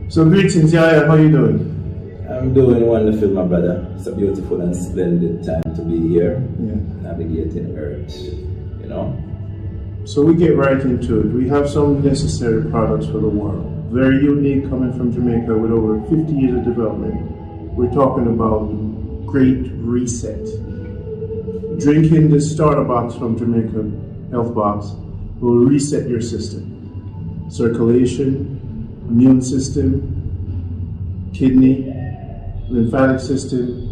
So greetings, Yaya, how you doing? I'm doing wonderful, my brother. It's a beautiful and splendid time to be here, navigating Earth, you know. So we get right into it. We have some necessary products for the world. Very unique, coming from Jamaica with over 50 years of development. We're talking about Great Reset. Drinking this starter box from Jamaica Health Box will reset your system. Circulation, immune system, kidney, lymphatic system,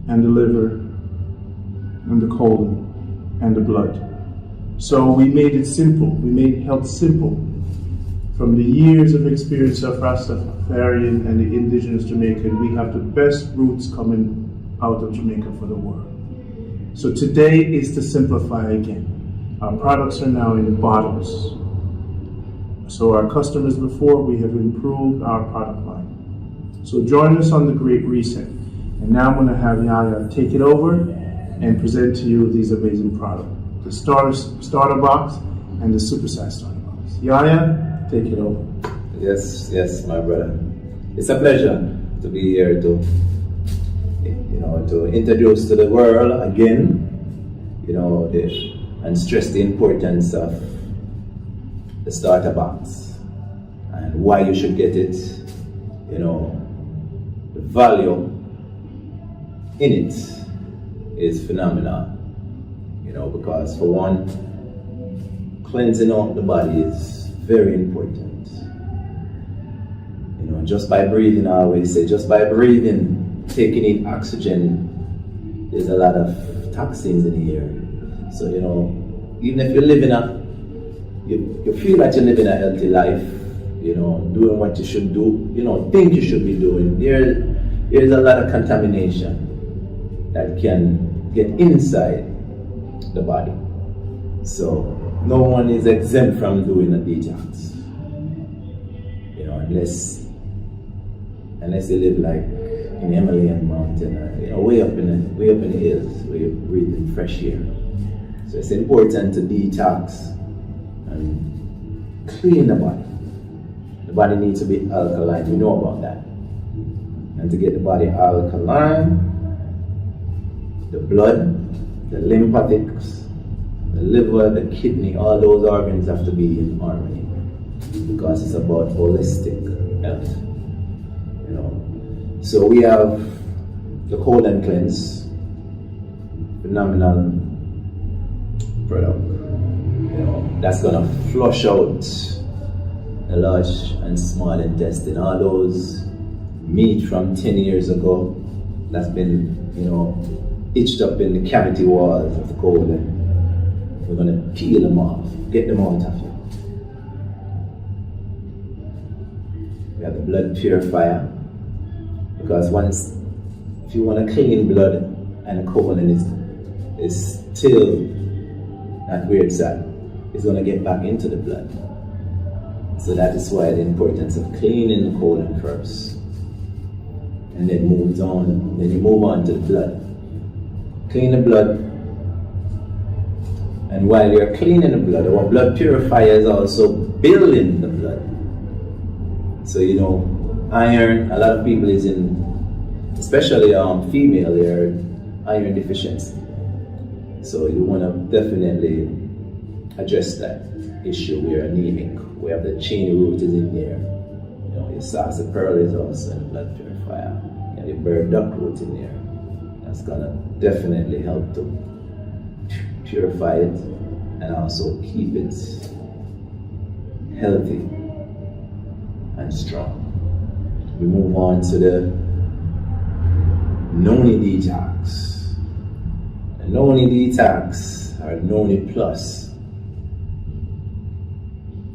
and the liver, and the colon, and the blood. So we made it simple. We made health simple. From the years of experience of Rastafarian and the indigenous Jamaican, we have the best roots coming out of Jamaica for the world. So today is to simplify again. Our products are now in bottles. So our customers before, we have improved our product line. So join us on the Great Reset. And now I'm going to have Yaya take it over and present to you these amazing products. The starter box and the supersize starter box. Yaya, take it over. Yes, my brother. It's a pleasure to be here to introduce to the world again, and stress the importance of the starter box and why you should get it. The value in it is phenomenal. Because for one, cleansing out the body is very important. Just by breathing, I always say, just by breathing, taking in oxygen, there's a lot of toxins in the air. So, even if you're living you feel that you're living a healthy life, doing what you should do, think you should be doing, there's a lot of contamination that can get inside the body. So no one is exempt from doing a detox, unless they live like in Himalayan mountain, way up in the hills where you're breathing fresh air. So it's important to detox and clean the body. The body needs to be alkaline, we know about that. And to get the body alkaline, the blood, the lymphatics, the liver, the kidney, all those organs have to be in harmony, because it's about holistic health. So we have the colon cleanse, phenomenal product. That's gonna flush out the large and small intestine, all those meat from 10 years ago that's been, itched up in the cavity walls of the colon. We're going to peel them off, get them out of you. We have the blood purifier, because if you want to clean blood and the colon is still at where it's at, it's going to get back into the blood. So that is why the importance of cleaning the colon first, and then you move on to the blood. Clean the blood, and while you're cleaning the blood, our blood purifier is also building the blood. So iron, a lot of people is in, especially female, they're iron deficiency. So you want to definitely address that issue. We're anemic. We have the chain root is in there. Your sarsaparilla is also in the blood purifier. You have the burdock root in there. That's gonna definitely help to purify it and also keep it healthy and strong. We move on to the Noni Detox. The Noni Detox, or Noni Plus.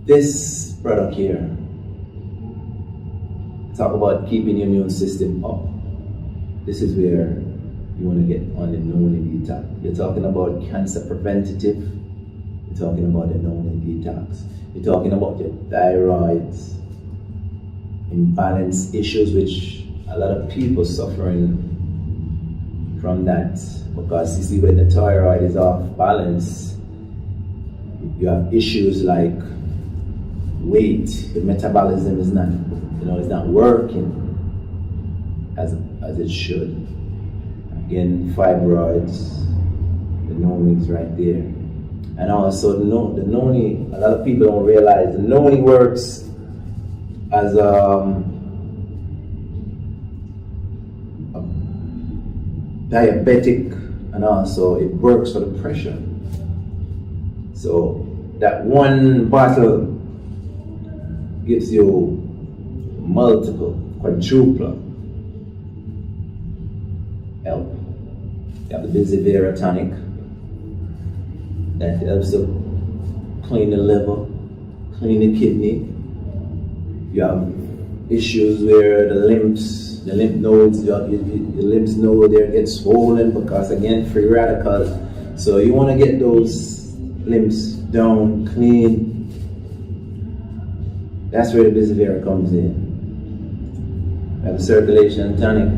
This product here, talk about keeping your immune system up. This is where you want to get on the Noni Detox. You're talking about cancer preventative. You're talking about the Noni Detox. You're talking about your thyroid imbalance issues, which a lot of people suffering from that, because you see, when the thyroid is off balance, you have issues like weight, the metabolism is not, it's not working as it should. Again, fibroids, the Noni is right there. And also the Noni, a lot of people don't realize the Noni works as a diabetic, and also it works for the pressure. So that one bottle gives you multiple, quadruple help. You have the Purifier tonic that helps to clean the liver, clean the kidney. You have issues where the lymph nodes, your lymph node there gets swollen because again, free radicals. So you want to get those lymphs down, clean. That's where the Purifier comes in. We have the Circulation Tonic.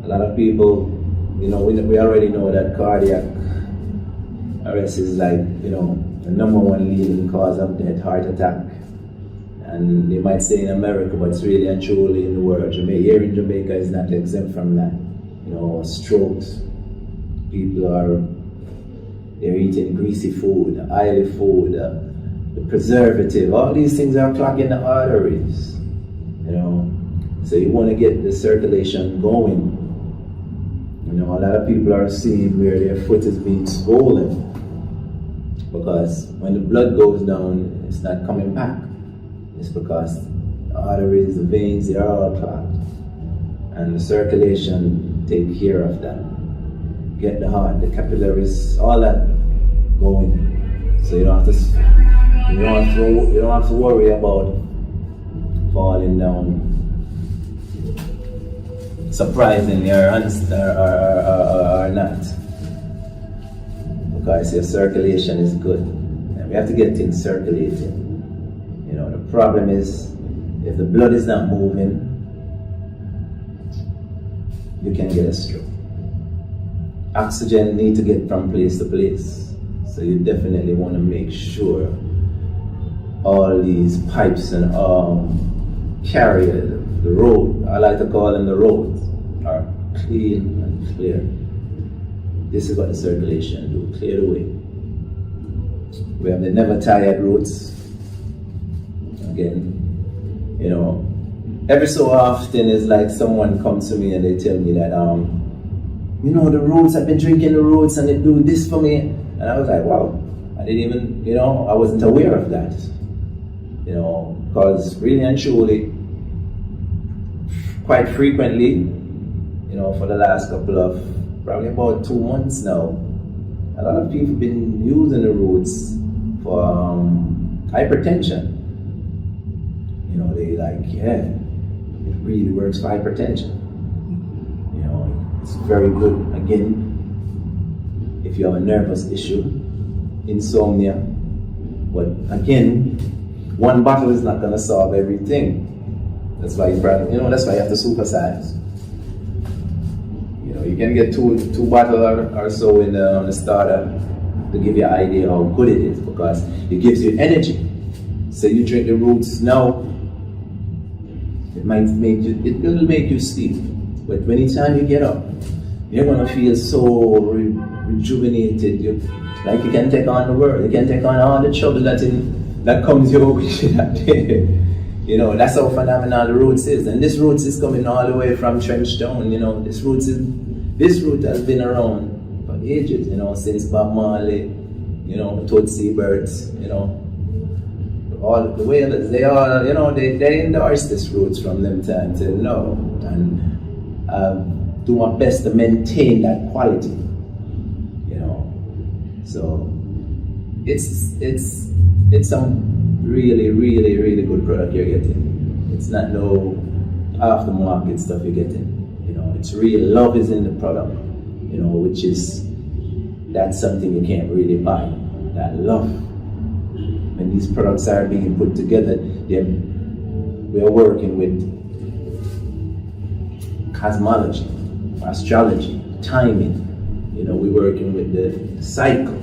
A lot of people, we already know that cardiac arrest is like, the number one leading cause of death, heart attack. And they might say in America, but it's really and truly in the world. Here in Jamaica is not exempt from that. Strokes. People they're eating greasy food, oily food, the preservative. All these things are clogging the arteries. So you want to get the circulation going. A lot of people are seeing where their foot is being swollen because when the blood goes down, it's not coming back. It's because the arteries, the veins, they are all clogged. And the circulation take care of that. Get the heart, the capillaries, all that going. So you don't have to worry about falling down. Surprisingly or not. Because your circulation is good. And we have to get things circulating. The problem is, if the blood is not moving, you can get a stroke. Oxygen needs to get from place to place. So you definitely want to make sure all these pipes and carriers, the road, I like to call them the roads, are clean and clear. This is what the circulation do, clear the way. We have the never tired roots. Again, every so often it's like someone comes to me and they tell me that, the roots, I've been drinking the roots and they do this for me. And I was like, wow, I didn't even, I wasn't aware of that. Because really and truly, quite frequently, for the last couple of, probably about 2 months now, a lot of people have been using the roots for hypertension. They it really works for hypertension. It's very good, again, if you have a nervous issue, insomnia. But again, one bottle is not going to solve everything. That's why that's why you have to supersize. You can get two bottles or so on the starter to give you an idea how good it is, because it gives you energy. So you drink the roots now, it will make you sleep. But anytime you get up, you're gonna feel so rejuvenated. You can take on the world. You can take on all the trouble that comes your way that day. That's how phenomenal the roots is. And this roots is coming all the way from Trenchtown. This root has been around for ages. Since Bob Marley, Tootsie Birds, all the Wailers, they all, they endorse this roots from them time till now. And do my best to maintain that quality, So it's some really, really, really good product you're getting. It's not no off the market stuff you're getting. It's real love is in the product, which is, that's something you can't really buy. That love. When these products are being put together, we are working with cosmology, astrology, timing. We're working with the cycle.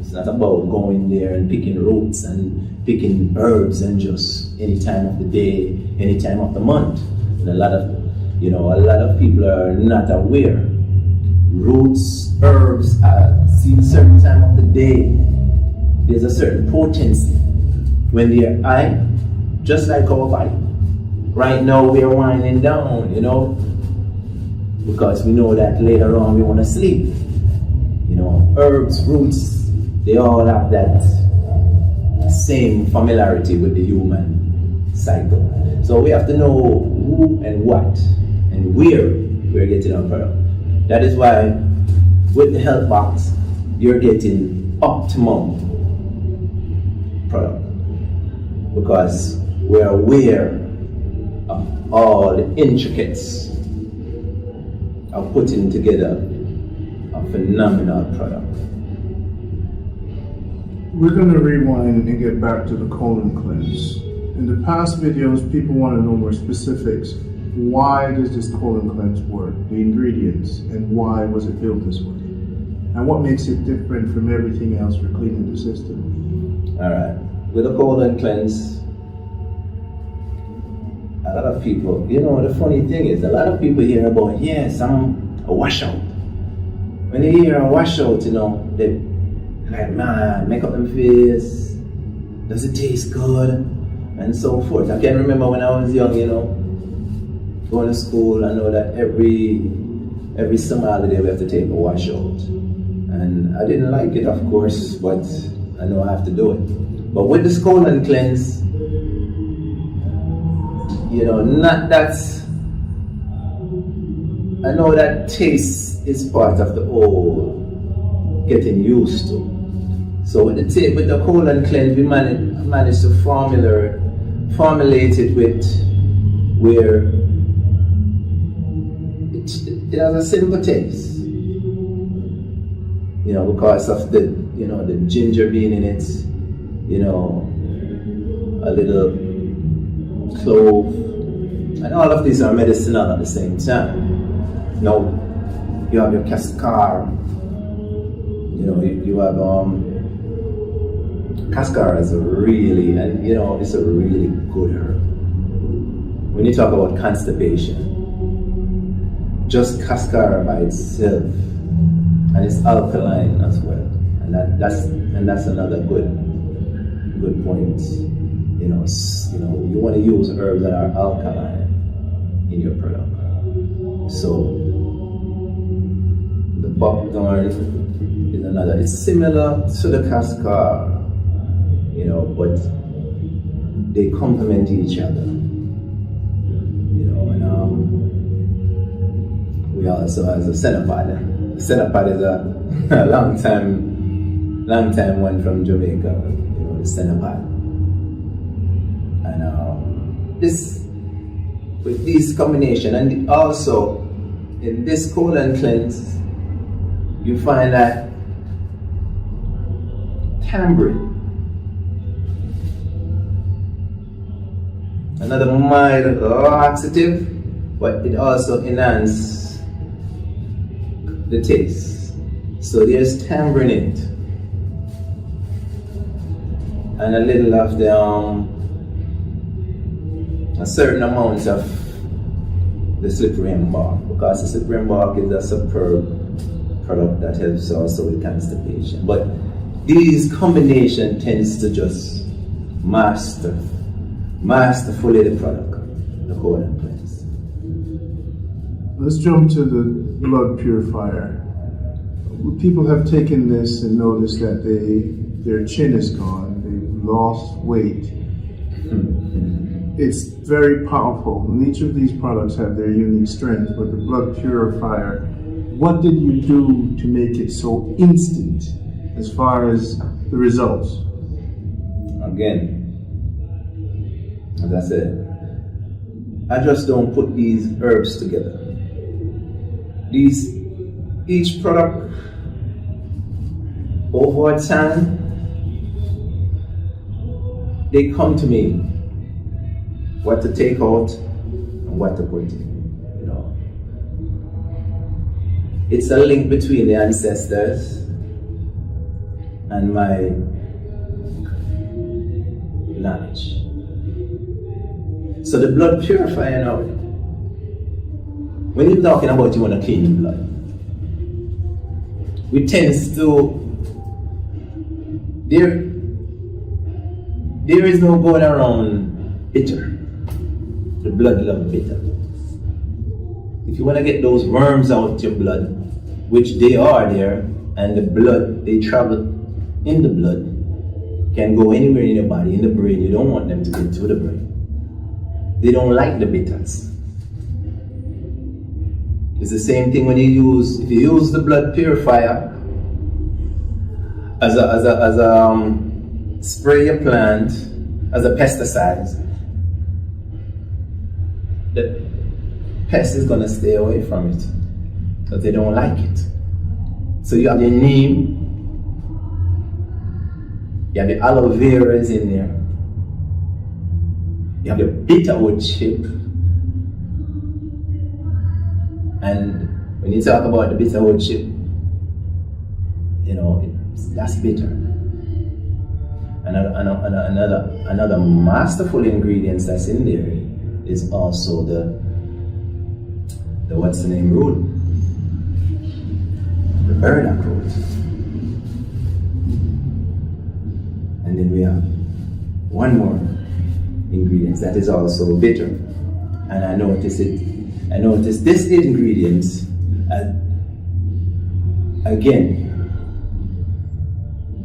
It's not about going there and picking roots and picking herbs and just any time of the day, any time of the month. And a lot of people are not aware. Roots, herbs, see a certain time of the day. There's a certain potency when they're high, just like our body. Right now we are winding down, because we know that later on we want to sleep. Herbs, roots, they all have that same familiarity with the human cycle. So we have to know who and what and where we're getting our product. That is why with the Health Box, you're getting optimum product, because we're aware of all the intricacies of putting together a phenomenal product. We're going to rewind and get back to the colon cleanse. In the past videos, people want to know more specifics. Why does this colon cleanse work? The ingredients, and why was it built this way? And what makes it different from everything else for cleaning the system? Alright, with a colon cleanse, a lot of people, the funny thing is, a lot of people hear about, a washout. When they hear a washout, they like, man, make up them face, does it taste good? And so forth. I can remember when I was young, going to school, I know that every summer holiday we have to take a washout. And I didn't like it, of course, but I know I have to do it. But with this colon cleanse, I know that taste is part of the whole getting used to. So with the colon cleanse, we managed to formulate it with where it has a simple taste. Because of the ginger being in it, a little clove, and all of these are medicinal at the same time. Now, you have your cascar, you have cascar is it's a really good herb. When you talk about constipation, just cascar by itself, and it's alkaline as well, and that's another good point. You want to use herbs that are alkaline in your product. So the buckthorn is another. It's similar to the cascar, but they complement each other. We also have a centipede. Centipede is a long time one from Jamaica. The centipede. And with this combination, and also in this colon cleanse, you find that tamarind, another mild laxative, but it also enhances the taste. So there's tamarind in it, and a little of the a certain amount of the cyprian bark, because the cyprian bark is a superb product that helps also with constipation. But these combination tends to just masterfully the product, the colon cleanse. Let's jump to the blood purifier. People have taken this and noticed that their chin is gone, they've lost weight. It's very powerful, and each of these products have their unique strength. But the blood purifier, what did you do to make it so instant as far as the results? Again, as I said, I just don't put these herbs together. Each product over time, they come to me what to take out and what to put in. It's a link between the ancestors and my knowledge. So the blood purifier now, when you're talking about you want to clean your blood, we tend to, there is no going around bitter. The blood love bitter. If you want to get those worms out your blood, which they are there, and the blood, they travel in the blood, can go anywhere in your body, in the brain. You don't want them to get to the brain. They don't like the bitters. It's the same thing when if you use the blood purifier as a spray your plant, as a pesticide, the pest is gonna stay away from it because they don't like it. So you have your neem, you have the aloe vera is in there, you have your bitterwood chip, and when you talk about the bitterwood chip, you know, that's bitter. Another masterful ingredients that's in there is also the what's the name root? The burdock root. And then we have one more ingredient that is also bitter. And I noticed this ingredient, again,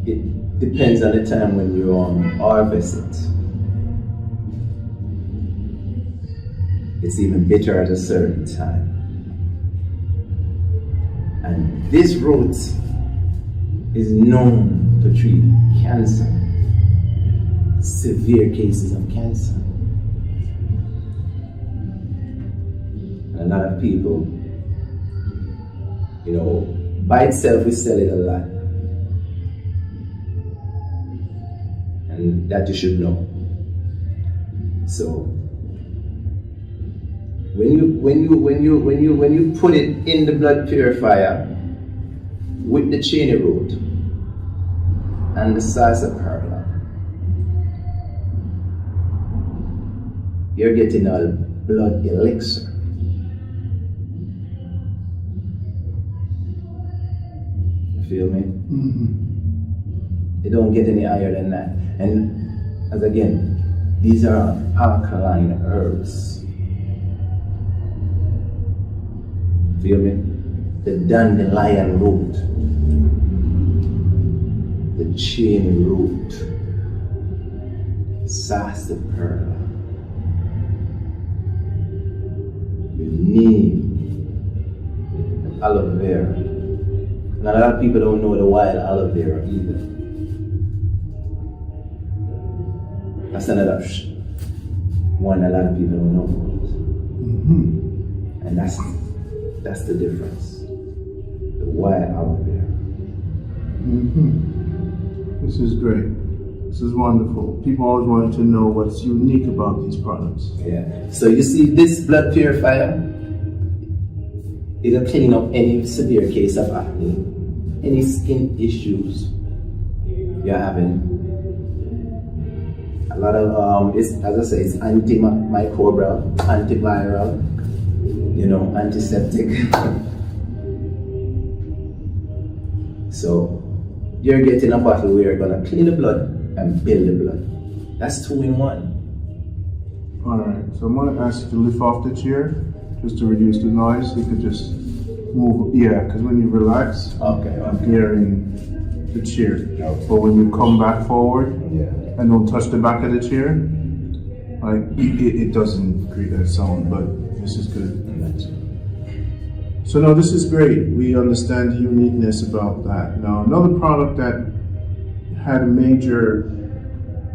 it depends on the time when you harvest it. It's even bitter at a certain time. And this root is known to treat cancer, severe cases of cancer. And a lot of people, you know, by itself we sell it a lot. And that you should know. So when you put it in the blood purifier with the cheney root and the sarsaparilla, you're getting a blood elixir. You feel me? Mm-hmm. You don't get any higher than that. And as again, these are alkaline herbs. Feel me? The dandelion root, the cheney root, sarsaparilla, your neem, aloe vera. And a lot of people don't know the wild aloe vera either. That's another one a lot of people don't know about. Mm-hmm. And that's the difference. The wild aloe vera. Mm-hmm. This is great. This is wonderful. People always wanted to know what's unique about these products. Yeah. So you see this blood purifier, it'll clean up any severe case of acne, any skin issues you're having. A lot of it's, as I say, it's antimicrobial, antiviral, you know, antiseptic. So you're getting a bottle where you're gonna clean the blood and build the blood. That's 2 in 1. Alright, so I'm gonna ask you to lift off the chair just to reduce the noise. You could just move, yeah, because when you relax, I'm hearing the chair. Okay. But when you come back forward, Yeah. and don't touch the back of the chair, like it doesn't create that sound, but this is good. So no, this is great. We understand the uniqueness about that. Now, another product that had a major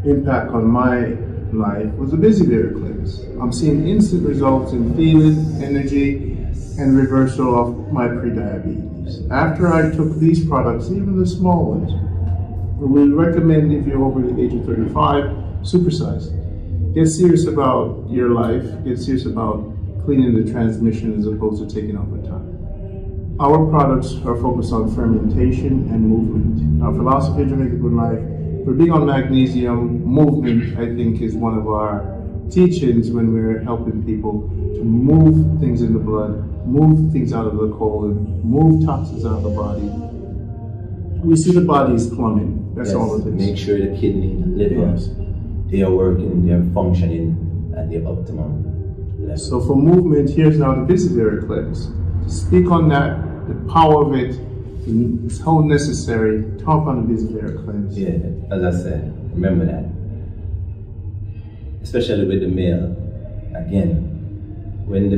impact on my life was the Busy Bear cleanse. I'm seeing instant results in feeling, energy, and reversal of my pre-diabetes. After I took these products, even the small ones, we recommend if you're over the age of 35, supersize. Get serious about your life. Get serious about cleaning the transmission as opposed to taking over time. Our products are focused on fermentation and movement. Our philosophy of Jamaica Good Life We're big on magnesium. Movement, I think, is one of our teachings when we're helping people to move things in the blood, move things out of the colon, move toxins out of the body. We see the body is plumbing. That's all it is. Make sure the kidney, the liver, they are working, they're functioning at their optimum level. So for movement, here's now the visibility cleanse. To speak on that, the power of it, it's how necessary. Talk on the visibility cleanse. Yeah, as I said, remember that. Especially with the male. Again, when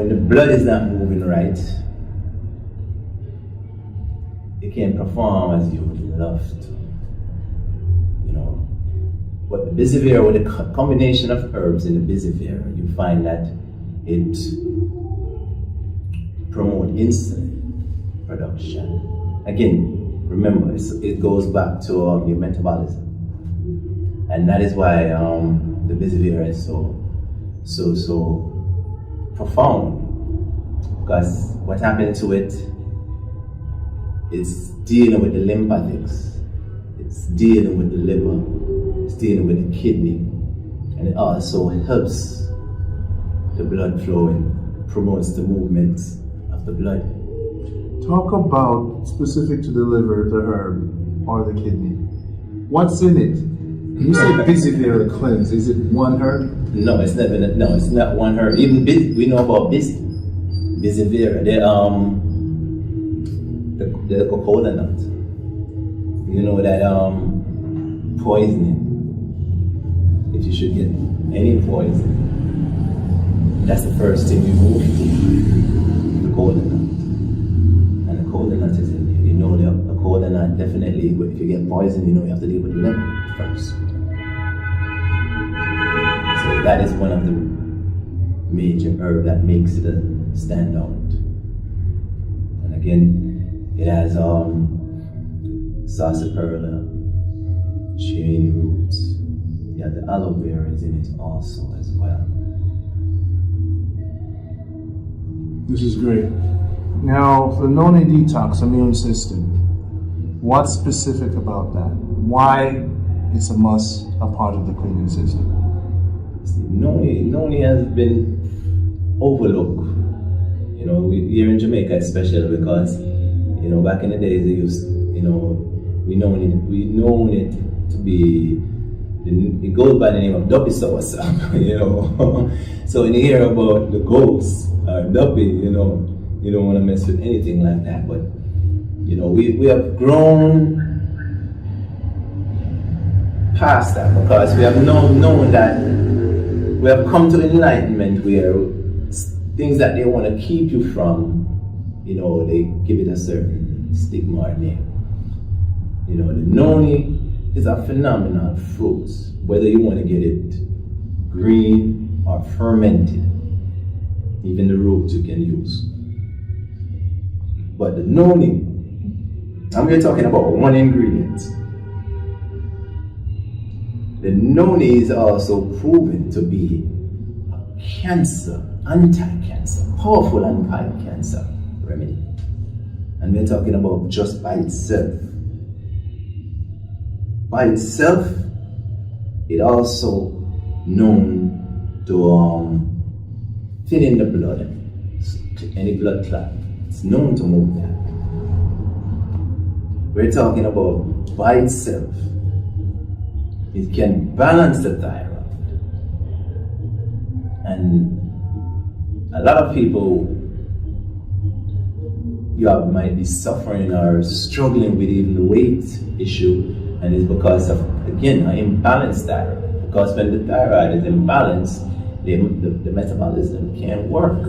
the blood is not moving right, it can't perform as you would love to. You know. But the Purifier, with a combination of herbs in the Purifier, you find that it promotes insulin production. Again, remember, it goes back to your metabolism. And that is why the Purifier is so profound. Because what happened to it is dealing with the lymphatics, it's dealing with the liver, it's dealing with the kidney, and it also helps the blood flowing, promotes the movement of the blood. Talk about, specific to the liver, the herb, or the kidney. What's in it? When you say Purifier cleanse, is it one herb? No, it's never. No, it's not one herb. Even we know about Purifier. The coconut nut. You know that poisoning. If you should get any poison, that's the first thing you move to. The coconut nut. And the coconut is in there. You know the coconut definitely. If you get poison, you know you have to deal with the liver first. So that is one of the major herbs that makes it stand out. And again, it has sarsaparilla, chain roots. Yeah, the aloe vera is in it also as well. This is great. Now, the Noni Detox, immune system. What's specific about that? Why it's a must, a part of the cleaning system? Noni has been overlooked. You know, here in Jamaica especially because, you know, back in the days they used, you know, we known it to be, it goes by the name of Duppy sauce, you know. So when you hear about the ghosts, Duppy, you know, you don't want to mess with anything like that. But, you know, we have grown past that because we have known that we have come to enlightenment where things that they want to keep you from, you know, they give it a certain stigma or name. You know, the Noni is a phenomenal fruit, whether you want to get it green or fermented. Even the roots you can use. But the Noni, and we're talking about one ingredient. The Noni is also proven to be a cancer, anti-cancer, powerful anti-cancer remedy. And we're talking about just by itself. By itself, it also known to thin in the blood, to any blood clot. It's known to move that. We're talking about by itself. It can balance the thyroid. And a lot of people might be suffering or struggling with even the weight issue, and it's because of, again, an imbalanced thyroid. Because when the thyroid is imbalanced, the metabolism can't work.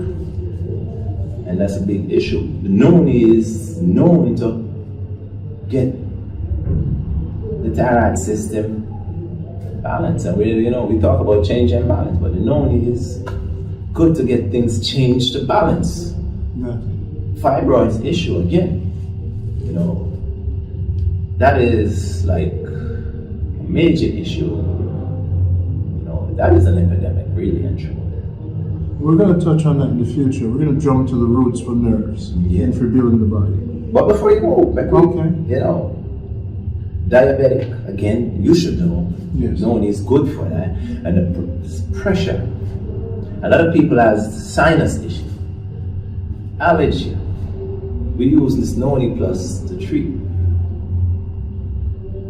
And that's a big issue. The Noni is known to get the thyroid system balanced. And we talk about change and balance, but the Noni is good to get things changed to balance. Yeah. Fibroids issue again. You know, that is like a major issue. You know, that is an epidemic, really and truly. We're going to touch on that in the future. We're going to jump to the roots for nerves and for building the body. But before you go, okay. You know, Diabetic, again, you should know. Yes. Noni is good for that. And the pressure. A lot of people have sinus issue, allergy. We use this Noni Plus to treat.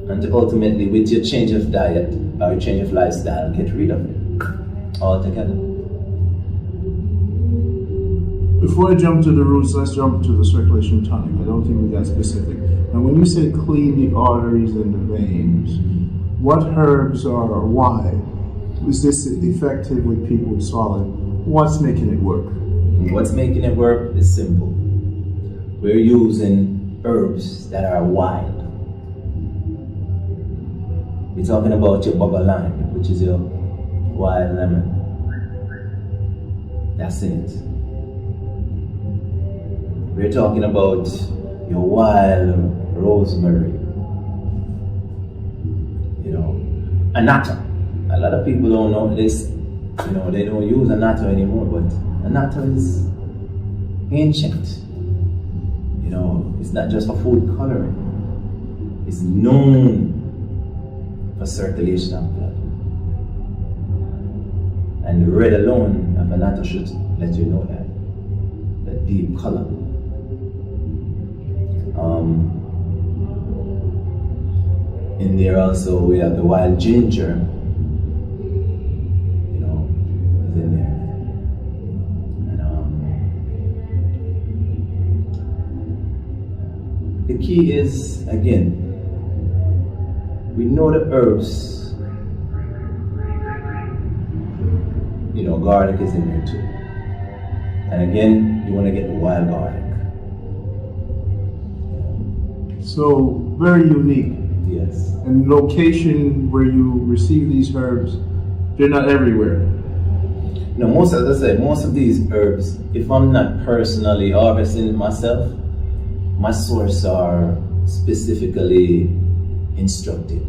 And to ultimately, with your change of diet or your change of lifestyle, get rid of it altogether. Before I jump to the roots, let's jump to the circulation tonic. I don't think we got specific. Now, when you say clean the arteries and the veins, what herbs or why is this effective with people with solid? What's making it work? What's making it work is simple. We're using herbs that are wild. We're talking about your alkaline, which is your wild lemon. That's it. We're talking about your wild rosemary. You know, annatto. A lot of people don't know this. You know, they don't use annatto anymore, but annatto is ancient. You know, it's not just for food coloring. It's known for circulation of blood. And the red alone of annatto should let you know that. The deep color. In there also we have the wild ginger, you know, is in there. And the key is, again, we know the herbs, you know, garlic is in there too. And again, you want to get the wild garlic. So, very unique. Yes. And location where you receive these herbs, they're not everywhere. No, most, as I said, most of these herbs, if I'm not personally harvesting it myself, my sources are specifically instructed.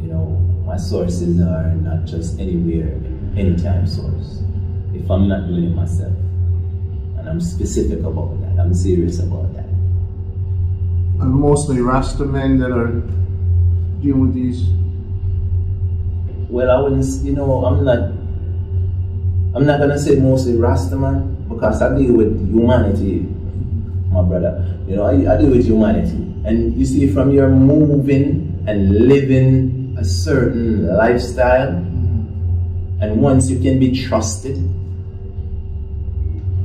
You know, my sources are not just anywhere, anytime source. If I'm not doing it myself, and I'm specific about that, I'm serious about that. And mostly Rasta men that are dealing with these. Well, I wouldn't, you know, I'm not gonna say mostly Rasta man, because I deal with humanity, my brother. You know, I deal with humanity. And you see, from your moving and living a certain lifestyle, and once you can be trusted,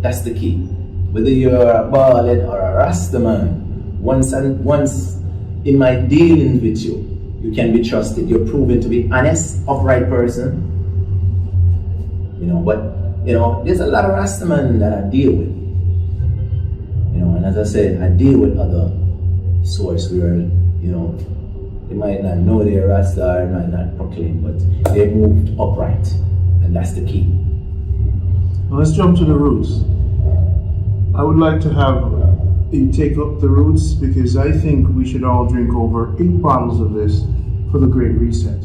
that's the key. Whether you're a Baalid or a Rasta man, once in my dealings with you, you can be trusted. You're proven to be honest, upright person. You know, but you know, there's a lot of Rastaman that I deal with. You know, and as I said, I deal with other source where, you know, they might not know they're Rasta or might not proclaim, but they've moved upright, and that's the key. Now let's jump to the roots. I would like to have you take up the roots, because I think we should all drink over 8 bottles of this for the Great Reset.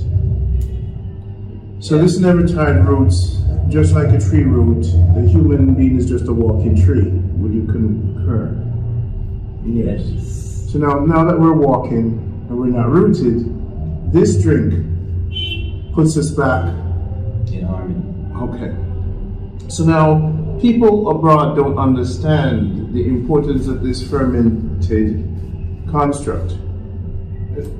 So this never tired roots, just like a tree root, the human being is just a walking tree. Would you concur? Yes. So now that we're walking and we're not rooted, this drink puts us back in harmony. Okay. So now people abroad don't understand the importance of this fermented construct. Okay.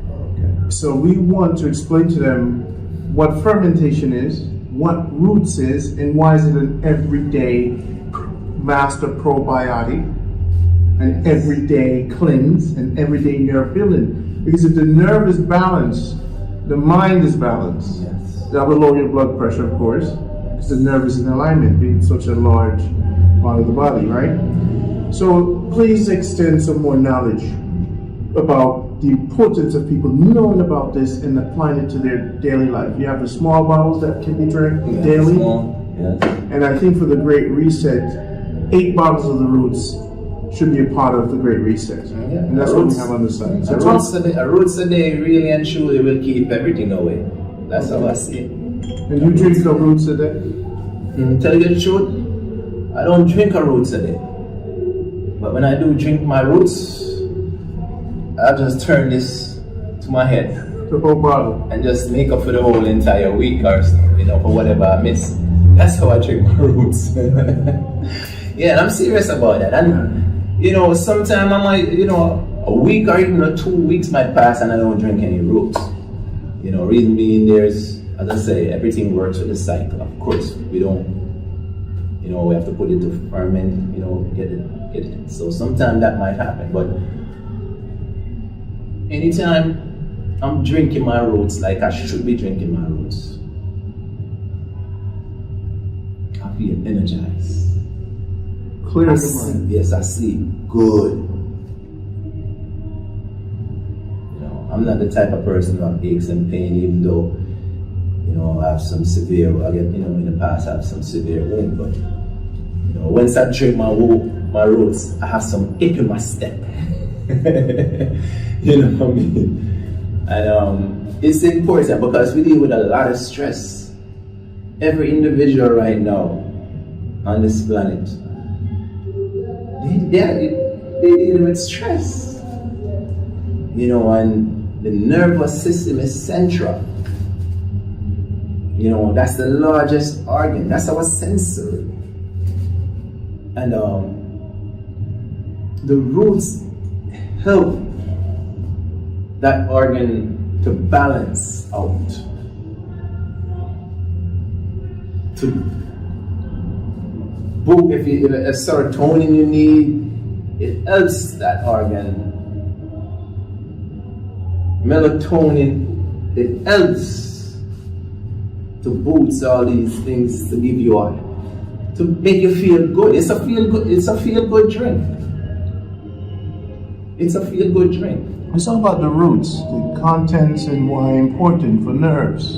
So we want to explain to them what fermentation is, what roots is, and why is it an everyday master probiotic, an everyday cleanse, an everyday nerve building. Because if the nerve is balanced, the mind is balanced. Yes. That will lower your blood pressure, of course, because the nerve is in alignment, being such a large part of the body, right? So please extend some more knowledge about the importance of people knowing about this and applying it to their daily life. You have the small bottles that can be drank daily. Yes. And I think for the Great Reset, 8 bottles of the roots should be a part of the Great Reset. Yeah. And that's what we have on the side. So a roots a day really and truly will keep everything away. That's how I see it. And you drink the roots a day? Tell you the truth, I don't drink a roots a day. But when I do drink my roots, I'll just turn this to my head The whole bottle. and just make up for the whole entire week or so, for whatever I miss. That's how I drink my roots. Yeah, and I'm serious about that. And sometimes I might, a week or even 2 weeks might pass and I don't drink any roots. Reason being, there's, as I say, everything works with the cycle. Of course, we don't, we have to put it to ferment, get it. So sometimes that might happen, but anytime I'm drinking my roots like I should be drinking my roots, I feel energized. Clear the mind. Yes, I sleep good. I'm not the type of person who have aches and pain, even though, I have some severe, in the past I have some severe wound, but, once I drink my roots, I have some ache in my step. You know what I mean? And it's important because we deal with a lot of stress. Every individual right now on this planet, they deal with stress. And the nervous system is central. That's the largest organ. That's our sensory. And the roots help that organ to balance out. To book, if serotonin you need, it helps that organ. Melatonin, it helps to boost all these things to give you to make you feel good. It's a feel good drink. It's a feel good drink. Let's talk about the roots, the contents, and why important for nerves.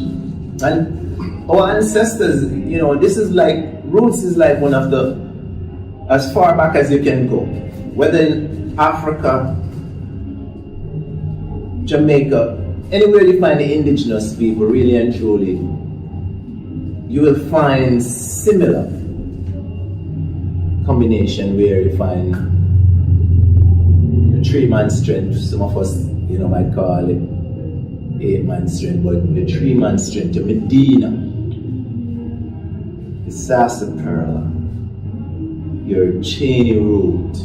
And our ancestors, this is like, roots is like one of the, as far back as you can go. Whether in Africa, Jamaica, anywhere you find the indigenous people, really and truly, you will find similar combination where you find the 3-man strength. Some of us, might call it 8-man strength, but the 3-man strength, the Medina, the sarsaparilla, your Cheney root,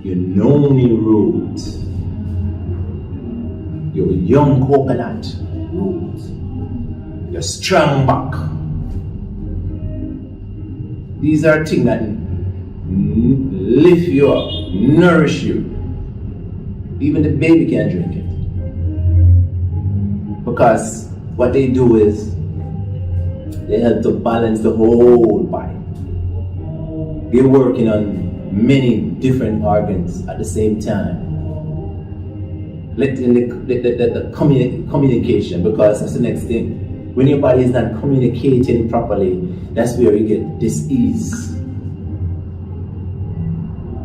your Noni root, your young coconut root, your strong buck. These are things that lift you up, nourish you. Even the baby can drink it. Because what they do is they help to balance the whole body. They're working on many different organs at the same time. The communication, because that's the next thing. When your body is not communicating properly, that's where you get dis-ease.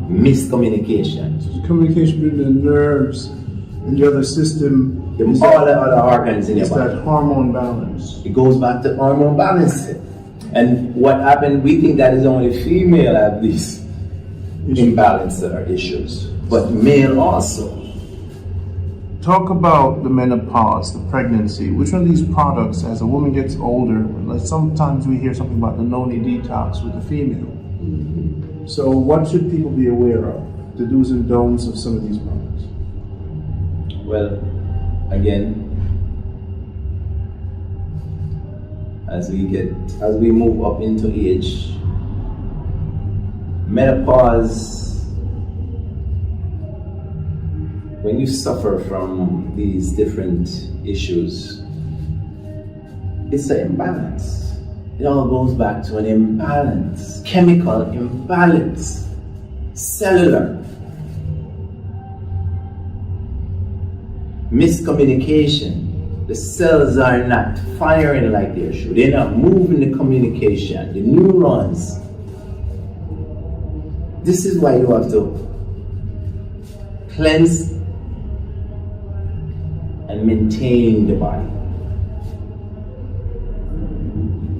Miscommunication. Communication between the nerves and the other system. All the other organs in your body. It's that hormone balance. It goes back to hormone balance. And what happened, we think that is only female have these imbalance or issues, but male also. Talk about the menopause, the pregnancy. Which one of these products, as a woman gets older, like sometimes we hear something about the Noni Detox with the female. So what should people be aware of? The do's and don'ts of some of these products? Well, again, as we move up into age, menopause, when you suffer from these different issues, it's an imbalance. It all goes back to an imbalance, chemical imbalance, cellular. Miscommunication. The cells are not firing like they should. They're not moving the communication, the neurons. This is why you have to cleanse and maintain the body.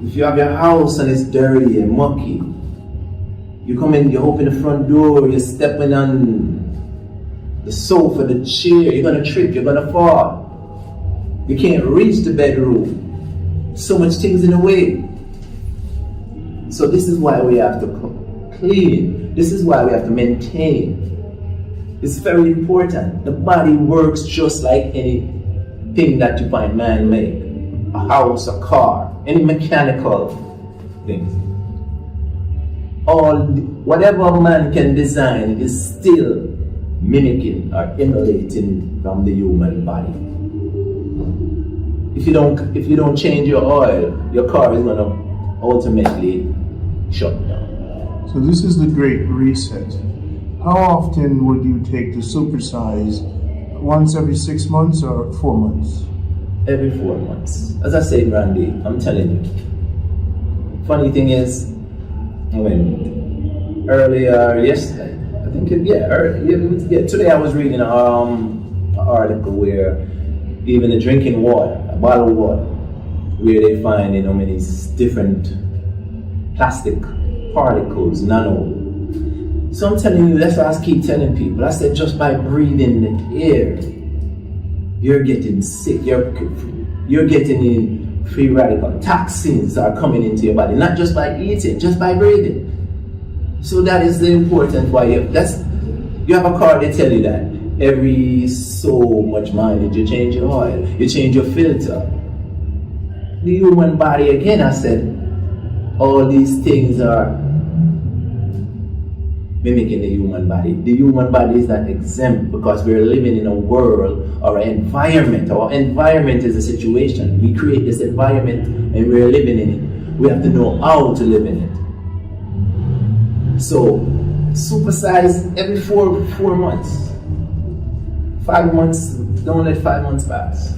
If you have your house and it's dirty and mucky, you come in, you open the front door, you're stepping on the sofa, the chair. You're gonna trip, you're gonna fall. You can't reach the bedroom. So much things in the way. So this is why we have to clean. This is why we have to maintain. It's very important. The body works just like anything that you find man-made. A house, a car, any mechanical things. Whatever man can design is still mimicking or emulating from the human body. If you don't change your oil, your car is gonna ultimately shut down. So this is the great reset. How often would you take the supersize? Once every 6 months or 4 months? Every 4 months. As I said, Randy, I'm telling you. Funny thing is, I went earlier yesterday. I think today I was reading an article where even the drinking water, a bottle of water, where they find many different plastic particles, nano. So I'm telling you, that's what I keep telling people. I said just by breathing the air, you're getting sick. You're getting in free radical toxins are coming into your body, not just by eating, just by breathing. So that is the important why you have a car. They tell you that every so much mileage you change your oil, you change your filter. The human body, again, I said, all these things are mimicking the human body. The human body is not exempt because we're living in a world or an environment. Our environment is a situation. We create this environment and we're living in it. We have to know how to live in it. So, supersize every four months. 5 months, don't let 5 months pass.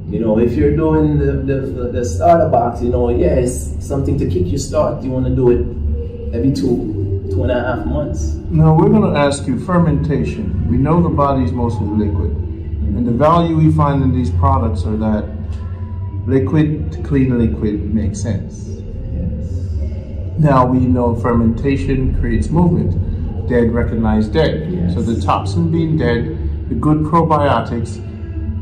If you're doing the starter box, it's something to kick you start. You want to do it every 2.5 months. Now we're going to ask you fermentation. We know the body is mostly liquid, and the value we find in these products are that liquid to clean liquid makes sense. Yes. Now we know fermentation creates movement. Dead recognize dead. Yes. So the toxin being dead, the good probiotics,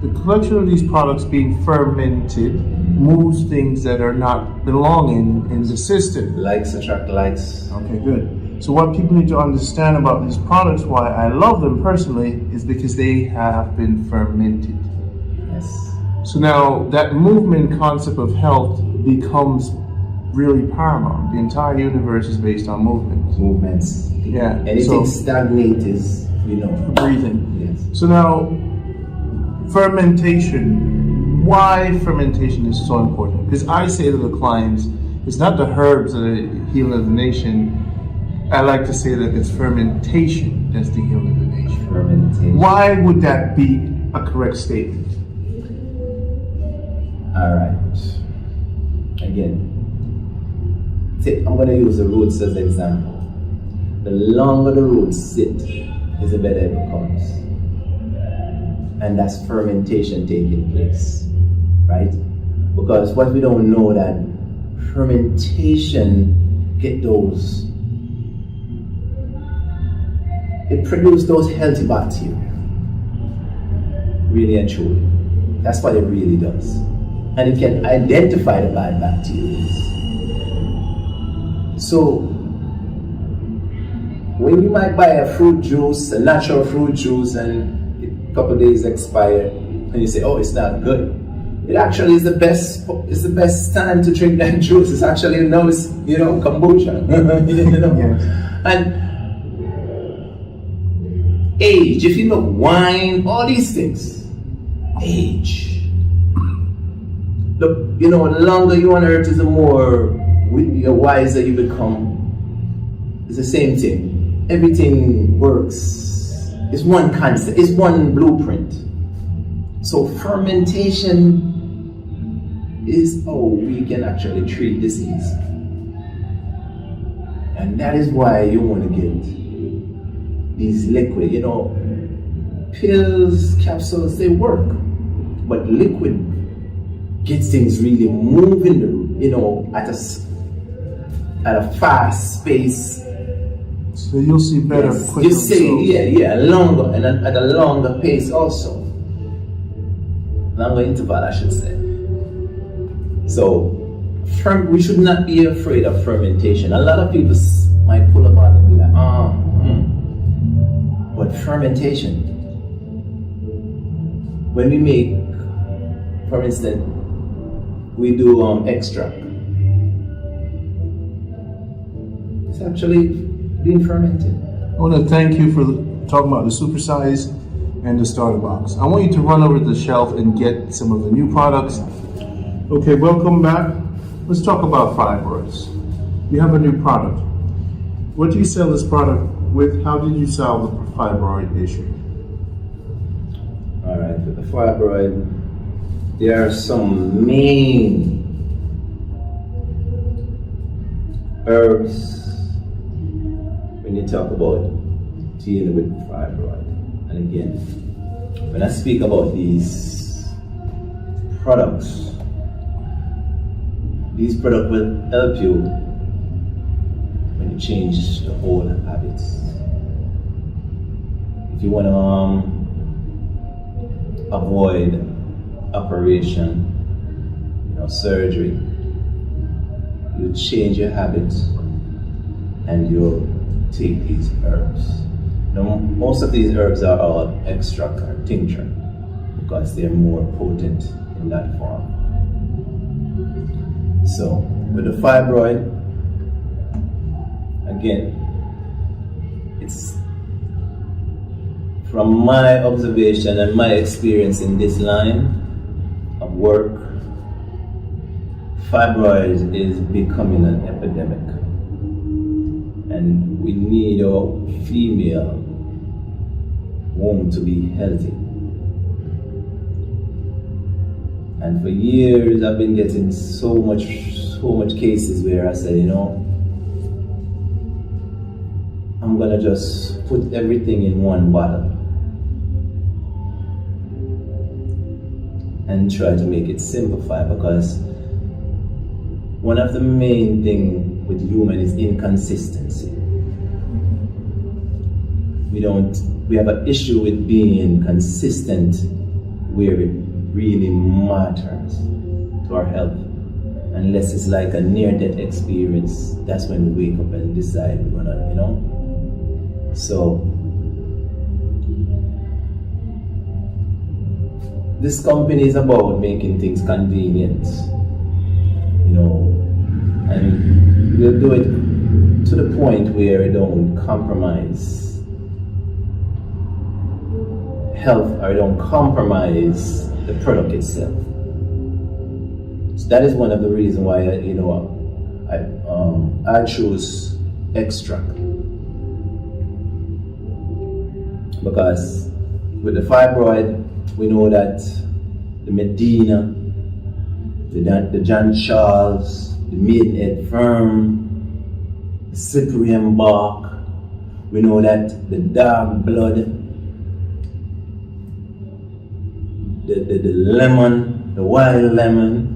the collection of these products being fermented moves things that are not belonging in the system. Likes attract likes. Okay, good. So what people need to understand about these products, why I love them personally, is because they have been fermented. Yes. So now that movement concept of health becomes really paramount. The entire universe is based on movement. Movements. Yeah. Anything stagnate is, breathing. Yes. So now, fermentation. Why fermentation is so important? Because I say to the clients, it's not the herbs that are healing of the nation. I like to say that it's fermentation that's the healing of the nation. Fermentation. Why would that be a correct statement? All right. Again, I'm going to use the roots as an example. The longer the roots sit, is the better it becomes. And that's fermentation taking place, right? Because what we don't know that fermentation it produces those healthy bacteria, really and truly. That's what it really does. And it can identify the bad bacteria. So, when you might buy a fruit juice, a natural fruit juice, and a couple of days expire, and you say, "Oh, it's not good." It actually is the best. It's the best time to drink that juice. It's actually kombucha. Yes. And age. If you look, wine, all these things, age. Look, the longer you on earth is the more wiser you become. It's the same thing. Everything works. It's one concept. It's one blueprint. So fermentation is how we can actually treat disease. And that is why you want to get these liquid, pills, capsules, they work. But liquid gets things really moving, at a fast pace. So you'll see better, yes. quicker You see, results. longer, and at a longer pace also. Longer interval, I should say. So, we should not be afraid of fermentation. A lot of people might pull up on it and be like, But fermentation, when we make, for instance, we do extract. It's actually being fermented. I want to thank you for talking about the supersize and the starter box. I want you to run over to the shelf and get some of the new products. Okay, welcome back. Let's talk about fibroids. You have a new product. What do you sell this product with? How did you solve the fibroid issue? All right, with the fibroid, there are some main herbs when you talk about dealing with fibroid. And again, when I speak about these products will help you when you change the whole habits. If you want to avoid operation, surgery, you change your habits and you'll take these herbs. Now, most of these herbs are all extract or tincture because they're more potent in that form. So, with the fibroid, again, it's from my observation and my experience in this line of work, fibroid is becoming an epidemic. And we need our female womb to be healthy. And for years I've been getting so much cases where I say, I'm gonna just put everything in one bottle and try to make it simplify, because one of the main things with human is inconsistency. We have an issue with being consistent where it really matters to our health. Unless it's like a near-death experience, that's when we wake up and decide we're gonna, So, this company is about making things convenient, and we'll do it to the point where it don't compromise health or don't compromise the product itself. So that is one of the reasons why I chose extract, because with the fibroid we know that the Medina, the John Charles, the Maidenhead Firm, the Cyprian bark, we know that the dark blood, the lemon, the wild lemon,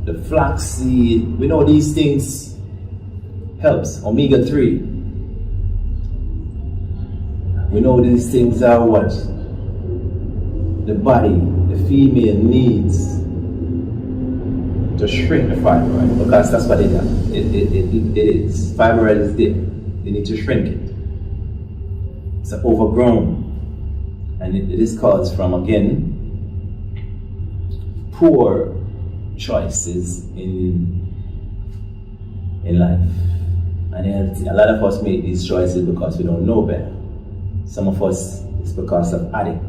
the flaxseed, we know these things helps, omega-3. We know these things are what the body, the female needs to shrink the fibroid, because that's what it is. Fibroid is there. They need to shrink it. It's overgrown. And it is caused from, again, poor choices in life and health. A lot of us make these choices because we don't know better. Some of us, it's because of addicts.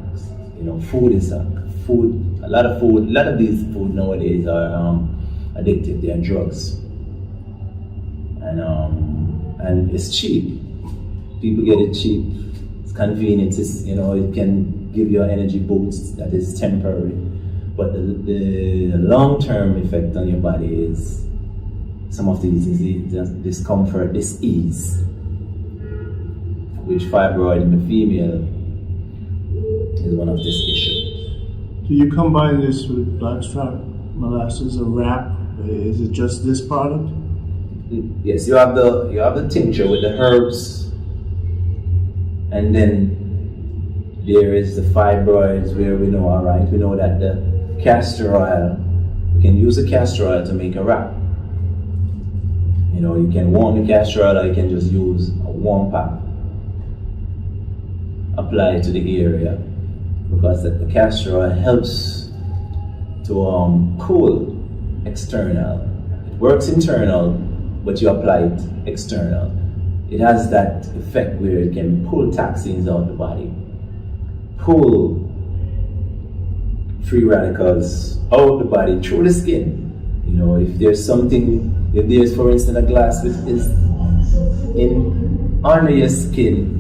Food is food. A lot of these food nowadays are addictive. They are drugs, and it's cheap. People get it cheap. It's convenient. It can give you an energy boost that is temporary, but the long-term effect on your body is some of these discomfort, dis-ease, which fibroid in the female is one of these issues. Do you combine this with blackstrap molasses or wrap? Is it just this product? Yes, you have the tincture with the herbs, and then there is the fibroids where we know, all right, we know that the castor oil, you can use the castor oil to make a wrap. You know, you can warm the castor oil, or you can just use a warm pack, apply it to the area, because the castor oil helps to cool external. It works internal, but you apply it external. It has that effect where it can pull toxins out of the body, pull free radicals out of the body through the skin. You know, if there's, for instance, a glass which is under your skin,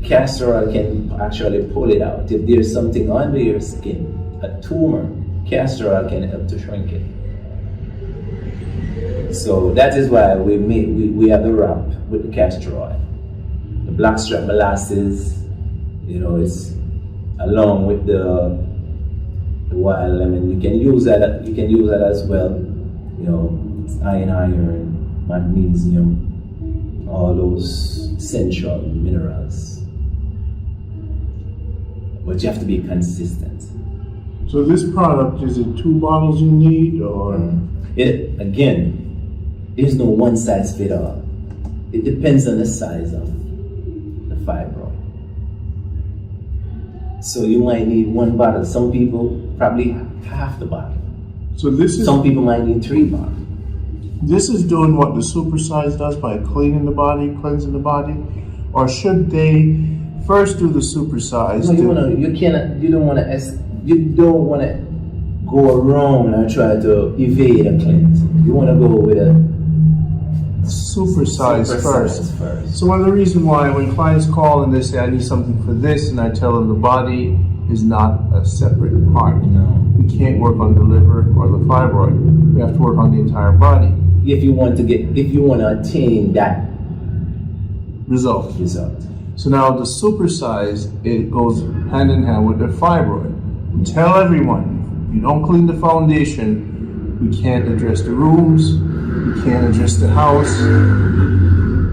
castor oil can actually pull it out. If there's something under your skin, a tumor, castor oil can help to shrink it. So that is why we have the wrap with the castor oil. The blackstrap molasses, you know, it's along with the wild lemon. You can use that as well. You know, it's iron, magnesium, all those essential minerals. But you have to be consistent. So this product, is it 2 bottles you need, or? Again, there's no one size fit all. It depends on the size of the fibroid. So you might need 1 bottle. Some people probably half the bottle. So some people might need 3 bottles. This is doing what the supersize does by cleaning the body, cleansing the body, or should they first do the supersize? No, you don't want to go around and try to evade a cleanse. You want to go with a supersize first. So one of the reasons why when clients call and they say, I need something for this, and I tell them the body is not a separate part. No. We can't work on the liver or the fibroid. We have to work on the entire body. If you want to attain that result. So now the supersize, it goes hand in hand with the fibroid. We tell everyone, if you don't clean the foundation, we can't address the rooms, we can't address the house.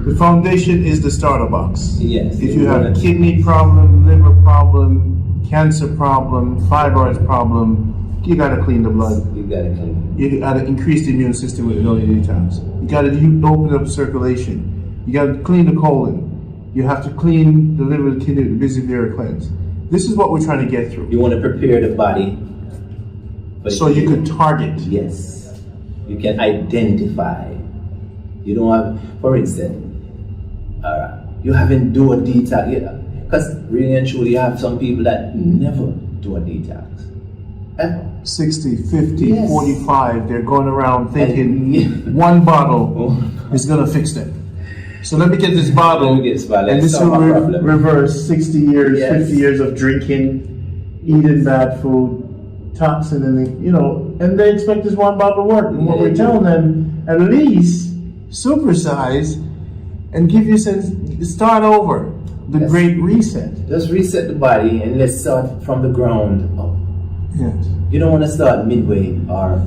The foundation is the starter box. Yes. If you have a kidney problem, liver problem, cancer problem, fibroids problem, you gotta clean the blood. You gotta clean. You gotta increase the immune system with the Noni Detox. You gotta open up circulation. You gotta clean the colon. You have to clean the liver, the kidney, the visibility cleanse. This is what we're trying to get through. You want to prepare the body. So you could target. Yes. You can identify. You don't have, for instance, you haven't do a detox. Because really and truly, you have some people that never do a detox. Ever. 60, 50, yes. 45, they're going around thinking 1 bottle is going to fix them. So let me get this bottle, and this will reverse 60 years, yes. 50 years of drinking, eating bad food, toxin, and and they expect this 1 bottle to work. And what we're telling them, at least supersize and give you start over, the great reset. Just reset the body and let's start from the ground up. Yes. You don't want to start midway or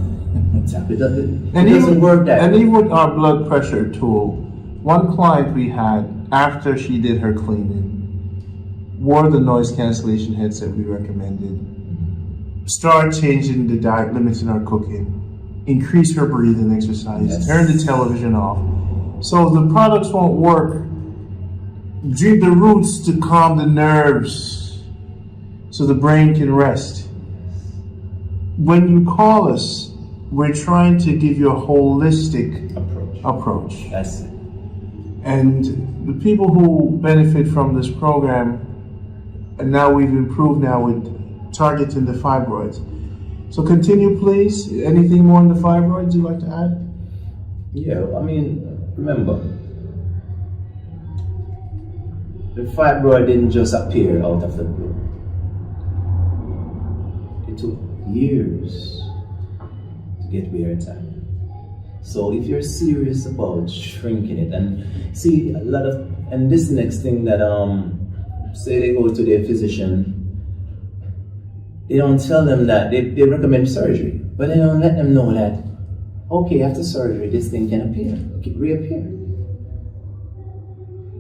it doesn't work that way. And even with our blood pressure tool, one client we had, after she did her cleaning, wore the noise cancellation headset we recommended, started changing the diet, limiting our cooking, increase her breathing exercise, yes. Turn the television off. So the products won't work. Drink the roots to calm the nerves so the brain can rest. When you call us, we're trying to give you a holistic approach. That's it. And the people who benefit from this program, and now we've improved with targeting the fibroids. So continue, please. Anything more on the fibroids you'd like to add? Yeah, I mean, remember, the fibroid didn't just appear out of the blue. It took years to get where it's at. So if you're serious about shrinking it, and see and this next thing that say they go to their physician, they don't tell them that they recommend surgery, but they don't let them know that Okay, after surgery, this thing can reappear.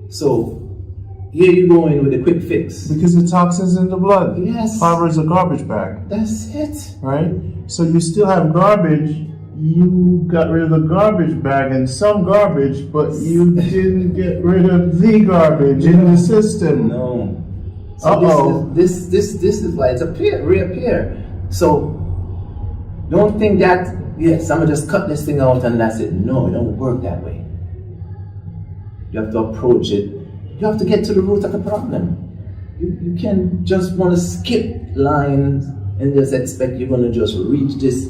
So here you go in with a quick fix. Because the toxins in the blood. Yes. Fiber is a garbage bag. That's it. Right? So you still have garbage. You got rid of the garbage bag and some garbage, but you didn't get rid of the garbage in the system. No. So this is why it's reappear. So don't think that, yes, I'm gonna just cut this thing out and that's it. No, it don't work that way. You have to approach it. You have to get to the root of the problem. You can't just want to skip lines and just expect you're gonna just reach this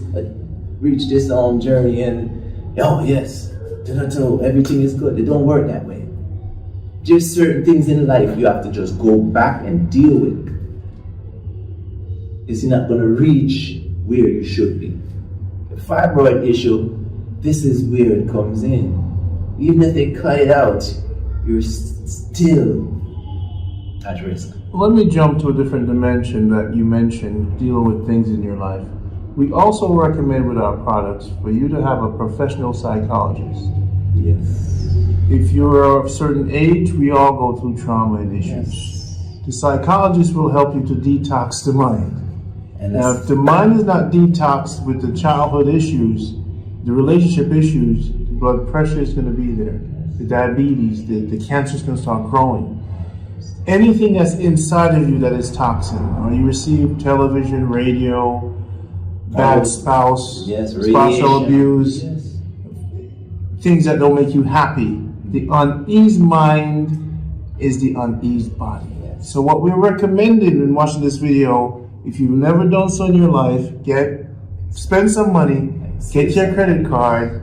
journey and oh yes, everything is good. It don't work that way. Just certain things in life you have to just go back and deal with. It's not gonna reach where you should be. The fibroid issue, this is where it comes in. Even if they cut it out, you're still at risk. Let me jump to a different dimension that you mentioned, dealing with things in your life. We also recommend with our products for you to have a professional psychologist. Yes. If you're of a certain age, we all go through trauma and issues. Yes. The psychologist will help you to detox the mind. And now, if the mind is not detoxed with the childhood issues, the relationship issues, the blood pressure is going to be there. The diabetes, the cancer is going to start growing. Anything that's inside of you that is toxin, or you receive television, radio, bad spouse, spousal abuse, things that don't make you happy. The uneased mind is the uneased body. So what we're recommending in watching this video, if you've never done so in your life, spend some money, get your credit card,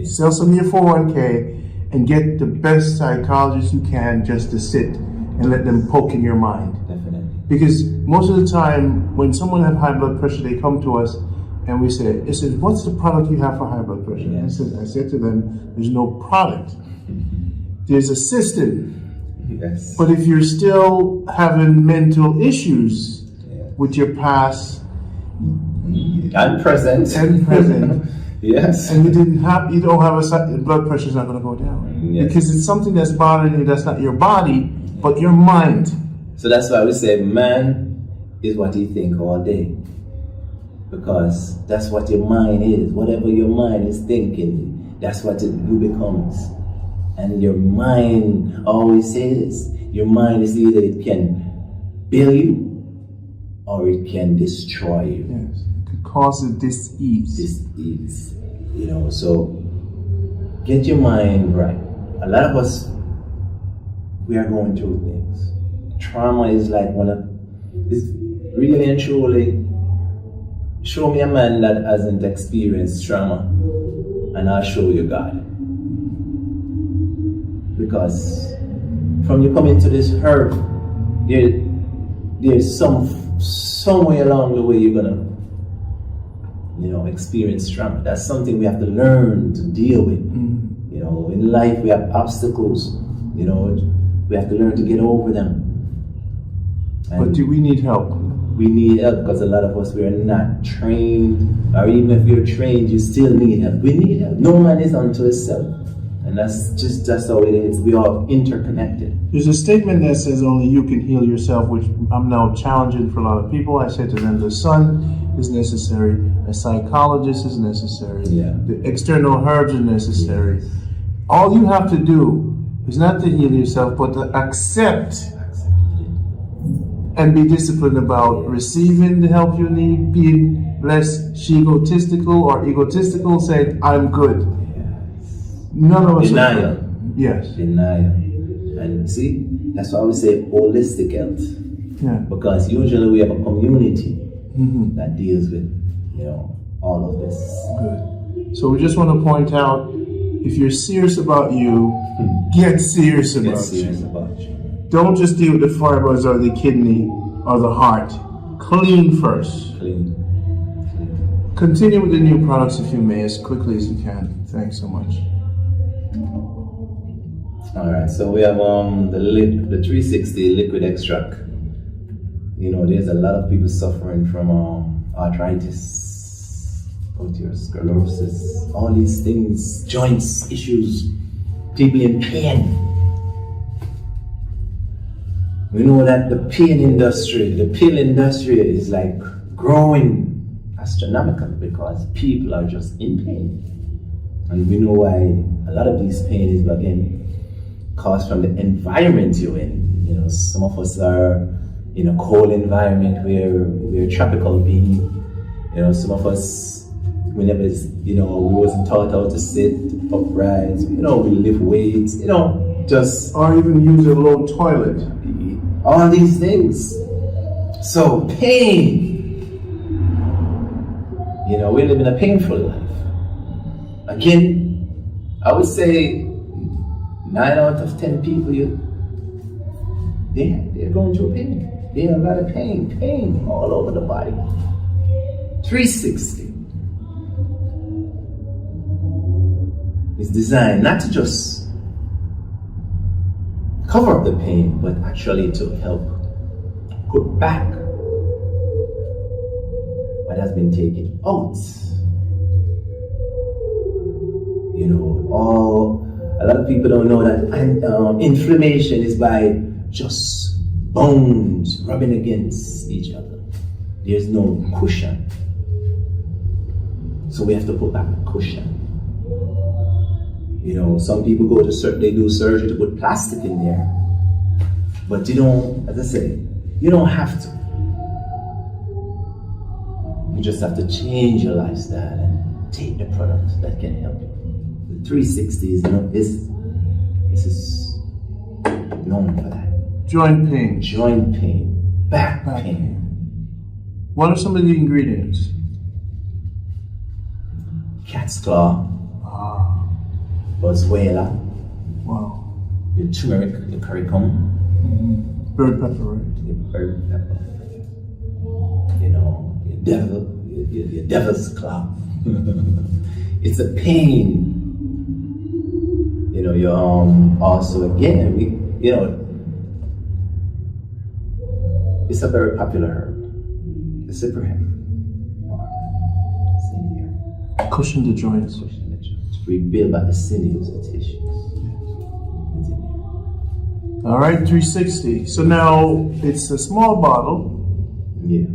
sell some of your 401k, and get the best psychologist you can just to sit and let them poke in your mind. Definitely. Because most of the time, when someone has high blood pressure, they come to us and we say, what's the product you have for high blood pressure? Yes. I said to them, there's no product. There's a system. Yes. But if you're still having mental issues with your past and present, yes, and you don't have blood pressure is not going to go down because it's something that's bothering you. That's not your body, but your mind. So that's why we say man is what you think all day, because that's what your mind is. Whatever your mind is thinking, that's what you becomes. And your mind always says, your mind is either it can build you or it can destroy you. Yes, it could cause a dis-ease. Dis-ease, so get your mind right. A lot of us, we are going through things. Trauma is like is really and truly, show me a man that hasn't experienced trauma and I'll show you God. Because from you coming to this earth, there's some way along the way you're gonna experience trauma. That's something we have to learn to deal with. In life we have obstacles. We have to learn to get over them. And but do we need help? We need help because a lot of us, we are not trained, or even if you're trained, you still need help. We need help. No man is unto himself. And that's how it is. We are interconnected. There's a statement that says only you can heal yourself, which I'm now challenging for a lot of people. I said to them, the sun is necessary, a psychologist is necessary, the external herbs are necessary. Yes. All you have to do is not to heal yourself, but to accept and be disciplined about receiving the help you need, being less egotistical, saying, I'm good. None of us Denial. Yes. Denial. And see, that's why we say holistic health. Yeah. Because usually we have a community that deals with, all of this. Good. So we just want to point out, if you're serious about you, get serious about you. Don't just deal with the fibers or the kidney or the heart. Clean first. Clean. Continue with the new products if you may, as quickly as you can. Thanks so much. All right, so we have the 360 liquid extract. There's a lot of people suffering from arthritis, osteosclerosis, all these things, joints, issues, people in pain. We know that the pain industry, the pill industry is like growing astronomically because people are just in pain. And we know why a lot of these pain is again caused from the environment you're in. You know, some of us are in a cold environment where we're tropical being. You know, some of us, we never, we wasn't taught how to sit upright. We lift weights, just... Or even use a low toilet. All these things. So, pain. We live in a painful life. Again, I would say 9 out of 10 people, they're going through pain. They have a lot of pain all over the body. 360 is designed not to just cover up the pain, but actually to help put back what has been taken out. A lot of people don't know that inflammation is by just bones rubbing against each other. There's no cushion. So we have to put back the cushion. Some people they do surgery to put plastic in there. But as I say, you don't have to. You just have to change your lifestyle and take the products that can help you. The 360 is known for that. Joint pain. Joint pain. Back pain. What are some of the ingredients? Cat's claw. Boswellia. Wow. Your turmeric, your currycomb. Mm-hmm. Bird pepper, right? Your bird pepper. Your devil's claw. It's a pain. You also again, it's a very popular herb. The cyprian. It's in here. Cushion the joints. Rebuild back the sinews and tissues. Yes. All right, 360. So now it's a small bottle. Yeah.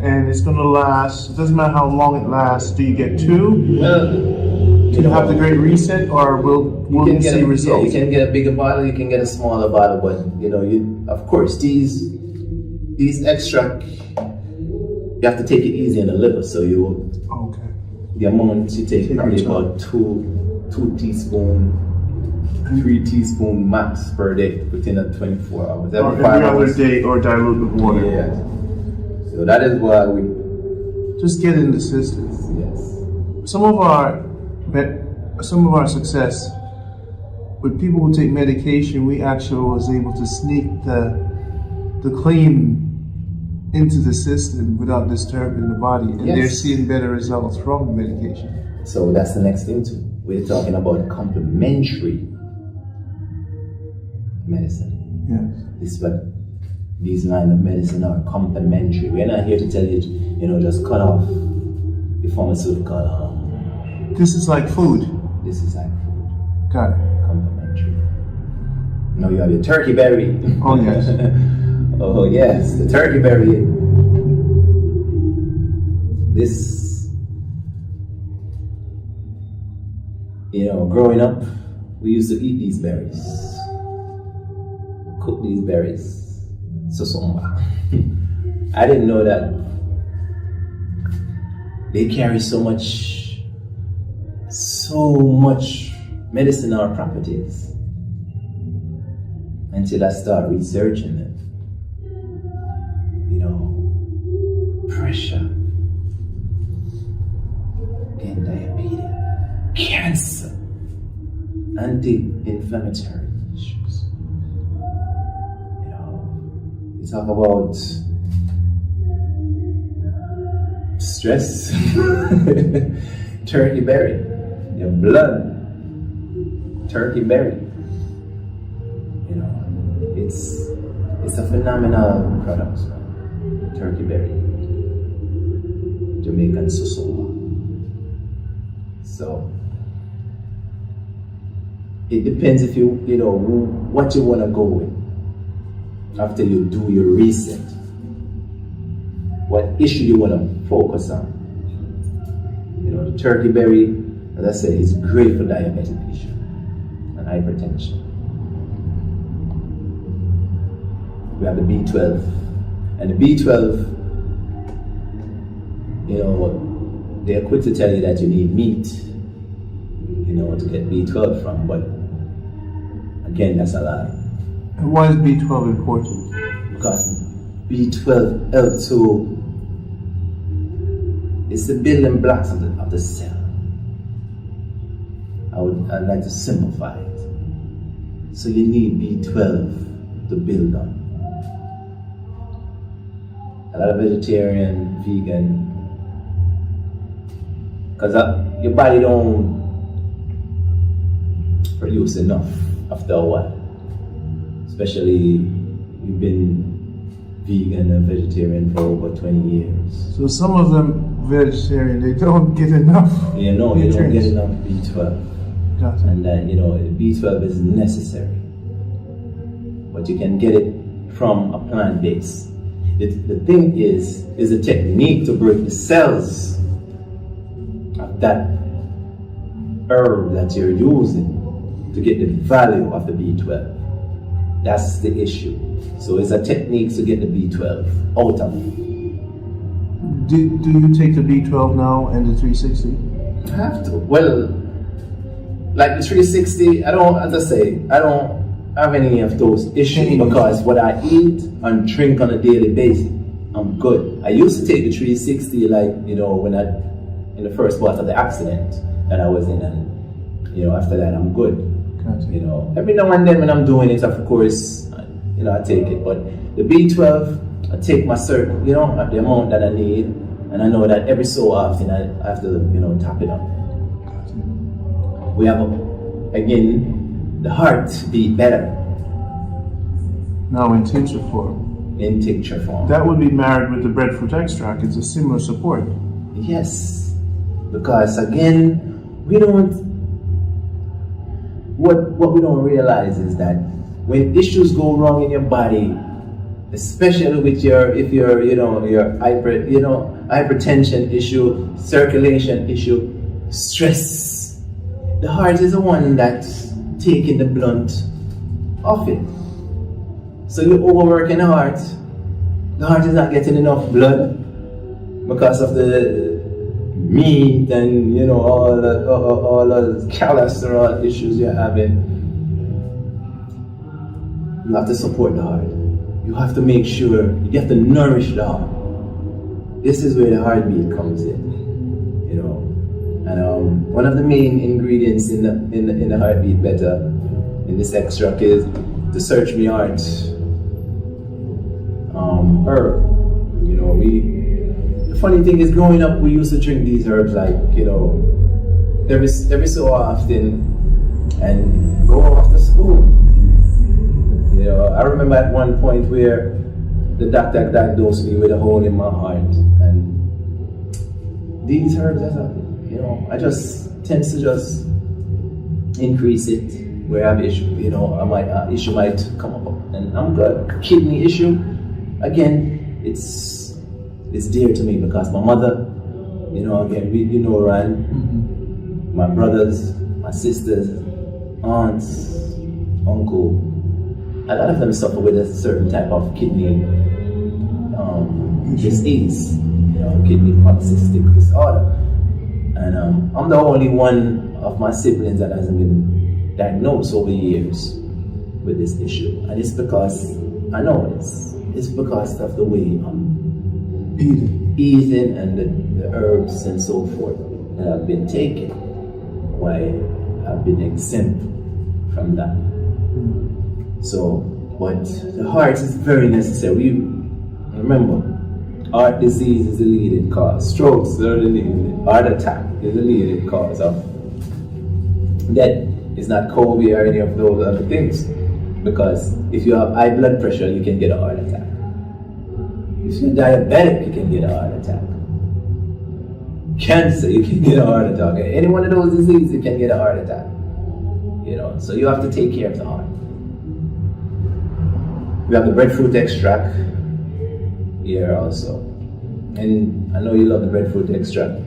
And it's going to last. It doesn't matter how long it lasts. Do you get 2? Do you have the great reset, or will you see results? Yeah, you can get a bigger bottle. You can get a smaller bottle, but of course these extract, you have to take it easy on the liver. So the amount you take probably about 2 teaspoons, 3 teaspoons max per day within a 24 hours. Every other day, or dilute with water. Yeah. So that is why we just get in the system. Yes. Some of our success with people who take medication, we actually was able to sneak the clean into the system without disturbing the body, and they're seeing better results from the medication. So that's the next thing too. We're talking about complementary medicine. Yes. This is what these line of medicine are, complementary. We're not here to tell you, just cut off the pharmaceutical. This is like food. This is like food. Got it. Complementary. Now you have your turkey berry. Oh yes. Oh yes, the turkey berry. This, growing up, we used to eat these berries. Cook these berries. Sosomba. I didn't know that they carry so much medicinal properties until I started researching it. Pressure, and diabetes, cancer, anti-inflammatory issues. We talk about stress, turkey berry, your blood, turkey berry. It's a phenomenal product, turkey berry. Jamaican Sosoba. So it depends if you know what you want to go with after you do your reset. What issue you want to focus on. You know, the turkey berry, as I said, is great for diabetic issue and hypertension. We have the B12, and the B12, you know, they're quick to tell you that you need meat, you know, to get B12 from, but again, that's a lie. And why is B12 important? Because B12 helps to, it's the building blocks of the cell. I'd like to simplify it. So you need B12 to build on. A lot of vegetarian, vegan, because your body don't produce enough after a while. Especially you've been vegan and vegetarian for over 20 years. So some of them vegetarian, they don't get enough. You know, you don't get enough B12. Got it. And then, you know, B12 is necessary. But you can get it from a plant base. The thing is a technique to break the cells of that herb that you're using to get the value of the B12. That's the issue. So it's a technique to get the B12 out of it. Do you take the B12 now and the 360? I have to. Well, like the 360, I don't have any of those issues because what I eat and drink on a daily basis, I'm good. I used to take the 360 like, you know, when in the first part of the accident that I was in, and, you know, after that I'm good. Gotcha. You know, every now and then when I'm doing it, of course, you know, I take it. But the B12, I take my certain, you know, the amount that I need, and I know that every so often I have to, you know, top it up. Gotcha. We have, again, the heart beat better. Now in tincture form. In tincture form. That would be married with the breadfruit extract. It's a similar support. Yes, because again, we don't. What we don't realize is that when issues go wrong in your body, especially with your hypertension issue, circulation issue, stress, the heart is the one that's taking the blunt of it. So you're overworking the heart is not getting enough blood because of the meat and, you know, all the cholesterol issues you're having. You have to support the heart. You have to make sure, you have to nourish the heart. This is where the heartbeat comes in, you know. And one of the main ingredients in the heartbeat better, in this extract, is the Search Me Heart herb. You know, the funny thing is, growing up, we used to drink these herbs like, you know, every so often, and go off to school. You know, I remember at one point where the doctor diagnosed me with a hole in my heart, and these herbs, you know, I just tend to just increase it where I have issue. You know, issue might come up, and I'm good. Kidney issue, again, it's dear to me because my mother, you know, again, you know, Ryan, my brothers, my sisters, aunts, uncle, a lot of them suffer with a certain type of kidney disease, you know, kidney polycystic disorder. And I'm the only one of my siblings that hasn't been diagnosed over years with this issue. And it's because, I know it's because of the way I'm eating and the herbs and so forth that I've been taking, why I've been exempt from that. So, but the heart is very necessary. Remember, heart disease is the leading cause. Strokes are the leading. Heart attack is the leading cause of death. It's not COVID or any of those other things. Because if you have high blood pressure, you can get a heart attack. If you're diabetic, you can get a heart attack. cancer, you can get a heart attack. Any one of those diseases, you can get a heart attack. You know, so you have to take care of the heart. We have the breadfruit extract here also. And I know you love the breadfruit extract,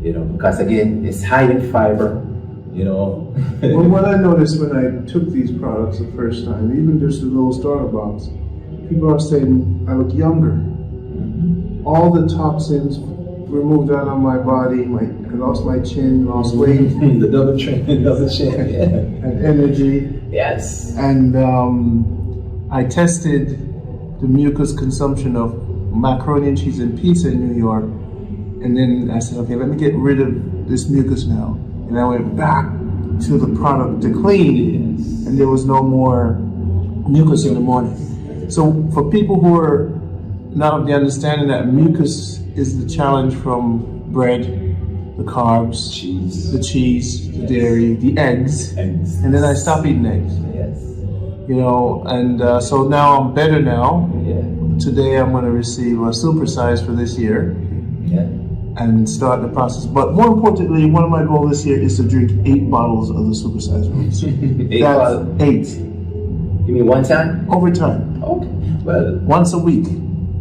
you know, because again, it's high in fiber, you know. Well, what I noticed when I took these products the first time, even just the little starter box, people are saying I look younger. All the toxins removed out of my body. I lost my chin, lost weight. The double chin, yeah. And energy. Yes. And I tested the mucus consumption of macaroni and cheese and pizza in New York. And then I said, okay, let me get rid of this mucus now. And I went back to the product to clean. Yes. And there was no more mucus in the morning. So for people who are not of the understanding that mucus is the challenge from bread, the carbs, the cheese, the dairy, the eggs. And then I stopped eating eggs. Yes. You know, and so now I'm better now. Yeah. Today I'm going to receive a supersize for this year. Yeah. And start the process. But more importantly, one of my goals this year is to drink 8 bottles of the supersize roots. 8 bottles? 8. You mean one time? Over time. Okay. Well, once a week.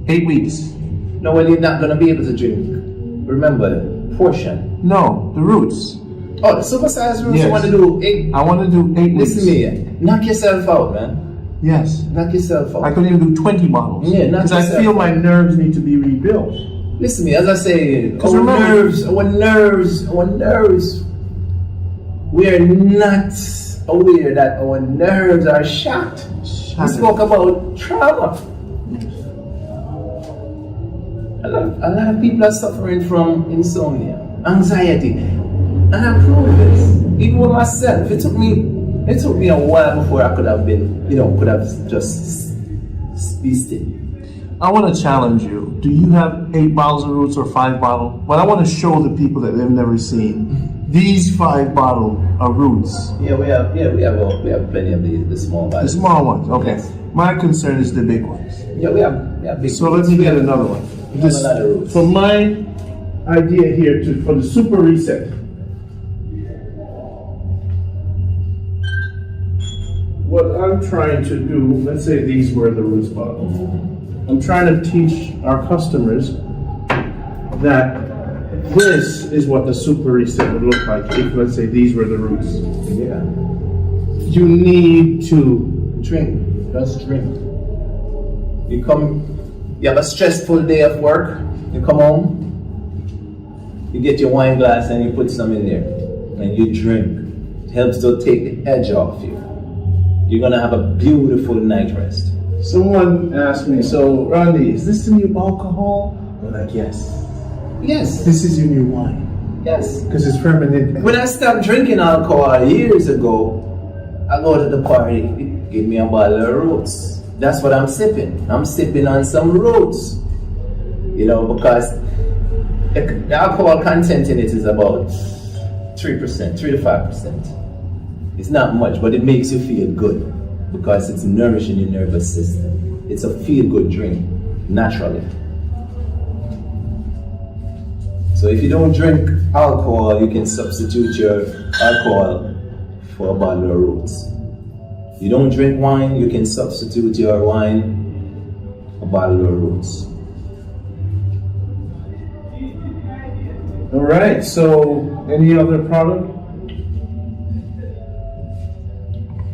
8 weeks. No, well, you're not going to be able to drink. Remember, portion. No, the roots. Oh, the supersized roots, yes. You want to do 8? I want to do 8 weeks. Listen to me. Knock yourself out, man. Yes. Knock yourself out. I could even do 20 bottles. Yeah, knock yourself out. Because I feel my nerves need to be rebuilt. Listen to me, as I say, our nerves, we are not aware that our nerves are shocked. We spoke about trauma. A lot of people are suffering from insomnia, anxiety, and I prove this. Even with myself, it took me a while before I could have been, could have just be still. I want to challenge you. Do you have 8 bottles of roots or 5 bottles? Well, I want to show the people that they've never seen. These 5 bottles are roots. Yeah, we have plenty of the small bottles. The small ones, okay. Yes. My concern is the big ones. Yeah, we have big. So let me get another one. For my idea here for the super reset. What I'm trying to do, let's say these were the roots bottles. I'm trying to teach our customers that this is what the super reset would look like if, let's say, these were the roots. Yeah. You need to drink. Just drink. You have a stressful day of work, you come home, you get your wine glass and you put some in there, and you drink. It helps to take the edge off you. You're gonna have a beautiful night rest. Someone asked me, so Randy, is this the new alcohol? I'm like, yes. Yes. This is your new wine. Yes. Because it's fermented. When I stopped drinking alcohol years ago, I go to the party, give me a bottle of roots. That's what I'm sipping. I'm sipping on some roots. Because the alcohol content in it is about 3%, 3 to 5%. It's not much, but it makes you feel good because it's nourishing your nervous system. It's a feel-good drink, naturally. So if you don't drink alcohol, you can substitute your alcohol for a bottle of roots. You don't drink wine, you can substitute your wine, a bottle of roots. All right, so any other product?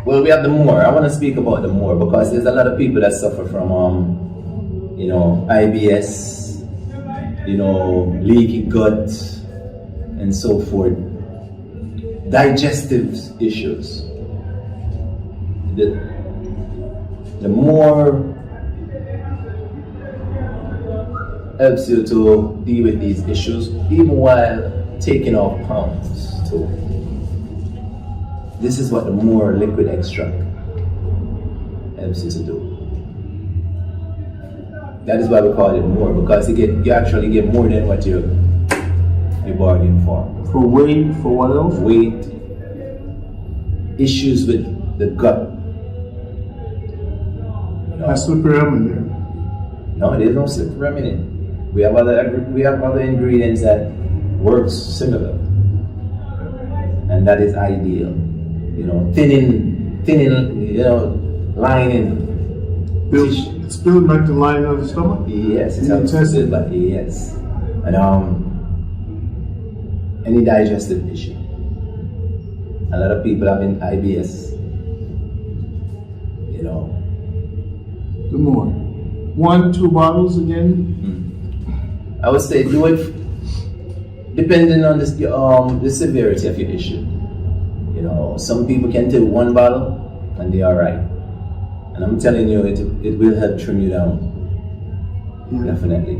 Well, we have the more. I want to speak about the more because there's a lot of people that suffer from, IBS, leaky gut, and so forth. Digestive issues. The more helps you to deal with these issues, even while taking off pounds too. This is what the more liquid extract helps you to do. That is why we call it more, because you actually get more than what you bargained for. For weight, for what else? Weight, issues with the gut. That's super in there. No, there's no super in it. We have other ingredients that works similar, and that is ideal. You know, thinning, you know, lining. It's building back the lining of the stomach? Yes, it's helps to build back. Yes, and any digestive issue. A lot of people have IBS. You know. The more. 1-2 bottles again? I would say do it depending on the severity of your issue. You know, some people can take 1 bottle and they are right. And I'm telling you, it will help trim you down. Definitely.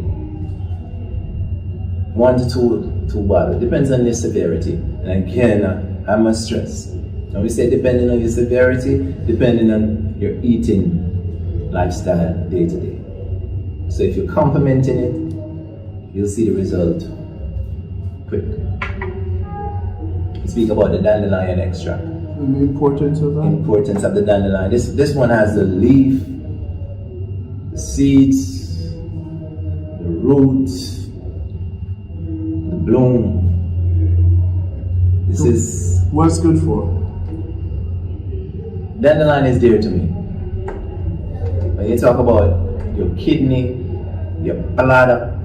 1 to 2 bottles. Depends on your severity. And again, I must stress. When we say depending on your severity, depending on your eating lifestyle day to day. So if you're complementing it, you'll see the result quick. We speak about the dandelion extract. The importance of that? Importance of the dandelion. This one has the leaf, the seeds, the roots, the bloom. This is what's good for? Dandelion is dear to me. When you talk about your kidney, your bladder,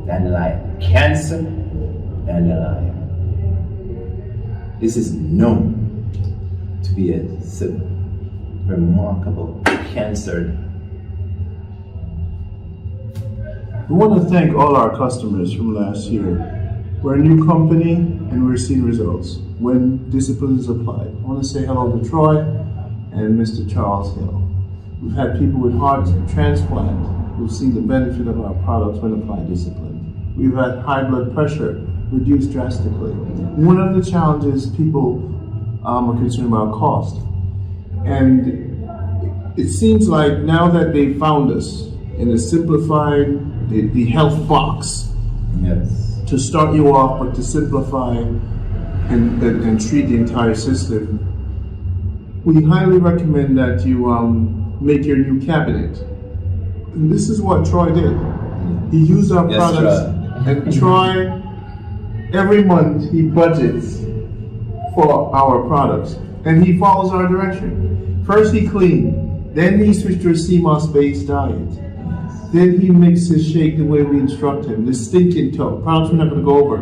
dandelion, cancer, dandelion. This is known to be a remarkable cancer. We want to thank all our customers from last year. We're a new company and we're seeing results when discipline is applied. I want to say hello to Troy and Mr. Charles Hill. We've had people with heart transplant who've seen the benefit of our products when applied discipline. We've had high blood pressure reduced drastically. One of the challenges people are concerned about cost. And it seems like now that they found us in a simplified, the health box, yes, to start you off, but to simplify and treat the entire system, we highly recommend that you make your new cabinet. And this is what Troy did. He used our products, and Troy, every month he budgets for our products, and he follows our direction. First he cleaned, then he switched to a CMOS-based diet. Then he makes his shake the way we instruct him. The stinking toe, products we're not going to go over.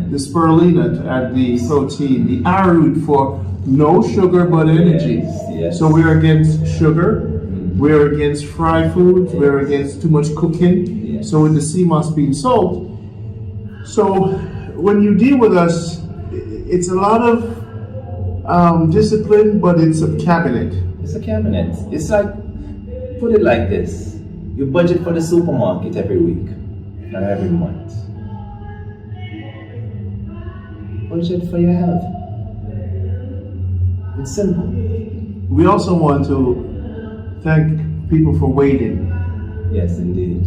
The spirulina to add the protein. The arrowroot for no sugar but energy. Yes. So we're against sugar. We're against fried foods. We're against too much cooking. Yes. So with the CMOS being sold. So when you deal with us, it's a lot of discipline, but it's a cabinet. It's a cabinet. It's like, put it like this. You budget for the supermarket every week or every month. Budget for your health. It's simple. We also want to thank people for waiting. Yes, indeed.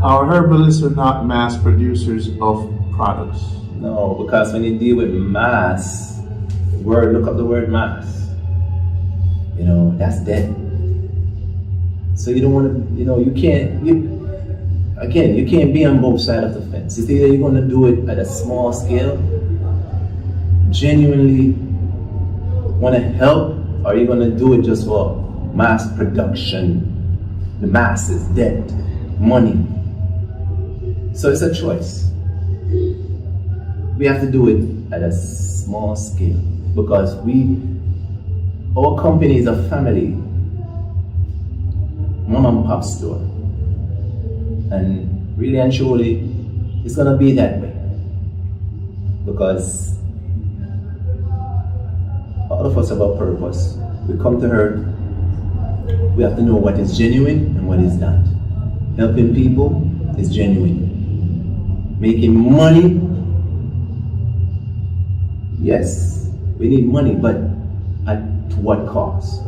Our herbalists are not mass producers of products. No, because when you deal with mass, look up the word mass. You know, that's dead. So you don't want to, you can't be on both sides of the fence. It's either you're going to do it at a small scale, genuinely want to help, or you're going to do it just for mass production. The mass is dead. Money. So it's a choice. We have to do it at a small scale because our company is a family. Mom and pop store, and really and truly it's gonna be that way because all of us have a purpose. We come to her, we have to know what is genuine and what is not. Helping people is genuine. Making money, yes, we need money, but at what cost?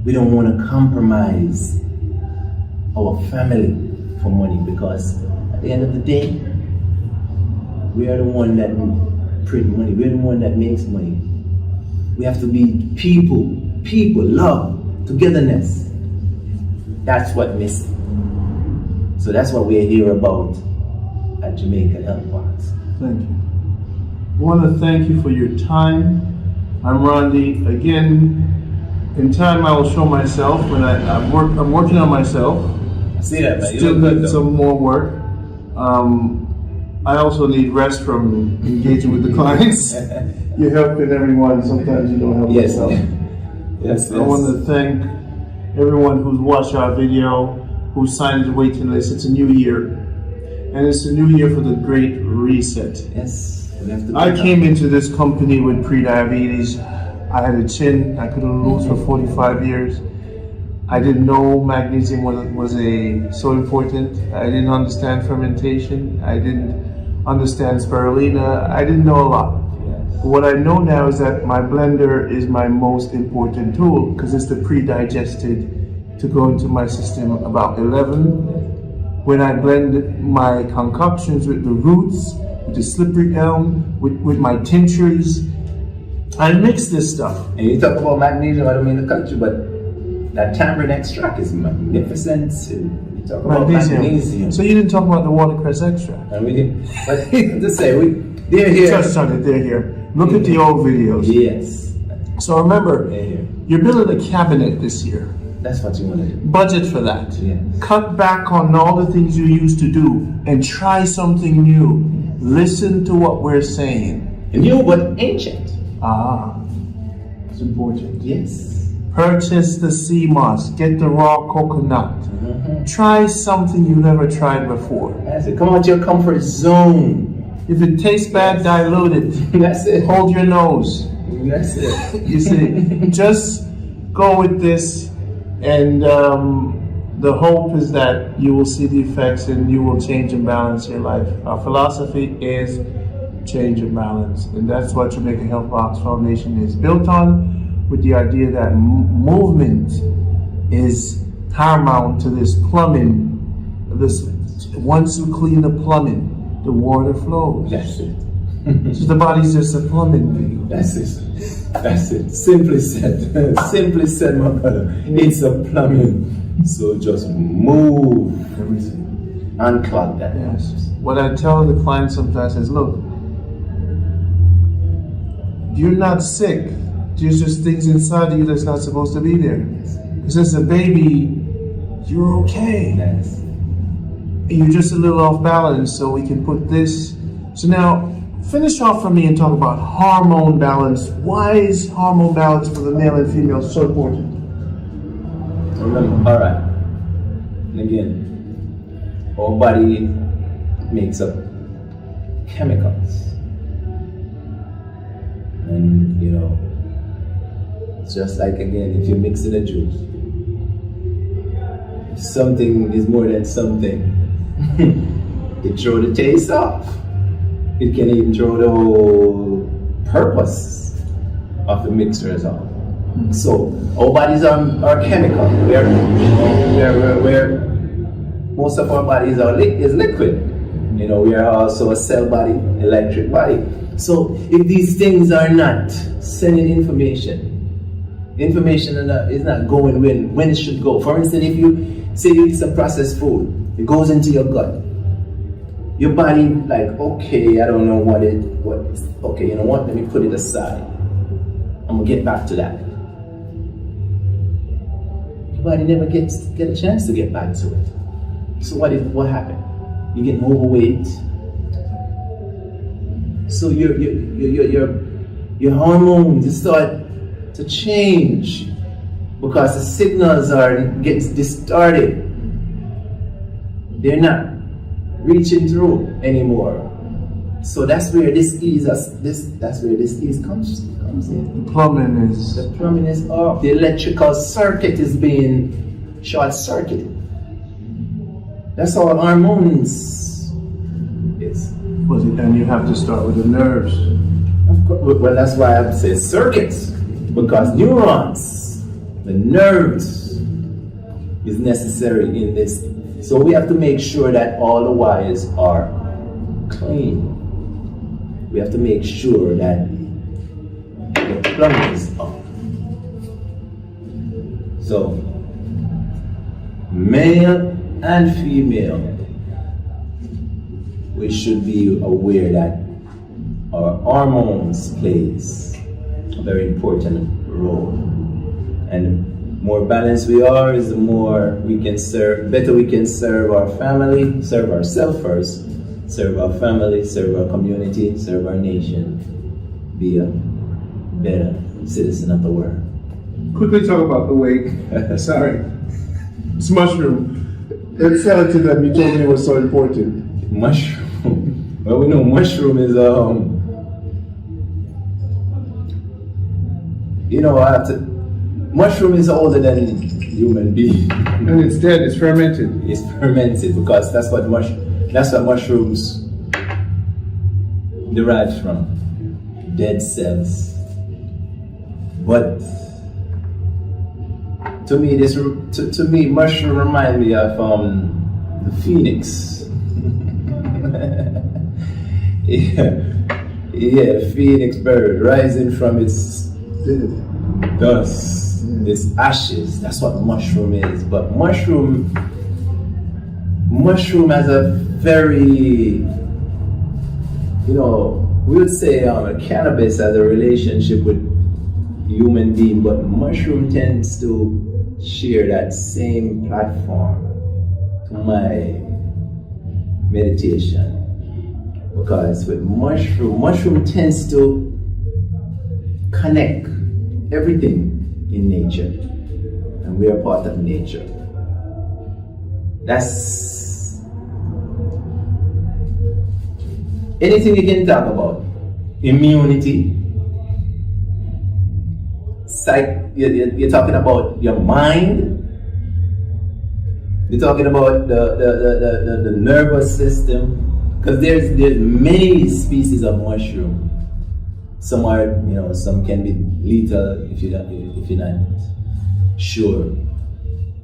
We don't want to compromise our family for money because at the end of the day, we are the one that print money. We're the one that makes money. We have to be people, love, togetherness. That's what missing. So that's what we're here about at at Jamaica Health Box. Thank you. I want to thank you for your time. I'm Rondi. Again, in time I will show myself when I'm working on myself. I see that, man. Still need some more work. I also need rest from engaging with the clients. You're helping everyone. Sometimes you don't help yourself. Yes. I want to thank everyone who's watched our video, who signed the waiting list. It's a new year. And it's a new year for the Great Reset. Yes. I came into this company with pre-diabetes. I had a chin I couldn't lose for 45 years. I didn't know magnesium was so important. I didn't understand fermentation. I didn't understand spirulina. I didn't know a lot. But what I know now is that my blender is my most important tool because it's the pre-digested to go into my system about 11. When I blend my concoctions with the roots, with the slippery elm, with my tinctures, I mix this stuff. And you talk about magnesium, I don't mean the country, but that tamarind extract is magnificent. You talk about magnesium. So you didn't talk about the watercress extract. And we did, but to say, they're here. Touched on it, they're here. Look at the old videos. Yes. So remember, you're building a cabinet this year. That's what you want to do. Budget for that. Yes. Cut back on all the things you used to do and try something new. Listen to what we're saying. New but ancient. It's important. Yes. Purchase the sea moss. Get the raw coconut. Try something you never tried before. That's it. Come out your comfort zone. If it tastes bad, dilute it. That's it. Hold your nose. That's it. You see, just go with this, and the hope is that you will see the effects and you will change and balance your life. Our philosophy is change and balance, and that's what Jamaica Health Box Foundation is built on, with the idea that movement is paramount to this plumbing. Once you clean the plumbing, the water flows. That's it. So the body's just a plumbing thing. That's it. That's it. Simply said. Simply said, my brother. It's a plumbing. So just move everything. Unclog that. Yes. What I tell the clients sometimes is, look, you're not sick. There's just things inside of you that's not supposed to be there. Because as a baby, you're okay. Yes. You're just a little off balance, so we can put this. So now, finish off for me and talk about hormone balance. Why is hormone balance for the male and female so important? All right. And again, our body makes up chemicals. And, it's just like, again, if you're mixing a juice, if something is more than something, it throw the taste off. It can even throw the whole purpose of the mixers off. So our bodies are chemical. Where most of our bodies is liquid. We are also a cell body, electric body. So if these things are not sending information is not going when it should go. For instance, if you say you eat some processed food, it goes into your gut. Your body like, okay, I don't know okay, you know what? Let me put it aside. I'm gonna get back to that. Your body never get a chance to get back to it. So what happened? You get overweight. So your hormones start to change because the signals getting distorted. They're not reaching through anymore. So that's where this ease comes in. The plumbing is off. The electrical circuit is being short-circuited. That's how hormones is. And you have to start with the nerves. Of course. Well, that's why I say circuits, because neurons, the nerves, is necessary in this. So we have to make sure that all the wires are clean. We have to make sure that the plumbing is up. So, male and female, we should be aware that our hormones plays a very important role. And the more balanced we are, is the more we can serve, better we can serve our family, serve ourselves first, serve our family, serve our community, serve our nation, be a better citizen of the world. Quickly talk about the wake. Sorry. It's mushroom. It's something that you told me was so important. Mushroom. Well, we know mushroom is mushroom is older than human being. And it's dead. It's fermented. It's fermented because that's what mushrooms derives from, dead cells. But to me, mushroom remind me of the phoenix. yeah, phoenix bird rising from its dust, its ashes. That's what mushroom is. But mushroom has a very, we would say cannabis has a relationship with human being, but mushroom tends to share that same platform to my meditation, because with mushroom tends to connect everything in nature, and we are part of nature. That's anything you can talk about. Immunity. You're talking about your mind. You're talking about the nervous system, because there's many species of mushroom. Some are, some can be lethal if you're not sure.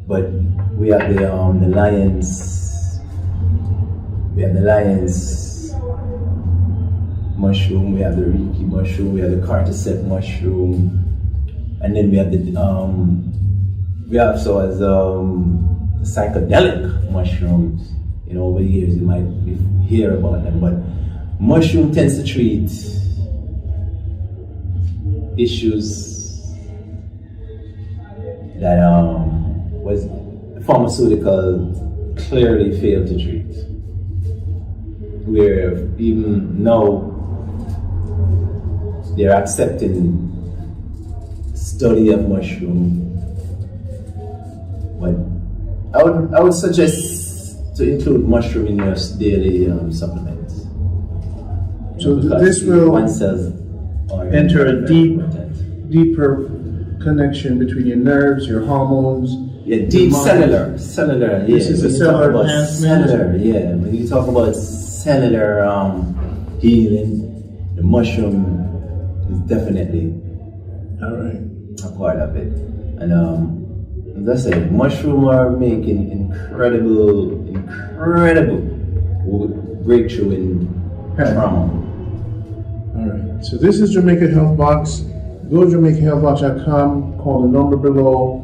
But we have the lion's mushroom. We have the reiki mushroom. We have the cordyceps mushroom. And then we have psychedelic mushrooms. Over the years you might hear about them, but mushroom tends to treat issues that was pharmaceutical clearly failed to treat. Where even now they're accepting study of mushroom, but I would suggest to include mushroom in your daily supplements. So this will enter a deeper connection between your nerves, your hormones. Yeah, deep cellular. Yeah. This is a cellular enhancement. Yeah. When you talk about cellular healing, the mushroom is definitely all right. A part of it. And as I said, mushroom are making incredible breakthrough in trauma. All right. So this is Jamaica Health Box. Go to JamaicaHealthBox.com. Call the number below.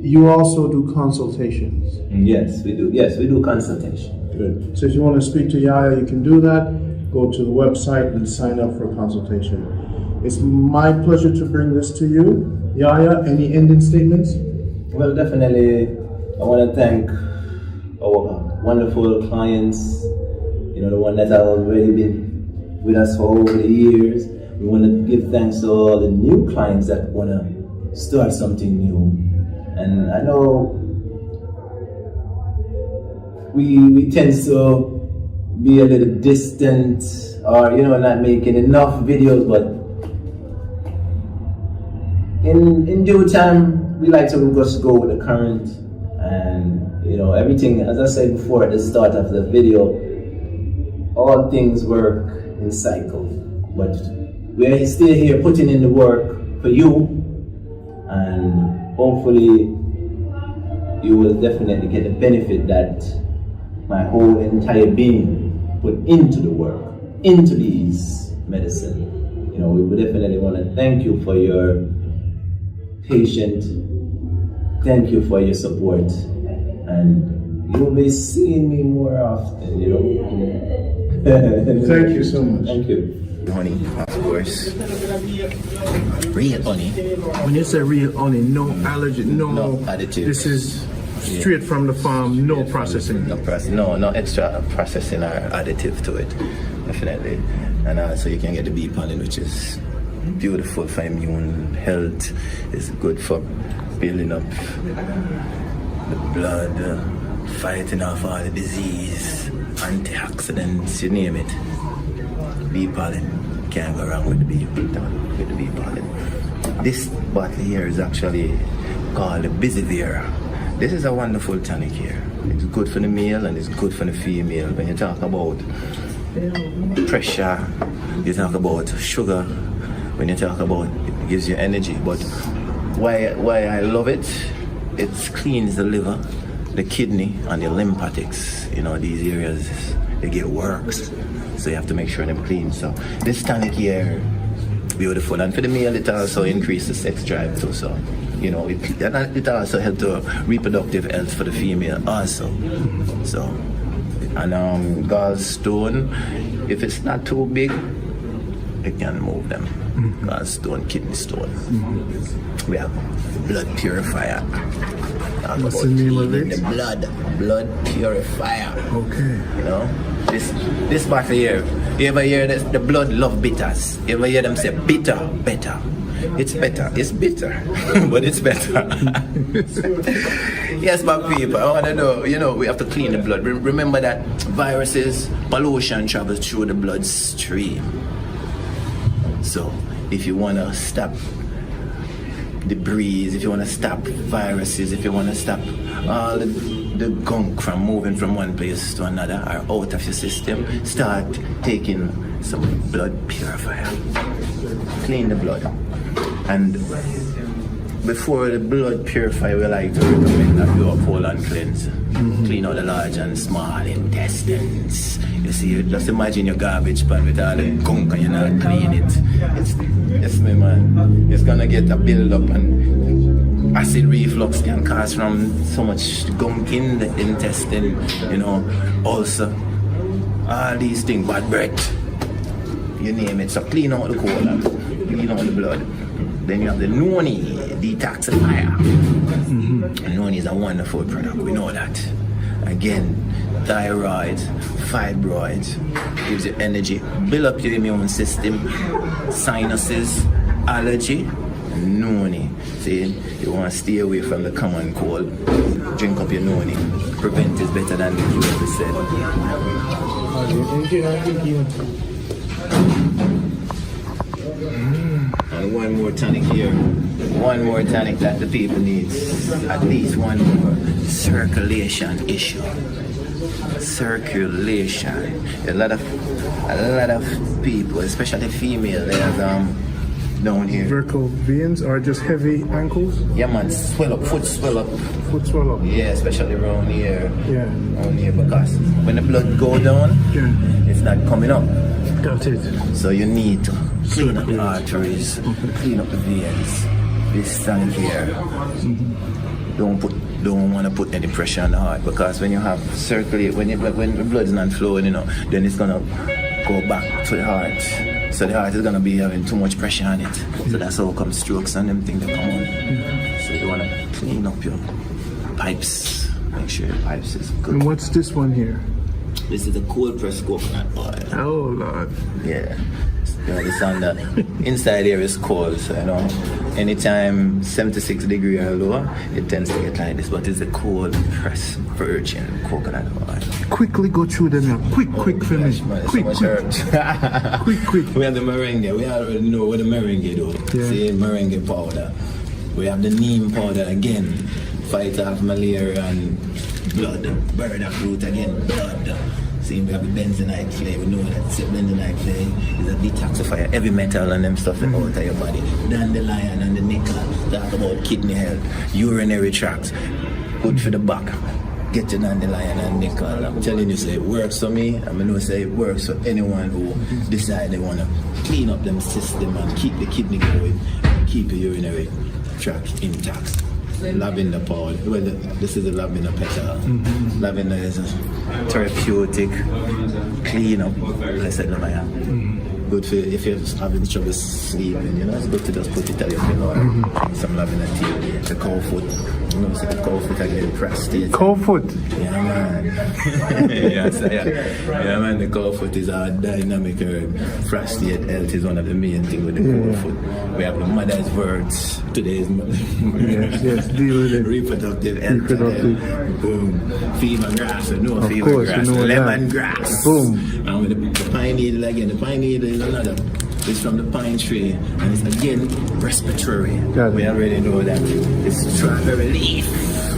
You also do consultations. Yes, we do. Yes, we do consultation. Good. So if you want to speak to Yaya, you can do that. Go to the website and sign up for a consultation. It's my pleasure to bring this to you. Yaya, any ending statements? Well, definitely, I want to thank our wonderful clients, the one that have already been with us for over the years. We want to give thanks to all the new clients that want to start something new. And I know we tend to be a little distant or, not making enough videos, but in due time, we like to just go with the current, and everything, as I said before at the start of the video, all things work in cycle, but we're still here putting in the work for you, and hopefully you will definitely get the benefit that my whole entire being put into the work, into these medicine. We would definitely want to thank you for your patience. Thank you for your support, and you'll be seeing me more often, Thank you so much. Thank you. Honey, of course. Real honey. When you say real honey, no allergen, No additives. This is straight from the farm, no processing. No extra processing or additive to it, definitely. And also you can get the bee pollen, which is beautiful for immune health. It's good for building up the blood, fighting off all the disease, antioxidants, you name it. Bee pollen, can't go wrong with the bee pollen. This bottle here is actually called the Busivir. This is a wonderful tonic here. It's good for the male and it's good for the female. When you talk about pressure, you talk about sugar, when you talk about it gives you energy. But why I love it, it cleans the liver, the kidney and the lymphatics. You know, these areas, they get works. So you have to make sure they're clean. So this tonic here, beautiful. And for the male, it also increases sex drive too. So, you know, it also helps to reproductive health for the female also. So, and gallstone, if it's not too big, it can move them. Gallstone, kidney stone. We have blood purifier. What's the name of it? The blood purifier. Okay. You know, this bottle here, you ever hear this? The blood love bitters. You ever hear them say bitter, better? It's better. It's bitter, but it's better. Yes, my people, I want to know, you know, we have to clean the blood. Remember that viruses, pollution travels through the bloodstream. So if you want to stop debris, if you want to stop viruses, if you want to stop all the gunk from moving from one place to another or out of your system, start taking some blood purifier. Clean the blood. And before the blood purifier, we like to recommend that you uphold and cleanse. Clean out the large and small intestines. You see, just imagine your garbage pan with all the gunk and you're not clean it. Yes, my man. It's gonna get a build up and acid reflux can cause from so much gunk in the intestine, you know, ulcer, all these things, bad breath, you name it. So clean out the colon, clean out the blood. Then you have the Noni Detoxifier. Noni is a wonderful product, we know that. Again, thyroid, fibroids, gives you energy, build up your immune system, sinuses, allergy, Noni. See, you want to stay away from the common cold, drink up your Noni. Prevent is better than the cure, we said. And one more tonic here. One more tonic that the people need. At least one more. Circulation issue. Circulation. A lot of people, especially female, they have down here. Vertical veins or just heavy ankles? Yeah, man, swell up, foot swell up. Foot swell up? Yeah, especially around here. Yeah. Around here, because when the blood go down, it's not coming up. Got it. So you need to clean up the arteries, clean up the veins. This tonic here, don't want to put any pressure on the heart, because when you have when the blood is not flowing, you know, then it's gonna go back to the heart. So the heart is gonna be having too much pressure on it. So that's how come strokes and them things that come on. So you wanna clean up your pipes. Make sure your pipes is good. And what's this one here? This is a cold pressed coconut oil. Oh Lord. Yeah. You know, this on the inside here is cold, so you know, anytime 76 degrees or lower, it tends to get like this, but it's a cold pressed virgin coconut oil. Quickly go through them now. Quick, finish. Quick. We have the merengue. We already know what the merengue do. Yeah. See, merengue powder. We have the neem powder again. Fight off malaria and blood. Burdock root again, blood. See, we have the bentonite clay. We know that bentonite clay is a detoxifier, heavy metal and them stuff out of your body. Dandelion and the nickel. Talk about kidney health, urinary tract. Good for the back. Get your dandelion and nickel. I'm telling you, say it works for me. I'm going to say it works for anyone who decide they want to clean up them system and keep the kidney going, keep the urinary tract intact. lavender powder. Well, this is the lavender petal. Lavender is a therapeutic, clean up, blessed lavender. Good for if you're having trouble sleeping, you know, it's good to just put it on your pillow and drink some lavender tea. The cow foot, you know, the cow foot again, prostate. Cow foot? Yeah, man. Yeah, man, the cow foot is a dynamic herb. Prostate health is one of the main things with the cow foot. We have the mother's words. Today is deal with it. Reproductive health. Boom. Fever grass, no of fever course, grass. you know Lemon that. grass. Boom. And with the pine needle again, the pine needle is another. It's from the pine tree, and it's again respiratory. We already know that. It's strawberry leaf.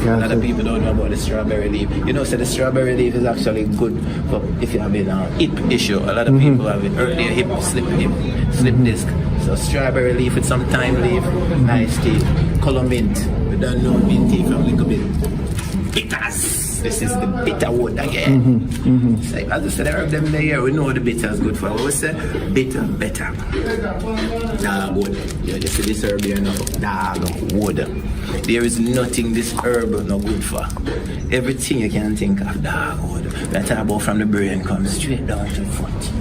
A lot of people don't know about the strawberry leaf. You know, so the strawberry leaf is actually good for if you have a hip issue. A lot of people have an earlier hip slip disc. So strawberry leaf with some thyme leaf, nice tea. Color mint. We don't know mint tea from a little bit. Bitters. This is the bitter wood again. So, as I said, the herb them there, we know the bitter is good for. We say bitter, better. Dogwood. You see this herb here now? Dogwood. There is nothing this herb no good for. Everything you can think of, dogwood. We talk about from the brain comes straight down to the foot.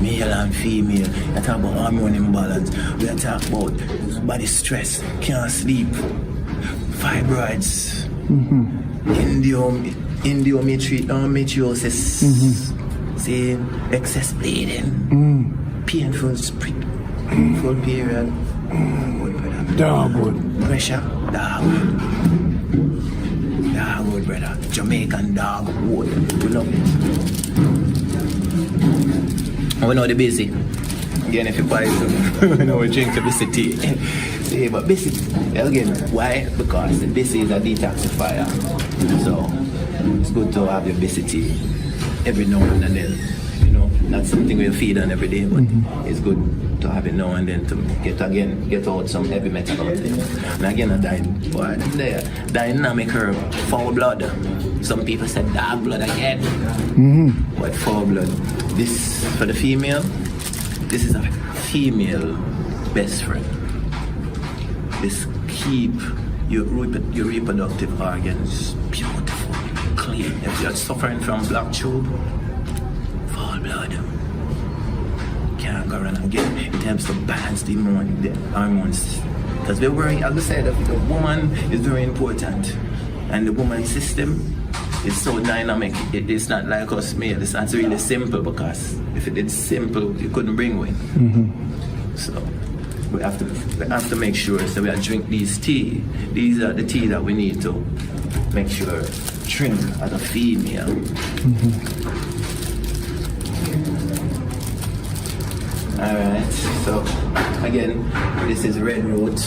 Male and female. We talk about hormone imbalance. We talk about body stress, can't sleep, fibroids. Endometriosis, see, excess bleeding, painful period, dogwood, pressure, dogwood, brother, Jamaican dogwood, we love it. We know the busy. Again, if you buy some, we know we drink the busy tea. See, but busy, again, why? Because the busy is a detoxifier. So, it's good to have your busy tea every now and then. You know, not something we'll feed on every day, but it's good to have it now and then to get out some heavy metal out there. And again, a dynamic herb, foul blood. Some people said dark blood again. But foul blood. This, for the female, this is a female best friend. This keep your reproductive organs beautiful, clean. If you're suffering from black tube, foul blood, can't go around again. It helps to balance the hormones. Because we're worrying, as I said, the woman is very important. And the woman's system is so dynamic. It's not like us male. It's not really simple, because if it is simple, you couldn't bring one. So we have to make sure that we drink these tea. These are the tea that we need to make sure drink as a female. Alright, so again, this is red root.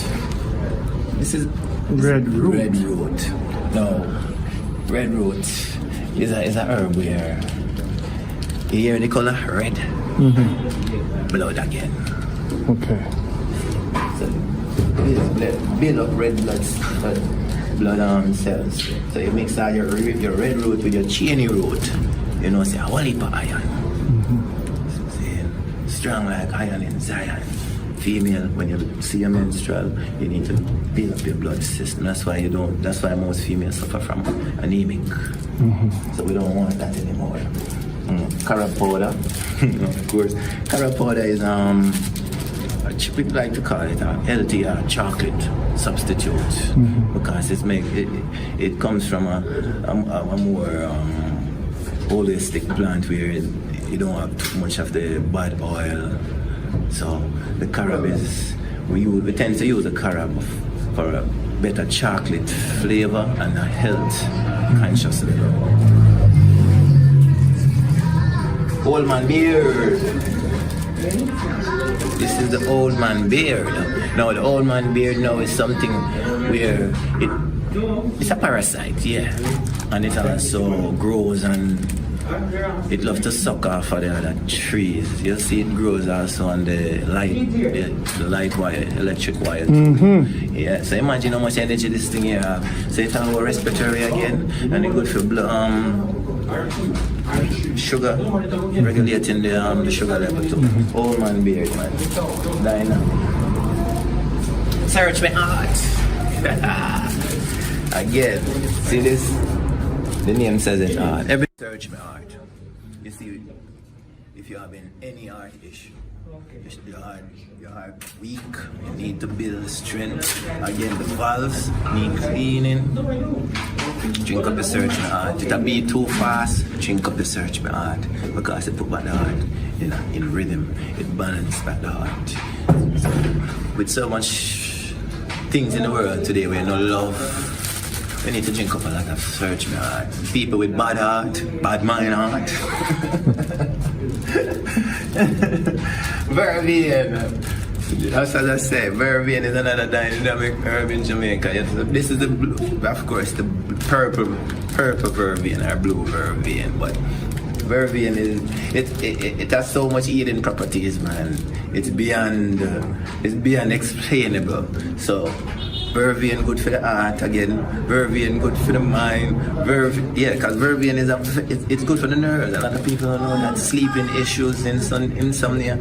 This is red root. No, red root is a herb where you hear the color red. Blood again. Okay. So build up red blood cells. So you mix out your red root with your cheney root. You know, say a whole heap of iron. Strong like iron in Zion. Female, when you see a menstrual, you need to build up your blood system. That's why most females suffer from anemic. So we don't want that anymore. Carrot powder, of course. Carrot powder is we like to call it a healthy chocolate substitute, because it comes from a more holistic plant where you don't have too much of the bad oil. So the carob we tend to use the carob for a better chocolate flavor and a health consciousness. Old man beard. This is the old man beard. Now the old man beard now is something where it's a parasite, yeah, and it also grows and it loves to suck off of the other trees. You see it grows also on the light wire, electric wire. Yeah, so imagine how much energy this thing here have. So it's our respiratory again, and it's good for blood, sugar, regulating the sugar level too. Old man beard, man. Dynamic. Search my heart. Again, see this? The name says it. Every search my heart. You see, if you're having any heart issue, your heart weak, you need to build strength. Again, the valves need cleaning. Drink up the search my heart. It'll be too fast. Drink up the search my heart because it put back the heart in rhythm. It balances back the heart. So, with so much things in the world today, we no love. We need to drink up a lot of search my heart. People with bad heart, bad mind heart. Vervain. As I say, vervain is another dynamic herb in Jamaica. This is of course, the purple vervain or blue vervain, but vervain is it has so much healing properties, man. It's beyond explainable. So vervain good for the heart again. Vervain good for the mind. Because vervain it's good for the nerves. A lot of people don't know that sleeping issues, insomnia.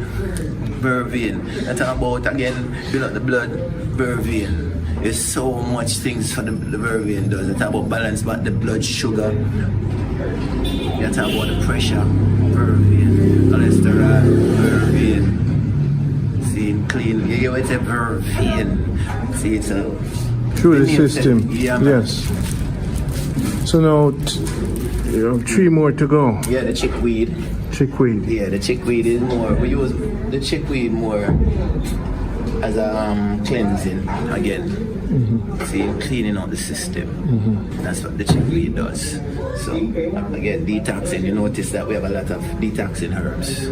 Vervain. That's about again build up the blood. Vervain. There's so much things for the vervain does. It's about balance back the blood sugar. You talk about the pressure. Vervain. Cholesterol. Vervain. Clean. You get a vervain. See, it's a through the system. Yeah, yes. So now, 3 more to go. Yeah, the chickweed. Chickweed. Yeah, the chickweed is more. We use the chickweed more as a cleansing again. Mm-hmm. See, cleaning out the system. Mm-hmm. That's what the chickweed does. So again, detoxing. You notice that we have a lot of detoxing herbs.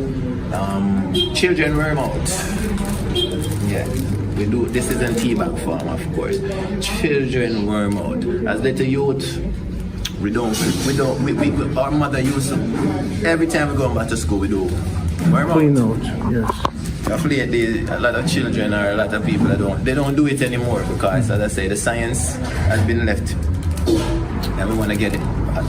Children worm out. Yeah, we do. This is in tea bag form, of course. Children worm out. As little youth, we our mother used to, every time we go back to school, we do worm out. Clean out, yes. Of late, a lot of children or a lot of people they don't do it anymore because, as I say, the science has been left, and we want to get it.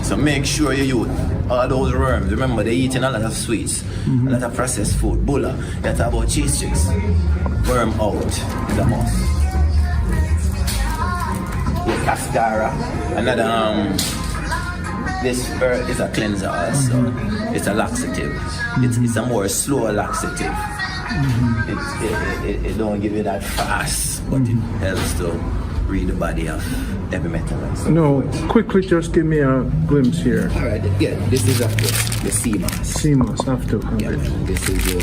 So make sure you use all those worms. Remember, they're eating a lot of sweets, a lot of processed food, bulla. That's about cheese chicks. Worm out is a must. Yeah, cascara. Another this herb is a cleanser also. It's a laxative. It's a more slow laxative. It don't give you that fast, but it helps to read the body of heavy metal and stuff. No, quickly just give me a glimpse here. Alright, yeah, this is after the sea moss. Sea moss, after. Yeah, this is your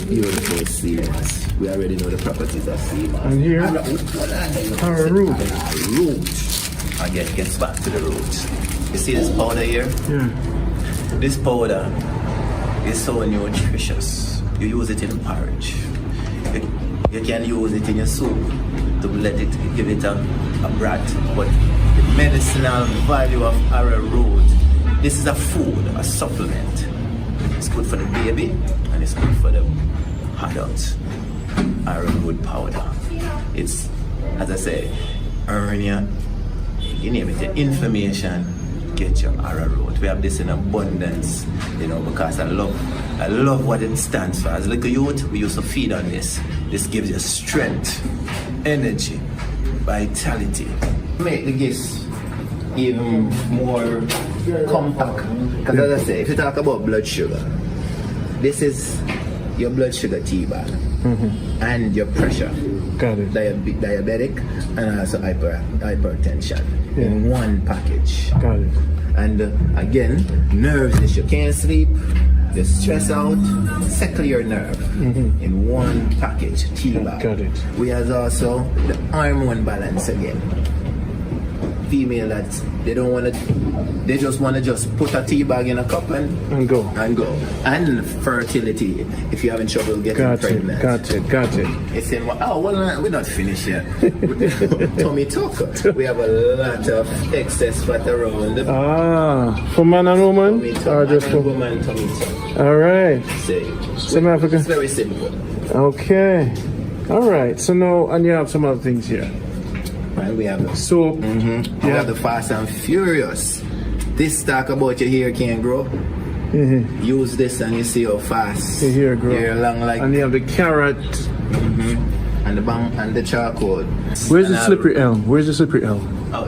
beautiful sea moss. We already know the properties of sea moss. And here, our root. Root. Again, gets back to the roots. You see this powder here? Yeah. This powder is so nutritious. You use it in porridge. You can use it in your soup to give it a broth. But the medicinal value of arrowroot, this is a food, a supplement. It's good for the baby and it's good for the adults. Arrowroot powder. It's, as I say, hernia, you name it, inflammation. Get your arrowroot. We have this in abundance, because I love what it stands for. As a little youth, we used to feed on this. This gives you strength, energy, vitality. Make the gifts even more compact. Because as I say, if you talk about blood sugar, this is your blood sugar tea bag and your pressure. Got it. Diabetic and also hypertension in one package. Got it. And again, nerves issue. Can't sleep, you stress out, settle your nerve in one package, tea bag. Got it. We have also the hormone balance again. Female that they just want to put a tea bag in a cup and go. And fertility, if you're having trouble getting pregnant. Got it. It's in, we're not finished yet. Tummy tuck. We have a lot of excess fat around. For man and woman? Or just for woman tummy tuck. All right. Some African. It's very simple. Okay. All right. So now, and you have some other things here. And we have the soap. We have the Fast and Furious. This talk about your hair can grow. Use this and you see how fast your hair grow. Hair long like. And you have the carrot. and the bang and the charcoal. Where's And the I'll- slippery elm? Where's the slippery elm? Oh,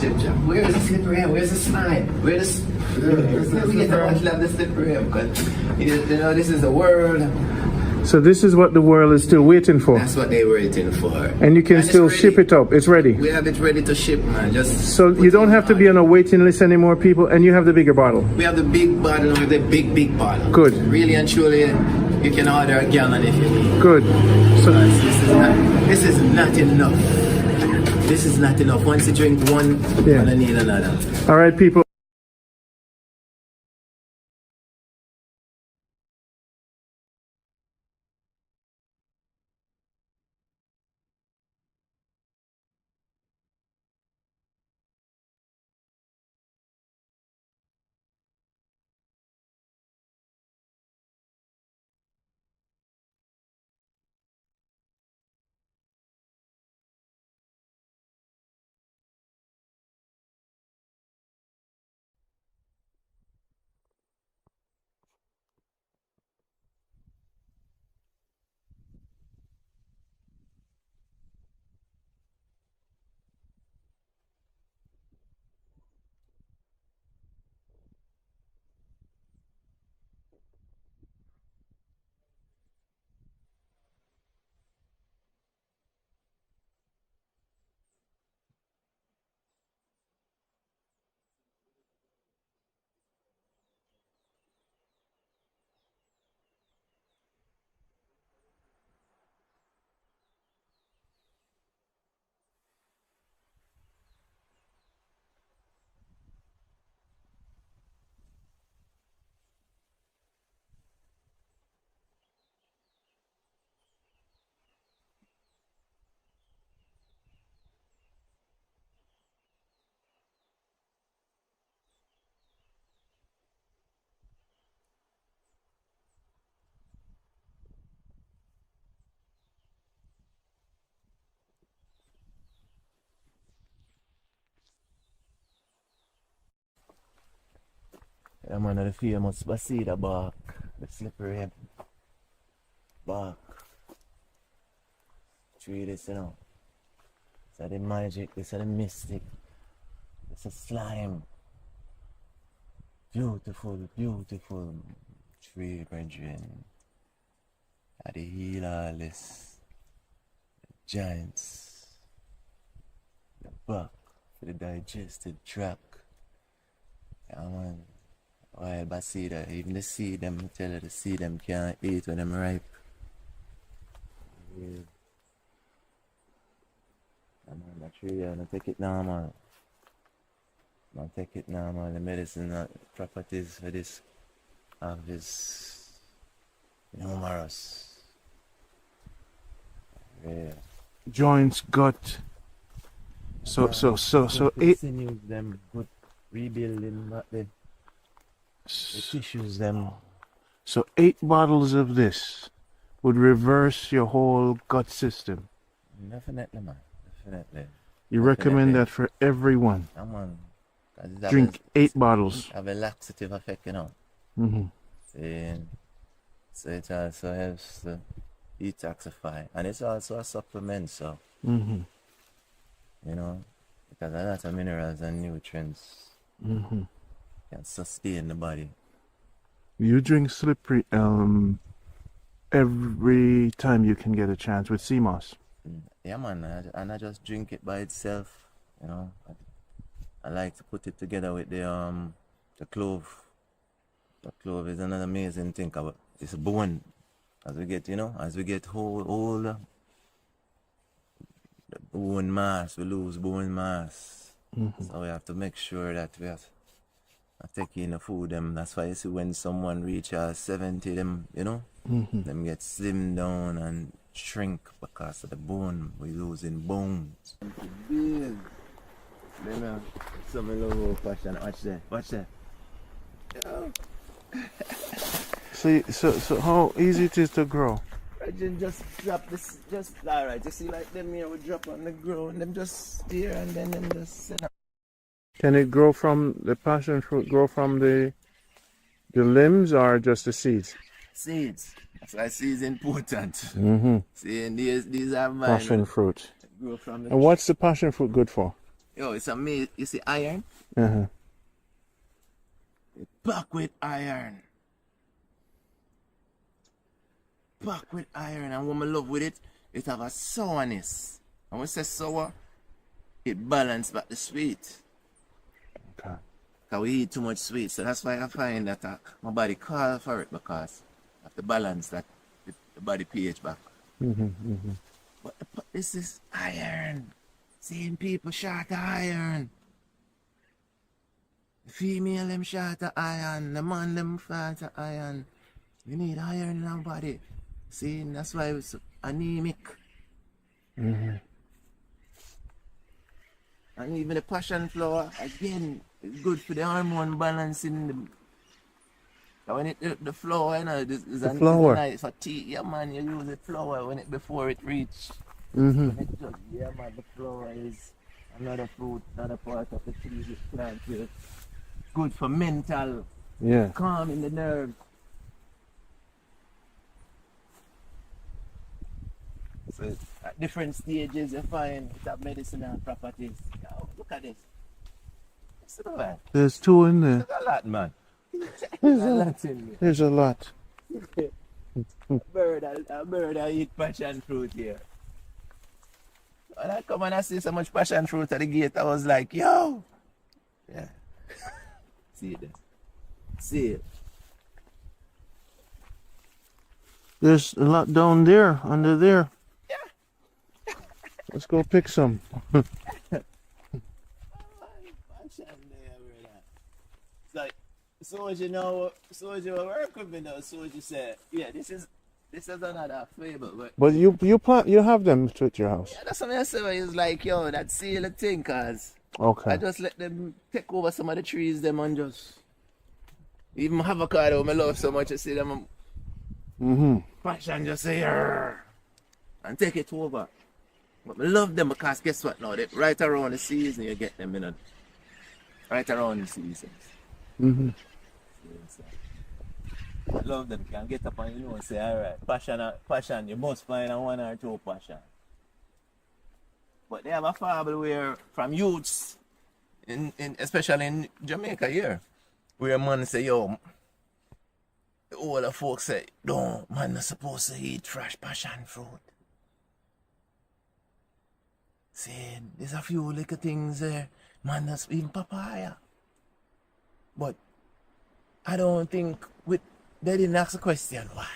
chip chop. Where's the slippery elm? Where's the slime? Where's the we get to watch love the slippery elm because you know this is the world. So this is what the world is still waiting for. That's what they were waiting for. And you can it's still ready. ship it up. It's ready. We have it ready to ship, man. Just So you don't have to be on a waiting list anymore, people, and you have the bigger bottle. We have the big bottle with the big bottle. Good. Really and truly, you can order a gallon if you need. Good. So This is not enough. This is not enough. Once you drink one, Yeah. you're gonna need another. all right, people. I'm one of the famous Basida bark, the slippery bark. Tree this, you know. This is the magic, this is the mystic, this is slime. Beautiful, beautiful tree, brethren. At the heel all this, the giants, the bark for the digestive tract. Yeah, man. Wild Basida, even the seed them, tell you the seed them can't eat when them ripe. Yeah. I'm on the tree, I'm gonna take it now, man. I'm gonna take it now, man. The medicine properties for this of this numerous. Yeah. Joints, gut. So eight Sinews them good rebuilding back the tissues them. So 8 bottles of this would reverse your whole gut system. Definitely, man. Definitely. You recommend that for everyone. Come on. Drink 8 bottles. Have a laxative effect, you know. Mm-hmm. So it also helps to detoxify. And it's also a supplement, so, Mm-hmm. you know, because a lot of minerals and nutrients Mm-hmm. can sustain the body. You drink slippery elm every time you can get a chance with sea moss. Yeah, man. And I just drink it by itself, you know. I like to put it together with the clove. The clove is another amazing thing. It's a bone. As we get older, the bone mass, we lose bone mass. Mm-hmm. So we have to make sure that we are taking the food. That's why you see when someone reaches 70, them, you know, Mm-hmm. them get slim down and shrink because of the bone. We're losing bones. Big. Some little fashion. Watch that. See, so how easy it is to grow? Regin, just drop this, just alright. You see, like them here, we drop on the ground, them just steer and then them just sit up. Can it grow from the passion fruit? Grow from the limbs or just the seeds? Seeds. That's why C is important. Mm-hmm. See, and these are mine. Passion fruit. Grow from the And what's the passion fruit good for? Yo, it's amazing. You see iron? Uh-huh. Back with iron. Back with iron. And what I love with it, it have a sourness. And when I say sour, it balance back the sweet. Okay. Because we eat too much sweet. So that's why I find that my body calls for it because of the balance that the body pH back. Mm-hmm. Mm-hmm. But this is iron. Seeing people short of iron. The female them short of iron. The man them short of iron. We need iron in our body. See, that's why it's anemic. Mm-hmm. And even the passion flower, again, it's good for the hormone balance in the. When the flower, you know, The flower. Nice for tea. Yeah, man, you use the flower when it before it reach. Mm-hmm. When it just, yeah, man, the flower is another fruit, another part of the tree, the plant. It's good for mental, Yeah. calming the nerves. So at different stages, you find that medicinal properties. Yo, look at this. It's a lot. There's two in there. Look a lot, man. There's a a, lot in here. there's a lot. A bird I eat passion fruit here. When I come and I see so much passion fruit at the gate, I was like, yo. Yeah. See it there. See it. There's a lot down there, under there. Yeah. Let's go pick some. Passion there, brother. It's like, so as you know, so as you work with me now, so as you say, yeah, this is another flavor. But you have them at your house. Yeah, that's what I say. It's like, yo, that seal the thing, cause Okay. I just let them take over some of the trees, them and just even avocado. I love so much. I see them Mm-hmm. passion just say, "Arr," and take it over. But I love them because guess what? Now they right around the season you get them, you know, right around the seasons. Mm-hmm. I love them. Can get up and you know say, all right, passion. You must find a one or two passion. But they have a fable where from youths, in especially in Jamaica here, where man say, yo, all the folks say, no, man not supposed to eat fresh passion fruit. See, there's a few little things there, man, that's even papaya. But I don't think they didn't ask the question why.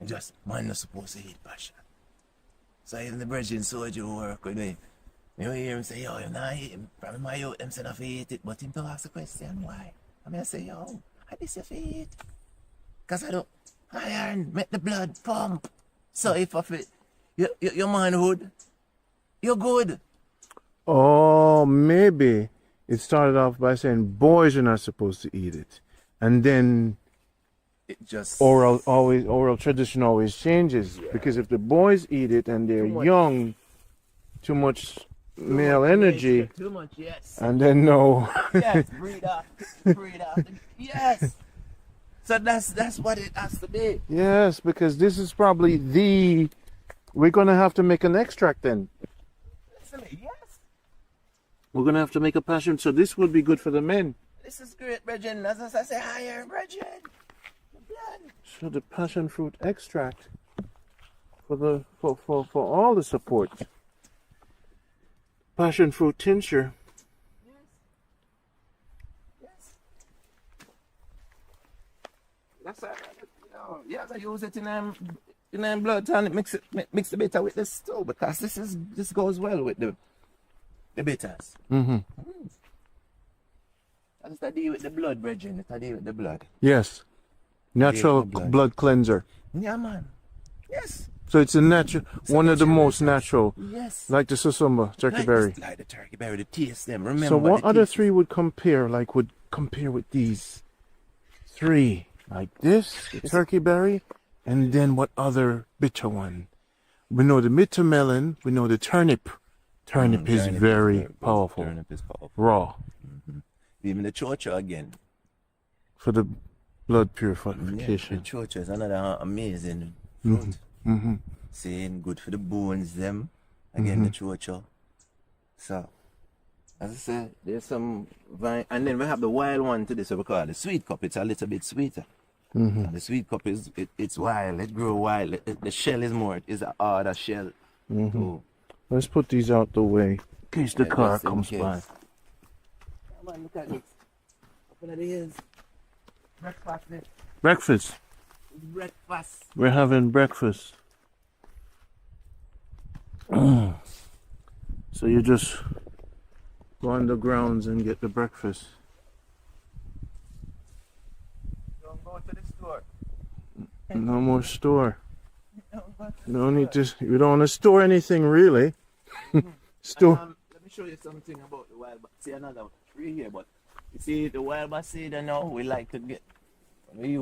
Just man not supposed to eat passion. So even the brethren soldier who work with me, you hear him say, yo, you're not eating. Probably my youth, them say not to eat it, but him to ask the question why. I mean, I say, yo, I this you eat. Because I don't, iron, make the blood pump. So if I fit, your manhood, you're good. Oh, maybe it started off by saying boys are not supposed to eat it, and then It just oral tradition always changes, because if the boys eat it and they're Too much. young, too much male energy, Too much, yes. and then no. Yes, breathe off. Yes. So that's what it has to be. Yes, because this is probably we're gonna have to make an extract then. Listen, yes. We're gonna have to make a passion, so this would be good for the men. This is great, brethren. As I say, higher, brethren. The blood. So the passion fruit extract for all the support. Passion fruit tincture. Yes. That's it. Yeah, I use it in blood tonic. Mix the bitter with this too, because this goes well with the bitters. Mm-hmm. That's the deal with the blood, brethren. It's the deal with the blood. Yes. Natural the blood. blood cleanser. Yeah, man. Yes. So it's a natural, one of the most natural, Yes. like the susumba, turkey berry. Like the turkey berry, the taste them. Remember. So what the other taste. three would compare with these three? Like this, the turkey berry, and then what other bitter one? We know the bitter melon, we know the turnip. Turnip is very powerful. Turnip is powerful. Raw. Even the chocha again. For the Blood Yeah, purification. the chocho is another amazing fruit. Mm-hmm. Saying good for the bones, them. Again, the chocho. So, as I said, there's some vine, and then we have the wild one to this, what we call the sweet cup. It's a little bit sweeter. And the sweet cup is it's wild. It grow wild. The shell is more. It's a harder shell. So, Let's put these out the way in case the yeah, car just in comes case. by. Come on, look at this. Open the ears. Breakfast. Breakfast. Breakfast. We're having breakfast. So you just go on the grounds and get the breakfast. Don't go to the store. No more store. No need to. You don't want to store anything really. Store. Let me show you something about the wild. See another tree here, but you see the wild bassida now. We like to get. We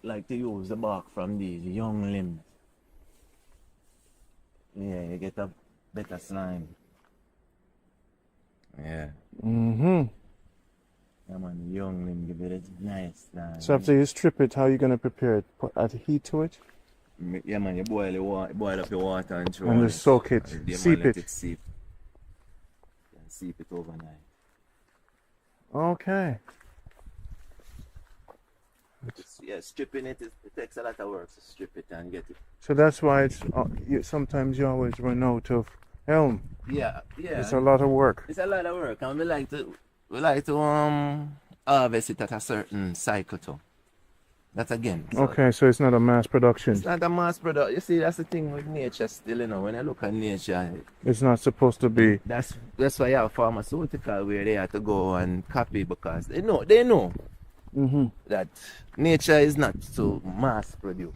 like to use the bark from these young limbs. Yeah, you get a better slime. Yeah. Yeah, man, young limb give it a nice slime. So after you strip it, how are you gonna prepare it? Add heat to it Yeah, man, you boil the water, boil up your water and throw and on just soak it, And then, seep man, let it. seep. You can seep it overnight. Okay. Yeah, stripping it takes a lot of work to strip it and get it. So that's why it's sometimes you always run out of elm. Yeah. It's a lot of work. It's a lot of work, and we like to harvest it at a certain cycle too. That's again. So Okay, so it's not a mass production. it's not a mass product. You see, that's the thing with nature still, you know. When I look at nature, It's not supposed to be. that's why you have pharmaceutical where they have to go and copy because they know that nature is not to mass produce.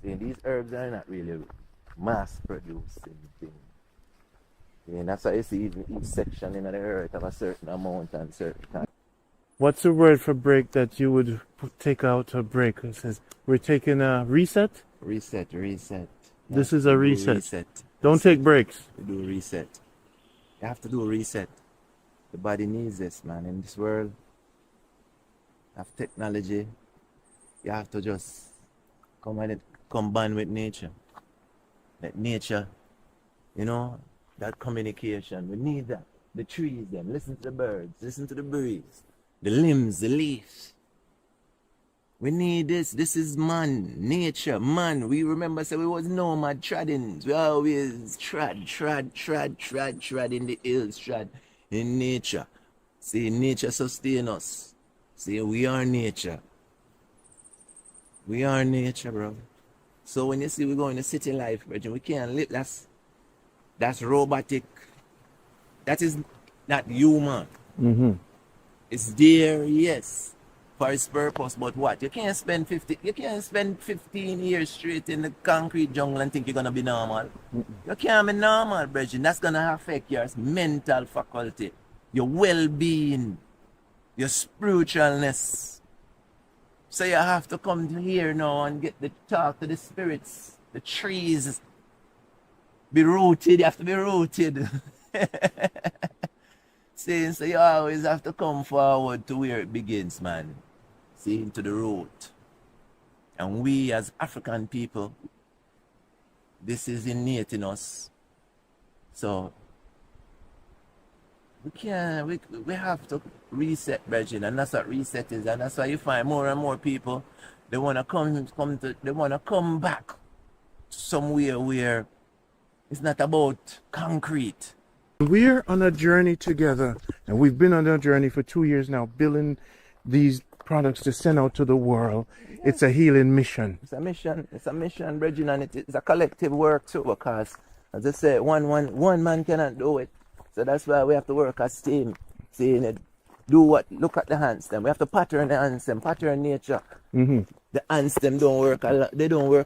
See, these herbs are not really mass producing things. Yeah, that's why you see even each section in the earth have a certain amount and certain time. What's the word for break that you would take out a break? It says we're taking a reset. Reset. This is We a do reset. Don't take breaks. We do reset. You have to do a reset. The body needs this, man. In this world of technology, you have to just combine with nature. Let nature, that communication. We need that. The trees, them. Listen to the birds. Listen to the breeze. The limbs, the leaves. We need this. This is man, nature, man. We remember say we was nomad treading. We always trad in the hills, trad in nature. See, nature sustain us. See, we are nature. We are nature, bro. So when you see we go in the city life, Virgin, we can't live. That's robotic. That is not human. It's there, yes, for its purpose, but what? You can't spend 15 years straight in the concrete jungle and think you're gonna be normal. You can't be normal, Bridget. That's gonna affect your mental faculty, your well-being, your spiritualness. So you have to come here now and get the talk to the spirits, the trees. Be rooted, you have to be rooted. See, so you always have to come forward to where it begins, man. See, into the root. And we as African people, this is innate in us. So we have to reset, Bridget, and that's what reset is, and that's why you find more and more people they wanna come back to somewhere where it's not about concrete. We're on a journey together, and we've been on a journey for 2 years now, building these products to send out to the world. Yeah. It's a healing mission. It's a mission, Bridget, and it's a collective work too, because as I say, one man cannot do it. So that's why we have to work as a team. Seeing it, look at the hands them. We have to pattern the hands them, pattern nature. The hands them don't work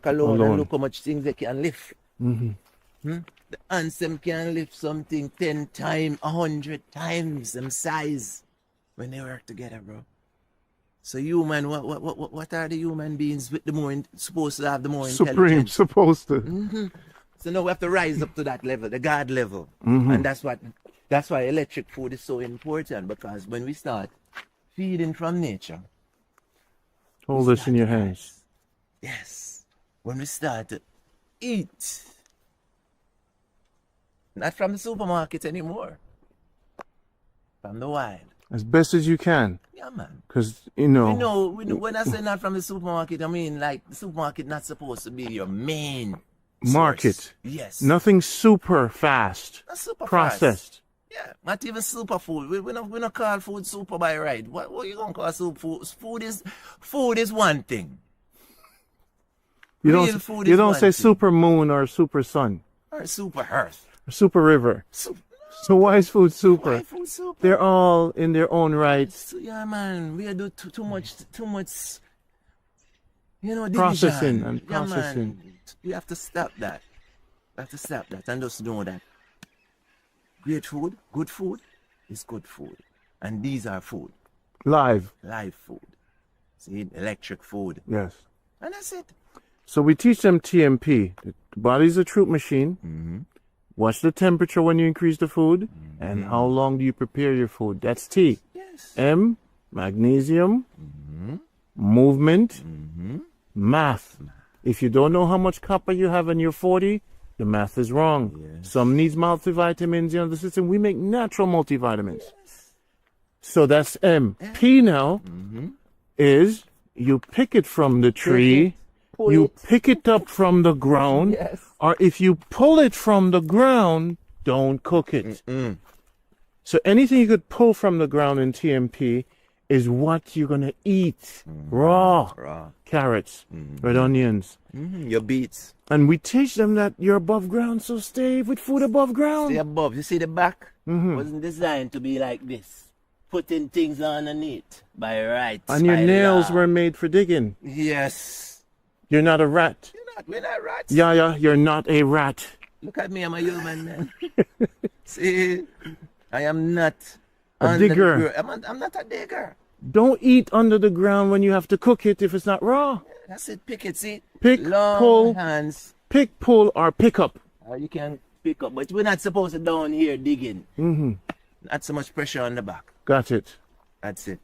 alone. And look how much things they can lift. The ants them can lift something 10 times, 100 times them size when they work together, bro. So human, what are the human beings with the more supposed to have the more Supreme, intelligence? supposed to. So now we have to rise up to that level, the God level, and that's why electric food is so important, because when we start feeding from nature, Hold this in your hands. Yes. When we start to eat. Not from the supermarket anymore. From the wild. As best as you can. Yeah, man. Because, you know. We know, when I say not from the supermarket, I mean like the supermarket not supposed to be your main market. source. Yes. Nothing super fast. Not super processed. fast. Yeah, not even super food. We don't call food super by right. What you gonna call super food? Food is one thing. You Real don't food you is don't one say thing. super moon or super sun Or super earth. or super river. So why is food super? Why food super? They're all in their own rights. Yeah, man. We do too much. You know, Processing division. and processing. Yeah, man. We have to stop that. And just know that great food, good food is good food. And these are food. Live. Live food. See, electric food. Yes. And that's it. So we teach them TMP. The body's a truth machine. Mm-hmm. What's the temperature when you increase the food? Mm-hmm. And how long do you prepare your food? That's T. Yes. M, magnesium, Mm-hmm. movement, Mm-hmm. math. If you don't know how much copper you have in your 40, the math is wrong. Yes. Some needs multivitamins in the system. We make natural multivitamins. Yes. So that's M. P now Mm-hmm. is you pick it from the tree, Pull you it. pick it up from the ground, Yes. or if you pull it from the ground, don't cook it. Mm. So anything you could pull from the ground in TMP is what you're going to eat. Raw. Raw. Carrots, red onions. Your beets. And we teach them that you're above ground, so stay with food above ground. Stay above. You see the back? Wasn't designed to be like this. Putting things underneath by right. And your by nails law. were made for digging. Yes. You're not a rat. We're not rats. Yeah, you're not a rat. Look at me, I'm a human man. See, I am not A digger. I'm not a digger. Don't eat under the ground when you have to cook it if it's not raw. That's it. Pick it. See, Pick, long pull. hands. Pick, pull, or pick up. Or you can pick up, but we're not supposed to down here digging. Not so much pressure on the back. Got it. That's it.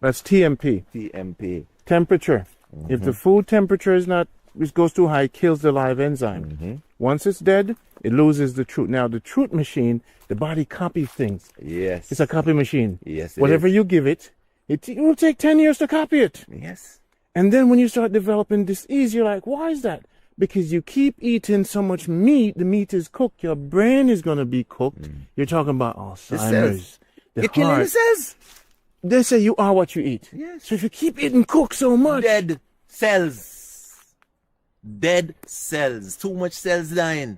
That's TMP. TMP. Temperature. If the food temperature is not, it goes too high, it kills the live enzyme. Once it's dead, it loses the truth. Now, the truth machine, the body copies things. Yes. It's a copy machine. Yes. Whatever you give it, it will take 10 years to copy it. Yes. And then when you start developing disease, you're like, why is that? Because you keep eating so much meat, the meat is cooked, your brain is going to be cooked. You're talking about Alzheimer's, the You're killing the heart. cells. They say you are what you eat. Yes. So if you keep eating cooked so much, Dead cells. Dead cells. Too much cells dying.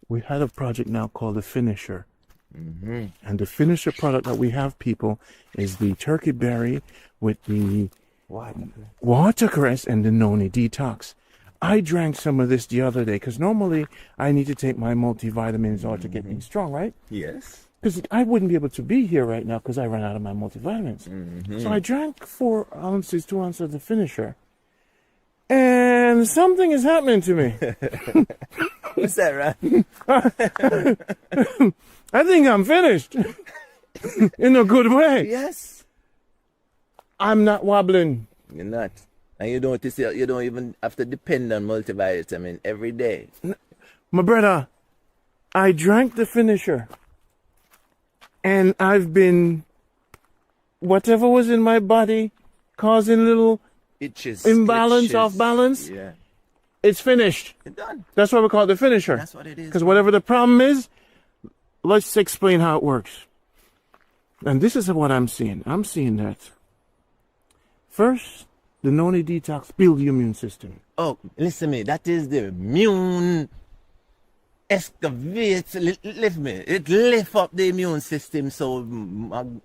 we had a project now called the Finisher. And the Finisher product that we have, people, is the turkey berry with the watercress and the Noni Detox. I drank some of this the other day because normally I need to take my multivitamins or to get me strong, right? Yes. Because I wouldn't be able to be here right now because I ran out of my multivitamins. So I drank 4 ounces, 2 ounces of the Finisher. And something is happening to me. What's that, right? I think I'm finished. In a good way. Yes. I'm not wobbling. You're not. And you don't even have to depend on multivitamin every day. My brother, I drank the Finisher. And I've been, whatever was in my body, causing little Itches. imbalance, itches. off balance, Yeah. it's finished. It's done. That's why we call it the Finisher. That's what it is. Because whatever the problem is, let's explain how it works. And this is what I'm seeing. I'm seeing that first, the Noni Detox build your immune system. Oh, listen to me. That is the immune excavates. Lift me. It lift up the immune system. So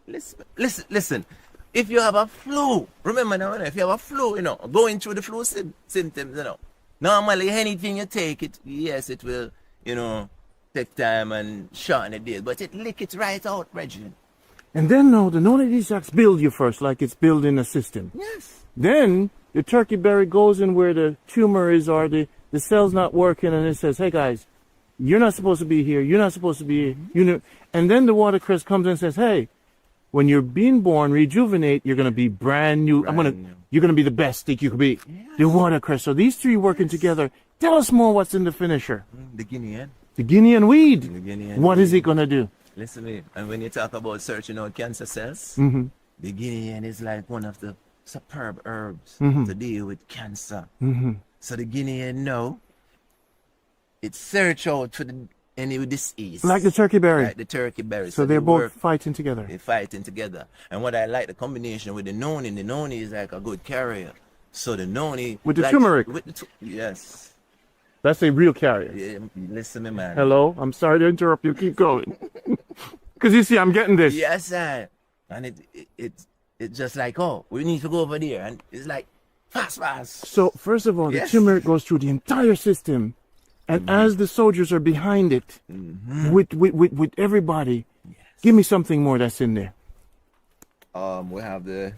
listen. If you have a flu, remember now, if you have a flu, going through the flu symptoms, normally anything you take, it will, take time and shorten the days, but it lick it right out, Reggie. And then now the Noni Detox build you first, like it's building a system. Yes. Then the turkey berry goes in where the tumor is or the cell's not working, and it says, hey guys, you're not supposed to be here, you're not supposed to be here. And then the watercress comes in and says, hey, when you're being born, rejuvenate, you're going to be brand new. You're going to be the best steak you could be. Yes. The watercress. So these three working together. Tell us more what's in the finisher. The Guinean. The Guinean weed. The Guinean what weed. Is it going to do? Listen to me. And when you talk about searching out cancer cells, the Guinean is like one of the superb herbs to deal with cancer. So the Guinean now, it search out for any disease. Like the turkey berry. Like the turkey berry. So they're both fighting together. They're fighting together. And what I like, the combination with the Noni is like a good carrier. So the Noni... With the turmeric. Yes. That's a real carrier. Yeah, listen to me, man. Hello? I'm sorry to interrupt you. Keep going. Because you see, I'm getting this. Yes, sir. And it's just like, oh, we need to go over there. And it's like, fast. So, first of all, the turmeric goes through the entire system. And as the soldiers are behind it, with everybody, give me something more that's in there. We have the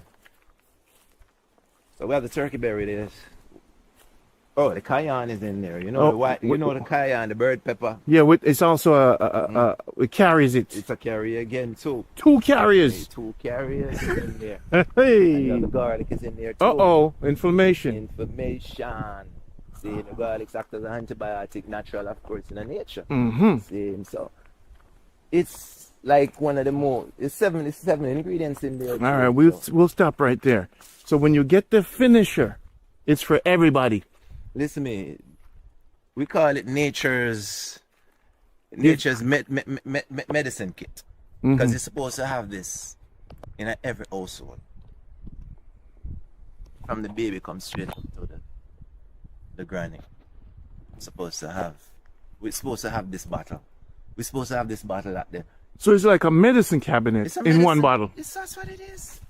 turkey berry there. Oh, the cayenne is in there. You know the cayenne, the bird pepper. Yeah, it's also it carries it. It's a carrier again too. Two carriers. Two carriers in there. Hey. And the garlic is in there too. Inflammation. See, the garlic acts as an antibiotic, natural, of course, in the nature. See, so it's like one of the more. It's seven ingredients in there. All right, we'll stop right there. So when you get the finisher, it's for everybody. Listen to me. We call it nature's medicine kit because it's supposed to have this in every household. From the baby comes straight up to the granny. We're supposed to have this bottle. We're supposed to have this bottle out there. So it's like a medicine cabinet in one bottle. That's what it is.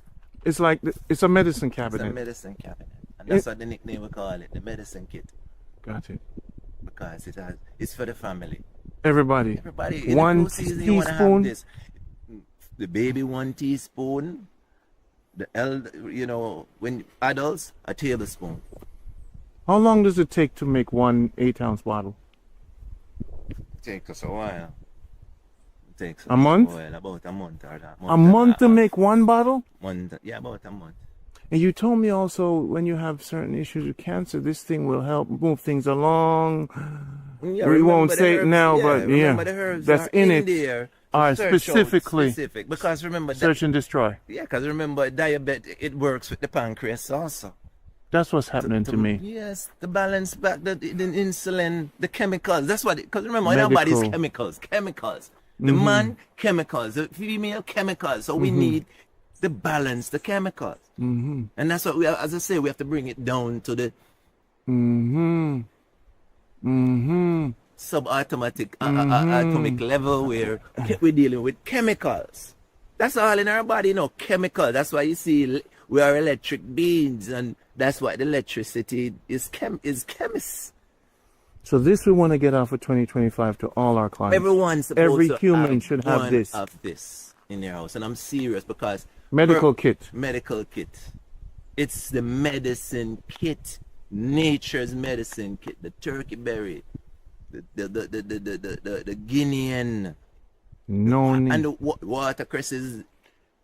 It's like it's a medicine cabinet. It's a medicine cabinet. And that's what the nickname we call it, the medicine kit. Got it. Because it's for the family. Everybody. One teaspoon. The baby 1 teaspoon. The elder, when adults, a tablespoon. How long does it take to make 1 8-ounce bottle? It takes us a while. A month? About a month or that. A month to make one bottle? Yeah, about a month. And you told me also when you have certain issues with cancer, this thing will help move things along. Yeah, we won't say it now, but the herbs that's in it. There are specifically specific. Because remember, search and destroy. Yeah, because remember, diabetes, it works with the pancreas also. That's what's happening to me. Yes, the balance back, the insulin, the chemicals. That's what, because remember, in our body's chemicals. The man, chemicals. The female, chemicals. So we need the balance, the chemicals. And that's what we, as I say, we have to bring it down to the subatomic atomic level where we're dealing with chemicals. That's all in our body, chemical. That's why you see we are electric beings, and that's why the electricity is chemists. So this we want to get out for 2025 to all our clients. Every human should have this. Of this in their house, and I'm serious because medical kit. It's the medicine kit, nature's medicine kit. The turkey berry, the Guinean, Noni, and the watercress is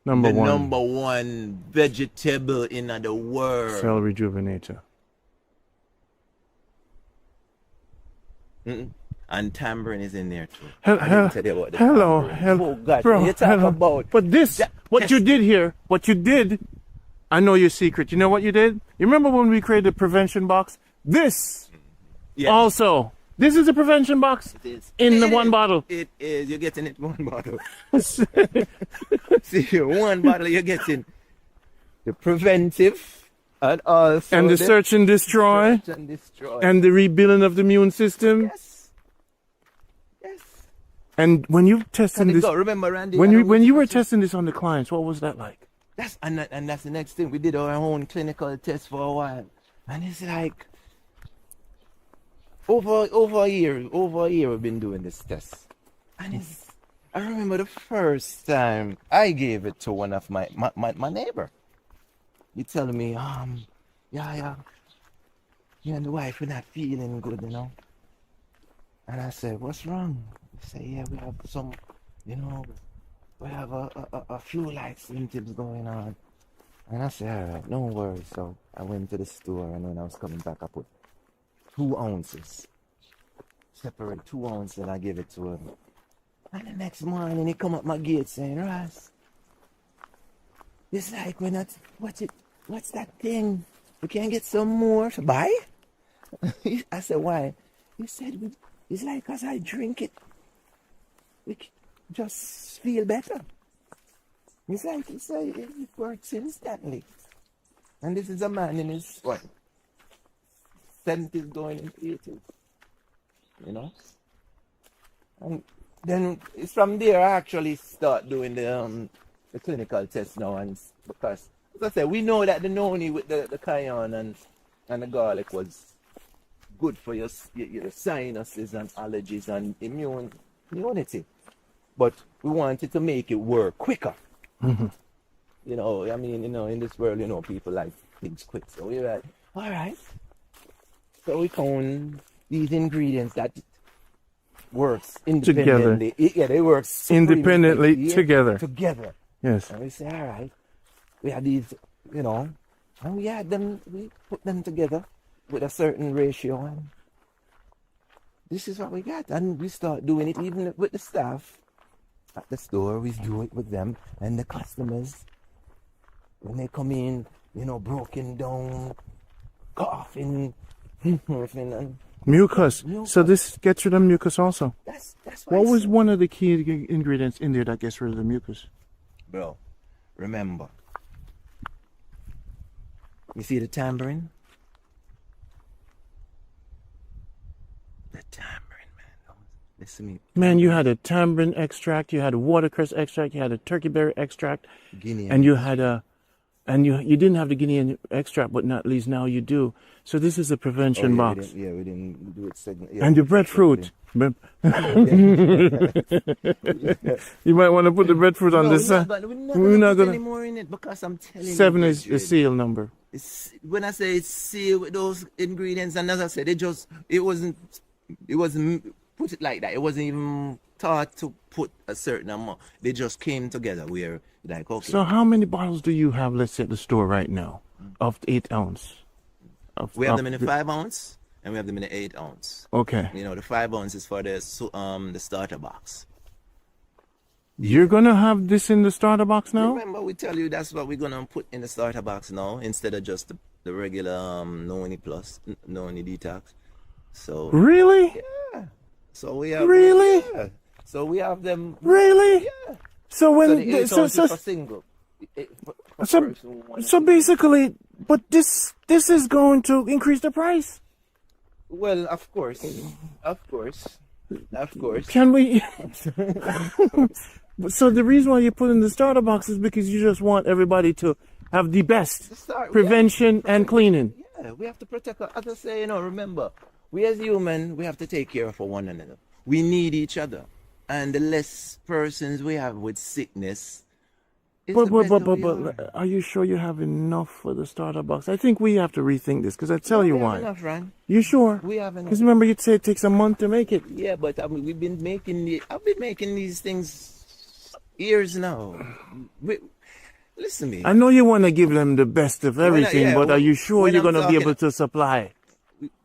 number one vegetable in the world. Cell rejuvenator. And tambourine is in there too. Hello. Oh God, bro, you talk about. But this, what you did here, I know your secret. You know what you did? You remember when we created the prevention box? This also. This is a prevention box in the one bottle. It is. You're getting it one bottle. See, one bottle you're getting the preventive and also and the search and destroy and the rebuilding of the immune system. Yes. And when you testing this, remember, Randy, when you were testing this on the clients, what was that like? That's the next thing. We did our own clinical test for a while, and it's like over a year we've been doing this test, and I remember the first time I gave it to one of my neighbor. He telling me, you and the wife are not feeling good, And I said, what's wrong? He said, yeah, we have some, we have a few like symptoms going on. And I said, all right, no worries. So I went to the store, and when I was coming back, I put 2 ounces. Separate 2 ounces, and I give it to him. And the next morning, he come up my gate saying, Ras, it's like when what's that thing? We can get some more to buy? I said, why? He said, it's like as I drink it, we just feel better. It's like it works instantly. And this is a man in his, 70s going into 80s. You know? And then it's from there I actually start doing the clinical test now, and because as I said, we know that the noni with the cayenne and the garlic was good for your sinuses and allergies and immunity. But we wanted to make it work quicker. Mm-hmm. You know, I mean, in this world, people like things quick. So we were like, all right. So we found these ingredients that works independently. Yeah, they work independently together. Together. Yes. And we say, all right, we had these, and we put them together with a certain ratio, and this is what we got. And we start doing it even with the staff at the store. We do it with them, and the customers, when they come in, broken down, coughing, and mucus. So this gets rid of mucus also. That's what was one of the key ingredients in there that gets rid of the mucus? Bro, remember, you see the tambourine? The tambourine, man. Listen to me. Man, you had a tambourine extract, you had a watercress extract, you had a turkey berry extract, Guinea, and you had you didn't have the Guinean extract, but not least now you do. So this is a prevention box. We didn't do it segment. Yeah, and the breadfruit. You might want to put the breadfruit on this side. We're not gonna put any more in it because I'm telling you. 7 is the seal number. When I say it's sealed with those ingredients, and as I said, it wasn't put it like that. It wasn't even thought to put a certain amount. They just came together. We're like, okay. So how many bottles do you have, let's say, at the store right now of 8 ounce? We have them in the 5 ounce, and we have them in the 8 ounce. Okay. The 5 ounce is for the starter box. You're gonna have this in the starter box now? Remember, we tell you that's what we're gonna put in the starter box now, instead of just the regular Noni Plus, Noni Detox. So really? Yeah. So we have really. Yeah. So we have them. Really? Yeah. So when so single. So basically, but this is going to increase the price. Well, of course. Can we? So the reason why you put in the starter box is because you just want everybody to have the best prevention and cleaning. Yeah, we have to protect. As I say, remember, we as human, we have to take care of one another. We need each other, and the less persons we have with sickness. But are you sure you have enough for the starter box? I think we have to rethink this, because I tell you why. Enough, Ran. You sure? We have enough. Because remember, you'd say it takes a month to make it. Yeah, but I've been making these things years now. Listen to me. I know you want to give them the best of everything, but are you sure you're going to be able to supply?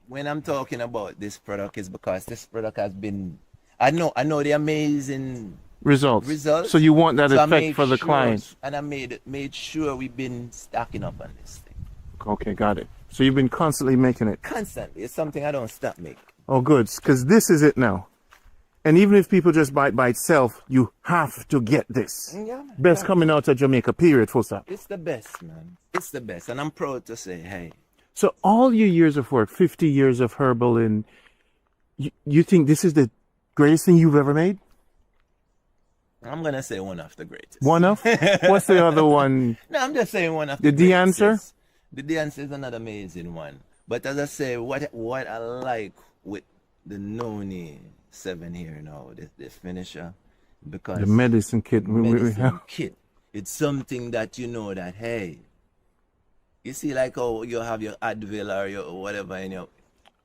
When I'm talking about this product, is because this product has been. I know the amazing results. So you want that effect for the clients. And I made sure we've been stacking up on this thing. Okay, got it. So you've been constantly making it. Constantly. It's something I don't stop making. Oh, good. Because this is it now. And even if people just buy it by itself, you have to get this. Yeah, best coming out of Jamaica, period, full stop. It's the best, man. It's the best. And I'm proud to say, hey. So all your years of work, 50 years of herbal, and you think this is the greatest thing you've ever made? I'm going to say one of the greatest. One of? What's the other one? No, I'm just saying one of the greatest. Answer? Yes. The answer is another amazing one. But as I say, what I like with the Noni 7 here now, the finisher, because the medicine kit. Kit. It's something that that, hey, you see like how you have your Advil or your whatever in your...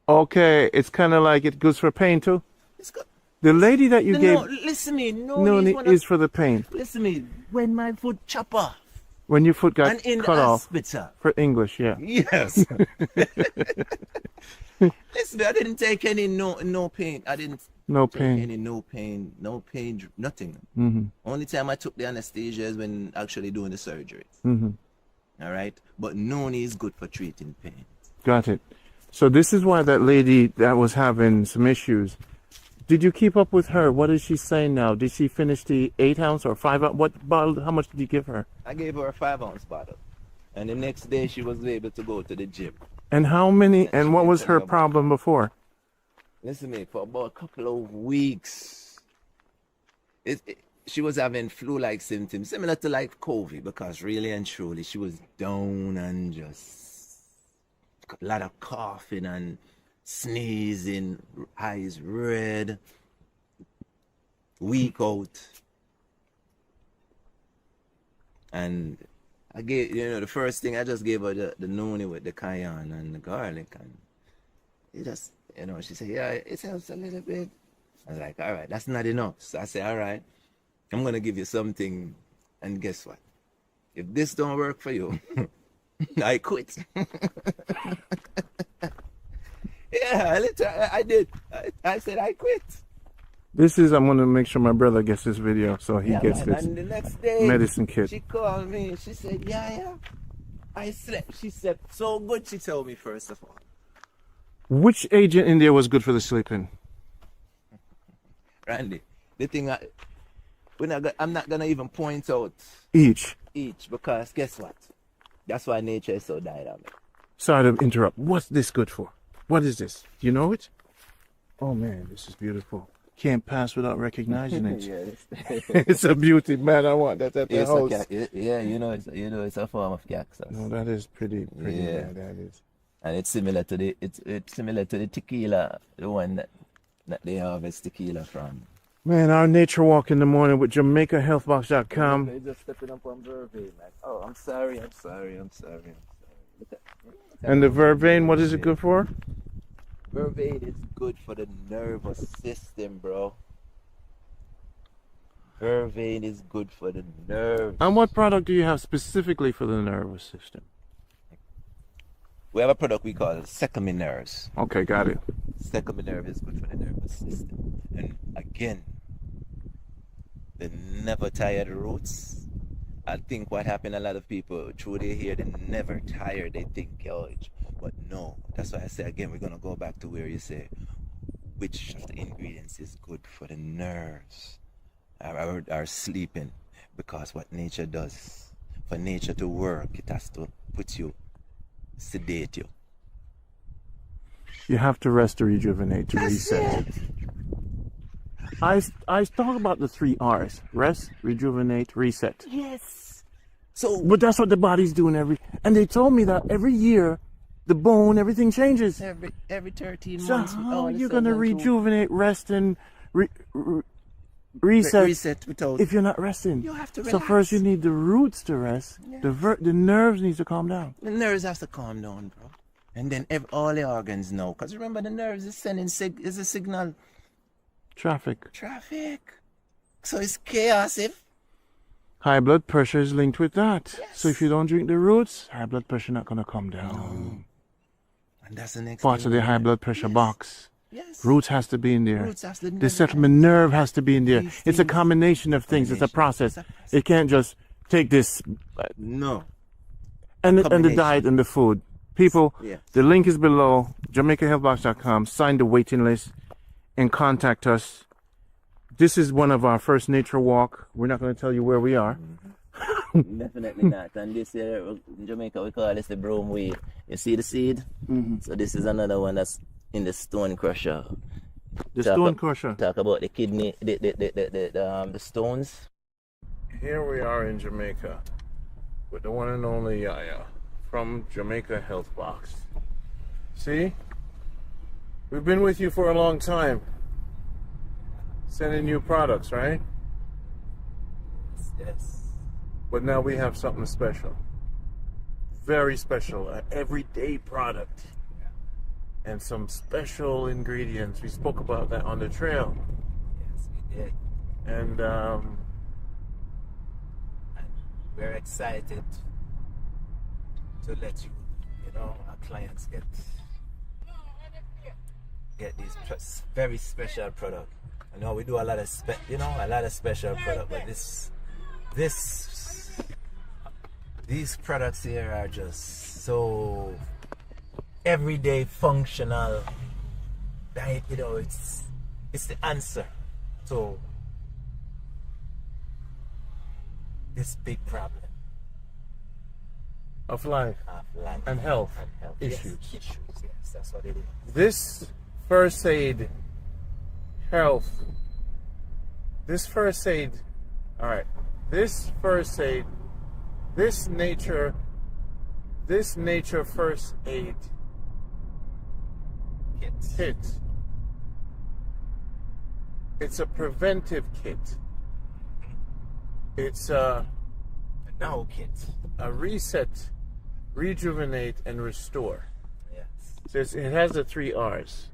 Okay, it's kind of like it goes for pain too? It's good. The lady that you gave listen me, Noni is for the pain. listen me. When my foot chop off When your foot got and in cut the off. hospital. For English, yeah. Yes. Listen, I didn't take any no pain. I didn't No take pain. any no pain, nothing. Mm-hmm. Only time I took the anesthesia is when actually doing the surgery. Mm-hmm. All right, but Noni is good for treating pain. Got it. So this is why that lady that was having some issues. Did you keep up with her? What is she saying now? Did she finish the 8 ounce or 5 ounce? What bottle? How much did you give her? I gave her a 5-ounce bottle, and the next day she was able to go to the gym. And how many? And what was her problem before? Listen to me, for about a couple of weeks, she was having flu-like symptoms, similar to like COVID, because really and truly she was down and just a lot of coughing and sneezing, eyes red, weak out. And I gave, the first thing I just gave her the noni with the cayenne and the garlic, and it just, she said, yeah, it helps a little bit. I was like, all right, that's not enough. So I said, all right, I'm going to give you something, and guess what? If this don't work for you, I quit. Yeah, I did. I said I quit. I'm going to make sure my brother gets this video so he gets this and the next day, medicine kit. She called me. She said, yeah. I slept. She slept so good, she told me, first of all. Which agent in there was good for the sleeping? Randy, the thing, I'm not going to even point out Each, because guess what? That's why nature is so dynamic. Sorry to interrupt. What's this good for? What is this? Do you know it? Oh man, this is beautiful. Can't pass without recognizing it. It's a beauty, man. I want that at the house. It's a form of cactus. No, that is pretty. Yeah. Man, that is. And it's similar to the tequila, the one that they harvest tequila from. Man, our nature walk in the morning with JamaicaHealthBox.com. They're just stepping up on vervain, like, oh, I'm sorry. And the vervain, what is it good for? Vervain is good for the nervous system, bro. Vervain is good for the nerves. And what product do you have specifically for the nervous system? We have a product we call Circulation. Okay, got it. Circulation is good for the nervous system. And again, the never tired roots. I think what happened, a lot of people, through they hear the never tired, they think, but no. That's why I say again, we're going to go back to where you say, which of the ingredients is good for the nerves, are sleeping. Because what nature does, for nature to work, it has to sedate you. You have to rest, to rejuvenate, to reset. I talk about the 3 R's: rest, rejuvenate, reset. Yes. But that's what the body's doing and they told me that every year, the bone, everything changes. Every 13 So months. how are you going to rejuvenate, rest, and reset without, if you're not resting? You have to relax. So first you need the roots to rest. Yes. The nerves need to calm down. The nerves have to calm down, bro. And then all the organs know. Because remember, the nerves is sending is a signal. Traffic. So it's chaos if high blood pressure is linked with that. Yes. So if you don't drink the roots, high blood pressure not going to come down. No. And that's the next part of the high blood pressure box. Yes. Roots has to be in there. Roots has to The settlement nerve has to be in there. These It's a things- combination of things. It's a process. It can't just take this No. and the Combination. diet and the food. People, Yes. the link is below, JamaicaHealthBox.com. Sign the waiting list and contact us. This is one of our first nature walk. We're not going to tell you where we are. Definitely not. And this here in Jamaica, we call this the broom weed. You see the seed? Mm-hmm. So this is another one that's in the stone crusher. The stone crusher. Talk about the kidney, the stones. Here we are in Jamaica with the one and only Yaya from Jamaica Health Box. See? We've been with you for a long time. Sending new products, right? Yes. But now we have something special. Very special. An everyday product. And some special ingredients. We spoke about that on the trail. Yeah. And We're excited to let our clients get these very special product. I know we do a lot of special product, but these products here are just so everyday functional that it's the answer to this big problem of life and health issues. Yes, that's what it is. This first aid health. This first aid. All right. This first aid. This nature first aid kit. It's a preventive kit. It's a now kit. A reset, rejuvenate, and restore. Yes. It has the 3 R's.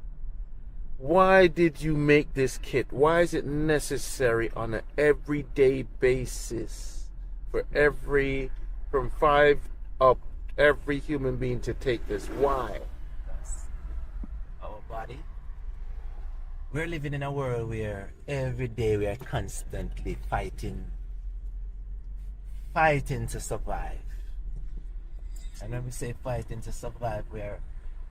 Why did you make this kit? Why is it necessary on an everyday basis for from 5 up, every human being to take this? Why? Our body. We're living in a world where every day we are constantly fighting to survive. And when we say fighting to survive, we're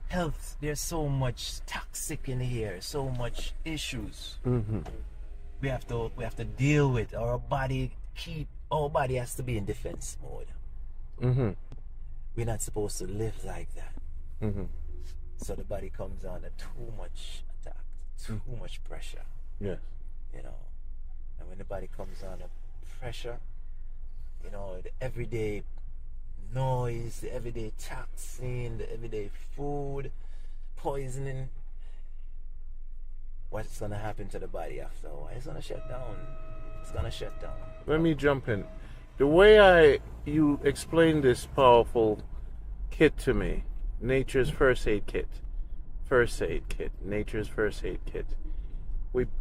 health, there's so much toxic in here, so much issues. Mm-hmm. We have to deal with. Our body has to be in defense mode. Mm-hmm. We're not supposed to live like that. Mm-hmm. So the body comes under too much attack, too much pressure. Yes. And when the body comes under pressure, the everyday noise, the everyday toxin, the everyday food, poisoning, what's going to happen to the body after a while? It's going to shut down. Let me jump in. The way you explained this powerful kit to me, nature's first aid kit, nature's first aid kit.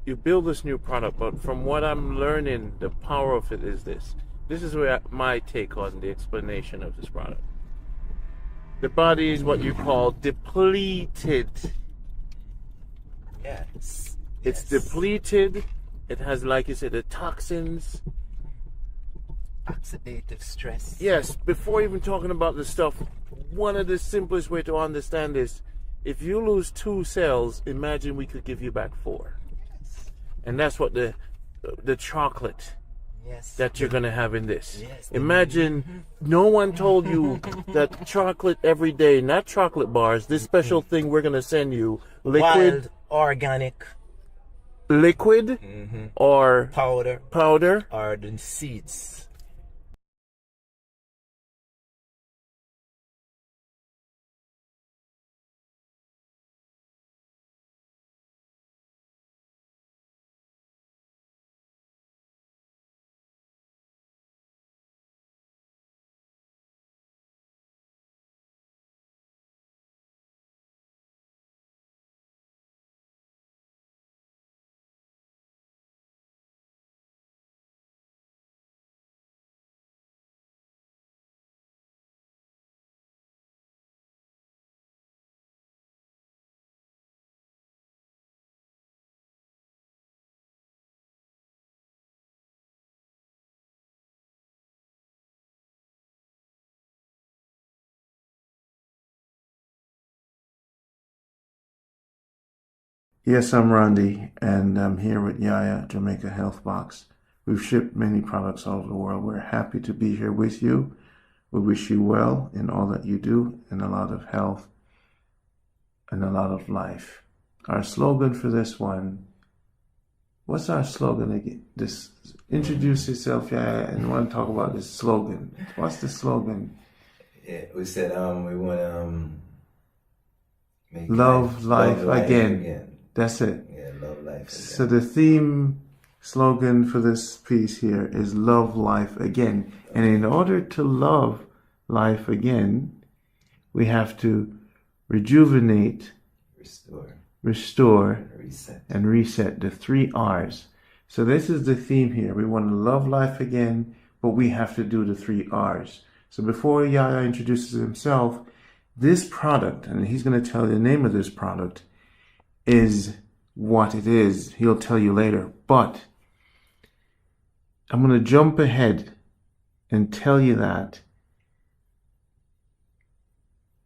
You build this new product, but from what I'm learning, the power of it is this. This is where my take on the explanation of this product. The body is what you call depleted. Yes. It's depleted. It has, like you said, the toxins. Oxidative stress. Yes, before even talking about the stuff, one of the simplest way to understand is, if you lose 2 cells, imagine we could give you back 4. Yes. And that's what the chocolate that you're going to have in this. Yes. Imagine no one told you that chocolate every day, not chocolate bars, this special thing we're going to send you, liquid, wild, organic, liquid or powder, or the seeds. Yes, I'm Randy, and I'm here with Yaya, Jamaica Health Box. We've shipped many products all over the world. We're happy to be here with you. We wish you well in all that you do, and a lot of health and a lot of life. Our slogan for this one, what's our slogan again? Introduce yourself, Yaya, and want to talk about this slogan. What's the slogan? Yeah, we said we want to make love life again. That's it. Yeah, love life again. So the theme slogan for this piece here is love life again. And in order to love life again, we have to rejuvenate, restore, and reset the 3 R's. So this is the theme here. We want to love life again, but we have to do the 3 R's. So before Yaya introduces himself, this product, and he's going to tell you the name of this product, is what it is. He'll tell you later. But I'm going to jump ahead and tell you that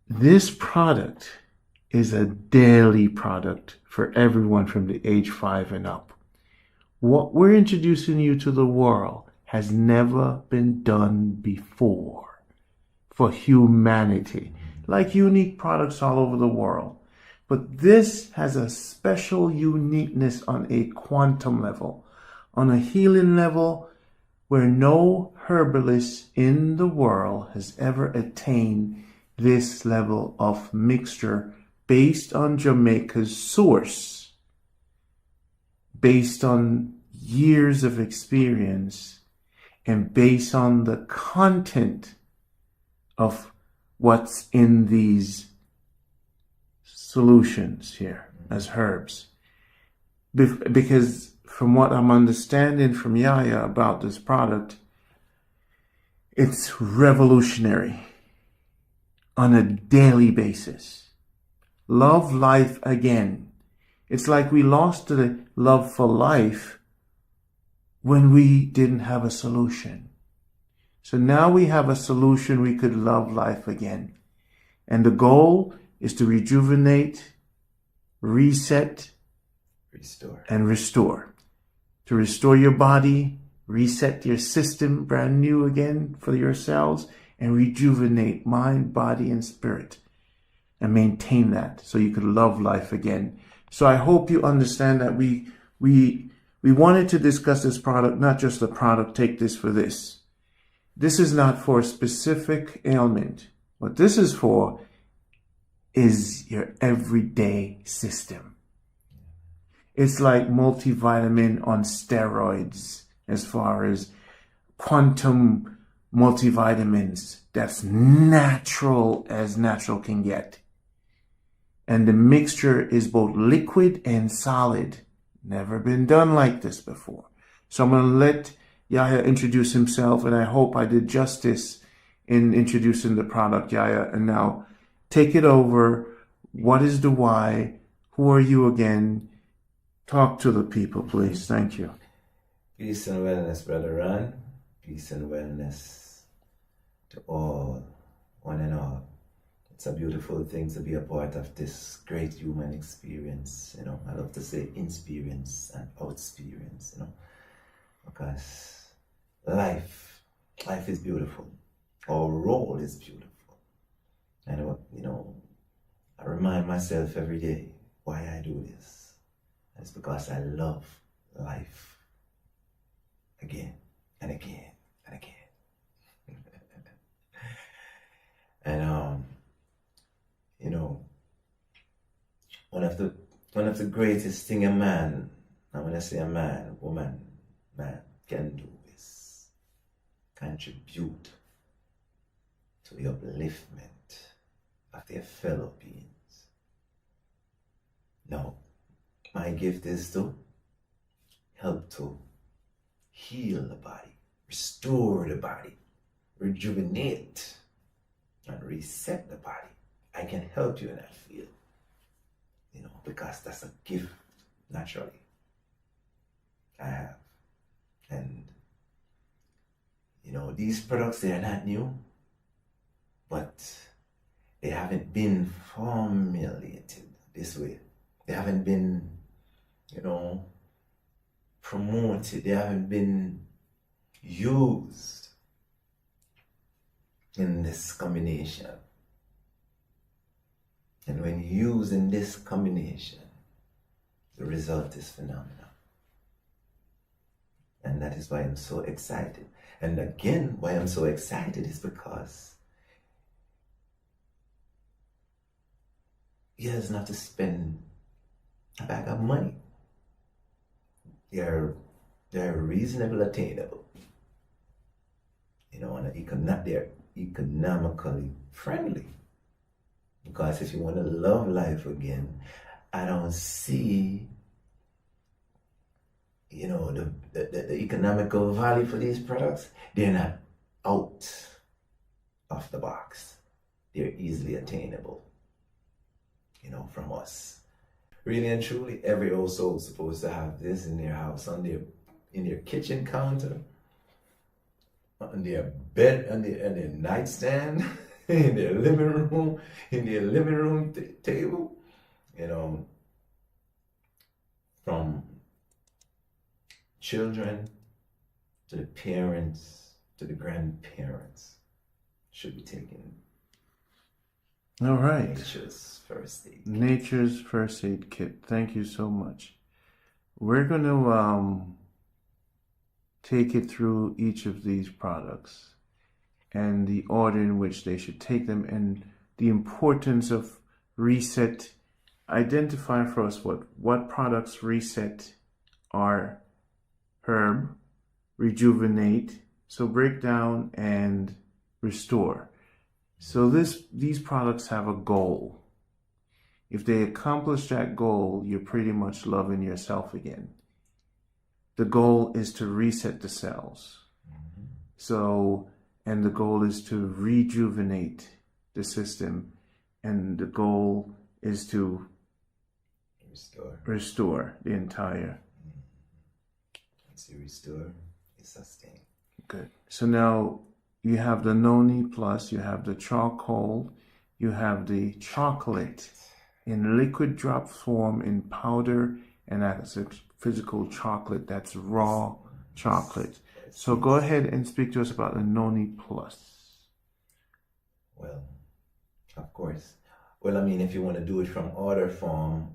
this product is a daily product for everyone from the age 5 and up. What we're introducing you to the world has never been done before for humanity, like unique products all over the world. But this has a special uniqueness on a quantum level, on a healing level where no herbalist in the world has ever attained this level of mixture based on Jamaica's source, based on years of experience, and based on the content of what's in these solutions here as herbs. Because from what I'm understanding from Yaya about this product, it's revolutionary on a daily basis. Love life again. It's like we lost the love for life when we didn't have a solution. So now we have a solution, we could love life again. And the goal is to rejuvenate, reset, and restore. To restore your body, reset your system brand new again for your cells, and rejuvenate mind, body, and spirit. And maintain that so you could love life again. So I hope you understand that we wanted to discuss this product, not just the product, take this for this. This is not for a specific ailment. What this is for is your everyday system. It's like multivitamin on steroids as far as quantum multivitamins. That's natural as natural can get. And the mixture is both liquid and solid. Never been done like this before. So I'm going to let Yaya introduce himself, and I hope I did justice in introducing the product, Yaya. And now take it over. What is the why? Who are you again? Talk to the people, please. Thank you. Peace and wellness, Brother Ron. Peace and wellness to all, one and all. It's a beautiful thing to be a part of this great human experience. You know, I love to say experience and outexperience, you know, because life is beautiful. Our role is beautiful. And, you know, I remind myself every day why I do this. It's because I love life again and again and again. And you know, one of the greatest thing a man, and when I say a man, woman, man can do is contribute to the upliftment of their fellow beings. Now, my gift is to help to heal the body, restore the body, rejuvenate, and reset the body. I can help you in that field, you know, because that's a gift naturally I have. And, you know, these products, they are not new, but they haven't been formulated this way. They haven't been, you know, promoted. They haven't been used in this combination. And when used in this combination, the result is phenomenal. And that is why I'm so excited. And again, why I'm so excited is because he doesn't have to spend a bag of money. They're reasonably attainable. You know, and they're economically friendly. Because if you want to love life again, I don't see, you know, the economical value for these products, they're not out of the box. They're easily attainable, from us. Really and truly, every household is supposed to have this in their house, in their kitchen counter, on their bed, on their nightstand, in their living room, table, from children to the parents to the grandparents should be taken. All right. Nature's first aid. Nature's first aid kit. Thank you so much. We're going to take it through each of these products and the order in which they should take them and the importance of reset. Identify for us what products reset are herb, rejuvenate, so break down and restore. So these products have a goal. If they accomplish that goal, you're pretty much loving yourself again. The goal is to reset the cells. So, and the goal is to rejuvenate the system, and the goal is to restore the entire. Once you restore, you sustain. Good. So now you have the Noni Plus, you have the charcoal, you have the chocolate in liquid drop form, in powder, and that's a physical chocolate, that's raw chocolate. So go ahead and speak to us about the Noni Plus. Well, of course. Well, I mean, if you want to do it from order form,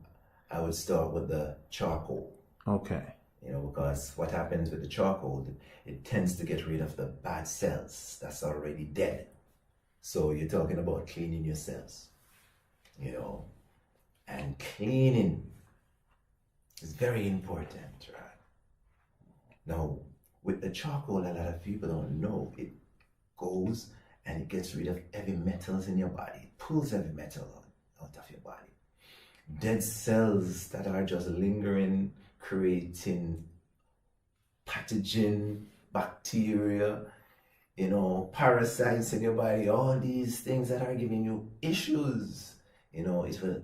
I would start with the charcoal. Okay. Because what happens with the charcoal, it tends to get rid of the bad cells that's already dead. So you're talking about cleaning your cells, and cleaning is very important, right? Now, with the charcoal, a lot of people don't know, it goes and it gets rid of heavy metals in your body. It pulls heavy metal out of your body. Dead cells that are just lingering, creating pathogen, bacteria, parasites in your body, all these things that are giving you issues, it will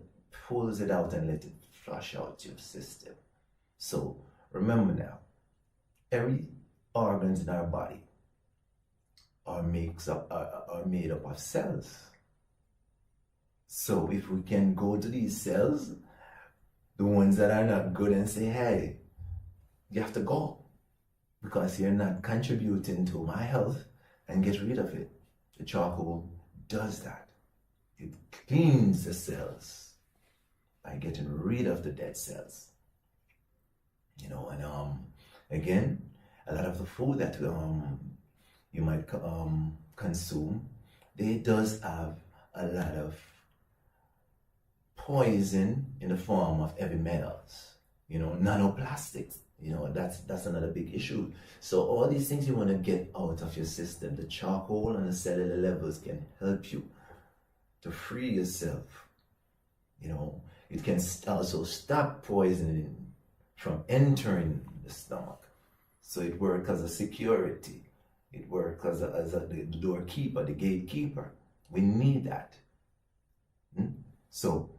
pulls it out and let it flush out your system. So remember now, every organs in our body are made up of cells. So if we can go to these cells, the ones that are not good, and say, hey, you have to go because you're not contributing to my health, and get rid of it. The charcoal does that. It cleans the cells by getting rid of the dead cells. And again, a lot of the food that you might consume, they does have a lot of poison in the form of heavy metals, nanoplastics, that's another big issue. So all these things you want to get out of your system, the charcoal on the cellular levels can help you to free yourself. It can also stop poisoning from entering the stomach. So it works as a security. It works as the doorkeeper, the gatekeeper. We need that. So,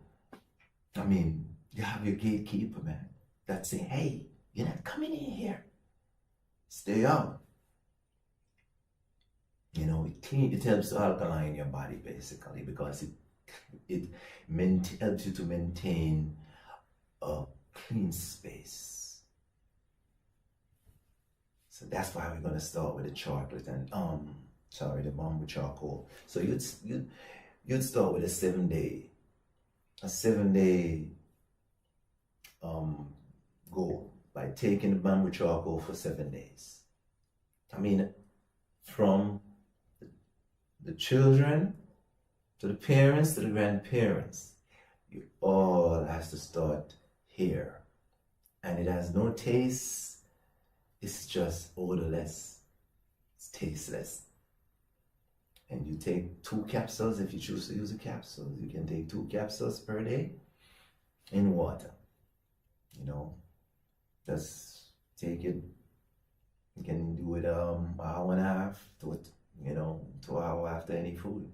I mean, you have your gatekeeper, man, that say, hey, you're not coming in here. Stay out. It helps to alkaline your body, basically, because it helps you to maintain a clean space. So that's why we're going to start with the chocolate and the bamboo charcoal. So you'd start with a 7-day goal by taking the bamboo charcoal for 7 days. I mean, from the children to the parents to the grandparents, you all have to start here. And it has no taste. It's just odorless. It's tasteless. And you take 2 capsules. If you choose to use a capsule, you can take 2 capsules per day in water. Just take it. You can do it an hour and a half to 2 hours after any food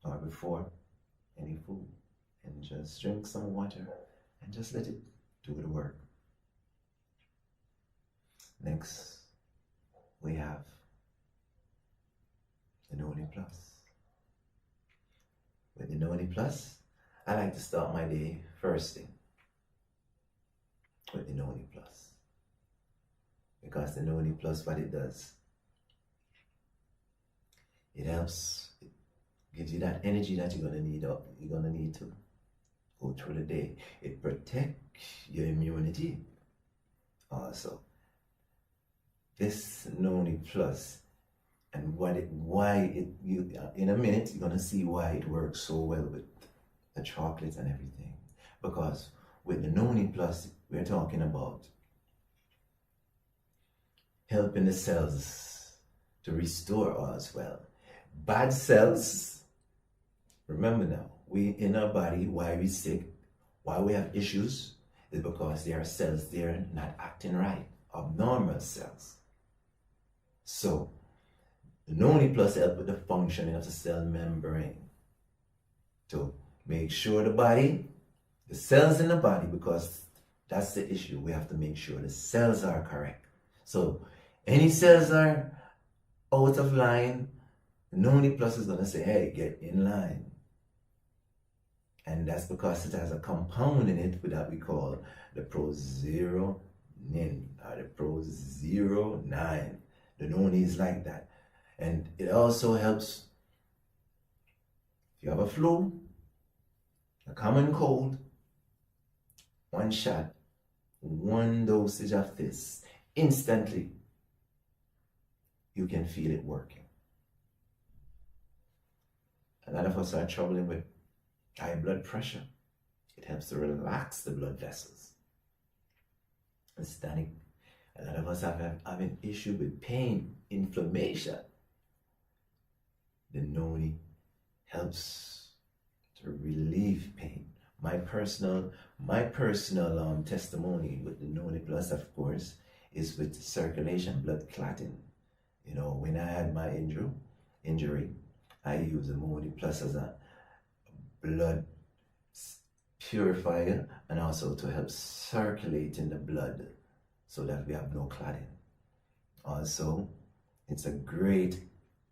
or before any food, and just drink some water and just let it do the work. Next, we have the Noni Plus. With the Noni Plus, I like to start my day first thing with the Noni Plus, because the Noni Plus, what it does, it helps, it gives you that energy that you're gonna need to go through the day. It protects your immunity also. This Noni Plus, and in a minute you're gonna see why it works so well with the chocolate and everything. Because with the Noni Plus, we're talking about helping the cells to restore as well. Bad cells, remember now, we in our body, why we sick, why we have issues, is because there are cells there not acting right, abnormal cells. So the Noni Plus helps with the functioning of the cell membrane to make sure the cells in the body, because that's the issue, we have to make sure the cells are correct. So any cells are out of line, the Noni Plus is going to say, hey, get in line. And that's because it has a compound in it that we call the Pro-0-9 or the Pro-0-9. The Noni is like that. And it also helps if you have a flu, a common cold, one shot, one dosage of this, instantly you can feel it working. A lot of us are struggling with high blood pressure. It helps to relax the blood vessels. It's tonic. A lot of us have an issue with pain, inflammation. The Noni helps to relieve pain. My personal testimony with the Noni Plus, of course, is with circulation, blood clotting. You know, when I had my injury, I used the Noni Plus as a blood purifier, and also to help circulate in the blood so that we have no clotting. Also, it's a great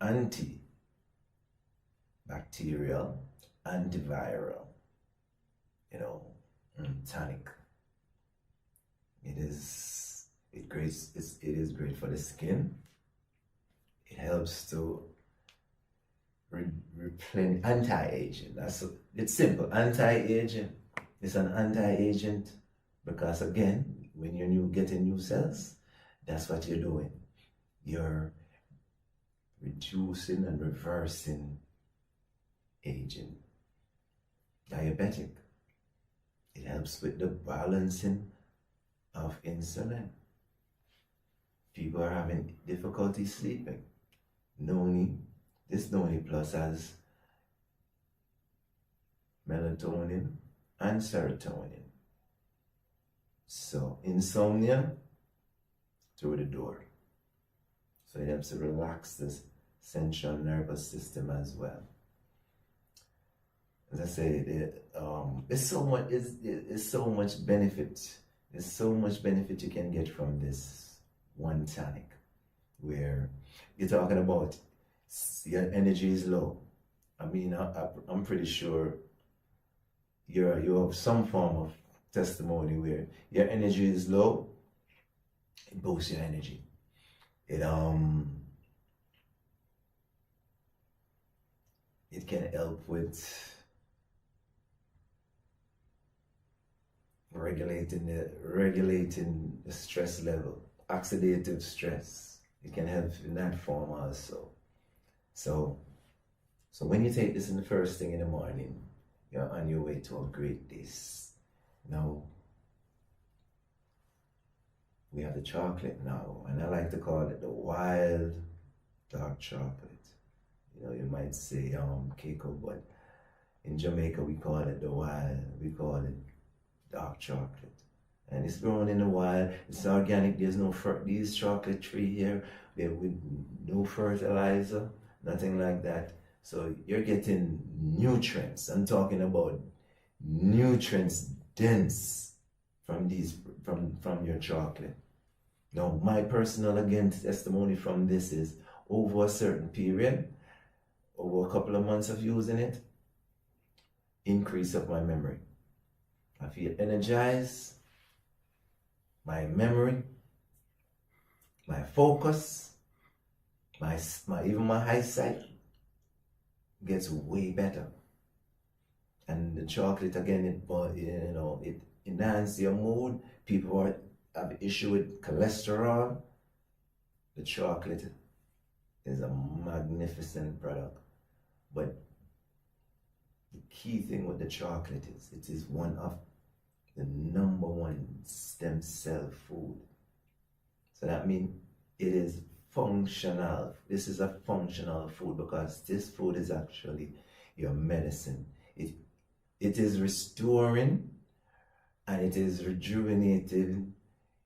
antibacterial, antiviral, tonic. It is great for the skin. It helps to replenish, anti-aging. It's simple. Anti-aging. It's an anti-agent because, again, when you're getting new cells, that's what you're doing. You're reducing and reversing aging. Diabetic. It helps with the balancing of insulin. People are having difficulty sleeping. This Noni Plus has melatonin and serotonin. So insomnia, through the door. So it helps to relax the central nervous system as well. As I say, there's so much benefit. There's so much benefit you can get from this one tonic, where you're talking about your energy is low. I mean, I'm pretty sure you have some form of testimony where your energy is low. It boosts your energy. It can help with regulating the stress level, oxidative stress. It can help in that form also. So when you take this in the first thing in the morning, you're on your way to a great day. Now, we have the chocolate now, and I like to call it the wild dark chocolate. You might say Keiko, but in Jamaica we call it the wild, we call it dark chocolate. And it's grown in the wild. It's organic. There's no these chocolate tree here with no fertilizer, nothing like that. So you're getting nutrients. I'm talking about nutrients dense from your chocolate. Now, my personal again testimony from this is over a certain period, over a couple of months of using it, increase of my memory. I feel energized. My memory, my focus, my even my eyesight gets way better. And the chocolate again, it enhances your mood. People who have issue with cholesterol, the chocolate is a magnificent product. But the key thing with the chocolate is it is one of the number one stem cell food. So that means it is functional. This is a functional food because this food is actually your medicine. It is restoring and it is rejuvenating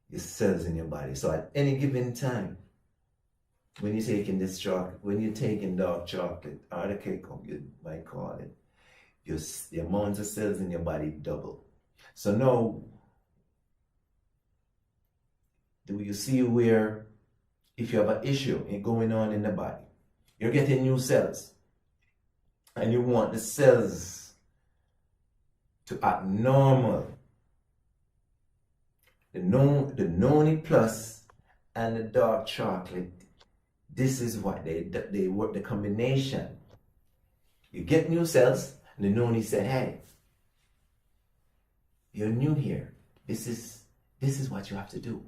your cells in your body. So at any given time, when you're taking this chocolate, when you're taking dark chocolate or the cake, you might call it, the amount of cells in your body double. So now, do you see where if you have an issue going on in the body, you're getting new cells and you want the cells to act normal. The Noni Plus and the dark chocolate, this is what they work, the combination. You get new cells and the Noni said, hey, you're new here. This is what you have to do.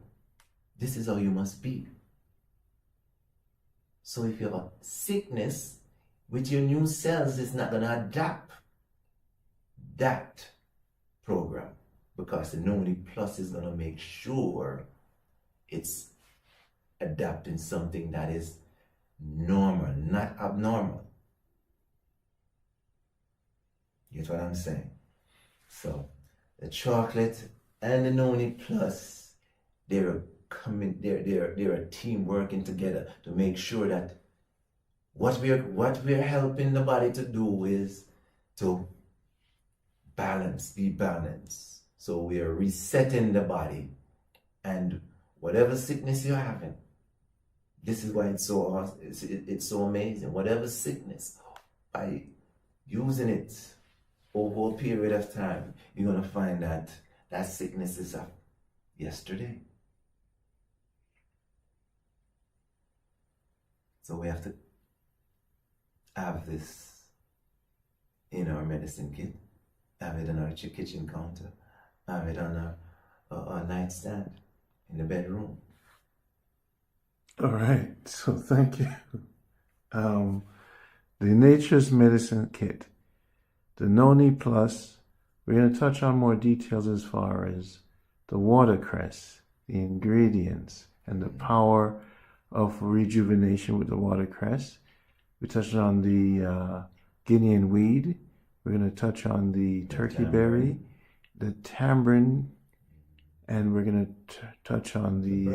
This is how you must be. So if you have a sickness, with your new cells, it's not going to adapt that program because the Noni Plus is going to make sure it's adapting something that is normal, not abnormal. You get what I'm saying? So the chocolate and the Noni Plus, they're a team working together to make sure that what we're helping the body to do is to be balanced. So we are resetting the body, and whatever sickness you're having, this is why it's so awesome. It's so amazing. Whatever sickness, by using it over a period of time, you're gonna find that that sickness is up yesterday. So we have to have this in our medicine kit, have it on our kitchen counter, have it on our nightstand in the bedroom. All right, so thank you. The Nature's Medicine Kit, the Noni Plus. We're going to touch on more details as far as the watercress, the ingredients, and the power of rejuvenation with the watercress. We touched on the Guinean weed. We're going to touch on the turkey berry, the tamarind, and we're going to touch on the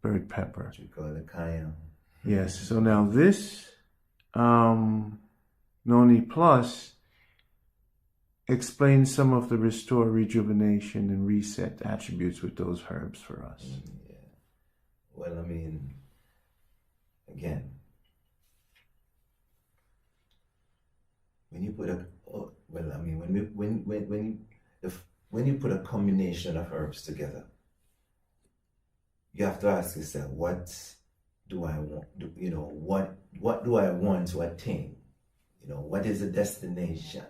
bird pepper. What you call it, cayenne. Yes. So now this Noni Plus explains some of the restore, rejuvenation, and reset attributes with those herbs for us. Yeah. Well, I mean, again, when you put when you put a combination of herbs together, you have to ask yourself, what do I want? What do I want to attain? What is the destination?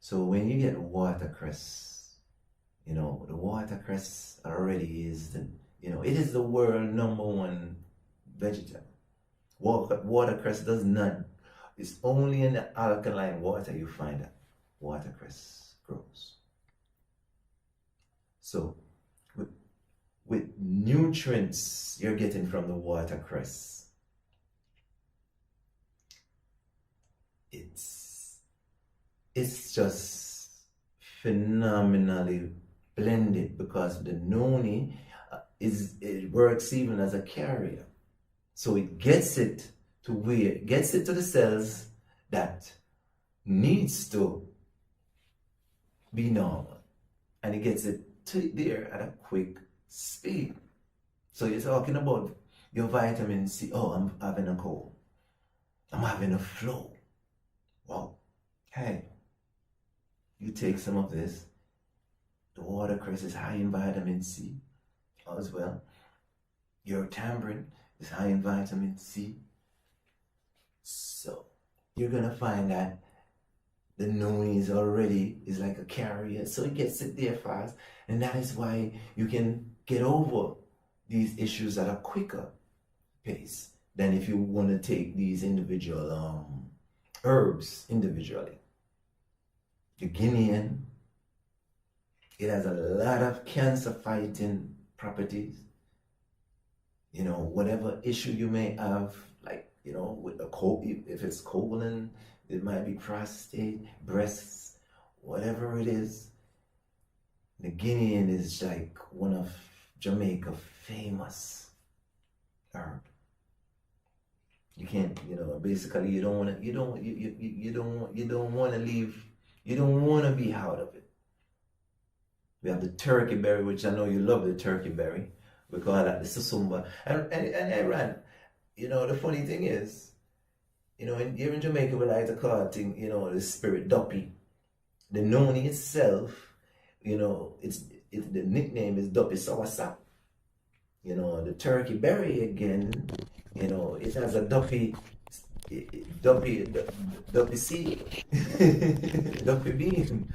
So when you get watercress, the watercress already is it is the world #1 vegetable. Watercress it's only in the alkaline water you find that watercress grows. So with nutrients you're getting from the watercress, it's just phenomenally blend it, because the noni it works even as a carrier. So it gets it to where it gets it to the cells that needs to be normal, and it gets it to there at a quick speed. So you're talking about your vitamin C. Oh, I'm having a cold. I'm having a flu. Wow. Hey, you take some of this. The watercress is high in vitamin C as well. Your tamarind is high in vitamin C. So you're gonna find that the noni is like a carrier, so it gets it there fast, and that is why you can get over these issues at a quicker pace than if you want to take these individual herbs individually. The Guinean, it has a lot of cancer fighting properties. You know, whatever issue you may have, like, you know, with the if it's colon, it might be prostate, breasts, whatever it is. The Guinean is like one of Jamaica famous herb. You can't, you know, basically you don't want to, you don't want to leave, you don't want to be out of it. We have the turkey berry, which I know you love the turkey berry. We call that the susumba. And Iran, you know, the funny thing is, you know, here in Jamaica, we like to call it, you know, the spirit duppy. The noni itself, you know, the nickname is duppy sawasap. You know, the turkey berry again, you know, it has a duppy seed, duppy bean.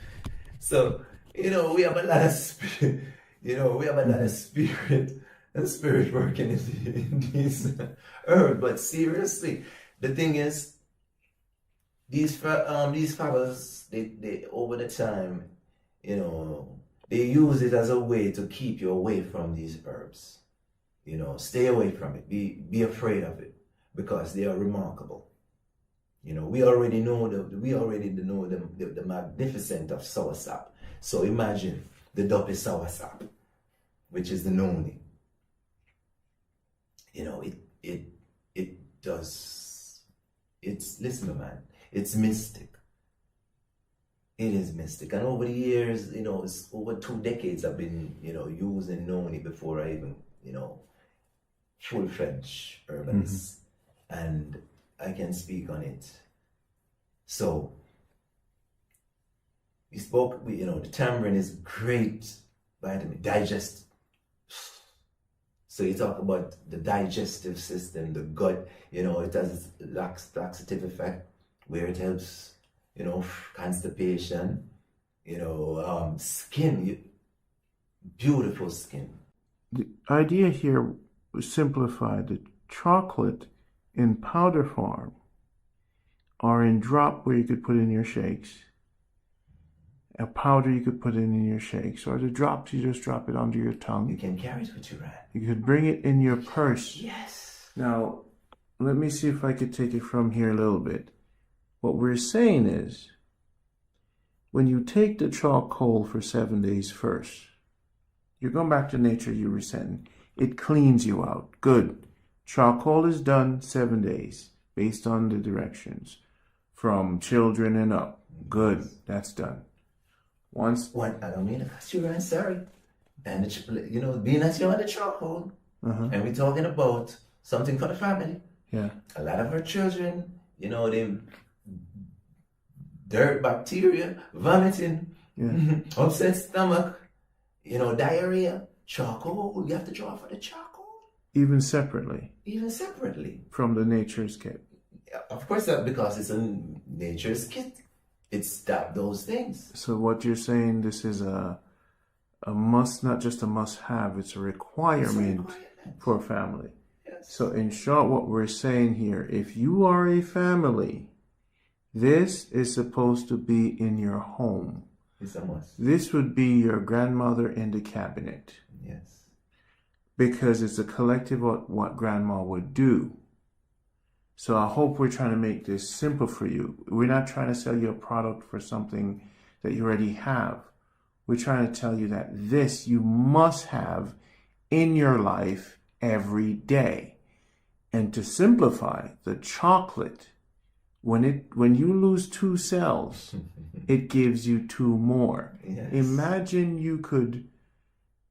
So, you know, we have a lot of spirit, you know, we have a lot of spirit and spirit working in these herbs. But seriously, the thing is, these fibers, they over the time, you know, they use it as a way to keep you away from these herbs. You know, stay away from it. Be afraid of it, because they are remarkable. You know, we already know the magnificent of soursop. So imagine the duppy soursop, which is the noni. You know, listen, man, it's mystic. It is mystic. And over the years, you know, it's over 2 decades I've been, you know, using noni before I even, you know, full-fledged herbalist. And I can speak on it. So, we spoke, you know, the tamarind is great vitamin, digest. So you talk about the digestive system, the gut, you know, it has laxative effect, where it helps, you know, constipation, you know, skin, beautiful skin. The idea here was simplified. The chocolate in powder form or in drop where you could put in your shakes. A powder you could put in your shakes, or the drops you just drop it under your tongue. You can carry it with you, right? You could bring it in your purse. Yes. Now, let me see if I could take it from here a little bit. What we're saying is, when you take the charcoal for 7 days first, you're going back to nature, you were saying. It cleans you out. Good. Charcoal is done 7 days, based on the directions. From children and up. Good. That's done. I don't mean to cut you, right? Sorry. And, you know, being that you're on the charcoal, and we're talking about something for the family. Yeah. A lot of our children, you know, they dirt, bacteria, vomiting, upset stomach, you know, diarrhea, charcoal. You have to draw for the charcoal. Even separately. Even separately. From the nature's kit. Of course, because it's a nature's kit. It's those things. So what you're saying, this is a must, not just a must-have, it's a requirement for a family. Yes. So in short, what we're saying here, if you are a family, this is supposed to be in your home. It's a must. This would be your grandmother in the cabinet. Yes. Because it's a collective of what grandma would do. So I hope we're trying to make this simple for you. We're not trying to sell you a product for something that you already have. We're trying to tell you that this you must have in your life every day. And to simplify, the chocolate, when you lose 2 cells, it gives you 2 more. Yes. Imagine you could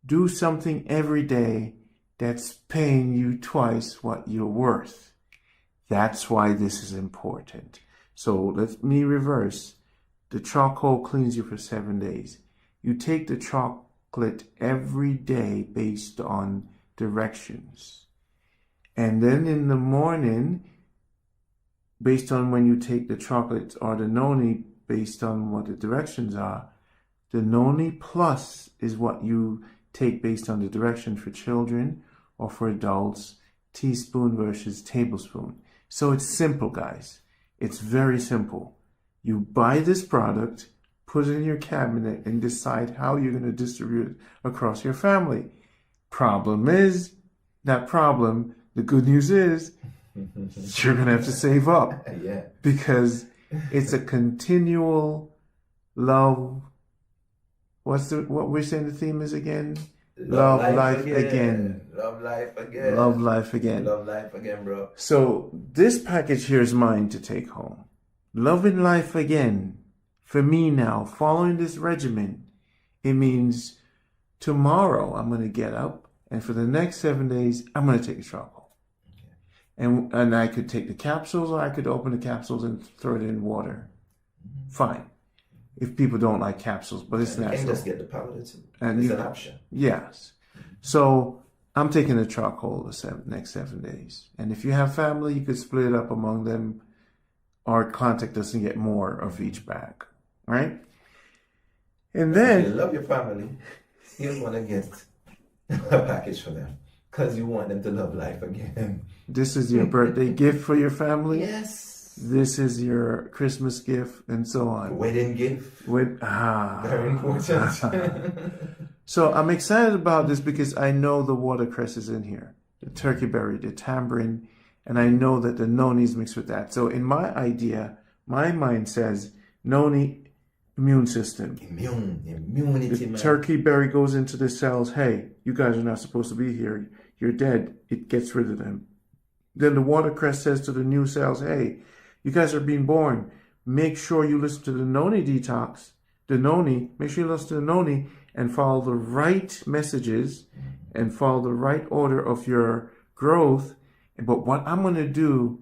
do something every day that's paying you twice what you're worth. That's why this is important. So let me reverse. The charcoal cleans you for 7 days. You take the chocolate every day based on directions. And then in the morning, based on when you take the chocolate or the noni, based on what the directions are, the noni plus is what you take based on the direction for children or for adults, teaspoon versus tablespoon. So it's simple, guys. It's very simple. You buy this product, put it in your cabinet, and decide how you're going to distribute it across your family. Problem is, not problem, the good news is, you're going to have to save up. Yeah. Because it's a continual love. What we're saying the theme is again? Love life again. Love life again. Love life again. Love life again, bro. So this package here is mine to take home. Loving life again. For me now, following this regimen, it means tomorrow I'm going to get up, and for the next 7 days, I'm going to take a charcoal. And I could take the capsules, or I could open the capsules and throw it in water. Fine. If people don't like capsules, but it's natural. You can just get the powder too. And it's an option. Yes. So I'm taking the charcoal the next 7 days. And if you have family, you could split it up among them, or contact us and get more of each bag. Right? And then If you love your family, you want to get a package for them because you want them to love life again. this is your birthday gift for your family. Yes. This is your Christmas gift, and so on. Wedding gift. Very important. So I'm excited about this because I know the watercress is in here, the turkey berry, the tamarind, and I know that the noni is mixed with that. So in my idea, my mind says noni, immune system. Immunity, The man. turkey berry goes into the cells. Hey, you guys are not supposed to be here. You're dead. It gets rid of them. Then the watercress says to the new cells, hey, you guys are being born. Make sure you listen to the Noni Detox, the Noni. Make sure you listen to the Noni and follow the right messages and follow the right order of your growth. But what I'm going to do,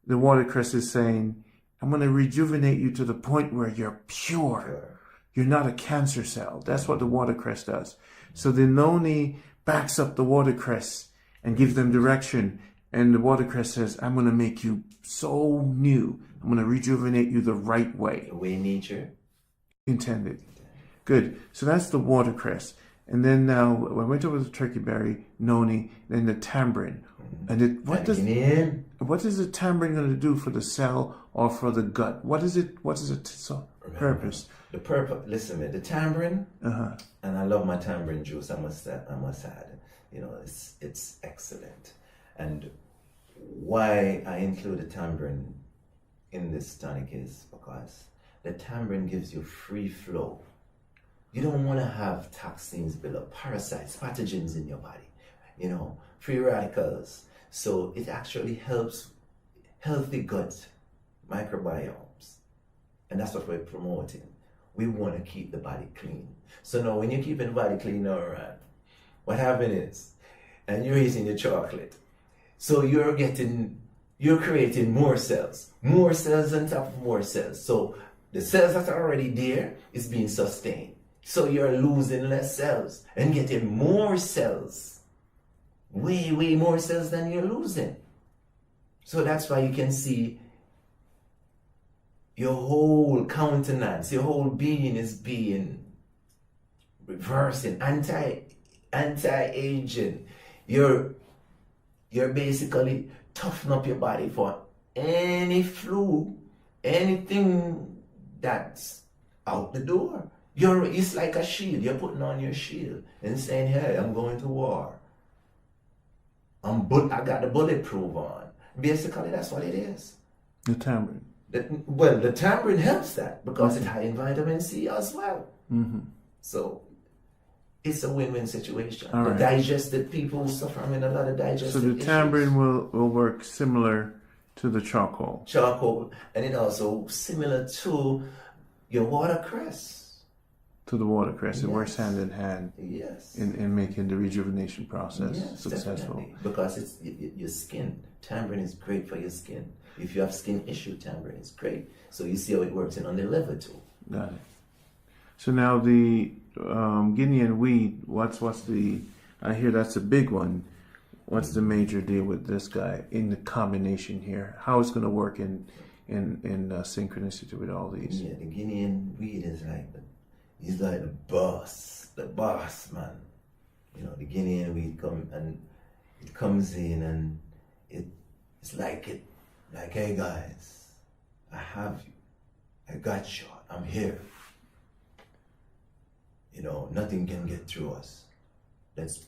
the watercress is saying, I'm going to rejuvenate you to the point where you're pure. You're not a cancer cell. That's what the watercress does. So the Noni backs up the watercress and gives them direction. And the watercress says, I'm going to make you so new. I'm going to rejuvenate you the right way. The way nature intended. Good. So that's the watercress. And then now I went over the turkey berry, noni, then the tamarind. And what does the tamarind going to do for the cell or for the gut? What is it? What is its purpose? The purpose. Listen, man. The tamarind. And I love my tamarind juice. I must add. You know, it's excellent. And why I include the tamarind in this tonic is because the tamarind gives you free flow. You don't want to have toxins build up, parasites, pathogens in your body, you know, free radicals. So it actually helps healthy gut microbiomes. And that's what we're promoting. We want to keep the body clean. So now when you're keeping the body clean, all right, what happens is, and you're eating your chocolate, so you're creating more cells on top of more cells. So the cells that are already there is being sustained. So you're losing less cells and getting more cells. Way more cells than you're losing. So that's why you can see your whole countenance, your whole being is being reversing, anti-aging. You're basically toughen up your body for any flu, anything that's out the door. It's like a shield. You're putting on your shield and saying, hey, I'm going to war. I got the bulletproof on. Basically, that's what it is. The tamarind. The tamarind helps that because it's high in vitamin C as well. So it's a win-win situation. All The right. digestive people suffer from a lot of digestive So the issues. tamarind will work similar to the charcoal. Charcoal, and it also similar to your watercress. To the watercress. It works Yes. hand in hand Yes. in making the rejuvenation process Yes, successful. definitely. Because it's your skin. Tamarind is great for your skin. If you have skin issue, tamarind is great. So you see how it works in on the liver too. Got it. So now the Guinean weed, what's the? I hear that's a big one. What's the major deal with this guy in the combination here? How it's going to work in synchronicity with all these? Yeah, the Guinean weed is like he's like the boss man. You know, the Guinean weed comes in and it's like hey guys, I have you, I got you, I'm here. You know, nothing can get through us. Let's,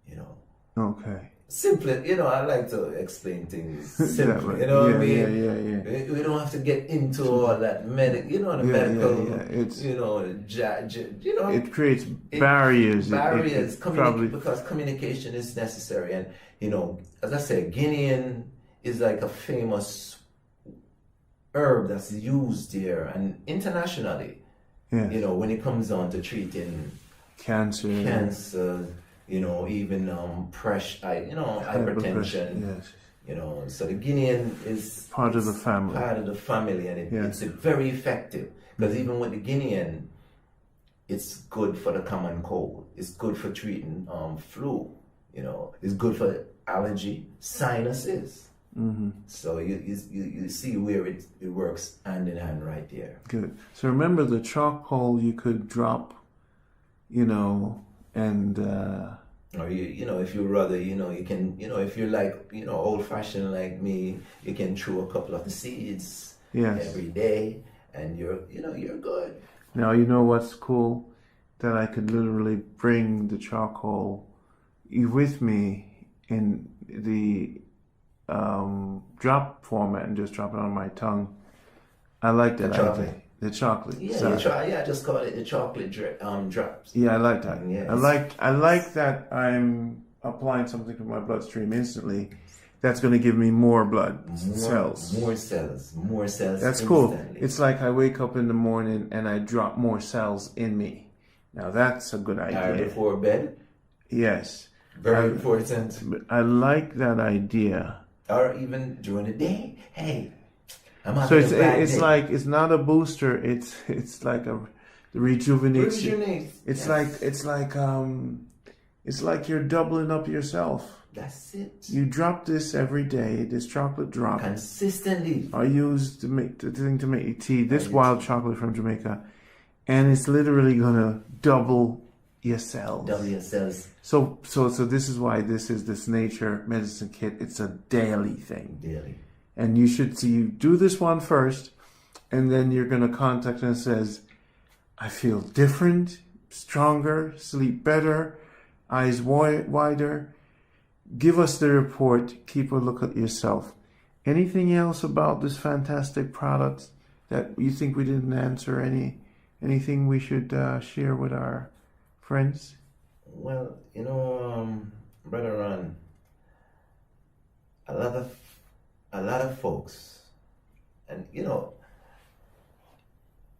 you know. Okay. Simply, you know, I like to explain things simply. That way. You know what I Yeah, mean? yeah. We don't have to get into all that you know, the Yeah, medical, yeah. It's, you know, you know. it creates barriers. Barriers, Probably. because communication is necessary. And, you know, as I said, Guinean is like a famous herb that's used here and internationally. Yes. You know, when it comes on to treating Cancer. you know, even pressure, you know, hypertension. Yes. You know, so the Guinean is Part of the family. Part of the family, and Yeah. it's very effective because even with the Guinean, it's good for the common cold. It's good for treating flu. You know, it's good for allergy, sinuses. Mm-hmm. So you see where it works hand in hand right there. Good. So remember the charcoal you could drop, you know, and Or you know, if you rather, you know, you can, you know, if you're like, you know, old fashioned like me, you can chew a couple of the seeds yes. every day, and you're good. Now you know what's cool? That I could literally bring the charcoal with me in the drop format and just drop it on my tongue. I like that idea. The chocolate. Yeah, just call it the chocolate drops. Yeah, I like that. Yes. I like that I'm applying something to my bloodstream instantly. That's going to give me more blood cells. More cells. That's cool. It's like I wake up in the morning and I drop more cells in me. Now that's a good idea. Before bed. Yes. Very important. I like that idea. Or even during the day. Hey, I'm having So a bad it's day. like it's not a booster. It's like a rejuvenation. It's like you're doubling up yourself. That's it. You drop this every day. This chocolate drop. Consistently. I use to make tea. This wild chocolate from Jamaica, and it's literally gonna double your cells. Double your cells. So this is why this is this nature medicine kit. It's a daily thing. Daily. And you should see you do this one first, and then you're gonna contact and says, I feel different, stronger, sleep better, eyes wider. Give us the report. Keep a look at yourself. Anything else about this fantastic product that you think we didn't answer? Anything we should share with our friends? Well, you know, Brother Ron, a lot of folks, and you know,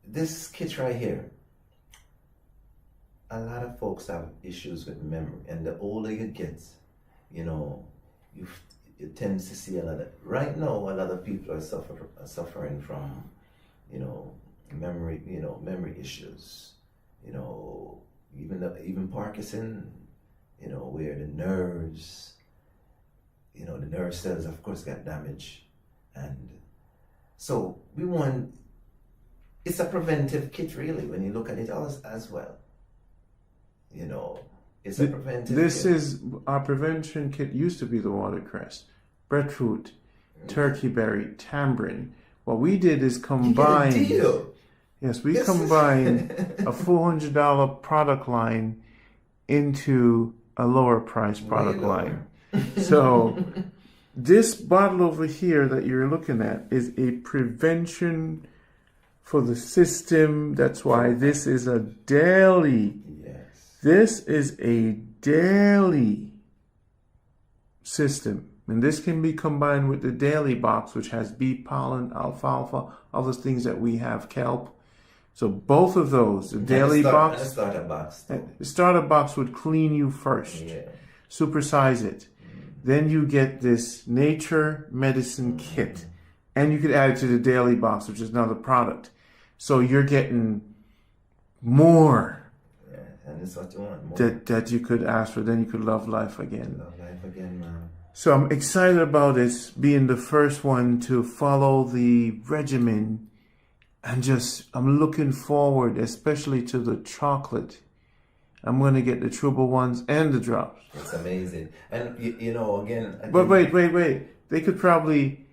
this kit right here, a lot of folks have issues with memory, and the older you get, you know, you tend to see a lot of, right now, a lot of people are suffering from, you know, memory issues, you know, even Parkinson, you know, where the nerves, you know, the nerve cells, of course, got damaged. And so it's a preventive kit, really, when you look at it as well. You know, it's a preventive This kit. is our prevention kit. Used to be the watercress, breadfruit, turkey berry, tamarind. What we did is combine. You get a deal. Yes, we combined a $400 product line into a lower price product line. So this bottle over here that you're looking at is a prevention for the system. That's why this is a daily. Yes. This is a daily system. And this can be combined with the daily box, which has bee pollen, alfalfa, all those things that we have, kelp. So both of those, the daily box. And the starter box. The starter box would clean you first. Yeah. Supersize it. Then you get this nature medicine kit. And you could add it to the daily box, which is another product. So you're getting more. Yeah, and it's what you want. More. That you could ask for. Then you could love life again. Love life again, man. So I'm excited about this being the first one to follow the regimen, and I'm looking forward, especially to the chocolate. I'm going to get the chewable ones and the drops. It's amazing. And you know, again. But wait. They could probably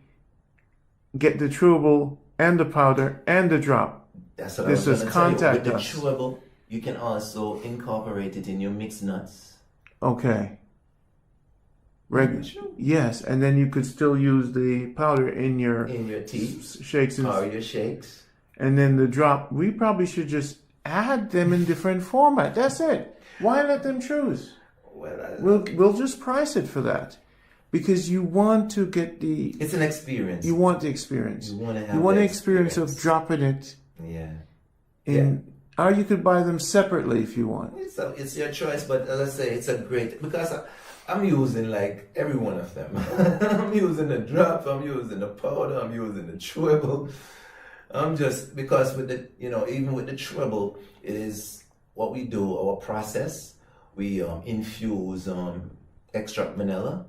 get the chewable and the powder and the drop. That's what I was going to tell you. Contact With the us. chewable, you can also incorporate it in your mixed nuts. Okay. Yes, and then you could still use the powder in your tea shakes and or your shakes. And then the drop, we probably should just add them in different format. That's it. Why let them choose? Well, we'll just price it for that, because you want to get the. It's an experience. You want the experience. You want to have. You want the experience of dropping it. Yeah. Or you could buy them separately if you want. It's your choice, but as I say, it's a great, because I'm using like every one of them. I'm using the drop, I'm using the powder, I'm using the chewable. I'm just, because with the, even with the chewable, it is what we do, our process. We infuse extract vanilla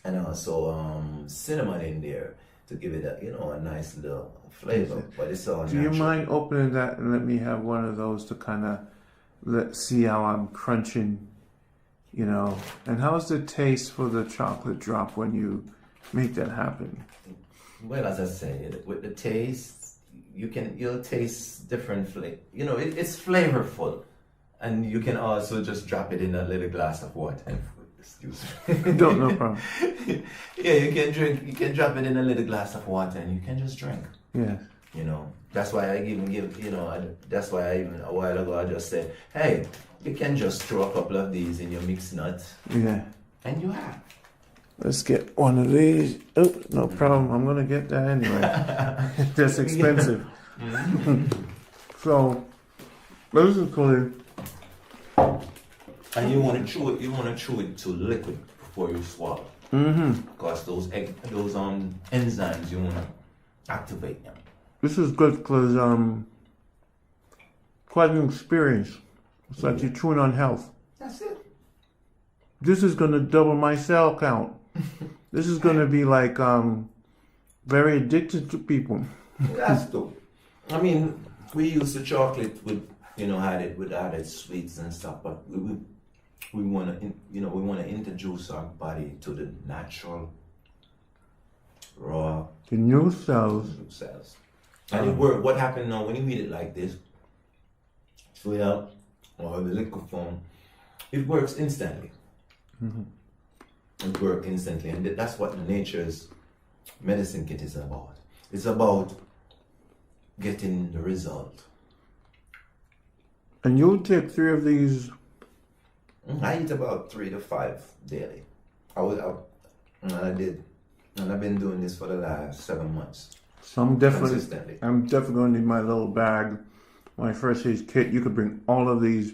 and also cinnamon in there to give it a nice little flavor. But it's all natural. Do you mind opening that and let me have one of those to kind of see how I'm crunching? And how's the taste for the chocolate drop when you make that happen? Well, as I say, with the taste, you'll taste different flavor. It's flavorful, and you can also just drop it in a little glass of water. Excuse me. No problem. Yeah, you can drop it in a little glass of water, and you can just drink. Yes. That's why I even that's why I even a while ago I just said, hey, you can just throw a couple of these in your mixed nuts. Yeah. And you have. Let's get one of these. Oh, no problem. I'm gonna get that anyway. That's expensive. So, basically. And you want to chew it to liquid before you swallow. Because those enzymes, you want to activate them. This is good because quite an experience. It's like you're chewing on health. That's it. This is going to double my cell count. This is going to be like very addicted to people. That's dope. I mean, we use the chocolate with added sweets and stuff, but we want to introduce our body to the natural, raw, the new cells. And what happened now when you eat it like this, straight out, or the liquid form, it works instantly. It works instantly, and that's what the nature's medicine kit is about. It's about getting the result. And you'll take 3 of these. I eat about 3 to 5 daily. I did, and I've been doing this for the last 7 months. So I'm definitely going to need my little bag, my first aid kit. You could bring all of these,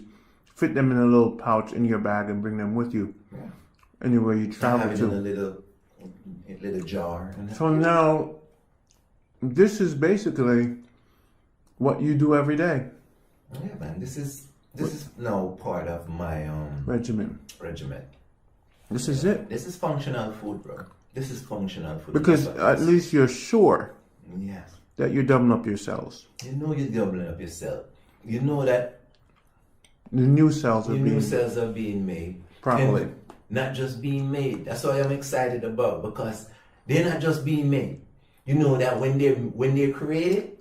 fit them in a little pouch in your bag, and bring them with you anywhere you travel to. In a little jar. So now, this is basically what you do every day. Yeah, man. This is now part of my regimen. This is it. This is functional food, bro. This is functional food. Because at least you're sure. Yes. That you're doubling up your cells. You know you're doubling up your cell. You know that the new cells are being made properly. And not just being made. That's what I'm excited about, because they're not just being made. You know that when they're created,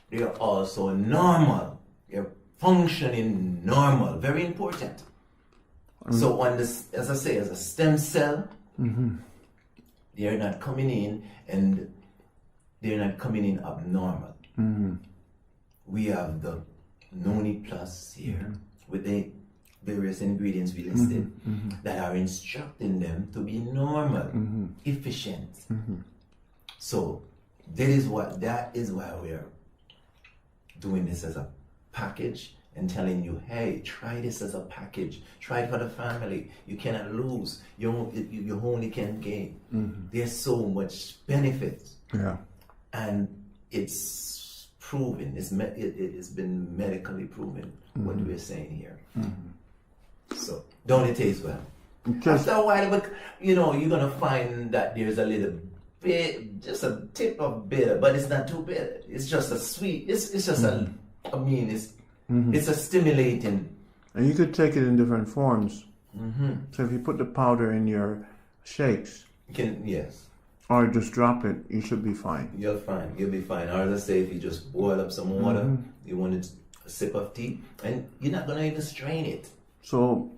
they are also normal. They're functioning normal. Very important. So on this, as I say, as a stem cell, they're not coming in and they're not coming in abnormal. we have the Noni Plus here with the various ingredients we listed that are instructing them to be normal, efficient. So that is why we're doing this as a package and telling you, hey, try this as a package. Try it for the family. You cannot lose. You only can gain. There's so much benefit. Yeah. And it's proven. It's been medically proven what we're saying here. So don't it taste well? After a while, but you're gonna find that there's a little bit, just a tip of bitter, but it's not too bitter. It's just a sweet. It's just it's a stimulating. And you could take it in different forms. So if you put the powder in your shakes, Yes. or just drop it, you should be fine. You're fine. You'll be fine. Or as I say, if you just boil up some water, you want a sip of tea, and you're not gonna even strain it. So,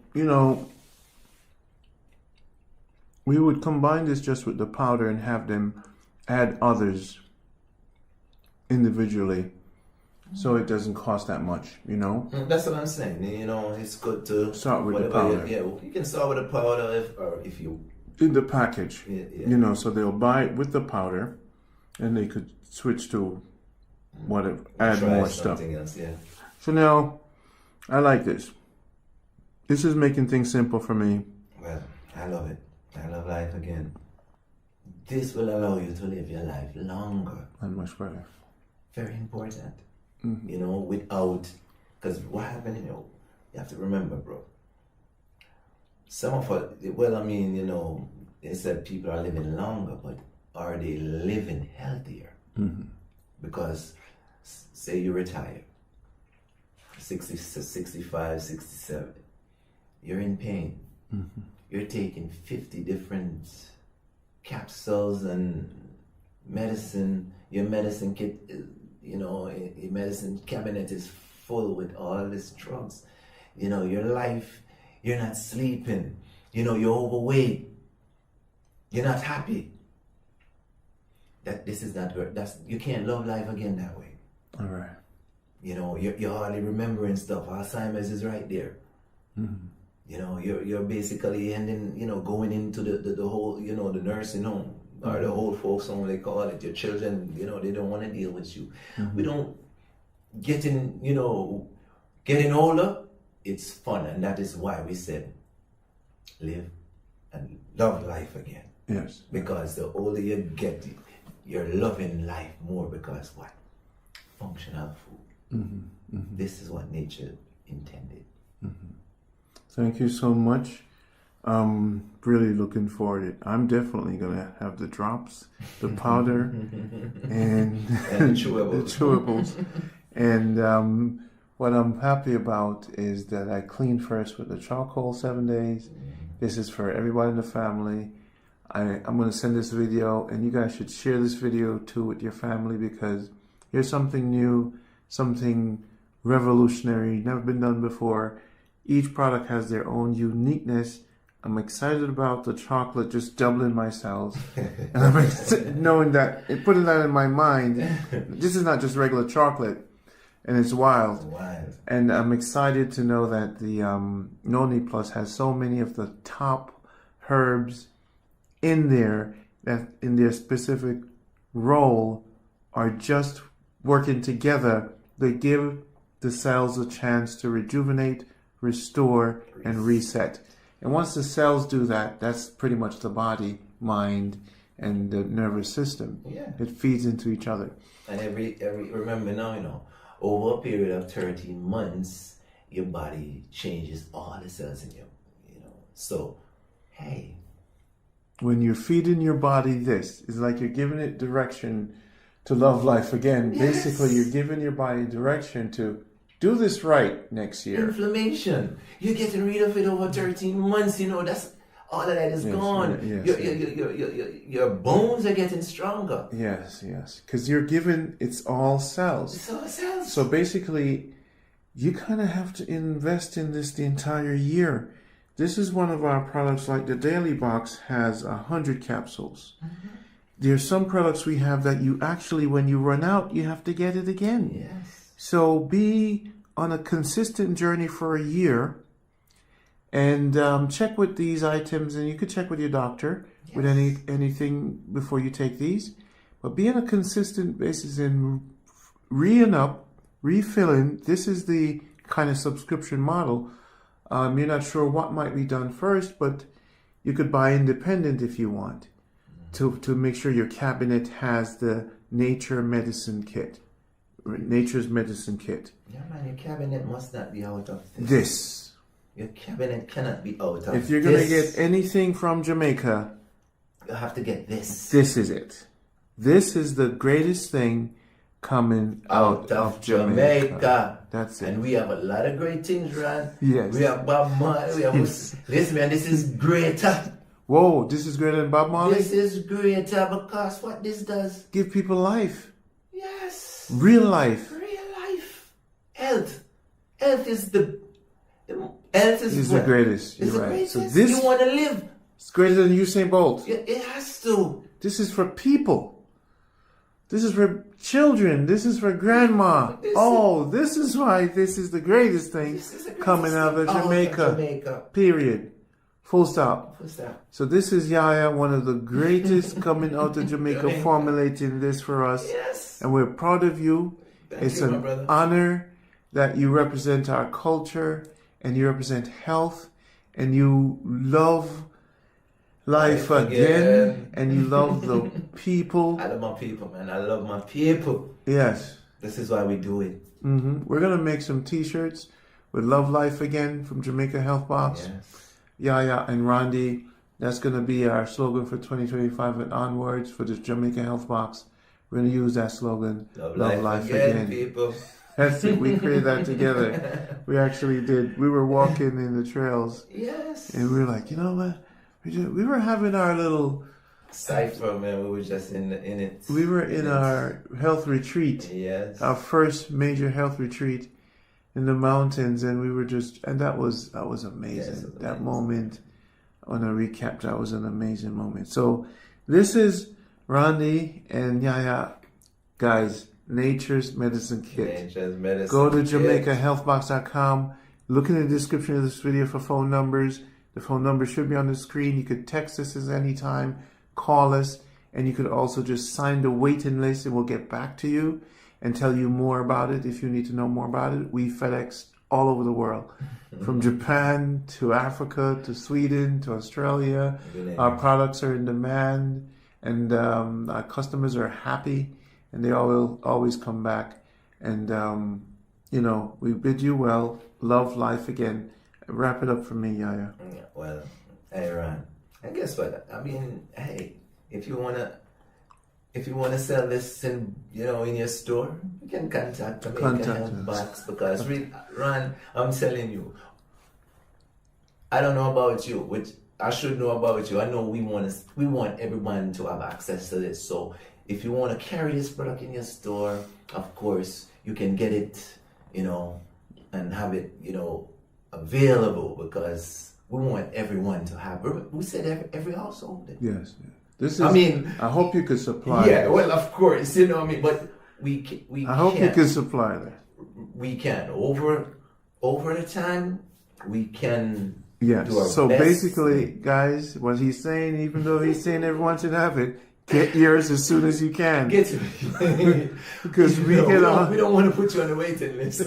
we would combine this just with the powder and have them add others individually, so it doesn't cost that much, That's what I'm saying. It's good to start with the powder. You can start with the powder if you in the package. Yeah. So they'll buy it with the powder, and they could switch to whatever, add try more stuff. something else. Yeah. So now, I like this. This is making things simple for me. Well, I love it. I love life again. This will allow you to live your life longer. And much better. Very important. Without, because what happened, you have to remember, bro. Some of us, they said people are living longer, but are they living healthier? Because, say you retire, 60, 65, 67, you're in pain. You're taking 50 different capsules and medicine. Your medicine kit, your medicine cabinet is full with all these drugs. Your life, you're not sleeping. You're overweight. You're not happy. This is not good. You can't love life again that way. All right. You're hardly remembering stuff. Alzheimer's is right there. You're basically ending, going into the whole, the nursing home or the old folks home, they call it. Your children, they don't want to deal with you. We don't getting older. It's fun, and that is why we said live and love life again. Yes. Because the older you get, you're loving life more because what? Functional food. This is what nature intended. Thank you so much. Really looking forward to it. I'm definitely gonna have the drops, the powder, and the chewables. And what I'm happy about is that I clean first with the charcoal 7 days. This is for everybody in the family. I'm going to send this video, and you guys should share this video too with your family, because here's something new, something revolutionary, never been done before. Each product has their own uniqueness. I'm excited about the chocolate just doubling my cells. And I'm knowing that, putting that in my mind, this is not just regular chocolate, and it's wild. And I'm excited to know that the Noni Plus has so many of the top herbs in there that in their specific role are just working together. They give the cells a chance to rejuvenate, restore, and reset. And once the cells do that, that's pretty much the body, mind, and the nervous system. Yeah. It feeds into each other. And every remember now, over a period of 13 months, your body changes all the cells in you. So, hey. When you're feeding your body this, it's like you're giving it direction to love life again. Yes. Basically, you're giving your body direction to do this right next year. Inflammation. You're getting rid of it over 13 months, that's all of that is gone. Your bones are getting stronger. Yes. Because you're giving, it's all cells. It's all cells. So basically, you kind of have to invest in this the entire year. This is one of our products, like the Daily Box has 100 capsules. There's some products we have that you actually, when you run out, you have to get it again. Yes. So be on a consistent journey for a year, and check with these items, and you could check with your doctor with anything before you take these. But be on a consistent basis and refilling. This is the kind of subscription model. You're not sure what might be done first, but you could buy independent if you want, to make sure your cabinet has the Nature's Medicine Kit. Yeah, man, your cabinet must not be out of this. Your cabinet cannot be out of If you're going to get anything from Jamaica, you have to get this. This is it. This is the greatest thing coming out of Jamaica. That's it. And we have a lot of great things, Ron. Yes. We have Bob Marley. Listen, man, this is greater. Whoa, this is greater than Bob Marley? This is greater because what this does. Give people life. Yes. Real life. Real life. Health. Health is the greatest. It's You're the right. greatest. So this, you want to live. It's greater than Usain Bolt. It has to. This is for people. This is for children. This is for grandma. This is why this is the greatest thing coming out of Jamaica. Period. Full stop. So this is Yaya, one of the greatest coming out of Jamaica, formulating this for us. Yes. And we're proud of you. It's an honor that you represent our culture and you represent health and you love life again, and you love the people. I love my people, man. I love my people. Yes. This is why we do it. We're going to make some t-shirts with Love Life Again from Jamaica Health Box. Yes. Yaya and Randy. That's going to be our slogan for 2025 and onwards for this Jamaica Health Box. We're going to use that slogan, Love Life Again. People. That's it. We created that together. We actually did. We were walking in the trails. Yes. And we were like, you know what? We were having our little cipher, man. We were just in it. We were in our health retreat. Yes. Our first major health retreat in the mountains, and we were and that was amazing. Yes, that moment, I want to recap. That was an amazing moment. So this is Randy and Yaya, guys. Nature's Medicine Kit. Nature's Medicine. Go to JamaicaHealthBox.com. Look in the description of this video for phone numbers. The phone number should be on the screen. You could text us at any time, call us, and you could also just sign the waiting list and we'll get back to you and tell you more about it if you need to know more about it. We FedEx all over the world, from Japan to Africa to Sweden to Australia. Our products are in demand and our customers are happy and they all will always come back. And, we bid you well. Love life again. Wrap it up for me, Yaya. Well, hey, Ron. And guess what? I mean, hey, if you wanna sell this in your store, you can contact Jamaica Health Box because Ron, I'm telling you, I don't know about you, which I should know about you. I know we want everyone to have access to this. So if you want to carry this product in your store, of course you can get it, and have it, available because we want everyone to have. We said every household. Yes. This is. I hope you could supply. Yeah. Well, of course, but we. I hope you can supply that. We can over the time. We can. Yes. Do our so best. Basically, guys, what he's saying, even though he's saying everyone should have it, get yours as soon as you can. Get it. Because we don't want to put you on the waiting list.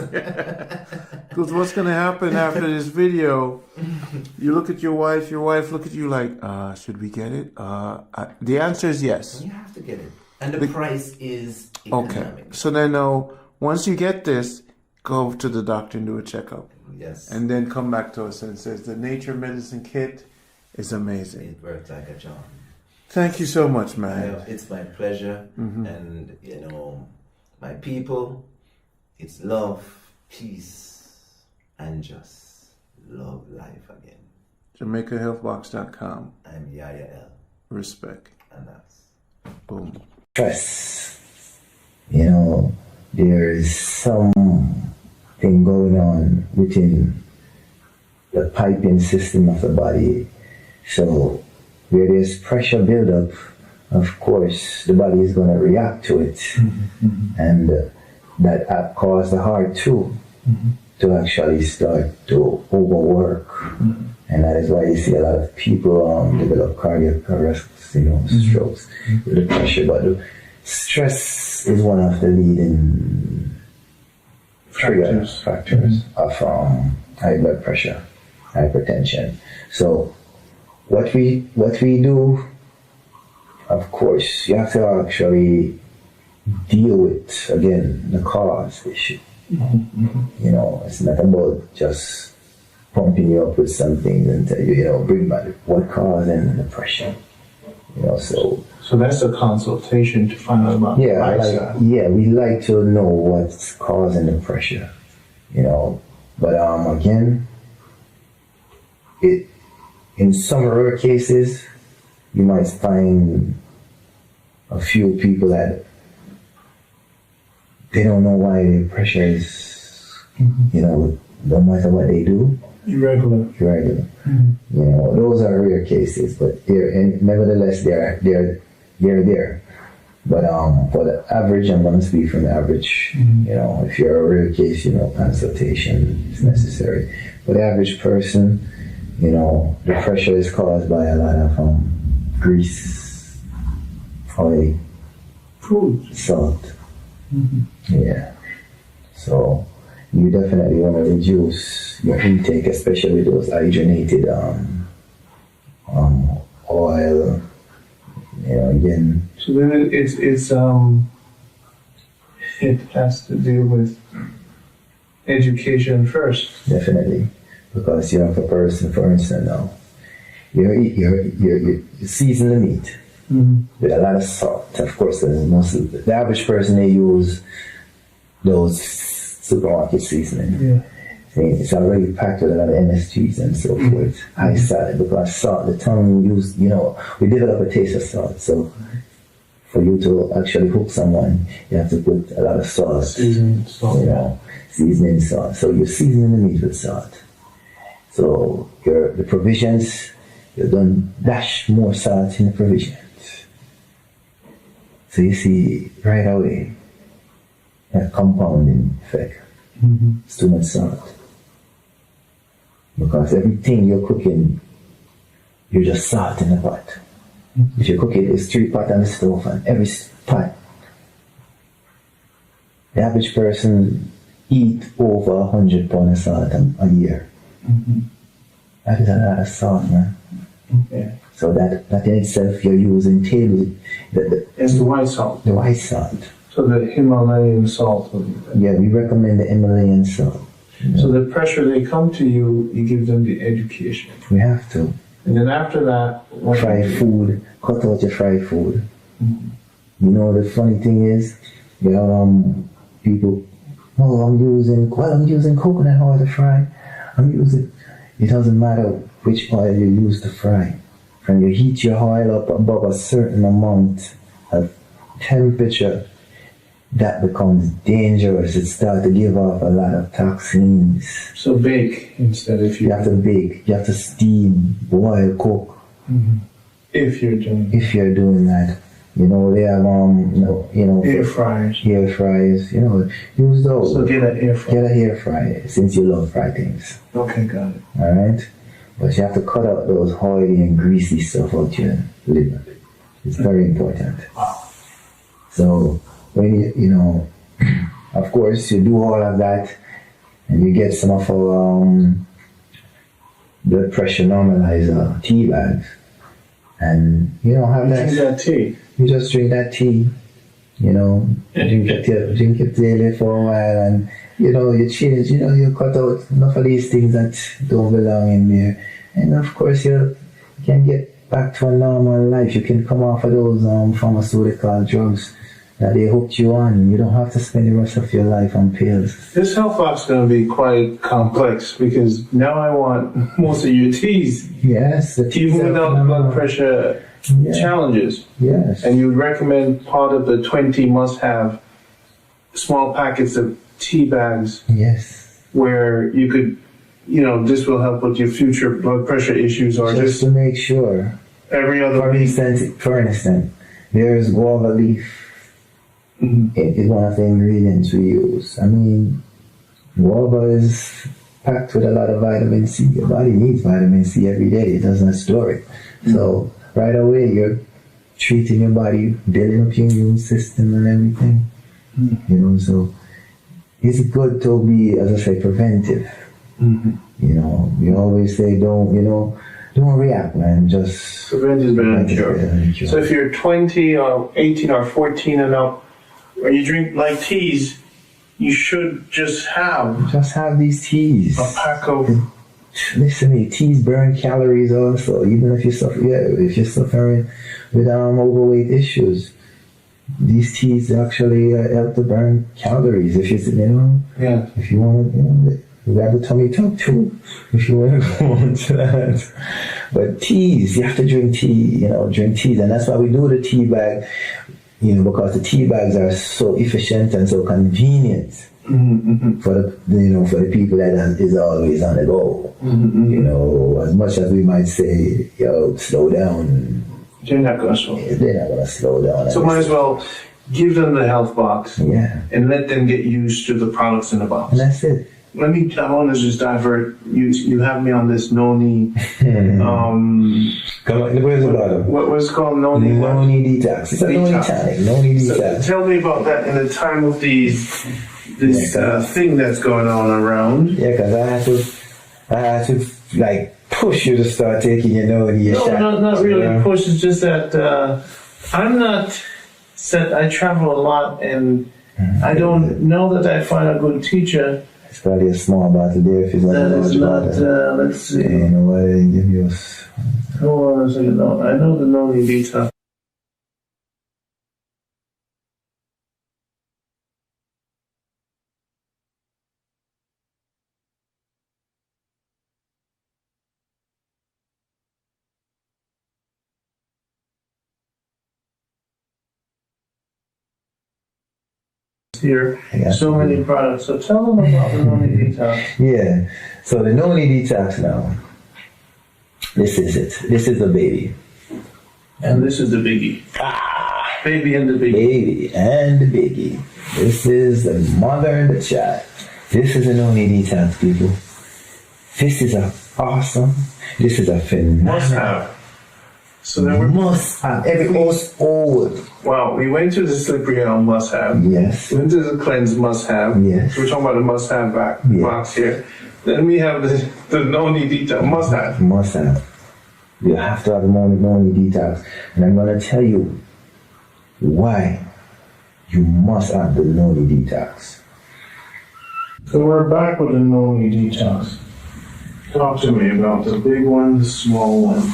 Because what's going to happen after this video, you look at your wife look at you like, should we get it? The answer is yes. You have to get it. And the price is economic. Okay. So then once you get this, go to the doctor and do a checkup. Yes. And then come back to us and says the Nature Medicine Kit is amazing. It works like a charm. Thank you so much, man. It's my pleasure. And, my people, it's love, peace, and just love life again. JamaicaHealthBox.com. I'm Yaya L. Respect. And that's boom. Stress. There's something going on within the piping system of the body. So where there's pressure buildup, of course, the body is going to react to it. And that cause the heart too to actually start to overwork. And that is why you see a lot of people develop cardiac arrests, strokes with the pressure. But the stress is one of the leading factors of high blood pressure, hypertension. So what we do, of course, you have to actually deal with, again, the cause issue. It's not about just pumping you up with something and tell you, bring back what causing the pressure. So that's a consultation to find out about lifestyle. We like to know what's causing the pressure, But again, in some rare cases, you might find a few people that they don't know why their pressure is, no matter what they do, irregular. Those are rare cases, but nevertheless they're there. But for the average, I'm going to speak from the average. If you're a rare case, consultation is necessary. For the average person, the pressure is caused by a lot of grease, oil, food, salt. Yeah. So you definitely want to reduce your intake, especially those hydrogenated oil. Again. So then it has to do with education first. Definitely, because you have a person, for instance, now you season the meat with a lot of salt. Of course, the average person, they use those supermarket seasoning. Yeah. It's already packed with a lot of MSGs and so forth. High salt, because salt, the tongue we develop a taste of salt. So for you to actually hook someone, you have to put a lot of salt. Seasoning salt. Seasoning salt. So you're seasoning the meat with salt. So the provisions, you don't dash more salt in the provisions. So you see right away a compounding effect. It's too much salt. Because everything you're cooking, you're just salting the pot. If you're cooking, it's 3 pots on the stove, and every pot, the average person eat over 100 pounds of salt a year. That is a lot of salt, man. Yeah. So that in itself, you're using it's the white salt. The white salt. So the Himalayan salt. Yeah, we recommend the Himalayan salt. So the pressure, they come to you, you give them the education. We have to. And then after that, fried food, cut out your fried food. The funny thing is, people, I'm using coconut oil to fry. It doesn't matter which oil you use to fry. When you heat your oil up above a certain amount of temperature, that becomes dangerous. It starts to give off a lot of toxins. So bake instead if you... You have to bake, you have to steam, boil, cook. If you're doing that. They have, air fryers. Air fryers, use those. So get an air fryer. Get an air fryer, since you love fried things. Okay, got it. Alright? But you have to cut out those oily and greasy stuff out your liver. It's very important. Wow. So, when of course, you do all of that, and you get some of our blood pressure normalizer tea bags, and have that. Drink that tea. You just drink that tea, drink it daily for a while, and you change, you cut out enough of these things that don't belong in there, and of course you can get back to a normal life. You can come off of those pharmaceutical drugs that they hooked you on. You don't have to spend the rest of your life on pills. This health box is going to be quite complex, because now I want most of your teas. Yes, the teas. Even without blood pressure challenges. Yes. And you would recommend part of the 20 must-have small packets of tea bags. Yes. Where you could, this will help with your future blood pressure issues, or just to make sure. Every other For instance, there's guava leaf. It's one of the ingredients we use. I mean, guava is packed with a lot of vitamin C. Your body needs vitamin C every day. It does not store it. So right away, you're treating your body, building up your immune system and everything. You know, so it's good to be, as I say, preventive. You know, we always say don't react, man. Just Prevent is better than cure. So if you're 20 or 18 or 14 and up, or you drink like teas, you should just have these teas. a pack of. Listen to me, teas burn calories also. Even if you're suffering with overweight issues, these teas actually help to burn calories. If if you want to, you have the tummy tuck too. If you want to go into that, but teas, you have to drink tea. Drink teas, and that's why we do the tea bag. Because the tea bags are so efficient and so convenient for the people that is always on the go. As much as we might say, slow down. They're not going to slow. They're not going to slow down. So might as well give them the health box. Yeah. And let them get used to the products in the box. And that's it. I want to just divert. You have me on this Noni. Come on, where's the bottom? What was it called? Noni Detox. It's a Noni tonic. Noni Detox. So tell me about that in the time of this thing that's going on around. Yeah, because I had to like push you to start taking your Noni shot. No, not really push. It's just that I'm not set. I travel a lot, and I don't know that I find a good teacher. It's probably a small bottle there if it's not a large bottle. Let's see. I don't know why they didn't give you Hold on a second. No, I know the Noni Detox. Here, so many products. So tell them about the Noni Detox. Yeah. So the Noni Detox now. This is it. This is the baby. And this is the biggie. Baby and the biggie. Baby and the biggie. This is the mother and the child. This is a Noni Detox, people. This is awesome. This is a phenomenal. Must have. So then we must have. Every old. Wow, we went to the slippery elm must have. Yes. We went to the cleanse must have. Yes. We're talking about the must have box here. Then we have the Noni Detox must have. Must have. You have to have a Noni Detox. And I'm going to tell you why you must have the Noni Detox. So we're back with the Noni Detox. Talk to me about the big one, the small one.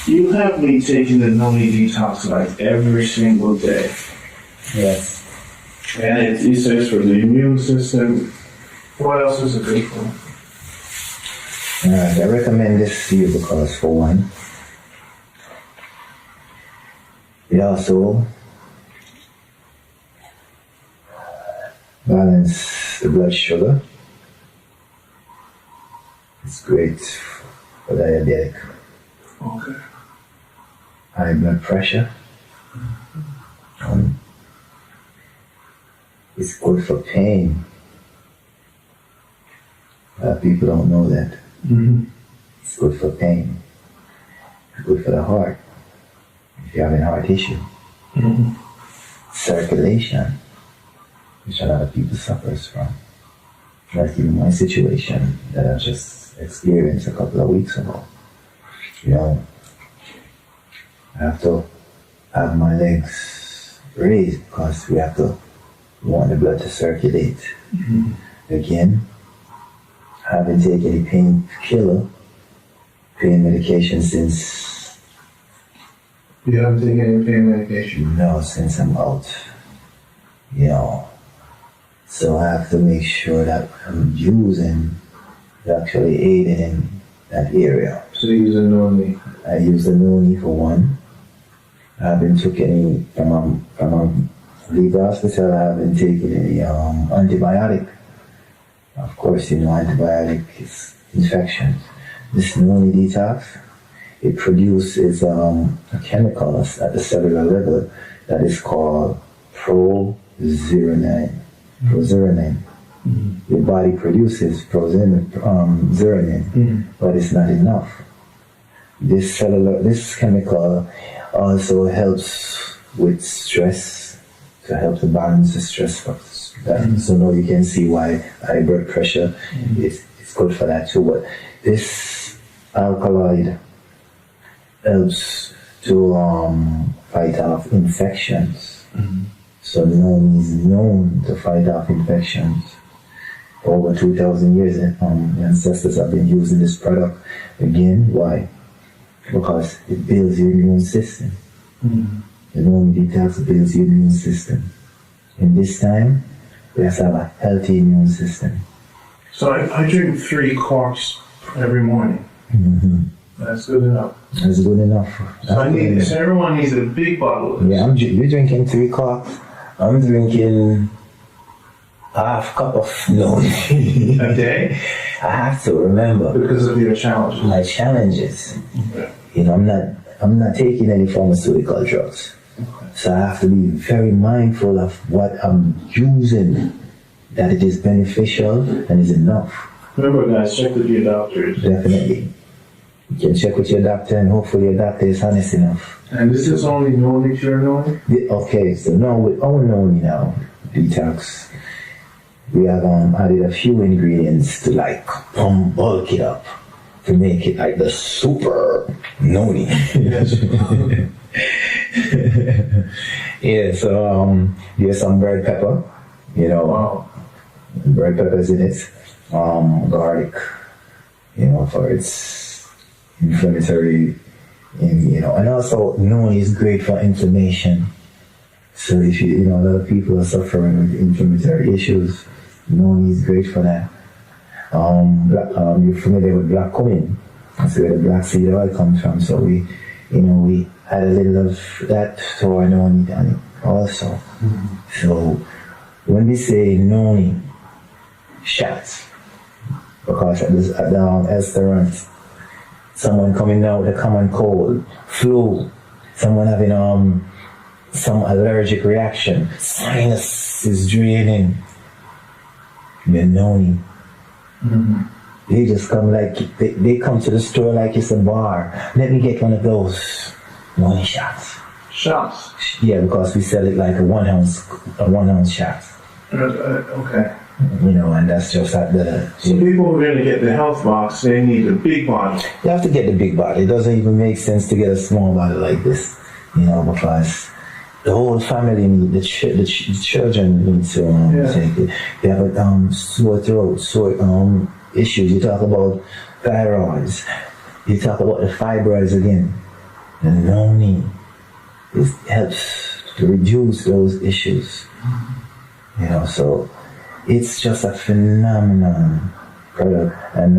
You have me taking the Noni Detox like every single day. Yes. And you say it's for the immune system. What else is it good for? Alright, I recommend this to you because, for one, it also balances the blood sugar. It's great for diabetic. Okay. High blood pressure. It's good for pain. People don't know that. It's good for pain. It's good for the heart. If you're having heart issue. Circulation, which a lot of people suffers from. Like in my situation that I just experienced a couple of weeks ago. I have to have my legs raised because we want the blood to circulate. Again, I haven't taken any pain medication since. You haven't taken any pain medication? No, since I'm out. So I have to make sure that I'm using, actually aiding in that area. So you use the Noni? I use the Noni for one. I haven't taken any from the hospital. I haven't taken any antibiotic. Of course, antibiotic is infection. This Noni Detox, it produces a chemical at the cellular level that is called prozeronine. Prozeronine. Your body produces zeronine, but it's not enough. This chemical also helps with stress, to help to balance the stress factors. So now you can see why high blood pressure is good for that too. But this alkaloid helps to fight off infections. So Noni is known to fight off infections. Over 2,000 years, the ancestors have been using this product. Again, why? Because it builds your immune system. The Noni Detox builds your immune system. In this time, we have to have a healthy immune system. So I drink 3 corks every morning. That's good enough. That's good enough. So everyone needs a big bottle of this. Yeah, you're drinking 3 corks. I'm drinking half cup of Noni A day? I have to remember Because of your challenges. my challenges. Okay. You know, I'm not taking any pharmaceutical drugs. So I have to be very mindful of what I'm using, that it is beneficial and is enough. Remember, guys, check with your doctors. Definitely. You can check with your doctor, and hopefully your doctor is honest enough. And this is only Noni, pure Noni? Okay, so now with our Noni now, detox, we have added a few ingredients to like bulk it up, to make it like the super Noni. Yes. Yeah, so there's some red pepper, you know, Wow. red peppers in it, garlic, you know, for its inflammatory, you know, and also Noni is great for inflammation. So if you know, a lot of people are suffering with inflammatory issues, Noni is great for that. You're familiar with black cumin. That's where the black seed oil comes from. So we add a little of that to our Noni tonic also. So when we say Noni shots, because at the restaurant, someone coming down with a common cold, flu, someone having some allergic reaction, sinus is draining, the Noni. They just come like, they come to the store like it's a bar. Let me get one of those Noni shots. Shots? Yeah, because we sell it like a 1 ounce shot. Okay. You know, and that's just at the... So people who are going to get the health box, they need a big bottle. You have to get the big bottle. It doesn't even make sense to get a small bottle like this, you know, because the whole family need, the children need to take it. They have a sore throat, sore issues. You talk about thyroids. You talk about the fibroids again. The Noni, it helps to reduce those issues. You know, so it's just a phenomenal product. And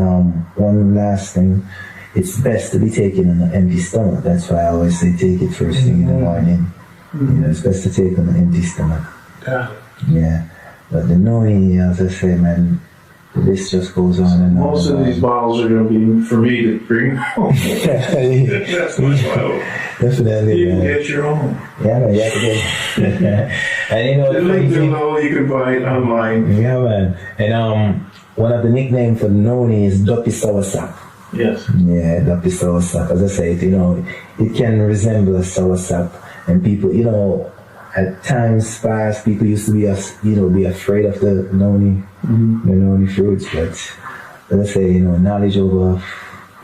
one last thing, it's best to be taken on an empty stomach. That's why I always say take it first thing in the morning. You know, it's best to take on an empty stomach. Yeah. But the Noni, as I say, man, the list just goes on and on. Most of these bottles are going to be for me to bring home. That's my bottle. Definitely, You can man. get your own. Yeah, man, you have to get and you know, The link below, you can buy it online. yeah, man. And one of the nicknames for Noni is Duppy Soursop. Yes. Yeah, Duppy Soursop. As I say, you know, it can resemble a soursop. And people, you know, at times past, people used to be afraid of the Noni, the Noni fruits. But as I say, you know, knowledge over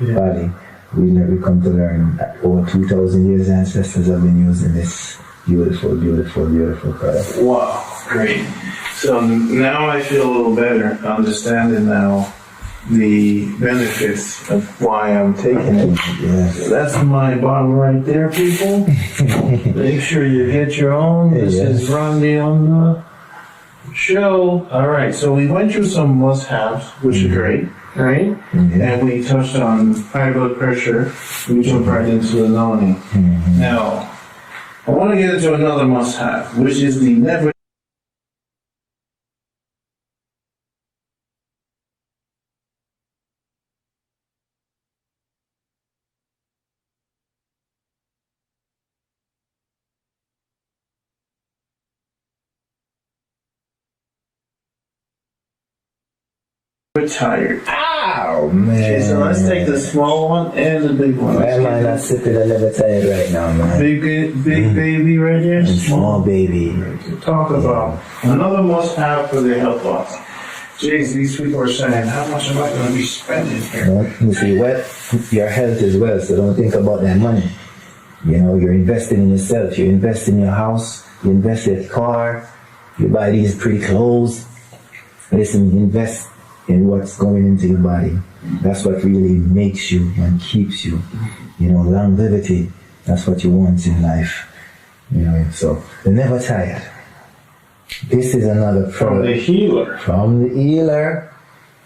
body, we come to learn that over 2,000 years ancestors have been using this beautiful, beautiful, beautiful product. Wow, great. So now I feel a little better understanding now the benefits of why I'm taking it. Yeah. So that's my bottle right there, people. Make sure you get your own. This is Randy on the show. All right, so we went through some must-haves, which are great, right? And we touched on high blood pressure. We jumped right into the Noni. Now, I want to get into another must-have, which is the never We're tired. Oh man. Okay, so let's take the small one and the big one. Why am I not sipping a never tired right now, man? Big baby right here. Small baby. Talk about another must-have for the health box. Jeez, these people are saying, how much am I going to be spending here? You see, your health is well, so don't think about that money. You know, you're investing in yourself. You invest in your house. You invest in your car. You buy these pretty clothes. Listen, invest in what's going into your body. That's what really makes you and keeps you. You know, longevity. That's what you want in life. You know, so you're never tired. This is another product. From the healer. From the healer.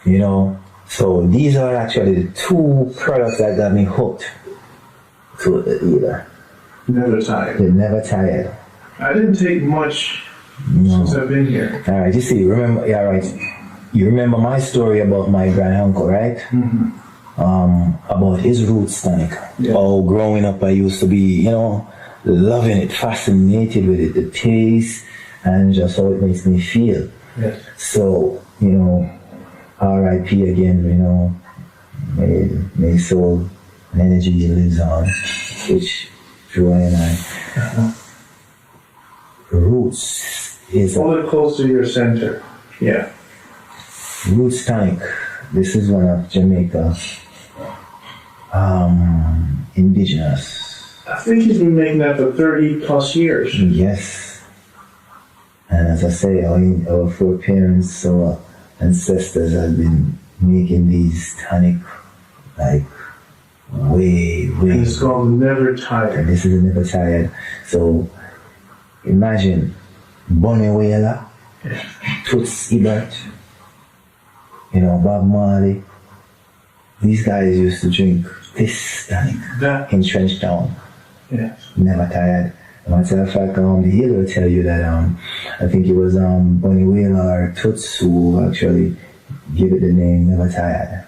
You know, so these are actually the two products that got me hooked to the healer. Never tired. They're never tired. I didn't take much since I've been here. All right, you see, remember, yeah, right. You remember my story about my grand uncle, right? About his roots tonic. Yeah. Oh, growing up, I used to be, you know, loving it, fascinated with it, the taste, and just how it makes me feel. Yes. So, you know, R.I.P. again, you know, may soul and energy lives on, which Joy and I. Roots is Hold it close to your center. Yeah. Roots tonic. This is one of Jamaica indigenous. I think he's been making that for 30 plus years. Yes. And as I say, our foreparents, our ancestors have been making these tonic like way. And it's called Never Tired. And this is never tired. So imagine Bonnie Whaler, Toots Ebert, you know, Bob Marley. These guys used to drink this tonic in Trenchtown. Yes. Never tired. Matter of fact, the healer will tell you that I think it was Bonnie Whaler or Toots who actually gave it the name Never Tired.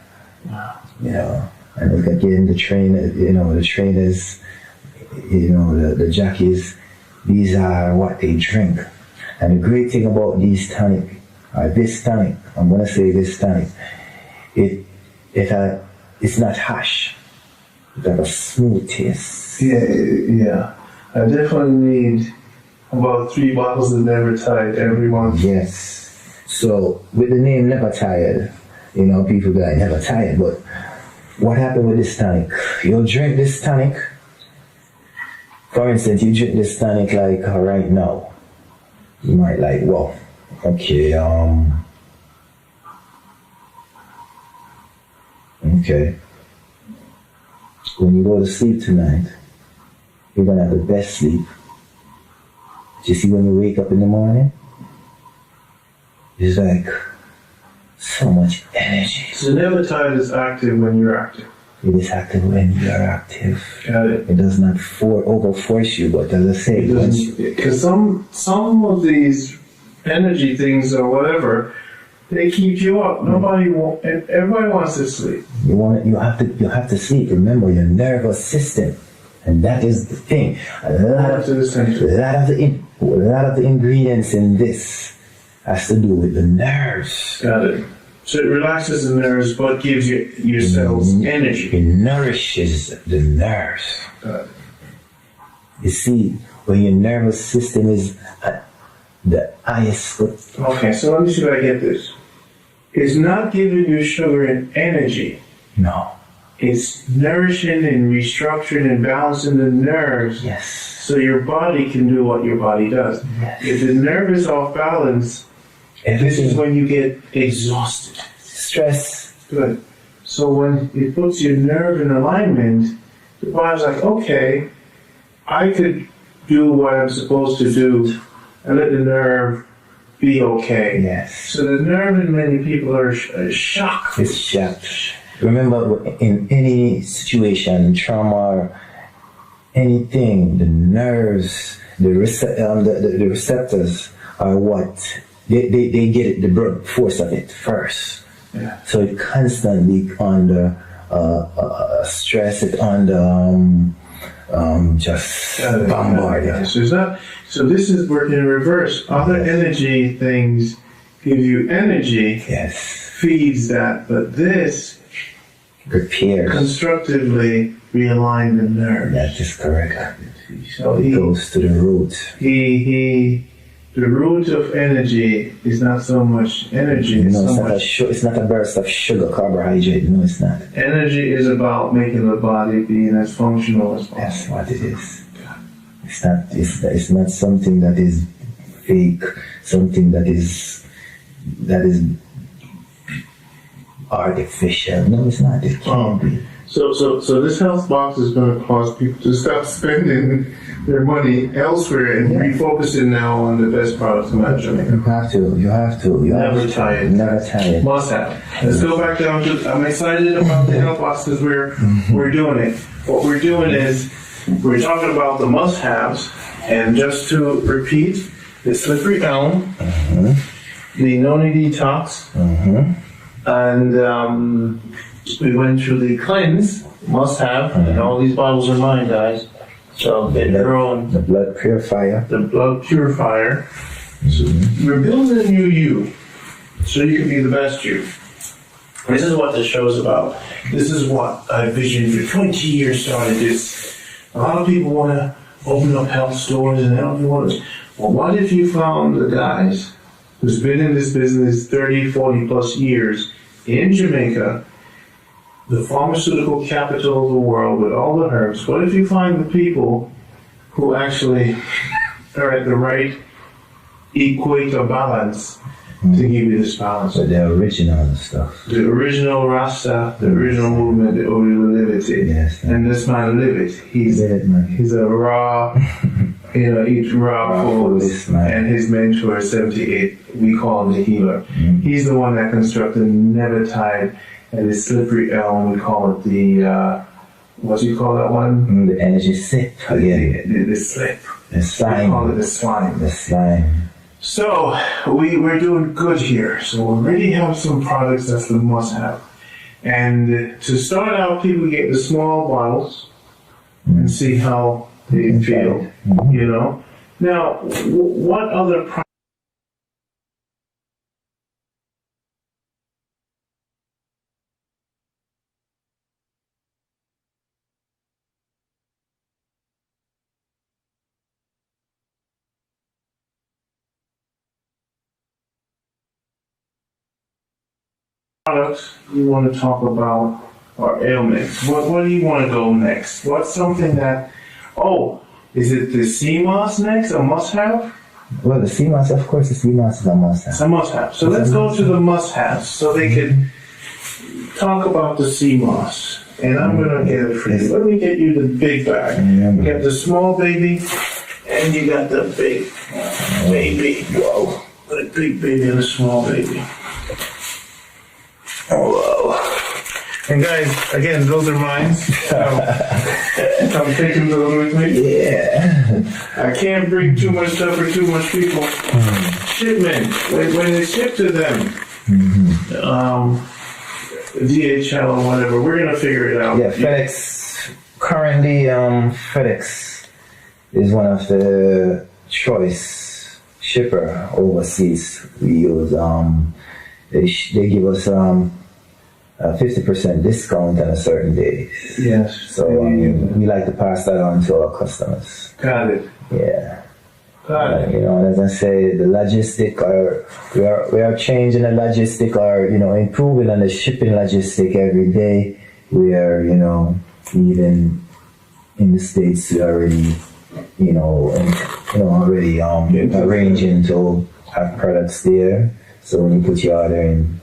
Wow. You know, and look again, the trainers, you know, the jockeys, these are what they drink. And the great thing about these tonic, or this tonic, I'm gonna say this tonic, it's not harsh. It has a smooth taste. Yeah. I definitely need about 3 bottles of Never Tired every month. Yes. So with the name Never Tired, you know, people be like Never Tired, but what happened with this tonic? You'll drink this tonic. For instance, you drink this tonic like right now. You might like, well, okay, okay. When you go to sleep tonight, you're gonna have the best sleep. But you see when you wake up in the morning, it's like so much energy. So Never Tired is active when you're active. It is active when you are active. Got it. It does not overforce you, but as I say, because some of these energy things or whatever, they keep you up. Everybody wants to sleep. You have to sleep. Remember your nervous system, and that is the thing. A lot of the ingredients in this has to do with the nerves. Got it. So it relaxes the nerves, but gives your cells energy. It nourishes the nerves. Got it. You see, when your nervous system is at the highest. Okay, so let me see if I get this. It's not giving you sugar and energy. No. It's nourishing and restructuring and balancing the nerves. Yes. So your body can do what your body does. Yes. If the nerve is off balance, this is when you get exhausted. Stress. Good. So when it puts your nerve in alignment, the body's like, okay, I could do what I'm supposed to do and let the nerve be okay. Yes. So the nerve in many people are shocked. It's shocked. Remember, in any situation, trauma, or anything, the nerves, the receptors are what they get it, the blood force of it first. Yeah. So it constantly under stress, it under just bombarded. So this is working in reverse. Other energy things give you energy. Yes. feeds that, but this repairs. constructively realign the nerves. That is correct. So It goes to the root. the root of energy is not so much energy. No, It's it's so not, much it's not a burst of sugar, carbohydrate. No, it's not. energy is about making the body being as functional as possible. That's what it is. It's not. It's not something that is fake. Something that is artificial. No, it's not. It can't be. So this health box is going to cause people to stop spending their money elsewhere and refocusing now on the best products in Jamaica. You have to. Never tired. Never tired. Must have. Let's go back down to. I'm excited about the health box because we're doing it. What we're doing is we're talking about the must-haves, and just to repeat, the slippery elm, the Noni Detox, and we went through the cleanse, must-have, and all these bottles are mine, guys. So get your own. The blood purifier. The blood purifier. So we're building a new you, so you can be the best you. This is what the show's about. This is what I visioned for 20 years. Started this. A lot of people want to open up health stores, and they don't want to. Well, what if you found the guys who's been in this business 30, 40 plus years in Jamaica, the pharmaceutical capital of the world with all the herbs? What if you find the people who actually are at the right equator balance to give you this balance? But the original stuff. The original Rasta, the original movement, the original liberty. Yes. And this man live it. He's a raw, eats raw foods. And his mentor is 78. We call him the healer. He's the one that constructed Never Tide and the slippery elm. We call it the, what do you call that one? The energy slip again. The slip. The slime. We call it the slime. The slime. So we're doing good here. So we already have some products that's the must-have. And to start out, people get the small bottles and see how they feel. You know. Now, what other products you want to talk about are ailments? What do you want to go next? What's something that, is it the CMOS next, a must-have? Well, the CMOS, of course, the CMOS is a must-have. It's a must-have. So let's go to the must-haves so they can talk about the CMOS. And I'm going to get it for you. Let me get you the big bag. You got the small baby and you got the big baby. Whoa. The big baby and the small baby. Oh, wow. And guys, again, those are mine. I'm taking those with me. Yeah. I can't bring too much stuff for too much people. Shipment, when they ship to them, DHL or whatever, we're going to figure it out. Yeah, FedEx, currently FedEx is one of the choice shipper overseas. We use, they give us a 50% discount on a certain day. Yes. So we like to pass that on to our customers. Got it. Yeah. Got it. You know, as I say, the logistic we are changing the logistic improving on the shipping logistic every day. We are, even in the States, we already, already arranging to have products there. So when you put your order in,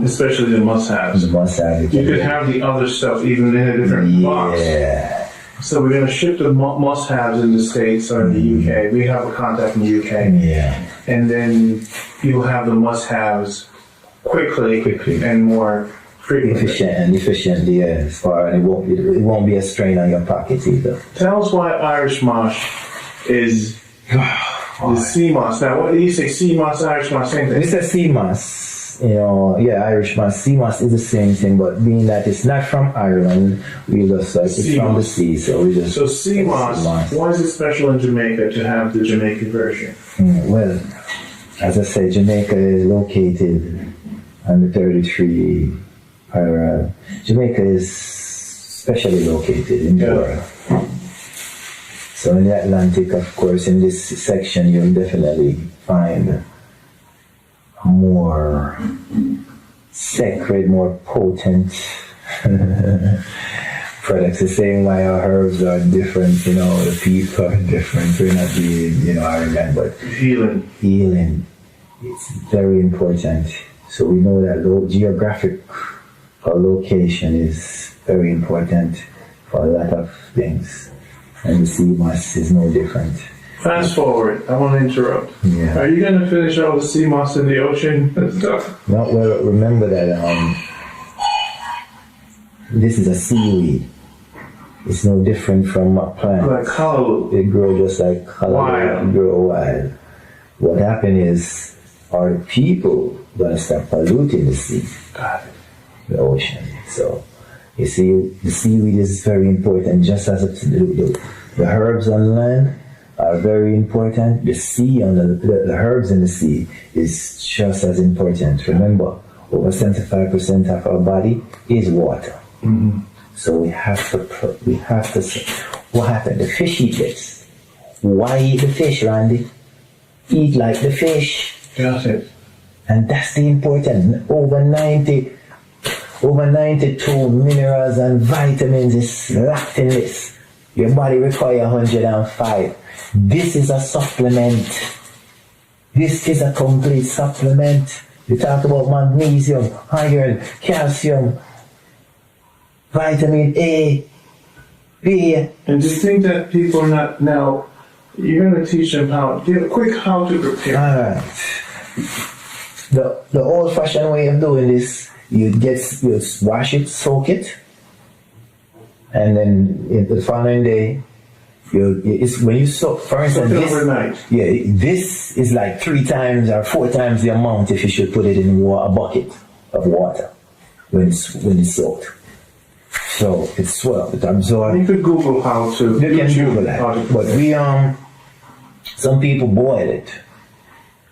especially the must-haves. You could have the other stuff even in a different box. Yeah. So we're going to ship the must-haves in the States or in the UK. We have a contact in the UK. Yeah. And then you'll have the must-haves quickly and more frequently. Efficiently, yeah. It won't be a strain on your pockets either. Tell us why Irish Mosh is the sea moss. Now, what do you say? Sea moss, Irish moss, same thing? It's a sea moss. Irish moss. Sea moss is the same thing, but being that it's not from Ireland, we just like it's from the sea, so we just. So sea moss. Why is it special in Jamaica to have the Jamaican version? Well, as I said, Jamaica is located and the 33 parallel. Jamaica is specially located in the world. So in the Atlantic, of course, in this section, you'll definitely find more sacred, more potent products. The same way our herbs are different, the people are different. We're not being, arrogant, but healing. It's very important. So we know that geographic location is very important for a lot of things. And the sea moss is no different. Fast forward, I want to interrupt. Yeah. Are you going to finish all the sea moss in the ocean and stuff? No, well, remember that this is a seaweed. It's no different from a plant. Like hollow. It grows just like hollow. It grows wild. What happened is our people gonna start polluting the sea, the ocean. So you see, the seaweed is very important, just as the herbs on land are very important. The sea on the herbs in the sea is just as important. Remember, over 75% of our body is water. Mm-hmm. So we have to. What happened? The fish eat this. Why eat the fish, Randy? Eat like the fish. Got it. And that's the important. Over 92 minerals and vitamins is locked in this. Your body requires 105. This is a supplement. This is a complete supplement. You talk about magnesium, iron, calcium, vitamin A, B. And do you think that people are not now? You're going to teach them give a quick how to prepare. Alright. The old-fashioned way of doing this, you wash it, soak it, and then the following day, when you soak, for instance, this is like 3 times or 4 times the amount if you should put it in a bucket of water when it's soaked. So it's swell, it absorbs. You could Google how to. You can Google that, but we some people boil it.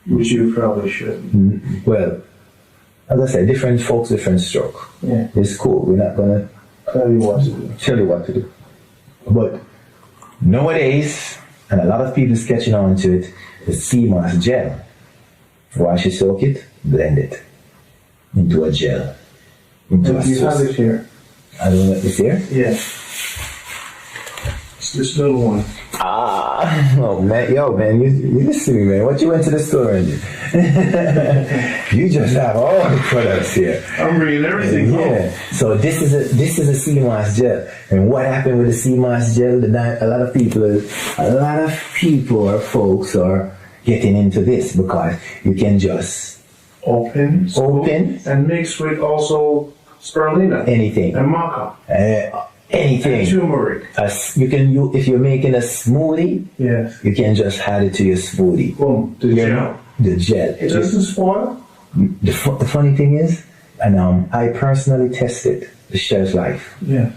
Which you probably should. Well, as I said, different folks, different stroke. Yeah. It's cool. We're not gonna tell you what to do. But nowadays, and a lot of people is catching on to it, the sea moss gel. Wash it, soak it, blend it into a gel. You have it here. I don't know if it's here. Yeah. It's this little one. Oh man, man, you listen to me, man. What you went to the store and did? You just have all the products here. I'm bringing everything home. Yeah. So this is a sea moss gel, and what happened with the sea moss gel? A lot of people or folks are getting into this because you can just open, and mix with also spirulina, anything, and maca. Anything. And turmeric. If you're making a smoothie, yes, you can just add it to your smoothie. Boom, the gel. The gel. It doesn't spoil? The funny thing is, and I personally tested the shelf life. Yeah.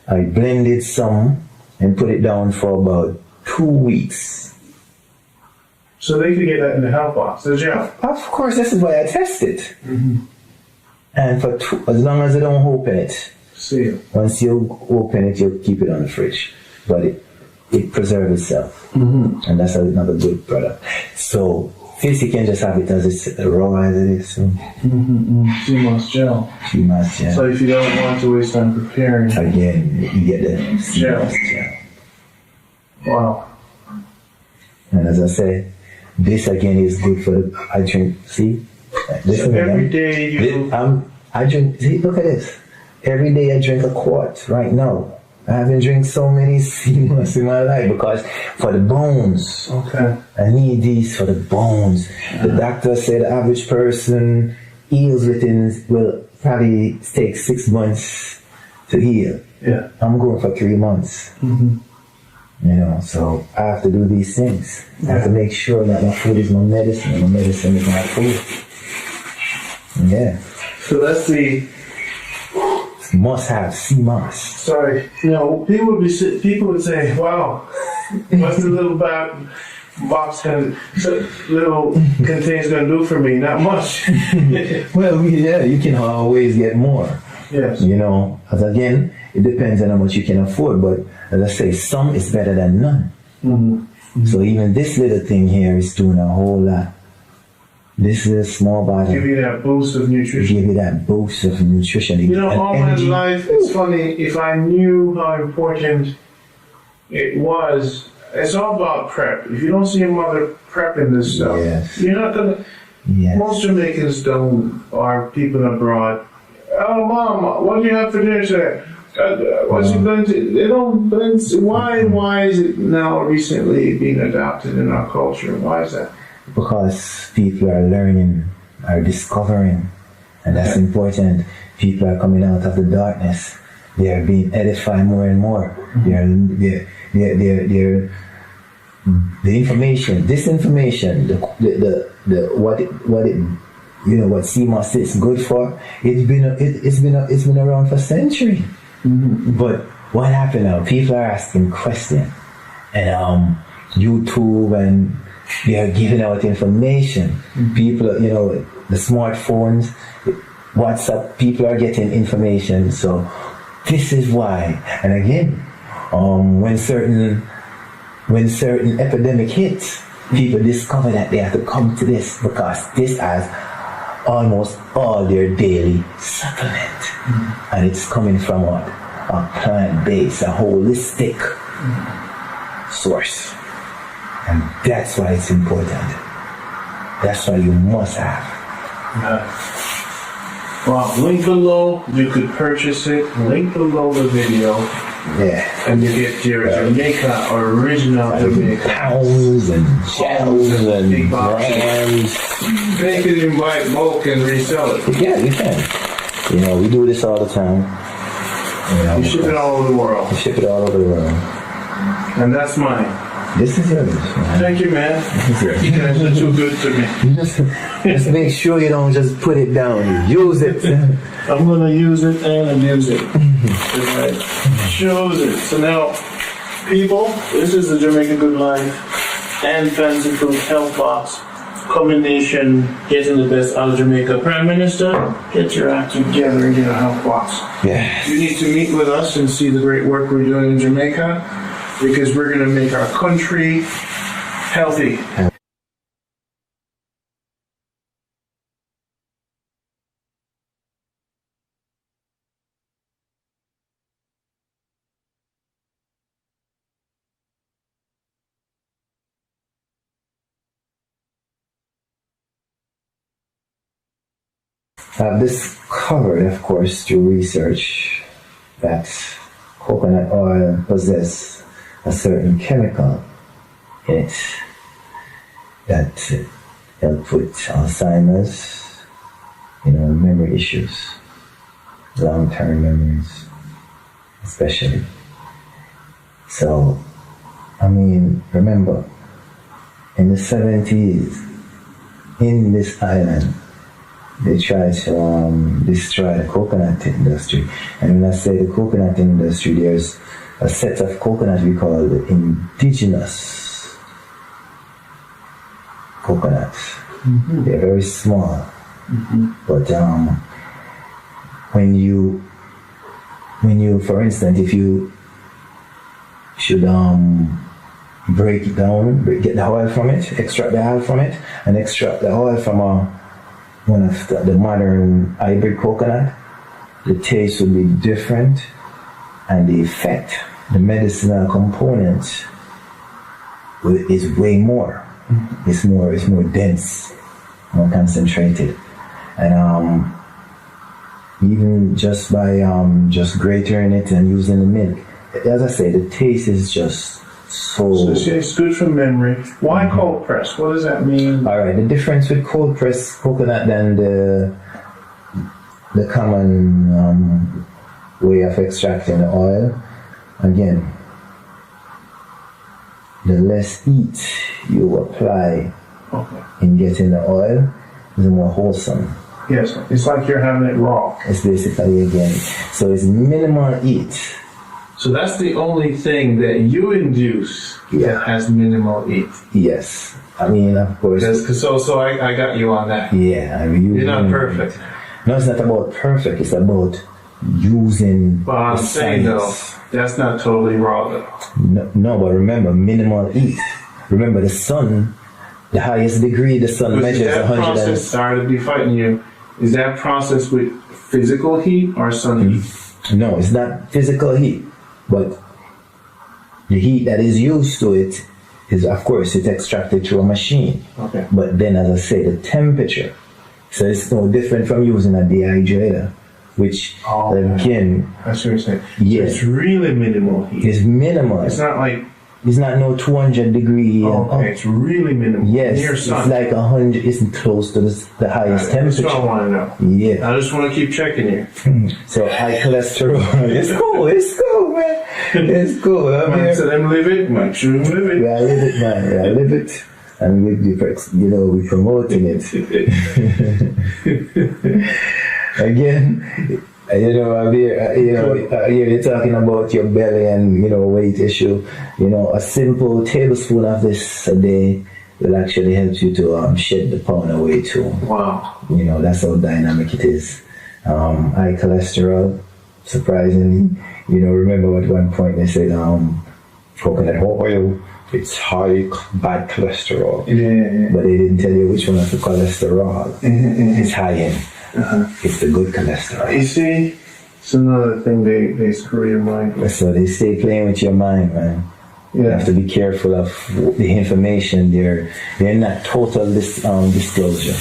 I blended some and put it down for about 2 weeks. So they could get that in the health box, the gel. Of course, this is why I test it. Mm-hmm. And as long as I don't open it. Seal. Once you open it, you'll keep it on the fridge. But it preserves itself. Mm-hmm. And that's another good product. So this you can just have it as it's raw as it is. So. Sea moss gel. Sea moss gel. So if you don't want to waste time preparing. Again, you get the sea moss gel. Wow. And as I said, this again is good for I drink, see? So every day I drink, see, look at this. Every day I drink a quart right now. I haven't drank so many sea moss in my life because for the bones. Okay. I need these for the bones. The doctor said the average person heals will probably take 6 months to heal. Yeah. I'm going for 3 months. Mm-hmm. So I have to do these things. I have to make sure that my food is my medicine and my medicine is my food. Yeah. So that's the must have sea moss. Sorry, people would say, "Wow, what's the little box little contains gonna do for me? Not much. Well, yeah, you can always get more. Yes. You know, as again, it depends on how much you can afford, but as I say, some is better than none. Mm-hmm. So even this little thing here is doing a whole lot. This is a small bottle. Give you that boost of nutrition. Give you that boost of nutrition. You know, and all energy. my life, it's funny, if I knew how important it was, it's all about prep. If you don't see your mother prepping this stuff, Yes. you're not gonna, Yes. most Jamaicans don't, or people abroad, oh mom, what do you have for dinner today? What's you going to, they don't, why is it now recently being adopted in our culture? Why is that? Because people are learning, are discovering, and that's important. People are coming out of the darkness. They are being edified more and more. They're the information, this information, what CMOS is good for. It's been around for centuries. But what happened now? People are asking questions, and YouTube and they are giving out information. People, the smartphones, WhatsApp, people are getting information. So this is why. And again, when certain epidemic hits, people discover that they have to come to this because this has almost all their daily supplement. And it's coming from what? A plant-based, a holistic source. And that's why it's important. That's why you must have. Well, link below, you could purchase it. Link below the video. Yeah. And you get your Jamaica original Jamaica. Pounds and shells and big boxes. grams. Make it in white bulk and resell it. Yeah, you can. We do this all the time. You ship it all over the world. We ship it all over the world. And that's mine. This is yours, man. Thank you, man. This is yours. You guys are too good to me. You just make sure you don't just put it down. You use it. I'm gonna use it and abuse it. Right. Shows it. So now, people, this is the Jamaica Good Life and Fancy Food Health Box combination, getting the best out of Jamaica. Prime Minister, get your act together and get a health box. Yes. You need to meet with us and see the great work we're doing in Jamaica, because we're gonna make our country healthy. I've discovered, of course, through research, that coconut oil possesses a certain chemical in it that helps with Alzheimer's, memory issues, long-term memories, especially. So, remember, in the 70s, in this island, they tried to destroy the coconut industry. And when I say the coconut industry, there's a set of coconut we call the indigenous coconuts. Mm-hmm. They're very small. Mm-hmm. But when you, for instance, if you should break it down, get the oil from it, extract the oil from it, and extract the oil from one of the modern hybrid coconut, the taste will be different, and the effect, the medicinal component, is way more. Mm-hmm. It's more dense, more concentrated, and even just by just grating it and using the milk, as I say, the taste is just so it's good for memory. Why cold press? What does that mean? All right, the difference with cold pressed coconut than the common way of extracting the oil, again, the less heat you apply in getting the oil, the more wholesome. Yes, it's like you're having it raw. It's basically, again, so it's minimal heat. So that's the only thing that you induce that has minimal heat. Yes. I mean, of course. So I got you on that. Yeah. I mean, You're not perfect. No, it's not about perfect. It's about using But I'm the saying science. though, that's not totally raw though. No, but remember, minimal heat. Remember, the sun, the highest degree the sun measures That 100. process, sorry to be fighting you, is that process with physical heat or sun heat? No, it's not physical heat, but the heat that is used to it is, of course, it's extracted through a machine. Okay. But then, as I say, the temperature. So it's no different from using a dehydrator, which again, That's what you're saying. Yeah. So it's really minimal heat. is minimal. It's not like, It's not no 200 degree. okay, it's really minimal. Yes, Near it's sun. like 100. It's close to the highest That's temperature. what I want to know. Yeah. I just want to keep checking you. So high cholesterol. It's cool. It's cool, man. It's cool. I Man, mean, so them live it, make sure them live it. I live it, man. I live it, and we're promoting it. Again, I'm here, you're talking about your belly and, weight issue. A simple tablespoon of this a day will actually help you to shed the pound away too. Wow. That's how dynamic it is. High cholesterol, surprisingly. Remember at one point they said coconut oil, it's high bad cholesterol. Yeah. But they didn't tell you which one of the cholesterol is high in. It's the good cholesterol. You see, it's another thing they screw your mind with. So they stay playing with your mind, man. You Yeah. have to be careful of the information. They're not total disclosure.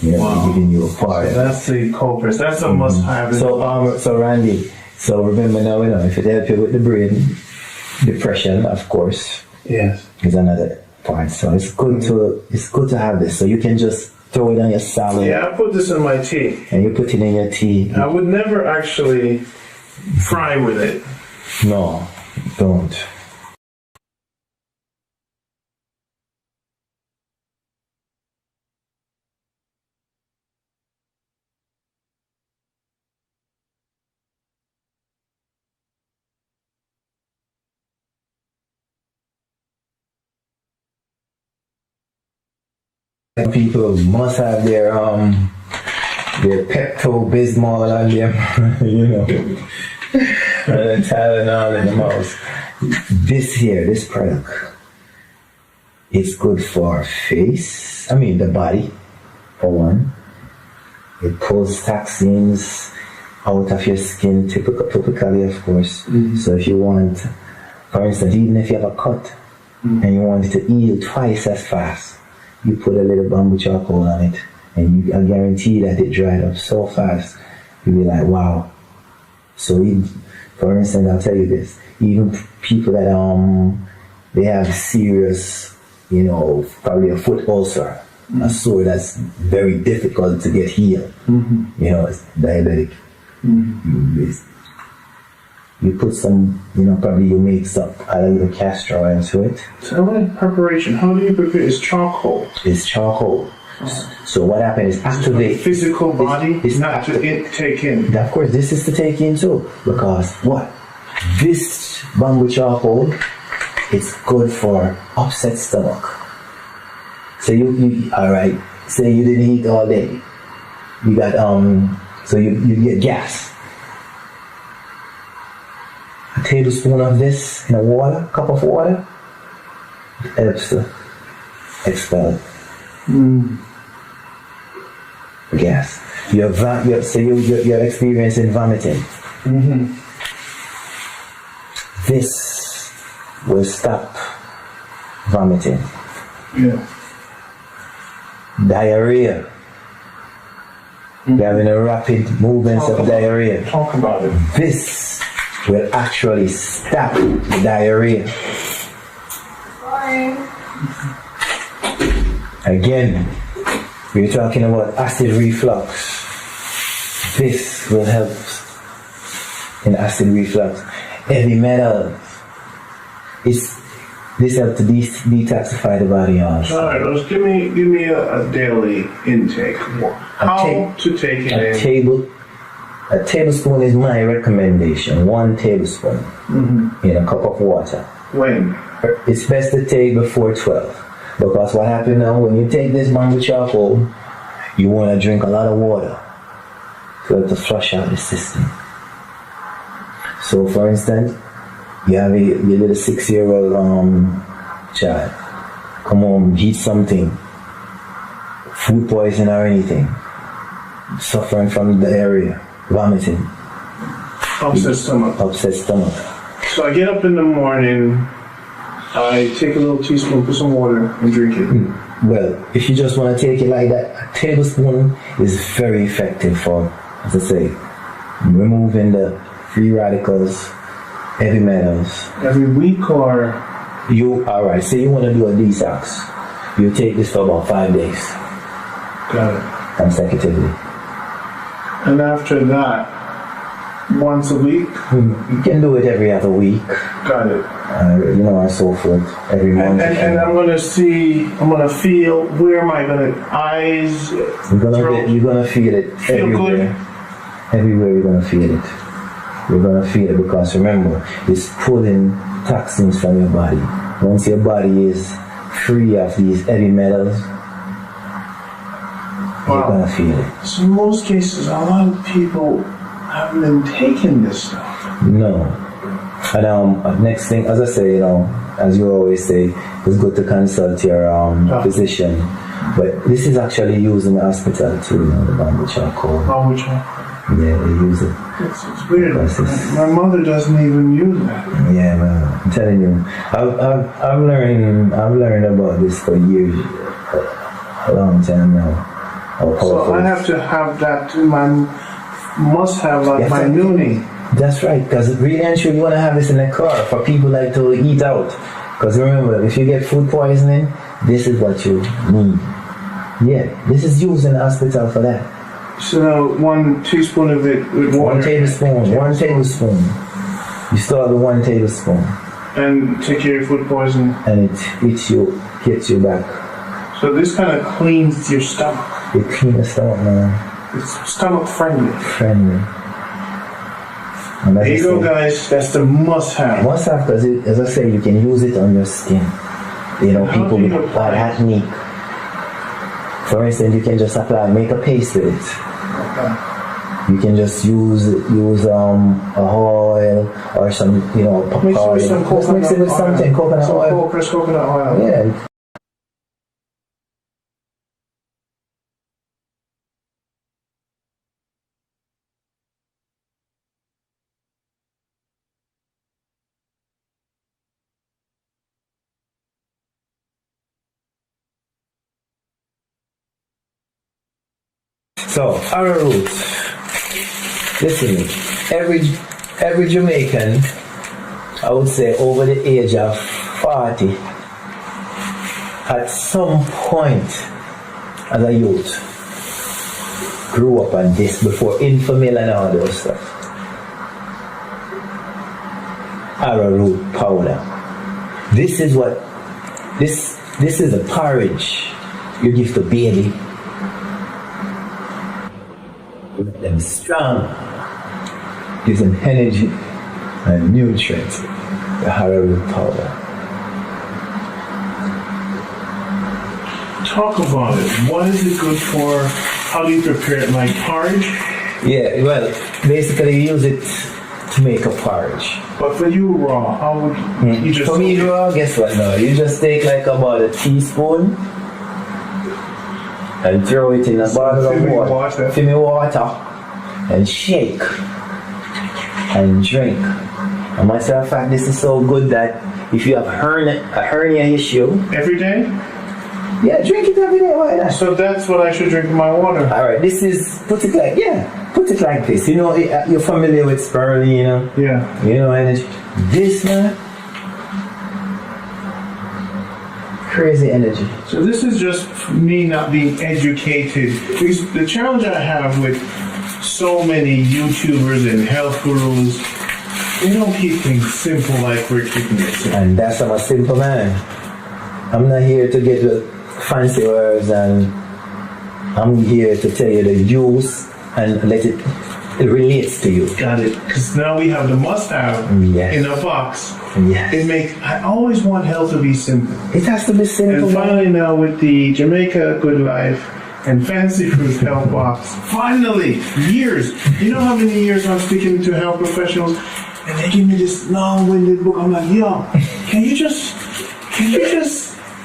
Wow. Giving you a part. That's the culprits. That's a must-have. So Randy, remember now, if it helps you with the brain, depression, of course, Yes. is another part. So it's good to have this. So you can just throw it on your salad. Yeah, I put this in my tea. And you put it in your tea. I would never actually fry with it. No, don't. People must have their Pepto-Bismol on them, and Tylenol in the mouth. This product, it's good for the body, for one. It pulls toxins out of your skin, typically, of course. So if you want, for instance, even if you have a cut and you want it to heal twice as fast, you put a little bamboo charcoal on it, and I guarantee that it dried up so fast, you'll be like, wow. So, for instance, I'll tell you this, even people that they have serious, probably a foot ulcer, a sore that's very difficult to get healed, it's diabetic. You put some, probably you mix up a little castor oil to it. So what preparation? How do you prepare? It's charcoal. It's charcoal. So what happens is activate Physical body, it's not to take in. Of course, this is to take in too, because what? This bamboo charcoal, it's good for upset stomach. So you all right? Say you didn't eat all day. You got so you get gas. A tablespoon of this in a cup of water, it helps to expel gas. You're experiencing vomiting. This will stop vomiting. Yeah. Diarrhea. You're having a rapid movements of diarrhea. Talk about it. This will actually stop the diarrhea. Again, we're talking about acid reflux. This will help in acid reflux. Heavy metals. This helps to detoxify the body also. All right, let's give me a daily intake. How to take it in? A tablespoon is my recommendation. 1 tablespoon in a cup of water. When? It's best to take before 12. Because what happens now, when you take this bamboo charcoal, you want to drink a lot of water to flush out the system. So for instance, you have your little 6-year-old child. Come home, eat something, food poison or anything, suffering from the area, vomiting, Upset stomach. upset stomach. So I get up in the morning, I take a little teaspoon, put some water, and drink it. Well, if you just want to take it like that, a tablespoon is very effective for, as I say, removing the free radicals, heavy metals. Every week or? Alright, say you want to do a detox. You take this for about 5 days Got it. consecutively. And after that, once a week? You can do it every other week, Got it. and so forth, every month. And I'm going to feel, where am I going to, eyes, You're throat? gonna feel it Feel everywhere. good? Everywhere you're gonna feel it. You're gonna feel it because remember, it's pulling toxins from your body. Once your body is free of these heavy metals, you're Wow. gonna feel it. So in most cases, a lot of people haven't been taking this stuff. No. And next thing, as I say, as you always say, it's good to consult your physician. But this is actually used in the hospital too, the bamboo charcoal. Oh, which one? Yeah, they use it. It's weird. That's it. My mother doesn't even use that. Yeah, man. I'm telling you, I've learned about this for years, a long time now. So I have to have that in my, must have like my Noni. That's right, because really and truly you want to have this in the car for people like to eat out. Because remember, if you get food poisoning, this is what you need. Yeah, this is used in the hospital for that. So now 1 teaspoon of it with water. 1 tablespoon. You start with 1 tablespoon. And take care of food poisoning. And it gets you back. So this kind of cleans your stomach. It cleans the stomach, man. It's stomach friendly. And There you go, guys. That's the must-have. Must have, because as I say, you can use it on your skin. How People do you with apply bad acne. For instance, you can just make a paste with it. Okay. You can just use a oil or some, Mix it with some Just coconut mix it with oil. something, coconut Some oil. fresh coconut oil. Yeah. So, arrowroot. Listen, every Jamaican, I would say over the age of 40, at some point as a youth, grew up on this before Infamil and all those stuff. Arrowroot powder. This is a porridge you give to baby. Make them strong, gives them energy and nutrients. The arrowroot powder. Talk about it. What is it good for? How do you prepare it? Like porridge? Yeah, well, basically you use it to make a porridge. But for you raw, how would you just... For me raw, guess what now? You just take like about a teaspoon and throw it in a bottle of water. Fill me water and shake and drink. And matter of fact, this is so good that if you have a hernia issue, Every day? yeah, drink it every day. Why not? So that's what I should drink in my water. All right, put it like this. You know, you're familiar with spirulina. Yeah. You know, energy. This man, crazy energy. So this is just me not being educated. Because the challenge I have with so many YouTubers and health gurus, they don't keep things simple like we're keeping it simple. And that's I'm a simple man. I'm not here to get the fancy words, and I'm here to tell you the use and let it it relates to you. Got it. Because now we have the must-have Yes. in a box. Yes. I always want health to be simple. It has to be simple. And finally now with the Jamaica Good Life and Fancy Fruit Health Box, finally, years. You know how many years I'm speaking to health professionals and they give me this long-winded book. I'm like, yo, can you just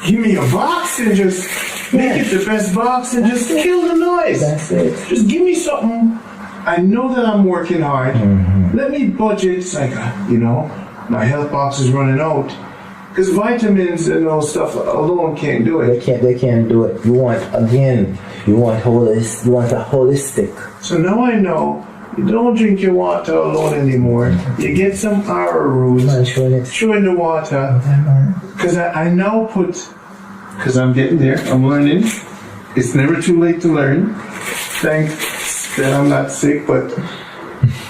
give me a box and just make it the best box and just kill the noise? That's it. Just give me something. I know that I'm working hard. Let me budget. It's like, my health box is running out. Because vitamins and all stuff alone can't do it. They can't do it. You want a holistic. So now I know you don't drink your water alone anymore. You get some arrowroot, throw in the water. Because I now because I'm getting there, I'm learning. It's never too late to learn. Thanks that I'm not sick, but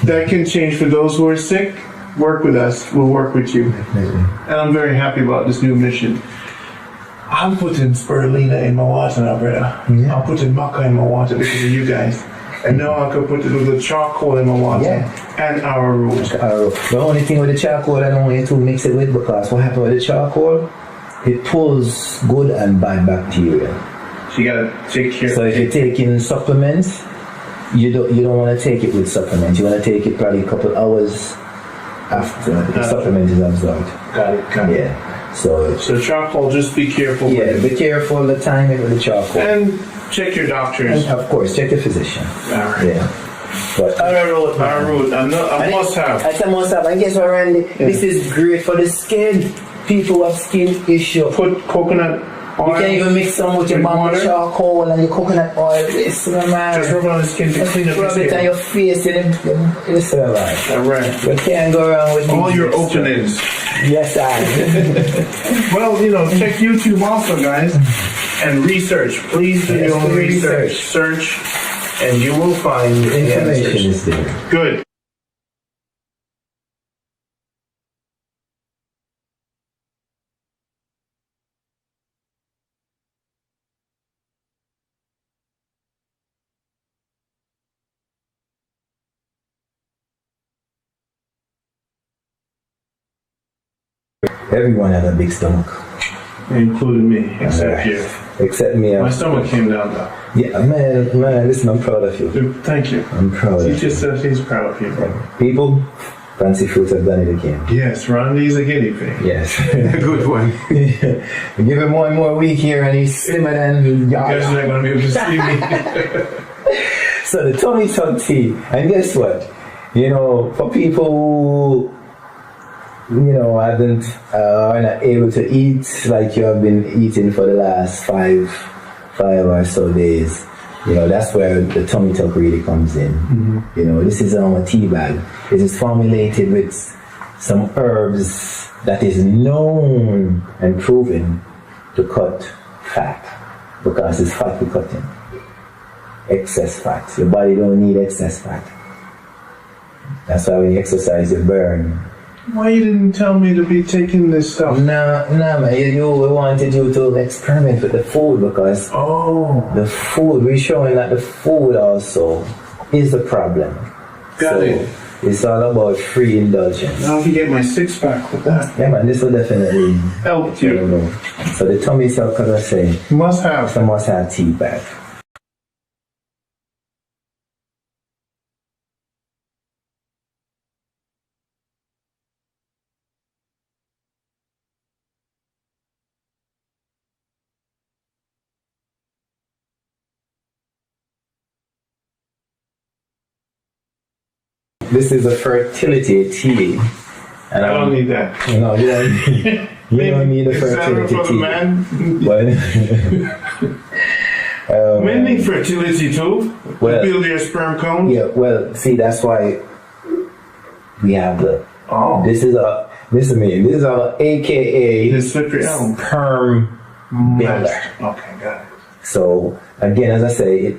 that can change for those who are sick. Work with us, we'll work with you. And I'm very happy about this new mission. I'm putting spirulina in my water now, brother. Yeah. I'm putting maca in my water because of you guys. And now I can put a little charcoal in my water and arrowroot. The only thing with the charcoal I don't want you to mix it with, because what happens with the charcoal, it pulls good and bad bacteria. So you gotta take care. So if you're taking supplements, you don't want to take it with supplements. You want to take it probably a couple hours after the supplement is absorbed. Got it. Yeah. So charcoal, just be careful. Yeah, be careful the timing with the charcoal. And check your doctors. And of course, check the physician. All right. Yeah. But arrowroot, I must have. That's a must have. And guess what, Randy? This is great for the skin. People who have skin issue. Put coconut oil. You can even mix some with your bamboo charcoal and your coconut oil. This man. Just rub it on the skin to clean up the Rub skin. it on your face and it's alright. All right. You can't go wrong with all these your mixtures. openings. Yes, I. Well, check YouTube also, guys, and research. Please do your own research. Search, and you will find the Information answers. is there. Good. Everyone has a big stomach. Including me, except you. Except me. My stomach came down though. Yeah, man, listen, I'm proud of you. Thank you. I'm proud of He you. just said he's proud of you, bro. People, Fancy Fruits have done it again. Yes, Randy's a guinea pig. Yes. A good one. Give him one more week here and he's slimmer than You guys are not going to be able to see me. So the tummy tuck tea, and guess what? For people who, haven't, are not able to eat like you have been eating for the last five or so days, that's where the tummy tuck really comes in. This is a tea bag. It is formulated with some herbs that is known and proven to cut fat, because it's fat we're cutting. Excess fat. Your body don't need excess fat. That's why when you exercise, you burn. Why you didn't tell me to be taking this stuff? No, man. We wanted you to experiment with the food, because the food, we're showing that the food also is the problem. Got it. It's all about free indulgence. Now I can get my six-pack with that. Yeah, man, this will definitely help you. So the tummy tuck, as I say, Must have. it's a must-have tea bag. This is a fertility tea. And I don't need that. No, you don't need, you don't need a fertility for the tea. man. Men need fertility too. Well, Build their sperm count. Yeah, well, see, that's why we have the. This is our AKA The slippery elm. sperm builder. Okay, got it. So again, as I say,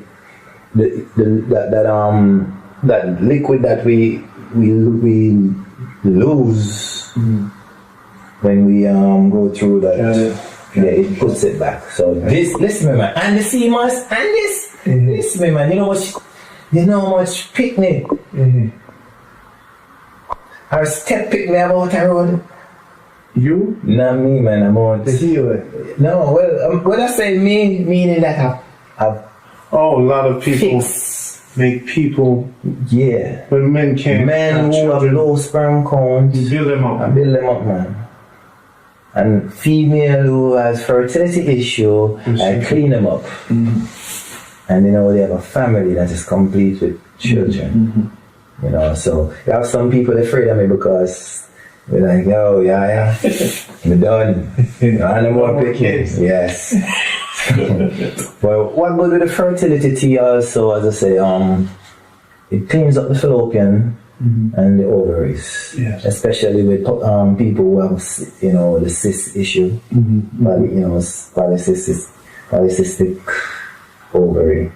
that liquid that we lose when we go through that, it puts it back. So this, listen, man, and the CMOS, and this, man, You know how much picnic or step pick me about the road? You? Not me, man. About The healer. no. Well, when I say me, meaning that I've Oh, a lot of people fixed. make people, Yeah. but men can't. Men have who have children. low sperm count, You build them I up. build them up, man. And female who has fertility issue, I clean them up. And you know, they have a family that is complete with children. You know, so you have some people afraid of me because they're like, yo, yeah, I'm done. I no more kids. Yes. Well, what good with the fertility tea also, as I say, it cleans up the fallopian and the ovaries, Yes. especially with people who have, you know, the cyst issue, polycystic ovary,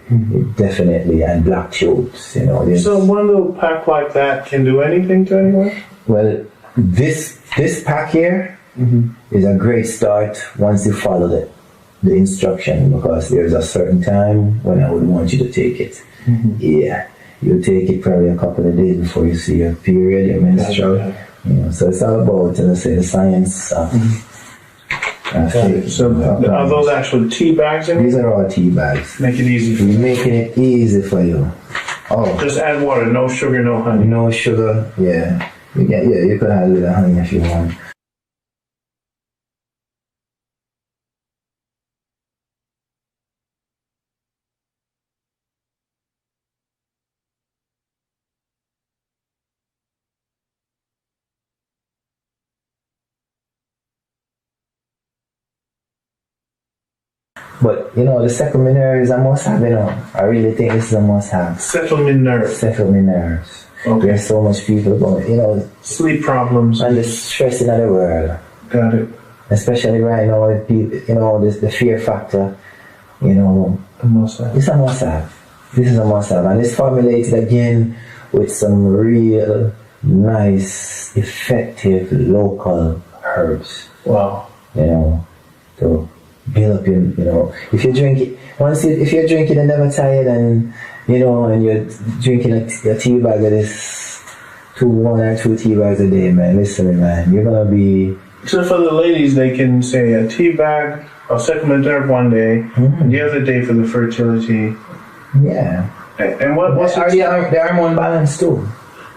definitely, and black tubes, you know. So one little pack like that can do anything to anyone? Well, this pack here is a great start once you follow the instruction, because there's a certain time when I would want you to take it. Yeah, you take it probably a couple of days before you see your period, your menstrual. You know, so it's all about, let's say, the science of. So are those actual tea bags in These it? are all tea bags. Make it easy for We're you. making it easy for you. Oh, Just add water, no sugar, no honey. no sugar. Yeah, you can add a little honey if you want. But you know, the second nerve is a must have, you know. I really think this is a must have. Settlement nerves. Settle my nerves. Okay. There's so much people going, you know, Sleep problems. and the stressing of the world. Got it. Especially right now with people, you know, the fear factor, you know, A must have. it's a must have. This is a must have. And it's formulated again with some real nice, effective local herbs. Wow. You know, to build up your, you know, if you drink it, if you're drinking and never tired, and you know, and you're drinking a tea bag of this, one or two tea bags a day, man, listen to me, man, you're gonna be. So for the ladies, they can say a tea bag, a second herb one day, and the other day for the fertility. Yeah. And what's Are it? the hormone balance too?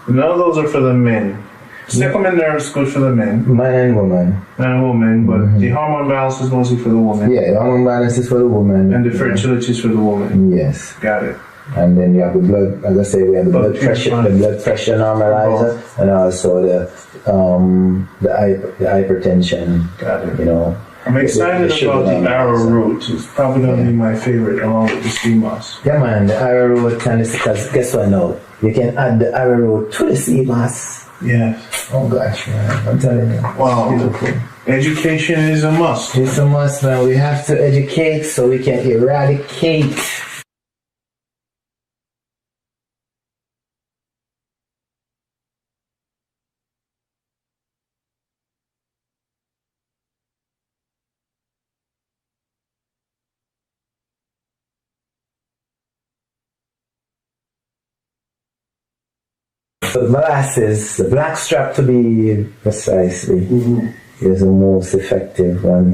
None of those are for the men. Second nerve is good for the men Man and woman. and women, but the hormone balance is mostly for the woman. Yeah, the hormone balance is for the woman. And the fertility is for the woman. Yes. Got it. And then you have the blood, as I say, we have the blood pressure, normalizer, and also the hypertension. Got it. You know. I'm excited the sugar about the normalizer. arrowroot. It's probably going to be my favorite along with the sea moss. Yeah, man, the arrowroot, and because guess what now? You can add the arrowroot to the sea moss. Yes. Oh gosh, man, I'm telling you. Wow. It's beautiful. Education is a must. It's a must, man. We have to educate so we can eradicate. So molasses, the blackstrap to be precisely, is the most effective one.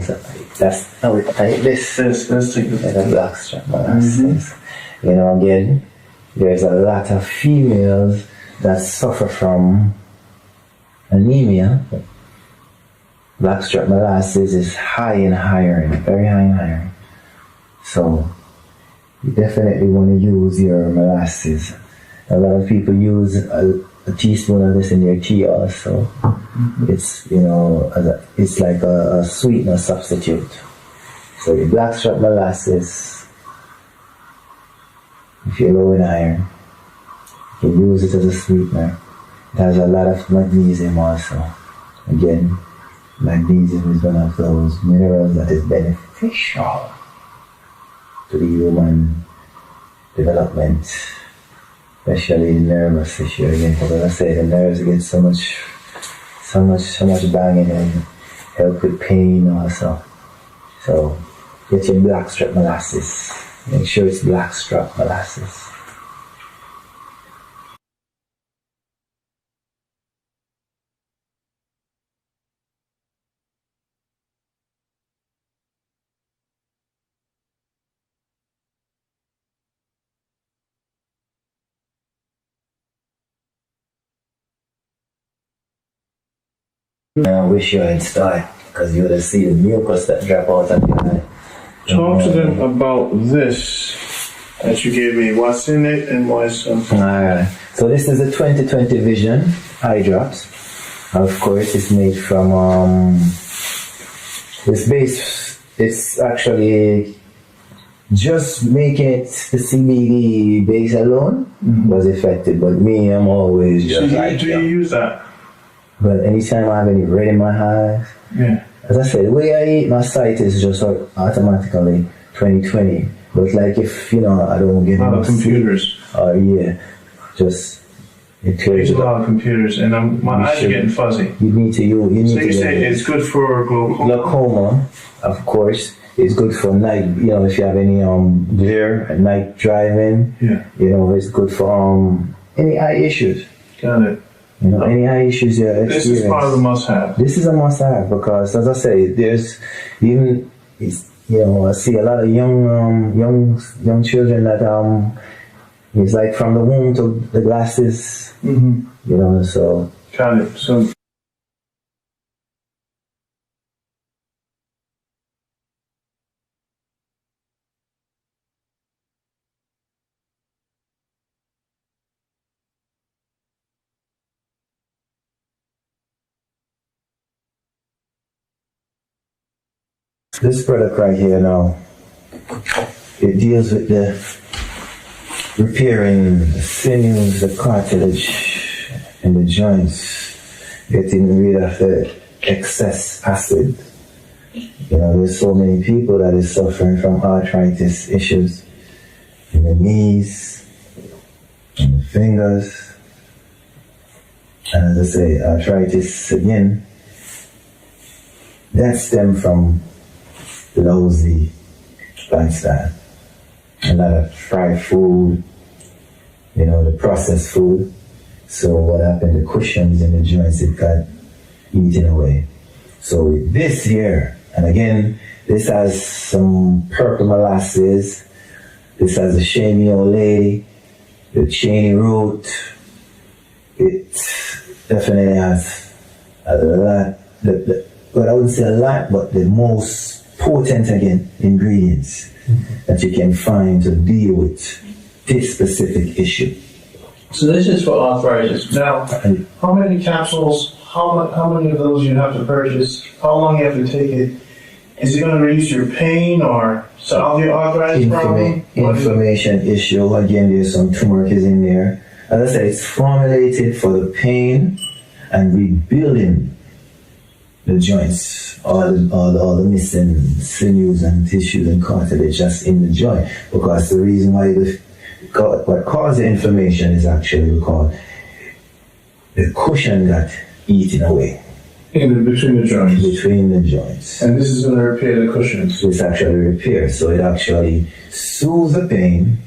That's like this. Let's take Like this. a blackstrap molasses. You know, again, there's a lot of females that suffer from anemia. Blackstrap molasses is high in iron, very high in iron. So you definitely want to use your molasses. A lot of people use a teaspoon of this in their tea also. It's, you know, it's like a sweetener substitute. So your blackstrap molasses, if you're low in iron, you can use it as a sweetener. It has a lot of magnesium also. Again, magnesium is one of those minerals that is beneficial to the human development, especially the nervous issue again, because as I say, the nerves get so much banging and help with pain also. So get your blackstrap molasses. Make sure it's blackstrap molasses. I wish you had started because you would have seen the mucus that drop out of your eye. Talk to them about this that you gave me. What's in it and why it's something. Alright. So this is a 2020 Vision eye drops. Of course, it's made from it's actually just making it the CBD base alone was effective, but me, I'm always just Do you use that? But anytime I have any red in my eyes, Yeah. as I said, the way I eat my sight is just automatically 2020. But like if, I don't get A lot of computers. just it I clears use a it up. lot of computers and my eyes are getting fuzzy. You need to So you say it's good for glaucoma? glaucoma, of course. It's good for night, if you have any glare at night driving. Yeah. It's good for any eye issues. Got it. Any eye issues you experience. This is part of the must-have. This is a must-have because, as I say, there's even I see a lot of young children that it's like from the womb to the glasses. So. Got it. So. This product right here now, it deals with the repairing the sinews, the cartilage, and the joints, getting rid of the excess acid. There's so many people that is suffering from arthritis issues in the knees, in the fingers, and as I say, arthritis again, that stems from lousy lifestyle. A lot of fried food, the processed food. So what happened, the cushions in the joints, it got eaten away. So with this here, and again, this has some purple molasses, this has the shamey old lady, the cheney root, it definitely has a lot, but I wouldn't say a lot, but the most potent ingredients that you can find to deal with this specific issue. So this is for arthritis. Now, how many capsules? How many of those you have to purchase? How long you have to take it? Is it going to reduce your pain or solve your arthritis problem? Inflammation issue. Again, there's some turmeric is in there. As I said, it's formulated for the pain and rebuilding the joints, all the missing sinews and tissues and cartilage just in the joint. Because the reason why what causes the inflammation is actually because the cushion got eaten away. Between the joints. Between the joints. And this is going to repair the cushions. It's actually repairs, so it actually soothes the pain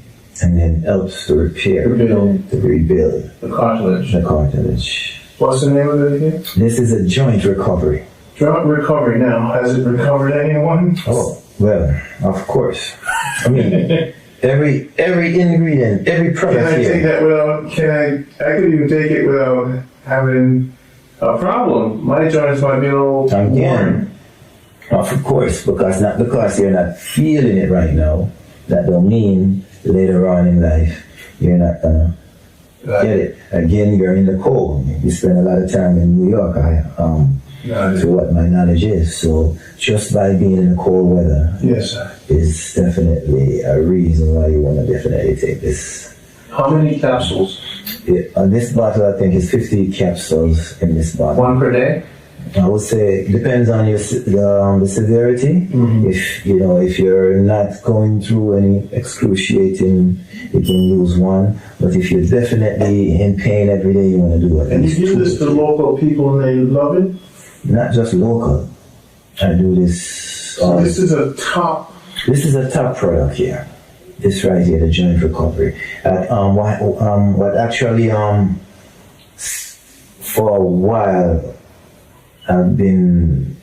and then helps to rebuild the cartilage. The cartilage. What's the name of it again? This is a joint recovery. Joint recovery now. Has it recovered anyone? Oh, well, of course. I mean, every ingredient, every product Can I here. take that without, I could even take it without having a problem. My joints might be a little worn. Of course, not because you're not feeling it right now, that don't mean later on in life you're not gonna get it. Again, you're in the cold. You spend a lot of time in New York, to what my knowledge is. So just by being in the cold weather is definitely a reason why you want to definitely take this. How many capsules? This bottle, I think, is 50 capsules in this bottle. One per day? I would say it depends on the severity. If you're not going through any excruciating, you can use one. But if you're definitely in pain every day, you want to do it. And you do this to local people and they love it? Not just local. I do this. So this is a top. This is a top product here. This right here, the joint recovery. What actually for a while I've been,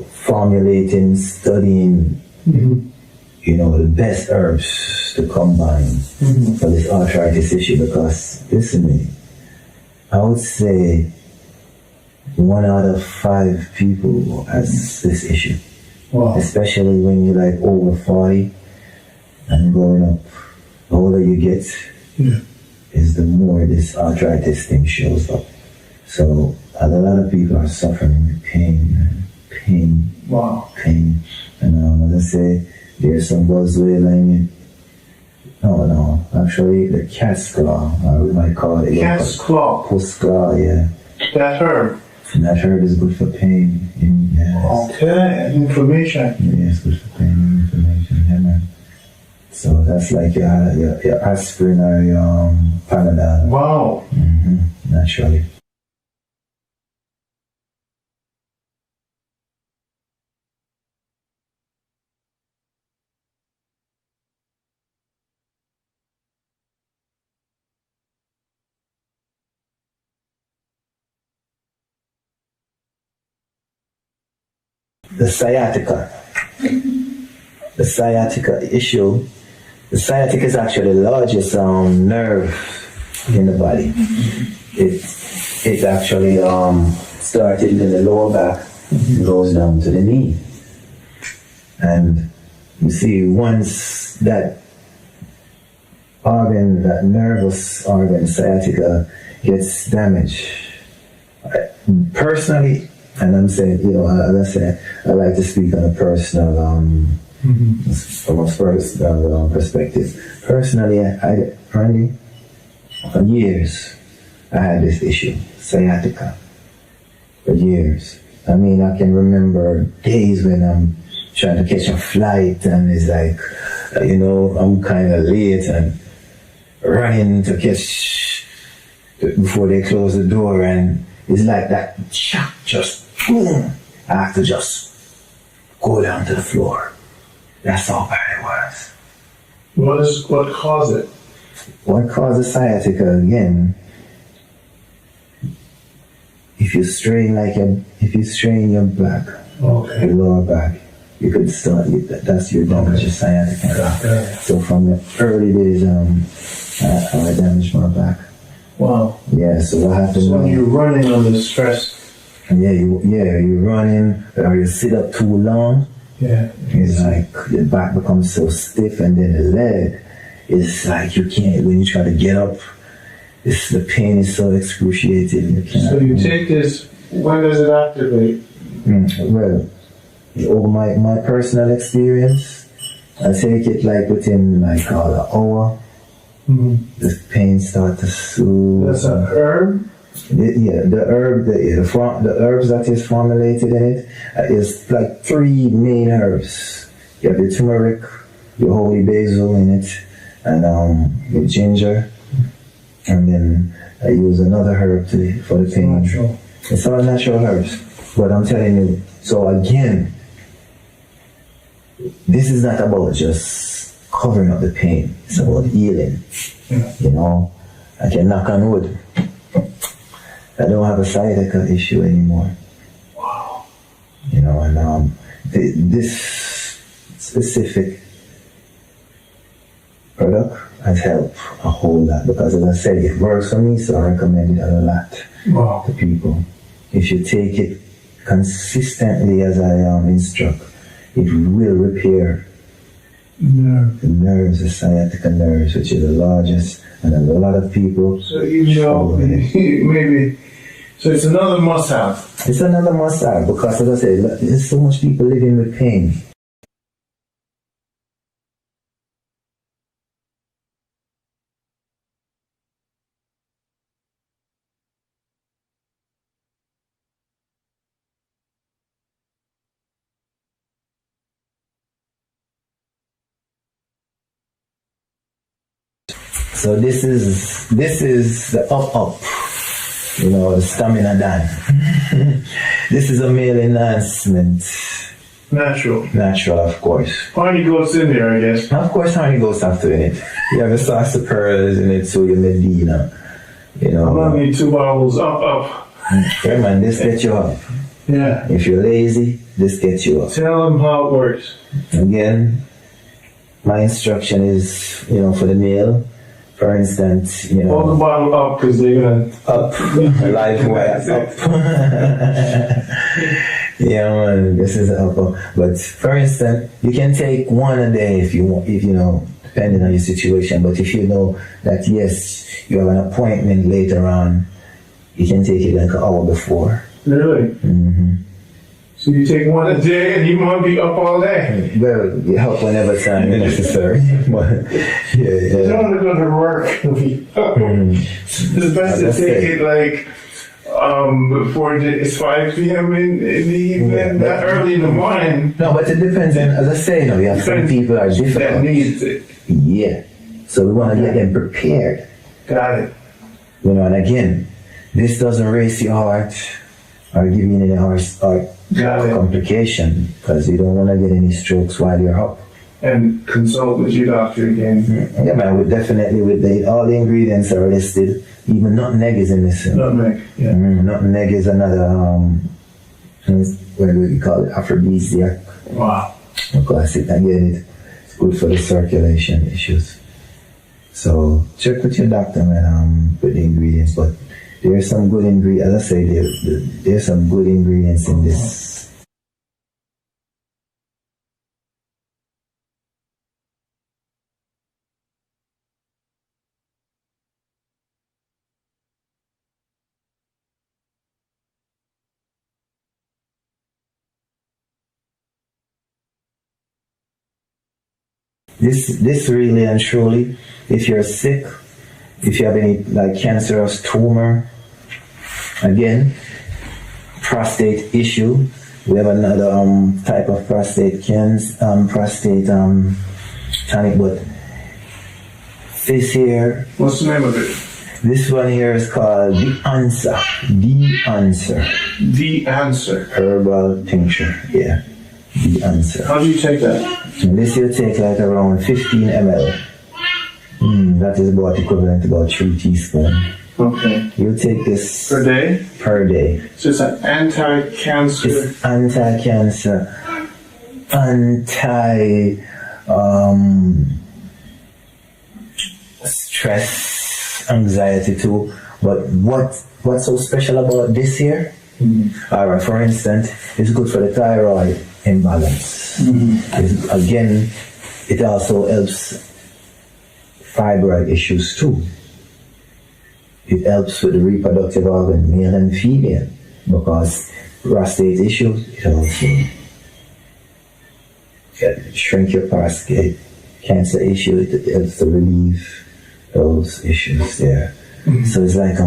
formulating, studying, the best herbs to combine for this arthritis issue. Because listen to me, I would say 1 out of 5 people has this issue. Wow. Especially when you're like over 40 and growing up. The older you get, is the more this arthritis thing shows up. So a lot of people are suffering with pain. Wow. Pain. And as I say, there's some buzzwell in it. No, actually the cat's claw, or we might call it. Cat's claw. Puss claw, yeah. That herb. And that herb is good for pain. Yes. Okay, inflammation. Yeah, it's good for pain and inflammation, yeah, man. So that's like your aspirin or your Panadol. Wow. Naturally. The sciatica. The sciatica issue. The sciatica is actually the largest nerve in the body. It actually started in the lower back and goes down to the knee. And you see, once that organ, that nervous organ, sciatica, gets damaged, personally, and I'm saying, as I said, I like to speak on a personal, from a personal perspective. Personally, Randy, for years, I had this issue, sciatica, for years. I mean, I can remember days when I'm trying to catch a flight and it's like, I'm kind of late and running to catch before they close the door, and it's like that shock, just boom. I have to just go down to the floor. That's how bad it was. What caused it? What causes sciatica again? If you strain your back, your lower back, you could start. That's your damage, your sciatica. Yeah. So from the early days, I damaged my back. Wow. Yeah. So what happened? So when you're running under stress. You're running, or you sit up too long. Yeah. It's like the back becomes so stiff, and then the leg is like you can't. When you try to get up, the pain is so excruciating. You can't. So you take this. When does it activate? Well, over my personal experience, I take it like within like an hour. The pain starts to soothe. That's an herb. The herb, the herbs that is formulated in it is like 3 main herbs. You have your turmeric, your holy basil in it, and your ginger, and then I use another herb for the pain. Natural. It's all natural herbs. But I'm telling you, so again, this is not about just covering up the pain. It's about healing. Yeah. I can knock on wood. I don't have a sciatica issue anymore. Wow. And this specific product has helped a whole lot because, as I said, it works for me, so I recommend it a lot to people. If you take it consistently as I instruct, it will repair the nerves, the sciatica nerves, which is the largest, and a lot of people. So maybe. So it's another must-have. It's another must-have because, as I said, there's so much people living with pain. So this is the up, the stamina done. This is a male enhancement. Natural, of course. Honey goes in there, I guess. Of course, honey goes after in it. You have a sauce of pearls in it, so you Medina. I'm gonna need 2 bottles up. Yeah, man, this gets you up. Yeah. If you're lazy, this gets you up. Tell them how it works. Again, my instruction is, for the male, For instance, you Hold the know, bottle up because they're gonna. up, life wires up. Yeah, man, this is up. But for instance, you can take one a day if you want, if you know, depending on your situation. But if you know that yes, you have an appointment later on, you can take it like an hour before. Really? Mm-hmm. So you take one a day and you want to be up all day. Well, you help whenever time necessary. But You yeah. don't want to go to work. It's best to take it like before it's 5 p.m. in the evening, not early in the morning. No, but it depends on, as I say, you know, you have some people are That difficult. needs it. Yeah. So we want to get them prepared. Got it. You know, and again, this doesn't race your heart or give you any heart Got it. complication because you don't want to get any strokes while you're up. And consult with your doctor again. Yeah, man, all the ingredients are listed. Even nutmeg is in this. Nutmeg. Yeah. Nutmeg is another, what do we call it, aphrodisiac. Wow. Because again, it's good for the circulation issues. So check with your doctor, man, with the ingredients. But there's some good ingredients. As I say, there's some good ingredients in this. This really and truly, if you're sick, if you have any like cancerous tumor, again, prostate issue. We have another type of prostate tonic, but this here, What's the name of it? this one here is called The Answer. The Answer. Herbal tincture, yeah. The Answer. How do you take that? And this will take like around 15 ml. That is about equivalent to about 3 teaspoons. Okay. You take this Per day? per day. So it's an anti-cancer. It's anti-cancer, stress, anxiety too. But what's so special about this here? Alright, for instance, it's good for the thyroid imbalance. Again, it also helps fibroid issues too. It helps with the reproductive organ, male and female, because prostate issues, it also shrink your prostate. Cancer issues, it helps to relieve those issues there. So it's like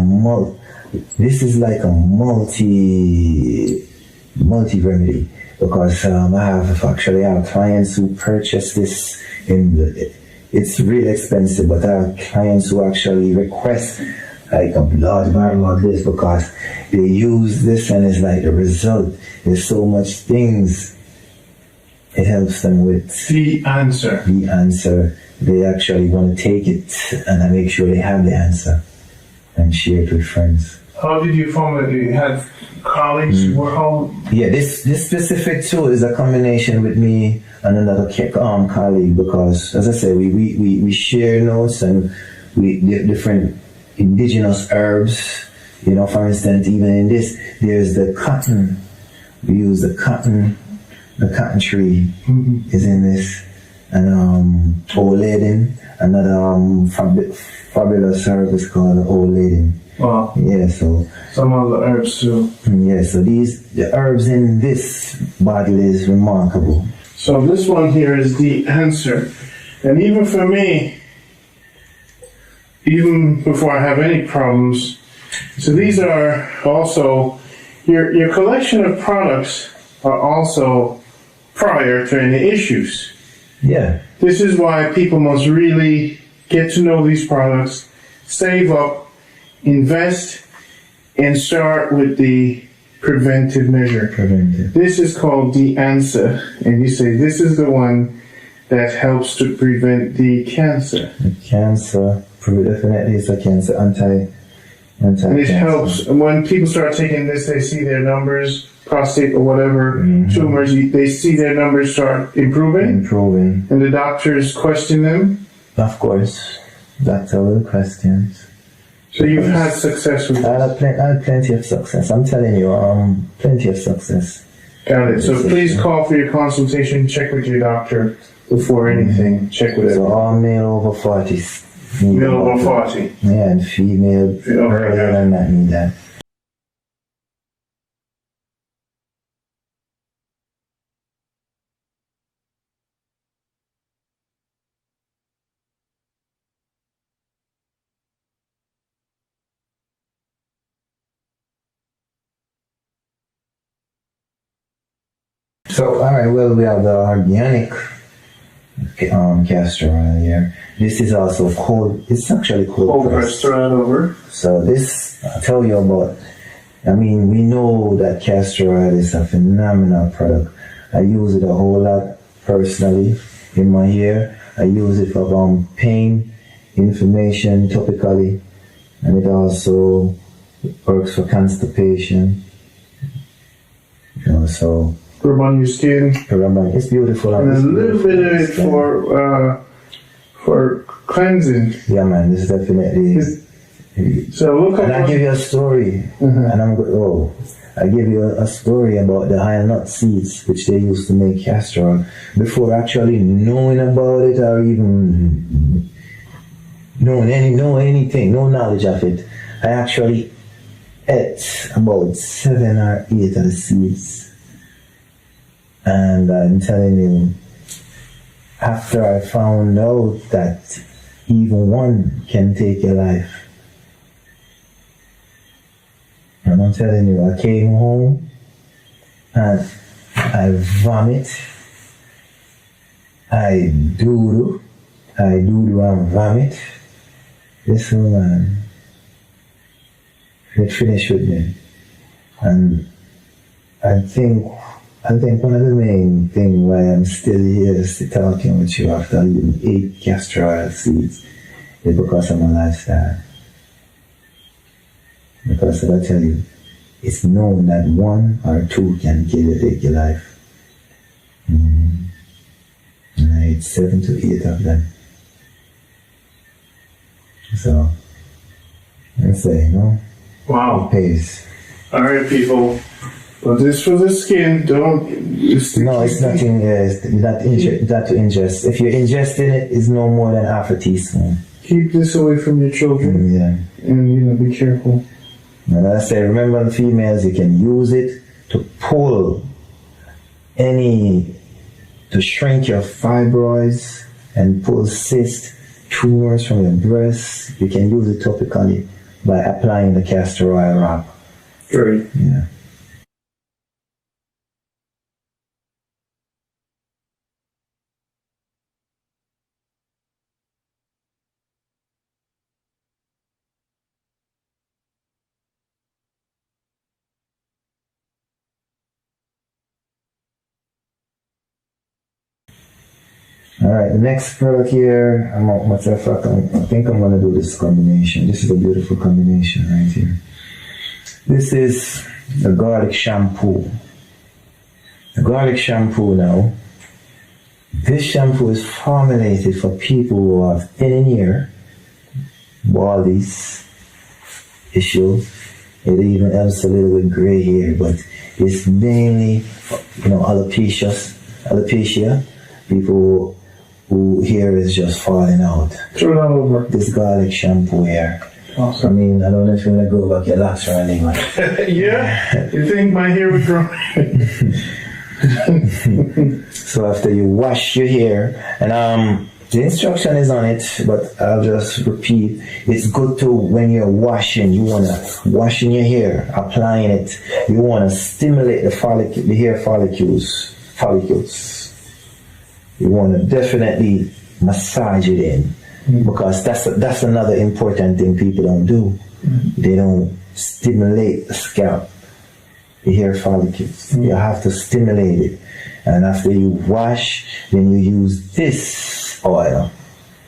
this is like a multi remedy, because I have clients who purchase this it's really expensive, but I have clients who actually request like a blood barrel of this because they use this and it's like the result. There's so much things it helps them with. The Answer. The Answer. They actually want to take it and I make sure they have the answer and share it with friends. How did you formulate it? You had colleagues who were home? Yeah, this specific tool is a combination with me and another colleague, because as I say, we share notes and we different indigenous herbs. You know, for instance, even in this, there's the cotton. We use the cotton tree is in this, and Oladin, another fabulous herb is called Oladin. Wow. Yeah, so Some other herbs too. yeah, so the herbs in this bottle is remarkable. So this one here is The Answer. And even for me, even before I have any problems, so these are also, your collection of products are also prior to any issues. Yeah. This is why people must really get to know these products, save up, invest, and start with the preventive measure. Preventive. This is called The Answer, and you say this is the one that helps to prevent the cancer. The cancer, definitely it's a cancer, anti And it helps, when people start taking this, they see their numbers, prostate or whatever, tumors, they see their numbers start improving, improving. and the doctors question them. Of course. That's all the questions. So you've had success with I this? had plenty of success. I'm telling you, plenty of success. Got it. So please call for your consultation. Check with your doctor before anything. Check with So it. all male over 40. Male over 40. Yeah, and female earlier than that need that. So, alright, well, we have the organic castor oil here. This is also cold, it's actually cold pressed. Right over. So this, I'll tell you about, I mean, we know that castor oil is a phenomenal product. I use it a whole lot personally in my hair. I use it for pain, inflammation, topically, and it also works for constipation. You know, so Rub on your skin. it's beautiful. And a little bit of it for cleansing. Yeah, man, this is definitely. So look And I up. give you a story, and I give you a story about the high nut seeds, which they used to make castor oil, before actually knowing about it or even knowing anything, no knowledge of it. I actually ate about 7 or 8 of the seeds. And I'm telling you, after I found out that even one can take your life, and I'm telling you, I came home and I vomit, I doodle and vomit. This man, it finished with me. And I think one of the main things why I'm still here, still talking with you after eating 8 castor oil seeds, is because of my lifestyle. Because I tell you, it's known that 1 or 2 can kill you, take your life. And I ate 7 to 8 of them. So, let's say, Wow. it pays. Alright, people. But this for the skin, don't. No, it's nothing. It's not to ingest. If you're ingesting it, it's no more than half a teaspoon. Keep this away from your children. Yeah. And, be careful. And I say, remember the females, you can use it to pull to shrink your fibroids and pull cysts, tumors from your breasts. You can use it topically by applying the castor oil wrap. Great. Yeah. Alright, the next product here, I think I'm going to do this combination. This is a beautiful combination right here. This is the garlic shampoo. The garlic shampoo now, this shampoo is formulated for people who have thin hair, baldies, issue. It even helps a little with gray hair, but it's mainly, alopecia, people who hair is just falling out. Throw it all over. This garlic shampoo here. Awesome. I mean, I don't know if you want to go back your locks or anything. Yeah? You think my hair would grow? So after you wash your hair, and the instruction is on it, but I'll just repeat, it's good to, when you're washing, you want to washing your hair, applying it, you want to stimulate the hair follicles. You want to definitely massage it in, because that's another important thing people don't do. They don't stimulate the scalp, the hair follicles. You have to stimulate it. And after you wash, then you use this oil.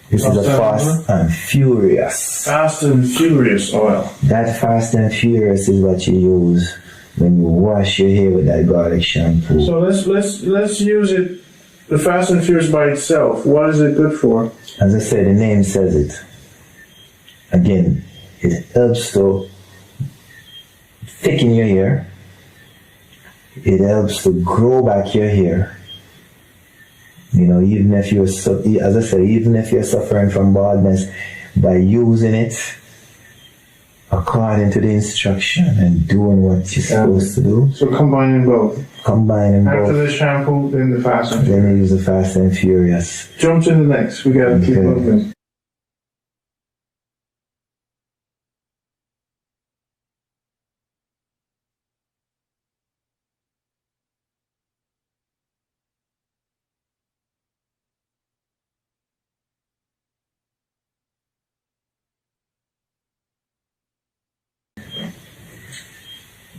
This is a Fast and Furious. Fast and Furious oil. That Fast and Furious is what you use when you wash your hair with that garlic shampoo. So let's use it, the Fast and Furious by itself. What is it good for? As I said, the name says it. again, it helps to thicken your hair. It helps to grow back your hair. You know, even if you're, as I said, even if you're suffering from baldness, by using it according to the instruction and doing what you're supposed to do. So combining both. Combining After both. the shampoo, then the Fast and Then Furious. you use the Fast and Furious. Jump to the next. We gotta keep Okay. moving.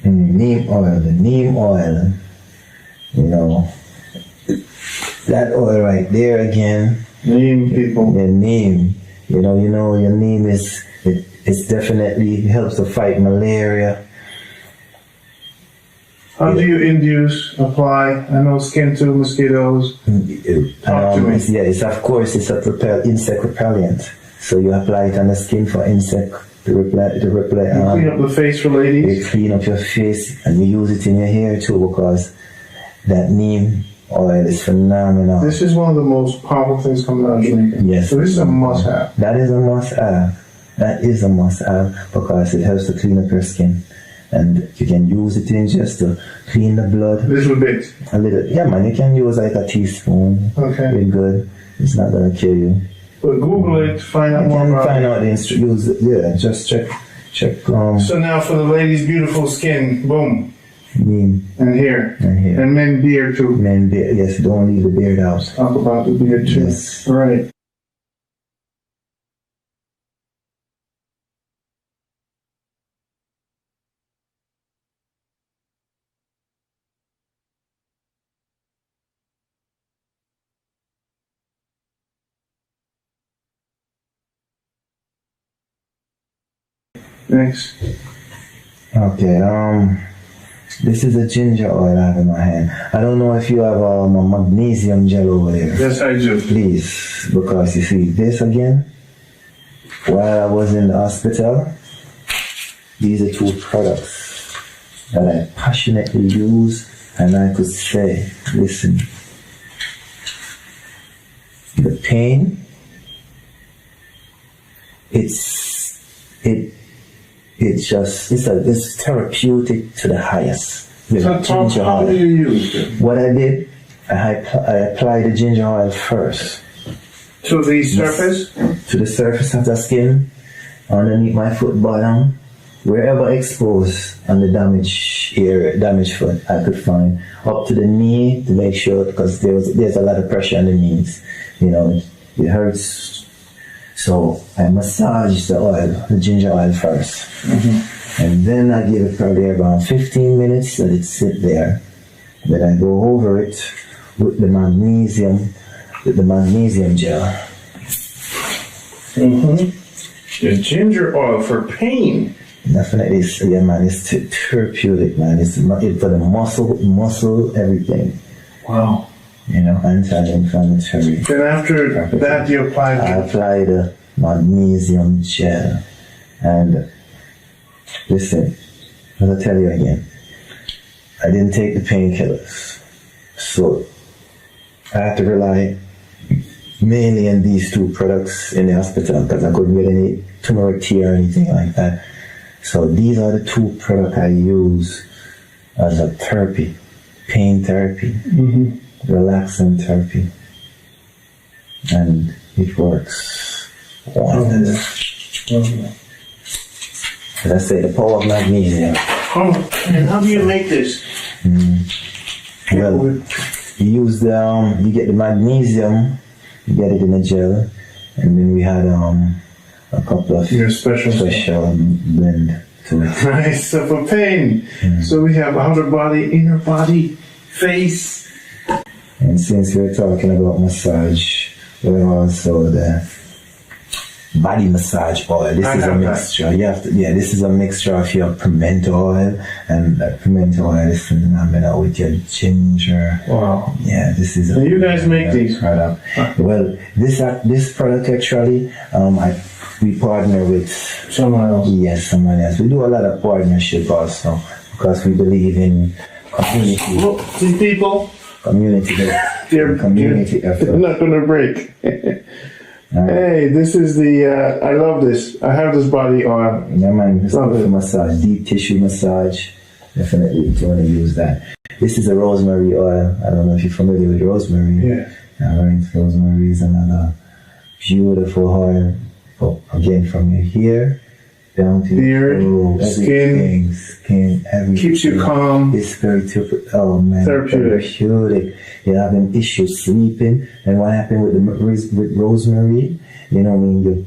Neem oil, the neem oil, you know, that oil right there again, Neem people. your neem, you know, your neem it's definitely helps to fight malaria. How do you induce, apply? I know skin to mosquitoes. Talk to me. It's of course it's a insect repellent, so you apply it on the skin for insect to repel. Clean up the face for ladies. You clean up your face and you use it in your hair too, because that neem oil is phenomenal. This is one of the most powerful things coming out of Jamaica. Yes. So this is a must-have. That is a must-have. That is a must-have because it helps to clean up your skin. And you can use it in just to clean the blood. Little bit. A little. Yeah, man, you can use like a teaspoon. Okay. You're good. It's not going to kill you. But Google it, find out You more can about find it. out the use it. Yeah, just check. So now for the ladies' beautiful skin, boom, Neem and hair. and hair. And men beard too. Men beard. Yes, don't leave the beard out. Talk about the beard too. Yes. All right. Next. Okay, this is a ginger oil I have in my hand. I don't know if you have a magnesium gel over there. Yes, I do. Please, because you see, this again, while I was in the hospital, these are two products that I passionately use, and I could say, listen, the pain, it's therapeutic to the highest. With So Tom, ginger how oil. do you use it? What I did, I applied the ginger oil first To the surface? to the surface of the skin, underneath my foot bottom, wherever exposed on the damaged foot I could find, up to the knee to make sure, because there's a lot of pressure on the knees, you know, it hurts. So I massaged the ginger oil first. And then I give it probably around 15 minutes, let it sit there. Then I go over it with the magnesium gel. The ginger oil for pain. Definitely, yeah, man, it's therapeutic, man. It's for the muscle, everything. Wow. You know, anti-inflammatory. Then after that, you apply I apply the magnesium gel, and listen, I'll tell you again. I didn't take the painkillers, so I had to rely mainly on these two products in the hospital because I couldn't get any turmeric tea or anything like that. So these are the two products I use as a therapy, pain therapy, relaxing therapy, and it works wonders. As I say, the power of magnesium. And how do you make this? Well, you use you get the magnesium, you get it in a gel, and then we had a couple of Your special blend to it. Nice. So for pain, so we have outer body, inner body, face. And since we're talking about massage, we're also the body massage oil. This is a mixture. This is a mixture of your pimento oil, and pimento oil is phenomenal with your ginger. Wow. Yeah, this is. And you guys make these? product. Well, this product actually, we partner with Someone else. yes, someone else. We do a lot of partnership also because we believe in community, Look, these people, community they're effort. not going to break. Hey, this is the, I love this. I have this body oil. Yeah, man, it's Love good it. for massage, deep tissue massage. Definitely, if you want to use that. This is a rosemary oil. I don't know if you're familiar with rosemary. Yeah. Rosemary is another beautiful oil. Oh, again, from your hair down to Beard, your skin. skin, everything. Keeps you calm. It's very oh man, therapeutic. You're having issues sleeping, and what happened with rosemary? You know, when you're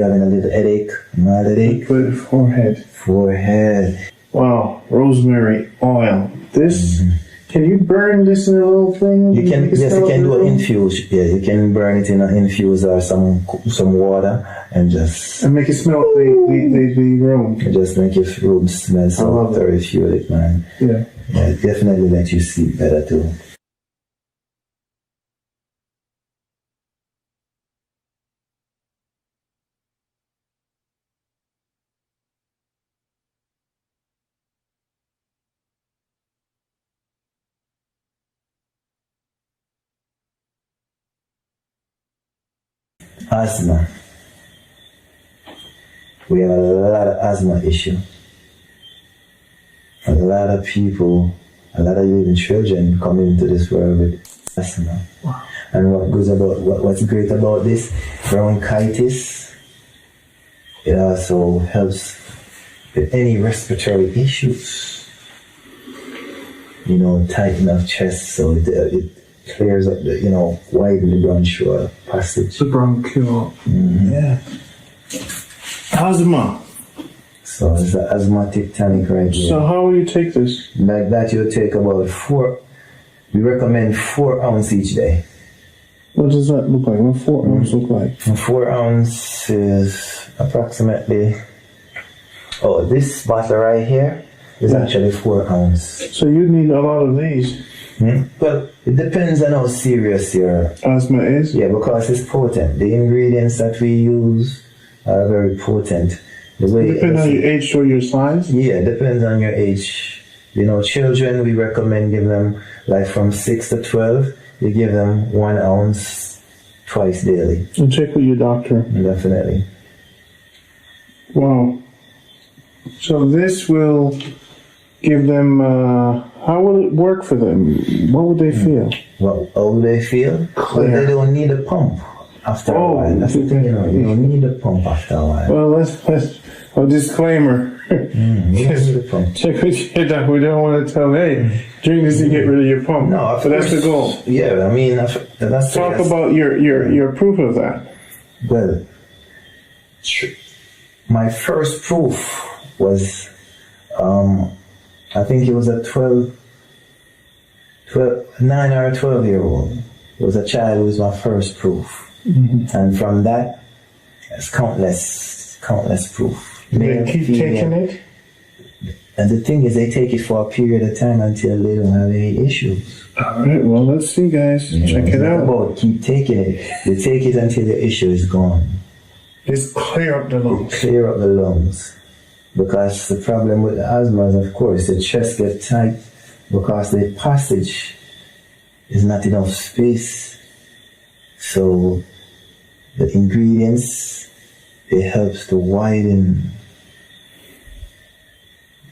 having a little headache, mild headache. Put it forehead. Wow, rosemary oil. This, can you burn this in a little thing? You can, yes, you can do an infuse. infuse. Yeah, you can burn it in an infuse or some water and just And make it smell the room. just make your room smell so love it. therapeutic, man. Yeah. Yeah, it definitely let you sleep better too. Asthma. We have a lot of asthma issue. A lot of people, a lot of even children come into this world with asthma. Wow. And what's great about this, bronchitis, it also helps with any respiratory issues. You know, tighten of chest, so it clears up the, widen the bronchial passage. The bronchial. Yeah. Asthma. So it's an asthmatic tonic right here. So how will you take this? Like that, you'll take about 4. We recommend 4 ounces each day. What does that look like? What 4 ounces look like? And 4 ounces is approximately. Oh, this bottle right here is actually 4 ounces. So you need a lot of these. Well, it depends on how serious your Asthma is? yeah, because it's potent. The ingredients that we use are very potent. The way Depending on your age or your size? yeah, depends on your age. Children, we recommend give them like from 6 to 12. You give them 1 ounce twice daily. And check with your doctor. Definitely. Wow. So this will give them, how will it work for them? What would they feel? Well, how do they feel? Clear. Well, they don't need a pump after a while. That's the thing, you don't need a pump after a while. Well, let's a disclaimer. You don't need a pump. Check with your doctor. We don't want to tell, hey, drink this to get rid of your pump. No, but that's the goal. Yeah, I mean, that's Talk about your proof of that. Well, my first proof was, I think it was a 9 or 12-year-old. It was a child who was my first proof. And from that, there's countless proof. They keep taking it? And the thing is, they take it for a period of time until they don't have any issues. All right, well, let's see, guys. Check it out. About keep taking it. They take it until the issue is gone. Just clear up the lungs. Clear up the lungs. Because the problem with the asthma is, of course, the chest gets tight because the passage is not enough space. So the ingredients, it helps to widen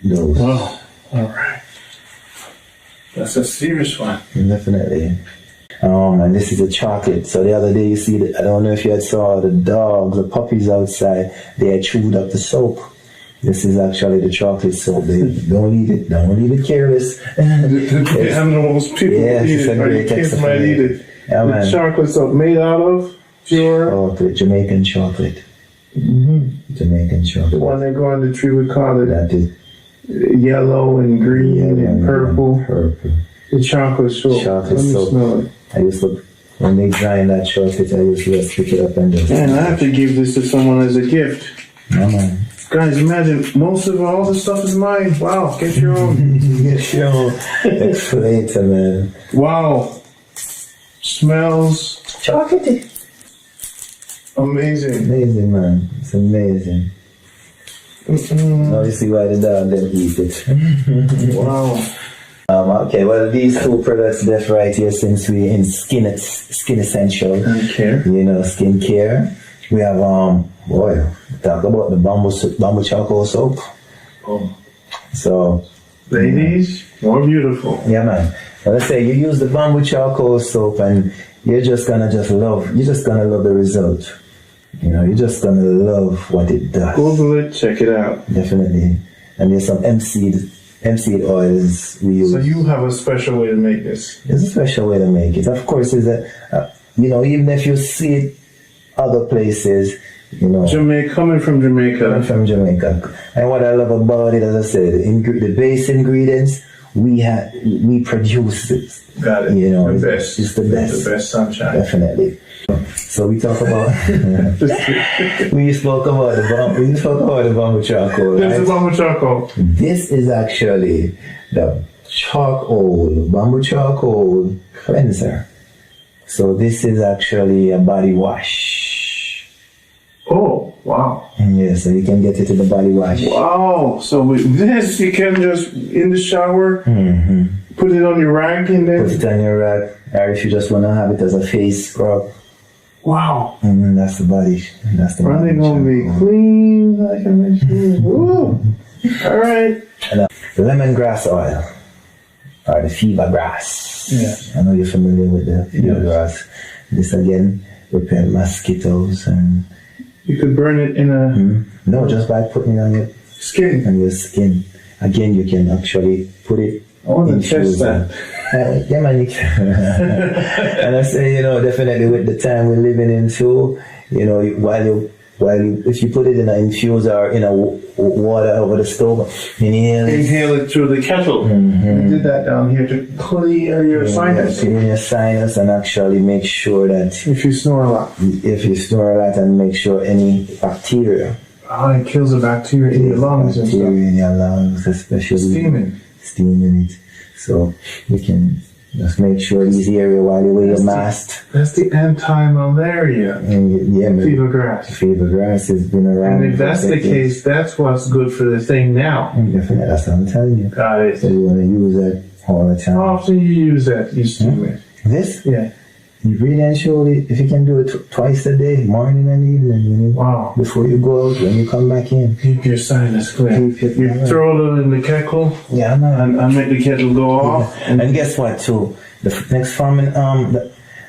those. Wow. All right. That's a serious one. Definitely. And this is a chocolate. So the other day, you see, I don't know if you had saw the dogs, the puppies outside, they had chewed up the soap. This is actually the chocolate soap. Don't leave it careless. The animals, people Yes, eat it's it, a or great your kids might eat it. Yeah, The man. chocolate soap made out of pure, Chocolate, Jamaican chocolate. Jamaican the chocolate. one they go on the tree, we call it That is yellow and green and purple. Purple. The chocolate soap. Chocolate Let me soap. smell it. I used to, when they grind that chocolate, I used to just pick it up and just. Man, I have to give this to someone as a gift. Yeah, man. Guys, imagine, most of all the stuff is mine. Wow, get your own. Get your own exfoliator, man. Wow. Smells Chocolatey. Amazing. Amazing, man. It's amazing. Now you see why the dog didn't eat it. Wow. Okay, well, these two products left right here, since we in skin essential, Okay. you know, skin care. We have talk about the bamboo charcoal soap. Oh. So, Ladies, more beautiful. yeah, man. Well, let's say you use the bamboo charcoal soap, and you're just gonna love the result. You know, you're just gonna love what it does. Google it, check it out. Definitely. And there's some MC'd oils we use. So you have a special way to make this. There's a special way to make it. Of course, is that even if you see it other places, you know, Coming from Jamaica. I'm from Jamaica. And what I love about it, as I said, the base ingredients we produce it. Got it. You know, the best. It's the best. The best sunshine. Definitely. So we talk about we spoke about the bamboo charcoal. There's Right? the bamboo charcoal. This is actually the bamboo charcoal cleanser. So this is actually a body wash. Oh, wow. Yeah, so you can get it in the body wash. Wow. So with this, you can just, in the shower, put it on your rag and then... Put it on your rag, or if you just want to have it as a face scrub. Wow. That's the body. That's the Are body they going to be charcoal. clean like a machine? Woo. All right. And lemongrass oil, or the fever grass. Yeah. I know you're familiar with the fever grass. This again repel mosquitoes and. You could burn it in a No, just by putting it on your skin. Again, you can actually put it. I want to test that. Yeah, man. You can. And I say, definitely with the time we're living in too, if you put it in an infuser in a water over the stove, inhale it through the kettle. We did that down here to clear your sinus. Clean your sinus, and actually make sure that If you snore a lot. And make sure any bacteria. It kills the bacteria in your lungs and Bacteria stuff. in your lungs, especially steaming it. So you can just make sure these area while you wear your mask. That's the anti-malaria. Fever grass. Fever grass has been around. And if that's the case, that's what's good for the thing now. Definitely, that's what I'm telling you. Got it. So you want to use that all the time. How often you use that? You steam it. This? Yeah. You really and surely, if you can do it twice a day, morning and evening, Wow. before you go out, when you come back in. Keep your sinus clear. You throw it in the kettle Yeah, man. and make the kettle go off. And guess what, too? The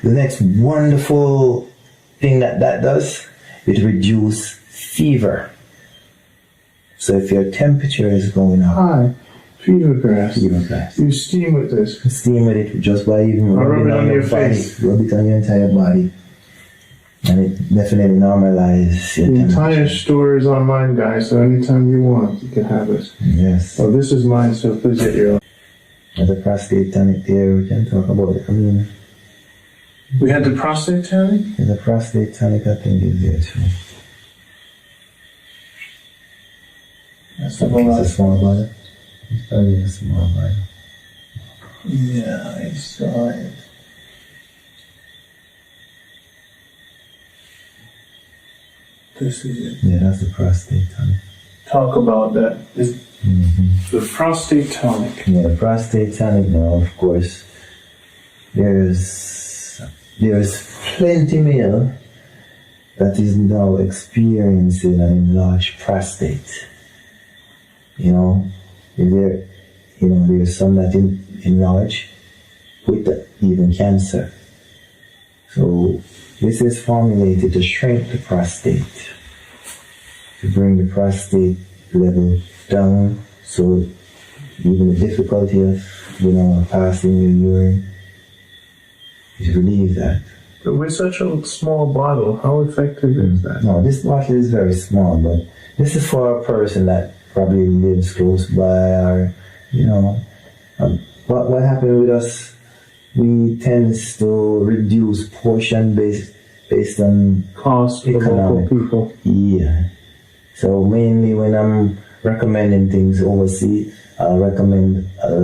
next wonderful thing that does, it reduces fever. So if your temperature is going up, Hi. Fever grass. grass. You steam with this. Steam with it just by even rub it on your body, face. rub it on your entire body, and it definitely normalizes your The temperature. entire store is online, guys, so anytime you want, you can have it. Yes. Oh, this is mine, so please get your own. There's a prostate tonic there. We can talk about it. I mean, We had the prostate tonic? there's a prostate tonic. I think is there too. That's the It's one. a small bottle. It's probably a small bottle. Yeah, I saw it. This is it. Yeah, that's the prostate tonic. Talk about that. It's the prostate tonic. Yeah, the prostate tonic now, of course. There's plenty male that is now experiencing an enlarged prostate. There's some that enlarge with even cancer. So this is formulated to shrink the prostate, to bring the prostate level down, so even the difficulty of passing your urine is relieved that. But with such a small bottle, how effective is that? No, this bottle is very small, but this is for a person that probably lives close by, or what happened with us, we tend to reduce portion based on Cost for economic. local people. Yeah. So mainly when I'm recommending things overseas, I'll recommend the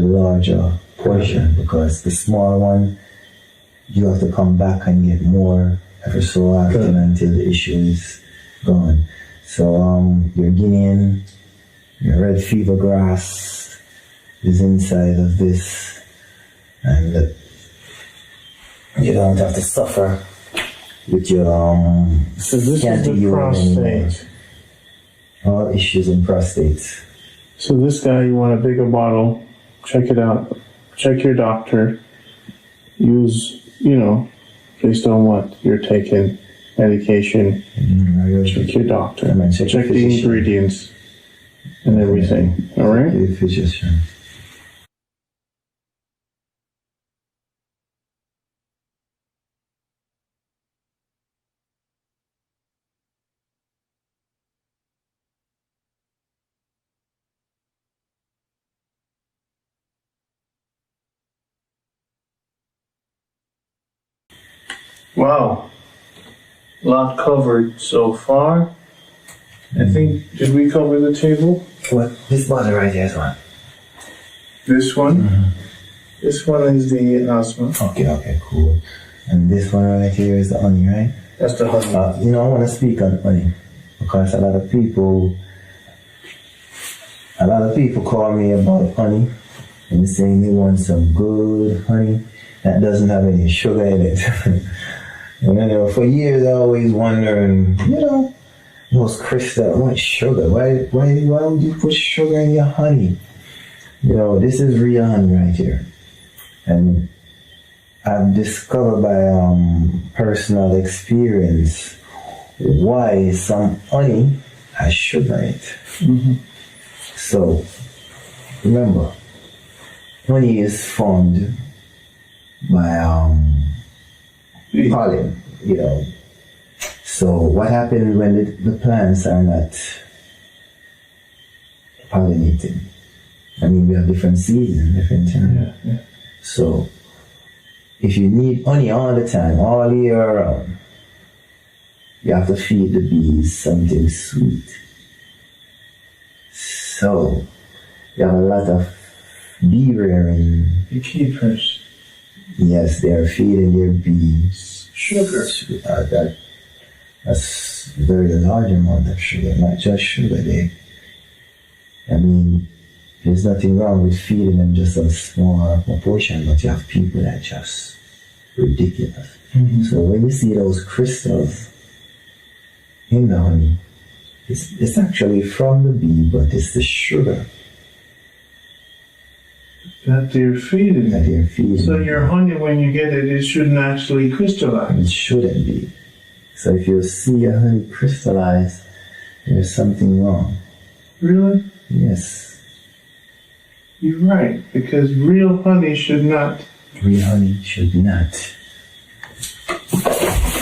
larger portion, because the small one, you have to come back and get more every so often until the issue is gone. So your Guinean, your red fever grass is inside of this, and you don't have to suffer with your So this can't is the urine anymore. prostate. All issues in prostate. So this guy, you want a bigger bottle, check it out. Check your doctor. Use, based on what you're taking, medication. Check your doctor. Check the ingredients and everything. All right? Your physician. Wow. A lot covered so far. I think, did we cover the table? What? This bottle right here is one. This one? This one is the asthma. Okay, cool. And this one right here is the honey, right? That's the honey. I want to speak on honey because a lot of people call me about honey and saying they want some good honey that doesn't have any sugar in it. And for years I always wondered, those crystals, what sugar? Why would you put sugar in your honey? This is real honey right here. And I've discovered by personal experience why some honey has sugar in it. Mm-hmm. So, remember, honey is formed by pollen, So what happens when the plants are not pollinating? I mean, we have different seasons, different time. Yeah. So if you need honey all the time, all year round, you have to feed the bees something sweet. So you have a lot of bee rearing. Beekeepers. Yes, they are feeding their bees Sugar. That's a very large amount of sugar, not just sugar. There's nothing wrong with feeding them just a small proportion, but you have people that just ridiculous. Mm-hmm. So when you see those crystals in the honey, it's actually from the bee, but it's the sugar That they're feeding. that they're feeding. So your honey, when you get it, it shouldn't actually crystallize. It shouldn't be. So if you see your honey crystallize, there's something wrong. Really? Yes. You're right, because real honey should not Real honey should not.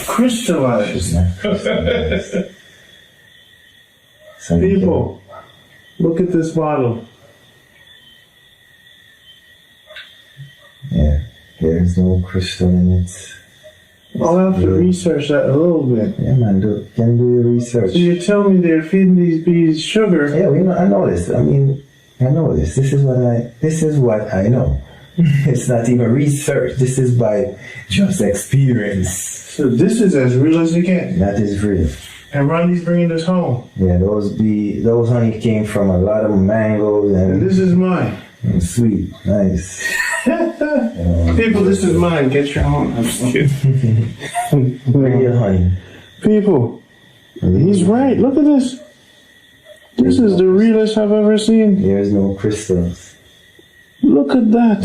crystallize. Should not crystallize. So People, look at this bottle. Yeah, there's no crystal in it. I'll have to research that a little bit. Yeah, man, can do your research. So you tell me they're feeding these bees sugar. Yeah, I know this. I know this. This is what I know. It's not even research. This is by just experience. So this is as real as it gets. That is real. And Ronnie's bringing this home. Yeah, those honey came from a lot of mangoes And and this is mine. sweet, nice. People, this is mine. Get your own. I'm just kidding. Real honey. People, he's right. Look at this. This is the realest I've ever seen. There's no crystals. Look at that.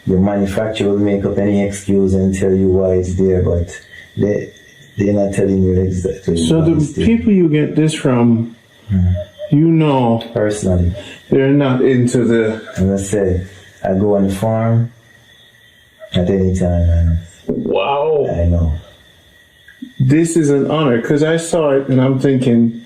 The manufacturer will make up any excuse and tell you why it's there, but they're not telling you exactly. So why the it's there. people you get this from, Personally, they're not into the... as I said, I go on the farm at any time, and Wow. I know. This is an honor, because I saw it and I'm thinking,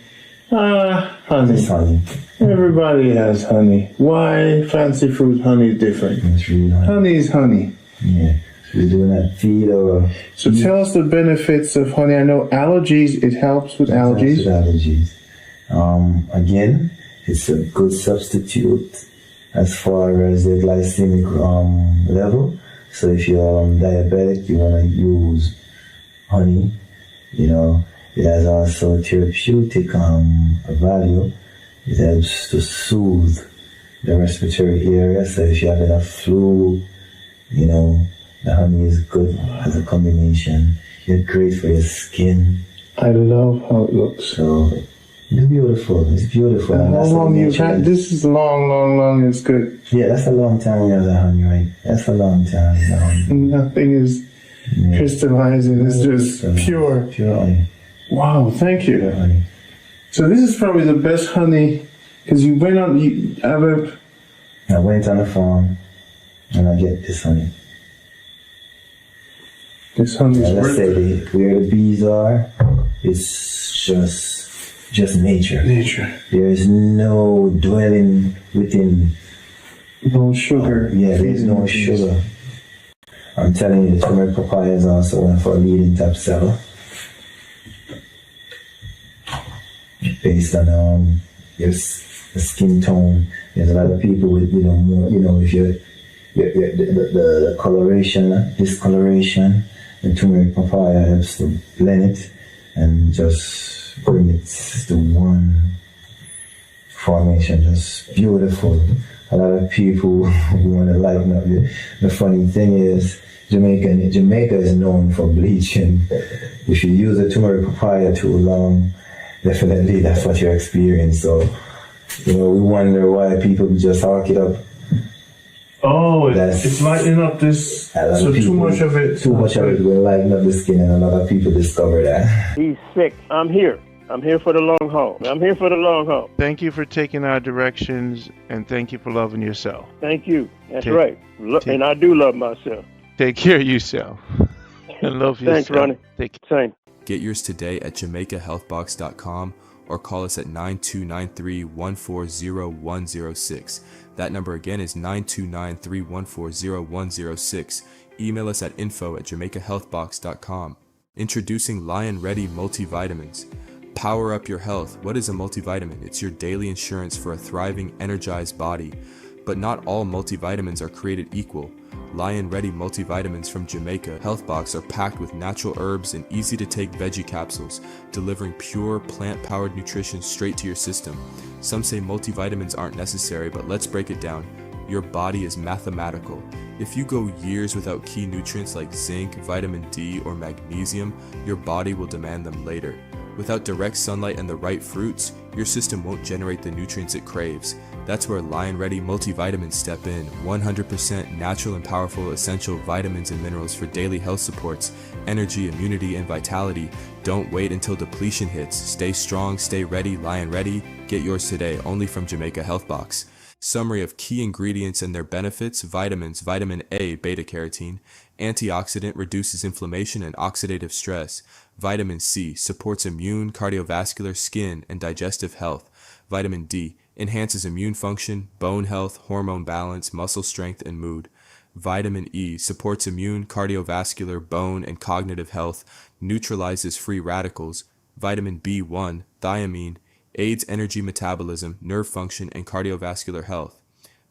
honey. It's honey. Everybody has honey. Why fancy fruit honey different? It's real honey. Honey is honey. Yeah. We do not feed or So tell us the benefits of honey. I know allergies, it helps with allergies. Again, it's a good substitute as far as the glycemic level. So if you're diabetic, you want to use honey. It has also therapeutic value. It helps to soothe the respiratory area. So if you have enough flu, the honey is good as a combination. It's great for your skin. I love how it looks. So it's beautiful. It's beautiful. And how long you've had this? Is long. It's good. Yeah, that's a long time we have the honey, right? That's a long time. Nothing is crystallizing. It's just pure. Pure honey. Wow, thank you. Pure honey. So this is probably the best honey because you went on. I went on a farm and I get this honey. This honey is let's say where the bees are, it's just nature. Nature. There is no dwelling within. No sugar. There's no sugar. I'm telling you, the turmeric papaya is also one of our leading top seller. Based on your skin tone, there's a lot of people with more, if you're the coloration, discoloration, the turmeric papaya helps to blend it and just bring it to one formation, just beautiful. A lot of people want to lighten up. The funny thing is, Jamaica is known for bleaching. If you use the turmeric papaya too long, definitely that's what you experience. So, we wonder why people just hawk it up. Oh, it's lightening up this. So too much of it will lighten up the skin, and a lot of people discover that. He's sick. I'm here. I'm here for the long haul. Thank you for taking our directions, and thank you for loving yourself. Thank you. That's right. And I do love myself. Take care of yourself. And love yourself. Thanks, Ronnie. Same. Get yours today at JamaicaHealthBox.com or call us at 9293-140-106. That number again is 9293-140-106. Email us at info@JamaicaHealthBox.com. Introducing Lion Ready Multivitamins. Power up your health. What is a multivitamin? It's your daily insurance for a thriving, energized body. But not all multivitamins are created equal. Lion Ready multivitamins from Jamaica Health Box are packed with natural herbs and easy to take veggie capsules, delivering pure plant-powered nutrition straight to your system. Some say multivitamins aren't necessary, but let's break it down. Your body is mathematical. If you go years without key nutrients like zinc, vitamin D, or magnesium, your body will demand them later. Without direct sunlight and the right fruits, your system won't generate the nutrients it craves. That's where Lion Ready multivitamins step in. 100% natural and powerful essential vitamins and minerals for daily health supports, energy, immunity, and vitality. Don't wait until depletion hits. Stay strong, stay ready, Lion Ready. Get yours today, only from Jamaica Health Box. Summary of key ingredients and their benefits: vitamins, vitamin A, beta-carotene, antioxidant, reduces inflammation and oxidative stress. Vitamin C, supports immune, cardiovascular, skin, and digestive health. Vitamin D, enhances immune function, bone health, hormone balance, muscle strength, and mood. Vitamin E, supports immune, cardiovascular, bone, and cognitive health, neutralizes free radicals. Vitamin B1, thiamine, aids energy metabolism, nerve function, and cardiovascular health.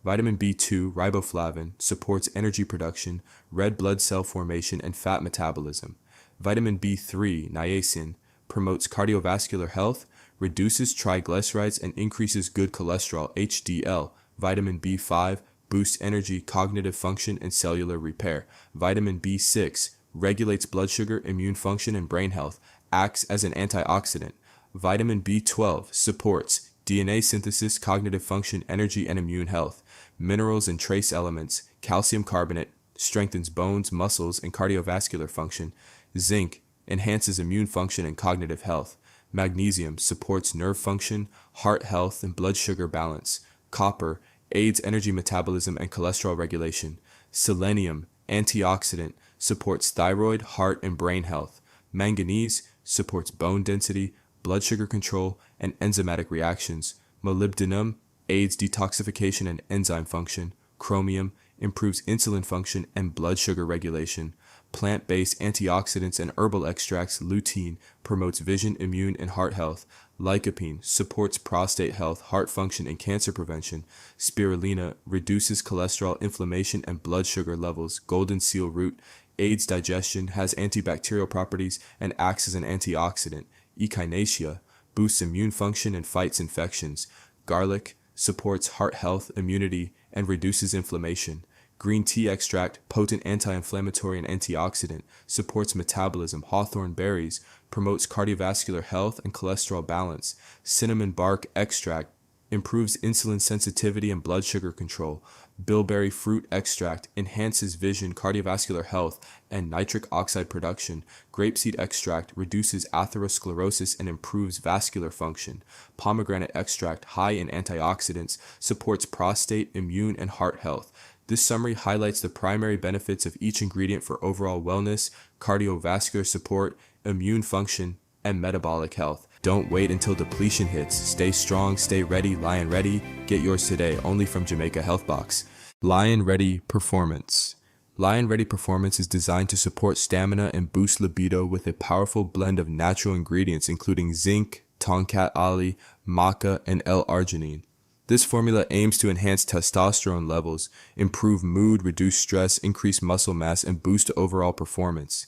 Vitamin B2, riboflavin, supports energy production, red blood cell formation, and fat metabolism. Vitamin B3, niacin, promotes cardiovascular health, reduces triglycerides, and increases good cholesterol, HDL. Vitamin B5, boosts energy, cognitive function, and cellular repair. Vitamin B6, regulates blood sugar, immune function, and brain health, acts as an antioxidant. Vitamin B12, supports DNA synthesis, cognitive function, energy, and immune health. Minerals and trace elements, calcium carbonate, strengthens bones, muscles, and cardiovascular function. Zinc, enhances immune function and cognitive health. Magnesium, supports nerve function, heart health, and blood sugar balance. Copper, aids energy metabolism and cholesterol regulation. Selenium, antioxidant, supports thyroid, heart, and brain health. Manganese, supports bone density, blood sugar control, and enzymatic reactions. Molybdenum, aids detoxification and enzyme function. Chromium, improves insulin function and blood sugar regulation. Plant-based antioxidants and herbal extracts. Lutein, promotes vision, immune, and heart health. Lycopene, supports prostate health, heart function, and cancer prevention. Spirulina, reduces cholesterol, inflammation, and blood sugar levels. Golden seal root, aids digestion, has antibacterial properties, and acts as an antioxidant. Echinacea boosts immune function and fights infections. Garlic supports heart health, immunity, and reduces inflammation. Green tea extract, potent anti-inflammatory and antioxidant, supports metabolism. Hawthorn berries promotes cardiovascular health and cholesterol balance. Cinnamon bark extract improves insulin sensitivity and blood sugar control. Bilberry fruit extract enhances vision, cardiovascular health, and nitric oxide production. Grapeseed extract reduces atherosclerosis and improves vascular function. Pomegranate extract, high in antioxidants, supports prostate, immune, and heart health. This summary highlights the primary benefits of each ingredient for overall wellness, cardiovascular support, immune function, and metabolic health. Don't wait until depletion hits. Stay strong, stay ready, Lion Ready. Get yours today, only from Jamaica Health Box. Lion Ready Performance. Lion Ready Performance is designed to support stamina and boost libido with a powerful blend of natural ingredients including zinc, tonkat ali, maca, and L-arginine. This formula aims to enhance testosterone levels, improve mood, reduce stress, increase muscle mass, and boost overall performance.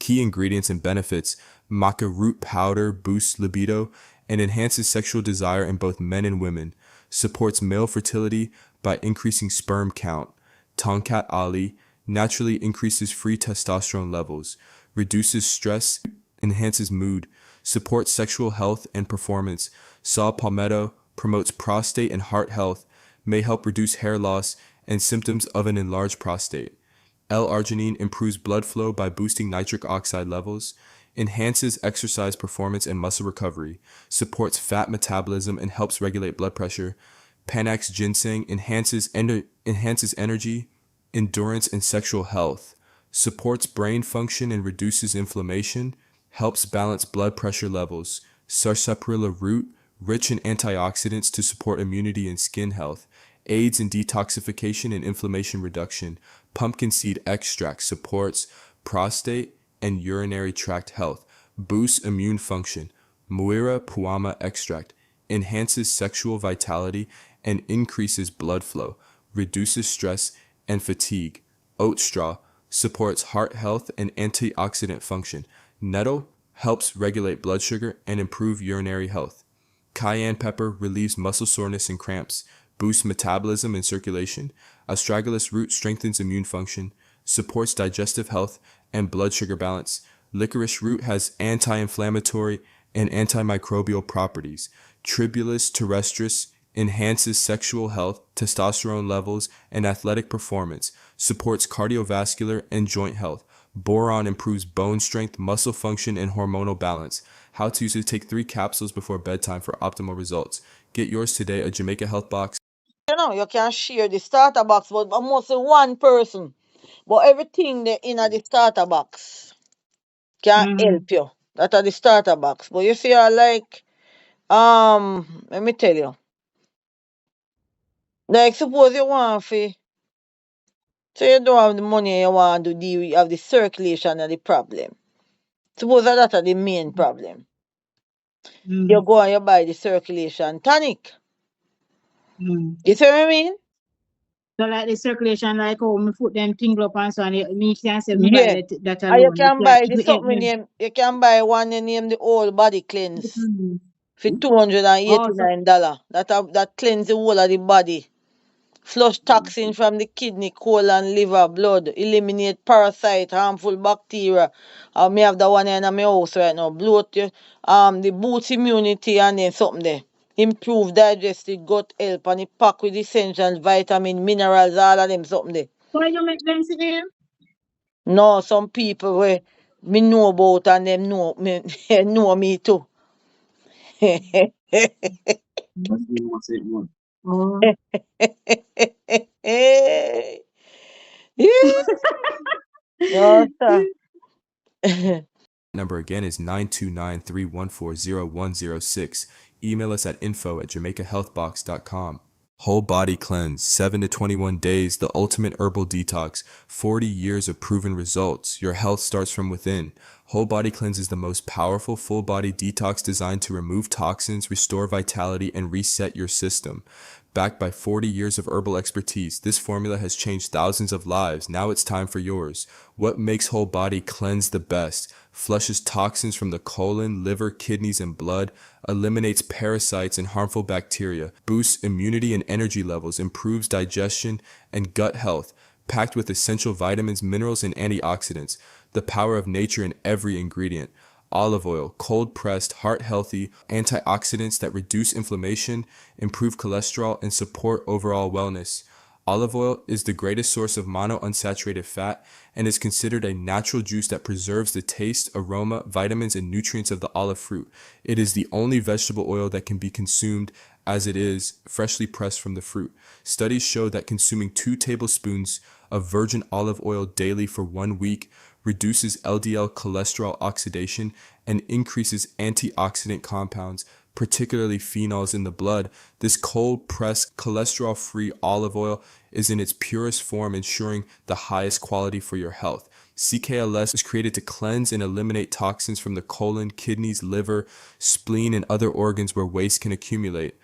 Key ingredients and benefits: maca root powder boosts libido and enhances sexual desire in both men and women, supports male fertility by increasing sperm count. Tonkat ali naturally increases free testosterone levels, reduces stress, enhances mood, supports sexual health and performance. Saw palmetto promotes prostate and heart health, may help reduce hair loss and symptoms of an enlarged prostate. L-arginine improves blood flow by boosting nitric oxide levels, enhances exercise performance and muscle recovery, supports fat metabolism and helps regulate blood pressure. Panax ginseng enhances energy, endurance, and sexual health, supports brain function and reduces inflammation, helps balance blood pressure levels. Sarsaparilla root, rich in antioxidants to support immunity and skin health, aids in detoxification and inflammation reduction. Pumpkin seed extract supports prostate and urinary tract health, boosts immune function. Muira puama extract enhances sexual vitality and increases blood flow, reduces stress and fatigue. Oat straw supports heart health and antioxidant function. Nettle helps regulate blood sugar and improve urinary health. Cayenne pepper relieves muscle soreness and cramps, boosts metabolism and circulation. Astragalus root strengthens immune function, supports digestive health and blood sugar balance. Licorice root has anti-inflammatory and antimicrobial properties. Tribulus terrestris enhances sexual health, testosterone levels, and athletic performance, supports cardiovascular and joint health. Boron improves bone strength, muscle function, and hormonal balance. How to use it: take 3 capsules before bedtime for optimal results. Get yours today at Jamaica Health Box. You know, you can share the starter box, but mostly one person. But everything they in the starter box can help you. That are the starter box. But if you are like, let me tell you. Like suppose you want to, so you don't have the money you want to deal with, you have the circulation and the problem. Suppose that are the main problem. You go and you buy the circulation tonic. You see what I mean? So like the circulation, like how me put them things up and so on, me can say me Yeah. buy that And you alone. can Like buy it the will help something me. name, you can buy one you name the whole body cleanse for Also, $289. That cleanse the whole of the body. Flush toxin from the kidney, colon, liver, blood, eliminate parasite, harmful bacteria. I may have the one in my house right now. Bloat the boost immunity and then something there. Improve digestive gut health and it pack with essential vitamin, minerals, all of them something there. why you make them see them? No, some people where me know about and them know me know me too. Oh. No, sir. Number again is 929-314-0106. Email us at info@jamaicahealthbox.com. Whole body cleanse, 7 to 21 days, the ultimate herbal detox, 40 years of proven results. Your health starts from within. Whole body cleanse is the most powerful full body detox designed to remove toxins, restore vitality, and reset your system. Backed by 40 years of herbal expertise, this formula has changed thousands of lives. Now it's time for yours. What makes whole body cleanse the best? Flushes toxins from the colon, liver, kidneys, and blood, eliminates parasites and harmful bacteria, boosts immunity and energy levels, improves digestion and gut health, packed with essential vitamins, minerals, and antioxidants. The power of nature in every ingredient. Olive oil, cold-pressed, heart-healthy, antioxidants that reduce inflammation, improve cholesterol, and support overall wellness. Olive oil is the greatest source of monounsaturated fat and is considered a natural juice that preserves the taste, aroma, vitamins, and nutrients of the olive fruit. It is the only vegetable oil that can be consumed as it is freshly pressed from the fruit. Studies show that consuming 2 tablespoons of virgin olive oil daily for 1 week reduces LDL cholesterol oxidation and increases antioxidant compounds, particularly phenols in the blood. This cold-pressed, cholesterol-free olive oil is in its purest form, ensuring the highest quality for your health. CKLS is created to cleanse and eliminate toxins from the colon, kidneys, liver, spleen, and other organs where waste can accumulate.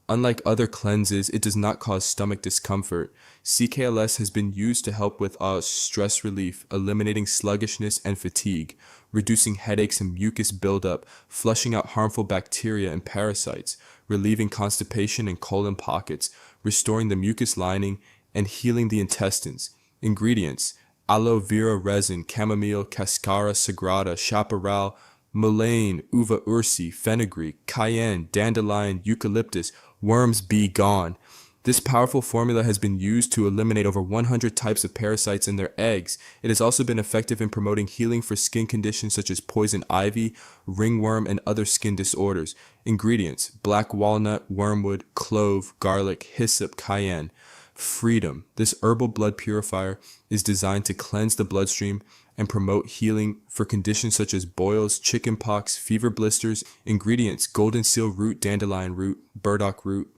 Unlike other cleanses, it does not cause stomach discomfort. CKLS has been used to help with stress relief, eliminating sluggishness and fatigue, reducing headaches and mucus buildup, flushing out harmful bacteria and parasites, relieving constipation and colon pockets, restoring the mucus lining, and healing the intestines. Ingredients: aloe vera resin, chamomile, cascara sagrada, chaparral, mullein, uva ursi, fenugreek, cayenne, dandelion, eucalyptus. Worms be gone. This powerful formula has been used to eliminate over 100 types of parasites in their eggs. It has also been effective in promoting healing for skin conditions such as poison ivy, ringworm, and other skin disorders. Ingredients: black walnut, wormwood, clove, garlic, hyssop, cayenne. Freedom. This herbal blood purifier is designed to cleanse the bloodstream and promote healing for conditions such as boils, chickenpox, fever blisters. Ingredients: golden seal root, dandelion root, burdock root,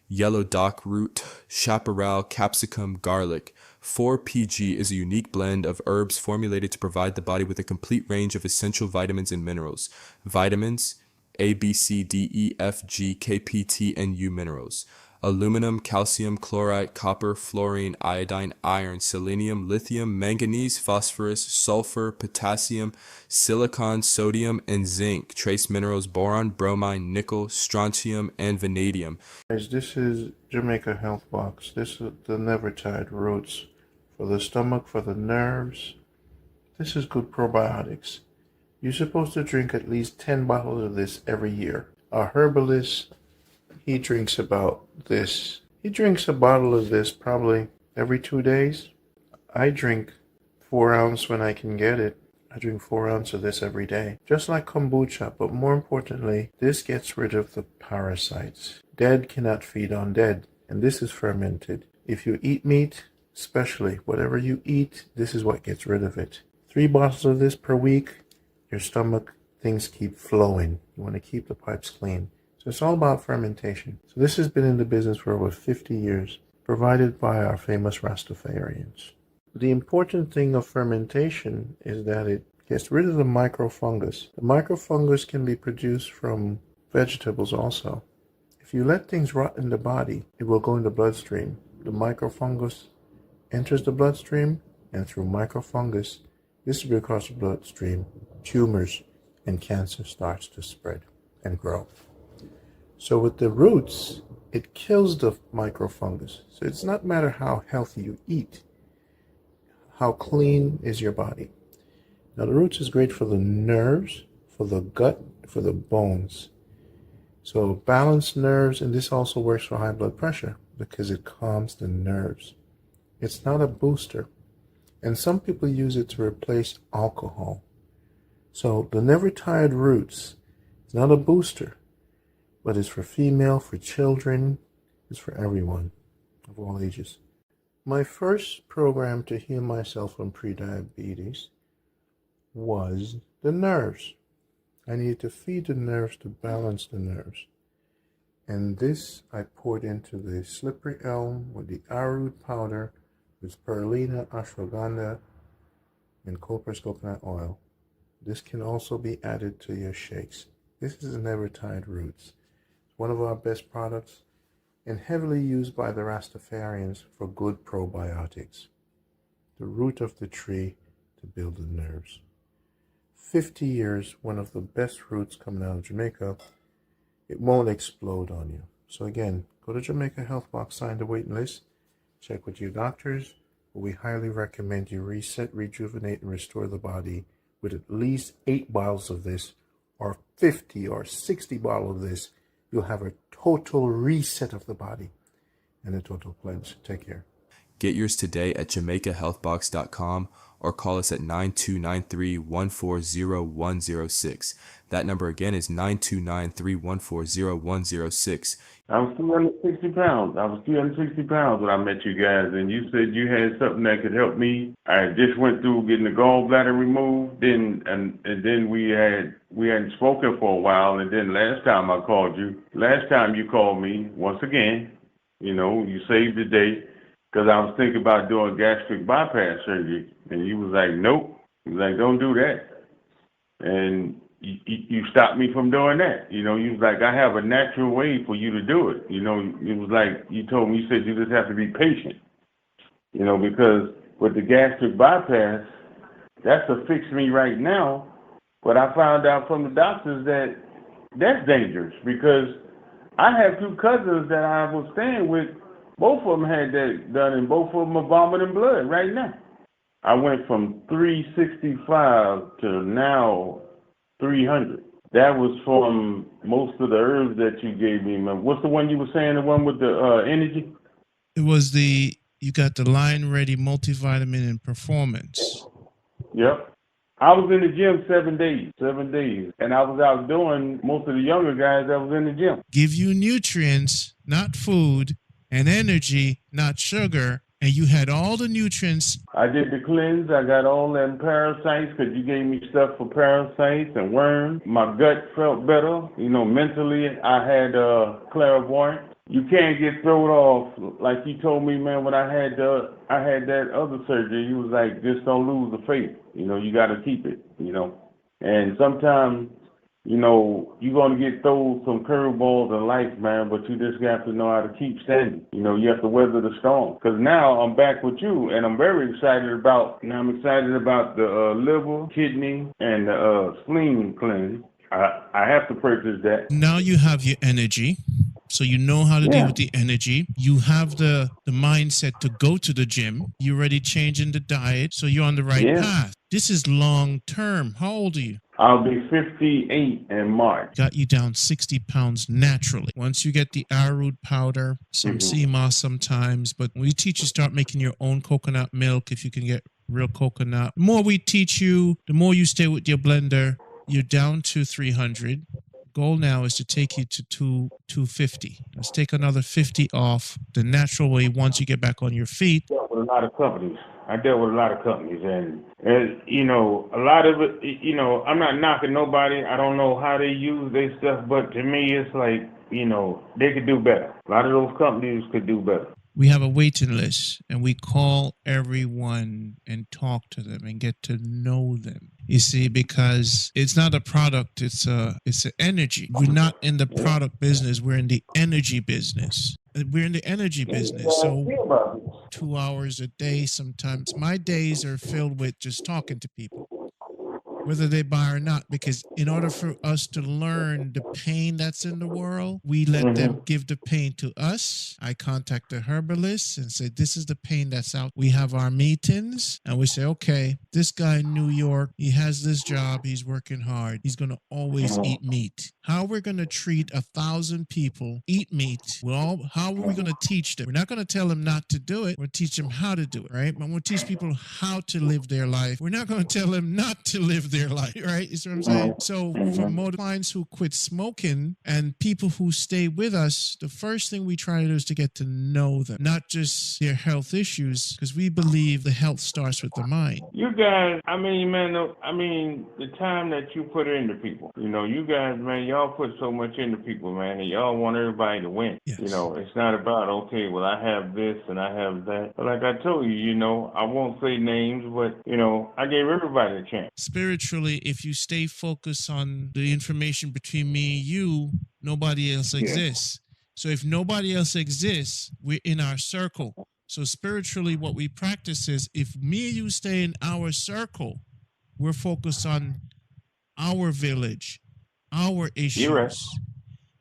yellow dock root, chaparral, capsicum, garlic. 4PG is a unique blend of herbs formulated to provide the body with a complete range of essential vitamins and minerals. Vitamins: A, B, C, D, E, F, G, K, P, T, and U minerals. Aluminum, calcium, chloride, copper, fluorine, iodine, iron, selenium, lithium, manganese, phosphorus, sulfur, potassium, silicon, sodium, and zinc. Trace minerals: boron, bromine, nickel, strontium, and vanadium. Guys, this is Jamaica Health Box. This is the Never Tired Roots for the stomach, for the nerves. This is good probiotics. You're supposed to drink at least 10 bottles of this every year. Our herbalist, he drinks about this. He drinks a bottle of this probably every 2 days. I drink 4 ounces when I can get it. I drink 4 ounces of this every day. Just like kombucha, but more importantly, this gets rid of the parasites. Dead cannot feed on dead, and this is fermented. If you eat meat, especially whatever you eat, this is what gets rid of it. 3 bottles of this per week, your stomach, things keep flowing. You want to keep the pipes clean. So it's all about fermentation. So this has been in the business for over 50 years, provided by our famous Rastafarians. The important thing of fermentation is that it gets rid of the microfungus. The microfungus can be produced from vegetables also. If you let things rot in the body, it will go in the bloodstream. The microfungus enters the bloodstream, and through microfungus, this will across the bloodstream, tumors and cancer starts to spread and grow. So with the roots, it kills the microfungus. So it's not matter how healthy you eat, how clean is your body. Now the roots is great for the nerves, for the gut, for the bones. So balanced nerves, and this also works for high blood pressure because it calms the nerves. It's not a booster. And some people use it to replace alcohol. So the Never Tired Roots is not a booster, but it's for female, for children, it's for everyone of all ages. My first program to heal myself from prediabetes was the nerves. I needed to feed the nerves to balance the nerves. And this I poured into the slippery elm with the arrowroot powder with spirulina, ashwagandha, and copper's coconut oil. This can also be added to your shakes. This is Never Tired Roots. One of our best products. and heavily used by the Rastafarians for good probiotics. The root of the tree to build the nerves. 50 years, one of the best roots coming out of Jamaica. It won't explode on you. So again, go to Jamaica Health Box, sign the waiting list, check with your doctors, but we highly recommend you reset, rejuvenate, and restore the body with at least 8 bottles of this, or 50 or 60 bottles of this. You'll have a total reset of the body and a total cleanse. Take care. Get yours today at JamaicaHealthBox.com or call us at 9293-140-106. That number again is 9293-140-106. I was 360 pounds. I was 360 pounds when I met you guys, and you said you had something that could help me. I just went through getting the gallbladder removed, and then we hadn't spoken for a while, and then last time you called me once again. You know, you saved the day. Because I was thinking about doing gastric bypass surgery, and you was like, nope. You was like, don't do that. And you stopped me from doing that. You know, you was like, I have a natural way for you to do it. You know, it was like, you told me, you said you just have to be patient. You know, because with the gastric bypass, that's a fix me right now. But I found out from the doctors that that's dangerous, because I have 2 cousins that I was staying with. Both of them had that done, and both of them are vomiting blood right now. I went from 365 to now 300. That was from most of the herbs that you gave me. What's the one you were saying, the one with the energy? It was you got the Lion Ready multivitamin and performance. Yep. I was in the gym 7 days, and I was outdoing most of the younger guys that was in the gym. Give you nutrients, not food, and energy, not sugar, and you had all the nutrients. I did the cleanse. I got all them parasites, because you gave me stuff for parasites and worms. My gut felt better. You know, mentally, I had clairvoyance. You can't get thrown off. Like you told me, man, when I had that other surgery, you was like, just don't lose the faith. You know, you got to keep it, you know. And sometimes, you know, you're going to get thrown some curveballs in life, man, but you just have to know how to keep standing. You know, you have to weather the storm. Because now I'm back with you, and I'm very excited about the liver, kidney, and the spleen cleanse. I have to purchase that. Now you have your energy. So you know how to deal with the energy. You have the mindset to go to the gym. You're already changing the diet. So you're on the right path. This is long term. How old are you? I'll be 58 in March. Got you down 60 pounds naturally. Once you get the arrowroot powder, some sea moss sometimes, but we teach you start making your own coconut milk if you can get real coconut. The more we teach you, the more you stay with your blender, you're down to 300. Goal now is to take you to 250. Let's take another 50 off the natural way once you get back on your feet. I dealt with a lot of companies. And you know, a lot of it, you know, I'm not knocking nobody. I don't know how they use their stuff, but to me, it's like, you know, they could do better. A lot of those companies could do better. We have a waiting list, and we call everyone and talk to them and get to know them. You see, because it's not a product, it's an energy. We're not in the product business, we're in the energy business. We're in the energy business. So 2 hours a day sometimes. My days are filled with just talking to people, whether they buy or not, because in order for us to learn the pain that's in the world, we let them give the pain to us. I contact the herbalist and say, this is the pain that's out. We have our meetings and we say, okay, this guy in New York, he has this job, he's working hard, he's going to always eat meat. How we're going to treat 1,000 people eat meat? How are we going to teach them? We're not going to tell them not to do it. We'll teach them how to do it, right? But we'll teach people how to live their life. We're not going to tell them not to live their life, right? You see what I'm saying? So for most clients who quit smoking and people who stay with us, the first thing we try to do is to get to know them, not just their health issues, because we believe the health starts with the mind. You guys, I mean, man, the time that you put into people, you know, you guys, man, y'all put so much into people, man, and y'all want everybody to win. Yes. You know, it's not about, okay, well, I have this and I have that. But like I told you, you know, I won't say names, but, you know, I gave everybody a chance. Spiritually, if you stay focused on the information between me and you, nobody else exists. So if nobody else exists, we're in our circle. So spiritually, what we practice is if me and you stay in our circle, we're focused on our village, our You're right. issues.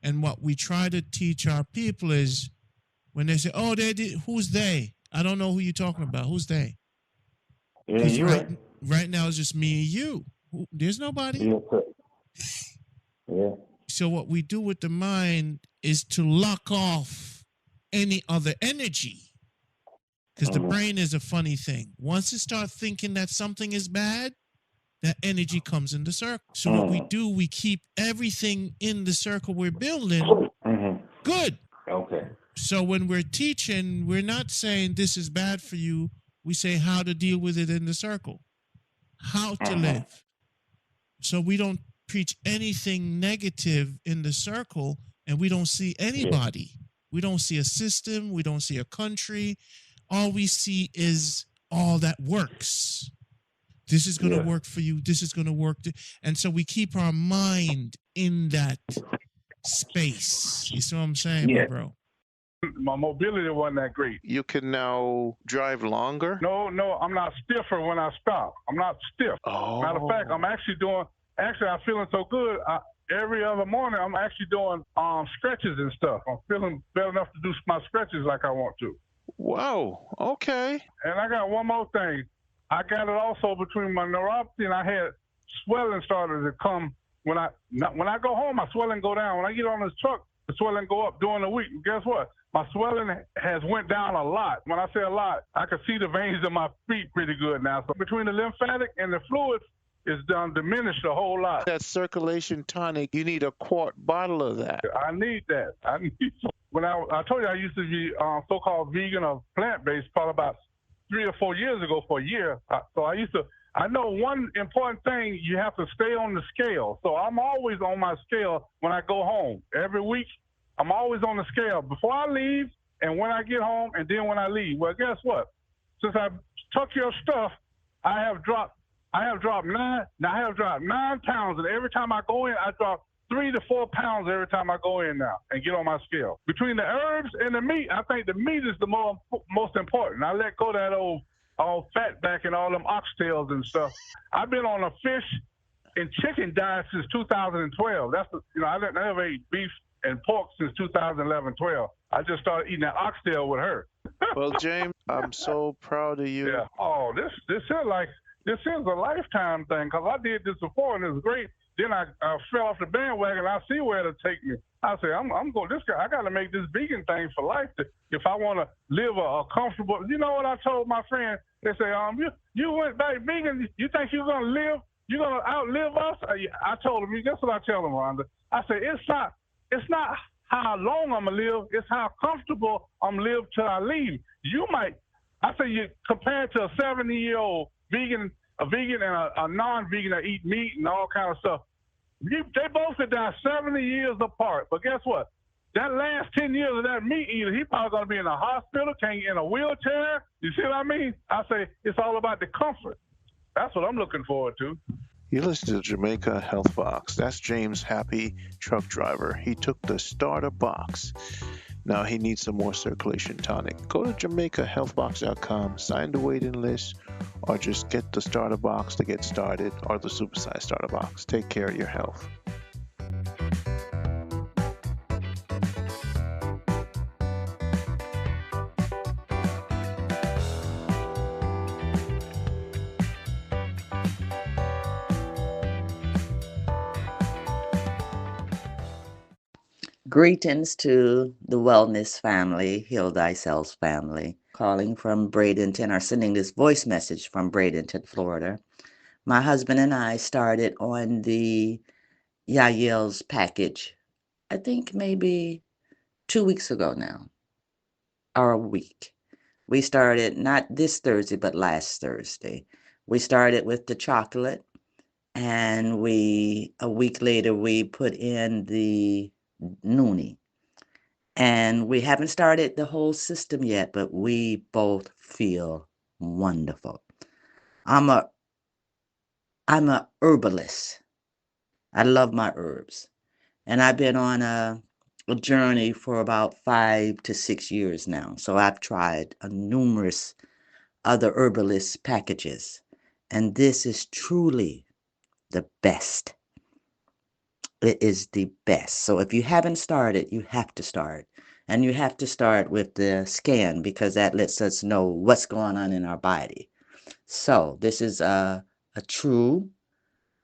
And what we try to teach our people is when they say, oh, they did, who's they? I don't know who you're talking about. Who's they? Yeah, Because you're right. right now it's just me and you. There's nobody. Yeah, sir. Yeah. So what we do with the mind is to lock off any other energy. Because the brain is a funny thing. Once it starts thinking that something is bad, that energy comes in the circle. So what we do, we keep everything in the circle we're building good. Okay. So when we're teaching, we're not saying this is bad for you. We say how to deal with it in the circle, how to live. So we don't preach anything negative in the circle, and we don't see anybody. We don't see a system. We don't see a country. All we see is all that works. This is going to work for you. This is going to work. And so we keep our mind in that space. You see what I'm saying, my bro? My mobility wasn't that great. You can now drive longer? No, I'm not stiffer when I stop. I'm not stiff. Oh. Matter of fact, I'm actually I'm feeling so good. Every other morning, I'm actually doing stretches and stuff. I'm feeling better enough to do my stretches like I want to. Wow. Okay. And I got one more thing. I got it also between my neuropathy and I had swelling started to come. When I go home, my swelling go down. When I get on this truck, the swelling go up during the week. And guess what? My swelling has went down a lot. When I say a lot, I can see the veins in my feet pretty good now. So between the lymphatic and the fluids, it's diminished a whole lot. That circulation tonic, you need a quart bottle of that. I need that. When I told you I used to be so-called vegan or plant-based probably about 3 or 4 years ago for a year. I know one important thing, you have to stay on the scale. So I'm always on my scale when I go home. Every week, I'm always on the scale before I leave and when I get home and then when I leave. Well, guess what? Since I took your stuff, I have dropped 9 pounds, and every time I go in, I drop 3 to 4 pounds every time I go in now and get on my scale. Between the herbs and the meat, I think the meat is the most important. I let go of that old fat back and all them oxtails and stuff. I've been on a fish and chicken diet since 2012. I never ate beef and pork since 2011-12. I just started eating that oxtail with her. Well, James, I'm so proud of you. Yeah. Oh, this is a lifetime thing because I did this before and it was great. Then I fell off the bandwagon. I see where it'll take me. I say I'm going. This guy, I got to make this vegan thing for life. If I want to live a comfortable. You know what I told my friend? They say, you went back vegan. You think you're gonna live? You're gonna outlive us? I told him. Guess what I tell him, Rhonda? I say it's not how long I'm gonna live. It's how comfortable I'm live till I leave. You might. I say you compared to a 70-year-old vegan. A vegan and a non-vegan that eat meat and all kind of stuff. They both could die 70 years apart. But guess what? That last 10 years of that meat eater, he probably going to be in a hospital, can't get in a wheelchair. You see what I mean? I say it's all about the comfort. That's what I'm looking forward to. You listen to Jamaica Health Box. That's James' happy truck driver. He took the starter box. Now he needs some more circulation tonic. Go to JamaicaHealthBox.com, sign the waiting list, or just get the starter box to get started, or the supersized starter box. Take care of your health. Greetings to the wellness family, Heal Thyself family. Calling from Bradenton, or sending this voice message from Bradenton, Florida. My husband and I started on the Yael's package, I think maybe 2 weeks ago now, or a week. We started not this Thursday, but last Thursday. We started with the chocolate, and a week later, we put in the Noni. And we haven't started the whole system yet, but we both feel wonderful. I'm a herbalist. I love my herbs. And I've been on a journey for about 5 to 6 years now. So I've tried numerous other herbalist packages, and this is truly the best. It is the best. So if you haven't started, you have to start. And you have to start with the scan because that lets us know what's going on in our body. So this is a true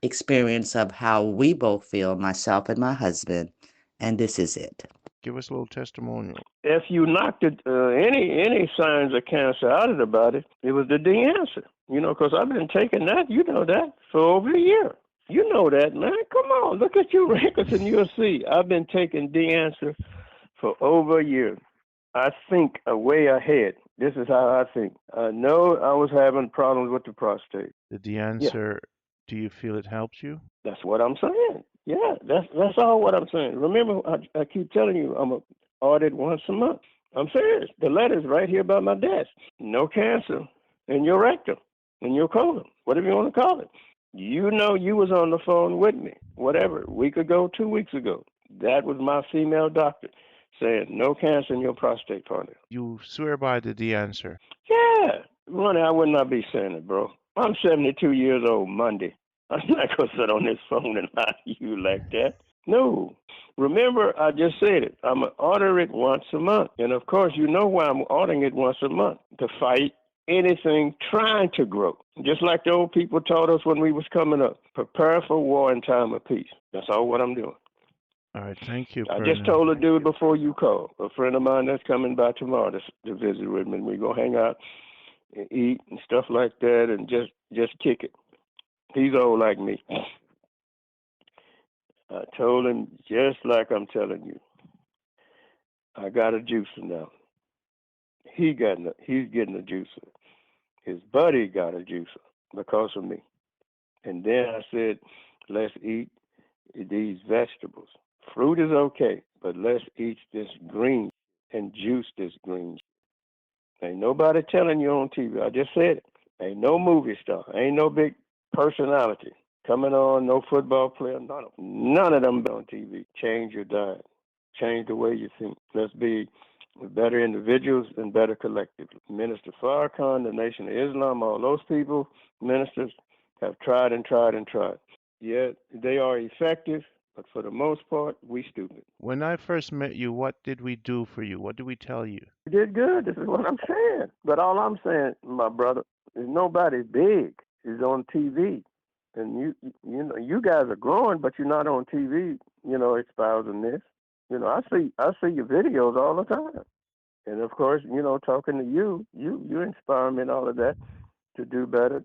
experience of how we both feel, myself and my husband, and this is it. Give us a little testimonial. If you knocked it, any signs of cancer out of the body, it was the de-answer. You know, because I've been taking that, you know that, for over a year. You know that, man. Come on, look at your records and you'll see. I've been taking de-answer for over a year. I think way ahead. This is how I think. I know I was having problems with the prostate. The answer, do you feel it helps you? That's what I'm saying. Yeah, that's all what I'm saying. Remember, I keep telling you, I'm a audit once a month. I'm serious. The letter's right here by my desk. No cancer in your rectum, in your colon, whatever you want to call it. You know you was on the phone with me, whatever, a week ago, 2 weeks ago. That was my female doctor saying no cancer in your prostate, partner. You swear by the answer. Yeah. Ronnie, I would not be saying it, bro. I'm 72 years old Monday. I'm not going to sit on this phone and lie to you like that. No. Remember, I just said it. I'm going to order it once a month. And, of course, you know why I'm ordering it once a month, to fight anything trying to grow. Just like the old people taught us when we was coming up. Prepare for war in time of peace. That's all what I'm doing. All right, thank you. I just told a dude before you called, a friend of mine that's coming by tomorrow to visit with me. We're going to hang out and eat and stuff like that and just kick it. He's old like me. I told him just like I'm telling you. I got a juicer now. He's getting a juicer. His buddy got a juicer because of me. And then I said, let's eat these vegetables. Fruit is okay, but let's eat this green and juice this green. Ain't nobody telling you on TV. I just said it. Ain't no movie star. Ain't no big personality coming on, no football player, none of them on TV. Change your diet. Change the way you think. Let's be better individuals and better collectively. Minister Farrakhan, the Nation of Islam, all those people, ministers, have tried and tried and tried. Yet they are effective, but for the most part, we stupid. When I first met you, what did we do for you? What did we tell you? You did good. This is what I'm saying. But all I'm saying, my brother, is nobody big is on TV. And you know, you guys are growing, but you're not on TV, you know, espousing this. You know, I see your videos all the time. And of course, you know, talking to you inspire me and all of that to do better,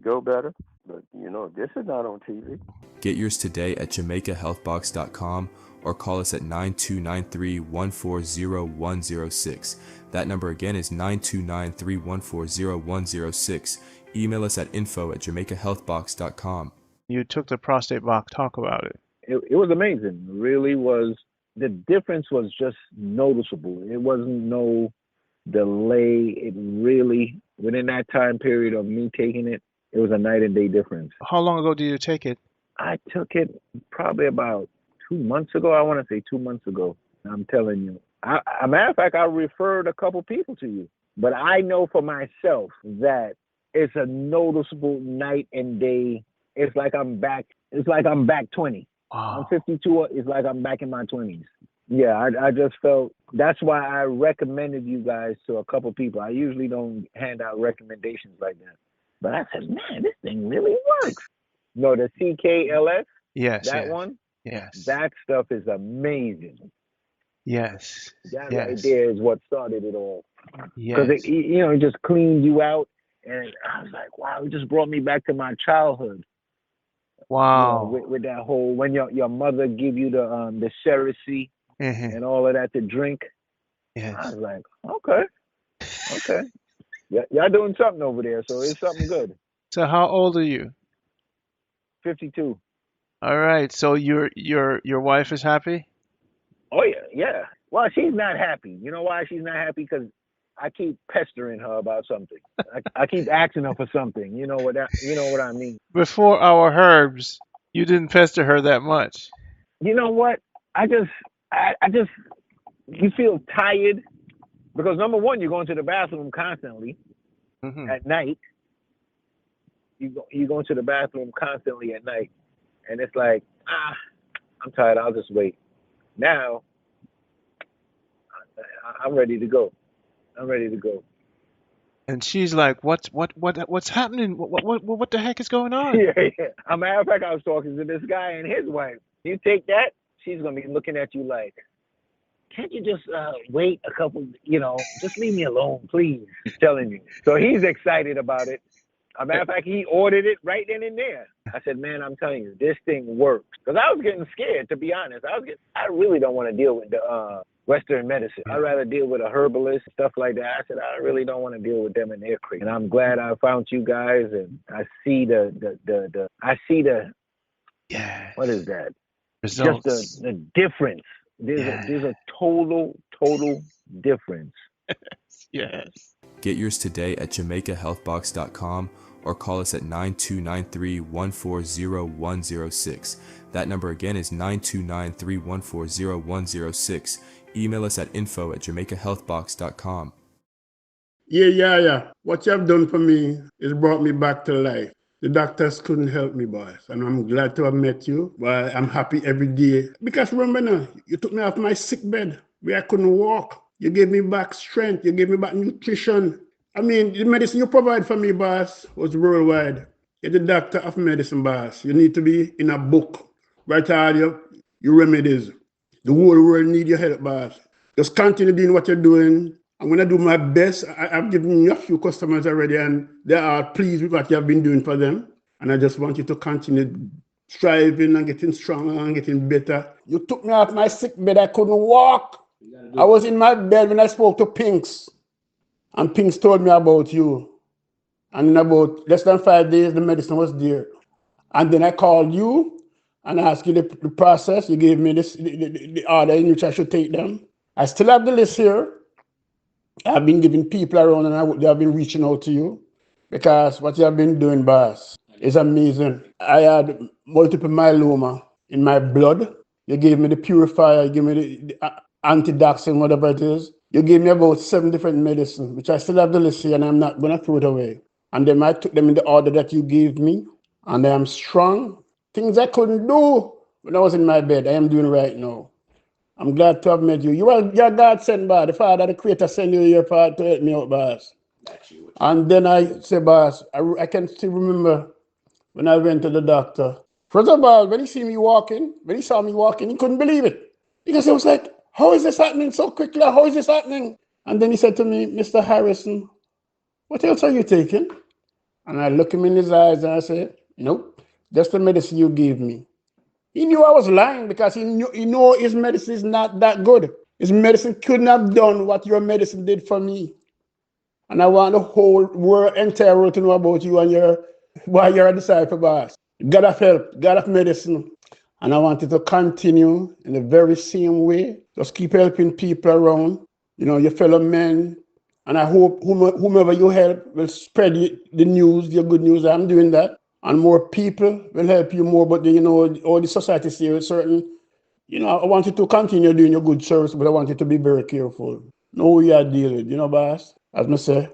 go better. But, you know, this is not on TV. Get yours today at JamaicaHealthBox.com or call us at 9293-140-106. That number again is 9293-140-106. Email us at info@JamaicaHealthBox.com. You took the prostate box. Talk about it. It was amazing. It really was. The difference was just noticeable. It wasn't no delay. It really, within that time period of me taking it, it was a night and day difference. How long ago did you take it? I took it probably about 2 months ago. I want to say 2 months ago. I'm telling you. As a matter of fact, I referred a couple people to you. But I know for myself that it's a noticeable night and day. It's like I'm back 20. Wow. I'm 52. It's like I'm back in my 20s. Yeah, I just felt, that's why I recommended you guys to a couple people. I usually don't hand out recommendations like that. But I said, man, this thing really works. No, the CKLS, Yes. that one, Yes. that stuff is amazing. Yes. That Yes. right there is what started it all. Yes. Because it just cleaned you out. And I was like, wow, it just brought me back to my childhood. Wow. You know, with that whole, when your mother give you the Cersei and all of that to drink. Yes. I was like, okay. Y'all doing something over there, so it's something good. So how old are you? 52. All right. So your wife is happy? Oh yeah. Well, she's not happy. You know why she's not happy? Because I keep pestering her about something. I keep asking her for something. You know what I mean? Before our herbs, you didn't pester her that much. You know what? I I just, you feel tired because number one, you're going to the bathroom constantly at night. You go to the bathroom constantly at night, and it's like, I'm tired. I'll just wait. Now, I'm ready to go. I'm ready to go. And she's like, what's happening? What the heck is going on? Yeah. As a matter of fact, I was talking to this guy and his wife. You take that, she's gonna be looking at you like, can't you just wait a couple? Just leave me alone, please. He's telling you. So he's excited about it. As a matter of fact, he ordered it right then and there. I said, man, I'm telling you, this thing works. Because I was getting scared, to be honest. I really don't want to deal with the Western medicine. I'd rather deal with a herbalist, stuff like that. I said, I really don't want to deal with them in their creek. And I'm glad I found you guys, and I see what is that? Results. Just the difference. There's a total difference. Yes. Get yours today at JamaicaHealthBox.com or call us at 9293-140-106. That number again is 9293-140-106. Email us at info@JamaicaHealthBox.com. Yeah. What you have done for me is brought me back to life. The doctors couldn't help me, boys, and I'm glad to have met you. But I'm happy every day. Because remember now, you took me off my sick bed where I couldn't walk. You gave me back strength. You gave me back nutrition. I mean, the medicine you provide for me, boss, was worldwide. You're the doctor of medicine, boss. You need to be in a book. Write all your remedies. The whole world need your help, boss. Just continue doing what you're doing. I'm going to do my best. I've given you a few customers already, and they are pleased with what you have been doing for them. And I just want you to continue striving and getting stronger and getting better. You took me off my sick bed. I couldn't walk. I was in my bed when I spoke to Pinks. And Pinks told me about you. And in about less than 5 days, the medicine was there. And then I called you and asked you the process. You gave me the order in which I should take them. I still have the list here. I've been giving people around, and they have been reaching out to you because what you have been doing, boss, is amazing. I had multiple myeloma in my blood. You gave me the Purifier. You gave me the anti-toxin, whatever it is. You gave me about 7 different medicines, which I still have the list here, and I'm not going to throw it away. And then I took them in the order that you gave me, and I am strong. Things I couldn't do when I was in my bed, I am doing right now. I'm glad to have met you. You're God sent, boss. The Father, the Creator, sent you here to help me out, boss. And then I say, boss, I can still remember when I went to the doctor. First of all, when he saw me walking, he couldn't believe it. Because he was like, how is this happening so quickly? How is this happening? And then he said to me, Mr. Harrison, what else are you taking? And I look him in his eyes and I said, nope, that's the medicine you gave me. He knew I was lying because he knew his medicine is not that good. His medicine couldn't have done what your medicine did for me. And I want the whole entire world to know about you and why you're a disciple, boss. God of help, God of medicine. And I want you to continue in the very same way. Just keep helping people around, your fellow men. And I hope whomever you help will spread the news, your good news. I'm doing that. And more people will help you more. But, all the society here is certain. I want you to continue doing your good service, but I want you to be very careful. Know who you are dealing with, boss. As I say,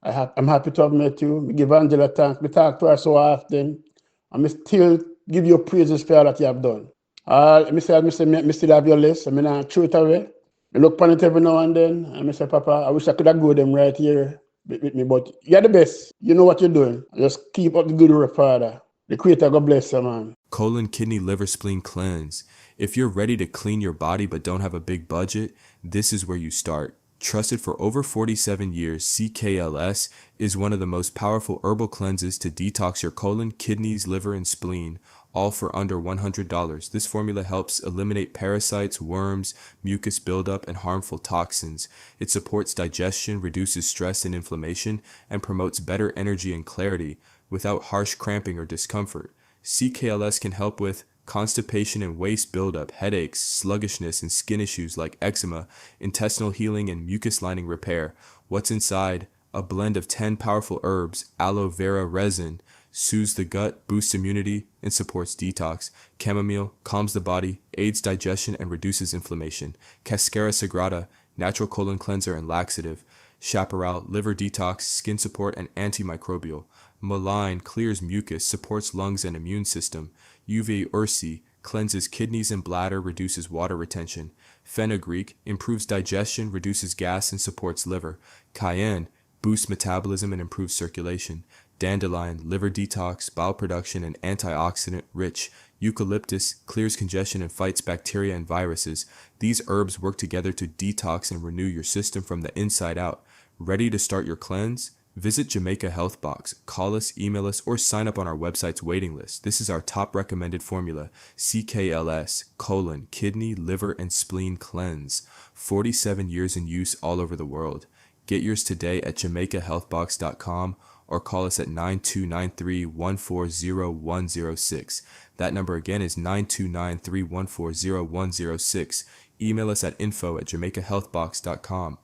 I'm happy to have met you. We give Angela thanks. We talk to her so often. And I still give you praises for all that you have done. I still have your list. I mean, I throw it away. I look upon it every now and then. And I say, Papa, I wish I could have go them right here with me. But you're the best. You know what you're doing. Just keep up the good work, Father. The Creator, God bless you, man. Colon, kidney, liver, spleen cleanse. If you're ready to clean your body but don't have a big budget, this is where you start. Trusted for over 47 years, CKLS is one of the most powerful herbal cleanses to detox your colon, kidneys, liver, and spleen, all for under $100. This formula helps eliminate parasites, worms, mucus buildup, and harmful toxins. It supports digestion, reduces stress and inflammation, and promotes better energy and clarity without harsh cramping or discomfort. CKLS can help with constipation and waste buildup, headaches, sluggishness, and skin issues like eczema, intestinal healing, and mucus lining repair. What's inside? A blend of 10 powerful herbs, aloe vera resin, soothes the gut, boosts immunity, and supports detox. Chamomile calms the body, aids digestion, and reduces inflammation. Cascara sagrada, natural colon cleanser and laxative. Chaparral, liver detox, skin support, and antimicrobial. Mullein clears mucus, supports lungs and immune system. Uva ursi cleanses kidneys and bladder, reduces water retention. Fenugreek improves digestion, reduces gas, and supports liver. Cayenne boosts metabolism and improves circulation. Dandelion, liver detox, bowel production, and antioxidant rich. Eucalyptus clears congestion and fights bacteria and viruses. These herbs work together to detox and renew your system from the inside out. Ready to start your cleanse? Visit Jamaica Health Box. Call us, email us, or sign up on our website's waiting list. This is our top recommended formula, CKLS, colon, kidney, liver, and spleen cleanse. 47 years in use all over the world. Get yours today at JamaicaHealthBox.com or call us at 9293-140-106. That number again is 9293-140-106. Email us at info@JamaicaHealthBox.com.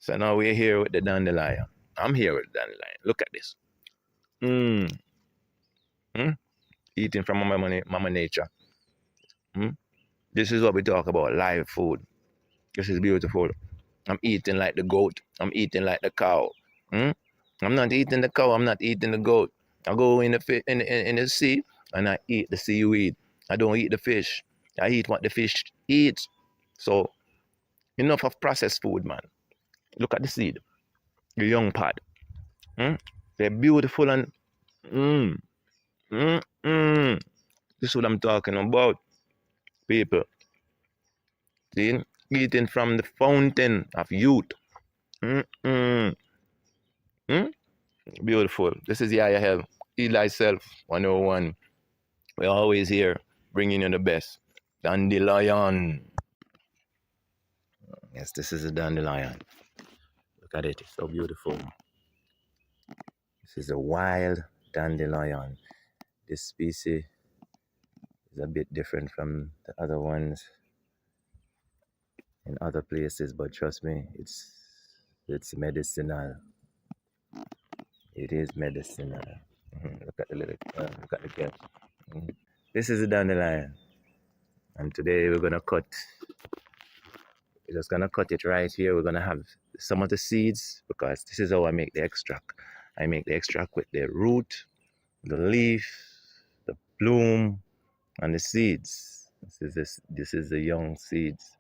So now we're here with the dandelion. I'm here with the dandelion. Look at this. Eating from Mama Nature. This is what we talk about, live food. This is beautiful. I'm eating like the goat. I'm eating like the cow. I'm not eating the cow. I'm not eating the goat. I go in the sea and I eat the seaweed. I don't eat the fish. I eat what the fish eats. So enough of processed food, man. Look at the seed, the young pod. They're beautiful and this is what I'm talking about, people. See, eating from the fountain of youth. Beautiful. This is Yaya Health. Heal Thyself 101. We're always here bringing you the best. Dandelion. Yes, this is a dandelion. Look at it. It's so beautiful. This is a wild dandelion. This species is a bit different from the other ones in other places, but trust me, it's medicinal. It is medicinal. Look at the little, look at the cat. This is a dandelion, and today we're gonna cut. We're just gonna cut it right here. We're gonna have some of the seeds because this is how I make the extract. I make the extract with the root, the leaf, the bloom, and the seeds. This is the young seeds,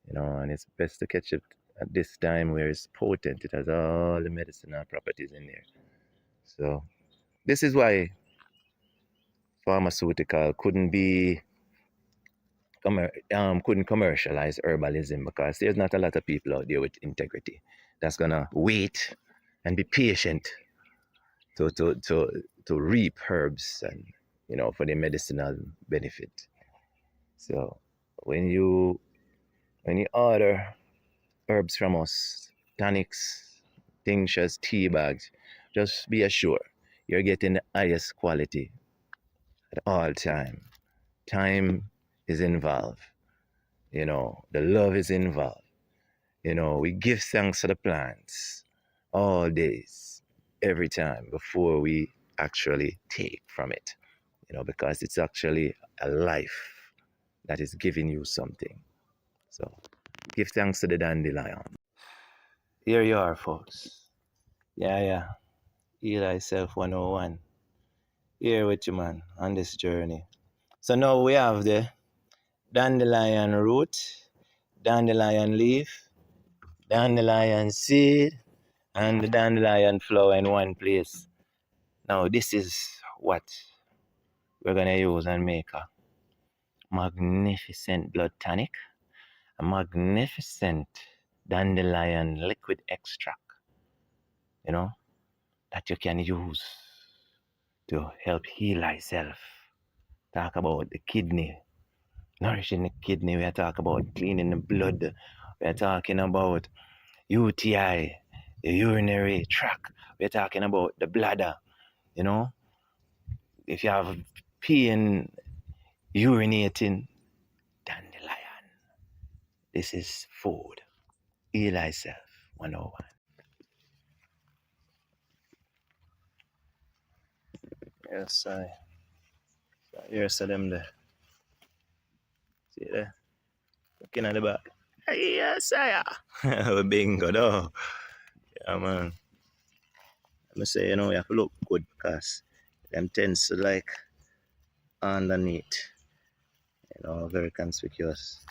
you know, and it's best to catch it at this time where it's potent. It has all the medicinal properties in there. So this is why pharmaceutical couldn't commercialize herbalism, because there's not a lot of people out there with integrity that's gonna wait and be patient to reap herbs and, you know, for the medicinal benefit. So when you order herbs from us, tonics, tinctures, tea bags, just be assured you're getting the highest quality at all time. Time is involved. You know, the love is involved. You know, we give thanks to the plants all days, every time before we actually take from it. You know, because it's actually a life that is giving you something. So give thanks to the dandelion. Here you are, folks. Yeah. Heal Thyself 101. Here with you, man, on this journey. So now we have the dandelion root, dandelion leaf, dandelion seed, and the dandelion flower in one place. Now this is what we're gonna use and make a magnificent blood tonic, a magnificent dandelion liquid extract, you know, that you can use to help heal thyself. Talk about the kidney, nourishing the kidney. We are talking about cleaning the blood. We are talking about UTI, the urinary tract. We are talking about the bladder. You know, if you have peeing, urinating, dandelion, this is food. Heal thyself 101. Yes, here's them there. See there? Looking at the back. Yes, I am. Bingo, though. Yeah, man. I say, you have to look good because them tends to like underneath, very conspicuous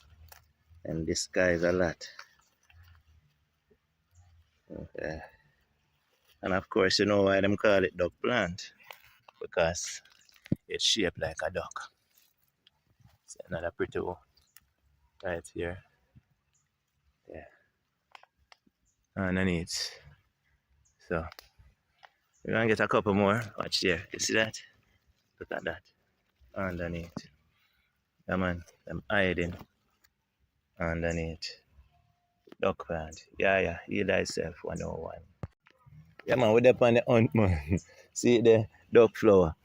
and disguise a lot. Okay. And of course, you know why them call it duck plant? Because it's shaped like a duck. It's another pretty one right here. Yeah. Underneath. So we're gonna get a couple more. Watch there. You see that? Look at that. Underneath. Yeah, man. I'm hiding underneath. Duck plant. Yeah. Heal thyself 101. Yeah, man. We're up on the hunt, man. See it there? Duck flower.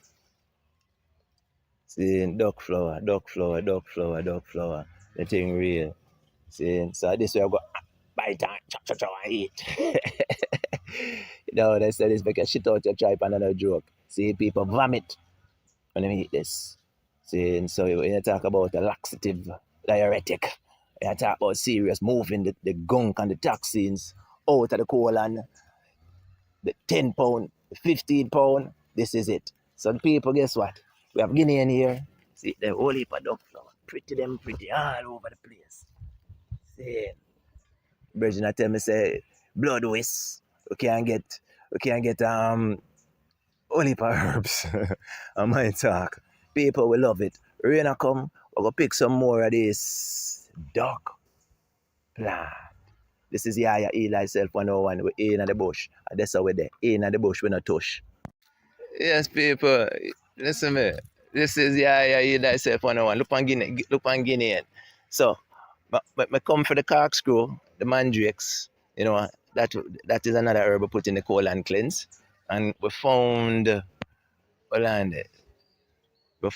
See, duck flower. The thing real. See, so this way I go bite and chop and eat. They say this make a shit out your tripe, another joke. See, people vomit when they eat this. See, and so when you talk about a laxative diuretic, you talk about serious moving the gunk and the toxins out of the colon, the 10 pound, the 15 pound, this is it. So the people, guess what? We have Guinea in here. See, the whole heap of duck flower. Pretty all over the place. See, Bridget tell me say blood waste. We can't get whole heap of herbs. I might talk. People will love it. Rain a come, we're gonna pick some more of this duck plant. This is Yaya Heal Thyself 101. We're in the bush. And that's how we're there. In the bush, we're not touch. Yes, people. Listen me. This is Yaya Heal Thyself 101. Look on Guinea. So, but come for the corkscrew, the mandrakes, that is another herb we put in the colon cleanse. And we found we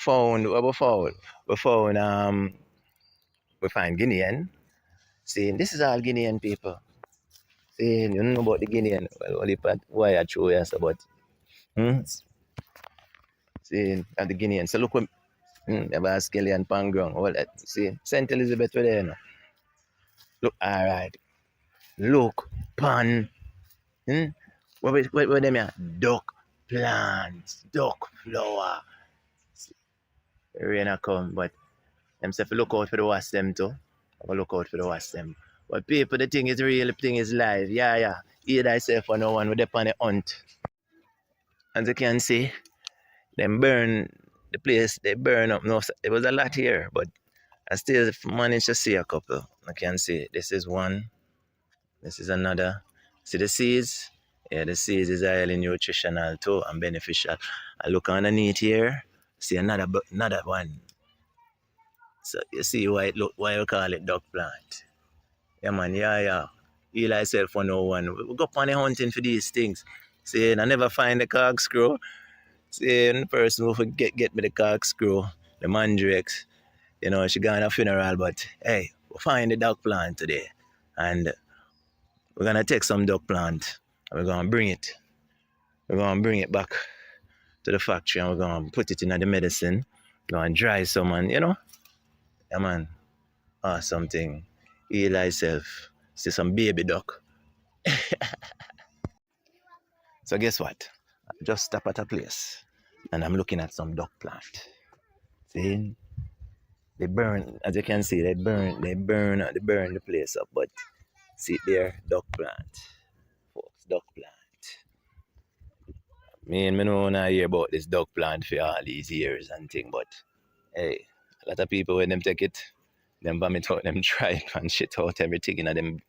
find Guinean. See, this is all Guinean people. See, you know about the Guinean. Well, only part why I show you about. See, and the Guinean. So look, the Skelly and Pangrong, all that. See, St. Elizabeth were there. Look, all right. Look, pan. What them here? Duck plants, duck flower. Rain a come, but them say look out for the wasp them too. Look out for the wasp them. But people, the thing is real, the thing is live. Yeah. Heal thyself for no one with up on the hunt. As you can see, them burn the place, they burn up. No, it was a lot here, but I still managed to see a couple. I can see this is one, this is another. See the seeds? Yeah, the seeds is highly nutritional too and beneficial. I look underneath here, see another one. So you see why you call it duck plant. Yeah, man, yeah. Heal thyself 101. We go on the hunting for these things. See, I never find the corkscrew. See, the person who get me the corkscrew, the mandrakes, she gone a funeral, but hey, we find the duck plant today. And we're gonna take some duck plant and we're gonna bring it. We're gonna bring it back to the factory and we're gonna put it in the medicine. We're gonna dry some and yeah, man. Something. Heal thyself. See some baby duck. So guess what? I just stop at a place and I'm looking at some duck plant. See? They burn, as you can see, they burn the place up. But see there, duck plant. Folks, duck plant. Me know when I hear about this duck plant for all these years and thing, but hey, a lot of people when them take it, them vomit out, them try and shit out everything in them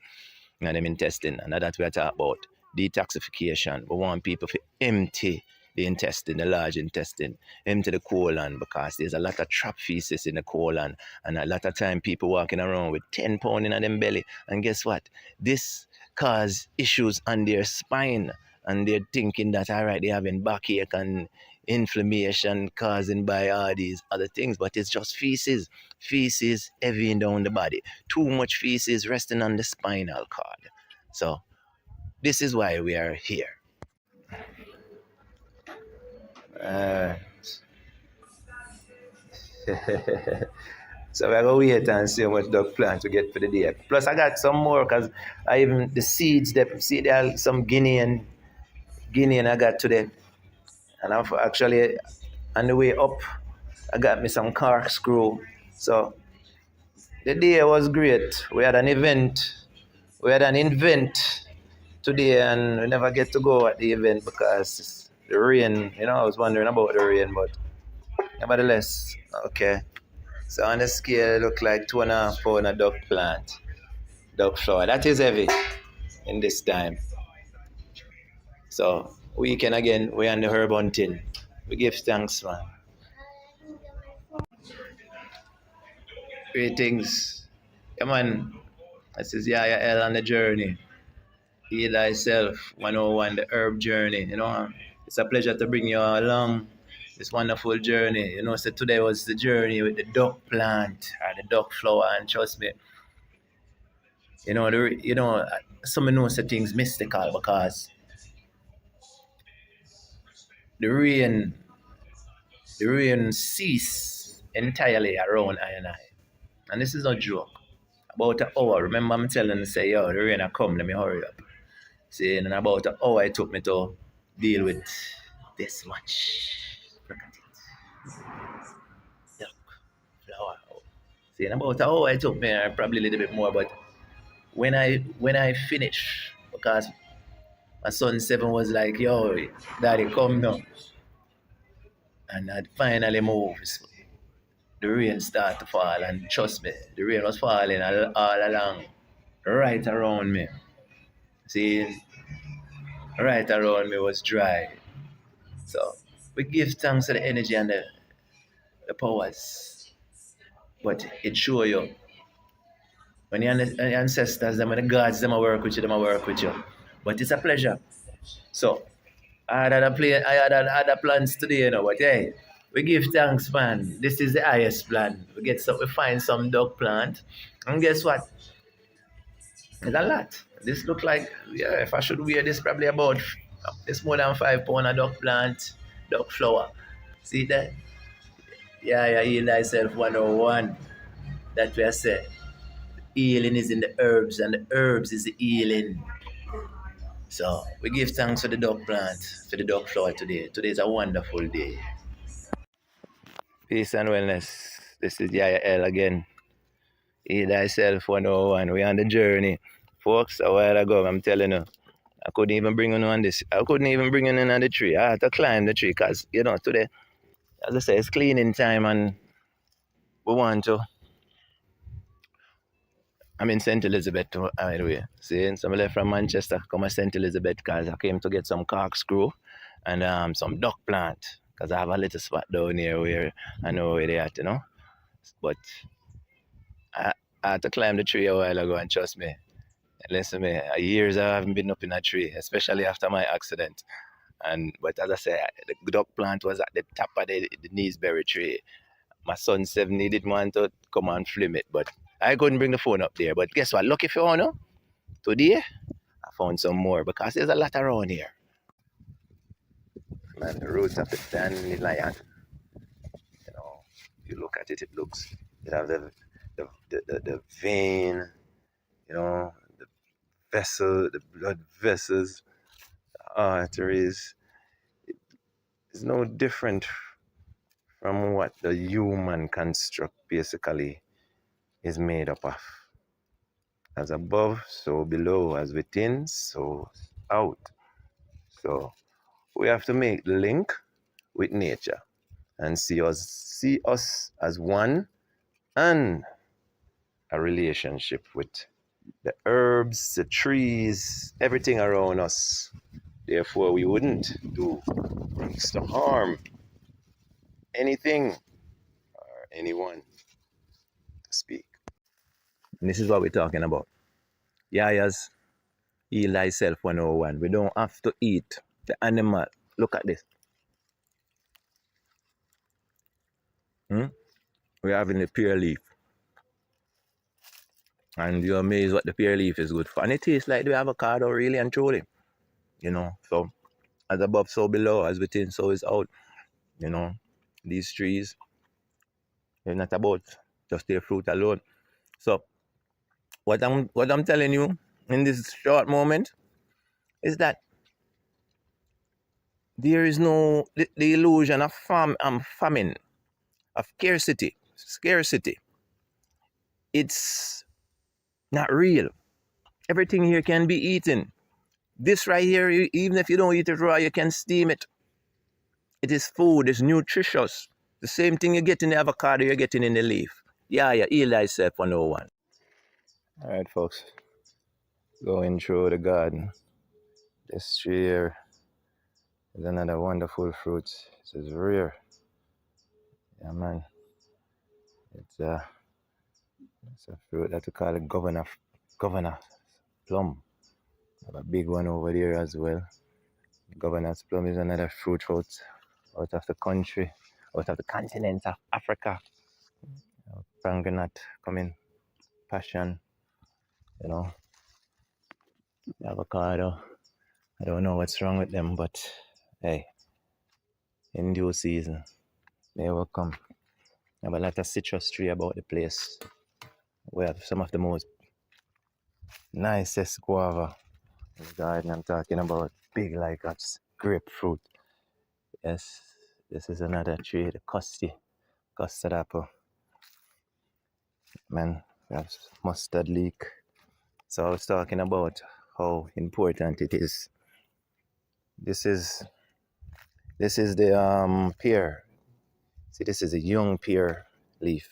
intestine. And that's what we talk about. Detoxification. We want people to empty the intestine, the large intestine, empty the colon because there's a lot of trap feces in the colon and a lot of time people walking around with 10 pounds in them belly. And guess what? This cause issues on their spine and they're thinking that, all right, they're having backache and inflammation causing by all these other things, but it's just feces heavying down the body. Too much feces resting on the spinal cord. So this is why we are here. Uh, so we're going to wait and see how much duck plant we get for the day. Plus, I got some more because I even, the seeds, see there are some Guinean I got today. And I've actually, on the way up, I got me some corkscrew. So the day was great. We had an event today, and we never get to go at the event because the rain, I was wondering about the rain, but nevertheless, okay. So on the scale, it looked like 2.5 pounds of duck flower. That is heavy in this time. So weekend again, we're on the herb hunting. We give thanks, man. Greetings. Yeah, man. This is Yaya L on the journey. Heal thyself 101, the herb journey. It's a pleasure to bring you along this wonderful journey. So today was the journey with the duck plant or the duck flower, and trust me, some know say things mystical because the rain cease entirely around I and I. And this is no joke. About an hour, remember I'm telling you, say, yo, the rain a come, let me hurry up. See, and in about an hour it took me to deal with this much. Look at it. Duck flower. See, in about an hour it took me, probably a little bit more, but when I finish, because my son 7 was like, yo, daddy, come now. And I'd finally move. The rain started to fall, and trust me, the rain was falling all along, right around me. See, right around me was dry. So we give thanks to the energy and the powers. But it show you when your ancestors, them and the gods, them work with you. But it's a pleasure. So I had other plans today, but hey, we give thanks, man. This is the highest plan. We find some duck plant, and guess what? It's a lot. This look like, if I should wear this, probably about, it's more than 5 pounds of duck plant, duck flower. See that? Yeah, heal thyself 101. That we are saying. Healing is in the herbs, and the herbs is the healing. So we give thanks for the duck plant, for the duck flower today. Today is a wonderful day. Peace and wellness. This is Yaya L again. Heal thyself 101. We're on the journey. Folks, a while ago, I'm telling you, I couldn't even bring you on this. I couldn't even bring you in on the tree. I had to climb the tree because, today, as I say, it's cleaning time and we want to. I'm in St. Elizabeth, by the way. See, so I left from Manchester, come to St. Elizabeth because I came to get some corkscrew and some duck plant because I have a little spot down here where I know where they at, But I had to climb the tree a while ago, and trust me, listen me, years I haven't been up in a tree, especially after my accident. But as I say, the duck plant was at the top of the Neesberry tree. My son 7, he didn't want to come and film it, but I couldn't bring the phone up there. But guess what? Lucky for you, today I found some more because there's a lot around here. Man, the roots of the dandelion. If you look at it, it have the vein, the vessel, the blood vessels, the arteries. It's no different from what the human construct basically is made up of. As above, so below, as within, so out. So we have to make the link with nature and see us as one and a relationship with the herbs, the trees, everything around us. Therefore, we wouldn't do things to harm anything or anyone, to speak. And this is what we're talking about. Yaya's Heal Thyself 101. We don't have to eat the animal. Look at this. We're having the pear leaf. And you're amazed what the pear leaf is good for. And it tastes like the avocado, really and truly. So as above, so below, as within, so is out. You know, these trees, they're not about just their fruit alone. So what I'm telling you in this short moment is that there is no the illusion of famine, of scarcity. It's not real. Everything here can be eaten. This right here, even if you don't eat it raw, you can steam it. It is food, it's nutritious. The same thing you get in the avocado, you're getting in the leaf. Yeah, heal thyself 101. All right, folks. Going through the garden. This tree here is another wonderful fruit. It is rare. Yeah, man. It's a fruit that we call it governor plum. I have a big one over there as well. Governor's plum is another fruit out of the country, out of the continent of Africa. Pranganat coming, passion, you know, avocado. I don't know what's wrong with them, but hey, in due season, they will come. I have a lot of citrus tree about the place. We have some of the most nicest guava in the garden. I'm talking about big like a grapefruit. Yes, this is another tree, the custard apple. Man, we have mustard leek. So I was talking about how important it is. This is the pear. See, this is a young pear leaf,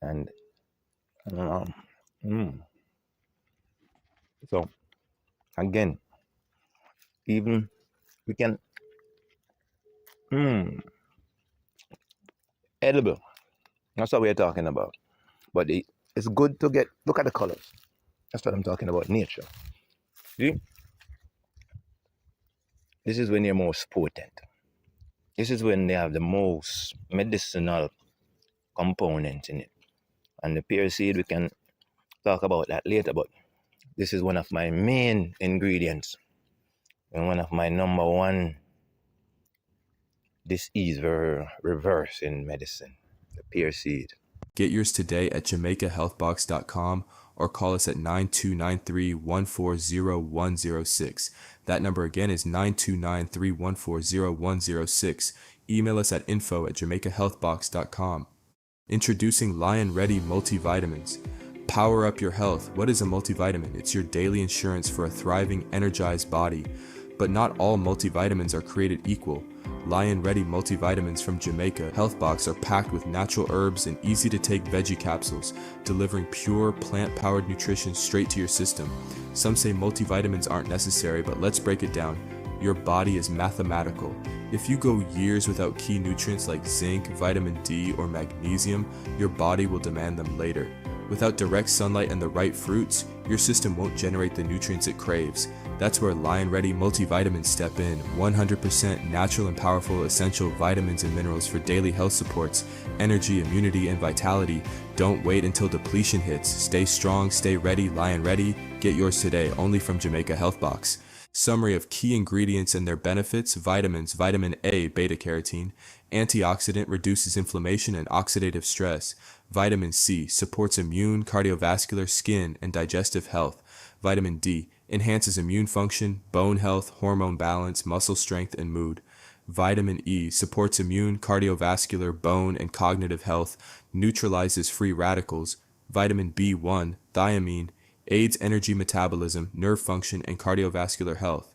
and so again, even we can edible. That's what we're talking about. But it's good to look at the colors. That's what I'm talking about. Nature. See, this is when they're most potent. This is when they have the most medicinal component in it. And the pear seed, we can talk about that later, but this is one of my main ingredients and one of my number one disease reverse in medicine, the pear seed. Get yours today at JamaicaHealthBox.com or call us at 9293-140-106. That number again is 9293-140-106. Email us at info@JamaicaHealthBox.com. Introducing Lion Ready Multivitamins. Power up your health. What is a multivitamin? It's your daily insurance for a thriving, energized body. But not all multivitamins are created equal. Lion Ready multivitamins from Jamaica Health Box are packed with natural herbs and easy to take veggie capsules, delivering pure plant-powered nutrition straight to your system. Some say multivitamins aren't necessary, but let's break it down. Your body is mathematical. If you go years without key nutrients like zinc, vitamin D, or magnesium, your body will demand them later. Without direct sunlight and the right fruits, your system won't generate the nutrients it craves. That's where Lion Ready multivitamins step in. 100% natural and powerful essential vitamins and minerals for daily health supports, energy, immunity, and vitality. Don't wait until depletion hits. Stay strong, stay ready, Lion Ready. Get yours today, only from Jamaica Health Box. Summary of key ingredients and their benefits: vitamins, vitamin A, beta-carotene, antioxidant, reduces inflammation and oxidative stress. Vitamin C, supports immune, cardiovascular, skin, and digestive health. Vitamin D, enhances immune function, bone health, hormone balance, muscle strength, and mood. Vitamin E, supports immune, cardiovascular, bone, and cognitive health, neutralizes free radicals. Vitamin B1, thiamine, aids energy metabolism, nerve function, and cardiovascular health.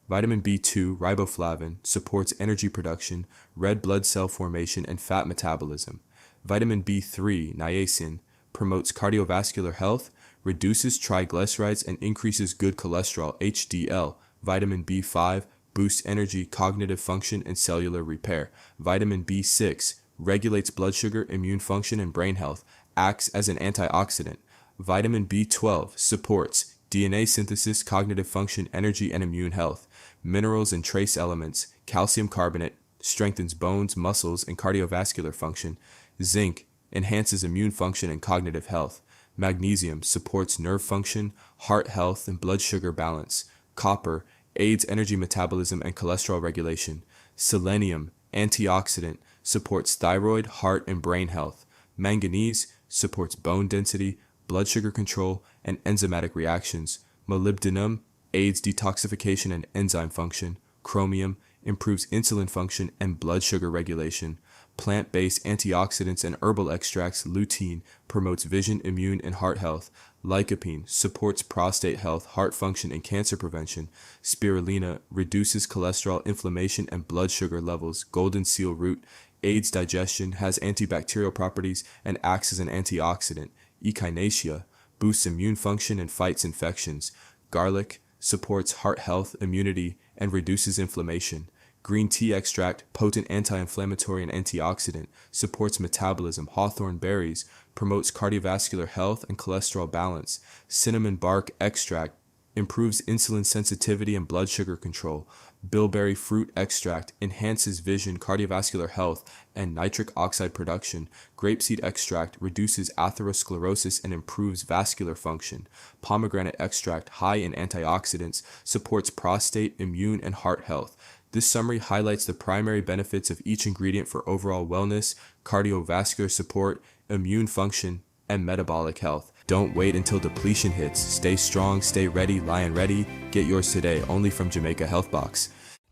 Vitamin B2, riboflavin, supports energy production, red blood cell formation, and fat metabolism. Vitamin B3, niacin, promotes cardiovascular health, reduces triglycerides, and increases good cholesterol, HDL. Vitamin B5, boosts energy, cognitive function, and cellular repair. Vitamin B6, regulates blood sugar, immune function, and brain health, acts as an antioxidant. Vitamin B12, supports DNA synthesis, cognitive function, energy, and immune health. Minerals and trace elements, calcium carbonate, strengthens bones, muscles, and cardiovascular function. Zinc, enhances immune function and cognitive health. Magnesium, supports nerve function, heart health, and blood sugar balance. Copper, aids energy metabolism and cholesterol regulation. Selenium, antioxidant, supports thyroid, heart, and brain health. Manganese supports bone density, blood sugar control, and enzymatic reactions. Molybdenum aids detoxification and enzyme function. Chromium improves insulin function and blood sugar regulation. Plant-based antioxidants and herbal extracts. Lutein promotes vision, immune, and heart health. Lycopene supports prostate health, heart function, and cancer prevention. Spirulina reduces cholesterol, inflammation, and blood sugar levels. Golden seal root aids digestion, has antibacterial properties, and acts as an antioxidant. Echinacea boosts immune function and fights infections. Garlic supports heart health, immunity, and reduces inflammation. Green tea extract, potent anti-inflammatory and antioxidant, supports metabolism. Hawthorn berries promotes cardiovascular health and cholesterol balance. Cinnamon bark extract improves insulin sensitivity and blood sugar control. Bilberry fruit extract enhances vision, cardiovascular health, and nitric oxide production. Grapeseed extract reduces atherosclerosis and improves vascular function. Pomegranate extract, high in antioxidants, supports prostate, immune, and heart health. This summary highlights the primary benefits of each ingredient for overall wellness, cardiovascular support, immune function, and metabolic health. Don't wait until depletion hits. Stay strong, stay ready, Lion Ready. Get yours today, only from Jamaica Health Box.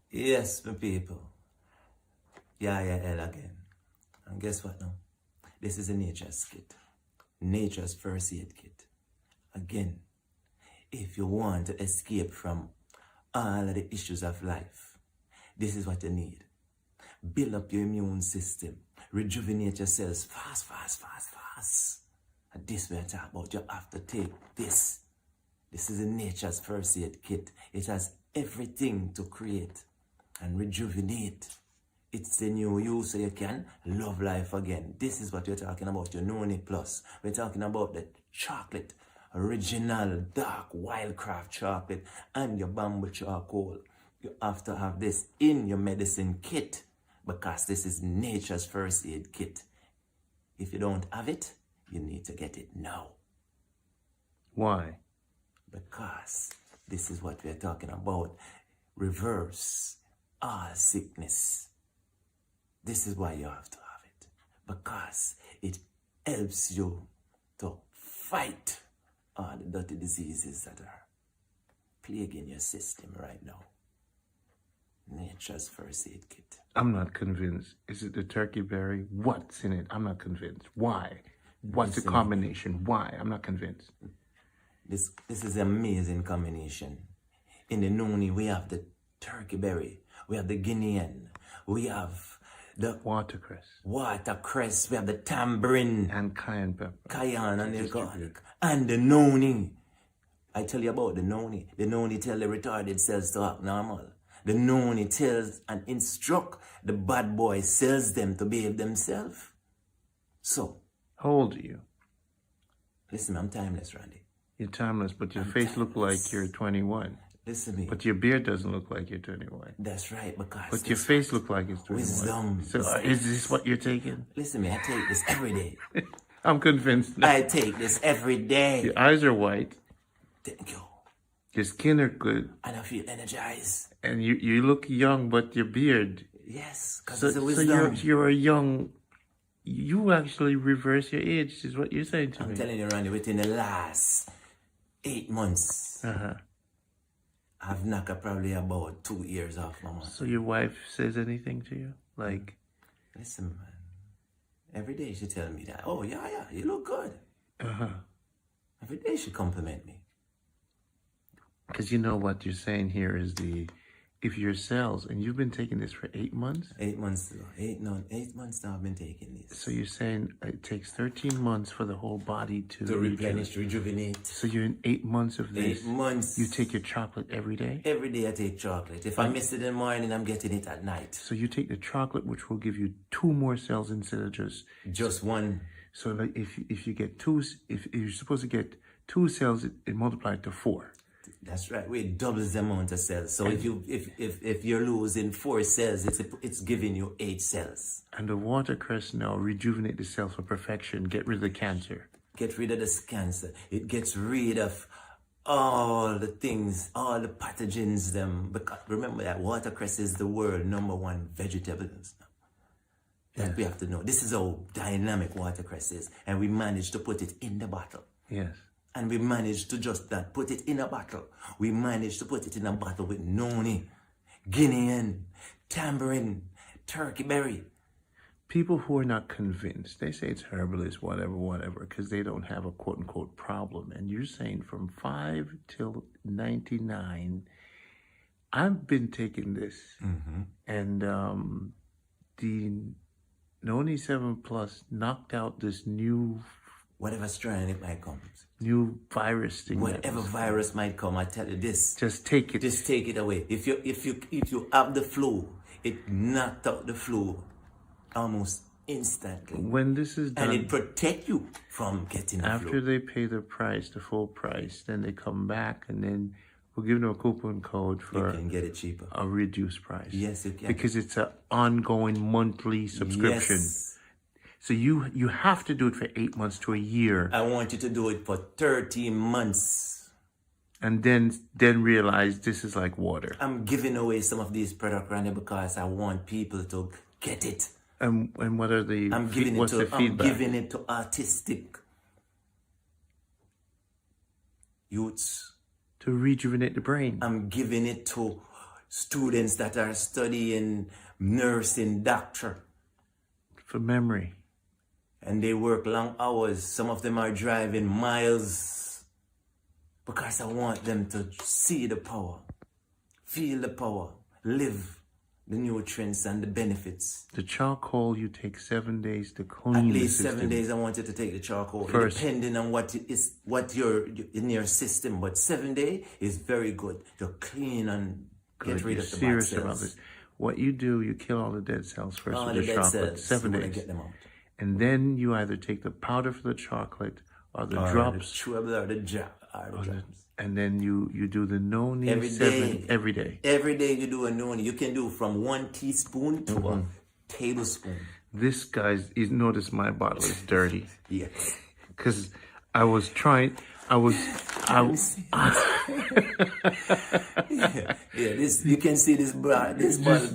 Yes, my people. Yeah, L again. And guess what now? This is a nature's kit. Nature's first aid kit. Again, if you want to escape from all of the issues of life, this is what you need. Build up your immune system. Rejuvenate your cells fast. And this we are talking about. You have to take this. This is a nature's first aid kit. It has everything to create and rejuvenate. It's the new you so you can love life again. This is what we're talking about, your Noni Plus. We're talking about the chocolate, original, dark, wildcraft chocolate, and your bamboo charcoal. You have to have this in your medicine kit because this is nature's first aid kit. If you don't have it, you need to get it now. Why? Because this is what we're talking about. Reverse all sickness. This is why you have to have it. Because it helps you to fight all the dirty diseases that are plaguing your system right now. Nature's first aid kit. I'm not convinced. Is it the turkey berry? What's in it? I'm not convinced. Why? What's the combination? Why? I'm not convinced. This is an amazing combination. In the Noni, we have the turkey berry, we have the Guinean, we have the watercress, we have the tambourine, and cayenne pepper, cayenne and the garlic, and the Noni. I tell you about the Noni. The Noni tell the retarded cells to act normal. The Noni tells and instruct the bad boy cells them to behave themselves. So, how old are you? Listen, I'm timeless, Randy. You're timeless, but your face looks like you're 21. Listen to me. But your beard doesn't look like you're 21. That's right, because... But your face looks like it's 21. Wisdom. So is this what you're taking? Listen to me, I take this every day. I'm convinced. I take this every day. Your eyes are white. Thank you. Your skin are good. And I feel energized. And you look young, but your beard... Yes, because it's a wisdom. So you're a young... You actually reverse your age, is what you're saying to me. I'm telling you, Randy, within the last 8 months, I've knocked probably about 2 years off my mouth. So your wife says anything to you? Like... Listen, man. Every day she tell me that, oh, yeah, you look good. Every day she compliment me. Because you know what you're saying here is if your cells, and you've been taking this for 8 months? 8 months ago. 8 months now I've been taking this. So you're saying it takes 13 months for the whole body to replenish, rejuvenate. So you're in 8 months of this. 8 months. You take your chocolate every day? Every day I take chocolate. If I miss it in the morning, I'm getting it at night. So you take the chocolate, which will give you 2 more cells instead of just one. So like if you get 2, if you're supposed to get 2 cells, it multiplies to 4. That's right. It doubles the amount of cells. So if you're losing 4 cells, it's giving you 8 cells. And the watercress now rejuvenate the cells for perfection. Get rid of the cancer. Get rid of this cancer. It gets rid of all the things, all the pathogens, them. Because remember that watercress is the world #1 vegetable. That we have to know. This is how dynamic watercress is. And we managed to put it in the bottle. Yes. And we managed to just not put it in a bottle. We managed to put it in a bottle with noni, Guinean, tamarind, turkey berry. People who are not convinced, they say it's herbalist, whatever, because they don't have a quote-unquote problem. And you're saying from 5 till 99, I've been taking this. And the Noni 7 Plus knocked out this new... Whatever strand it might come. New virus thing. Whatever virus might come, I tell you this. Just take it. Just take it away. If you have the flu, it knocked out the flu almost instantly. When this is done, and it protect you from getting the after flu. they pay the price, the full price, then they come back and then we'll give them a coupon code for you can get it cheaper. A reduced price. Yes, you can. Because it's an ongoing monthly subscription. Yes. So you have to do it for 8 months to a year. I want you to do it for 13 months. And then realize this is like water. I'm giving away some of these products, Randy, because I want people to get it. And what are the what's the feedback? I'm giving it to autistic youths. To rejuvenate the brain. I'm giving it to students that are studying nursing, doctor. For memory. And they work long hours. Some of them are driving miles. Because I want them to see the power, feel the power, live the nutrients and the benefits. The charcoal, you take 7 days to clean. At least 7 days I want you to take the charcoal. First. Depending on what you're in your system. But 7 days is very good to clean and get rid of the bad cells. About this. What you do, you kill all the dead cells first All with the chocolate. 7 days. Get them out. And then you either take the powder for the chocolate or the drops. The chewable or the drops. And then you do the noni every 7 day. Every day. Every day you do a noni. You can do from 1 teaspoon to a tablespoon. This guy's, you notice my bottle is dirty. Yes. Because I was trying, this you can see this bottle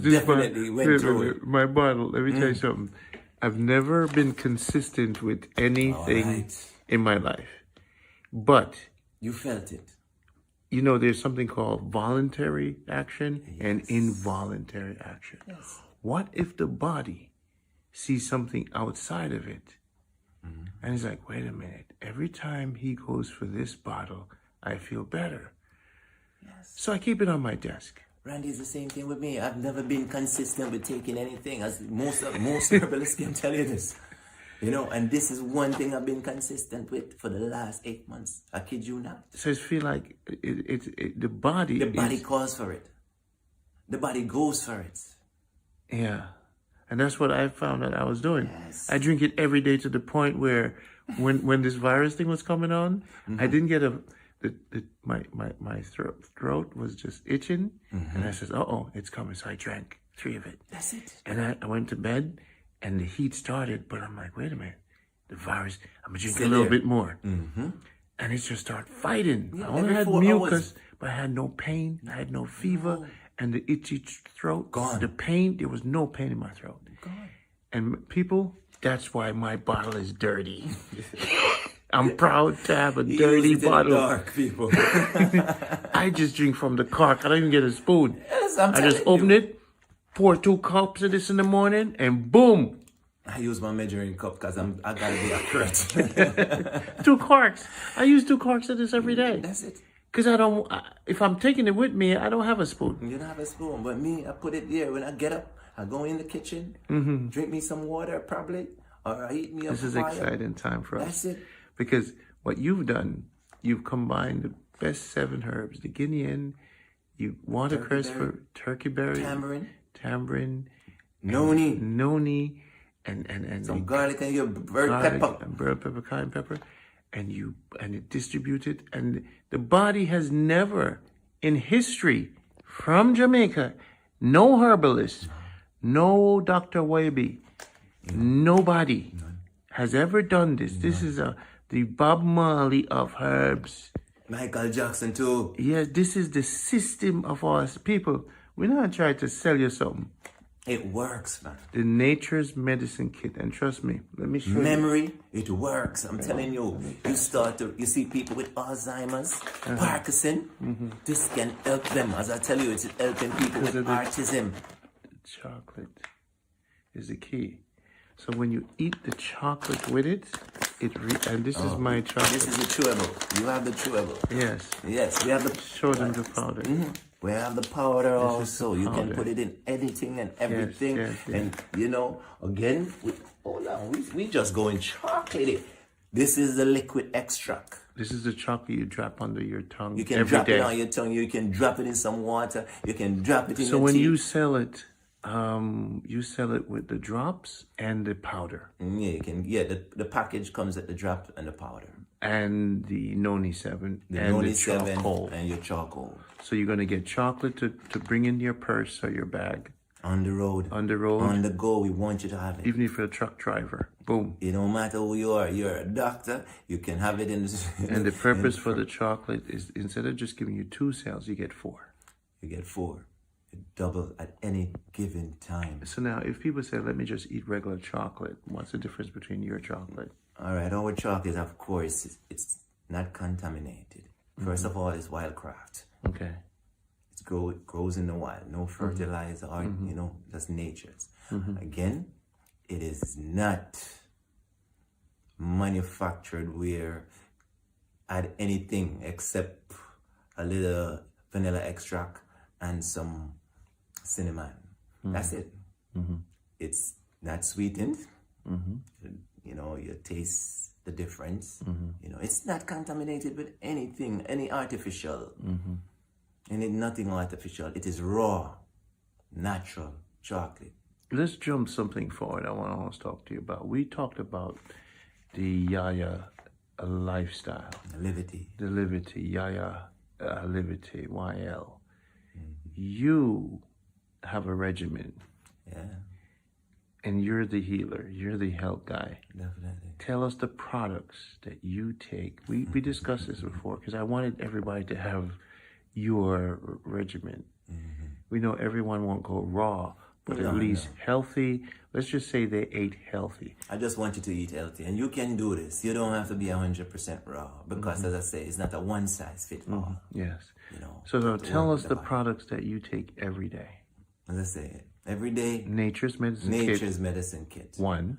definitely went through it. My bottle, let me tell you something. I've never been consistent with anything in my life. But you felt it. You know, there's something called voluntary action and involuntary action. Yes. What if the body sees something outside of it? And he's like, wait a minute, every time he goes for this bottle, I feel better. Yes. So I keep it on my desk. Randy, it's the same thing with me. I've never been consistent with taking anything, as most herbalists can tell you this. You know, and this is one thing I've been consistent with for the last 8 months. I kid you not. So I feel like the body... The body calls for it. The body goes for it. Yeah. And that's what I found that I was doing. Yes. I drink it every day to the point where when this virus thing was coming on, I didn't get my throat was just itching. And I said, it's coming. So I drank 3 of it. That's it. And I went to bed and the heat started, but I'm like, wait a minute. The virus, I'm going to drink a little bit more. And it just started fighting. Yeah, I only had 4 mucus, hours. but I had no pain. I had no fever. And the itchy throat, gone. The pain, there was no pain in my throat. Gone. And people, that's why my bottle is dirty. I'm proud to have a dirty bottle. Dark, people. I just drink from the cork. I don't even get a spoon. Yes, I just open it, pour 2 cups of this in the morning, and boom. I use my measuring cup because I gotta be accurate. 2 corks. I use 2 corks of this every day. That's it. Because if I'm taking it with me, I don't have a spoon. You don't have a spoon, but me, I put it there. When I get up, I go in the kitchen, drink me some water probably, or I eat me a This is papaya. exciting time for us. That's it. Because what you've done, you've combined the best 7 herbs, the Guinean, you watercress for turkey berry, tamarind, noni, and some garlic and your bird pepper. And bird pepper, cayenne pepper. And it distributed, and the body has never in history from Jamaica, no herbalist, no Dr. Wabi, nobody has ever done this. This is the Bob Marley of herbs. Michael Jackson too. Yeah, this is the system of us people. We're not trying to sell you something. It works, man. The Nature's Medicine Kit, and trust me, let me show you. Memory, it works. I'm telling you. You see people with Alzheimer's, Parkinson. This can help them. As I tell you, it's helping people with autism. Chocolate is the key. So when you eat the chocolate with it, and this is my chocolate. This is the chewable. You have the chewable. Yes. Yes, we have the. Show them the powder. We have the powder also. You can powder. put it in anything and everything. Yes. And you know, again, we just go in chocolate. This is the liquid extract. This is the chocolate you drop under your tongue. You can every drop day. it on your tongue. You can drop it in some water. You can drop it in So your when tea. you sell it with the drops and the powder. Yeah, you can. Yeah, the package comes at the drop and the powder. And the Noni 7 The and Noni the 7 charcoal. and your charcoal. So you're going to get chocolate to bring in your purse or your bag. On the road. On the road. On the go, we want you to have it. Even if you're a truck driver. Boom. It don't matter who you are. You're a doctor. You can have it in the... And the purpose for the chocolate is instead of just giving you 2 cells, you get 4. You get 4. It doubles at any given time. So now if people say, let me just eat regular chocolate, what's the difference between your chocolate? All right, our chocolate, of course, it's not contaminated. First of all, it's wildcraft. Okay. It grows in the wild. No fertilizer or, that's nature's. Again, it is not manufactured where add anything except a little vanilla extract and some cinnamon. That's it. It's not sweetened. You taste the difference. It's not contaminated with anything, any artificial. And it's nothing artificial. It is raw, natural chocolate. Let's jump something forward I want to talk to you about. We talked about the Yaya lifestyle. The Liberty, Yaya Liberty, YL. You have a regimen. Yeah. And you're the healer. You're the health guy. Definitely. Tell us the products that you take. We discussed this before because I wanted everybody to have your regimen. We know everyone won't go raw, but at least healthy. Let's just say they ate healthy. I just want you to eat healthy. And you can do this. You don't have to be 100% raw. Because as I say, it's not a one size fits all. Yes. So now tell us the products that you take every day. As I say, every day. Nature's Medicine Kit. Nature's Medicine Kit. One.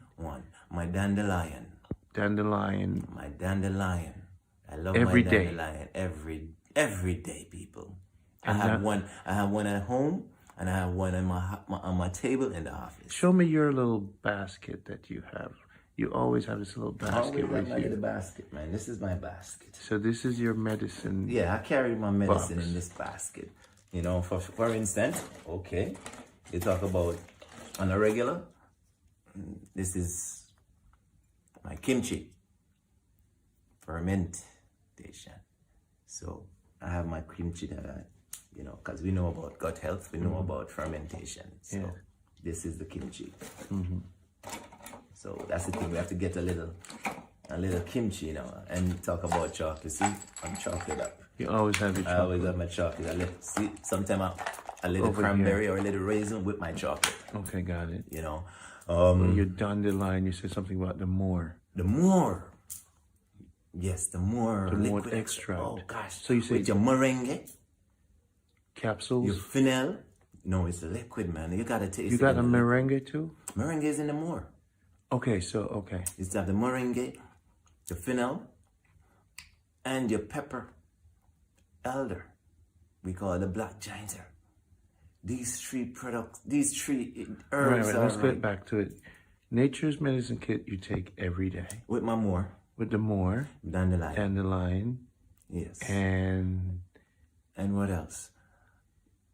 My dandelion. My dandelion. I love every my day. Dandelion. Every day, people. I have one at home, and I have one on my table in the office. Show me your little basket that you have. You always have this little basket with you. Little basket, man. This is my basket. So this is your medicine. Yeah, I carry my medicine box. in this basket. For instance, okay, you talk about on a regular. This is my kimchi fermentation. So I have my kimchi that because we know about gut health, we know about fermentation. So this is the kimchi. So that's the thing. We have to get a little kimchi and talk about chocolate. See, I'm chocolate up. You always have your chocolate. I always have my chocolate. Sometimes a little Over cranberry here. or a little raisin with my chocolate. Okay, got it. When your dandelion, you said something about the more. The more. Yes, the more The more liquid extract. Oh gosh. So you say with your meringue, capsules. your fennel. No, it's a liquid, man. You gotta taste. You got a merengue too? Meringue is in the more. Okay, okay. It's got the meringue, the fennel, and your pepper, elder. We call it the black ginger. These 3 products, these 3 herbs Right, let's get back to it. Nature's Medicine Kit you take every day. With my more. With the more. Dandelion. Yes. And what else?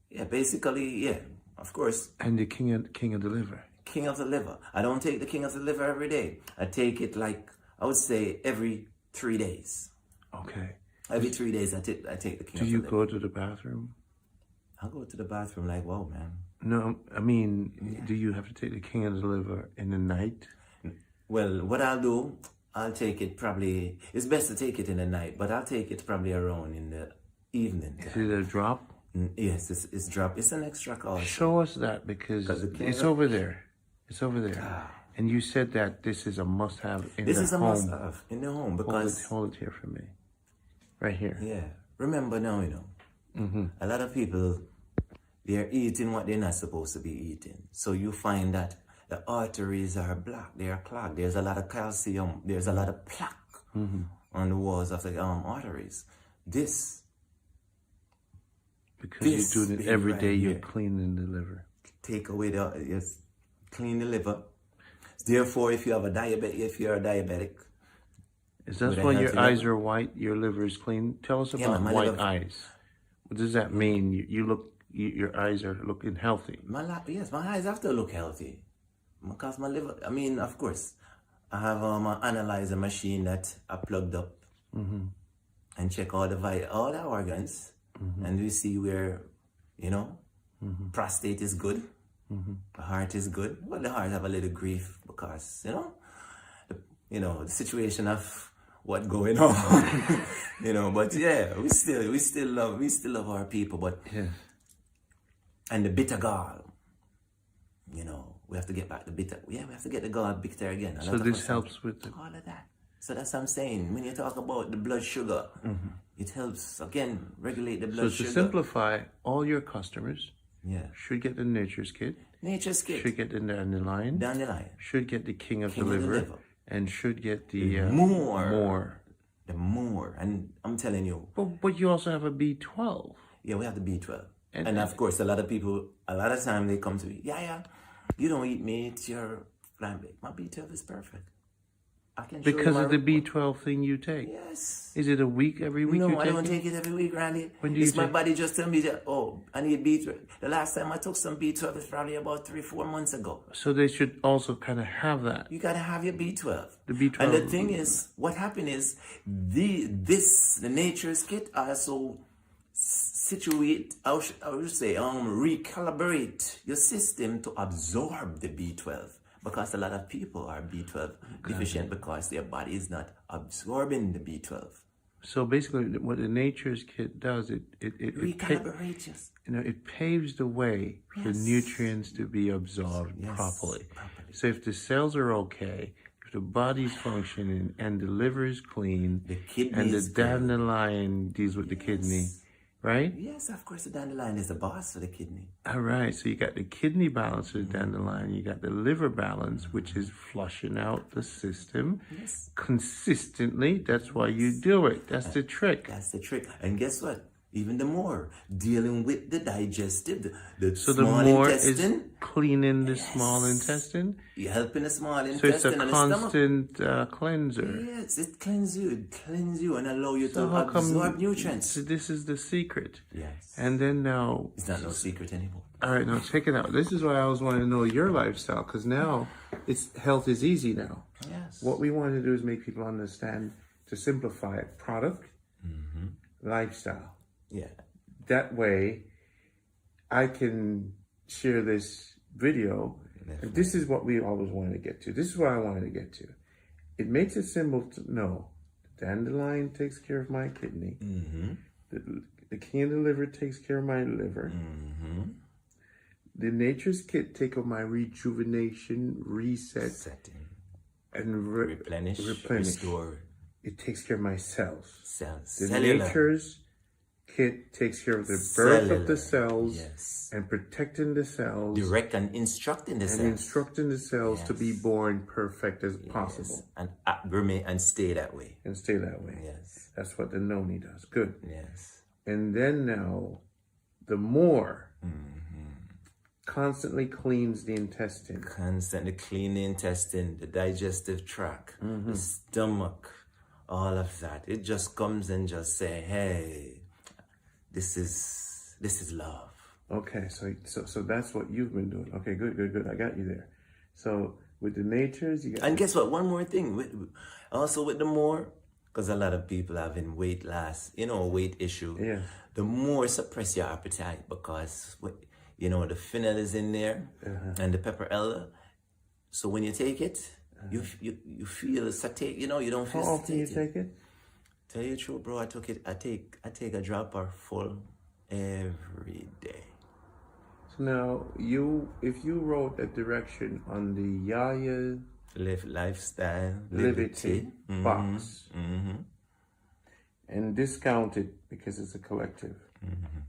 Yeah, basically, yeah, of course. And the king of the liver. King of the liver. I don't take the king of the liver every day. I take it I would say every 3 days. Okay. Every 3 days I take the king of the liver. Do you go to the bathroom? I go to the bathroom like, whoa, man. No, I mean, do you have to take the king of the liver in the night? Well, what I'll do, I'll take it probably, it's best to take it in the night, but I'll take it probably around in the evening. Is it a drop? Yes, it's drop. It's an extract also. Show us that because it's over there. It's over there. And you said that this is a must-have in the home. This is a must-have in the home because... Hold it here for me. Right here. Yeah. Remember now, a lot of people, they're eating what they're not supposed to be eating. So you find that the arteries are blocked, they are clogged. There's a lot of calcium, there's a lot of plaque on the walls of the arteries. Because you're doing it every day, you're cleaning the liver. Take away clean the liver. Therefore, if you're a diabetic, is that why your eyes are white, your liver is clean? Tell us about white eyes. What does that mean? Your eyes are looking healthy. Yes, my eyes have to look healthy. Because my liver, of course, I have an analyzer machine that I plugged up and check all the organs, and we see where, prostate is good, the heart is good. Well, the heart have a little grief because, the situation of what going on, but yeah, we still love our people, but and the bitter gall, we have to get back the bitter. Yeah, we have to get the gall bitter again. So this helps with all of that. So that's what I'm saying. When you talk about the blood sugar, it helps again regulate the blood sugar. So to simplify, all your customers should get the Nature's Kit. Nature's Kit. Should get the Dandelion. Should get the King of the Liver. And should get the more. The more. And I'm telling you. But you also have a B12. Yeah, we have the B12. And of course, a lot of time they come to me, you don't eat meat, you're plant-based. My B12 is perfect. I can show because you of the B12 thing you take? Yes. Is it a week, every week No, you take I don't take it every week, Randy. When do you my body just tell me that, I need B12. The last time I took some B12 is probably about 3-4 months ago. So they should also kind of have that. You got to have your B12. The B12. And the thing is, what happened is, the Nature's Kit also recalibrate your system to absorb the B12, because a lot of people are B12 deficient because their body is not absorbing the B12. So basically, what the Nature's Kit does, it recalibrates. It paves the way for nutrients to be absorbed properly. So if the cells are okay, if the body's functioning, and the liver is clean, and the dandelion deals with the kidney. Right? Yes, of course, the dandelion is the boss for the kidney. All right, so you got the kidney balance of the dandelion, you got the liver balance, which is flushing out the system consistently. That's why you do it. That's the trick. That's the trick. And guess what? Even the more, dealing with the digestive, the so small the more intestine. Is cleaning the small intestine. You're helping the small intestine. So it's a and constant cleanser. Yes, it cleanses you and allow you to absorb nutrients. So this is the secret. Yes. And then now... It's not no secret anymore. All right, now check it out. This is why I always wanted to know your lifestyle, because now health is easy now. Yes. What we want to do is make people understand, to simplify it, product, lifestyle. Yeah. That way, I can share this video. And this is what we always wanted to get to. This is what I wanted to get to. It makes it simple to know. The dandelion takes care of my kidney. The King of the Liver takes care of my liver. The Nature's Kit takes care of my rejuvenation, reset, and replenish. Restore. It takes care of my cells. The Cellular. Nature's Kit takes care of the birth of the cells and protecting the cells. Direct and instructing the cells. And instructing the cells to be born perfect as possible. And remain and stay that way. And stay that way. Yes. That's what the Noni does. Good. Yes. And then now, the more constantly cleans the intestine. Constantly clean the intestine, the digestive tract, the stomach, all of that. It just comes and just say, hey, this is love. Okay, so that's what you've been doing. Okay, good. I got you there. So with the Natures, you got. And guess what? One more thing. Also with the more, because a lot of people having weight issue. Yeah. The more suppress your appetite because the fennel is in there and the pepper elder. So when you take it, You feel satiated, you know, you don't feel How often you satiated. take it? Tell you the truth, bro, I take a dropper full every day. So now if you wrote a direction on the Yaya Lifestyle Liberty box and discount it because it's a collective.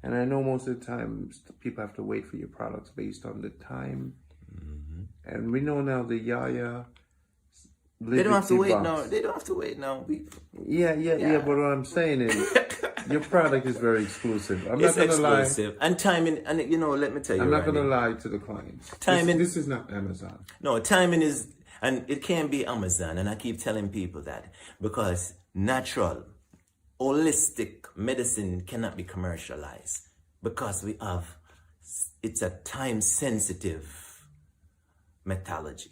And I know most of the time people have to wait for your products based on the time. And we know now the Yaya Liberty They don't have to wait box. now. They don't have to wait now. Yeah. But what I'm saying is, your product is very exclusive. I'm It's not gonna lie. exclusive. And timing, and you know, let me tell you, I'm not Randy, gonna lie to the clients. Timing. This is not Amazon. No, timing is, and it can't be Amazon. And I keep telling people that because natural, holistic medicine cannot be commercialized because it's a time sensitive methodology.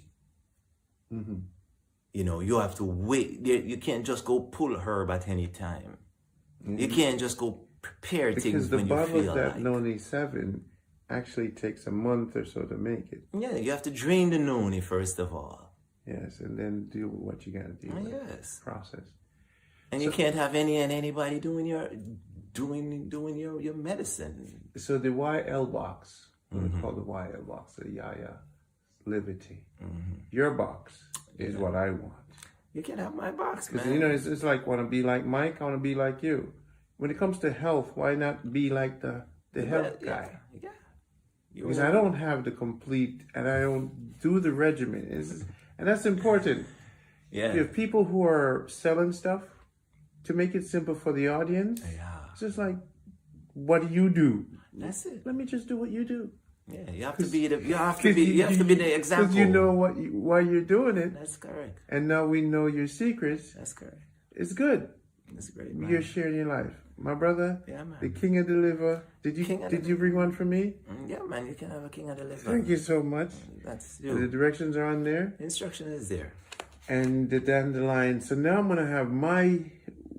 You know, you have to wait. You can't just go pull herb at any time. You can't just go prepare things Because the when you bottle feel of that like. Noni 7 actually takes a month or so to make it. Yeah, you have to drain the noni first of all. Yes, and then do what you gotta do. Yes. Process. And you can't have anybody doing your medicine. So the YL box, it's called the YL box, the Yaya Liberty. Your box is what I want. You can have my box, Because man. you know, it's like want to be like Mike, I want to be like you. When it comes to health, why not be like the health guy? Yeah. Because I don't have the complete, and I don't do the regimen. And that's important. Yeah. You have people who are selling stuff to make it simple for the audience. It's just like, what do you do? That's it. Let me just do what you do. Yeah, you have to be the example. Because you know why you're doing it. That's correct. And now we know your secrets. That's correct. It's good. That's great, man. You're sharing your life. My brother, Yeah, man. the king of the liver. Did you bring one for me? Yeah, man, you can have a king of the liver. Thank you so much. That's The you. directions are on there. The instruction is there. And the dandelion. So now I'm going to have my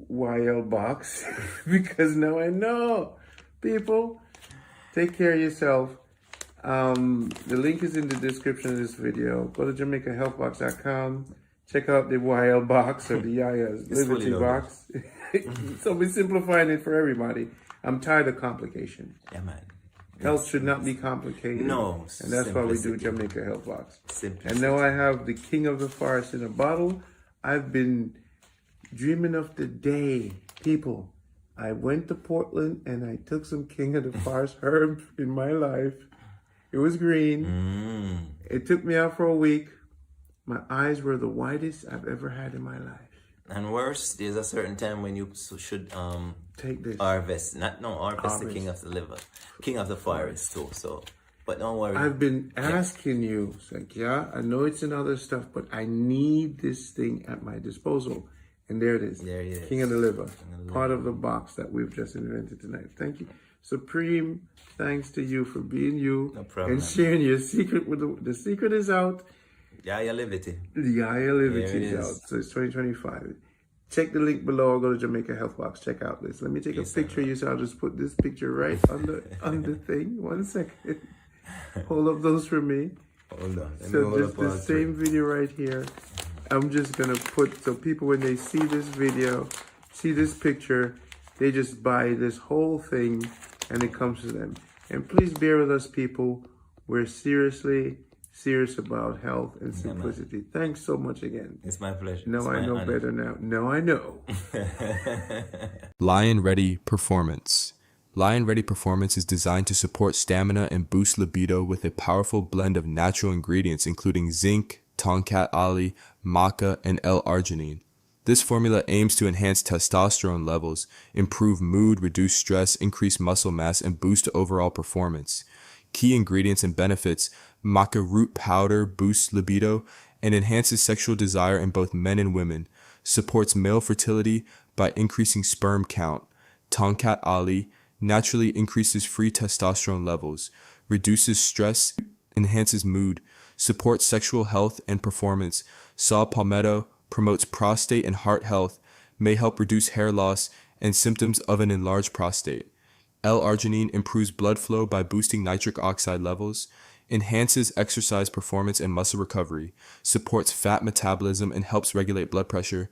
YL box because now I know. People, take care of yourself. The link is in the description of this video. Go to JamaicaHealthBox.com. Check out the YL box or the Yaya's It's Liberty fully loaded. box. So we're simplifying it for everybody. I'm tired of complication. Yeah, man. Health should not be complicated. No, And that's why we do simplicity. Jamaica Health Box. Simplicity. And now I have the King of the Forest in a bottle. I've been dreaming of the day. People, I went to Portland and I took some King of the Forest herb in my life. It was green. It took me out for a week. My eyes were the whitest I've ever had in my life. And worse, there's a certain time when you should take this. Harvest the king of the liver, king of the forest too. So, but don't worry. I've been asking you, it's like, yeah, I know it's in other stuff, but I need this thing at my disposal. And there it is. There it is. King of the liver. Part of the box that we've just invented tonight. Thank you. Supreme thanks to you for being you. No problem. And sharing your secret with the secret is out. Yeah, liberty. The Yaya Liberty There it is is. out. So it's 2025. Check the link below or go to Jamaica Health Box. Check out this. Let me take a picture of you, so I'll just put this picture right on the thing. 1 second. Hold up those for me. Hold on. Let me So hold just up all the three. same video right here. I'm just gonna put, so people when they see this video, see this picture, they just buy this whole thing and it comes to them. And please bear with us, people. We're seriously serious about health and simplicity. Thanks so much again. It's my pleasure. No, It's I my know honor. better now. No, I know. Lion Ready Performance. Lion Ready Performance is designed to support stamina and boost libido with a powerful blend of natural ingredients including zinc, tonkat ali, maca, and L-arginine. This formula aims to enhance testosterone levels, improve mood, reduce stress, increase muscle mass, and boost overall performance. Key ingredients and benefits: maca root powder boosts libido and enhances sexual desire in both men and women, supports male fertility by increasing sperm count. Tonkat ali naturally increases free testosterone levels, reduces stress, enhances mood, supports sexual health and performance. Saw palmetto promotes prostate and heart health, may help reduce hair loss and symptoms of an enlarged prostate. L-arginine improves blood flow by boosting nitric oxide levels. enhances exercise performance and muscle recovery, supports fat metabolism and helps regulate blood pressure.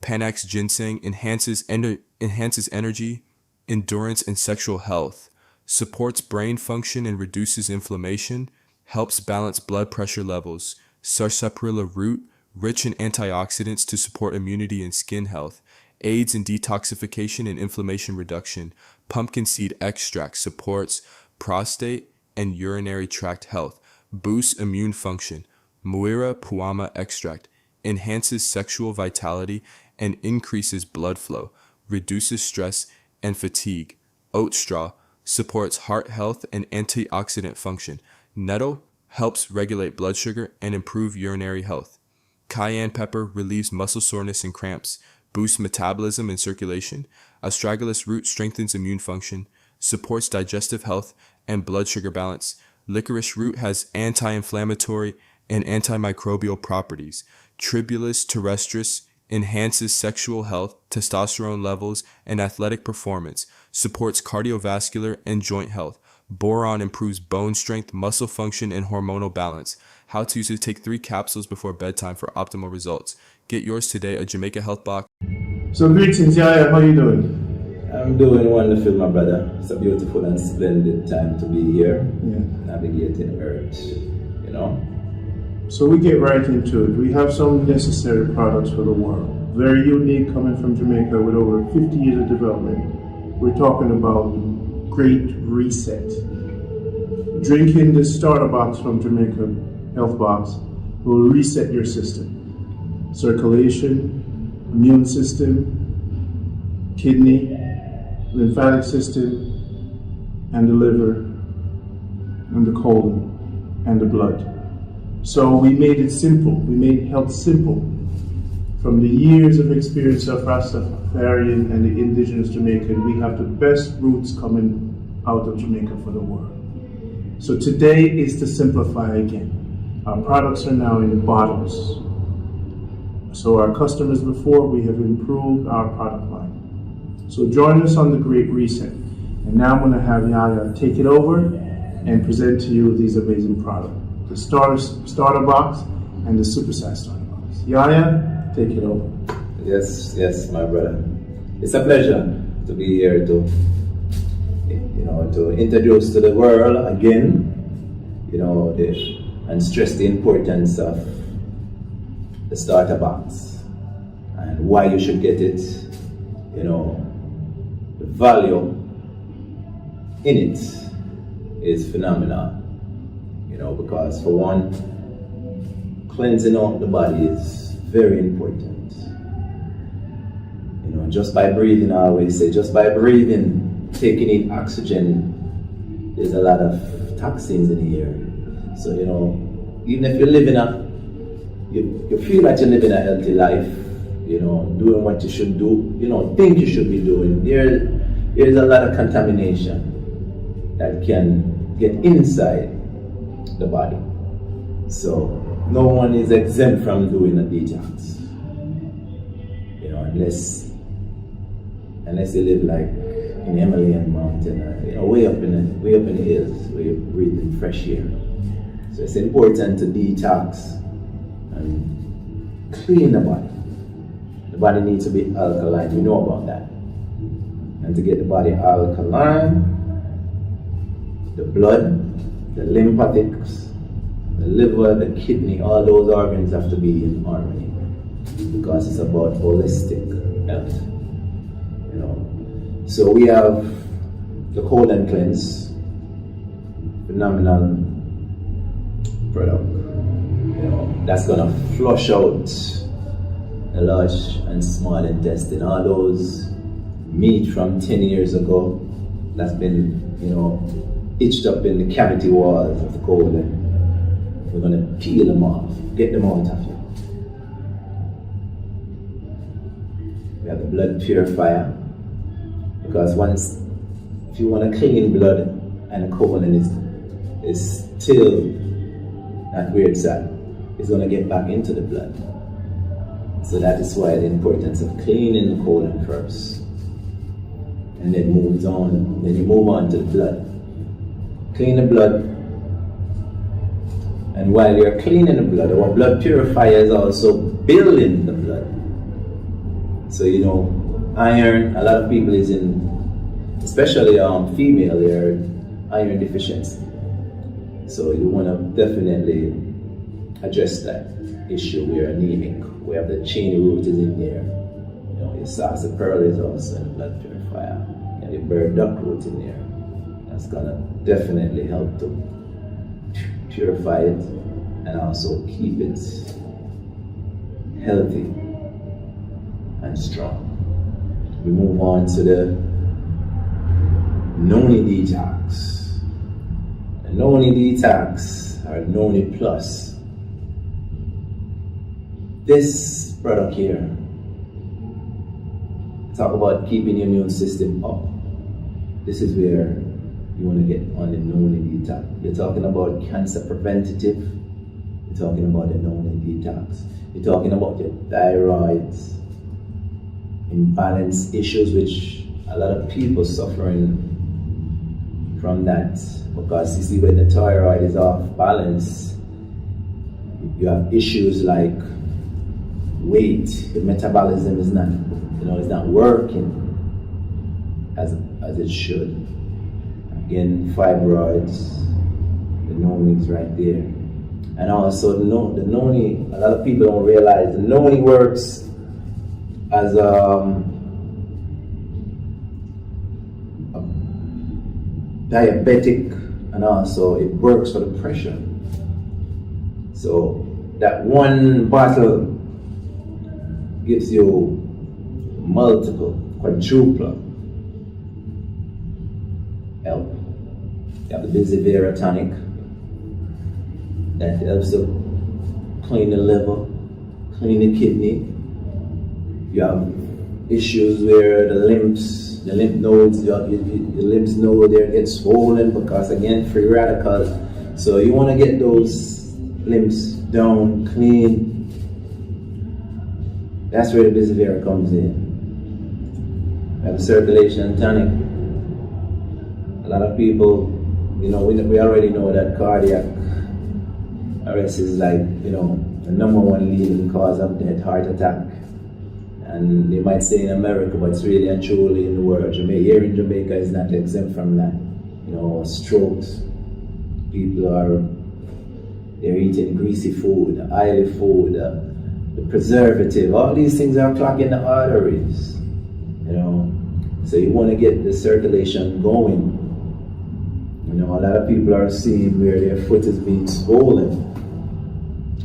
Panax ginseng enhances energy, endurance, and sexual health, supports brain function and reduces inflammation, helps balance blood pressure levels. Sarsaparilla root, rich in antioxidants to support immunity and skin health, aids in detoxification and inflammation reduction. Pumpkin seed extract supports prostate and urinary tract health, boosts immune function. Muira puama extract enhances sexual vitality and increases blood flow, reduces stress and fatigue. Oat straw supports heart health and antioxidant function. Nettle helps regulate blood sugar and improve urinary health. Cayenne pepper relieves muscle soreness and cramps, boosts metabolism and circulation. Astragalus root strengthens immune function, supports digestive health and blood sugar balance. Licorice root has anti-inflammatory and antimicrobial properties. Tribulus terrestris enhances sexual health, testosterone levels, and athletic performance, supports cardiovascular and joint health. Boron improves bone strength, muscle function, and hormonal balance. How to use it: take 3 capsules before bedtime for optimal results. Get yours today at Jamaica Health Box. So greetings, Yaya, how you doing? I'm doing wonderful, my brother. It's a beautiful and splendid time to be here, navigating Earth, you know. So we get right into it. We have some necessary products for the world. Very unique, coming from Jamaica with over 50 years of development. We're talking about Great Reset. Drinking the starter box from Jamaica Health Box will reset your system. Circulation, immune system, kidney, lymphatic system, and the liver, and the colon, and the blood. So we made it simple. We made health simple. From the years of experience of Rastafarian and the indigenous Jamaican, we have the best roots coming out of Jamaica for the world. So today is to simplify again. Our products are now in bottles. So our customers before, we have improved our product line. So join us on the Great Reset. And now I'm going to have Yaya take it over and present to you these amazing products. The starter box and the supersize starter box. Yaya, take it over. Yes, my brother. It's a pleasure to be here to introduce to the world again, and stress the importance of the starter box and why you should get it. The value in it is phenomenal. Because for one, cleansing out the body is very important. Just by breathing, I always say, just by breathing, taking in oxygen, there's a lot of toxins in the air. So, even if you're living you feel that you're living a healthy life, doing what you should do, think you should be doing, there's a lot of contamination that can get inside the body. So no one is exempt from doing a detox, unless you live like in Himalayan mountain, way up in the hills where you're breathing fresh air. So it's important to detox and clean the body. The body needs to be alkaline, we know about that. And to get the body alkaline, the blood, the lymphatics, the liver, the kidney, all those organs have to be in harmony because it's about holistic health. So we have the colon cleanse, phenomenal product. That's gonna flush out the large and small intestine, all those meat from 10 years ago that's been, itched up in the cavity walls of the colon. We're going to peel them off, get them out of you. We have the blood purifier, because if you want to clean blood and the colon is still not where it's at, it's going to get back into the blood. So that is why the importance of cleaning the colon first, and then you move on to the blood. Clean the blood, And while you're cleaning the blood, our blood purifier is also building the blood. So iron, a lot of people is in, especially female, they're iron deficiency. So you want to definitely address that issue. We're anemic. We have the chain root is in there. Your sarsaparilla is also in the blood purifier. And the burdock root in there. That's gonna definitely help to purify it and also keep it healthy and strong. We move on to the Noni Detox. The Noni Detox or Noni Plus. This product here, talk about keeping your immune system up. This is where you want to get on the Noni Detox. You're talking about cancer preventative. You're talking about the Noni Detox. You're talking about your thyroid imbalance issues, which a lot of people suffering from that, because you see, when the thyroid is off balance, you have issues like weight. The metabolism is not, it's not working as it should. Again, fibroids, the Noni is right there. And also the Noni, a lot of people don't realize the Noni works as a diabetic, and also it works for the pressure. So that one bottle gives you multiple, quadruple help. You have the Purifier tonic that helps to clean the liver, clean the kidney. You have issues where the lymph nodes, your lymph node there gets swollen because, again, free radicals. So you want to get those lymphs down, clean. That's where the Purifier comes in. We have the Circulation Tonic. A lot of people, we already know that cardiac arrest is like, the number one leading cause of death, heart attack. And they might say in America, but it's really and truly in the world. Here in Jamaica is not exempt from that. Strokes. People they're eating greasy food, oily food, the preservative. All these things are clogging the arteries. So you want to get the circulation going. A lot of people are seeing where their foot is being swollen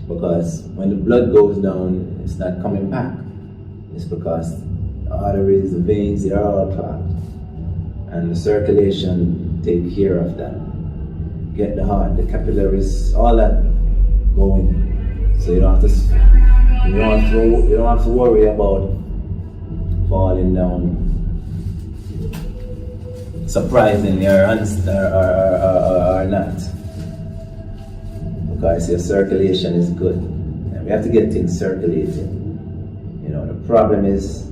because when the blood goes down, it's not coming back. It's because the arteries, the veins, they are all clogged. And the circulation take care of that. Get the heart, the capillaries, all that going. So you don't have to worry about falling down. Surprisingly or not. Because your circulation is good. And we have to get things circulating. The problem is,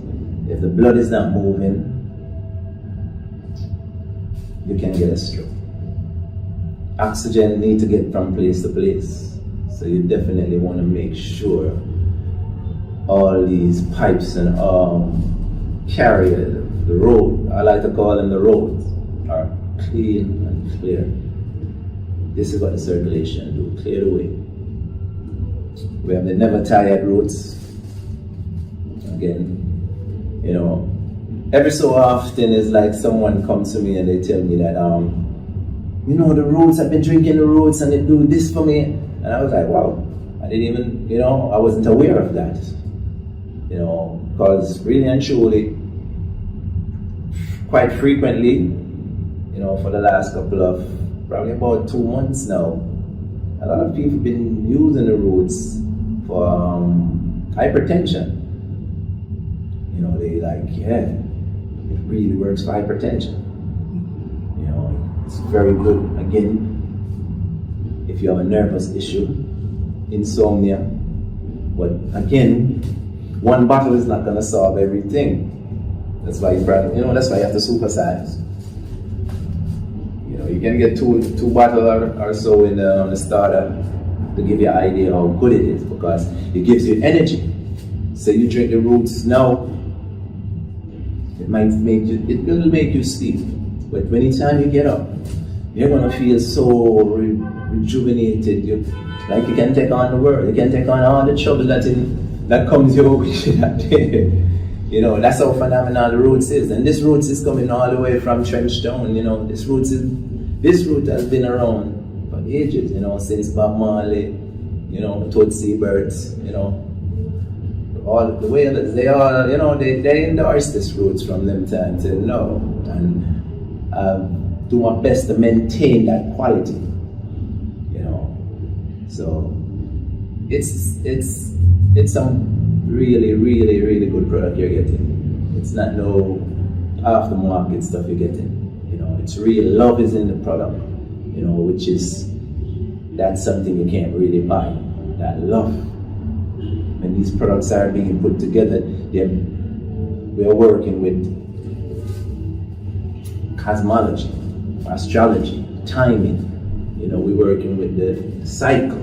if the blood is not moving, you can get a stroke. Oxygen needs to get from place to place. So you definitely want to make sure all these pipes and carriers, the road, I like to call them the roads, are clean and clear. This is what the circulation do, clear the way. We have the never tired roads. Again, every so often it's like someone comes to me and they tell me that, the roads, I've been drinking the roads and they do this for me. And I was like, wow, I didn't even, I wasn't aware of that. Because really and truly, quite frequently, for the last couple of, probably about 2 months now, a lot of people have been using the roads for hypertension. They it really works for hypertension. It's very good, again, if you have a nervous issue, insomnia. But again, one bottle is not going to solve everything. That's why that's why you have to supersize. You can get two bottles or so in the starter, to give you an idea how good it is, because it gives you energy. So you drink the roots now, it will make you sleep. But anytime you get up, you're gonna feel so rejuvenated. You can take on the world. You can take on all the trouble that comes your way that day. You know, that's how phenomenal the roots is. And this roots is coming all the way from Trenchtown. You know, this root has been around for ages. You know, since Bob Marley. You know, Tootsie Birds. You know, all the Wailers. They all, you know, they endorse this roots from them times. And do my best to maintain that quality. You know, so it's some really, really, really good product you're getting. It's not no aftermarket stuff you're getting. You know, it's real love is in the product. You know, that's something you can't really buy. That love. When these products are being put together, we are working with cosmology, astrology, timing. You know, we're working with the cycle.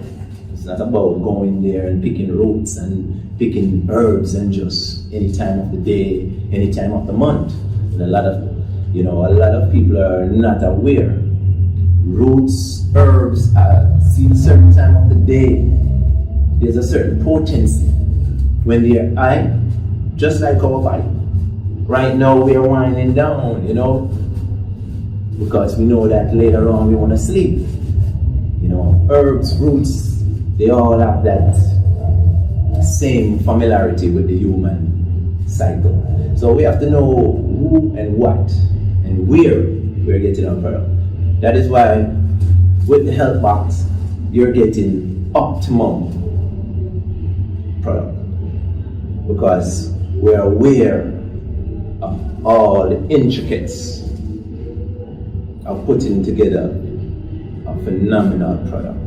It's not about going there and picking roots and picking herbs and just any time of the day, any time of the month. And a lot of people are not aware. Roots, herbs, see a certain time of the day. There's a certain potency when they're high, just like our body. Right now we are winding down, you know, because we know that later on we want to sleep. You know, herbs, roots, they all have that same familiarity with the human cycle. So we have to know who and what and where we're getting our product. That is why with the Health Box, you're getting optimum product, because we're aware of all the intricacies of putting together a phenomenal product.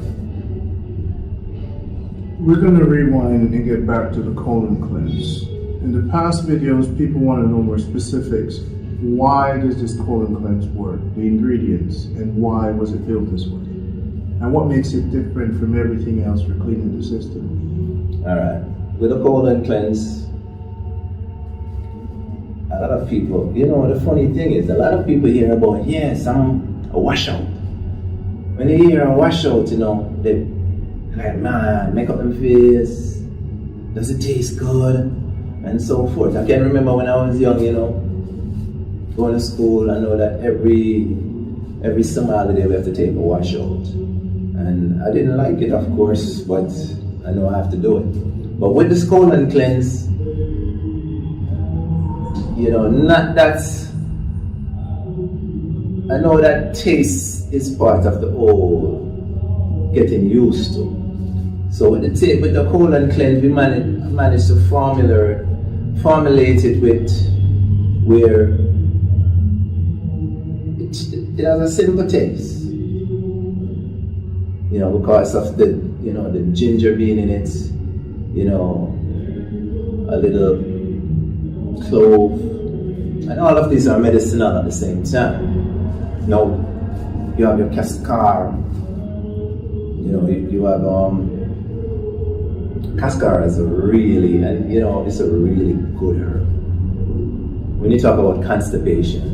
We're going to rewind and get back to the colon cleanse. In the past videos, people want to know more specifics. Why does this colon cleanse work? The ingredients, and why was it built this way? And what makes it different from everything else for cleaning the system? All right. With the colon cleanse, a lot of people, you know, the funny thing is, a lot of people hear about, yes, I'm a washout. When they hear a washout, you know, they like, man, make up them face, does it taste good? And so forth. I can remember when I was young, you know, going to school, I know that every summer holiday we have to take a washout. And I didn't like it, of course, but I know I have to do it. But with this colon cleanse, you know, I know that taste is part of the whole getting used to. So with the colon cleanse, we managed to formulate it with where it has a simple taste. You know, because of the ginger being in it, you know, a little clove, and all of these are medicinal at the same time. Now, you have your cascar, you know, you have cascar is it's a really good herb. When you talk about constipation,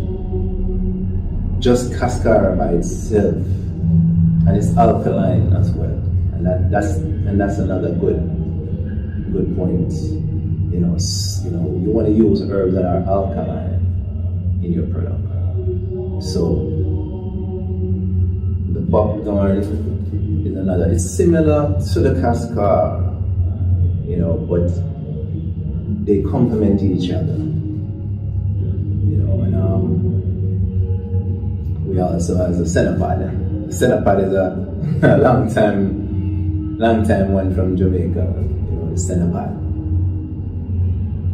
just cascar by itself, and it's alkaline as well, and that's another good point. You know, you want to use herbs that are alkaline in your product. So the buckthorn is another. It's similar to the cascar, you know, but they complement each other. You know, and we also have a centipede. The centipede is a long time one from Jamaica. You know, the centipede.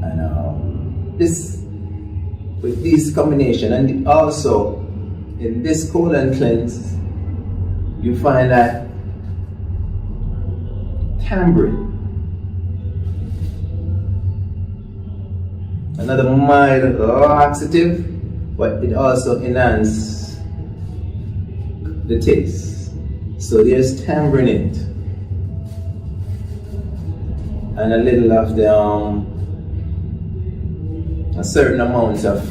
And with this combination, and also in this colon cleanse, you find that tamarind, another mild laxative, but it also enhances the taste. So there's tamarind in it, and a little of the a certain amount of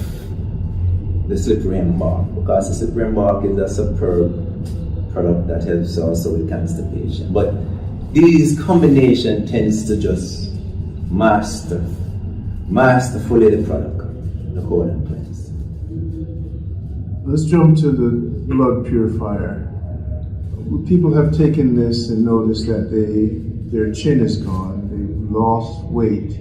the slippery bark, because the slippery bark is a superb product that helps also with constipation. But these combination tends to just masterfully the product, the whole place. Let's jump to the blood purifier. People have taken this and noticed that their chin is gone, they've lost weight.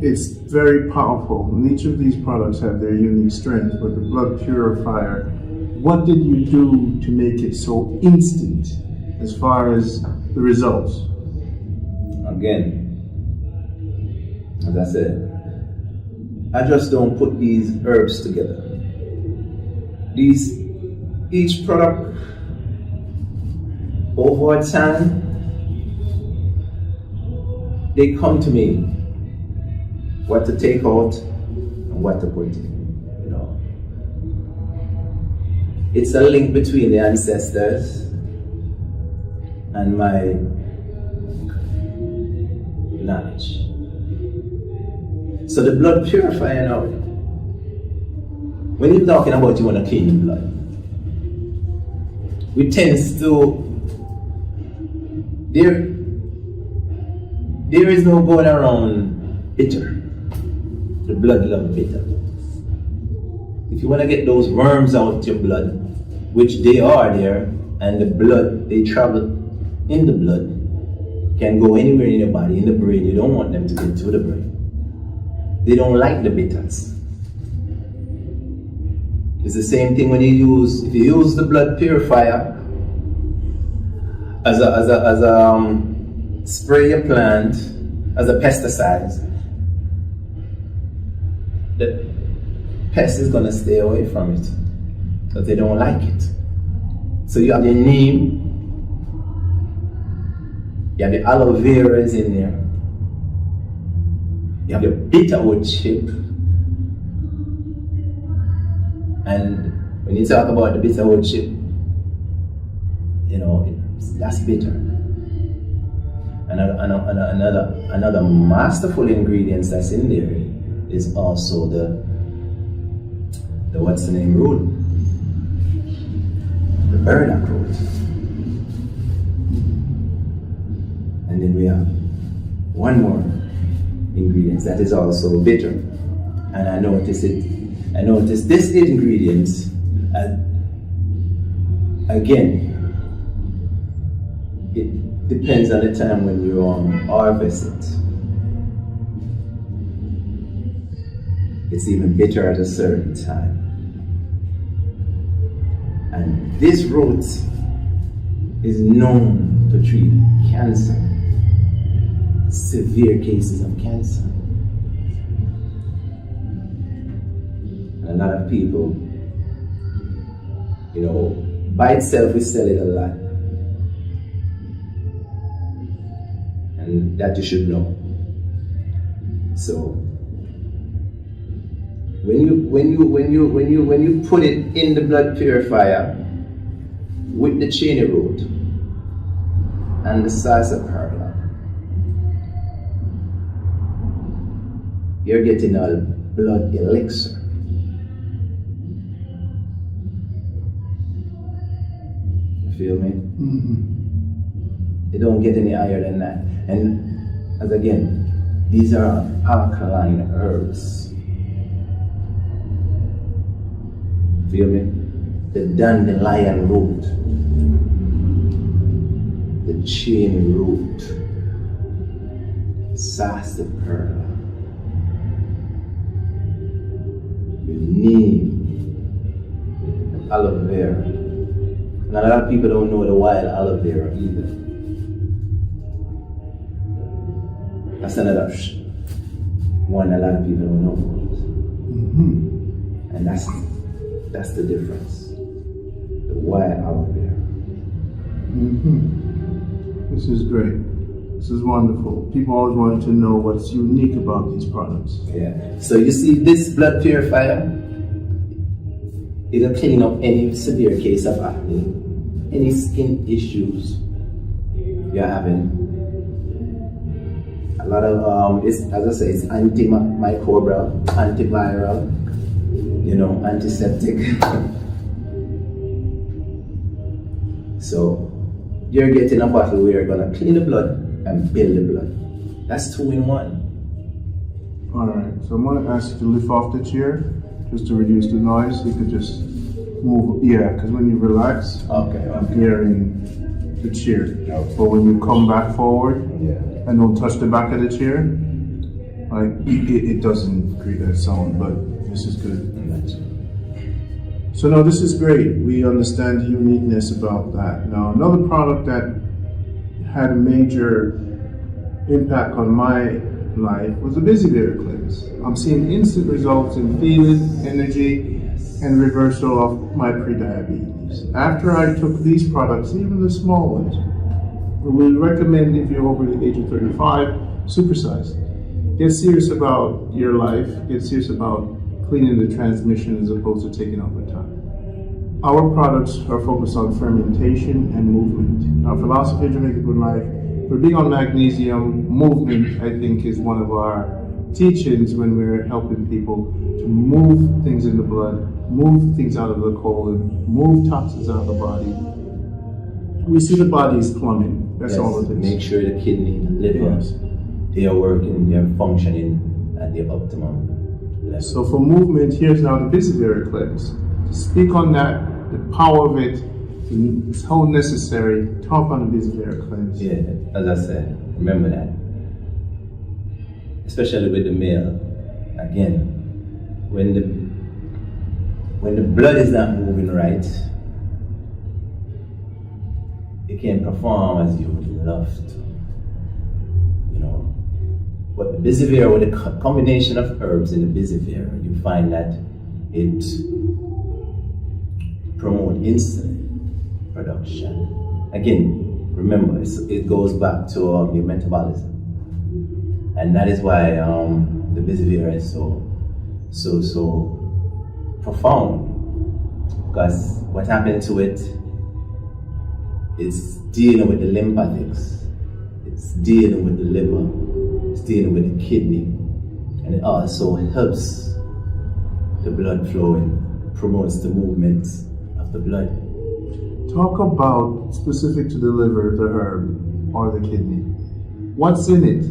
It's very powerful, and each of these products have their unique strength, but the blood purifier, what did you do to make it so instant as far as the results? Again, as I said, I just don't put these herbs together. Each product over time, they come to me what to take out and what to put in. It's a link between the ancestors and my knowledge. So the blood purifier now, when you're talking about you want to clean the blood, we tends to, there is no going around bitter. The blood love bitter. If you want to get those worms out of your blood, which they are there, and the blood, they travel in the blood, can go anywhere in your body, in the brain. You don't want them to get to the brain. They don't like the bitters. It's the same thing when if you use the blood purifier as a spray your plant, as a pesticide, the pest is gonna stay away from it because they don't like it. So you have your neem, you have the aloe vera is in there, you have your bitterwood chip, and when you talk about the bitterwood chip, that's bitter. Another masterful ingredients that's in there is also the what's the name root, the burdock root, and then we have one more ingredient that is also bitter, and I noticed this ingredient again. It depends on the time when you harvest it. It's even bitter at a certain time. And this root is known to treat cancer, severe cases of cancer. And a lot of people, by itself we sell it a lot. And that you should know. So when you put it in the blood purifier with the cheney root and the sarsaparilla, you're getting a blood elixir. You feel me? Mm-hmm. You don't get any higher than that. And as again, these are alkaline herbs. Feel me? The dandelion root, the cheney root, sarsaparilla, your neem, aloe vera. And a lot of people don't know the wild aloe vera either. That's another one a lot of people don't know about. Mm-hmm. And that's the difference. The wild aloe vera. Mm-hmm. This is great. This is wonderful. People always want to know what's unique about these products. Yeah. So you see this blood purifier, it'll clean up any severe case of acne, any skin issues you're having. a lot of it's, as I say, it's antimicrobial, antiviral, you know, antiseptic. So you're getting a bottle where you're gonna clean the blood and build the blood. That's 2 in 1. All right, so I'm gonna ask you to lift off the chair just to reduce the noise. You could just move, yeah, because when you relax, I'm hearing the chair. Okay. But when you come back forward and don't touch the back of the chair, like it doesn't create that sound, but this is good. So no, this is great. We understand the uniqueness about that. Now, another product that had a major impact on my life was the Busy Bear cleanse. I'm seeing instant results in feeling, energy, and reversal of my prediabetes. After I took these products, even the small ones, we recommend if you're over the age of 35, supersize. Get serious about your life, get serious about cleaning the transmission as opposed to taking over time. Our products are focused on fermentation and movement. Our philosophy of Jamaica Good Life, we're big on magnesium. Movement, I think, is one of our teachings when we're helping people to move things in the blood, move things out of the colon, move toxins out of the body. We see the body is plumbing. That's all it is. Make sure the kidney, the liver, they are working, they are functioning at their optimum level. So for movement, here's now the Busy Bear cleanse. To speak on that, the power of it, it's how necessary. Talk on the Busy Bear cleanse. Yeah, as I said, remember that. Especially with the male. Again, when the blood is not moving right, it can't perform as you would love to. You know. But the Busy Bear, with a combination of herbs in the Busy Bear, you find that it promotes insulin production. Again, remember, it goes back to your metabolism. And that is why the Busy Bear is so profound. Because what happened to it, it's dealing with the lymphatics, it's dealing with the liver, it's dealing with the kidney, and it also helps the blood flowing, promotes the movement of the blood. Talk about, specific to the liver, the herb, or the kidney. What's in it?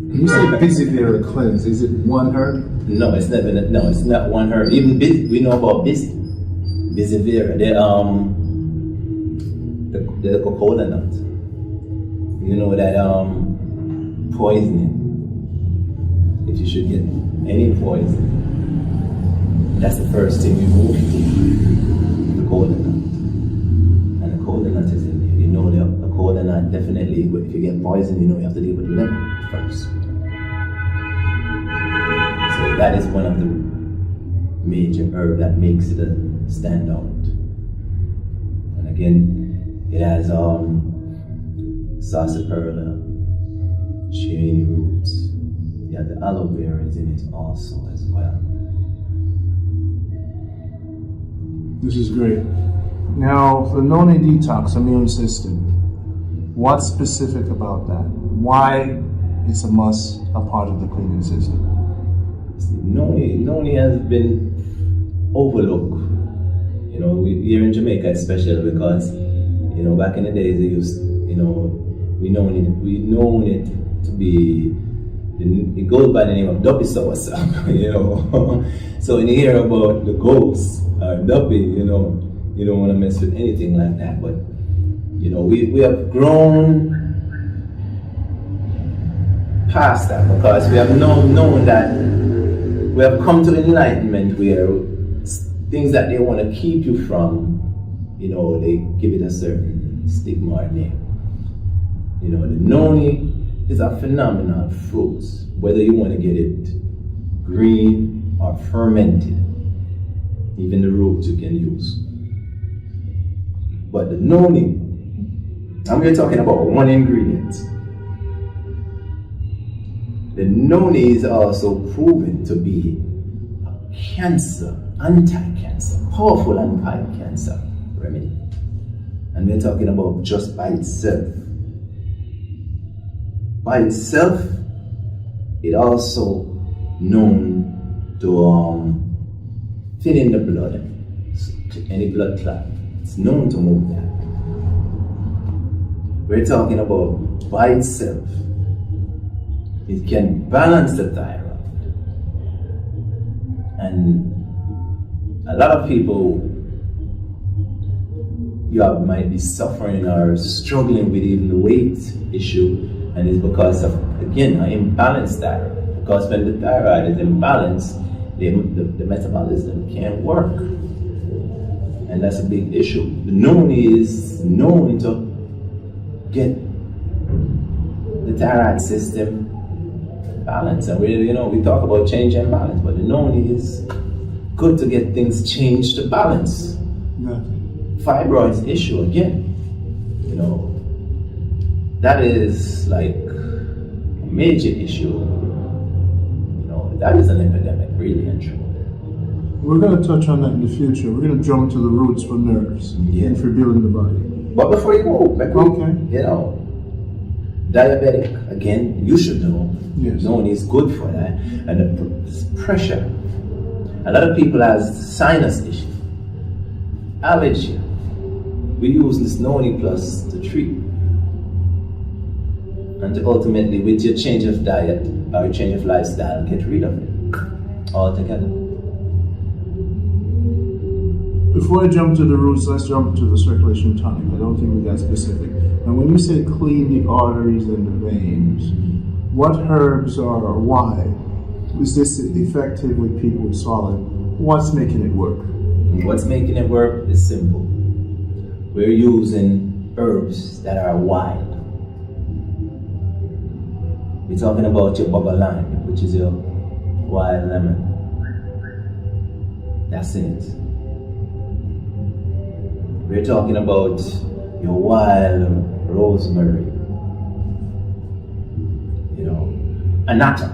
When you say Busy Bear cleanse, is it one herb? No, it's not. No, it's not one herb. Even we know about Busy Bear. The coconut nut. You know that poisoning. If you should get any poison, that's the first thing you move to, the coconut nut. And the coconut is in there. You know the coconut definitely. If you get poison, you know you have to deal with the liver first. So that is one of the major herbs that makes it stand out. And again, it has sarsaparilla, chain roots. Yeah, the aloe vera is in it also as well. This is great. Now, the Noni Detox immune system. What's specific about that? Why it's a must, a part of the cleaning system? Noni has been overlooked. You know, here in Jamaica especially, because you know, back in the days, they used, you know, we known it to be, it goes by the name of Duppy Soursop, you know. So when you hear about the ghosts, Duppy, you know, you don't want to mess with anything like that. But, you know, we have grown past that, because we have known that we have come to enlightenment where things that they want to keep you from, you know, they give it a certain stigma or name. You know, the Noni is a phenomenal fruit, whether you want to get it green or fermented. Even the roots you can use. But the Noni, I'm here talking about one ingredient. The Noni is also proven to be a cancer, anti-cancer, powerful anti-cancer remedy. And we're talking about just by itself. By itself, It also known to thin in the blood, to any blood clot. It's known to move that. We're talking about by itself. It can balance the thyroid. And a lot of people might be suffering or struggling with even the weight issue, and it's because of, again, an imbalanced thyroid. Because when the thyroid is imbalanced, the metabolism can't work. And that's a big issue. The Noni is known to get the thyroid system balanced. And we talk about change and balance, but the Noni is good to get things changed to balance. Fibroids issue again. That is like a major issue. That is an epidemic, really and truly. We're going to touch on that in the future. We're going to jump to the roots for nerves and for building the body. But before you go, diabetic, again, you should know. Yes. Noni is good for that. And the pressure. A lot of people have sinus issues, allergy. We use this Noni Plus to treat. And to ultimately, with your change of diet or change of lifestyle, get rid of it altogether. Before I jump to the roots, let's jump to the circulation tonic. I don't think we got specific. And when you say clean the arteries and the veins, what herbs are or why? Is this effective with people with solid? What's making it work? What's making it work is simple. We're using herbs that are wild. We're talking about your bubble lime, which is your wild lemon. That's it. We're talking about your wild rosemary. Annatto.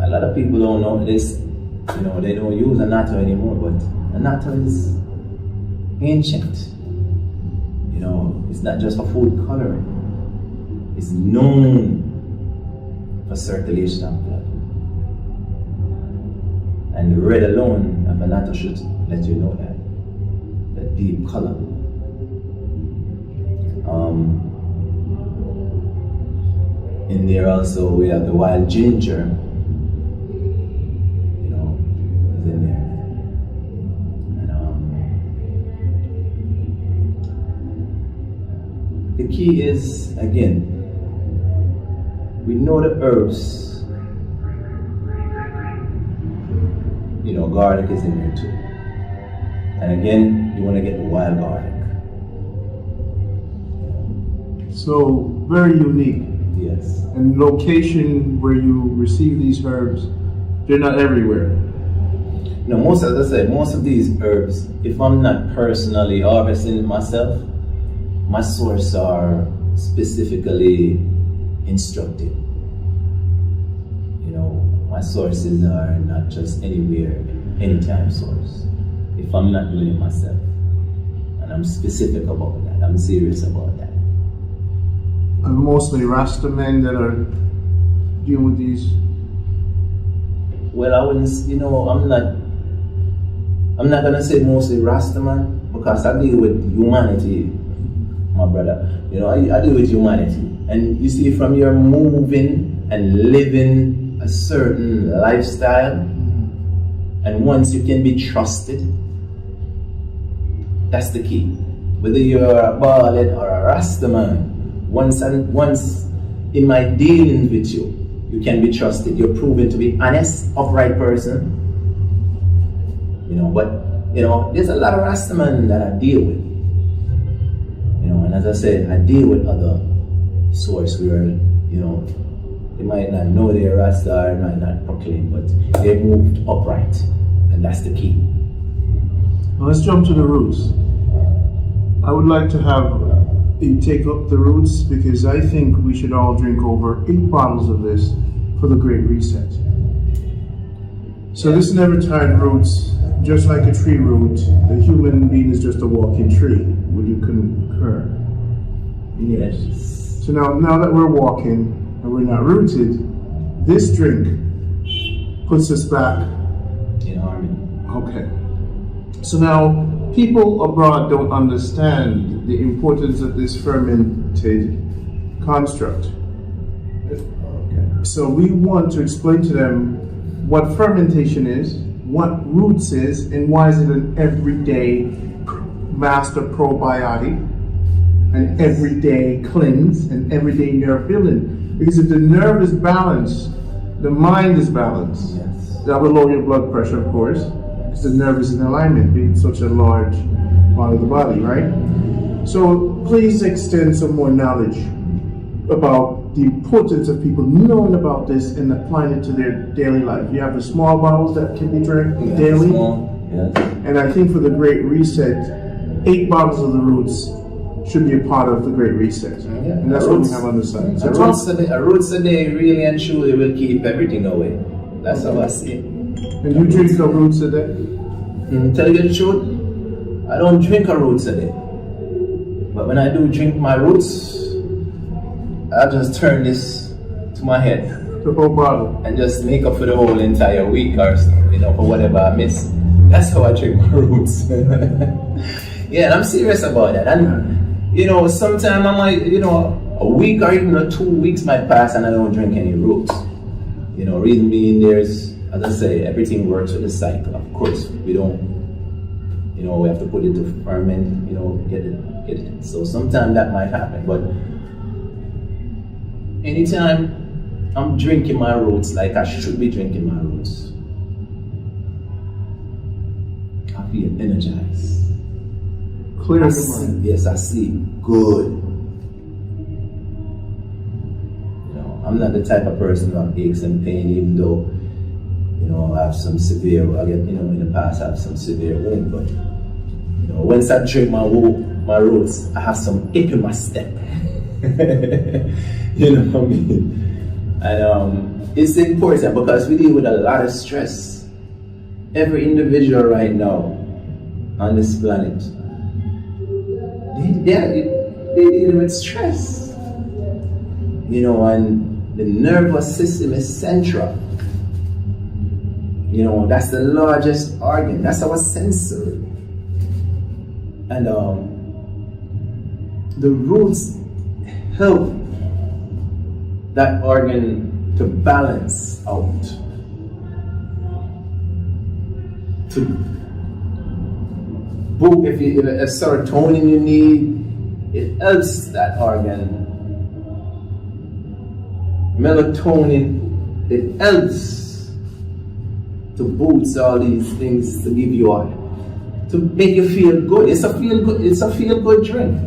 A lot of people don't know this. They don't use annatto anymore, but annatto is ancient. It's not just for food coloring. It's known for circulation of blood. And the red alone of annatto should let you know that. The deep color. In there also we have the wild ginger. Is in there. And the key is, again, we know the herbs. Garlic is in there too. And again, you want to get the wild garlic. So, very unique. Yes. And location where you receive these herbs, they're not everywhere. No, most of these herbs, if I'm not personally harvesting it myself, my sources are specifically instructed. My sources are not just anywhere, anytime source. If I'm not doing it myself, and I'm specific about that, I'm serious about that. And mostly Rasta men that are dealing with these. Well, I wouldn't. I'm not gonna say mostly Rasta man, because I deal with humanity, my brother. I deal with humanity, and you see, from your moving and living a certain lifestyle, and once you can be trusted, that's the key. Whether you're a ballad or a Rasta man, once in my dealings with you, you can be trusted. You're proven to be honest, upright person. There's a lot of Rastaman that I deal with. And as I said, I deal with other source where, they might not know they're Rasta or might not proclaim, but they're moved upright. And that's the key. Now let's jump to the roots. I would like to have you take up the roots, because I think we should all drink over 8 bottles of this for the Great Reset. So this never tired roots, just like a tree root, the human being is just a walking tree. Would you concur? Yes. So now that we're walking and we're not rooted, this drink puts us back in harmony. Okay. So now, people abroad don't understand the importance of this fermented construct. So we want to explain to them what fermentation is, what roots is, and why is it an everyday master probiotic, an everyday cleanse, and everyday nerve building. Because if the nerve is balanced, the mind is balanced. That will lower your blood pressure, of course, because the nerve is in alignment, being such a large part of the body, right? So please extend some more knowledge about the importance of people knowing about this and applying it to their daily life. You have the small bottles that can be drank daily. And I think for the Great Reset, 8 bottles of the roots should be a part of the Great Reset. And that's what we have on the side. So A roots a day really and truly will keep everything away. That's how I see it. And you drink a roots a day? Tell you the truth, I don't drink a roots a day. But when I do drink my roots, I just turn this to my head. The whole bottle. And just make up for the whole entire week or so, for whatever I miss. That's how I drink my roots. Yeah, and I'm serious about that. And sometimes I might, a week or even 2 weeks might pass and I don't drink any roots. Reason being there's, as I say, everything works with the cycle. Of course, we don't, we have to put it to ferment, get it. So sometimes that might happen, but anytime I'm drinking my roots like I should be drinking my roots, I feel energized. Clear the mind. Yes, I see good. I'm not the type of person who have aches and pain, even though, I have some severe, in the past I have some severe wound, but, once I drink my roots, I have some hip in my step. You know what I mean? And it's important because we deal with a lot of stress. Every individual right now on this planet, they deal with stress. And the nervous system is central. That's the largest organ. That's our sensory. And the roots help that organ to balance out. To book if a serotonin you need, it helps that organ. Melatonin, it helps to boost all these things to give you to make you feel good. It's a feel good drink.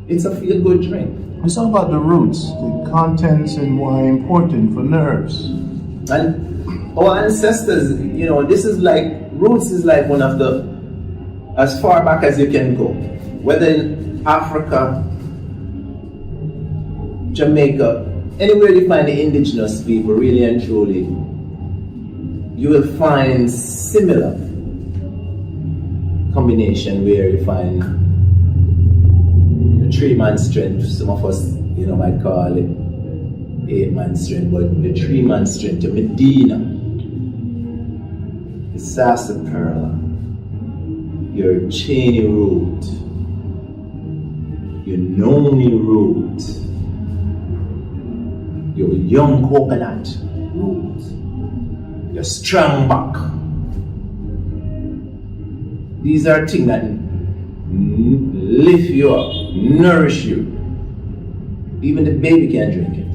It's a feel good drink. It's all about the roots, the contents, and why important for nerves. And our ancestors, this is roots is like one of the, as far back as you can go. Whether in Africa, Jamaica, anywhere you find the indigenous people, really and truly, you will find similar combination where you find the 3-man strength. Some of us, might call it 8-man strength, but the 3-man strength, your Medina, your sarsaparilla, your Cheney root, your Noni root, your young coconut root, your strong back. These are things that lift you up, nourish you. Even the baby can drink it.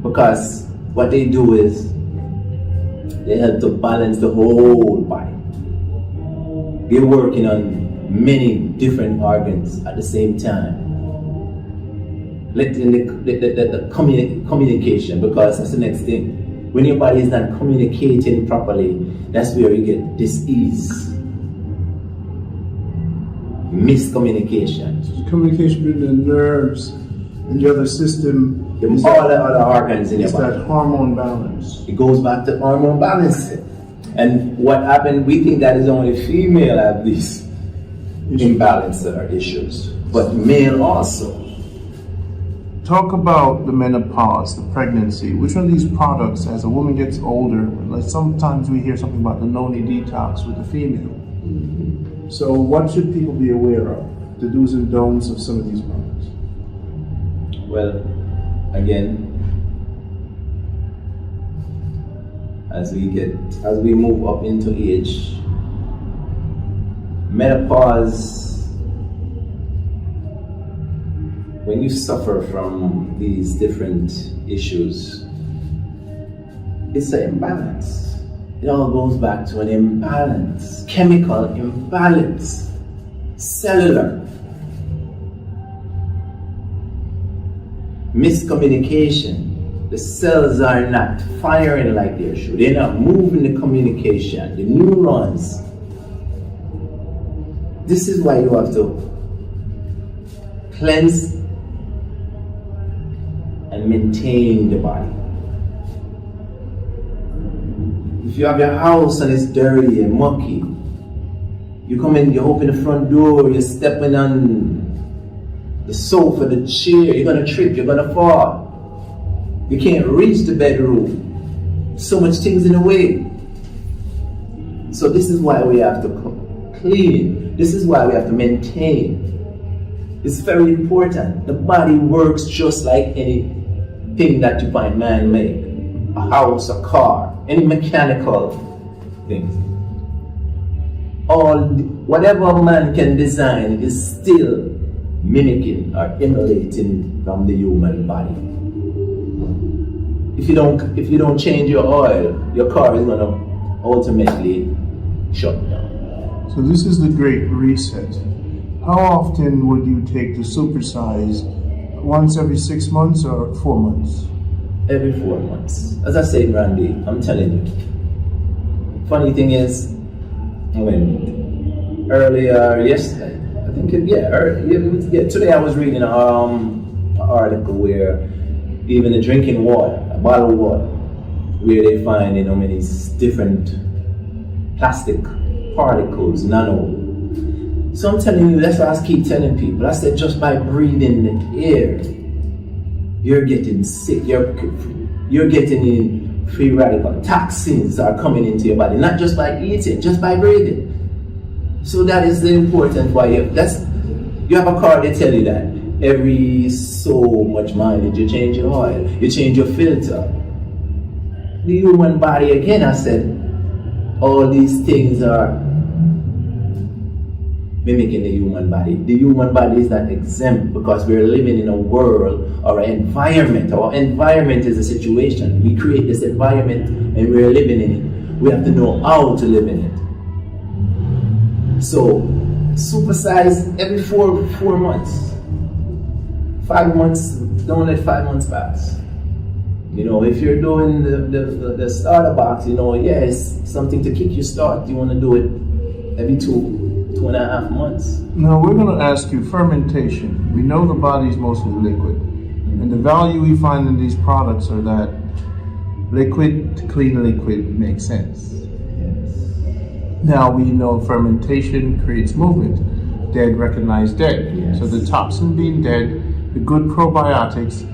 Because what they do is they help to balance the whole body. They're working on many different organs at the same time. Letting the communication, because that's the next thing. When your body is not communicating properly, that's where you get dis-ease. Miscommunication. Communication between the nerves and the other system. All the other organs in your body. It's that hormone balance. It goes back to hormone balance. And what happened, we think that is only female have these imbalance or issues, but male also. talk about the menopause, the pregnancy. Which one of these products, as a woman gets older, like sometimes we hear something about the Noni Detox with the female. So what should people be aware of? The do's and don'ts of some of these products? Well, again, as we move up into age, menopause, when you suffer from these different issues, it's an imbalance. It all goes back to an imbalance, chemical imbalance, cellular miscommunication. The cells are not firing like they should. They're not moving the communication, the neurons. This is why you have to cleanse and maintain the body. If you have your house and it's dirty and mucky, you come in, you open the front door, you're stepping on the sofa, the chair, you're gonna trip, you're gonna fall. You can't reach the bedroom. So much things in the way. So this is why we have to clean. This is why we have to maintain. It's very important. The body works just like anything that you find man-made. A house, a car, any mechanical things. Whatever man can design is still mimicking or emulating from the human body. If you don't change your oil, your car is gonna ultimately shut down. So this is the Great Reset. How often would you take the supersize? Once every 6 months or 4 months? Every 4 months. As I said, Randy, I'm telling you. Funny thing is, when earlier yesterday, I think today I was reading an article where even the drinking water, a bottle of water, where they find many different plastic particles, nano. So I'm telling you, that's what I keep telling people. I said just by breathing the air, you're getting sick. You're getting in free radical toxins are coming into your body, not just by eating, just by breathing. So that is the important why you have a car, they tell you that every so much mileage you change your oil, you change your filter. The human body, again, I said, all these things are mimicking the human body. The human body is not exempt because we're living in a world or an environment. Our environment is a situation. We create this environment and we're living in it. We have to know how to live in it. So, supersize every four months. 5 months, don't let 5 months pass. If you're doing the starter box, it's something to kick you start. You want to do it every 2.5 months. Now we're going to ask you fermentation. We know the body is mostly liquid. And the value we find in these products are that liquid to clean liquid makes sense. Now we know fermentation creates movement. Dead recognize dead. Yes. So the toxin being dead, the good probiotics,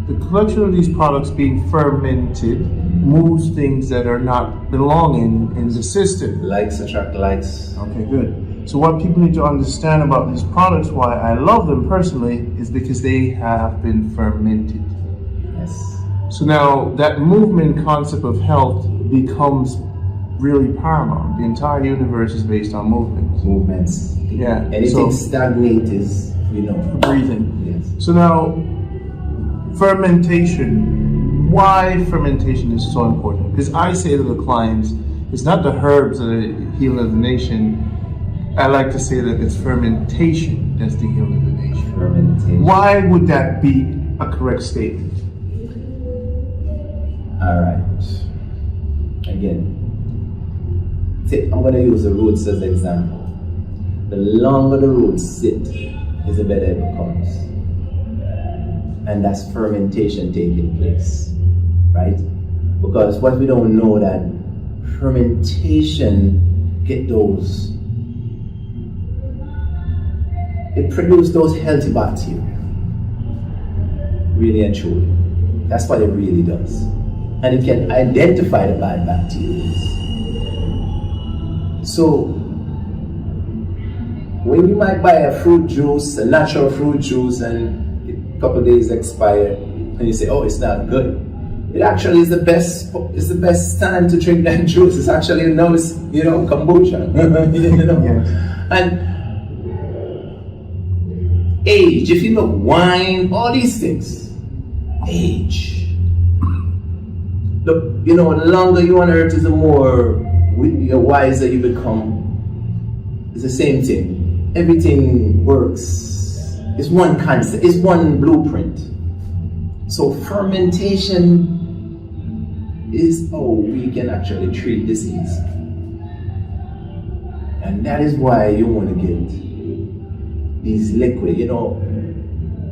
the collection of these products being fermented moves things that are not belonging in the system. Likes attract likes. Okay, good. So what people need to understand about these products, why I love them personally, is because they have been fermented. Yes. So now that movement concept of health becomes really paramount. The entire universe is based on movement. Movements. Yeah. Anything stagnate is, breathing. Yes. So now, fermentation. Why fermentation is so important? Because I say to the clients, it's not the herbs that are healing of the nation. I like to say that it's fermentation that's the healing of the nation. Fermentation. Why would that be a correct statement? All right. Again, I'm going to use the roots as an example. The longer the roots sit, is the better it becomes. And that's fermentation taking place, right? Because what we don't know that fermentation it produces those healthy bacteria. really and truly. That's what it really does. And it can identify the bad bacteria. So, when you might buy a fruit juice, a natural fruit juice, and a couple of days expire, and you say, oh, it's not good. It actually is the best time to drink that juice. It's actually kombucha. And age, if you look, wine, all these things, age. Look, the longer you on earth is the more wiser you become. It's the same thing. Everything works. It's one concept. It's one blueprint. So fermentation is how we can actually treat disease. And that is why you want to get these liquid,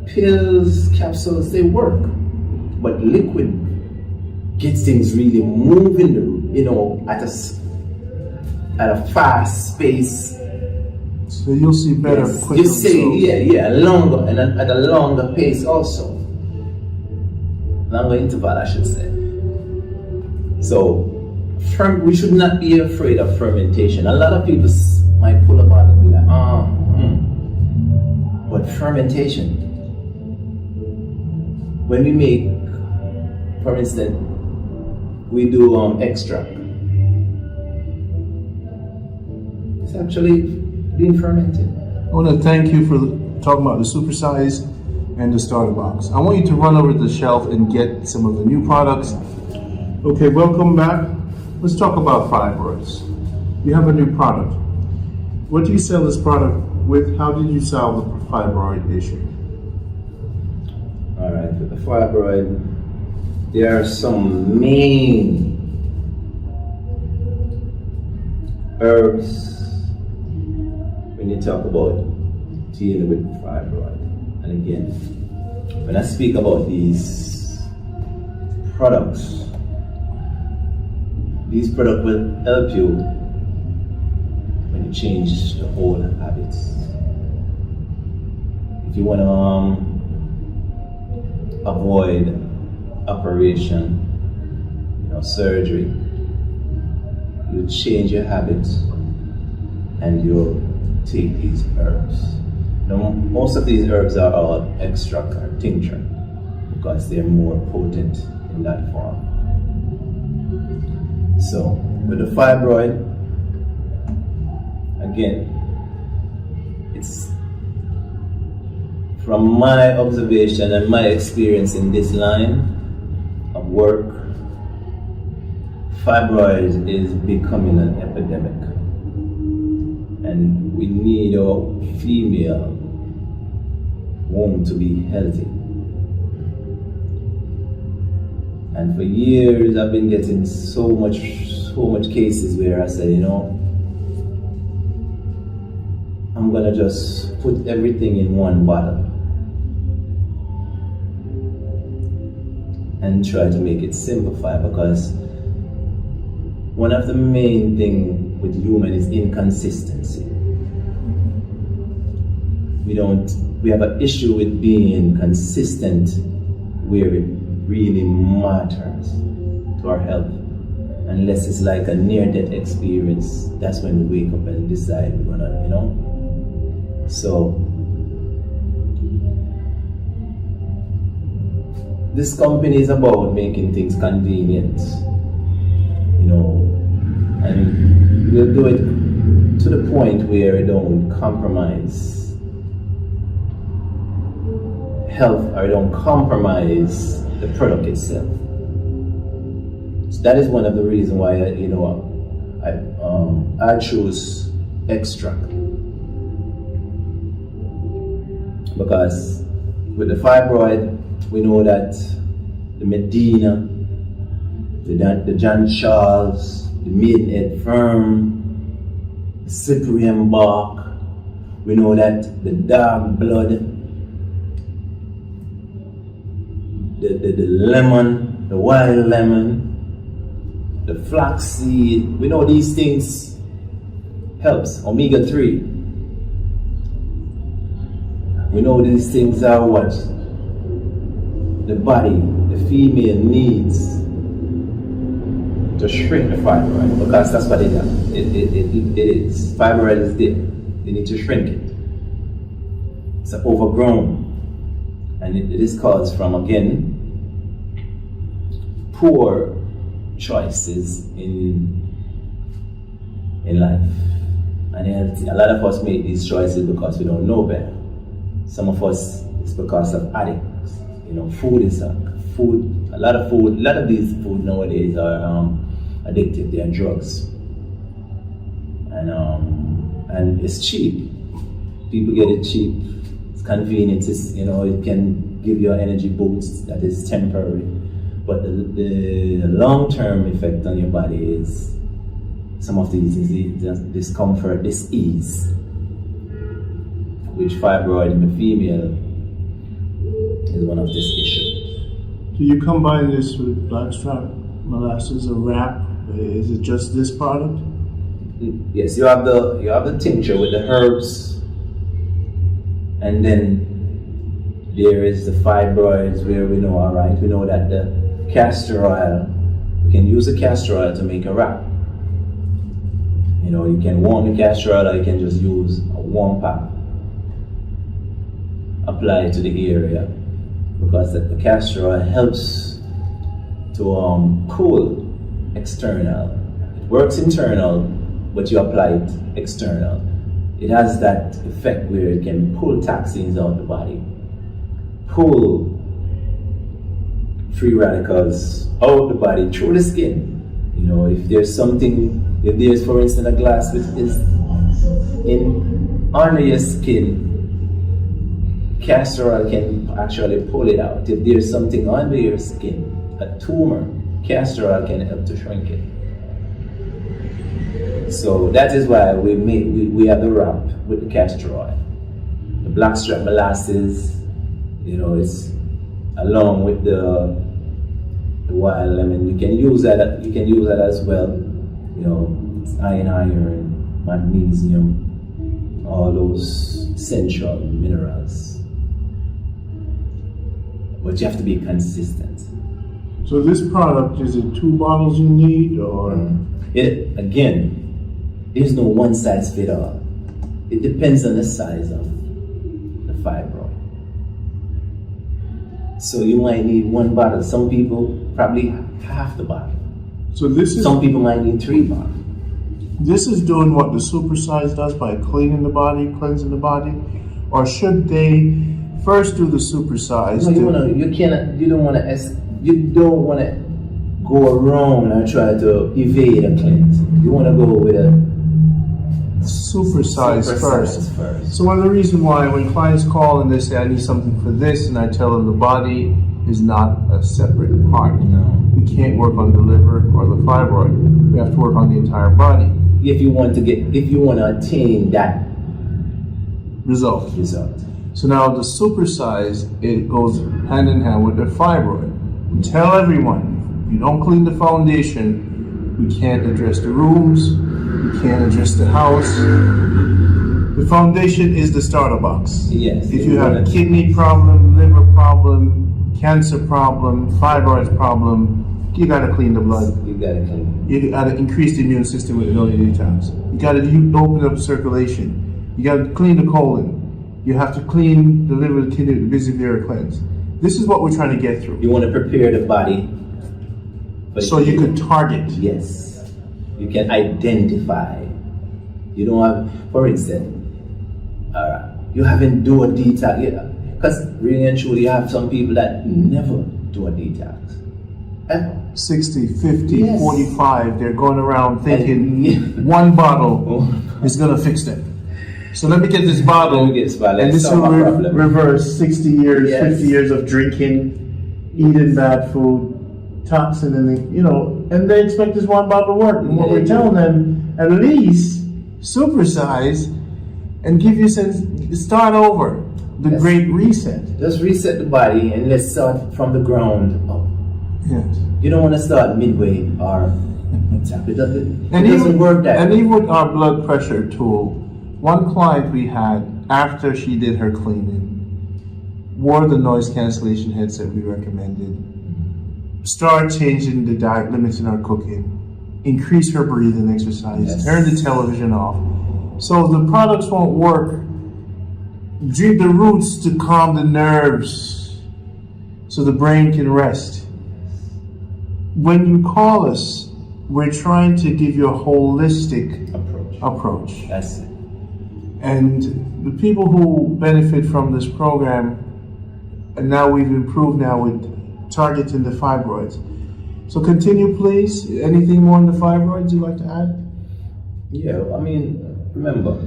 pills, capsules, they work. But liquid gets things really moving, at a fast pace. So you'll see better. Yes. You see, longer, and at a longer pace also. Longer interval, I should say. So, we should not be afraid of fermentation. A lot of people might pull up on it and be like, But fermentation, when we make, for instance, we do extract. It's actually being fermented. I want to thank you for talking about the supersize and the starter box. I want you to run over to the shelf and get some of the new products. Okay, welcome back. Let's talk about fibroids. You have a new product. What do you sell this product with? How did you solve the fibroid issue? All right, with the fibroid, there are some main herbs when you talk about dealing with fibroid. And again, when I speak about these products will help you when you change the whole habits. If you want to avoid operation, surgery, you change your habits and you take these herbs. Now, most of these herbs are all extract or tincture because they're more potent in that form. So, with the fibroid, again, it's from my observation and my experience in this line of work, fibroid is becoming an epidemic. And we need our female womb to be healthy. And for years I've been getting so much cases where I said, I'm gonna just put everything in one bottle and try to make it simplify, because one of the main things with human is inconsistency. We have an issue with being consistent where it really matters to our health. Unless it's like a near-death experience, that's when we wake up and decide we're gonna, So, this company is about making things convenient, and we'll do it to the point where it don't compromise health or don't compromise the product itself. So that is one of the reasons why I choose extract, because with the fibroid we know that the Medina, the John Charles, the Maidenhead Firm, the Cyprian bark, we know that the dark blood, the lemon, the wild lemon, the flaxseed, we know these things helps. Omega-3. We know these things are what? the body, the female needs to shrink the fibroid, because that's what it does. It is. Fibroid is there. They need to shrink it. It's overgrown. And it is caused from, again, poor choices in life. And a lot of us make these choices because we don't know better. Some of us, it's because of addicts. You know, food is a lot of these food nowadays are addictive. They are drugs. And it's cheap. People get it cheap. It's convenient. It can give you an energy boost that is temporary. But the long-term effect on your body is some of these diseases, discomfort, dis-ease, which fibroid in the female is one of these issues. Do you combine this with blackstrap, molasses, or wrap? Is it just this product? Yes, you have the tincture with the herbs, and then there is the fibroids where we know, all right, we know that the castor oil, we can use the castor oil to make a wrap. You know, you can warm the castor oil, or you can just use a warm pack, apply it to the area, because the castor oil helps to cool external. It works internal, but you apply it external. It has that effect where it can pull toxins out of the body, pull free radicals out of the body through the skin. You know, if there's, for instance, a glass which is under your skin, castor oil can actually pull it out. If there's something under your skin, a tumor, castor oil can help to shrink it. So that is why we have the wrap with the castor oil. The blackstrap molasses, you know, it's along with the wild lemon. You can use that as well. You know, it's iron, magnesium, all those essential minerals. But you have to be consistent. So this product, is it 2 bottles you need, or? Again, there's no one size fit all. It depends on the size of the fibroid. So you might need 1 bottle. Some people probably half the bottle. So some people might need 3 bottles. This is doing what the supersize does by cleaning the body, cleansing the body, or should they first do the supersize? No, you don't want to go around and try to evade a cleanse. You want to go with a supersize first. So one of the reasons why when clients call and they say, I need something for this, and I tell them the body is not a separate part. No. We can't work on the liver or the fibroid. We have to work on the entire body. If you want to attain that result. So now the supersize, it goes hand in hand with the fibroid. We tell everyone, if you don't clean the foundation, we can't address the rooms, we can't address the house. The foundation is the starter box. Yes. If you have a kidney problem, liver problem, cancer problem, fibroids problem, you gotta clean the blood. You gotta increase the immune system with Noni Detox. You gotta open up circulation. You gotta clean the colon. You have to clean the liver, the kidney, the visibility cleanse. This is what we're trying to get through. You want to prepare the body. So you can target. Yes. You can identify. You don't have, for instance, you haven't do a detox yet. Because really and truly, you have some people that never do a detox. Ever. 60, 50, yes. 45, they're going around thinking 1 bottle is going to fix them. So let me get this bottle, and this will reverse 60 years, yes. 50 years of drinking, eating bad food, toxin, and they expect this 1 bottle to work. And what we're telling them, at least supersize and give you a sense, start over, the great reset. Just reset the body and let's start from the ground up. Yes. You don't want to start midway or it doesn't work that way. And even with our blood pressure tool, one client we had, after she did her cleaning, wore the noise cancellation headset we recommended, start changing the diet limits in our cooking, increase her breathing exercise, turn the television off. So the products won't work. Drink the roots to calm the nerves so the brain can rest. When you call us, we're trying to give you a holistic approach. That's it. And the people who benefit from this program, and now we've improved now with targeting the fibroids. So continue, please. Anything more on the fibroids you'd like to add? Yeah, I mean, remember,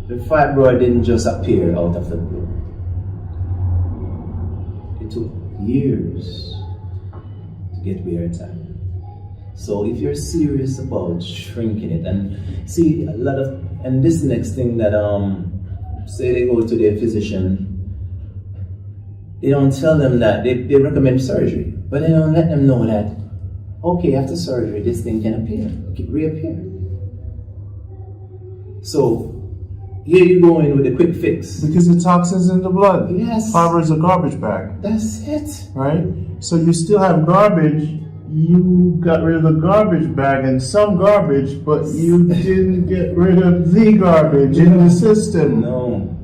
the fibroid didn't just appear out of the blue. It took years to get where it's at. So if you're serious about shrinking it, and see a lot of, and this next thing that say they go to their physician, they don't tell them that, they recommend surgery, but they don't let them know that, okay, after surgery, this thing can reappear. So here you go in with a quick fix. Because the toxins in the blood. Yes. Fiber is a garbage bag. That's it. Right? So you still have garbage. You got rid of the garbage bag and some garbage, but you didn't get rid of the garbage in the system. No.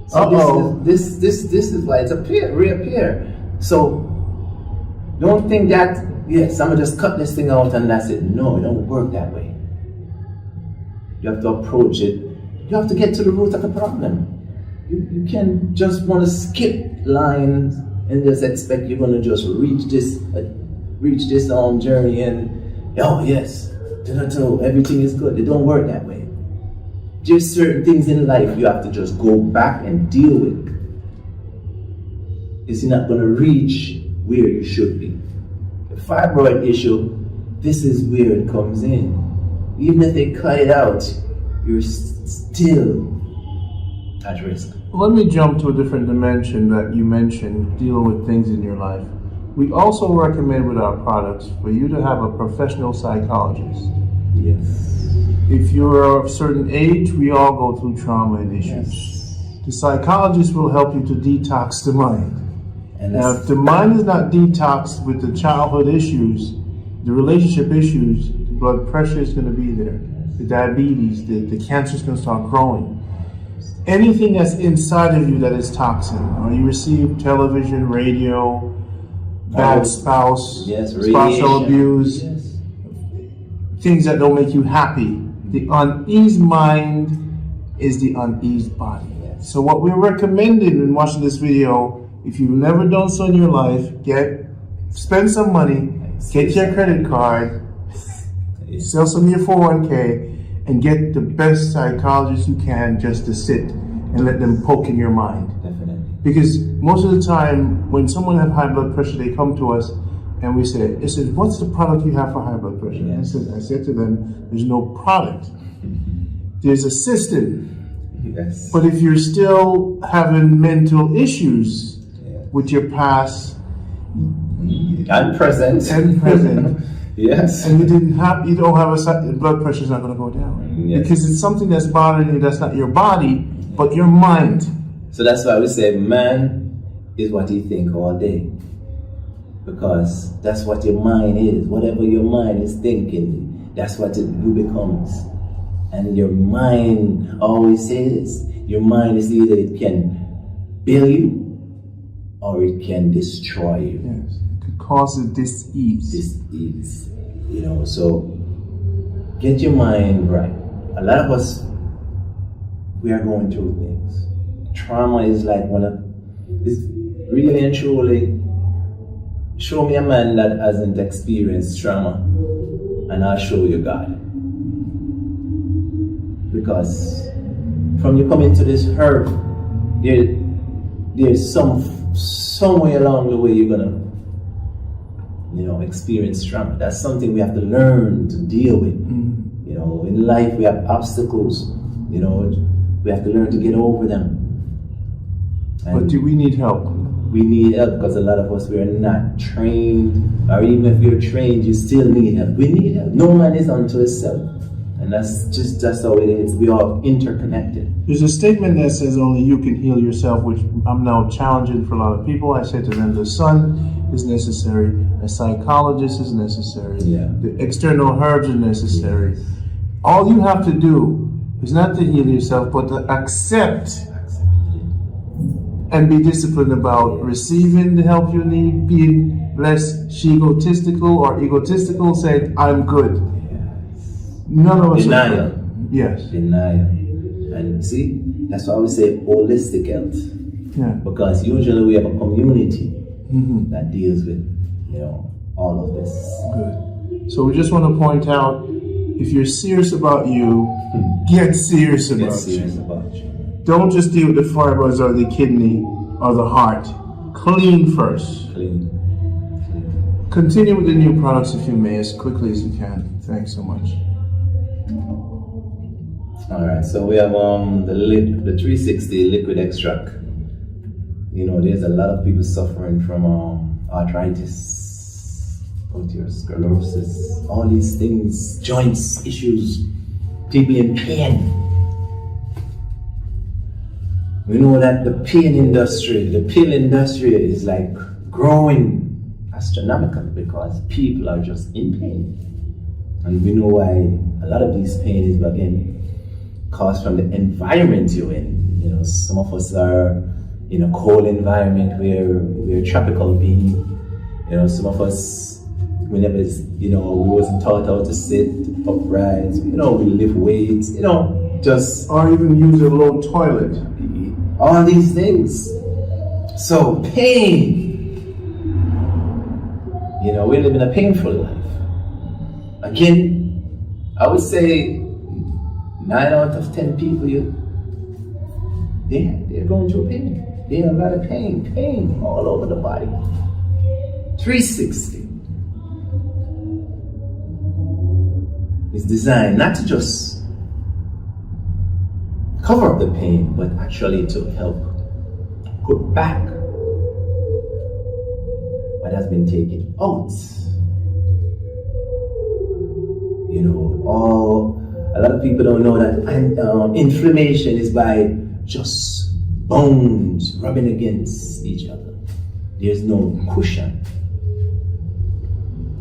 So this is why it's reappear. So don't think that, yes, I'm gonna just cut this thing out and that's it. No, it don't work that way. You have to approach it. You have to get to the root of the problem. You can't just want to skip lines and just expect you're gonna just reach this journey and oh yes, everything is good. It don't work that way. Just certain things in life you have to just go back and deal with. It's not going to reach where you should be. The fibroid issue, this is where it comes in. Even if they cut it out, you're still at risk. Let me jump to a different dimension that you mentioned, dealing with things in your life. We also recommend with our products for you to have a professional psychologist. Yes. If you're of a certain age, we all go through trauma and issues. Yes. The psychologist will help you to detox the mind. And now, if the mind is not detoxed with the childhood issues, the relationship issues, the blood pressure is going to be there. The diabetes, the cancer is going to start growing. Anything that's inside of you that is toxin, or you receive television, radio, bad spouse, spousal abuse, things that don't make you happy. The uneased mind is the uneased body. So what we're recommending in watching this video, if you've never done so in your life, spend some money, get your credit card, sell some of your 401k, and get the best psychologist you can just to sit and let them poke in your mind. Definitely. Because most of the time, when someone has high blood pressure, they come to us and we say, what's the product you have for high blood pressure? Yes. I said to them, there's no product. There's a system. Yes. But if you're still having mental issues with your past and present, yes, and you don't have blood pressure's not going to go down. Yes. Because it's something that's bothering you. That's not your body, but your mind. So that's why we say man is what you think all day. Because that's what your mind is. Whatever your mind is thinking, that's what you becomes. And your mind always says, your mind is either it can build you or it can destroy you. Yes, it could cause a dis-ease. Dis-ease. So get your mind right. A lot of us, we are going through things. Trauma is like it's really and truly, show me a man that hasn't experienced trauma and I'll show you God. Because from you coming to this earth, there's some way along the way you're gonna experience trauma. That's something we have to learn to deal with. In life we have obstacles, we have to learn to get over them. But do we need help? We need help because a lot of us, we are not trained, or even if you're trained, you still need help. We need help. No man is unto himself. And that's how it is. We are interconnected. There's a statement that says only you can heal yourself, which I'm now challenging for a lot of people. I say to them, the sun is necessary, a psychologist is necessary, the external herbs are necessary. All you have to do is not to heal yourself, but to accept and be disciplined about receiving the help you need, being less egotistical or egotistical, saying, I'm good. None of us Denial. Yes. Denial. And see, that's why we say holistic health. Yeah. Because usually we have a community that deals with, all of this. Good. So we just want to point out, if you're serious about you, get serious about you. Don't just deal with the fibers or the kidney or the heart. Clean first. Clean. Continue with the new products if you may, as quickly as you can. Thanks so much. All right, so we have the 360 liquid extract. There's a lot of people suffering from arthritis, osteosclerosis, all these things, joints issues, people in pain. We know that the pill industry is like growing astronomically because people are just in pain. And we know why a lot of these pain is, again, caused from the environment you're in. Some of us are in a cold environment where we're tropical being. Some of us, we wasn't taught how to sit upright. We lift weights. Just or even use a low toilet. All these things. So pain. We live in a painful life. Again, I would say 9 out of 10 people, they're going through pain. They're in a lot of pain all over the body. 360 is designed not to just cover up the pain, but actually to help put back what has been taken out. A lot of people don't know that inflammation is by just bones rubbing against each other. There's no cushion.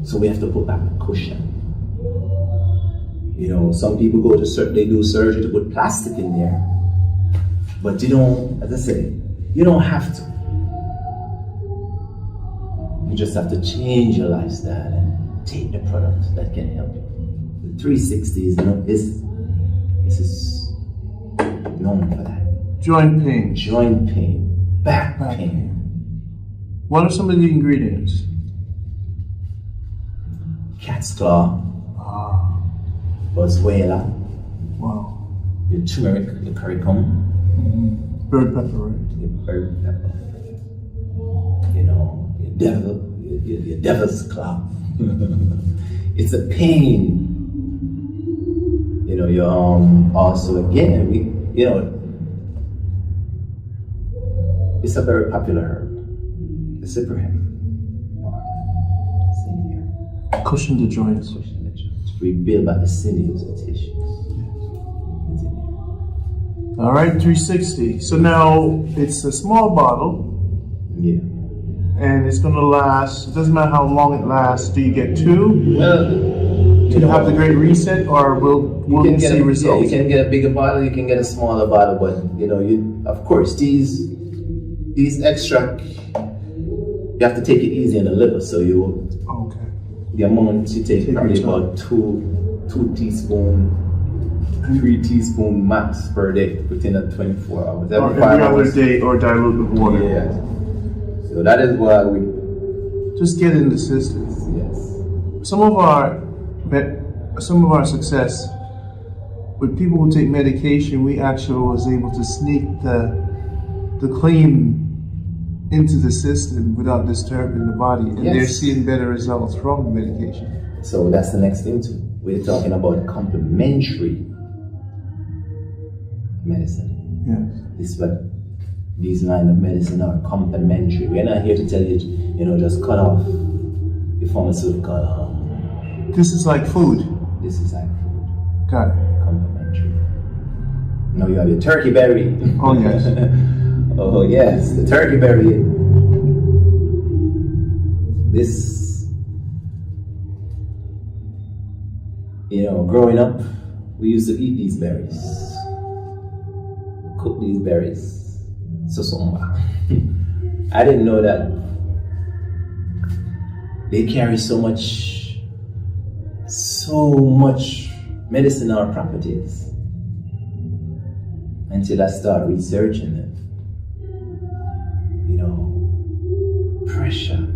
So we have to put back a cushion. Some people they do surgery to put plastic in there. But as I say, you don't have to. You just have to change your lifestyle and take the products that can help you. 360 this is known for that. Joint pain, back pain. What are some of the ingredients? Cat's claw, boswellia, wow, your turmeric, your currycumb, bird pepper, right? Your bird pepper, your devil's claw. It's a pain. You also again it's a very popular herb. The cypress. Cushion the joints. Rebuild back the sinews and tissues. All right, 360. So now it's a small bottle. Yeah. And it's going to last. It doesn't matter how long it lasts. Do you get 2? Well, do you have the great reset, or will you see results? Yeah, you can get a bigger bottle. You can get a smaller bottle, but of course these extract, you have to take it easy on the liver. So the amount you take probably about 2 teaspoons, 3 teaspoons max per day within a 24 hours. Every other day, or dilute with water. Yeah. So that is why we just get in the system. Yes. Some of our success with people who take medication, we actually was able to sneak the clean into the system without disturbing the body, and they're seeing better results from the medication. So that's the next thing too. We're talking about complementary medicine. Yes. This is what these line of medicine are complementary. We're not here to tell you, just cut off your pharmaceutical. This is like food. This is like food. Got it. Complementary. Now you have your turkey berry. Oh, yes. Oh, yes, the turkey berry. This, growing up, we used to eat these berries. Cook these berries. Sosomba. I didn't know that they carry so much medicinal properties until I started researching them. Pressure,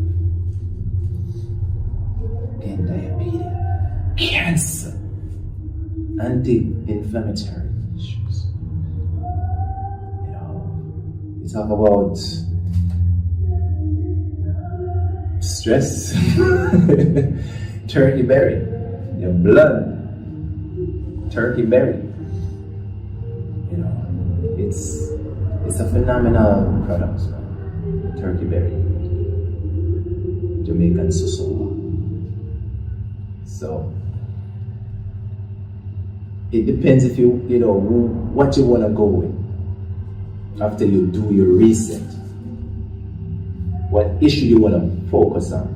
getting diabetes, cancer, anti-inflammatory issues. We talk about stress, turkey berry, your blood, turkey berry. It's a phenomenal product, turkey berry, Jamaican Sosoba. So it depends if what you want to go with after you do your research. What issue you want to focus on.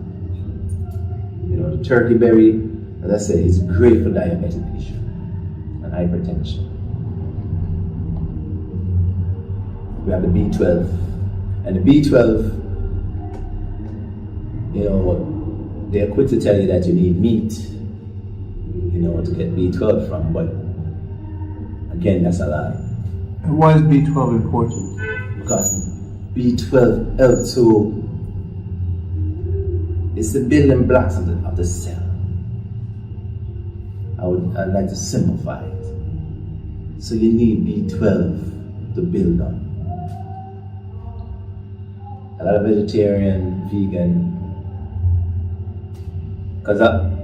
The turkey berry, as I said, is great for diabetic issue and hypertension. We have the B12. And the B12, they're quick to tell you that you need meat, to get B12 from, but again, that's a lie. And why is B12 important? Because B12 helps to, it's the building blocks of the cell. I'd like to simplify it. So you need B12 to build on. A lot of vegetarian, vegan, because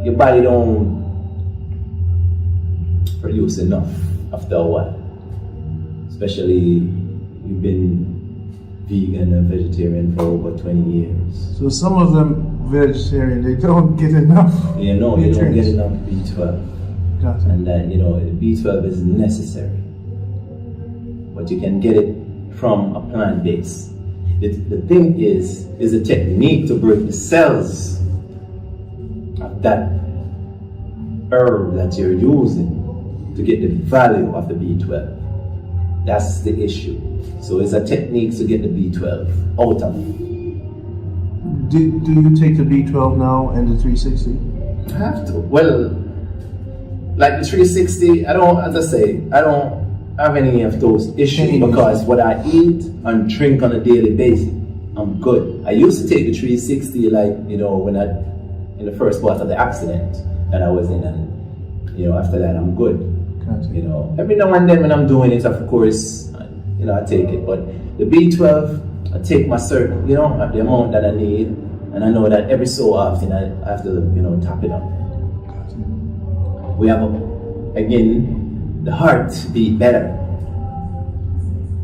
your body don't produce enough after a while. Especially we've been vegan and vegetarian for over 20 years. So some of them vegetarian, they don't get enough. You don't get enough B12. Got it. And that B12 is necessary. But you can get it from a plant base. The thing is a technique to break the cells of that herb that you're using to get the value of the B12. That's the issue. So it's a technique to get the B12 out of it. Do you take the B12 now and the 360? I have to. Well, like the 360, I don't have any of those issues because what I eat and drink on a daily basis, I'm good. I used to take the 360 when in the first part of the accident that I was in, and after that I'm good. Every now and then when I'm doing it, of course, I take it. But the B12, I take my certain, the amount that I need, and I know that every so often I have to, top it up. We have again, the heart beat better.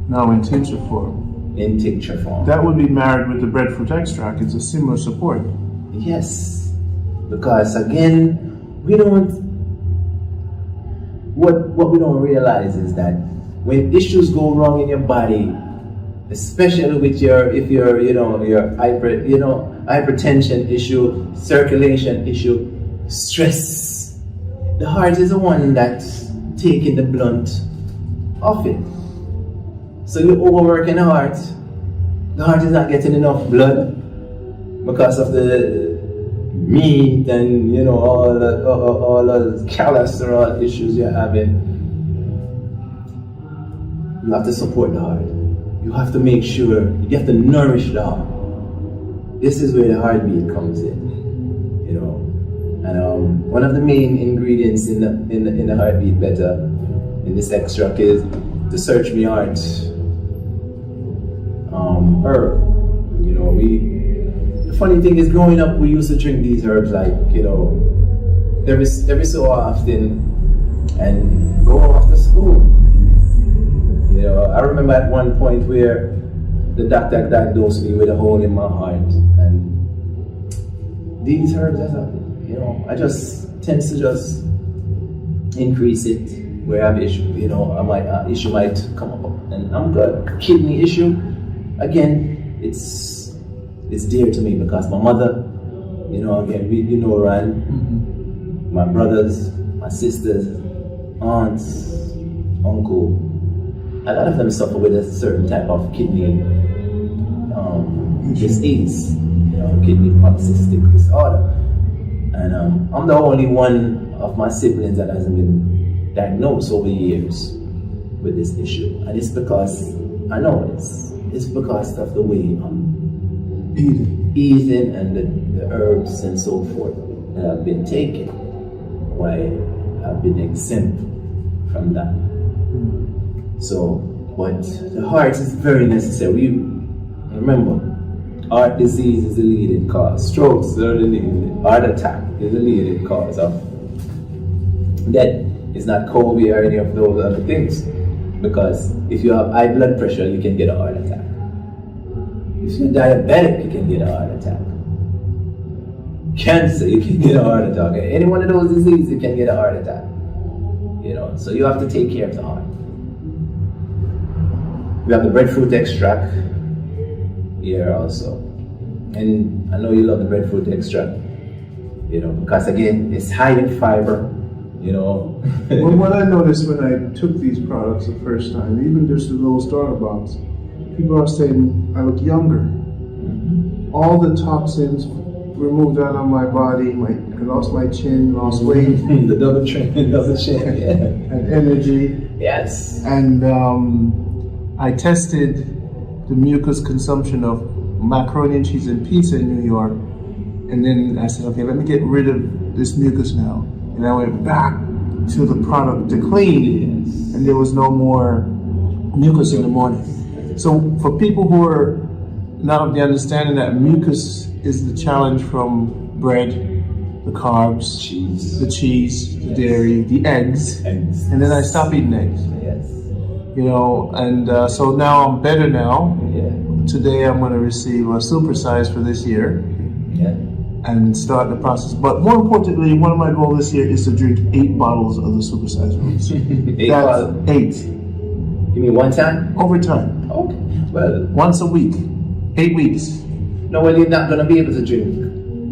Now in tincture form. In tincture form. That would be married with the breadfruit extract. It's a similar support. Yes, because again, what we don't realize is that when issues go wrong in your body, especially with your hypertension issue, circulation issue, stress, the heart is the one that's taking the blunt of it. So you overwork in the heart is not getting enough blood because of the meat and all the cholesterol issues you're having. You have to support the heart. You have to make sure, you have to nourish the heart. This is where the heartbeat comes in, And one of the main ingredients in the heartbeat better, in this extract, is the Search Me Heart herb. The funny thing is, growing up, we used to drink these herbs every so often, and go off to school. I remember at one point where the doctor diagnosed me with a hole in my heart, and these herbs, I just tend to just increase it, where I have issue, you know, issue might come up, and I'm good. Kidney issue, again, it's dear to me because my mother, you know, again, you know, Ryan, my brothers, my sisters, aunts, uncle, a lot of them suffer with a certain type of kidney disease, you know, kidney polycystic disorder. And I'm the only one of my siblings that hasn't been diagnosed over the years with this issue. And it's because, I know it's because of the way I'm eating and the herbs and so forth that I've been taking. Why I've been exempt from that. So, but the heart is very necessary. Remember, heart disease is the leading cause. Strokes are the leading. Heart attack is the leading cause of death. It's not COVID or any of those other things. Because if you have high blood pressure, you can get a heart attack. If you're diabetic, you can get a heart attack. Cancer, you can get a heart attack. Any one of those diseases, you can get a heart attack. You know, so you have to take care of the heart. We have the breadfruit extract here also. And I know you love the breadfruit extract, you know, because again, it's high in fiber, you know. Well, what I noticed when I took these products the first time, even just the little starter box, people are saying I look younger. All the toxins were moved out of my body. I lost my chin, lost weight. The double chin, yeah. And energy. Yes. And I tested the mucus consumption of macaroni and cheese and pizza in New York. And then I said, okay, let me get rid of this mucus now. And I went back to the product to clean, and there was no more mucus in the morning. So for people who are not of the understanding that mucus is the challenge from bread, the carbs, the cheese, the dairy, the eggs, and then I stopped eating eggs. You know, and so now I'm better now. Today I'm going to receive a supersize for this year and start the process. But more importantly, one of my goals this year is to drink 8 bottles of the supersize roots. 8 bottles? 8. You mean one time? Over time. Okay. Well, once a week. 8 weeks. No, well, you're not going to be able to drink.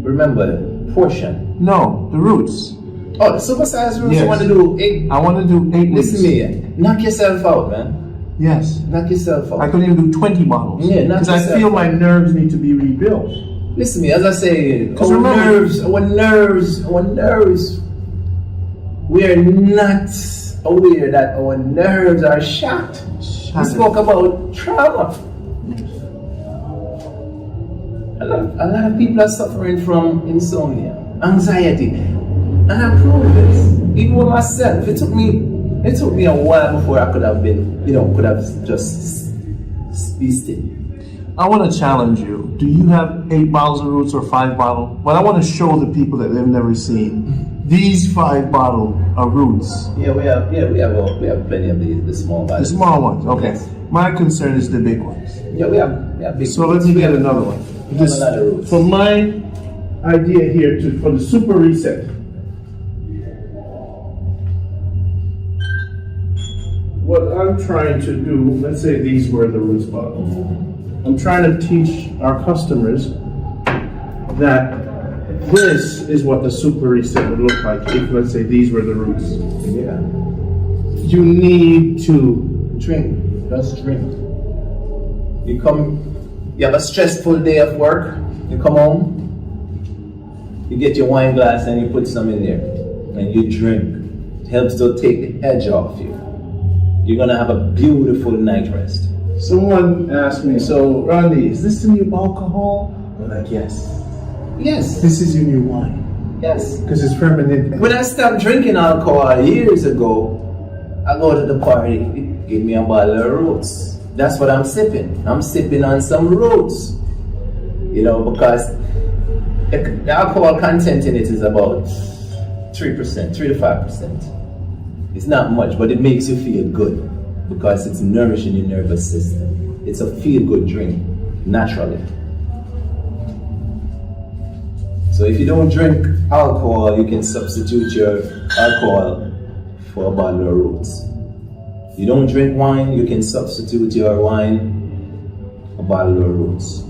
Remember, portion. No, the roots. Oh, the supersize roots, Yes. you want to do 8? I want to do 8 weeks. Listen to me, knock yourself out, man. Yes. Knock yourself out. I could even do 20 bottles. Yeah, knock because I yourself feel out. my nerves need to be rebuilt. Listen to me, as I say, our nerves, we are not aware that our nerves are shot. We spoke about trauma. A lot of people are suffering from insomnia, anxiety, and I proved this. Even with myself, it took me a while before I could have been, could have just be still. I want to challenge you. Do you have 8 bottles of roots or 5 bottles? But I want to show the people that they've never seen. These 5 bottles of roots. Yeah, we have plenty of these, the small bottles. The small ones, okay. Yes. My concern is the big ones. Yeah, we have big. So let me get another one. This, for my idea here for the super reset. What I'm trying to do, let's say these were the roots bottles. I'm trying to teach our customers that this is what the super reset would look like if, let's say, these were the roots. Yeah. You need to drink. Just drink. You have a stressful day of work. You come home. You get your wine glass and you put some in there, and you drink. It helps to take the edge off you. You're gonna have a beautiful night rest. Someone asked me, so Randy, is this the new alcohol? I'm like, yes. Yes. This is your new wine. Yes. Because it's fermented. When I stopped drinking alcohol years ago, I go to the party, give me a bottle of roots. That's what I'm sipping. I'm sipping on some roots. Because the alcohol content in it is about 3%, 3 to 5%. It's not much, but it makes you feel good because it's nourishing your nervous system. It's a feel-good drink, naturally. So if you don't drink alcohol, you can substitute your alcohol for a bottle of roots. You don't drink wine, you can substitute your wine a bottle of roots.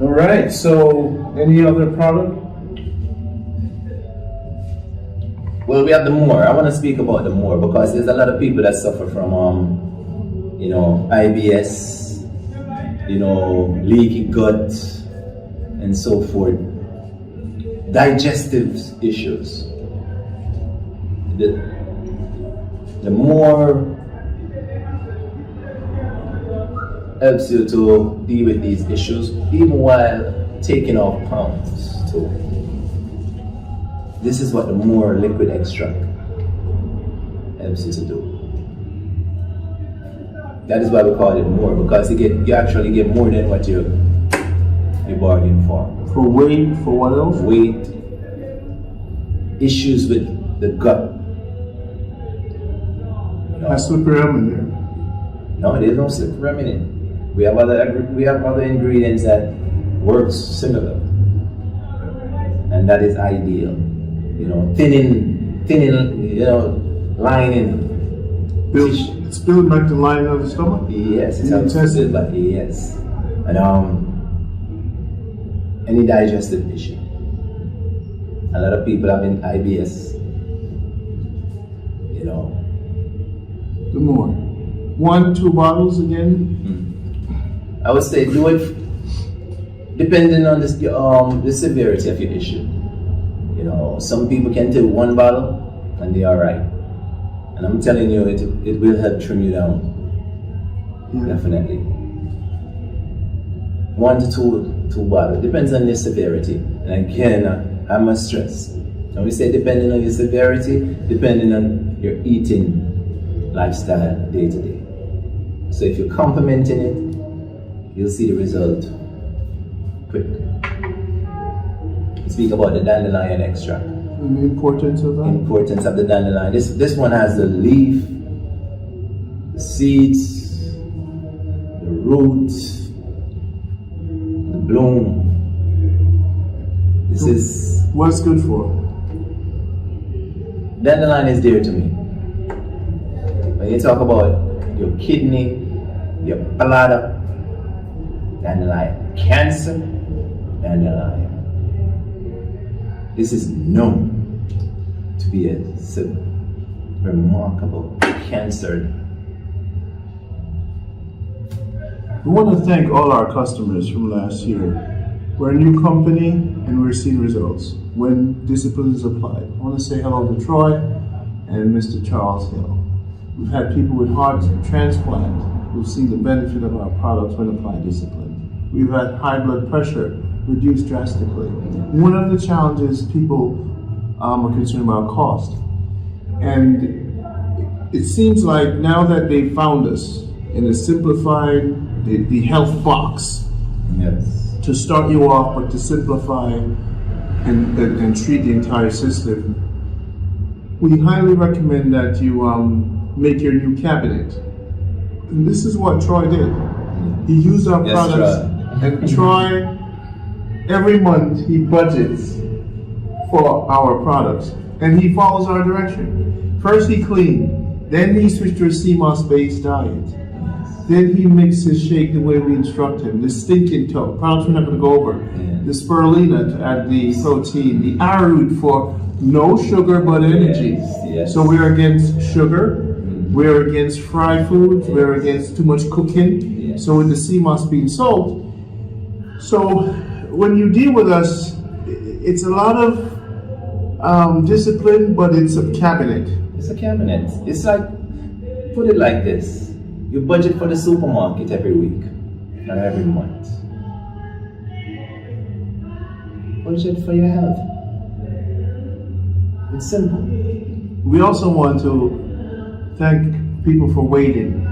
All right, so any other product? Well, we have the more. I want to speak about the more because there's a lot of people that suffer from, IBS, leaky gut, and so forth. Digestive issues. The more helps you to deal with these issues, even while taking off pounds too. This is what the more liquid extract helps you to do. That is why we call it more, because you actually get more than what you bargained for. For weight, for what else? Weight, issues with the gut. Has slippery remedy there? No, there's no slippery remedy. We have other ingredients that works similar, and that is ideal. Thinning, lining. It's building back the lining of the stomach? Yes, it's build back. Yes, and any digestive issue. A lot of people having IBS. The more. 1-2 bottles again? I would say do it depending on the severity of your issue. Some people can take 1 bottle and they're alright. And I'm telling you, it will help trim you down. Yeah. Definitely. 1 to 2 bottles. Depends on your severity. And again, I must stress. When we say depending on your severity, depending on your eating lifestyle day to day. So if you're complementing it, you'll see the result quick. We speak about the dandelion extract. The importance of that? Importance of the dandelion. This one has the leaf, the seeds, the roots, the bloom. This is... What's good for? Dandelion is dear to me. When you talk about your kidney, your bladder, dandelion. Cancer, dandelion. This is known to be a remarkable cancer. We want to thank all our customers from last year. We're a new company and we're seeing results when discipline is applied. I want to say hello to Troy and Mr. Charles Hill. We've had people with heart transplant who've seen the benefit of our products when applied discipline. We've had high blood pressure reduced drastically. One of the challenges people are concerned about cost. And it seems like now that they've found us in a simplified, the health box, yes, to start you off, but to simplify and treat the entire system, we highly recommend that you make your new cabinet. And this is what Troy did. He used our products. Troy, every month he budgets for our products and he follows our direction. First he cleaned, then he switched to a CMOS-based diet. Then he mixed his shake the way we instruct him. The stinking toe, products we're not going to go over. The spirulina to add the protein. The arrowroot for no sugar but energy. Yes. So we're against sugar. We're against fried foods. We're against too much cooking. So with the CMOS being sold. So when you deal with us, it's a lot of discipline, but it's a cabinet. It's a cabinet. It's like, put it like this. You budget for the supermarket every week or every month. Budget for your health. It's simple. We also want to thank people for waiting.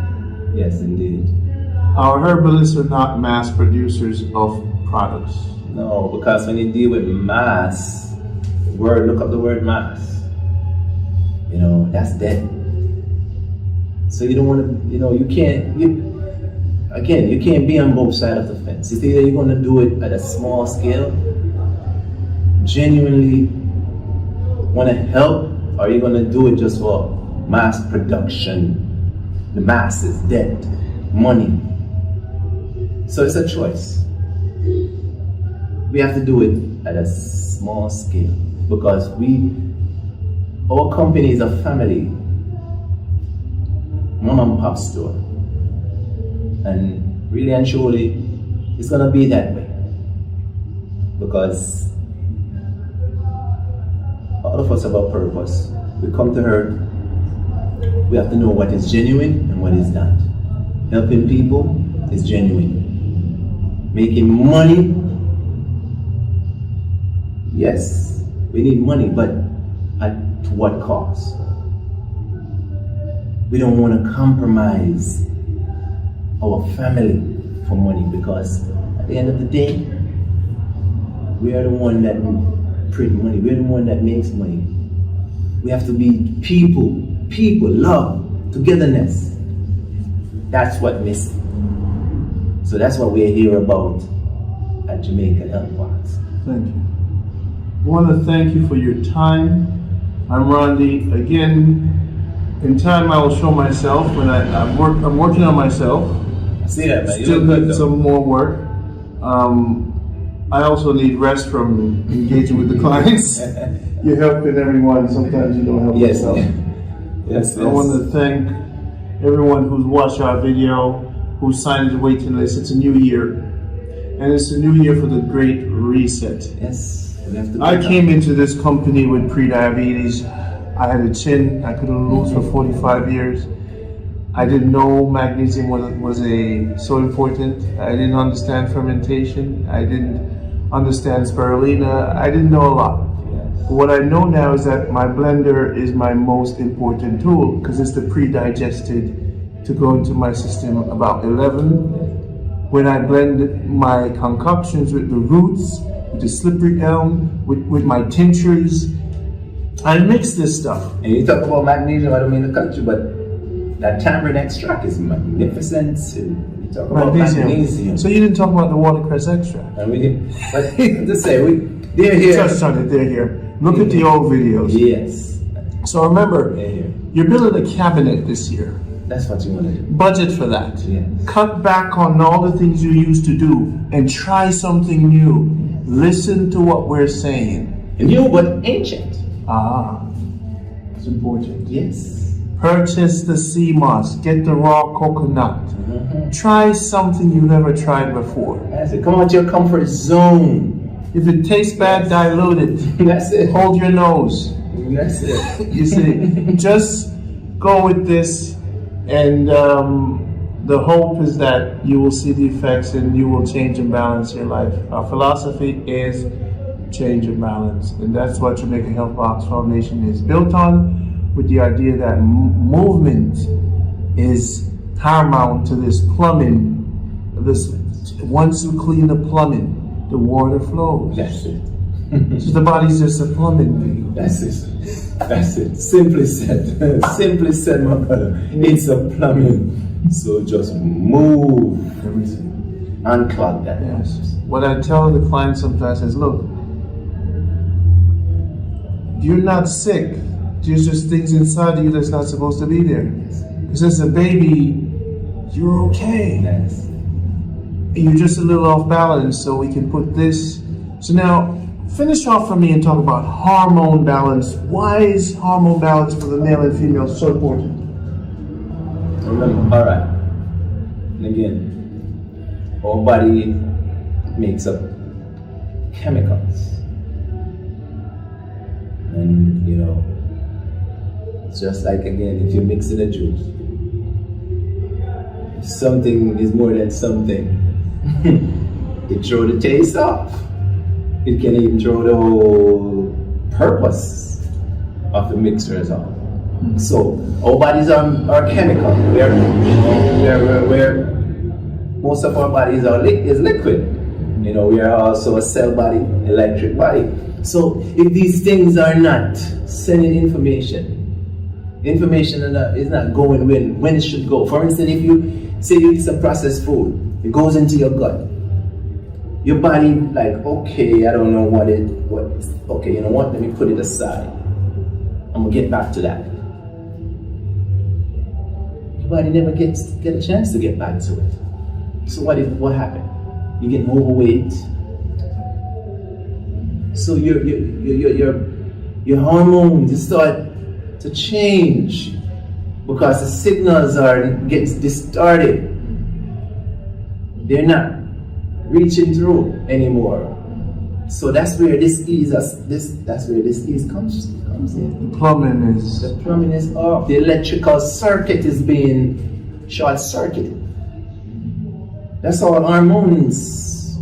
Yes, indeed. Our herbalists are not mass producers of products. No, because when you deal with mass, look up the word mass. That's dead. So you don't want to, you can't be on both sides of the fence. It's either you're going to do it at a small scale, genuinely want to help, or are you going to do it just for mass production? The masses, debt, money. So it's a choice. We have to do it at a small scale because our company is a family, mom and pop store. And really and truly, it's going to be that way. Because all of us have a purpose. We come to Earth, we have to know what is genuine and what is not. Helping people is genuine. Making money, yes, we need money, but at what cost? We don't want to compromise our family for money because at the end of the day, we are the one that print money. We're the one that makes money. We have to be people, love, togetherness. That's what missing. So that's what we're here about at Jamaica Health Box. Thank you. I want to thank you for your time. I'm Randy. Again, in time I will show myself when I'm working on myself. I see that, man. Still need some more work. I also need rest from engaging with the clients. You're helping everyone. Sometimes you don't help yourself. Yes. I want to thank everyone who's watched our video, who's signed the waiting list. It's a new year. And it's a new year for the Great Reset. Yes. I came into this company with pre-diabetes. I had a chin I couldn't lose for 45 years. I didn't know magnesium was so important. I didn't understand fermentation. I didn't understand spirulina. I didn't know a lot. But what I know now is that my blender is my most important tool because it's the pre-digested to go into my system about 11. When I blend my concoctions with the roots, with the slippery elm, with my tinctures, I mix this stuff. And you talk about magnesium, I don't mean the country, but that tamarind extract is magnificent. You talk about magnesium. So you didn't talk about the watercress extract. And we did, but just say, they're here. Touched on it, they're here. Look at the old videos. Yes. So remember, you're building a cabinet this year. That's what you want to do. Budget for that. Yes. Cut back on all the things you used to do and try something new. Listen to what we're saying. New but ancient. It's important. Yes. Purchase the sea moss. Get the raw coconut. Try something you never tried before. That's it. Come out your comfort zone. If it tastes bad, dilute it. That's it. Hold your nose. That's it. You see, just go with this, and the hope is that you will see the effects and you will change and balance your life. Our philosophy is change and balance, and that's what Jamaica Health Box Foundation is built on, with the idea that movement is paramount to this plumbing. Once you clean the plumbing, the water flows. That's it. So the body's just a plumbing thing. That's it. That's it. Simply said. Simply said, my brother. It's a plumbing. So just move everything. Unclog that. Yes. What I tell the client sometimes is, look, you're not sick. There's just things inside of you that's not supposed to be there. Because as a baby, you're okay. Yes. You're just a little off balance, so we can put this. So now, finish off for me and talk about hormone balance. Why is hormone balance for the male and female so important? All right. And again, our body makes up chemicals. And, it's just like, again, if you mix in a juice, if something is more than something, it throw the taste off. It can even throw the whole purpose of the mixtures off. So our bodies are chemical. Where most of our bodies is liquid. We are also a cell body, electric body. So if these things are not sending information is not going when it should go. For instance, if you say you eat some processed food, it goes into your gut. Your body, like, okay, I don't know okay, you know what, let me put it aside. I'm gonna get back to that. Your body never get a chance to get back to it. So what happened? You get overweight. So your hormones start to change because the signals are getting distorted. They're not reaching through anymore. So that's where disease comes in. The plumbing is off. The electrical circuit is being short-circuited. That's all hormones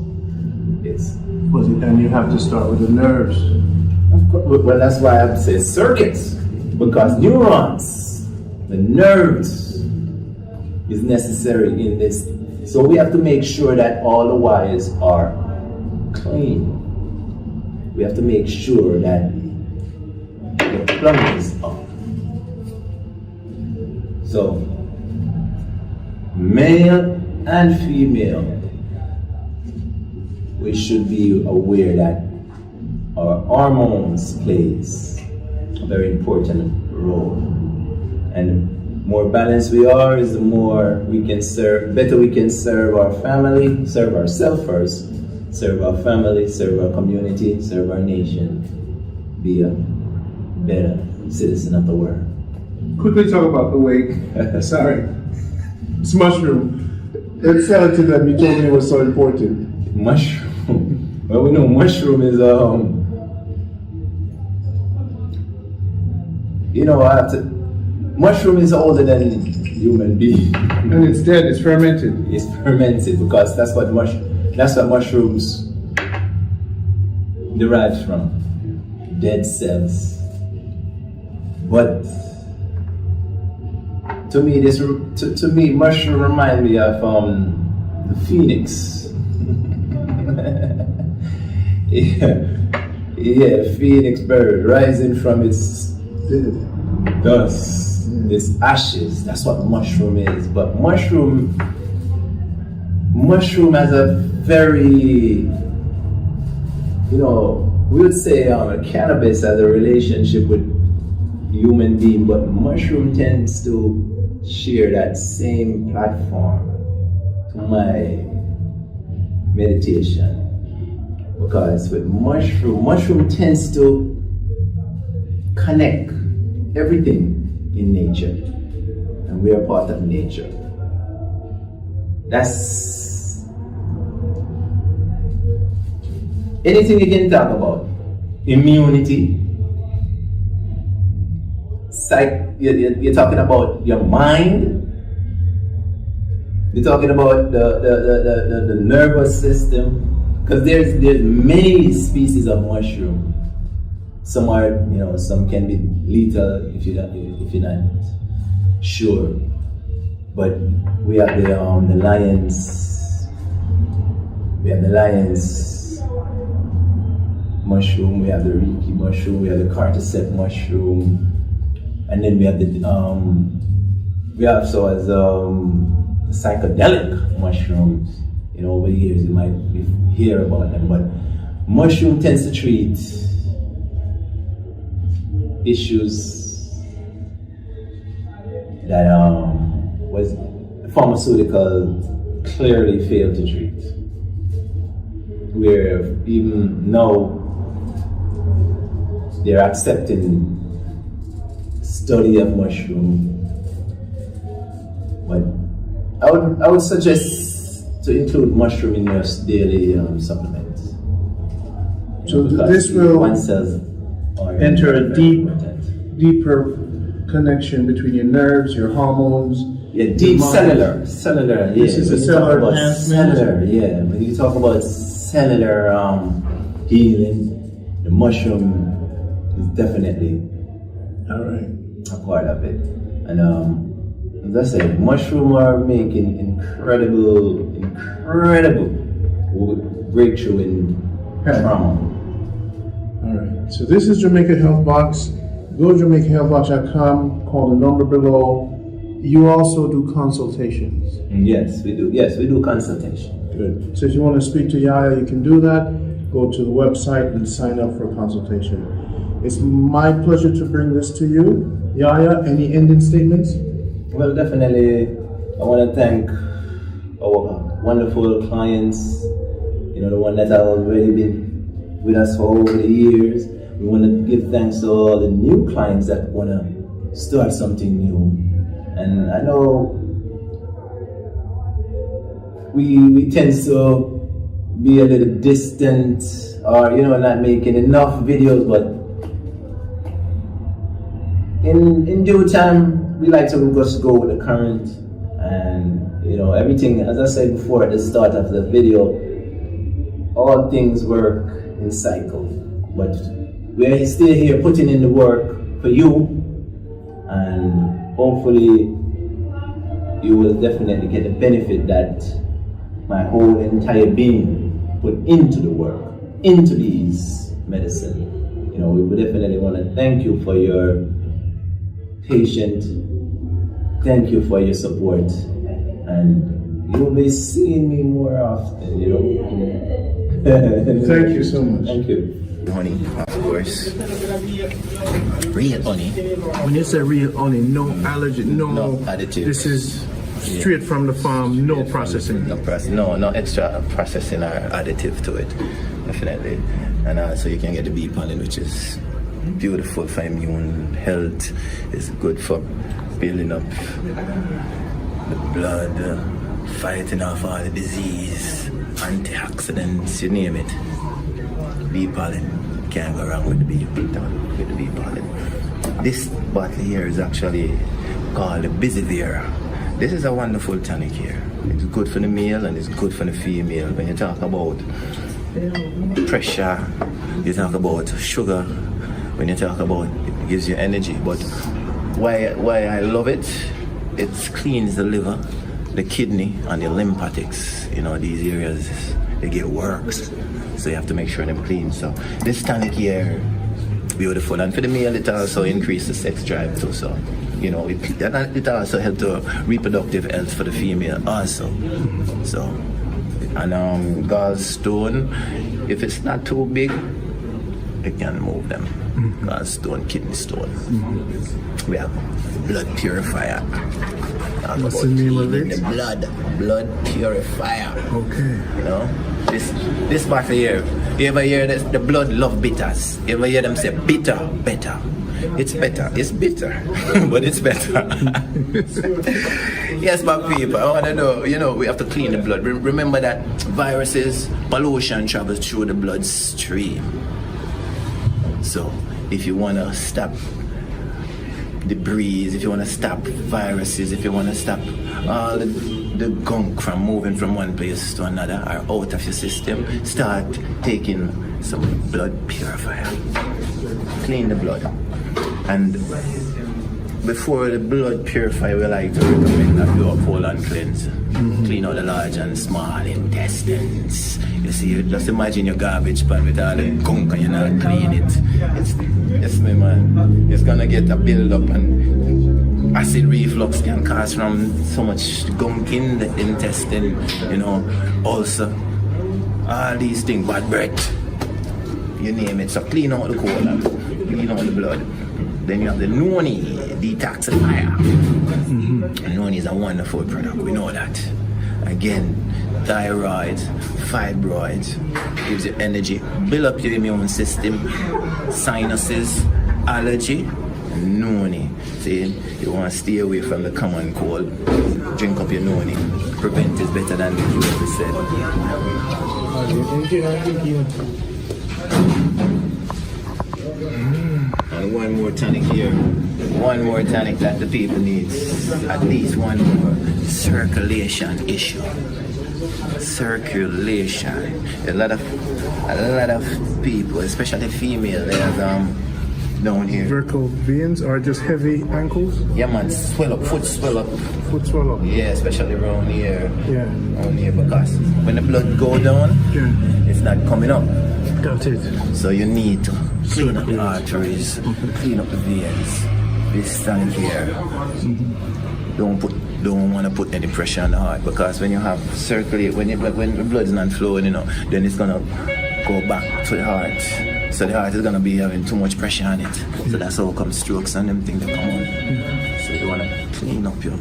is. And you have to start with the nerves. Of course. Well, that's why I say circuits, because neurons, the nerves, is necessary in this. So we have to make sure that all the wires are clean. We have to make sure that the plumbing is up. So, male and female, we should be aware that our hormones plays a very important role. And the more balanced we are, is the more we can serve, better we can serve our family, serve ourselves first, serve our family, serve our community, serve our nation, be a better citizen of the world. Quickly talk about the weight. Sorry. It's mushroom. It's something that you told me was so important. Mushroom. Well, we know mushroom is mushroom is older than human being. And it's dead. It's fermented. It's fermented because that's what mushrooms derive from, dead cells. But to me, mushroom remind me of the phoenix. yeah, phoenix bird rising from its dust, its ashes. That's what mushroom is. But mushroom has a very, we would say cannabis has a relationship with human being, but mushroom tends to share that same platform to my meditation. Because with mushroom tends to connect everything in nature, and we are part of nature. That's anything you can talk about. Immunity. You're talking about your mind. You're talking about the nervous system. Because there's many species of mushroom. Some are, some can be lethal if you're not sure. But we have the lion's. We have the lion's mushroom. We have the reiki mushroom. We have the cordyceps mushroom, and then we have the we also has psychedelic mushrooms. Over the years you might hear about them, but mushroom tends to treat issues that was pharmaceutical clearly failed to treat. Where even now they're accepting study of mushroom, but I would suggest to include mushroom in your daily supplements. So this will enter a deeper connection between your nerves, your hormones. Yeah, deep cellular. Yeah. This is a cellular enhancement. Yeah. When you talk about cellular healing, the mushroom is definitely a part of it. And as I say, mushroom are making incredible breakthrough in trauma. All right. So this is Jamaica Health Box. Go to JamaicaHealthBox.com. Call the number below. You also do consultations. Yes, we do. Yes, we do consultation. Good. So if you want to speak to Yaya, you can do that. Go to the website and sign up for a consultation. It's my pleasure to bring this to you. Yaya, any ending statements? Well, definitely, I want to thank our wonderful clients, the one that have already been with us for over the years. We want to give thanks to all the new clients that want to start something new. And I know we tend to be a little distant or, not making enough videos, but in due time, we like to just go with the current, and everything, as I said before at the start of the video, all things work in cycle, but we're still here putting in the work for you, and hopefully you will definitely get the benefit that my whole entire being put into the work, into these medicine. We would definitely want to thank you for your patience, thank you for your support, and you'll be seeing me more often, Thank you so much. Thank you. Honey, of course. Real honey. When you say real honey, no allergy, no additive. This is straight from the farm, no processing. No extra processing or additive to it, definitely. And also you can get the bee pollen, which is beautiful for immune health. It's good for building up the blood, fighting off all the disease, antioxidants, you name it. Bee pollen, can't go wrong with the bee pollen. This bottle here is actually called the Busivir. This is a wonderful tonic here. It's good for the male and it's good for the female. When you talk about pressure, you talk about sugar, when you talk about it gives you energy. But why I love it, it cleans the liver, the kidney and the lymphatics. These areas, they get works. So you have to make sure them clean. So this tonic here, beautiful. And for the male, it also increases the sex drive too. So, it also helps the reproductive health for the female also. So, and gallstone, if it's not too big, it can move them. Gallstone, kidney stone. We have blood purifier. What's the name of it? The blood purifier. Okay. This bottle here, you ever hear the blood love bitters? You ever hear them say bitter, better? It's better, it's bitter, but it's better. Yes, my people, I want to know, we have to clean the blood. Remember that viruses, pollution travels through the bloodstream. So if you want to stop debris, if you want to stop viruses, if you want to stop all the gunk from moving from one place to another or out of your system, start taking some blood purifier. Clean the blood. And before the blood purifier, we like to recommend that you do a colon cleanse. Clean out the large and small intestines. You see, just imagine your garbage pan with all the gunk and you're not clean it. Yes, my man. It's gonna get a build up and acid reflux can cause from so much gunk in the intestine, also all these things, bad breath, you name it. So clean out the colon, clean out the blood. Then you have the Noni Detoxifier. Noni is a wonderful product, we know that. Again, thyroid, fibroids, gives you energy, build up your immune system, sinuses, allergy, Noni. See, you want to stay away from the common cold, drink up your Noni. Prevent is better than the cure, we said. And one more tonic here. One more tonic that the people need. At least one more. Circulation issue. Circulation. A lot of people, especially female, they have down here. Vertical veins or just heavy ankles? Yeah, man, swell up, foot swell up. Foot swell up? Yeah, especially around here. Yeah. Around here, because when the blood go down, it's not coming up. Got it. So you need to clean up the arteries, clean up the veins. This tonic here. Don't want to put any pressure on the heart, because when you have when the blood is not flowing, then it's gonna go back to the heart. So the heart is gonna be having too much pressure on it. So that's how come strokes and them things that come on. So you wanna clean up your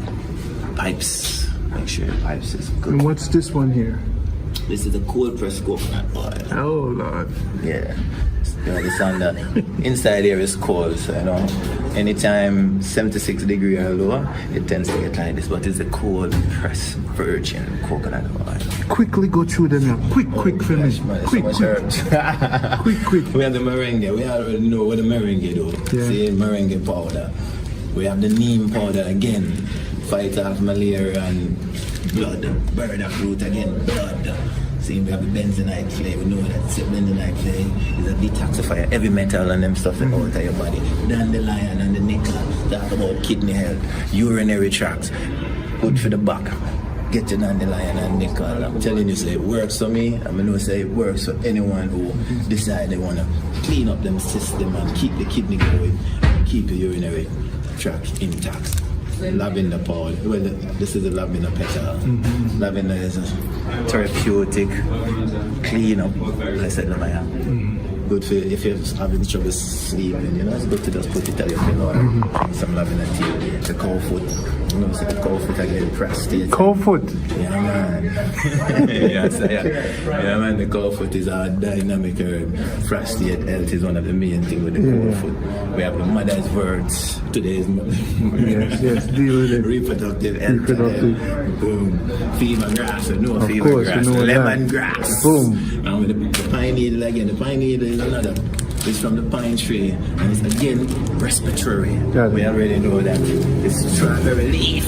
pipes. Make sure your pipes is good. And what's this one here? This is a cold pressed coconut oil. Oh Lord. Yeah. You know, this on the inside here is cold, so you know, anytime 76 degrees or lower, it tends to get like this, but it's a cold pressed virgin coconut oil. Quickly go through them now. Quick for me. Quick. Quick. We have the merengue. We already know what the merengue do. Yeah. See, merengue powder. We have the neem powder again. Fight off malaria and blood. Burdock root again, blood. See, we have the bentonite clay. We know that bentonite clay is a detoxifier, heavy metal and them stuff that out of your body. Dandelion and the nickel. Talk about kidney health, urinary tract. Good for the back. Get your dandelion and nickel. I'm telling you, say it works for me. I know say it works for anyone who decide they want to clean up them system and keep the kidney going, and keep the urinary tract intact. Lavender powder. Well, this is a lavender petal. Lavender is a therapeutic clean up. I said, good for if you're having trouble sleeping, you know, it's good to just put it on your pillow and drink some lavender tea. The cow foot, you know, so the cow foot again, prostate. Cow foot? Yeah, man. Yeah, man, the cow foot is our dynamic herb. Prostate health is one of the main things with the cow foot. We have the mother's words. Today's yes, deal with it. Reproductive health. Boom. Fever grass, no fever grass. You know lemon grass. Boom. And with the pine needle again, the pine needle is another. It's from the pine tree, and it's again respiratory. We already know that. It's strawberry leaf.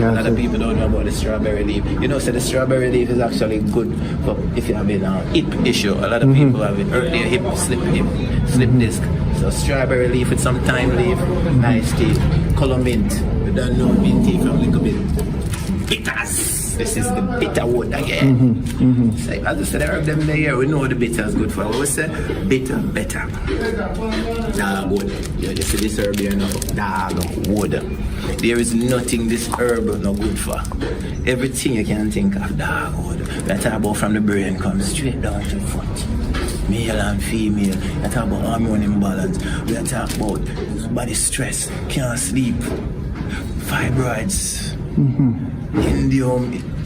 A lot of people don't know about the strawberry leaf. You know, so the strawberry leaf is actually good for if you're having a hip issue. A lot of people have it earlier hip slip disc. So strawberry leaf with some thyme leaf, nice tea, color mint. We don't know mint tea from a little bit. Bitters. This is the bitter wood again. So, as I said, I heard them there. We know the bitter is good for. What we say? Bitter, better. Dogwood. You see this herb here now? Dogwood. There is nothing this herb no good for. Everything you can think of, dogwood. We talk about from the brain comes straight down to the foot. Male and female. We talk about hormone imbalance. We talk about body stress, can't sleep, fibroids.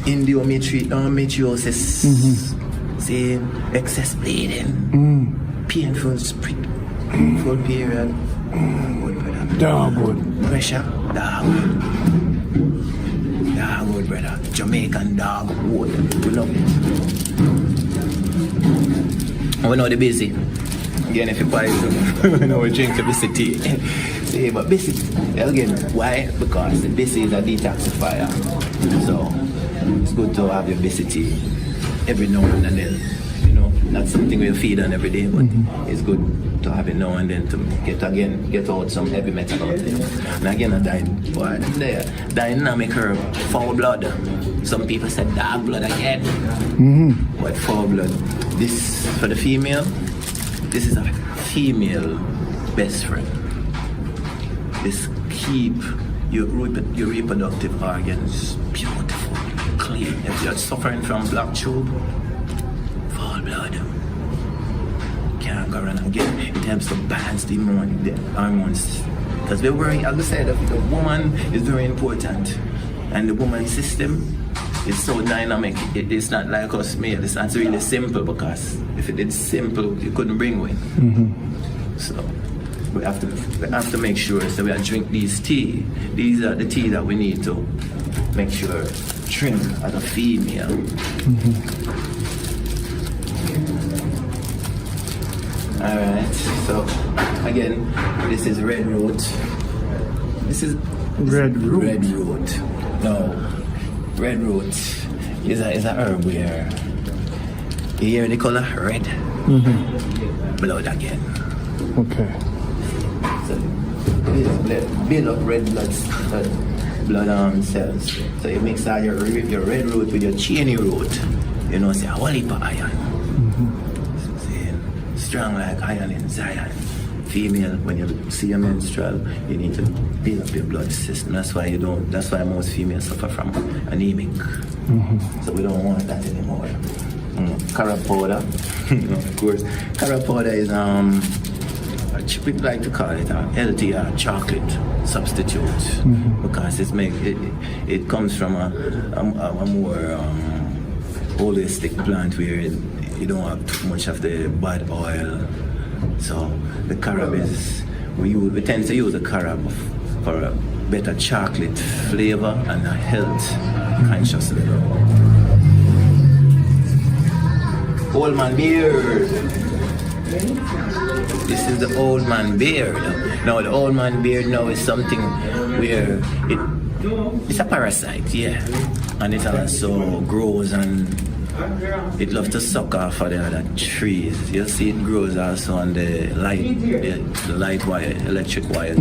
Endometriosis, see, excess bleeding, painful period, dogwood, pressure, dogwood, brother, Jamaican dogwood, we love it. And we know the busy. Again, if you buy it, we know we drink the busy tea. See, but busy, again, why? Because the busy is a detoxifier. So, it's good to have your busy tea every now and then. You know, not something we feed on every day, but it's good to have it now and then to get out some heavy metal out there. And again, dynamic herb, foul blood. Some people said dark blood again. But foul blood. This, for the female, this is a female best friend. This keep your reproductive organs beautiful, clean. If you're suffering from black tube, foul blood, can't go around again. It helps to balance the hormones. Because we're worrying, as I said, the woman is very important. And the woman's system is so dynamic. It's not like us male. It's not really simple, because if it is simple, you couldn't bring one. So we have to make sure so we drink these tea. These are the tea that we need to make sure drink as a female. Alright, so again, this is red root. This is red root. No, red root is a herb where you hear the color red. Blood again. Okay. So build up red blood cells. So you mix out your red root with your chainy root. You know, say a whole heap of iron. Strong like iron in Zion. Female, when you see a menstrual, you need to build up your blood system. That's why most females suffer from anemic. So we don't want that anymore. Carrot powder, of course. Carrot powder is we like to call it a healthy chocolate substitute because it comes from a more holistic plant where you don't have too much of the bad oil. So the carob is we tend to use the carob for a better chocolate flavor and a health conscious level. Old man beard. This is the old man beard. Now the old man beard now is something where it's a parasite, yeah, and it also grows and it loves to suck off of the other trees. You see, it grows also on the light wire, electric wire.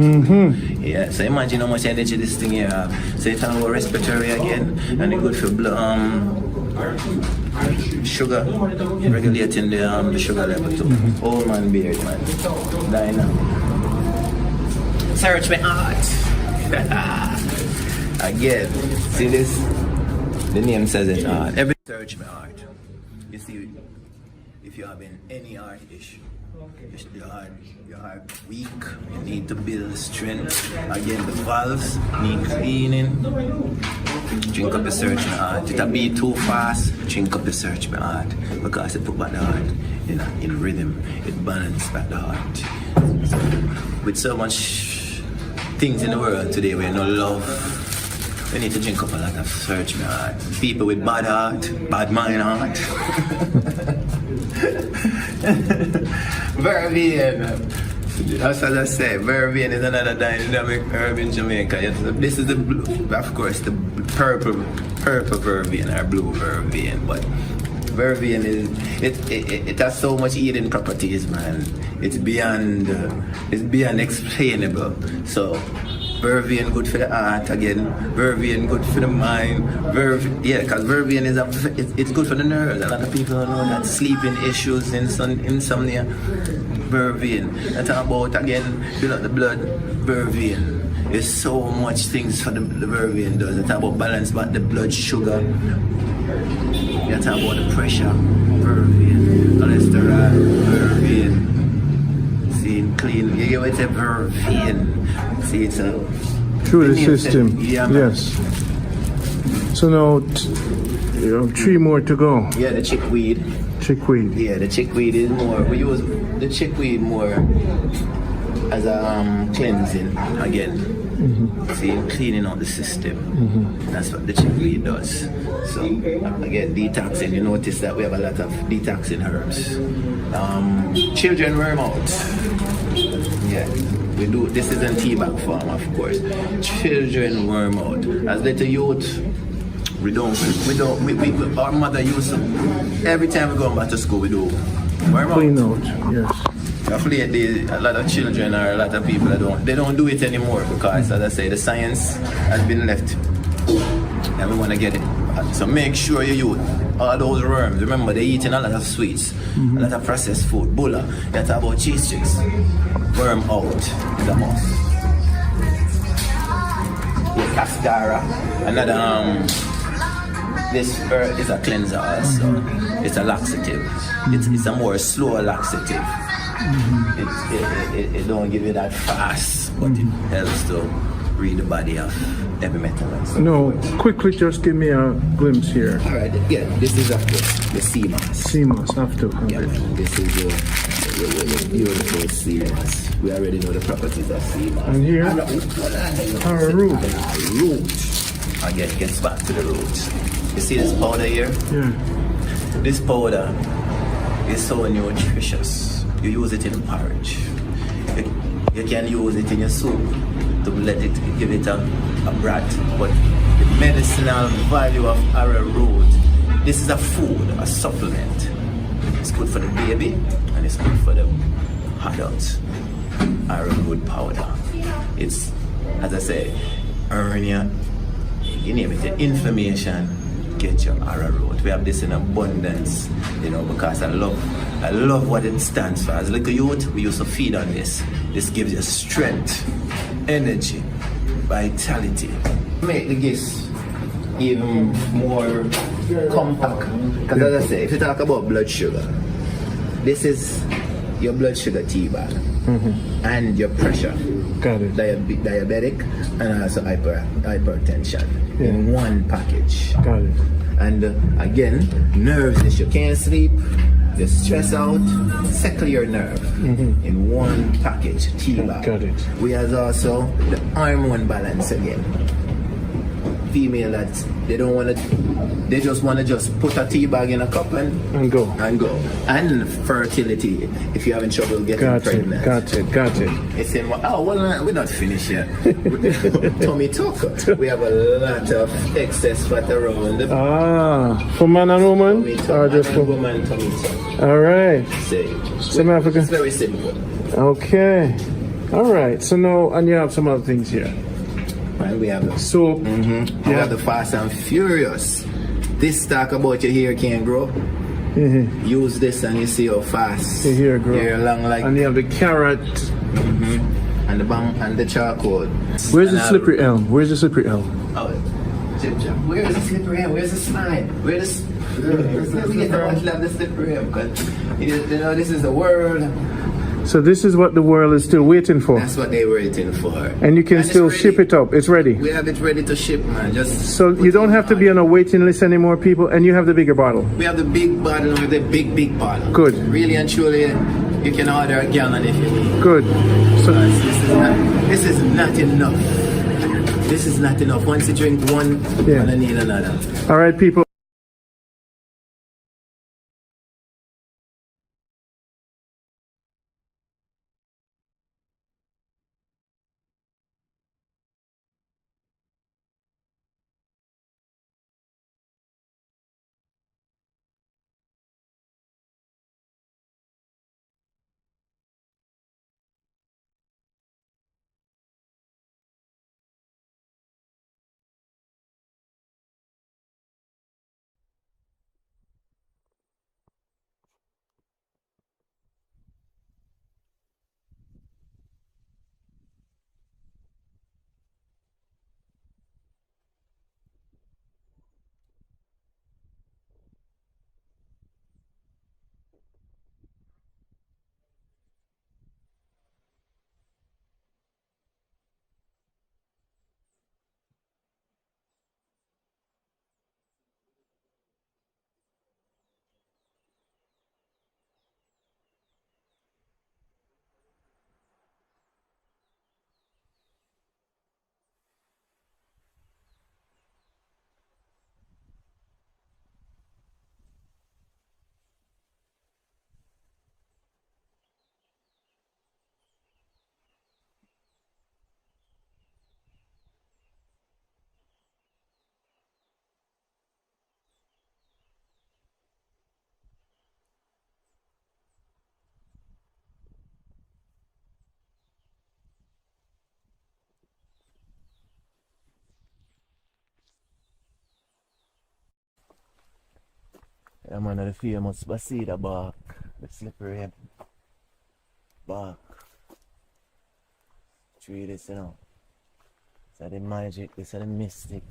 Yeah. So imagine how much energy this thing here have. So it's our respiratory again, and it's good for blood. Sugar, regulating the sugar level too. Old man beard, man. Die now. Search my heart. Again, see this? The name says it hard. Every search my heart. You see, if you're having any heart issue, your heart weak, you need to build strength. Again, the valves need cleaning. Drink up the search my heart. It'll be too fast, drink up the search my heart. Because it put back the heart in rhythm. It balances back the heart. So, with so much things in the world today where no love, we need to drink up a lot of search my heart. People with bad heart, bad mind heart. Vervain. As I say, vervain is another dynamic herb in Jamaica. This is of course, the purple vervain or blue vervain, but vervain it has so much healing properties, man. It's beyond explainable. So vervain good for the heart again. Vervain good for the mind. Because vervain it's good for the nerves. A lot of people don't know that. Sleeping issues, insomnia. Vervain. That's about again build up the blood. Vervain. There's so much things for the vervain does. It's about balance back the blood sugar. It's about the pressure. Vervain. Cholesterol. Vervain. See, clean. You get what's a vervain. See, it's a through the system. Yeah, man. Yes. So now, 3 more to go. Yeah, the chickweed. Chickweed. Yeah, the chickweed is more. We use the chickweed more as a cleansing again. See, cleaning out the system. That's what the chickweed does. So again, detoxing. You notice that we have a lot of detoxing herbs. Children wormwood. Yeah. We do. This is in tea bag form, of course. Children wormwood. As little youth, we our mother used to, every time we go back to school, we do wormwood. Clean out, yes. Of late, a lot of children or a lot of people they don't do it anymore because, as I say, the science has been left, and we want to get it. So make sure you use all those worms. Remember, they're eating a lot of sweets, a lot of processed food. Bulla, that's about cheese sticks. Worm out is a must. Yeah, cascara. Another this herb is a cleanser also. It's a laxative. It's a more slow laxative. It don't give you that fast, but it helps to read the body of heavy metal. No, quickly just give me a glimpse here. Alright, yeah, this is of course the sea moss. Sea moss, have to. Yeah, this is the beautiful sea moss. We already know the properties of sea moss. And here, our root. Again, gets back to the roots. You see this powder here? Yeah. This powder is so nutritious. You use it in porridge. You can use it in your soup to give it a broth. But the medicinal value of arrowroot, this is a food, a supplement. It's good for the baby and it's good for the adult. Arrowroot powder. It's, as I say, hernia, you name it, the inflammation, get your arrowroot. We have this in abundance, because I love what it stands for. As a little youth, we used to feed on this. This gives you strength, energy, vitality. Make the gifts even more compact. Because as I say, if you talk about blood sugar, this is your blood sugar tea bag and your pressure. Got it. Diabetic and also hypertension in one package. Got it. And again, nerves issue. Can't sleep, you stress out, settle your nerve in one package, tea bag. Got it. We have also the hormone balance again. Female that they don't want to, they just want to just put a tea bag in a cup and go. And fertility, if you're having trouble getting pregnant. Got it. It's in, oh, well, we're not finished yet. Tummy tuck. We have a lot of excess fat around. For man and woman? Or just for woman tummy tuck. All right. South Africa. It's very simple. Okay. All right. So now, and you have some other things here. And we have the soap. We have the Fast and Furious. This talk about your hair can grow. Use this and you see how fast your hair grow. Hair long like. And you have the carrot. And the bang and the charcoal. Where's the slippery elm? Where's the slippery elm? Oh, where's the slippery elm? Where's the slime? Where's the? We get to watch the slippery elm because you know this is the world. So this is what the world is still waiting for. That's what they were waiting for. And you can still ship it up. It's ready. We have it ready to ship, man. Just so you don't have to be on a waiting list anymore, people. And you have the bigger bottle. We have the big bottle with the big bottle. Good. Really and truly, you can order a gallon if you need. Good. So this is not enough. This is not enough. Once you drink one, you're gonna need another. All right, people. I'm one of the famous Basida bark, the slippery bark. Tree this, you know. This is the magic, this is the mystic,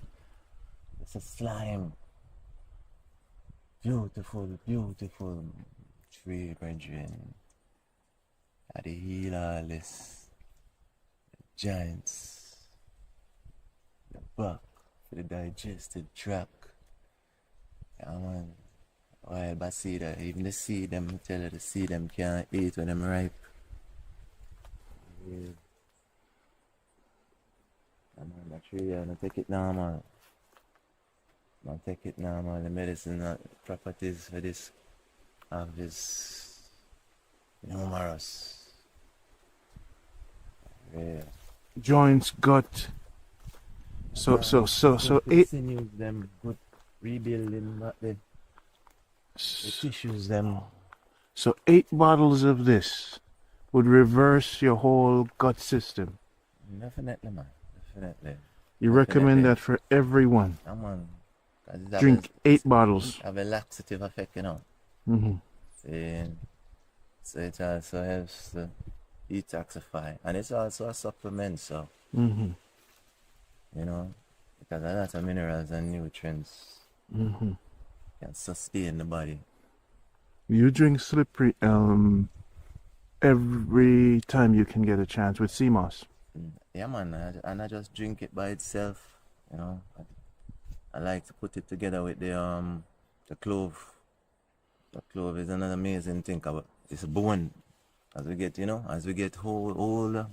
this is slime. Beautiful tree, brethren. At the healer list, the giants, the bark for the digestive tract. Yeah, man. Wild Basida, even the seed them, tell you the seed them can't eat when them ripe. Yeah. And that tree, I don't take it normal. Don't take it normal. The medicine properties for this of this numerous. Yeah. Joints, gut. So it use them good rebuilding back the tissues them. So 8 bottles of this would reverse your whole gut system. Definitely, man. Definitely. You recommend that for everyone. Come on. Drink 8 bottles. Have a laxative effect, you know. So it also helps to detoxify, and it's also a supplement. So you know, it because a lot of minerals and nutrients Mm-hmm. can sustain the body. You drink slippery elm every time you can get a chance with sea moss. Yeah, man, and I just drink it by itself. You know, I like to put it together with the clove. The clove is another amazing thing about it's bone. As we get whole the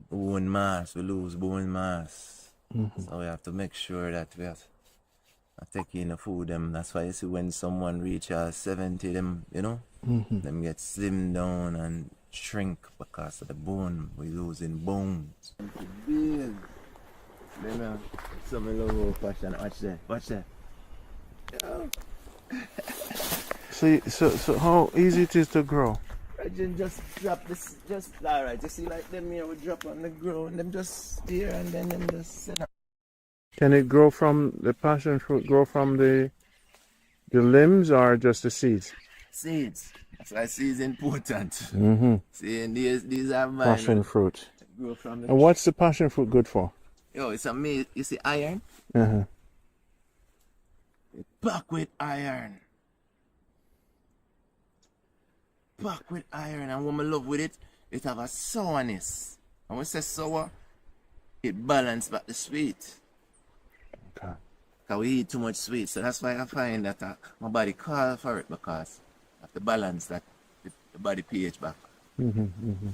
bone mass, we lose bone mass. Mm-hmm. So we have to make sure that we are taking the food them. That's why you see when someone reaches 70, them, Mm-hmm. them get slim down and shrink because of the bone. We losing bones. Some low fashion. Watch that. So how easy it is to grow? Just drop this, just alright. You see, like them here, we drop on the ground, them just steer and then them just sit up. Can it grow from the passion fruit? Grow from the limbs or just the seeds? Seeds. That's why seeds important. Mm-hmm. See, and these are mine. Passion fruit. Grow from the And what's the passion fruit good for? Yo, it's amazing. You see iron? Uh-huh. Pack with iron. Pack with iron. And what I love with it, it have a sourness. And when it says sour, it balance back the sweet. Okay. Because we eat too much sweet. So that's why I find that my body calls for it because I have to balance that the body pH back. Mm-hmm, mm-hmm.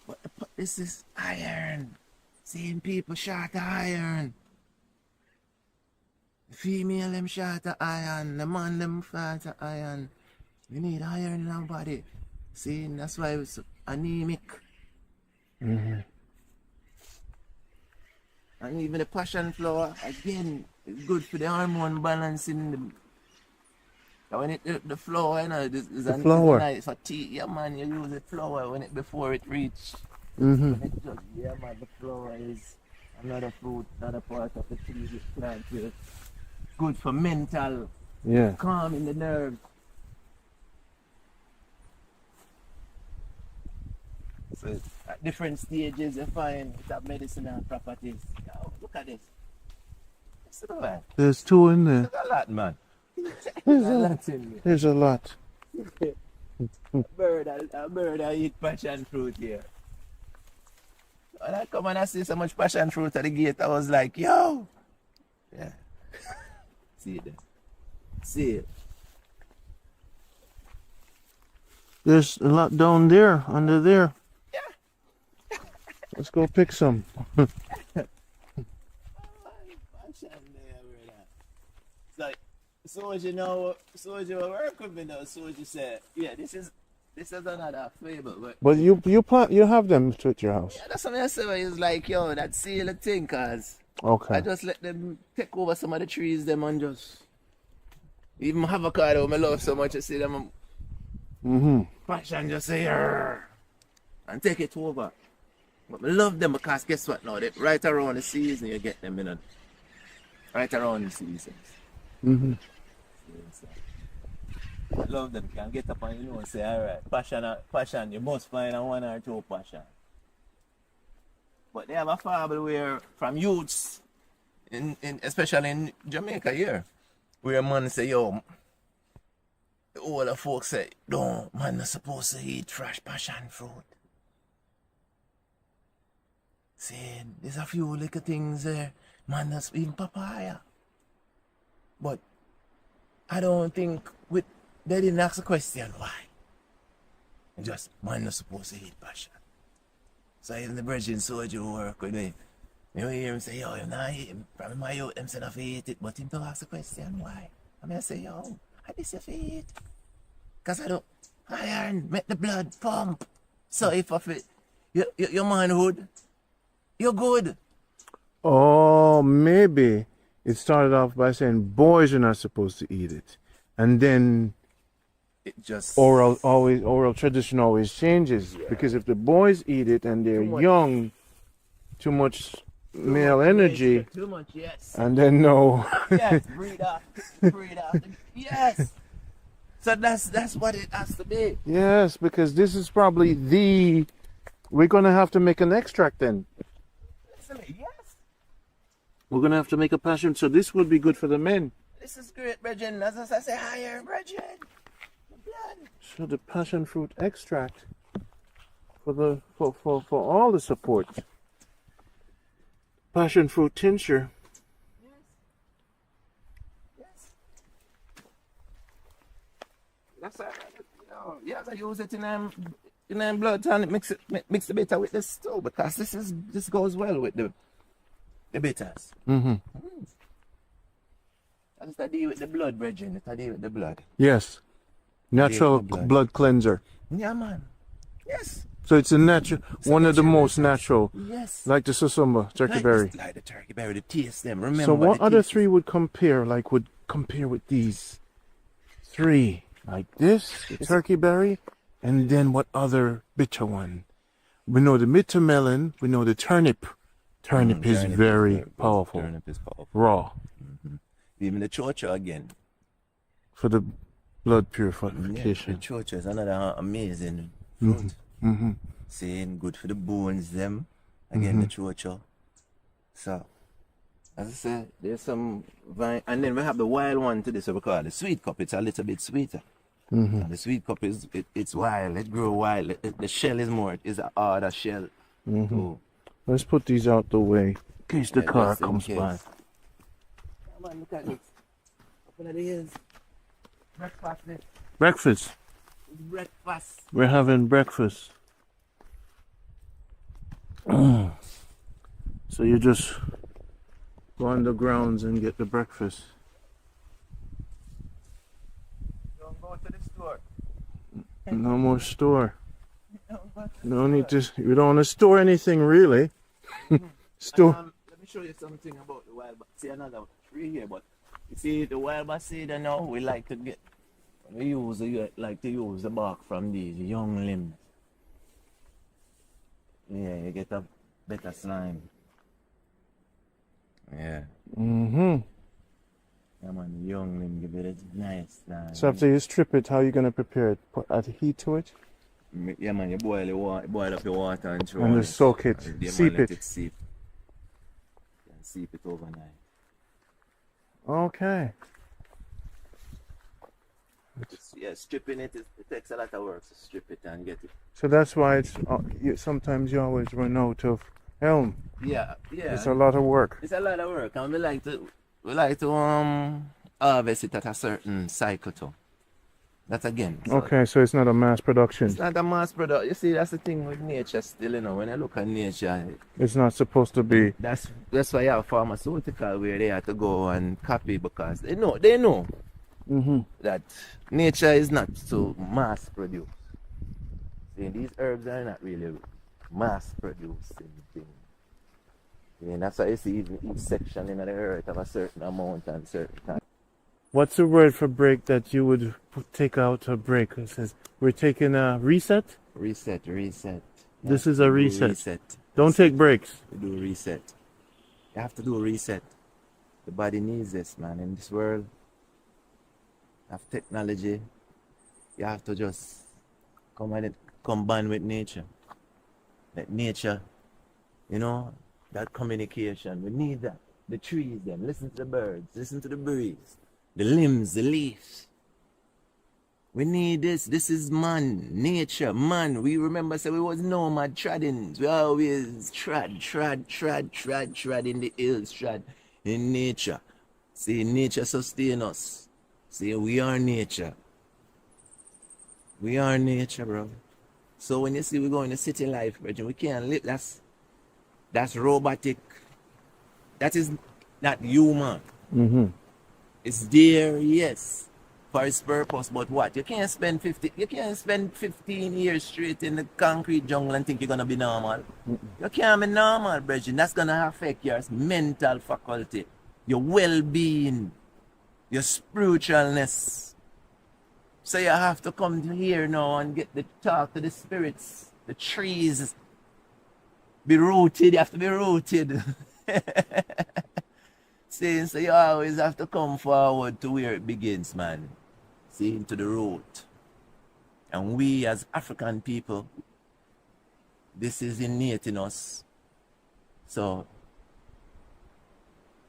But this is iron. Seeing people short of iron. The female them short of iron. The man them short of iron. We need iron in our body. See, that's why it's anemic. Mm-hmm. And even the passion flower, again, it's good for the hormone balance in the when the flower, is the flower. Nice for tea. Yeah, man, you use the flower when it before it reach. Mm-hmm. When it just, yeah, man, the flower is another fruit, another part of the tree plant. Good for mental, calming the nerves. So at different stages you find that medicinal properties. Oh, look at this. There's two in there. There's a lot, man. There's a lot. A bird I eat passion fruit here. When I come and I see so much passion fruit at the gate, I was like, yo! Yeah. See it there. See it. There's a lot down there, under there. Yeah. Let's go pick some. So as you know, so as you work with me now, so as you say, yeah, this is another flavor. But you have them at your house. Yeah, that's what I say. It's like, yo, that seal the thing, cause okay. I just let them take over some of the trees, them and just even avocado. I love so much. I see them. Passion just say, and take it over. But I love them because guess what? Now they right around the season you get them in. Right around the seasons. Mm-hmm. I love them. Can get up and and say, alright, passion, you must find a one or two passion. But they have a fable where from youths, especially in Jamaica here, where man say, yo, the older folks say, no, man not supposed to eat fresh passion fruit. See, there's a few little things there, man, that's even papaya. But I don't think they didn't ask the question why. Just man not supposed to eat passion. So even the brethren soldier who work with me, you hear him say, yo, you're not eating. Probably my youth them say not eat it, but him to ask the question why. I mean I say, yo, I this if eat. Cause I don't iron make the blood pump. So if I fit your manhood, you're good. Oh, maybe it started off by saying boys are not supposed to eat it. And then it just oral tradition always changes. Yeah. Because if the boys eat it and they're young, too much male energy. Too much, yes. And then no. Yes, breathe out. Yes. So that's what it has to be. Yes, because this is probably we're gonna have to make an extract then. Yes. We're gonna have to make a passion. So this would be good for the men. This is great, brethren. As I say, higher, brethren. Blood. So the passion fruit extract for all the support. Passion fruit tincture. That's you have to use it in blood tonic. Mix the bitter with this too, because this goes well with the bitters. Mm-hmm. That's the deal with the blood, brethren. It's the deal with the blood. Yes. Natural blood cleanser. Yeah, man. Yes. So it's a natural, one of the most natural. Yes. Like the susumba, turkey berry. Like the turkey berry, the taste them. Remember. So what other three would compare with these three? Like this, the turkey berry, and then what other bitter one? We know the bitter melon, we know the turnip. Turnip is very powerful. Turnip is powerful. Raw. Mm-hmm. Even the chocho again. For the blood purification. Yeah, the chocho is another amazing fruit. Mm-hmm. Saying good for the bones, them. Again, the chocho. So, as I said, there's some vine, and then we have the wild one to this, what we call the sweet cup. It's a little bit sweeter. Mm-hmm. The sweet cup it's wild. It grow wild. The shell is a harder shell. Mm-hmm. So, let's put these out the way in case the car comes by. Come on, look at this. Open the ears. Breakfast. Breakfast. Breakfast. We're having breakfast. So you just go on the grounds and get the breakfast. Don't go to the store. No more store. No need to. You don't want to store anything really. Store. Let me show you something about the wild. See another tree here, but you see the wild cedar now. We like to get. We like to use the bark from these young limbs. Yeah, you get a better slime. Yeah. Mm-hmm. Yeah, man, the young limb give it a nice slime. So after you strip it, how are you gonna prepare it? Add heat to it? Yeah, man, you boil up your water and throw and on just soak it, and seep let it. Seep. And seep it overnight. Okay. Yeah, stripping it takes a lot of work to strip it and get it. So that's why it's sometimes you always run out of elm. Yeah. It's a lot of work. It's a lot of work, and we like to harvest it at a certain cycle too. That's again. So Okay, so it's not a mass production. it's not a mass product. You see, that's the thing with nature still, when I look at nature, It's not supposed to be. that's why you have pharmaceutical where they have to go and copy, because they know Mm-hmm. that nature is not to mass produce. See, these herbs are not really mass producing things. And that's why you see even each section in the earth have a certain amount and certain time. What's the word for break that you would take out a break? It says we're taking a reset. Reset. This is a reset. Reset. Don't take breaks. We do reset. You have to do a reset. The body needs this, man. In this world of technology, you have to just combine with nature. Let nature, that communication. We need that. The trees, them. Listen to the birds. Listen to the breeze. The limbs, the leaves. We need this. This is man, nature, man. We remember, we was nomad treading. We always trad in the hills, trad in nature. See, nature sustain us. See, we are nature. We are nature, bro. So when you see we go in the city life, bro, we can't live. That's robotic. That is not human. Mm-hmm. It's there, yes, for its purpose, but what? You can't spend 15 years straight in the concrete jungle and think you're gonna be normal. You can't be normal, brethren. That's gonna affect your mental faculty, your well-being, your spiritualness. So you have to come to here now and get the talk to the spirits, the trees. Be rooted, you have to be rooted. See, so you always have to come forward to where it begins, man. See, into the root. And we as African people, this is innate in us. So,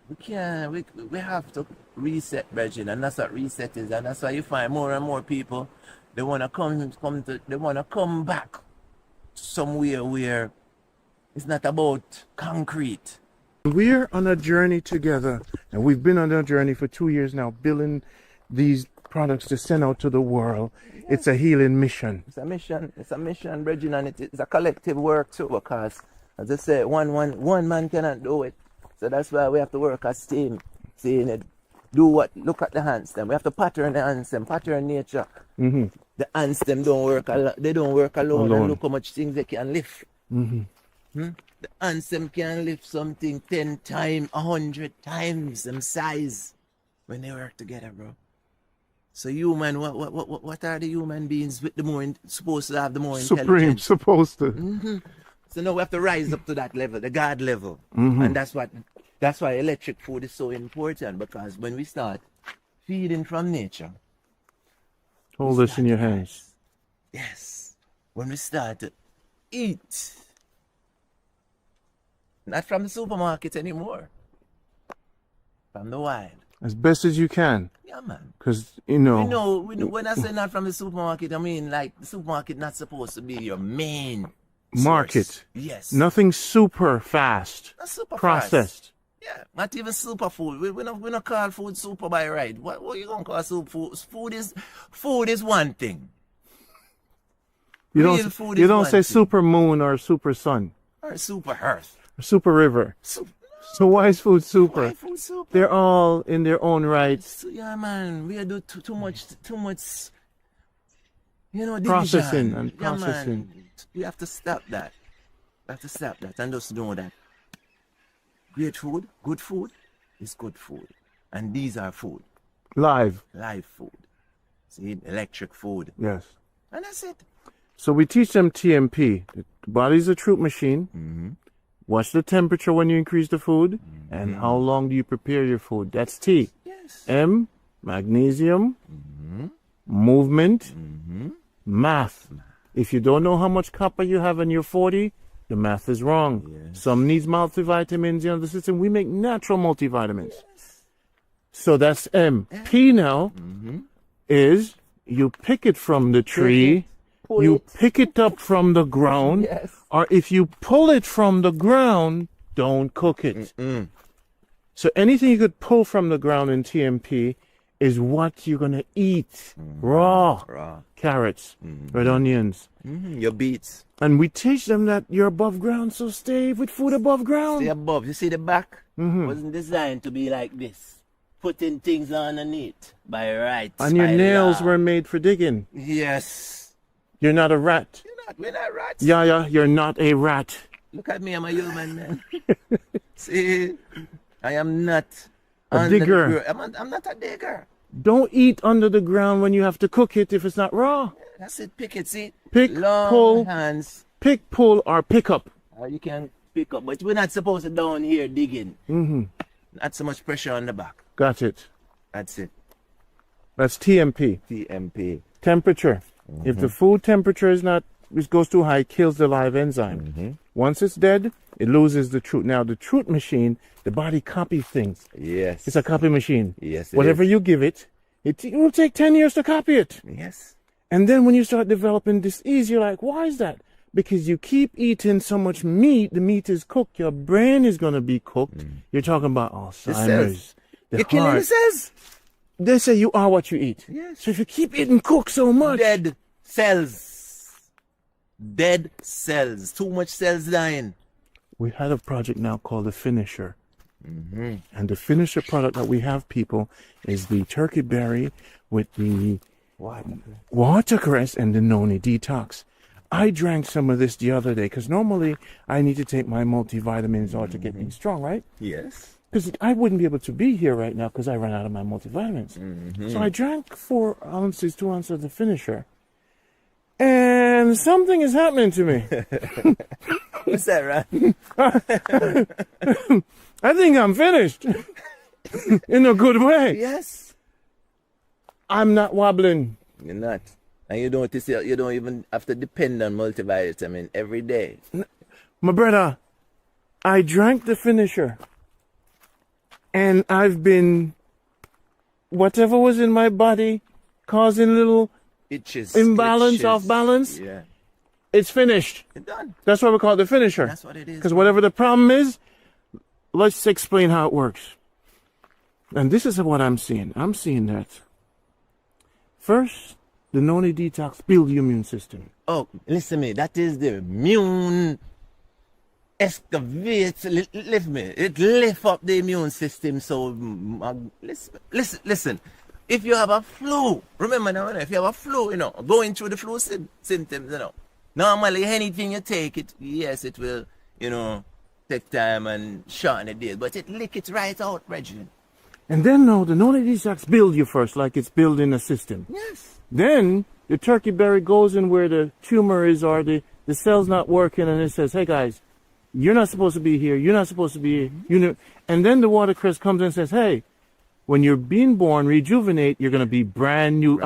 We can't, we have to reset, Bridget, and that's what reset is, and that's why you find more and more people, they wanna they wanna come back to somewhere where it's not about concrete. We're on a journey together, and we've been on a journey for 2 years now, building these products to send out to the world. It's a healing mission. It's a mission, Bridget, and it's a collective work too, because as I say, one man cannot do it. So that's why we have to work as team. Seeing it, look at the ants them. We have to pattern the ants them, pattern nature. Mm-hmm. The ants them don't work they don't work alone. And look how much things they can lift. Mm-hmm. The ants them can lift something 10 times, 100 times them size when they work together, bro. So human, what are the human beings with the more supposed to have the more intelligence? Supreme, supposed to. Mm-hmm. So now we have to rise up to that level, the God level. Mm-hmm. And that's why electric food is so important, because when we start feeding from nature. Hold this in your hands. Yes. When we start to eat. Not from the supermarket anymore. From the wild. As best as you can. Yeah, man. Because, you know. We know, when I say not from the supermarket, I mean like the supermarket not supposed to be your main market. Source. Yes. Nothing super fast. Not super processed. Fast. Yeah, not even super food. We not call food super by right. What you gonna call super food? Food is one thing. You don't say super moon or super sun. Or super earth. Or super river. So why is food super? Why food super? They're all in their own right. Yeah, man. We do too much. You know, processing division. and processing. Yeah, man. We have to stop that. And just know that great food, good food is good food. And these are food. Live food. See, electric food. Yes. And that's it. So we teach them TMP. The body's a truth machine. Mm-hmm. What's the temperature when you increase the food? Mm-hmm. And how long do you prepare your food? That's T. Yes. M, magnesium, movement, math. If you don't know how much copper you have in your 40, the math is wrong. Yes. Some needs multivitamins in the system. We make natural multivitamins. Yes. So that's M. P now is you pick it from the tree, you pick it up from the ground, or if you pull it from the ground, don't cook it. So anything you could pull from the ground in TMP is what you're going to eat. Raw. Carrots, red onions. Your beets. And we teach them that you're above ground, so stay with food above ground. Stay above. You see the back? Wasn't designed to be like this. Putting things underneath by right. And your nails were made for digging. Yes. You're not a rat. We're not rats. Yeah, you're not a rat. Look at me, I'm a human man. See, I am not a digger. I'm not a digger. Don't eat under the ground when you have to cook it if it's not raw. That's it. Pick it, see? Pick, long pull, hands. Pick, pull, or pick up. You can pick up, but we're not supposed to down here digging. Not so much pressure on the back. Got it. That's it. That's TMP. TMP. Temperature. If the food temperature it goes too high, it kills the live enzyme. Once it's dead, it loses the truth. Now, the truth machine, the body copies things. Yes. It's a copy machine. Yes. Whatever you give it, it will take 10 years to copy it. Yes. And then when you start developing disease, you're like, why is that? Because you keep eating so much meat, the meat is cooked, your brain is going to be cooked. You're talking about Alzheimer's, the You're killing the cells. They say you are what you eat. Yes. So if you keep eating cooked so much. Dead cells. Too much cells dying. We had a project now called the Finisher. And the Finisher product that we have, people, is the turkey berry with the watercress and the Noni Detox. I drank some of this the other day because normally I need to take my multivitamins or to get me strong, right? Yes. Because I wouldn't be able to be here right now because I ran out of my multivitamins. So I drank 2 ounces of the Finisher. And something is happening to me. What's that, right? I think I'm finished. In a good way. Yes. I'm not wobbling. You're not. And you don't even have to depend on multivitamin every day. My brother, I drank the Finisher. and I've been, whatever was in my body causing little Itches. imbalance, itches. off balance, Yeah. it's finished. It's done. That's why we call it the finisher. That's what it is. Because whatever the problem is, let's explain how it works. And this is what I'm seeing. I'm seeing that first, the Noni Detox build your immune system. Oh, listen me. That is the immune excavates. Lift me. It lift up the immune system. So listen. If you have a flu, remember now, if you have a flu, you know, going through the flu symptoms, you know, normally anything you take, it, yes, it will, you know, take time and shorten the days, but it lick it right out, Reggie. And then now the Noni Detox build you first, like it's building a system. Yes. Then the turkey berry goes in where the tumor is or the cell's not working, and it says, hey guys, you're not supposed to be here, you're not supposed to be here. You know, and then the watercress comes in and says, hey, when you're being born, rejuvenate, you're gonna be brand new.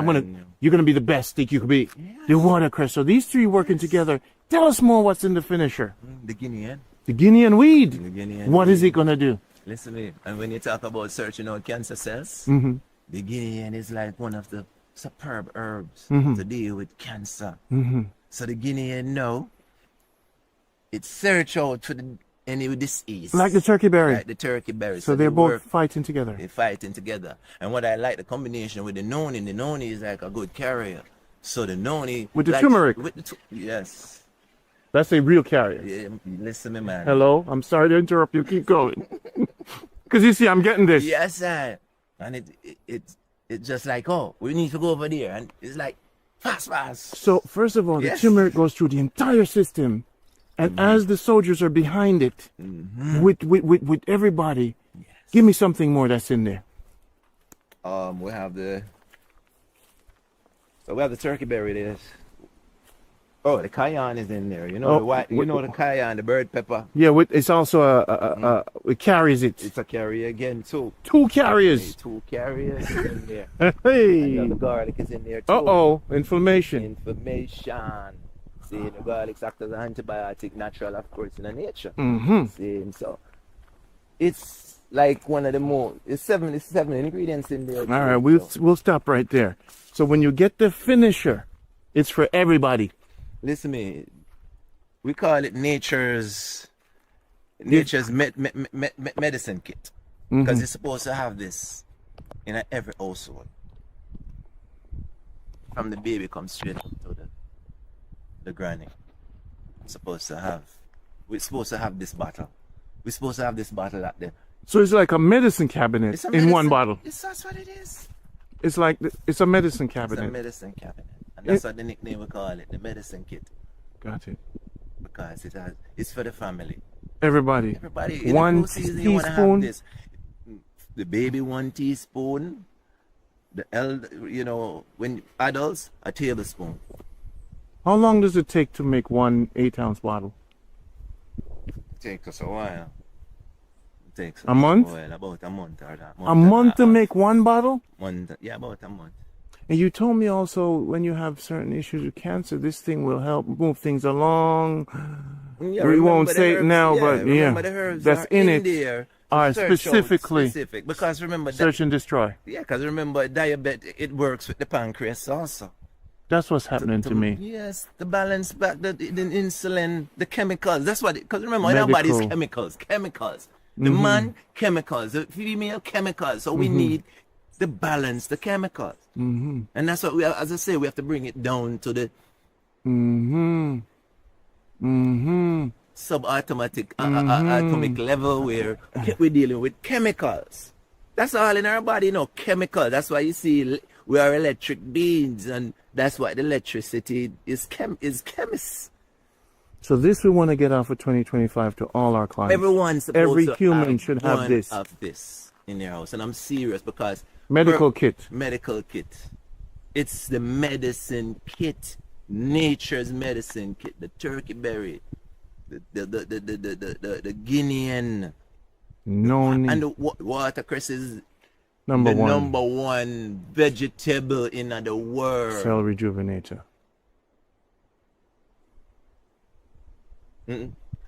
You're gonna be the best that you could be. Yes. The watercress. So these three working together. Tell us more what's in the finisher. The Guinean. The Guinean weed. The Guinean what weed. is it gonna do? Listen to me. And when you talk about searching out cancer cells, the Guinean is like one of the superb herbs to deal with cancer. So the Guinean now, it search out for any disease. Like the turkey berry. Like the turkey berry. So they're both fighting together. They're fighting together. And what I like, the combination with the Noni is like a good carrier. So the Noni... With the like, turmeric. Yes. That's a real carrier. Yeah, listen me, man. Hello? I'm sorry to interrupt you. Keep going. Because you see, I'm getting this. Yes, sir. And it's just like, oh, we need to go over there. And it's like, fast. So, first of all, Yes. the turmeric goes through the entire system. And as the soldiers are behind it, with everybody, give me something more that's in there. We have the turkey berry there. Oh, the cayenne is in there. You know the white. You know the cayenne, the bird pepper. Yeah, it's also it carries it. It's a carrier again too. Two carriers. Two carriers in there. Hey. And the garlic is in there too. Uh-oh, inflammation. Inflammation. See, the garlic acts as an antibiotic, natural, of course, in the nature. See, so it's like one of the more. It's 77 ingredients in there. All right, we'll stop right there. So when you get the finisher, it's for everybody. Listen to me. We call it nature's medicine kit because it's supposed to have this in every household. From the baby comes straight up to the granny. We're supposed to have this bottle. We're supposed to have this bottle at the. So it's like a medicine cabinet in one bottle. That's what it is. It's like it's a medicine cabinet. It's a medicine cabinet, and that's what the nickname we call it, the medicine kit. Got it. Because it's for the family. Everybody. In one the season, you want to have this. The baby 1 teaspoon. The elder, you know, when adults, a tablespoon. How long does it take to make 1 8-ounce bottle? It takes us a while. A month? About a month or that. A month to make 1 bottle? Yeah, about a month. And you told me also when you have certain issues with cancer, this thing will help move things along. Yeah, we won't say herbs, it now, but remember the herbs that's in it. There Specifically. specific. Because remember search and destroy. Yeah, because remember diabetes, it works with the pancreas also. That's what's happening to me. Yes, the balance back, the insulin, the chemicals. That's what. Because remember, in our body is chemicals. The man, chemicals. The female, chemicals. So we need the balance, the chemicals. And that's what we, as I say, we have to bring it down to the subatomic atomic level where we're dealing with chemicals. That's all in our body, you know, chemical. That's why you see we are electric beings, and that's why the electricity is chemists. So this we want to get out for 2025 to all our clients. Every human should have this. Of this in their house, and I'm serious because medical kit. It's the medicine kit, nature's medicine kit. The turkey berry, the Guinean, Noni, and the watercress is number one vegetable in the world. Cell rejuvenator.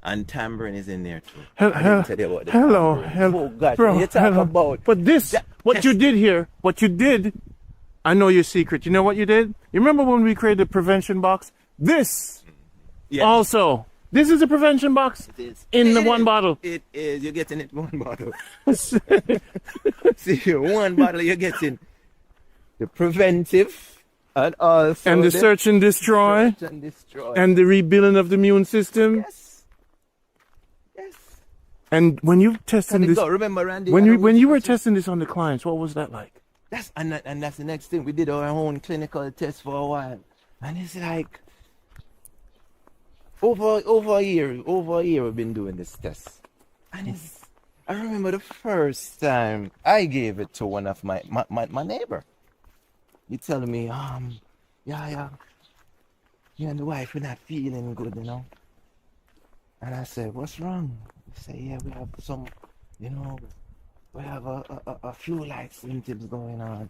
And tambourine is in there too. Hel- I hel- didn't tell you about the hello, tambourine. hello, Oh God, bro, when you talk hello. about But this, what you did here, what you did, I know your secret. You know what you did? You remember when we created the prevention box? This also. This is a prevention box in the one bottle. It is. You're getting it one bottle. See, one bottle you're getting the preventive and also and the search and destroy. Search and destroy. And the rebuilding of the immune system. Yes. Yes. And when you testing this, remember, Randy, when you were testing this on the clients, what was that like? That's the next thing. We did our own clinical test for a while, and it's like over a year we've been doing this test, and I remember the first time I gave it to one of my neighbor. He tell me, yeah, you and the wife, we're not feeling good, you know. And I said, what's wrong? He said, yeah, we have some, you know, we have a few like symptoms going on.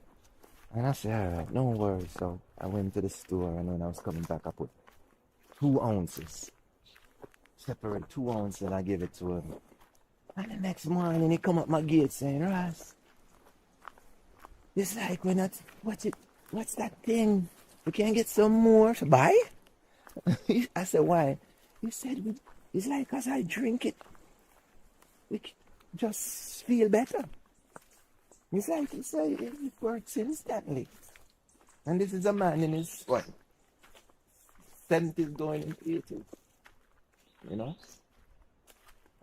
And I said, all right, no worries. So I went to the store, and when I was coming back, I put 2 ounces, separate 2 ounces, and I gave it to him. And the next morning, he come up my gate saying, Ras, it's like we're not, what's that thing? We can't get some more to buy? I said, why? He said, it's like as I drink it, we just feel better. It's like it works instantly. And this is a man in his, 70s going into 80s. You know?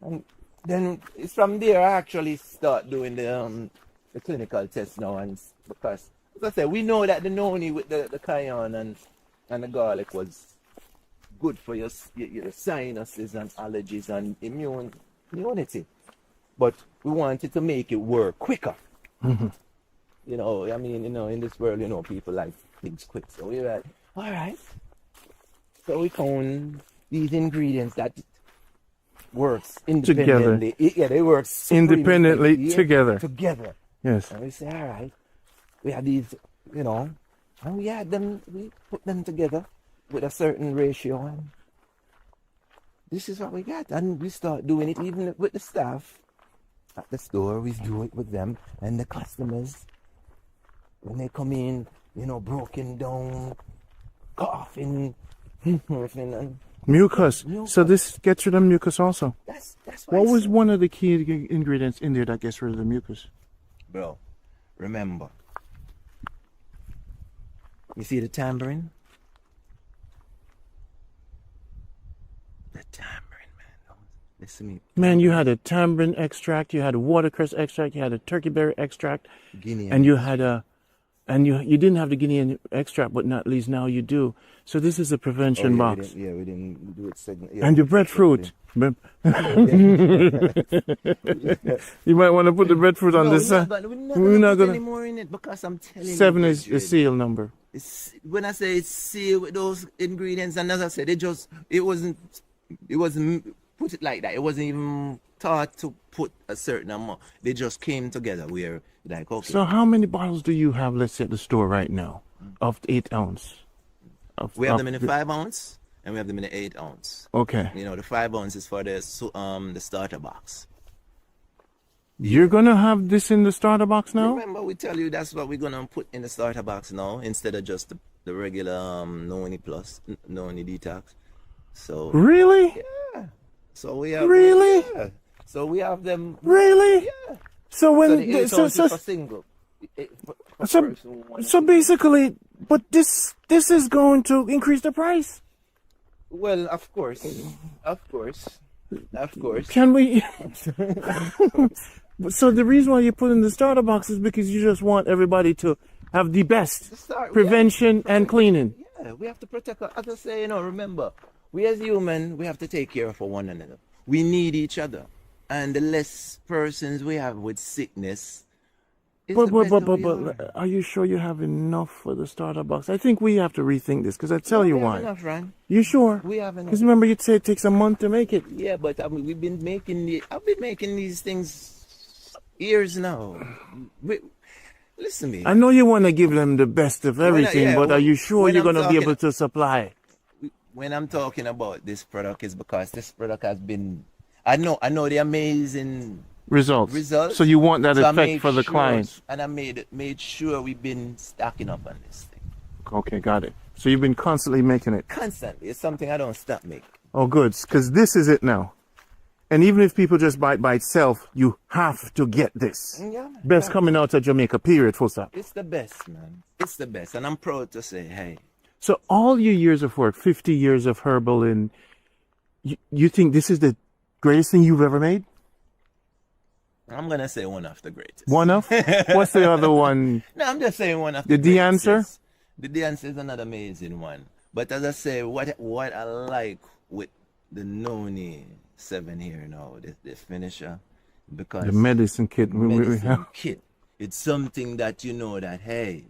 And then it's from there I actually start doing the clinical test now, and because, as I said, we know that the noni with the cayenne and the garlic was good for your sinuses and allergies and immunity. But we wanted to make it work quicker. Mm-hmm. You know, I mean, you know, in this world, you know, people like things quick. So we were like, all right. So we found these ingredients that works independently. Yeah, they work independently together. Together. Yes. And we say, all right. We had these, you know, and we put them together with a certain ratio, and this is what we got. And we start doing it even with the staff at the store. We do it with them and the customers when they come in, you know, broken down, coughing, and mucus. So this gets rid of mucus also. That's what was one of the key ingredients in there that gets rid of the mucus? Bro, remember, you see the tambourine? The tambourine, man. Listen to me. Man, you had a tambourine extract, you had a watercress extract, you had a turkey berry extract, Guinea and you had you didn't have the Guinean extract, but not least now you do. So this is a prevention box. We didn't do it second. And the breadfruit. You might want to put the breadfruit on this side. We're not going to put any more in it, because I'm telling you. 7 is the seal number. When I say it's sealed with those ingredients, and as I said, it wasn't put it like that. It wasn't even thought to put a certain amount. They just came together. We're like, okay. So how many bottles do you have, let's say, at the store right now of 8 ounce? We have them in the 5 ounce, and we have them in the 8 ounce. Okay. You know, the 5 ounce is for the starter box. You're gonna have this in the starter box now? Remember, we tell you that's what we're gonna put in the starter box now, instead of just the regular Noni Plus, Noni Detox. So really? Yeah. So we have really. Yeah. So we have them. Really? Yeah. So when so single. So basically, but this is going to increase the price. Well, of course. Can we? So the reason why you put in the starter box is because you just want everybody to have the best prevention and cleaning. Yeah, we have to protect. As I say, you know, remember, we as human, we have to take care of one another. We need each other, and the less persons we have with sickness. But are you sure you have enough for the starter box? I think we have to rethink this, because I tell you why. Enough, Ran. You sure? We have enough. Because remember, you'd say it takes a month to make it. Yeah, but I mean, I've been making these things years now. Listen to me. I know you want to give them the best of everything, but are you sure you're going to be able to supply? when I'm talking about this product is because this product has been, I know the amazing Results. So you want that So I effect made for the sure- client. And I made sure we've been stacking up on this thing. Okay, got it. So you've been constantly making it. Constantly. It's something I don't stop making. Oh, good. Because this is it now. And even if people just buy it by itself, you have to get this. Yeah, man. Best coming out of Jamaica, period, full stop. It's the best, man. It's the best. And I'm proud to say, hey. So all your years of work, 50 years of herbal, and you think this is the greatest thing you've ever made? I'm going to say one of the greatest. One of? What's the other one? No, I'm just saying one of The greatest. answer? The answer is another amazing one. But as I say, what I like with the Noni 7 here now, the finisher, because The medicine kit. medicine kit, it's something that you know that, hey,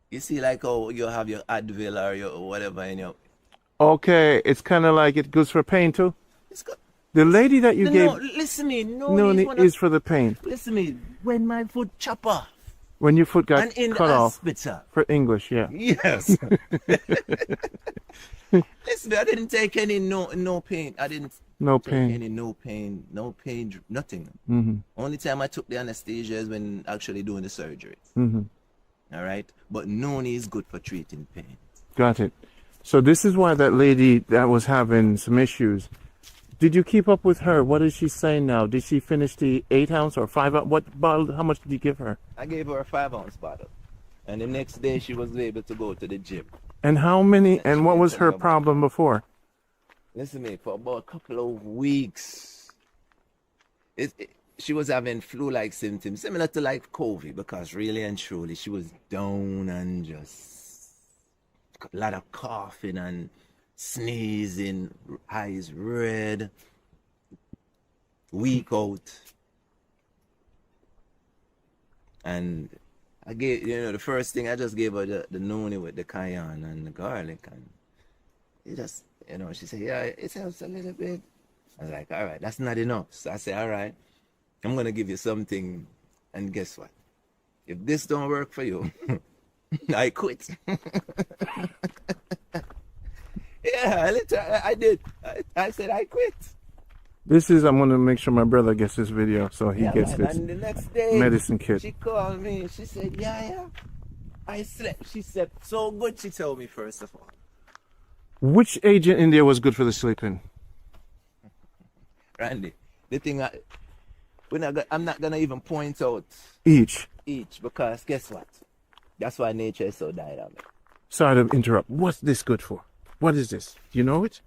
you see like how you have your Advil or your whatever in your... Okay, it's kind of like it goes for pain too? It's good. The lady that you No, gave listen me, Noni is for the pain. Listen me, when my foot chop off, When your foot got and in cut the off. hospital. For English, yeah. Yes. Listen, I didn't take any no pain. I didn't No take pain. any no pain, nothing. Mhm. Only time I took the anesthesia is when actually doing the surgery. Mhm. All right, but Noni is good for treating pain. Got it. So this is why that lady that was having some issues. Did you keep up with her? What is she saying now? Did she finish the 8 ounce or 5 ounce? What bottle? How much did you give her? I gave her a 5-ounce bottle, and the next day she was able to go to the gym. And how many? And what was her problem before? Listen to me, for about a couple of weeks, she was having flu-like symptoms, similar to like COVID, because really and truly she was down and just a lot of coughing and sneezing, eyes red, weak out. And I gave, the first thing I just gave her the noni with the cayenne and the garlic, and it just, she said, yeah, it helps a little bit. I was like, all right, that's not enough. So I said, all right, I'm going to give you something, and guess what? If this don't work for you, I quit. Yeah, I did. I said I quit. This is, I'm going to make sure my brother gets this video so he gets man. this And the next day, medicine kit. she called me. She said, yeah. I slept. She slept so good, she told me, first of all. Which agent in there was good for the sleeping? Randy, the thing, I'm not going to even point out Each. because guess what? That's why nature is so dynamic. Sorry to interrupt. What's this good for? What is this? Do you know it?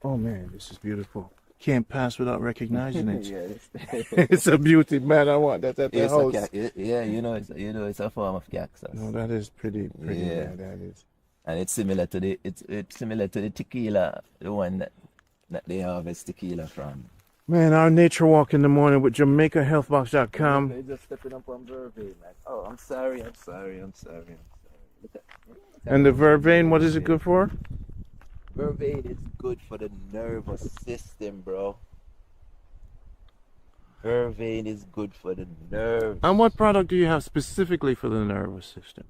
Oh man, this is beautiful. Can't pass without recognizing it. It's a beauty, man. I want that at the house. It's a form of cactus. No, that is pretty. Yeah, that is. And it's similar to the tequila, the one that they harvest tequila from. Man, our nature walk in the morning with JamaicaHealthBox.com. They're just stepping up on vervain. Like, oh, I'm sorry. And the vervain, what is it good for? Vervain is good for the nervous system, bro. Vervain is good for the nerves. And what product do you have specifically for the nervous system?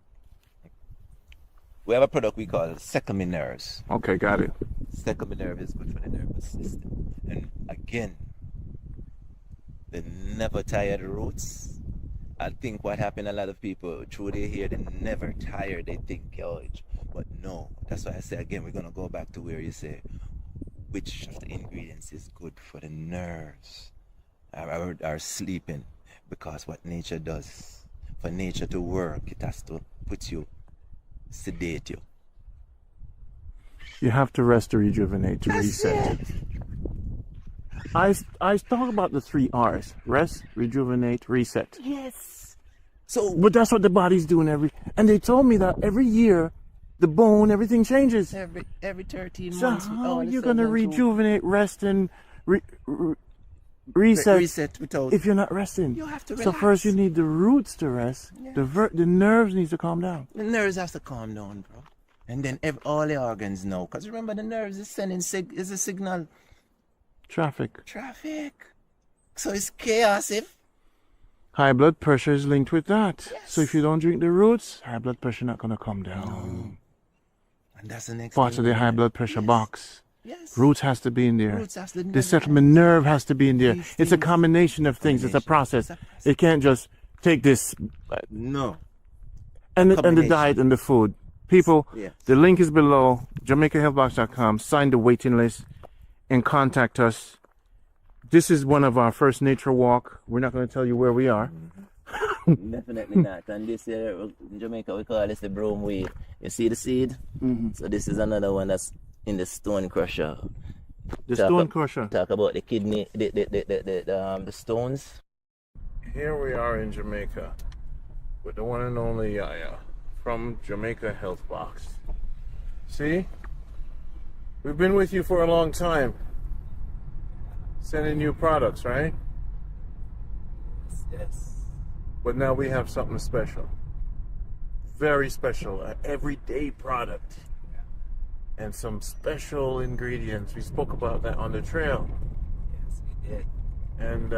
We have a product we call Secaminerves. Okay, got it. Secaminerve is good for the nervous system. And again, the never tired roots. I think what happened, a lot of people, through they hear the never tired, they think, but no. That's why I say again, we're going to go back to where you say, which of the ingredients is good for the nerves, are sleeping. Because what nature does, for nature to work, it has to put you, sedate you. You have to rest to rejuvenate, to reset. I talk about the 3 R's: rest, rejuvenate, reset. Yes. But that's what the body's doing and they told me that every year, the bone, everything changes. Every 13 So months. how are you gonna rejuvenate, rest, and reset without, if you're not resting? You have to So relax. first you need the roots to rest. Yes. The nerves need to calm down. The nerves have to calm down, bro. And then all the organs know. Because remember, the nerves is sending is a signal. Traffic. So it's chaos if. High blood pressure is linked with that. Yes. So if you don't drink the roots, high blood pressure not gonna come down. And that's the next Parts thing of the we high learn. blood pressure box. Yes. Roots has to be in there. Roots has to The settlement nerve has to be in there. It's a combination of things. It's a process. It can't just take this. No. And the Combination. diet and the food. People, Yes. the link is below. JamaicaHealthBox.com. Sign the waiting list and contact us. This is one of our first nature walk. We're not going to tell you where we are. Definitely not. And this here in Jamaica we call this the broom weed. You see the seed? So this is another one that's in the stone crusher. The stone crusher. Talk about the kidney, the stones. Here we are in Jamaica with the one and only Yaya from Jamaica Health Box. See? We've been with you for a long time. Sending you products, right? Yes. But now we have something special. Very special. An everyday product. And some special ingredients. We spoke about that on the trail. Yes, we did. And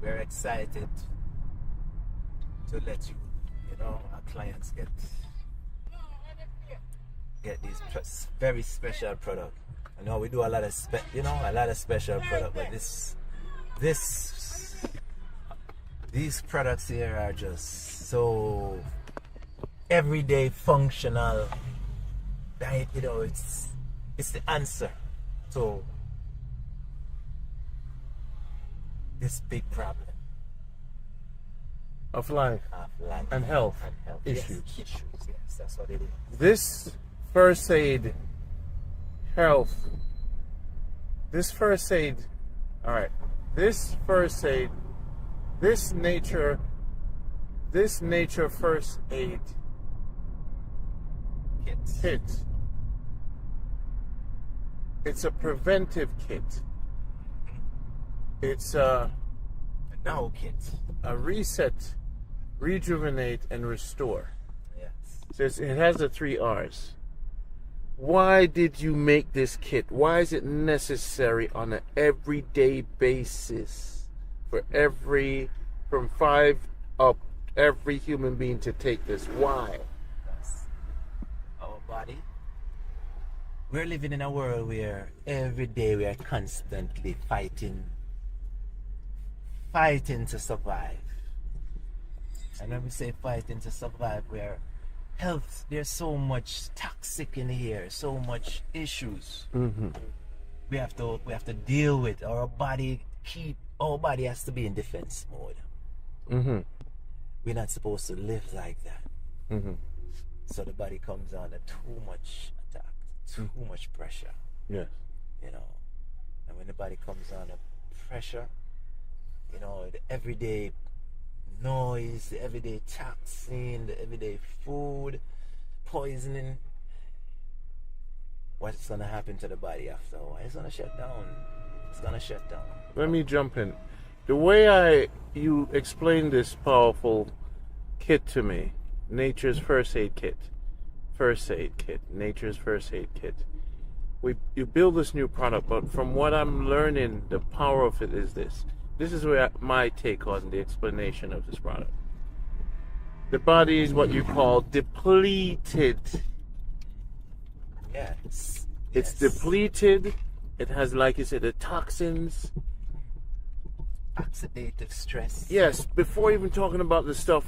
we're excited to let our clients get these very special product. I know we do a lot of special product, but these products here are just so everyday functional that it's the answer to this big problem of life and health issues. Yes, yes, that's what it is. This first aid health, this first aid this nature first aid kit. It's a preventive kit. It's a now kit. A reset, rejuvenate, and restore. Yes. It has the 3 R's. Why did you make this kit? Why is it necessary on an everyday basis for from 5 up, every human being to take this? Why? Because our body, we're living in a world where every day we are constantly fighting to survive. And when we say fighting to survive, we're health, there's so much toxic in here, so much issues. We have to deal with. Our body has to be in defense mode. We're not supposed to live like that. So the body comes under too much attack, too much pressure. Yes. And when the body comes under pressure, the everyday noise, the everyday toxin, the everyday food, poisoning, what's going to happen to the body after a while? It's going to shut down. It's going to shut down. Let me jump in. The way you explained this powerful kit to me, Nature's First Aid Kit, Nature's First Aid Kit. You build this new product, but from what I'm learning, the power of it is this. This is where my take on the explanation of this product. The body is what you call depleted. Yes. It's depleted. It has, like you said, the toxins. Oxidative stress. Yes, before even talking about the stuff,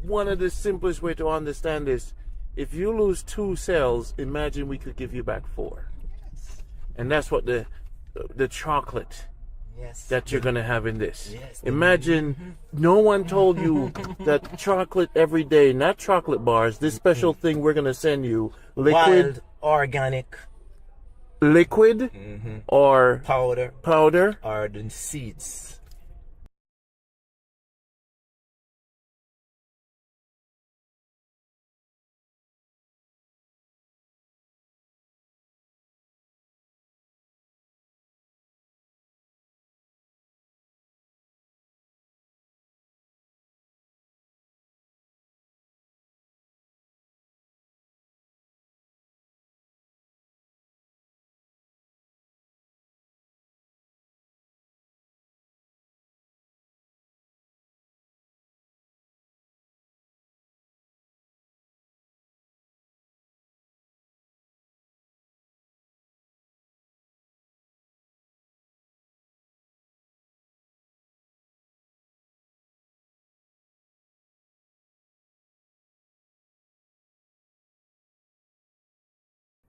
one of the simplest way to understand this, if you lose 2 cells, imagine we could give you back 4. Yes. And that's what the chocolate that you're going to have in this. Yes. Imagine no one told you that chocolate every day, not chocolate bars, this special thing we're going to send you, liquid, wild, organic, liquid or powder, or the seeds.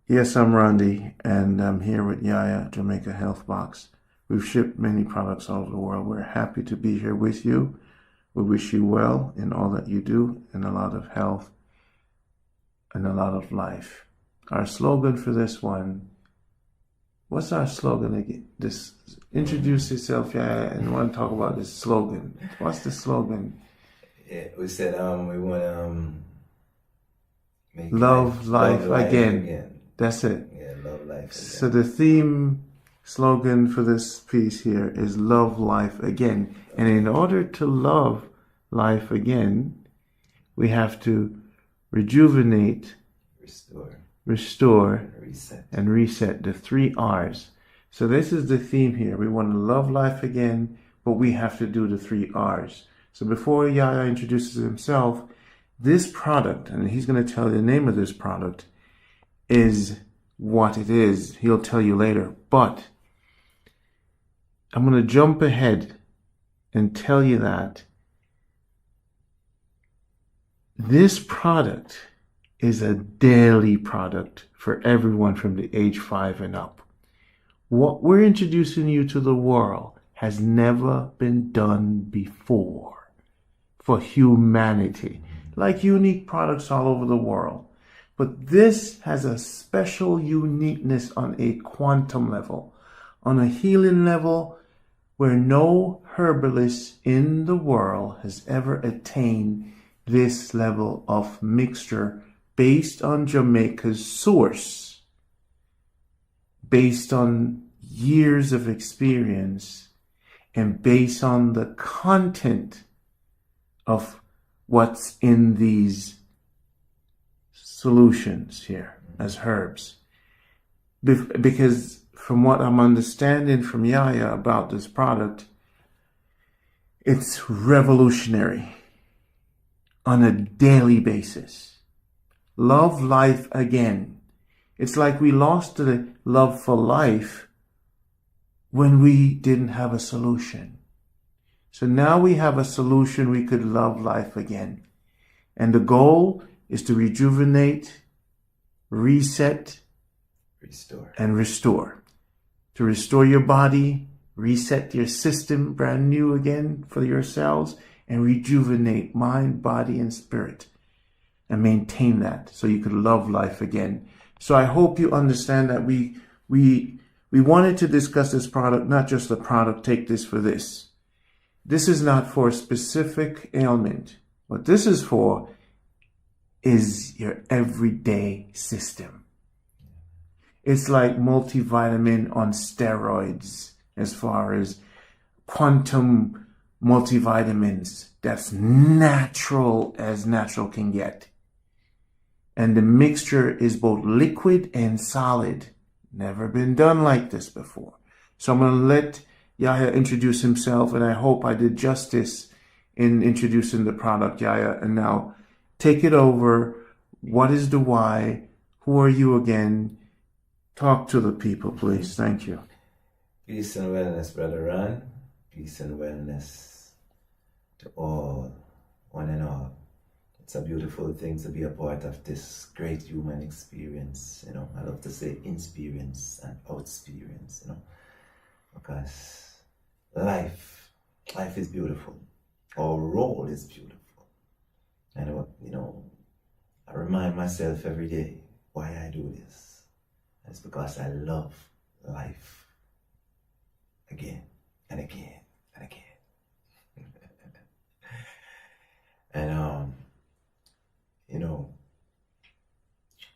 Yes, I'm Randy, and I'm here with Yaya, Jamaica Health Box. We've shipped many products all over the world. We're happy to be here with you. We wish you well in all that you do, and a lot of health and a lot of life. Our slogan for this one, what's our slogan again? This, introduce yourself, Yaya, and want to talk about this slogan. What's the slogan? Yeah, we said we want to make Love life again. again. That's it. Yeah, love life again. So the theme slogan for this piece here is love life again. And in order to love life again, we have to rejuvenate, restore, and reset, the 3 R's. So this is the theme here. We want to love life again, but we have to do the 3 R's. So before Yaya introduces himself, this product, and he's going to tell you the name of this product, is what it is. He'll tell you later. But I'm going to jump ahead and tell you that this product is a daily product for everyone from the age 5 and up. What we're introducing you to the world has never been done before for humanity, like unique products all over the world. But this has a special uniqueness on a quantum level, on a healing level where no herbalist in the world has ever attained this level of mixture based on Jamaica's source, based on years of experience, and based on the content of what's in these solutions here as herbs. Because from what I'm understanding from Yaya about this product, it's revolutionary on a daily basis. Love life again. It's like we lost the love for life when we didn't have a solution. So now we have a solution, we could love life again. And the goal is to rejuvenate, reset, and restore. To restore your body, reset your system brand new again for your cells, and rejuvenate mind, body, and spirit. And maintain that so you could love life again. So I hope you understand that we wanted to discuss this product, not just the product, take this for this. This is not for a specific ailment. What this is for is your everyday system. It's like multivitamin on steroids as far as quantum multivitamins. That's natural as natural can get. And the mixture is both liquid and solid. Never been done like this before. So I'm going to let Yaya introduce himself, and I hope I did justice in introducing the product, Yaya. And now take it over. What is the why? Who are you again? Talk to the people, please. Thank you. Peace and wellness, Brother Ron. Peace and wellness to all, one and all. It's a beautiful thing to be a part of this great human experience. You know, I love to say experience and outsperience, you know, because life is beautiful. Our role is beautiful. And, you know, I remind myself every day why I do this. And it's because I love life again and again and again. And you know,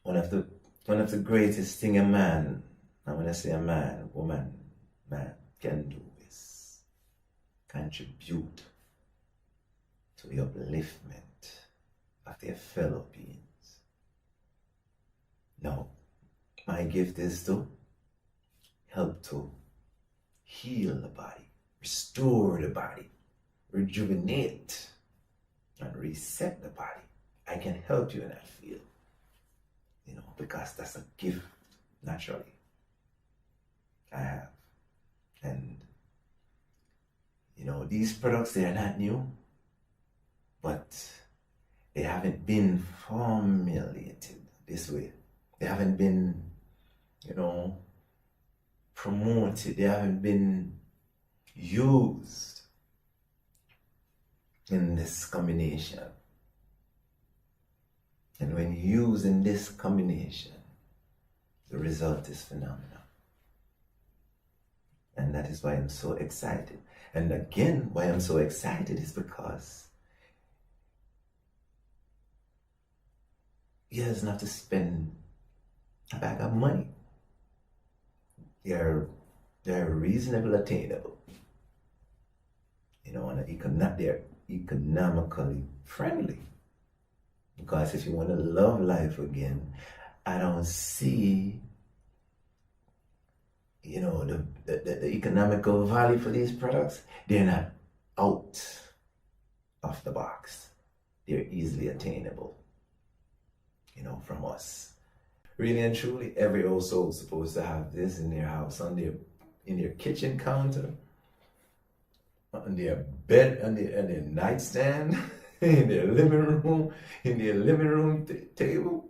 one of the greatest thing a man, and when I say a man, woman, man can do is contribute to the upliftment of their fellow beings. Now, my gift is to help to heal the body, restore the body, rejuvenate, and reset the body. I can help you in that field, you know, because that's a gift naturally I have. And, you know, these products, they are not new, but they haven't been formulated this way. They haven't been promoted, they haven't been used in this combination. And when used in this combination, the result is phenomenal. And that is why I'm so excited. And again, why I'm so excited is because he doesn't have to spend a bag of money. They're reasonably attainable. And they're economically friendly. Because if you want to love life again, I don't see, the economical value for these products. They're not out of the box. They're easily attainable, from us. Really and truly, every old soul is supposed to have this in their house, in their kitchen counter, on their bed, on their nightstand, in their living room, table,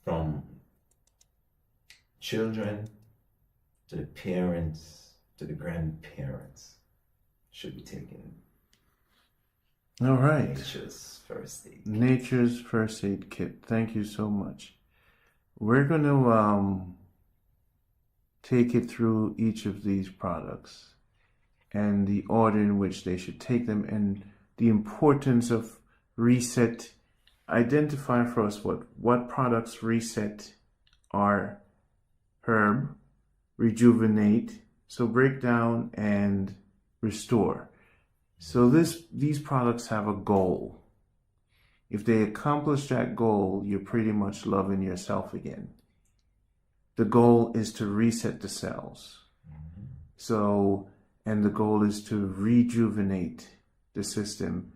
from children to the parents to the grandparents should be taken. All right. Nature's first aid. Nature's first aid kit. Thank you so much. We're going to take it through each of these products and the order in which they should take them and the importance of reset. Identify for us what products reset are herb, rejuvenate, so break down and restore. So these products have a goal. If they accomplish that goal, you're pretty much loving yourself again. The goal is to reset the cells. And the goal is to rejuvenate the system.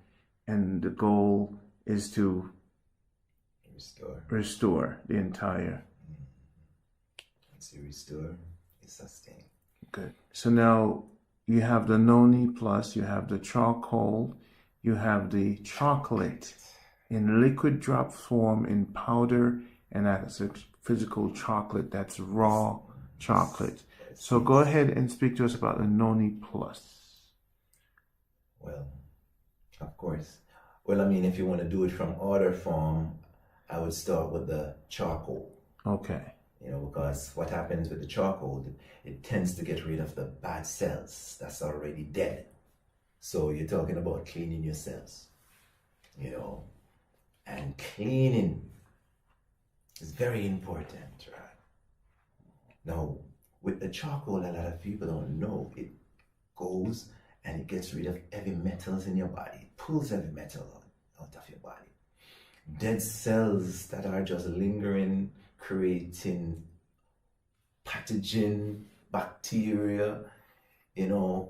And the goal is to restore the entire. Once you restore, you sustain. Good. So now you have the Noni Plus, you have the charcoal, you have the chocolate in liquid drop form, in powder, and that's a physical chocolate, that's raw chocolate. So go ahead and speak to us about the Noni Plus. Well, of course. Well, if you want to do it from order form, I would start with the charcoal. Okay. Because what happens with the charcoal, it tends to get rid of the bad cells that's already dead. So you're talking about cleaning your cells, and cleaning is very important, right? Now, with the charcoal, a lot of people don't know, it goes and it gets rid of heavy metals in your body. It pulls heavy metal out of your body. Dead cells that are just lingering, creating pathogen, bacteria,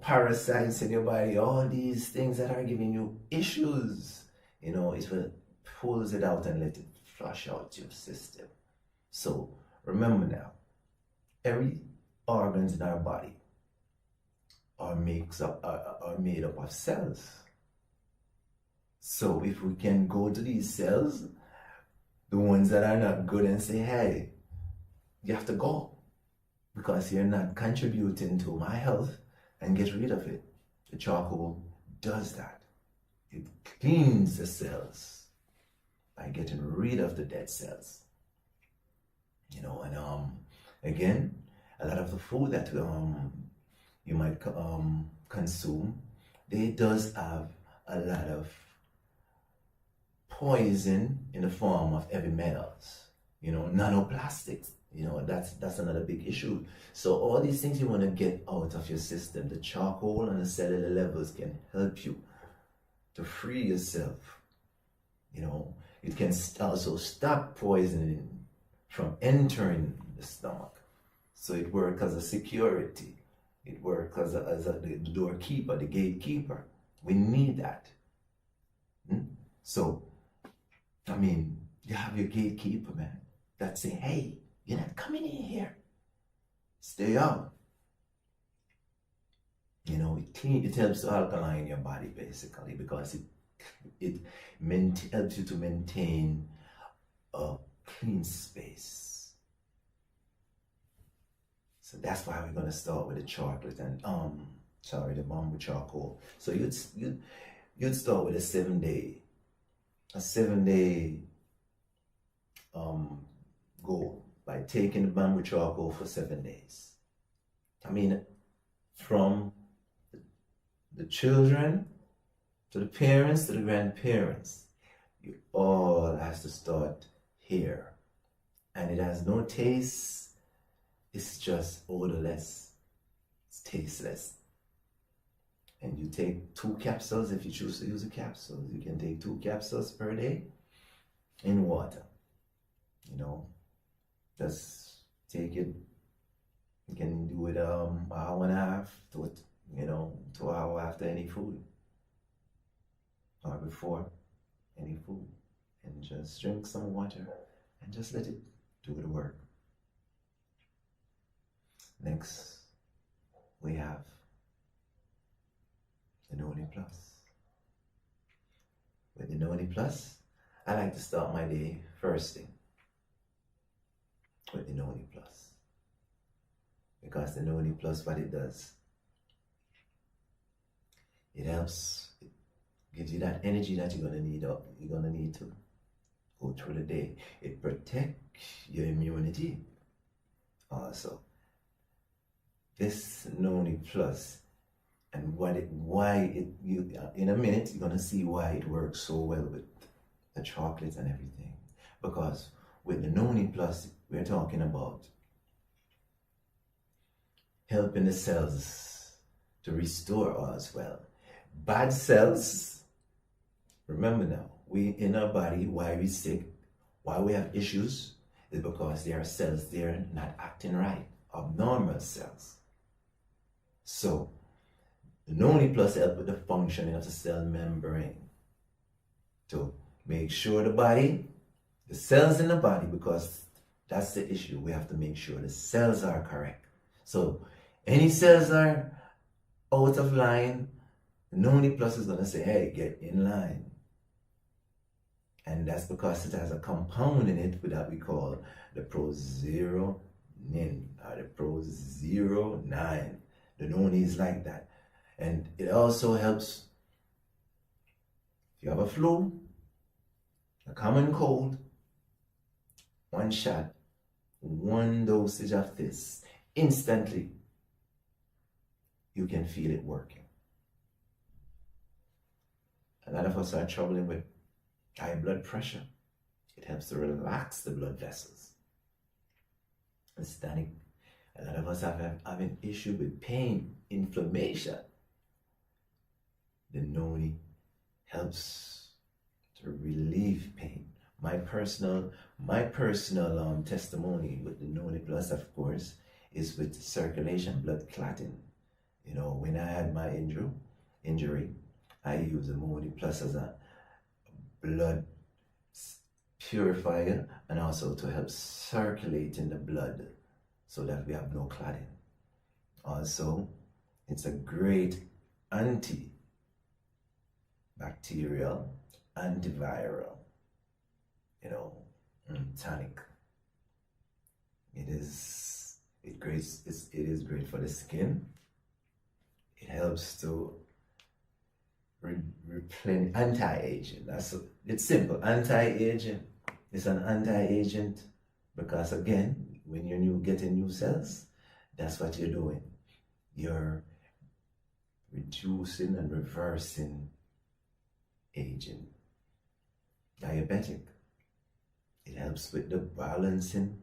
parasites in your body, all these things that are giving you issues, it will pulls it out and let it flush out your system. So remember now, every organs in our body are made up of cells. So if we can go to these cells, the ones that are not good, and say, hey, you have to go because you're not contributing to my health, and get rid of it. The charcoal does that. It cleans the cells by getting rid of the dead cells. Again, a lot of the food that you might consume, it does have a lot of poison in the form of heavy metals, nanoplastics, that's another big issue. So all these things you want to get out of your system, the charcoal and the cellular levels can help you to free yourself. It can also stop poisoning from entering the stomach. So it works as a security. It works as a doorkeeper, the gatekeeper. We need that. So, you have your gatekeeper, man, that say, hey, you're not coming in here. Stay out. It helps to alkaline your body, basically, because it helps you to maintain a clean space. So that's why we're gonna start with the chocolate and the bamboo charcoal. So you'd start with a 7-day goal by taking the bamboo charcoal for 7 days. I mean, from the children to the parents to the grandparents, you all has to start here. And it has no taste, it's just odorless, it's tasteless. And you take 2 capsules if you choose to use a capsule. You can take 2 capsules per day in water. You know, just take it. You can do it an hour and a half to 2 hours after any food or before any food, and just drink some water and just let it do the work. Next, we have the Noni Plus. With the Noni Plus, I like to start my day first thing with the Noni Plus, because the Noni Plus, what it does, it helps, it gives you that energy that you're gonna need to go through the day. It protects your immunity also. This Noni Plus, and in a minute you're gonna see why it works so well with the chocolates and everything. Because with the Noni Plus, we're talking about helping the cells to restore as well. Bad cells, remember now, we in our body, why we sick, why we have issues, is because there are cells there not acting right, abnormal cells. So the Noni Plus helps with the functioning of the cell membrane to make sure the cells in the body, because that's the issue, we have to make sure the cells are correct. So any cells are out of line, the Noni Plus is going to say, hey, get in line. And that's because it has a compound in it that we call the prozeronin or the prozero9. The Noni is like that. And it also helps if you have a flu, a common cold, 1 shot, 1 dosage of this, instantly you can feel it working. A lot of us are struggling with high blood pressure. It helps to relax the blood vessels. A lot of us have an issue with pain, inflammation. The Noni helps to relieve pain. My personal testimony with the Noni Plus, of course, is with circulation, blood clotting. You know, when I had my injury, I used the Noni Plus as a blood purifier and also to help circulate in the blood so that we have no clotting. Also, it's a great antibacterial, antiviral, tonic. It is great for the skin. It helps to replenish, anti-aging. It's simple. Anti-aging. It's an anti-agent because, again, when you're getting new cells, that's what you're doing. You're reducing and reversing aging. Diabetic. It helps with the balancing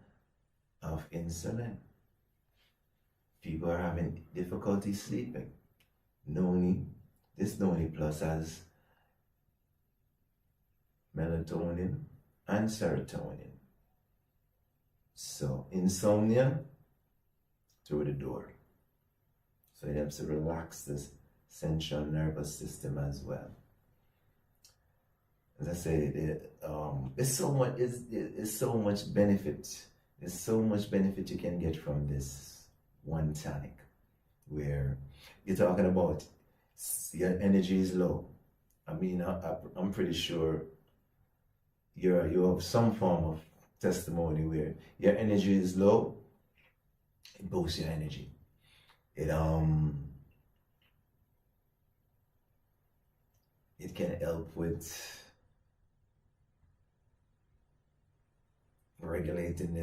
of insulin. People are having difficulty sleeping. This Noni Plus has melatonin and serotonin. So insomnia, through the door. So it helps to relax the central nervous system as well. As I say, there's so much benefit. There's so much benefit you can get from this one tonic, where you're talking about your energy is low. I mean, I'm pretty sure you have some form of testimony where your energy is low, it boosts your energy. It can help with regulating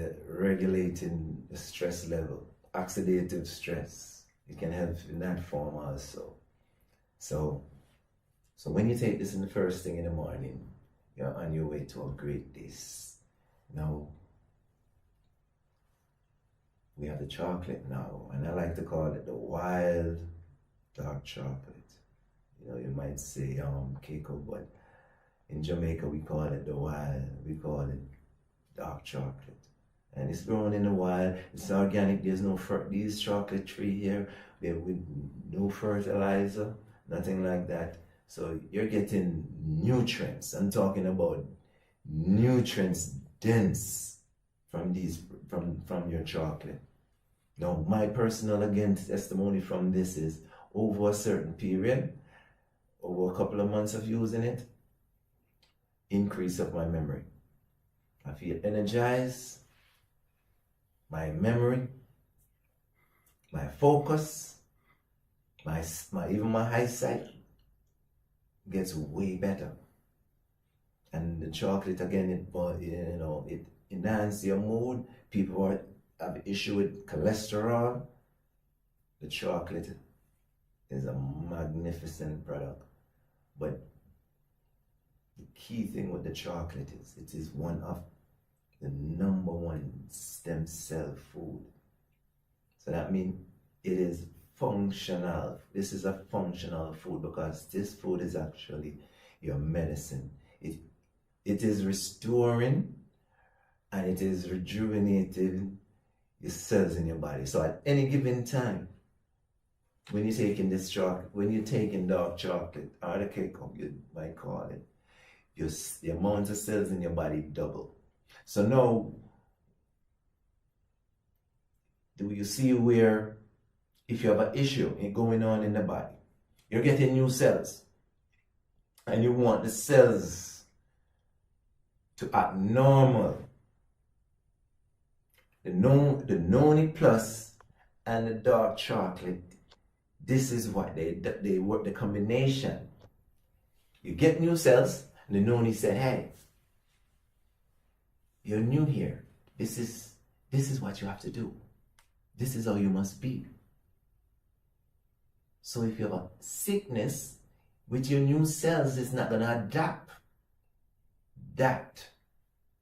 the stress level, oxidative stress. It can help in that form also. So when you take this in the first thing in the morning, you're on your way to a great day. Now, we have the chocolate now, and I like to call it the wild dark chocolate. You know, you might say cacao, but in Jamaica we call it we call it dark chocolate. And it's grown in the wild, it's organic, there's no these chocolate tree here, with no fertilizer, nothing like that. So you're getting nutrients. I'm talking about nutrients dense from your chocolate. Now, my personal testimony from this is over a certain period, over a couple of months of using it, increase of my memory. I feel energized, my memory, my focus, even my eyesight gets way better. And the chocolate again, it enhances your mood. People have issue with cholesterol. The chocolate is a magnificent product. But the key thing with the chocolate is it is one of the #1 stem cell food. So that means it is functional. This is a functional food because this food is actually your medicine. It is restoring and it is rejuvenating your cells in your body. So at any given time, when you're taking this chocolate, when you're taking dark chocolate or the cacao, you might call it, the amount of cells in your body double. So now, do you see where if you have an issue going on in the body, you're getting new cells and you want the cells to act normal. The Noni Plus and the dark chocolate, this is what they work, the combination. You get new cells, and the Noni said, hey, you're new here. This is what you have to do. This is how you must be. So if you have a sickness, with your new cells, it's not going to adapt that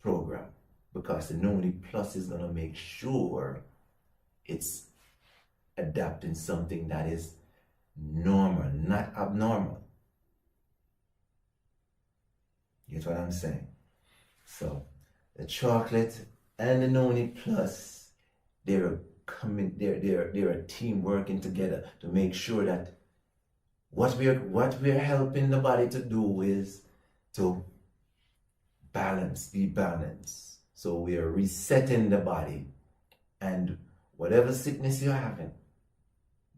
program, because the Noni Plus is going to make sure it's adapting something that is normal, not abnormal. You get what I'm saying? So the chocolate and the Noni Plus, they're a team working together to make sure that what we're helping the body to do is to be balanced. So we are resetting the body, and whatever sickness you're having,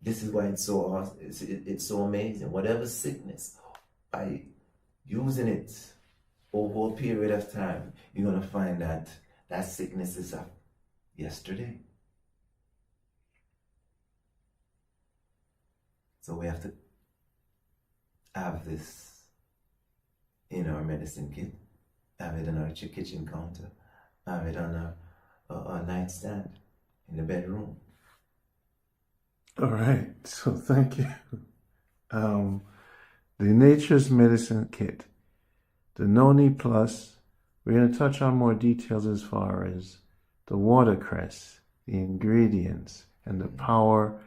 this is why it's so awesome. It's so amazing. Whatever sickness, by using it over a period of time, you're gonna find that that sickness is up yesterday. So we have to have this in our medicine kit, have it on our kitchen counter, have it on our nightstand in the bedroom. All right, so thank you. The Nature's Medicine Kit, the Noni Plus. We're going to touch on more details as far as the watercress, the ingredients, and the power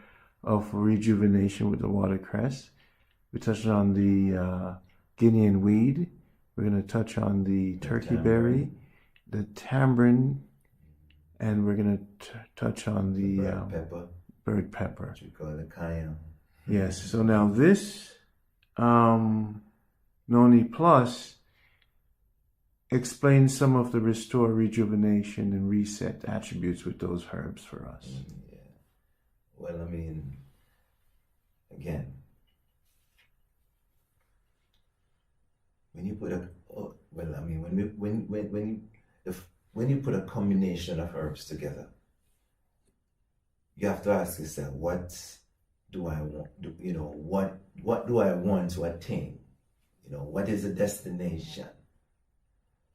of rejuvenation with the watercress. We touched on the Guinean weed. We're going to touch on the turkey berry, the tamarind, and we're going to touch on the bird pepper. What you call the cayenne. Yes. So now this Noni Plus explains some of the restore, rejuvenation, and reset attributes with those herbs for us. Yeah. Well, I mean, again, when you put when when you put a combination of herbs together, you have to ask yourself, what do I want? What do I want to attain? What is the destination?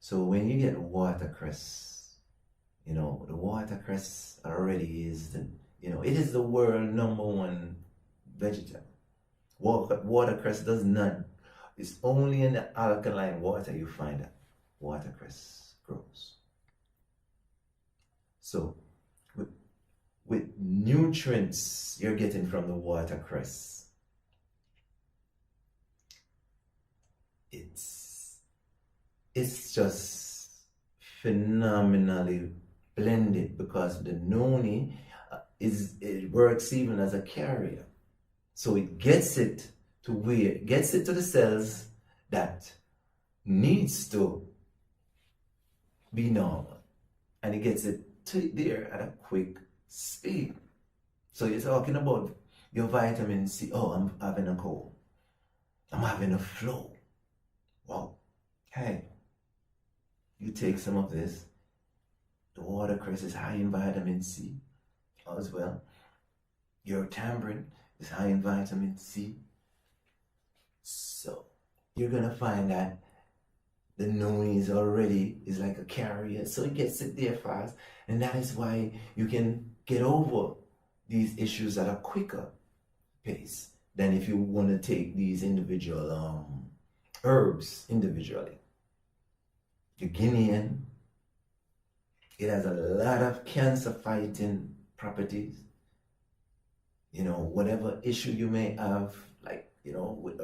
So when you get watercress, the watercress already is it is the world #1 vegetable. Watercress does not, it's only in the alkaline water you find that watercress grows. So with nutrients you're getting from the watercress, it's just phenomenally blended, because the noni it works even as a carrier. So it gets it to the cells that needs to be normal, and it gets it to there at a quick speed. So you're talking about your vitamin C. Oh, I'm having a cold. I'm having a flu. Wow. Hey, you take some of this. The watercress is high in vitamin C as well. Your tamarind is high in vitamin C. So you're gonna find that the noni is like a carrier, so it gets it there fast, and that is why you can get over these issues at a quicker pace than if you want to take these individual herbs individually. The Guinean, it has a lot of cancer fighting properties. Whatever issue you may have, like with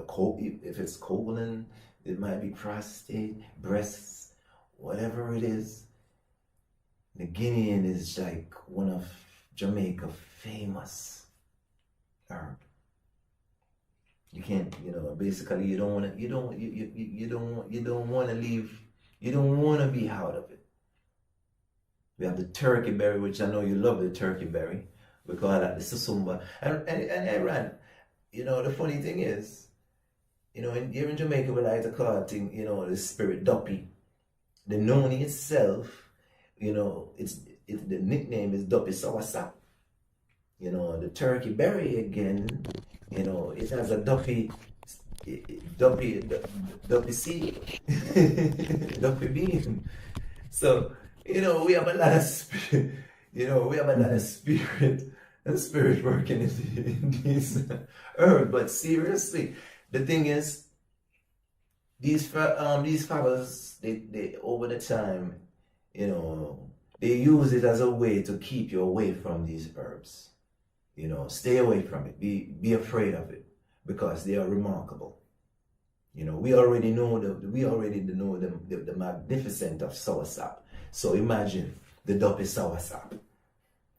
if it's colon, it might be prostate, breasts, whatever it is. The Guinean is like one of Jamaica's famous herb. You can't, basically you don't want to be out of it. We have the turkey berry, which I know you love the turkey berry. We call that the susumba. And Aaron, the funny thing is, here in Jamaica we like to call it the spirit duppy. The noni itself, the nickname is duppy soursop. The turkey berry again, it has a duppy seed, duppy bean. So, we have a lot of spirit, spirit working in these herbs. But seriously, the thing is, these fibers, they over the time, they use it as a way to keep you away from these herbs. Stay away from it. Be afraid of it, because they are remarkable. We already know the magnificent of soursop. So imagine the duppy soursop,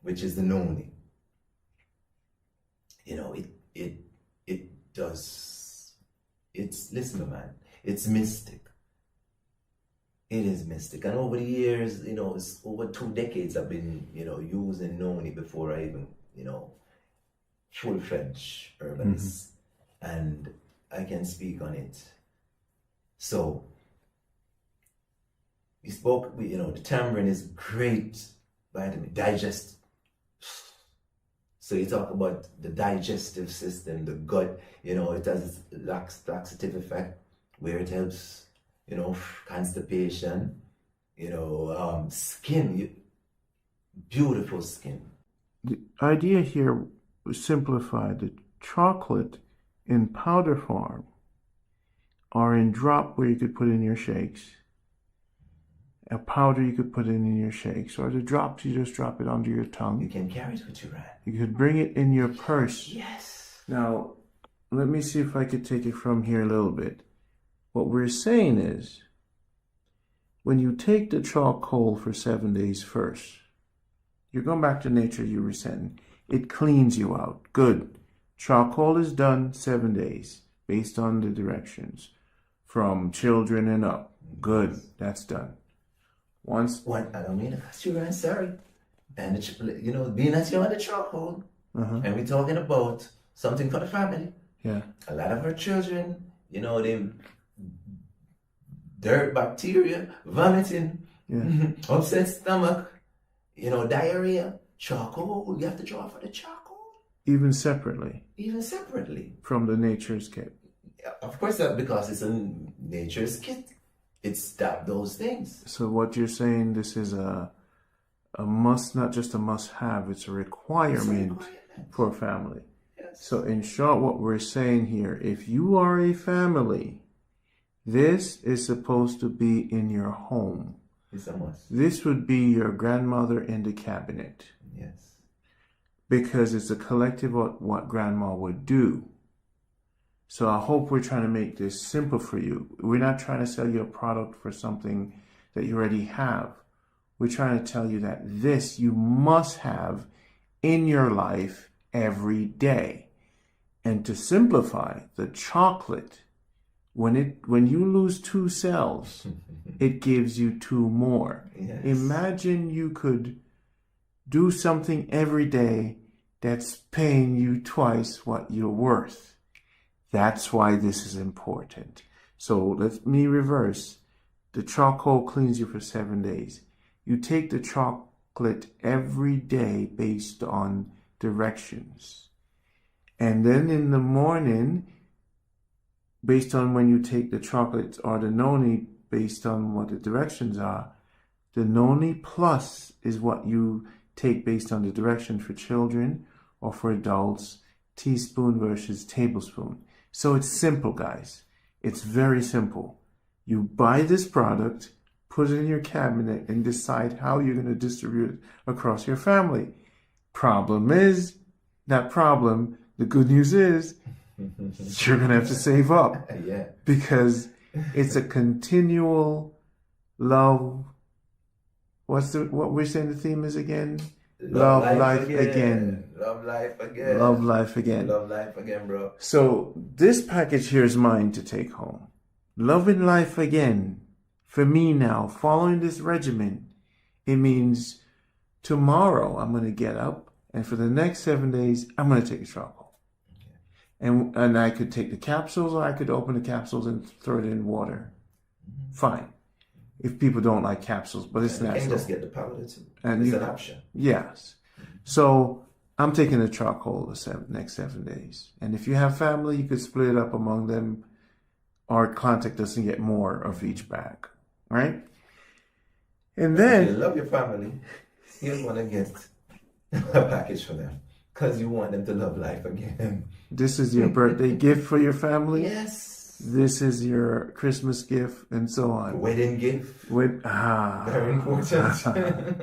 which is the noni. Listen, man, it's mystic. It is mystic. And over the years, it's over 2 decades I've been, using noni before I even, full-fledged herbalist. And I can speak on it. So, we spoke, the tamarind is great vitamin, digest. So you talk about the digestive system, the gut, it has laxative effect, where it helps, constipation, skin, beautiful skin. The idea here was simplified. The chocolate in powder form or in drop where you could put in your shakes. A powder you could put in your shakes, or the drops you just drop it under your tongue. You can carry it with you, right? You could bring it in your purse. Yes. Now, let me see if I could take it from here a little bit. What we're saying is, when you take the charcoal for 7 days first, you're going back to nature, you were saying. It cleans you out. Good. Charcoal is done 7 days, based on the directions. From children and up. Good. That's done. I don't mean to cut you, right? Sorry. And being that you're on the charcoal, and we're talking about something for the family. Yeah. A lot of our children, they dirt, bacteria, vomiting, Yeah. Upset stomach, diarrhea, charcoal. You have to draw for the charcoal. Even separately. Even separately. From the nature's kit. Of course, that because it's a nature's kit. It's those things. So what you're saying, this is a must, not just a must-have, it's a requirement for a family. Yes. So in short, what we're saying here, if you are a family, this is supposed to be in your home. It's a must. This would be your grandmother in the cabinet. Yes. Because it's a collective of what grandma would do. So I hope we're trying to make this simple for you. We're not trying to sell you a product for something that you already have. We're trying to tell you that this you must have in your life every day. And to simplify, the chocolate, when you lose 2 cells, it gives you 2 more. Yes. Imagine you could do something every day that's paying you twice what you're worth. That's why this is important. So let me reverse. The charcoal cleans you for 7 days. You take the chocolate every day based on directions. And then in the morning, based on when you take the chocolate or the noni, based on what the directions are, the noni plus is what you take based on the direction for children or for adults, teaspoon versus tablespoon. So it's simple, guys. It's very simple. You buy this product, put it in your cabinet, and decide how you're going to distribute it across your family. Problem is, the good news is, you're going to have to save up. Yeah. Because it's a continual love. What we're saying the theme is again? Love life again. Love life again. Love life again. Love life again, bro. So this package here is mine to take home. Loving life again. For me now, following this regimen, it means tomorrow I'm going to get up, and for the next 7 days, I'm going to take a charcoal. Okay. And I could take the capsules, or I could open the capsules and throw it in water. Mm-hmm. Fine. If people don't like capsules, but it's natural. You can just get the powder too. And it's an option. Yes. So I'm taking the charcoal the next 7 days. And if you have family, you could split it up among them, or contact us and get more of each bag. Right? And then... If you love your family, you want to get a package for them. Because you want them to love life again. This is your birthday gift for your family? Yes. This is your Christmas gift, and so on. Wedding gift. Very important.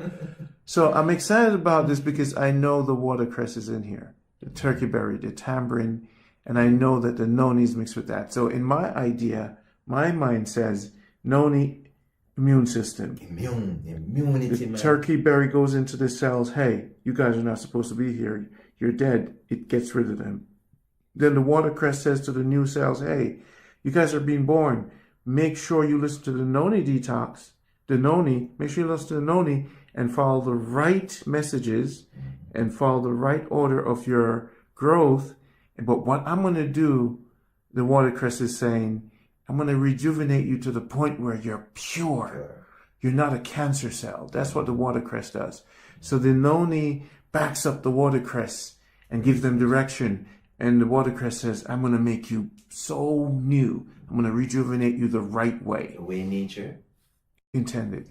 So I'm excited about this because I know the watercress is in here. The turkey berry, the tamarind, and I know that the noni is mixed with that. So in my idea, my mind says noni, immune system. Immunity, the man. Turkey berry goes into the cells. Hey, you guys are not supposed to be here. You're dead. It gets rid of them. Then the watercress says to the new cells, hey, you guys are being born. Make sure you listen to the Noni Detox. Make sure you listen to the Noni and follow the right messages and follow the right order of your growth. But what I'm going to do, the watercress is saying, I'm going to rejuvenate you to the point where you're pure. You're not a cancer cell. That's what the watercress does. So the Noni backs up the watercress and gives them direction. And the watercress says, I'm going to make you so new. I'm going to rejuvenate you the right way. The way nature intended.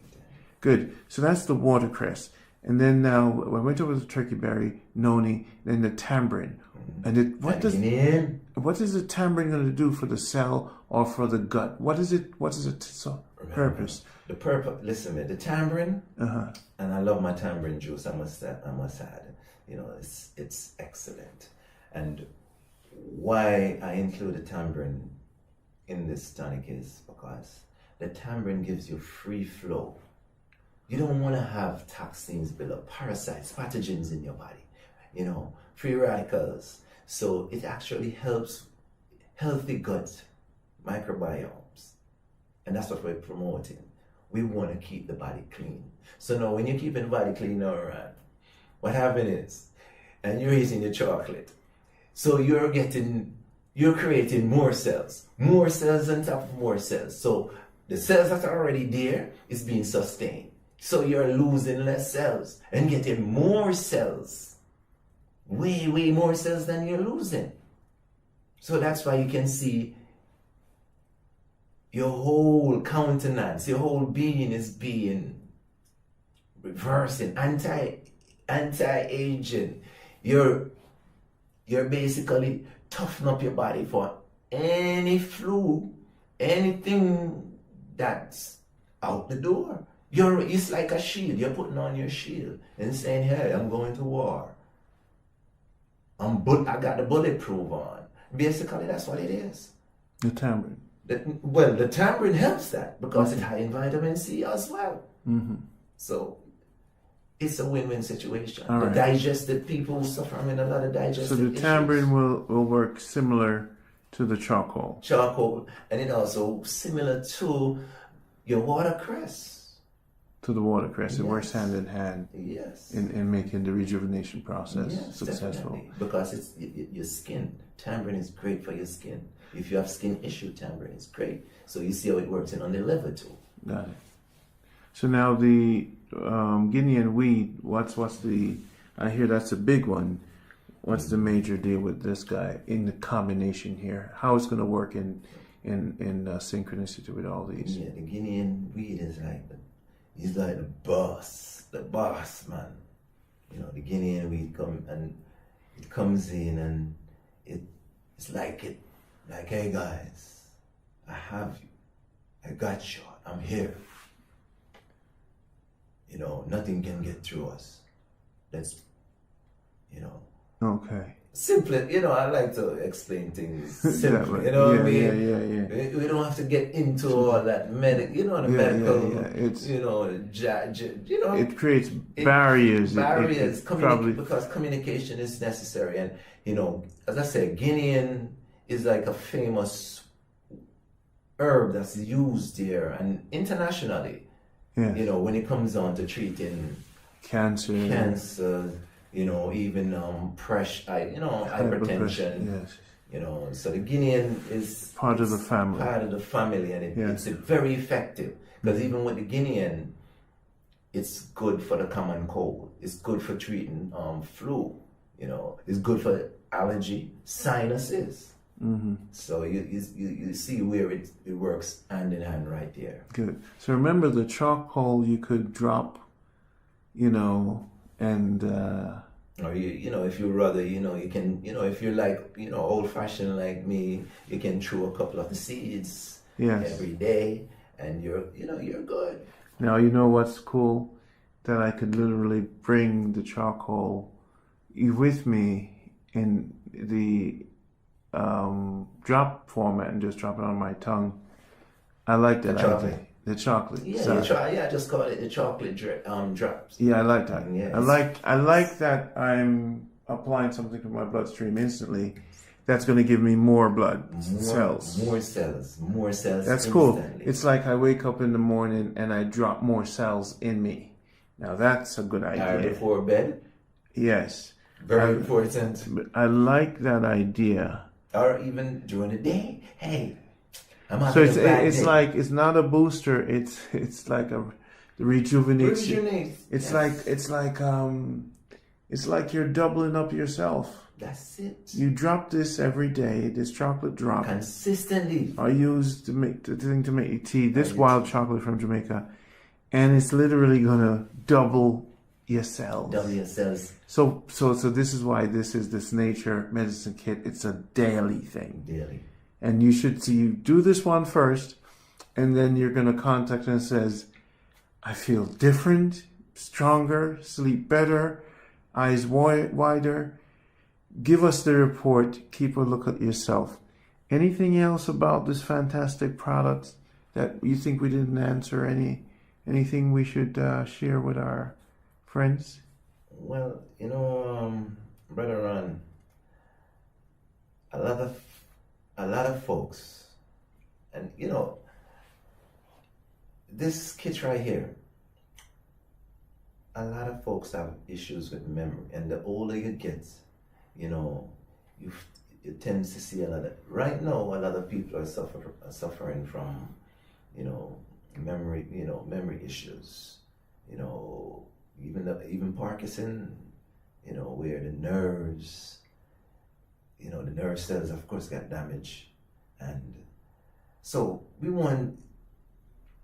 Good. So that's the watercress. And then now I went over the turkey berry, noni, then the tamarind. And what is the tamarind going to do for the cell or for the gut? What is its purpose? The purpose. Listen, man. The tamarind. And I love my tamarind juice. I must add. It's excellent. And why I include the tamarind in this tonic is because the tamarind gives you free flow. You don't want to have toxins build up, parasites, pathogens in your body, free radicals. So it actually helps healthy gut microbiomes. And that's what we're promoting. We want to keep the body clean. So now when you're keeping the body clean, all right, what happens is, and you're eating your chocolate, so you're creating more cells on top of more cells. So The cells that are already there is being sustained. So you're losing less cells and getting more cells. Way, way more cells than you're losing. So that's why you can see your whole countenance, your whole being is being reversing, anti-aging. You're basically toughen up your body for any flu, anything that's out the door. It's like a shield. You're putting on your shield and saying, hey, I'm going to war. I got the bulletproof on. Basically, that's what it is. The tamarind. The tamarind helps that because it's high in vitamin C as well. Mm-hmm. So it's a win-win situation. All The right. digestive people suffer from a lot of digestive So the issues. tamarind will work similar to the charcoal. Charcoal, and it also similar to your watercress. To the watercress. It works Yes. hand in hand Yes. in making the rejuvenation process Yes, successful. definitely. Because it's your skin. Tamarind is great for your skin. If you have skin issue, tamarind is great. So you see how it works in on the liver too. Got it. So now the Guinean weed, what's the, I hear that's a big one. What's the major deal with this guy in the combination here? How it's going to work in synchronicity with all these? Yeah, the Guinean weed is he's like the boss man. You know, the Guinean weed comes in and it's like, hey guys, I have you, I got you, I'm here. You know, nothing can get through us. That's, you know. Okay. Simply, you know, I like to explain things simply. Yeah, you know what I mean? Yeah. We don't have to get into all that medical, It's, you know, it creates barriers. Because communication is necessary. And, you know, as I said, Guinean is like a famous herb that's used here and internationally. Yes. You know, when it comes on to treating cancer, you know, even pressure, you know, hypertension. Yes. You know, so the Guinean is part of the family. Part of the family, and it's very effective because even with the Guinean, it's good for the common cold. It's good for treating flu. You know, it's good for allergy, sinuses. Mm-hmm. So you see where it works hand in hand right there. Good. So remember the charcoal you could drop, you know, and or you know, if you rather, you know, you can, you know, if you're like, you know, old fashioned like me, you can chew a couple of the seeds every day, and you're good. Now you know what's cool, that I could literally bring the charcoal with me in the drop format and just drop it on my tongue. I like that idea. The chocolate. I just call it the chocolate drops. Yeah, I like that. Yes. I like that I'm applying something to my bloodstream instantly. That's going to give me more blood cells. More cells. That's cool. It's like I wake up in the morning and I drop more cells in me. Now that's a good idea. Before bed? Yes. Very important. I like that idea. Or even during the day. Hey, so it's like, it's not a booster. It's like a rejuvenation. It's like you're doubling up yourself. That's it. You drop this every day. This chocolate drop consistently. I use to make tea. This wild chocolate from Jamaica, and it's literally gonna double your cells. Double your cells. So this is why this is this nature medicine kit. It's a daily thing. Daily. And you should see, you do this one first, and then you're going to contact and says, I feel different, stronger, sleep better, eyes wider. Give us the report. Keep a look at yourself. Anything else about this fantastic product that you think we didn't answer? Anything we should share with our friends? Well, you know, Brother Ron, a lot of folks, and you know, this kit right here, a lot of folks have issues with memory, and the older you get, you know, you tend to see right now a lot of people are suffering from, memory issues, even Parkinson, where the nerves, the nerve cells, of course, got damaged. And so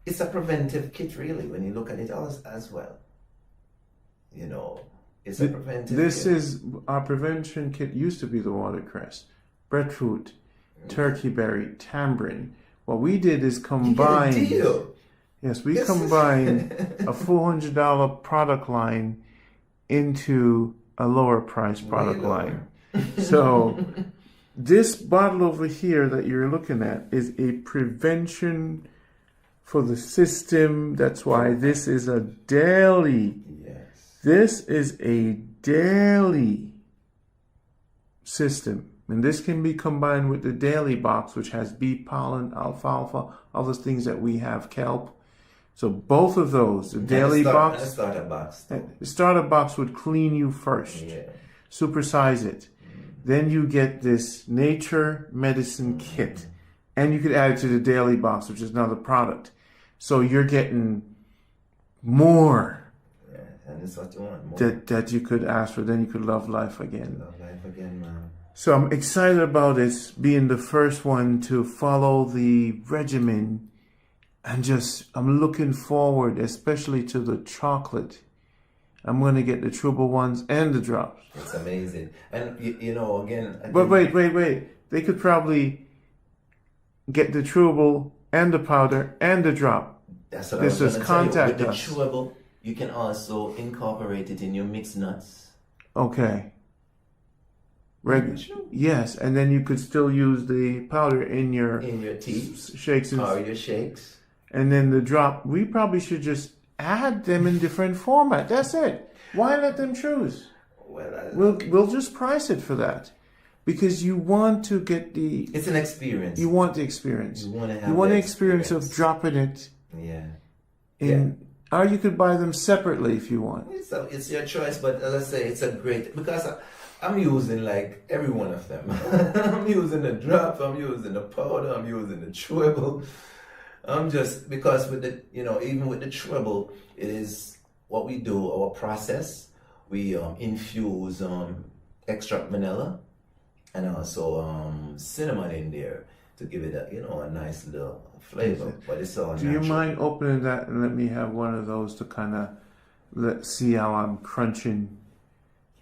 it's a preventive kit, really, when you look at it as well. It's a preventive This kit. is our prevention kit. Used to be the watercress, breadfruit, turkey berry, tamarind. What we did is combine. You get a deal. Yes, we combined a $400 product line into a lower price product line. So this bottle over here that you're looking at is a prevention for the system. That's why this is a daily. Yes. This is a daily system. And this can be combined with the daily box, which has bee pollen, alfalfa, all those things that we have, kelp. So both of those, the daily box. And a starter box. The starter box would clean you first. Yeah. Supersize it. Then you get this nature medicine kit. And you could add it to the daily box, which is another product. So you're getting more. Yeah, and it's what you want. More. That you could ask for. Then you could love life again. Love life again, man. So I'm excited about it being the first one to follow the regimen. And I'm looking forward, especially to the chocolate. I'm going to get the chewable ones and the drops. It's amazing. And, again... But wait. They could probably get the chewable and the powder and the drop. That's what I was going to tell you. Contact With us. the chewable, you can also incorporate it in your mixed nuts. Okay. Yes, and then you could still use the powder in your teas, shakes, or your shakes. And then the drop, we probably should just add them in different format. That's it. Why let them choose? We'll just price it for that, because you want to get the. It's an experience. You want the experience. You want to have. You want the experience of dropping it. Yeah. Or you could buy them separately if you want. It's your choice, but let's say it's a great, because I'm using like every one of them. I'm using the drop. I'm using the powder. I'm using the chewable. Because with the, even with the chewable, it is what we do, our process. We infuse extract vanilla and also cinnamon in there to give it a nice little flavor. But it's all Do natural. you mind opening that and let me have one of those to kind of see how I'm crunching,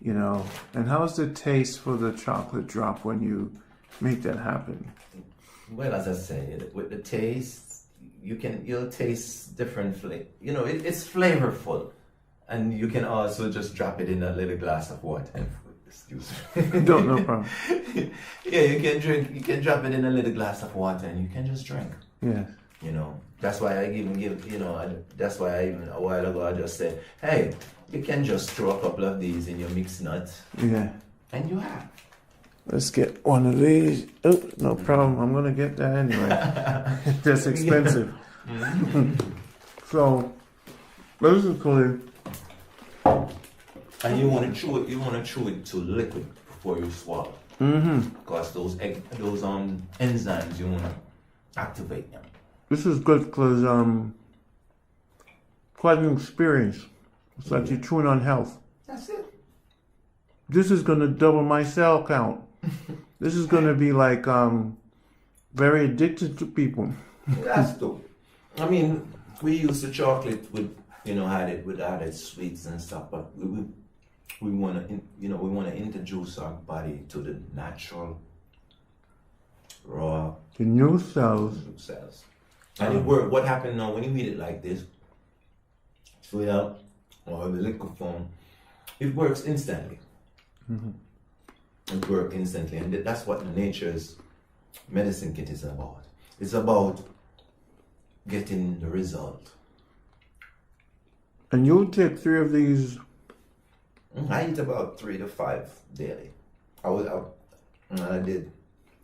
And how's the taste for the chocolate drop when you make that happen? Well, as I said, with the taste, you'll taste different flavor. It's flavorful, and you can also just drop it in a little glass of water. Excuse me. No problem. Yeah, you can drink. You can drop it in a little glass of water, and you can just drink. Yeah. That's why I even give. That's why I even a while ago I just said, hey, you can just throw a couple of these in your mixed nuts. Yeah. And you have. Let's get one of these. Oh, no problem. I'm going to get that anyway. That's expensive. So, basically. And you want to chew it. You want to chew it to liquid before you swallow. Because those enzymes, you want to activate them. This is good because quite an experience. It's like you're chewing on health. That's it. This is going to double my cell count. This is going to be like very addicted to people. That's dope. I mean, we use the chocolate with added sweets and stuff, but we want to introduce our body to the natural, raw, the new cells. And it works. What happened now when you eat it like this, straight up, or the liquid form, it works instantly. It works instantly, and that's what nature's medicine kit is about. It's about getting the result. And you'll take 3 of these. I eat about 3 to 5 daily. I did,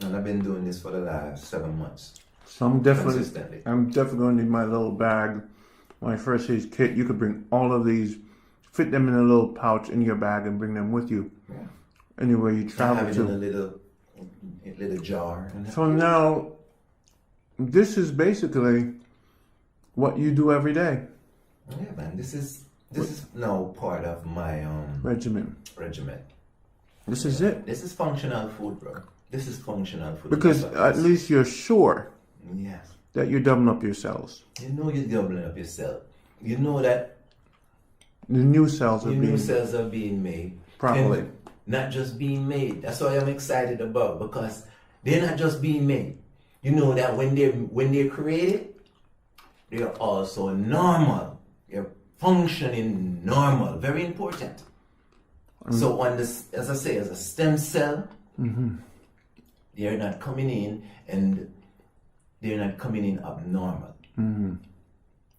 and I've been doing this for the last 7 months. So I'm definitely consistently. going to need my little bag, my first aid kit. You could bring all of these, fit them in a little pouch in your bag, and bring them with you anywhere you travel I have it in a little jar. So now, this is basically what you do every day. Yeah, man. This is now part of my regimen. This is it. This is functional food, bro. This is functional food. Because at least you're sure yes. that you're doubling up your cells. You know you're doubling up your cell. You know that the new cells are being made properly. And not just being made. That's what I'm excited about, because they're not just being made. You know that when they're created, they're also normal. They're functioning normal. Very important. So on this, as I say, as a stem cell, they're not coming in and they're not coming in abnormal.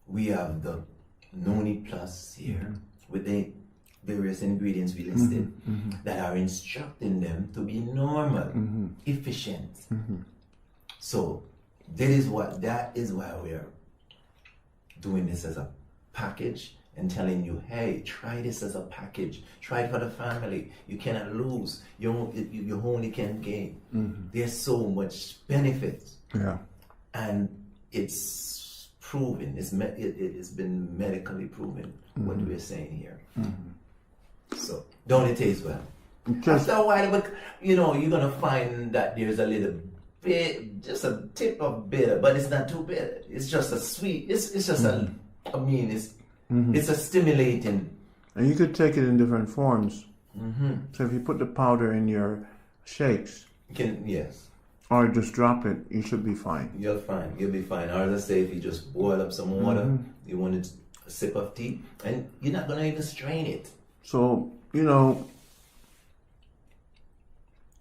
We have the Noni Plus here with the various ingredients we listed that are instructing them to be normal, efficient. So that is why we're doing this as a package and telling you, hey, try this as a package. Try it for the family. You cannot lose. You only can gain. There's so much benefit. Yeah. And it's proven. It's been medically proven what we're saying here. So don't it taste well? After a while, but you're gonna find that there's a little bit, just a tip of bitter, but it's not too bitter. It's just a sweet. It's just it's a stimulating. And you could take it in different forms. So if you put the powder in your shakes, yes, or just drop it, you should be fine. You'll be fine. Or as I say, if you just boil up some water, you want a sip of tea, and you're not gonna even strain it. So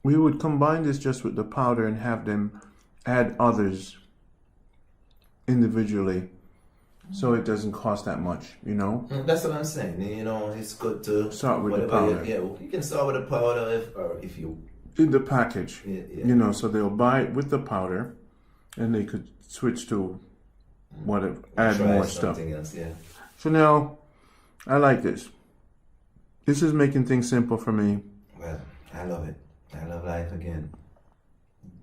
we would combine this just with the powder and have them add others individually. So it doesn't cost that much, That's what I'm saying. It's good to start with the powder. You can start with the powder if you in the package. So they'll buy it with the powder, and they could switch to whatever, add more stuff. Else, yeah. So now, I like this. This is making things simple for me. Well, I love it. I love life again.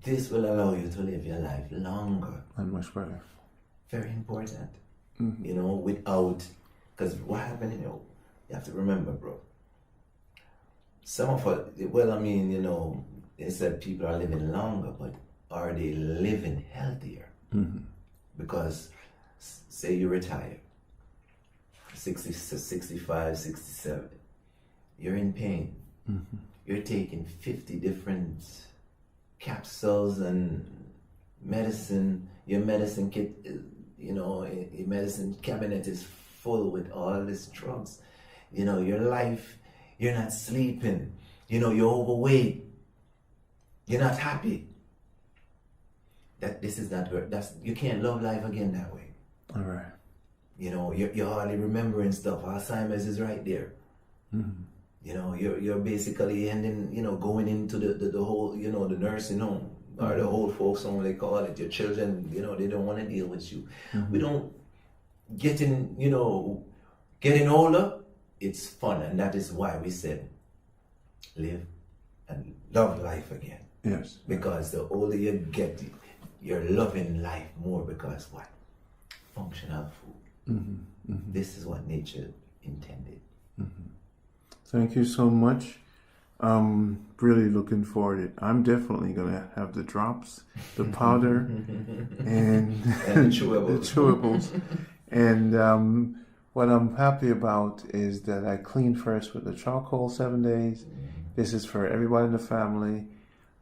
This will allow you to live your life longer and much better. Very important. Without, because what happened, you have to remember, bro. Some of us, they said people are living longer, but are they living healthier? Because, say you retire, 60, 65, 67, you're in pain. You're taking 50 different capsules and medicine. Your medicine kit your medicine cabinet is full with all these drugs. Your life, you're not sleeping. You're overweight. You're not happy. This is not good. You can't love life again that way. All right. You're hardly remembering stuff. Alzheimer's is right there. You're basically ending, going into the whole, the nursing home. Or the old folks home, they call it. Your children, they don't want to deal with you. We don't getting older, it's fun, and that is why we said live and love life again. Yes. Because the older you get, you're loving life more, because what? Functional food. This is what nature intended. Thank you so much. Really looking forward to it. I'm definitely gonna have the drops, the powder, and the chewables. And what I'm happy about is that I clean first with the charcoal 7 days. This is for everybody in the family.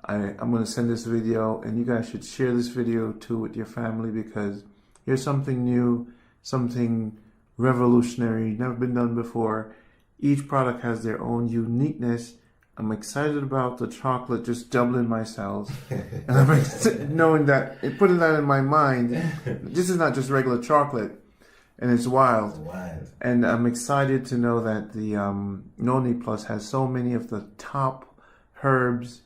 I'm gonna send this video, and you guys should share this video too with your family, because here's something new, something revolutionary, never been done before. Each product has their own uniqueness. I'm excited about the chocolate just doubling my cells. And I'm knowing that, putting that in my mind, this is not just regular chocolate, and it's wild. And I'm excited to know that the Noni Plus has so many of the top herbs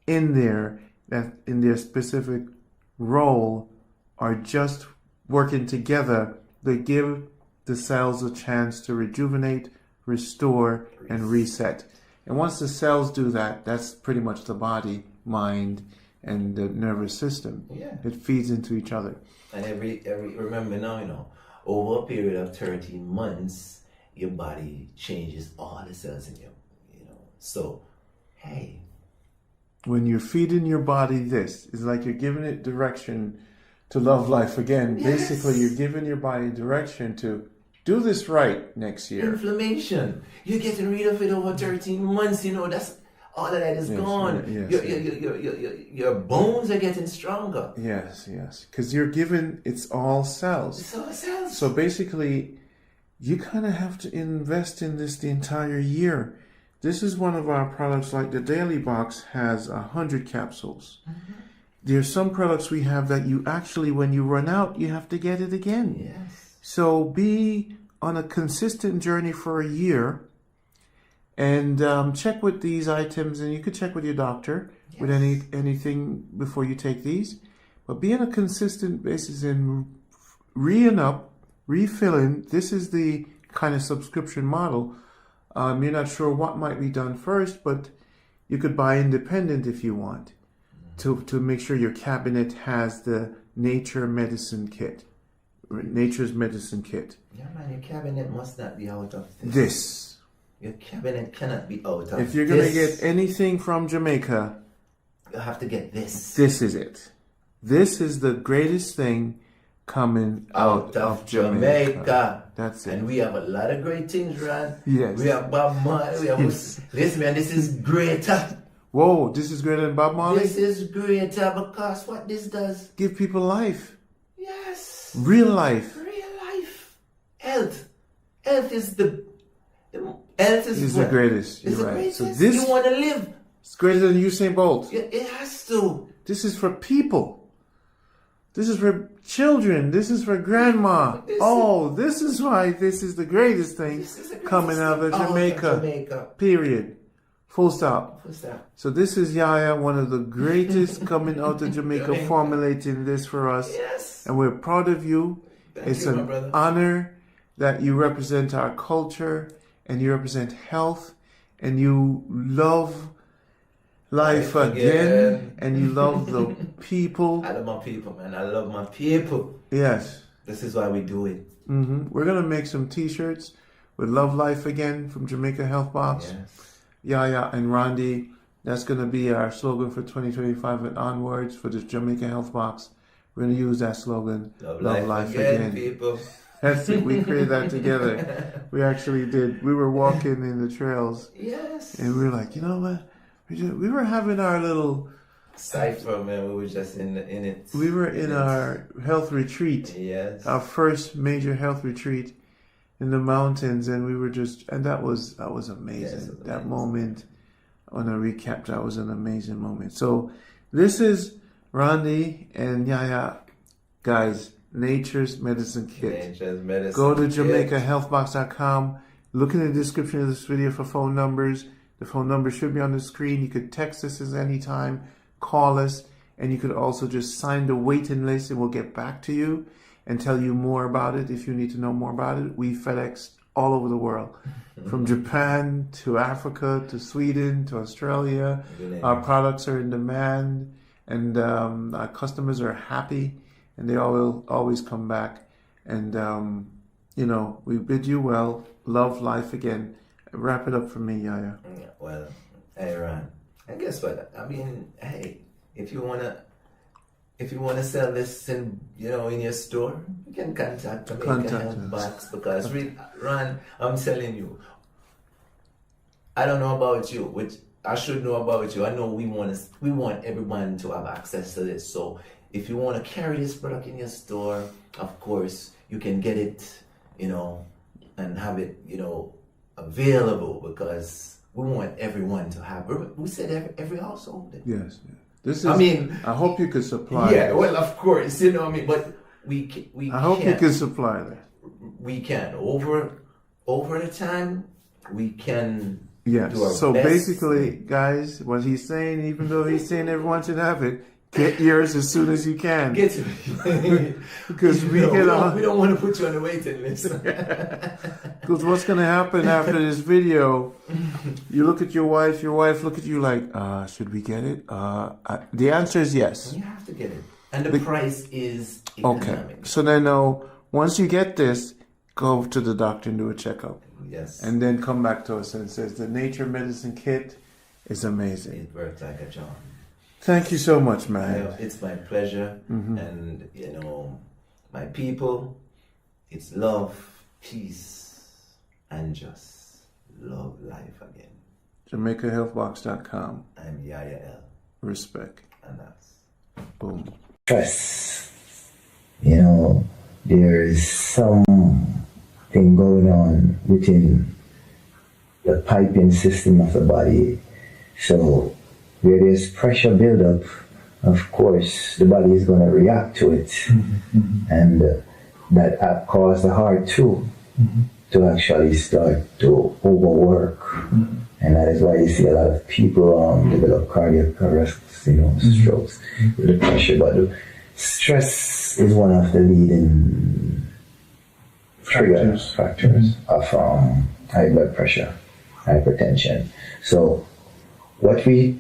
in there that in their specific role are just working together. They give the cells a chance to rejuvenate, restore, and reset. And once the cells do that, that's pretty much the body, mind, and the nervous system. Yeah. It feeds into each other. And every remember now, you know, over a period of 13 months, your body changes all the cells in you know. So, hey. When you're feeding your body this, it's like you're giving it direction to love life again. Yes. Basically, you're giving your body direction to do this right next year. Inflammation. You're getting rid of it over 13 months, you know, that's all of that is gone. Your bones are getting stronger. Yes. Because you're given, it's all cells. It's all cells. So basically, you kind of have to invest in this the entire year. This is one of our products, like the Daily Box has 100 capsules. Mm-hmm. There's some products we have that you actually, when you run out, you have to get it again. Yes. So be on a consistent journey for a year and check with these items, and you could check with your doctor with anything before you take these. But be on a consistent basis and refilling. This is the kind of subscription model. You're not sure what might be done first, but you could buy independent if you want to make sure your cabinet has the Nature's Medicine Kit. Yeah, man, your cabinet must not be out of this. Your cabinet cannot be out of this. If you're going to get anything from Jamaica, you have to get this. This is it. This is the greatest thing coming out of Jamaica. That's it. And we have a lot of great things, Ron. Yes. We have Bob Marley. We have listen, man, this is greater. Whoa, this is greater than Bob Marley? This is greater because what this does. Give people life. Yes. Real life. Real life. Health. Health is the health is the greatest. It's You're the right. greatest. So this, you want to live. It's greater than Usain Bolt. It has to. This is for people. This is for children. This is for grandma. This is why this is the greatest thing coming out of Jamaica. Period. Full stop. So this is Yaya, one of the greatest coming out of Jamaica, formulating this for us. Yes. And we're proud of you. It's an honor that you represent our culture and you represent health and you love life again, and you love the people. I love my people, man. I love my people. Yes. This is why we do it. Mm-hmm. We're going to make some t-shirts with Love Life Again from Jamaica Health Box. Yes. Yaya and Randy. That's going to be our slogan for 2025 and onwards for the Jamaica Health Box. We're going to use that slogan. Love life again, people. That's it. We created that together. We actually did. We were walking in the trails. Yes. And we were like, you know what? We were having our little cipher, man. We were just in it. We were in our health retreat. Yes. Our first major health retreat in the mountains, and we were and that was amazing. Yes, that moment on a recap, that was an amazing moment. So this is Randy and Yaya, guys. Nature's Medicine Kit. Nature's Medicine Go to JamaicaHealthBox.com. Look in the description of this video for phone numbers. The phone number should be on the screen. You could text us at any time, call us, and you could also just sign the waiting list and we'll get back to you and tell you more about it if you need to know more about it. We FedEx all over the world, from Japan to Africa to Sweden to Australia. Our products are in demand and our customers are happy and they will always come back. And, we bid you well. Love life again. Wrap it up for me, Yaya. Well, hey, Ron. And guess what? I mean, hey, if you wanna sell this in your store, you can contact Jamaica Health Box because Ron, I'm telling you, I don't know about you, which I should know about you. I know we want everyone to have access to this. So if you want to carry this product in your store, of course you can get it, and have it, available because we want everyone to have. We said every household. Yes. This is. I hope you could supply. Yeah. This. Well, of course, but we. I hope you can supply that. We can over the time. We can. Yes. Do our so best. Basically, guys, what he's saying, even though he's saying everyone should have it, Get yours as soon as you can. Get it. Because we don't want to put you on the waiting list. Because what's going to happen after this video, you look at your wife look at you like, should we get it? The answer is yes. You have to get it. And the price is economic. Okay. So then once you get this, go to the doctor and do a checkup. Yes. And then come back to us and says the Nature Medicine Kit is amazing. It works like a charm. Thank you so much, man. It's my pleasure. And, my people, it's love, peace, and just love life again. JamaicaHealthBox.com. I'm Yaya L. Respect. And that's boom. Stress. There is something going on within the piping system of the body. So where there's pressure buildup, of course, the body is going to react to it. And that causes the heart too to actually start to overwork. And that is why you see a lot of people develop cardiac arrest, strokes with the pressure. But the stress is one of the leading factors of high blood pressure, hypertension. So what we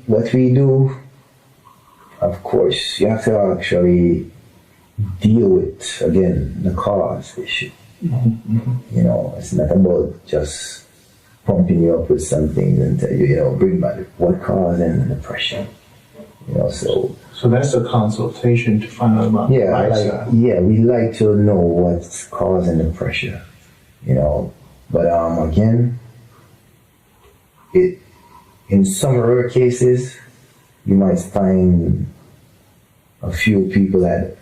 do, of course, you have to actually deal with, again, the cause issue. It's not about just pumping you up with some things and tell you, bring back what causing the pressure. So that's a consultation to find out about the lifestyle. We like to know what's causing the pressure, But again, in some rare cases, you might find a few people that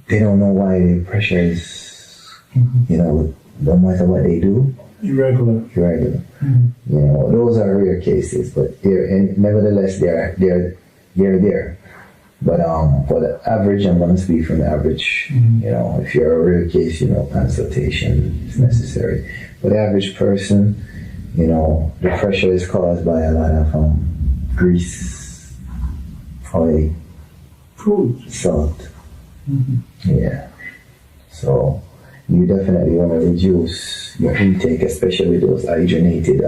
they don't know why the pressure is, no matter what they do. Irregular. Those are rare cases, but nevertheless they're there. But for the average, I'm going to speak from the average. If you're a rare case, consultation is necessary. For the average person, the pressure is caused by a lot of grease, oil, food, salt. So you definitely want to reduce your intake, especially those hydrogenated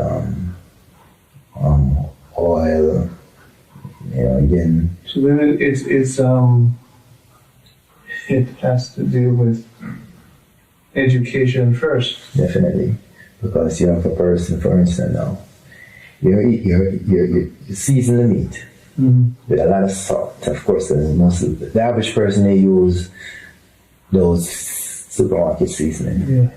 oil. Again. So then it has to deal with education first. Definitely, because you have a person, for instance, now you season the meat with a lot of salt. Of course, the average person, they use those supermarket seasoning.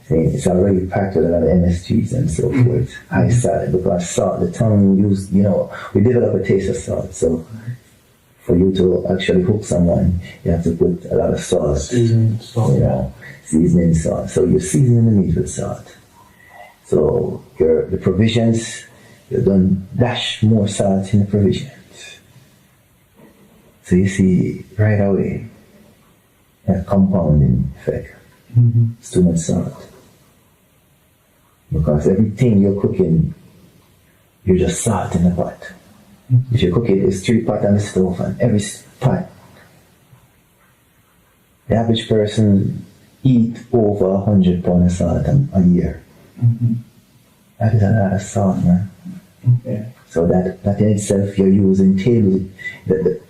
It's already packed with a lot of MSGs and so forth. High salt, because salt, the tongue used, we develop a taste of salt. So for you to actually hook someone, you have to put a lot of salt. Seasoning salt. Seasoning salt. So you're seasoning the meat with salt. So the provisions, you don't dash more salt in the provisions. So you see right away a compounding effect. It's too much salt. Because everything you're cooking, you just salt in the pot. If you cook it, it's 3 pots on the stove, and every pot, the average person eat over 100 pounds of salt a year. That is a lot of salt, man. So that in itself, you're using table.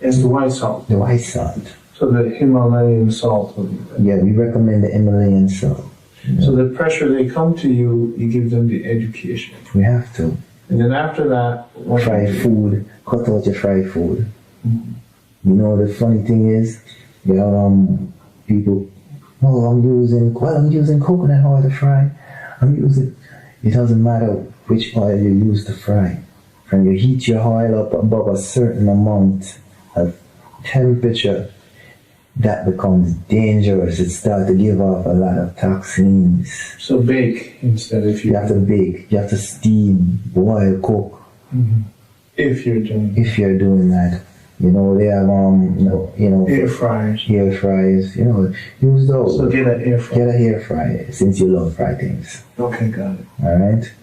It's the white salt. The white salt. So the Himalayan salt. Yeah, we recommend the Himalayan salt. So the pressure, they come to you, you give them the education. We have to. And then after that, fried food, cut out your fried food. The funny thing is, people, I'm using coconut oil to fry. It doesn't matter which oil you use to fry. When you heat your oil up above a certain amount of temperature, that becomes dangerous. It starts to give off a lot of toxins. So bake instead of you have to bake, you have to steam, boil, cook. If you're doing that. They have air fryers. Air fryers, use those. So get an air fryer. Get an air fryer, since you love fried things. Okay, got it. Alright?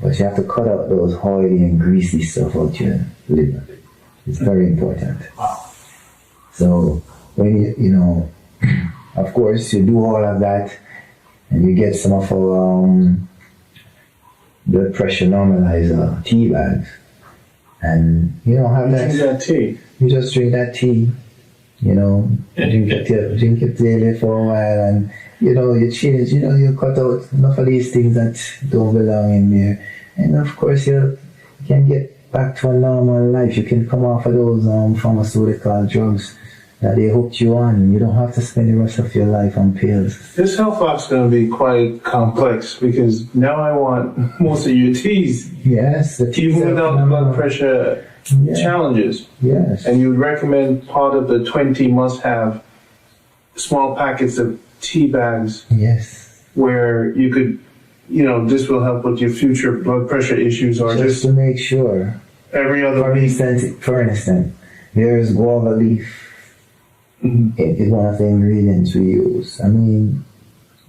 But you have to cut out those oily and greasy stuff out your liver. It's very important. So when you know, of course, you do all of that, and you get some of our blood pressure normalizer tea bags, and you know have that. Drink that tea. You just drink that tea. You know, drink it daily for a while, and you know you change. You know you cut out enough of these things that don't belong in there, and of course you can get back to a normal life. You can come off of those pharmaceutical drugs that they hooked you on. You don't have to spend the rest of your life on pills. This health box is going to be quite complex because now I want most of your teas. Yes, the teas even without blood pressure challenges. Yes. And you would recommend part of the 20 must-have small packets of tea bags. Yes. Where you could, you know, this will help with your future blood pressure issues or just to make sure. Every other for instance, there is guava leaf. It's one of the ingredients we use. I mean,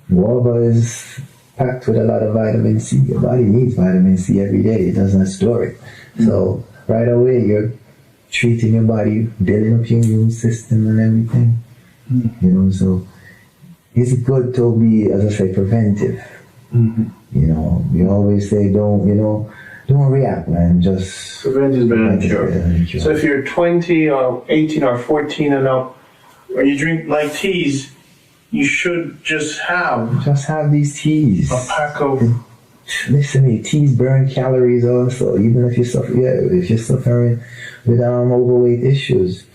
guava is packed with a lot of vitamin C. Your body needs vitamin C every day. It doesn't store it. So right away, you're treating your body, building up your immune system and everything. You know, so it's good to be, as I say, preventive. You know, we always say don't react, man. Just prevent is better than cure. So if you're 20 or 18 or 14 and up, or you drink like teas, you should just have these teas. A pack of. Listen to me, teas burn calories also. Even if you're suffering with overweight issues,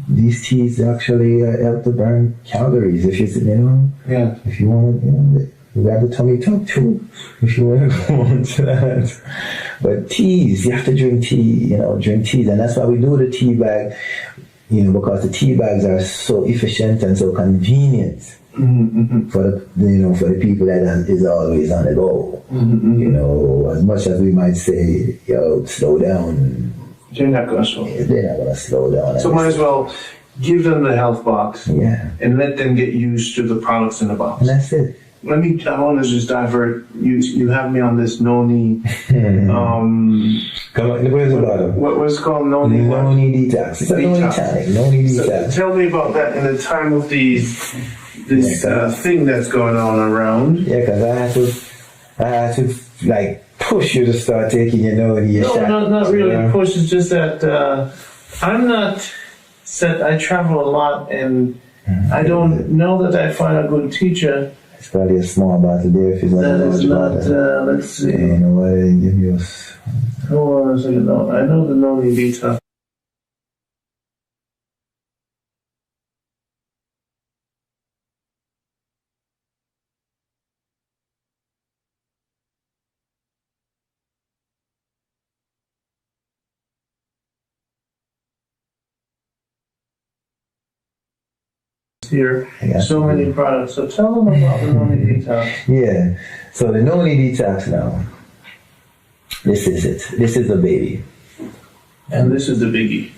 these teas actually help to burn calories. If if you want to, you have the tummy tuck too. If you want to go on to that, but teas, you have to drink tea. Drink teas, and that's why we do the tea bag. Because the tea bags are so efficient and so convenient for the people that is always on the go. As much as we might say, slow down. They're not going to slow down. They're not going to slow down. So might as well give them the health box and let them get used to the products in the box. And that's it. I want to just divert. You have me on this Noni. Come on, where's the bottom? What was it called? Noni Detox. It's a Noni tonic. Noni Detox. So tell me about that in the time of this thing that's going on around. Yeah, because I had to like push you to start taking your Noni shot. No, not really push. It's just that I'm not set. I travel a lot, and I don't know that I find a good teacher. It's probably a small bottle there if it's not a large bottle. Let's see. You know what I give you? Hold on a second. No, I know the Noni Detox. Here, so many products. So tell them about the Noni Detox. Yeah. So the Noni Detox now. This is it. This is the baby. And this is the biggie.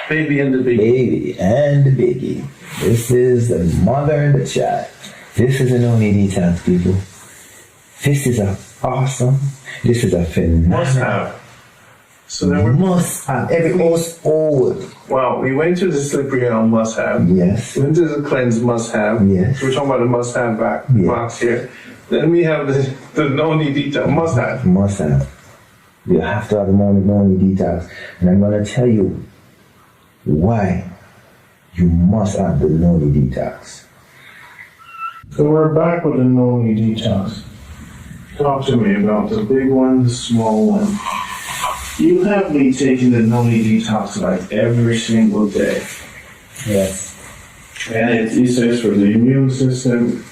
Baby and the biggie. Baby and the biggie. This is the mother and the child. This is a Noni Detox, people. This is awesome. This is a phenomenal. Must have. So then we must have. Every old. Wow, we went to the slippery elm must have. Yes. We went to the cleanse must have. Yes. So we're talking about the must have box here. Then we have the Noni Detox must have. Must have. You have to have a Noni Detox. And I'm going to tell you why you must have the Noni Detox. So we're back with the Noni Detox. Talk to me about the big one, the small one. You have me taking the Noni Detox like every single day. Yes. And it says for the immune system.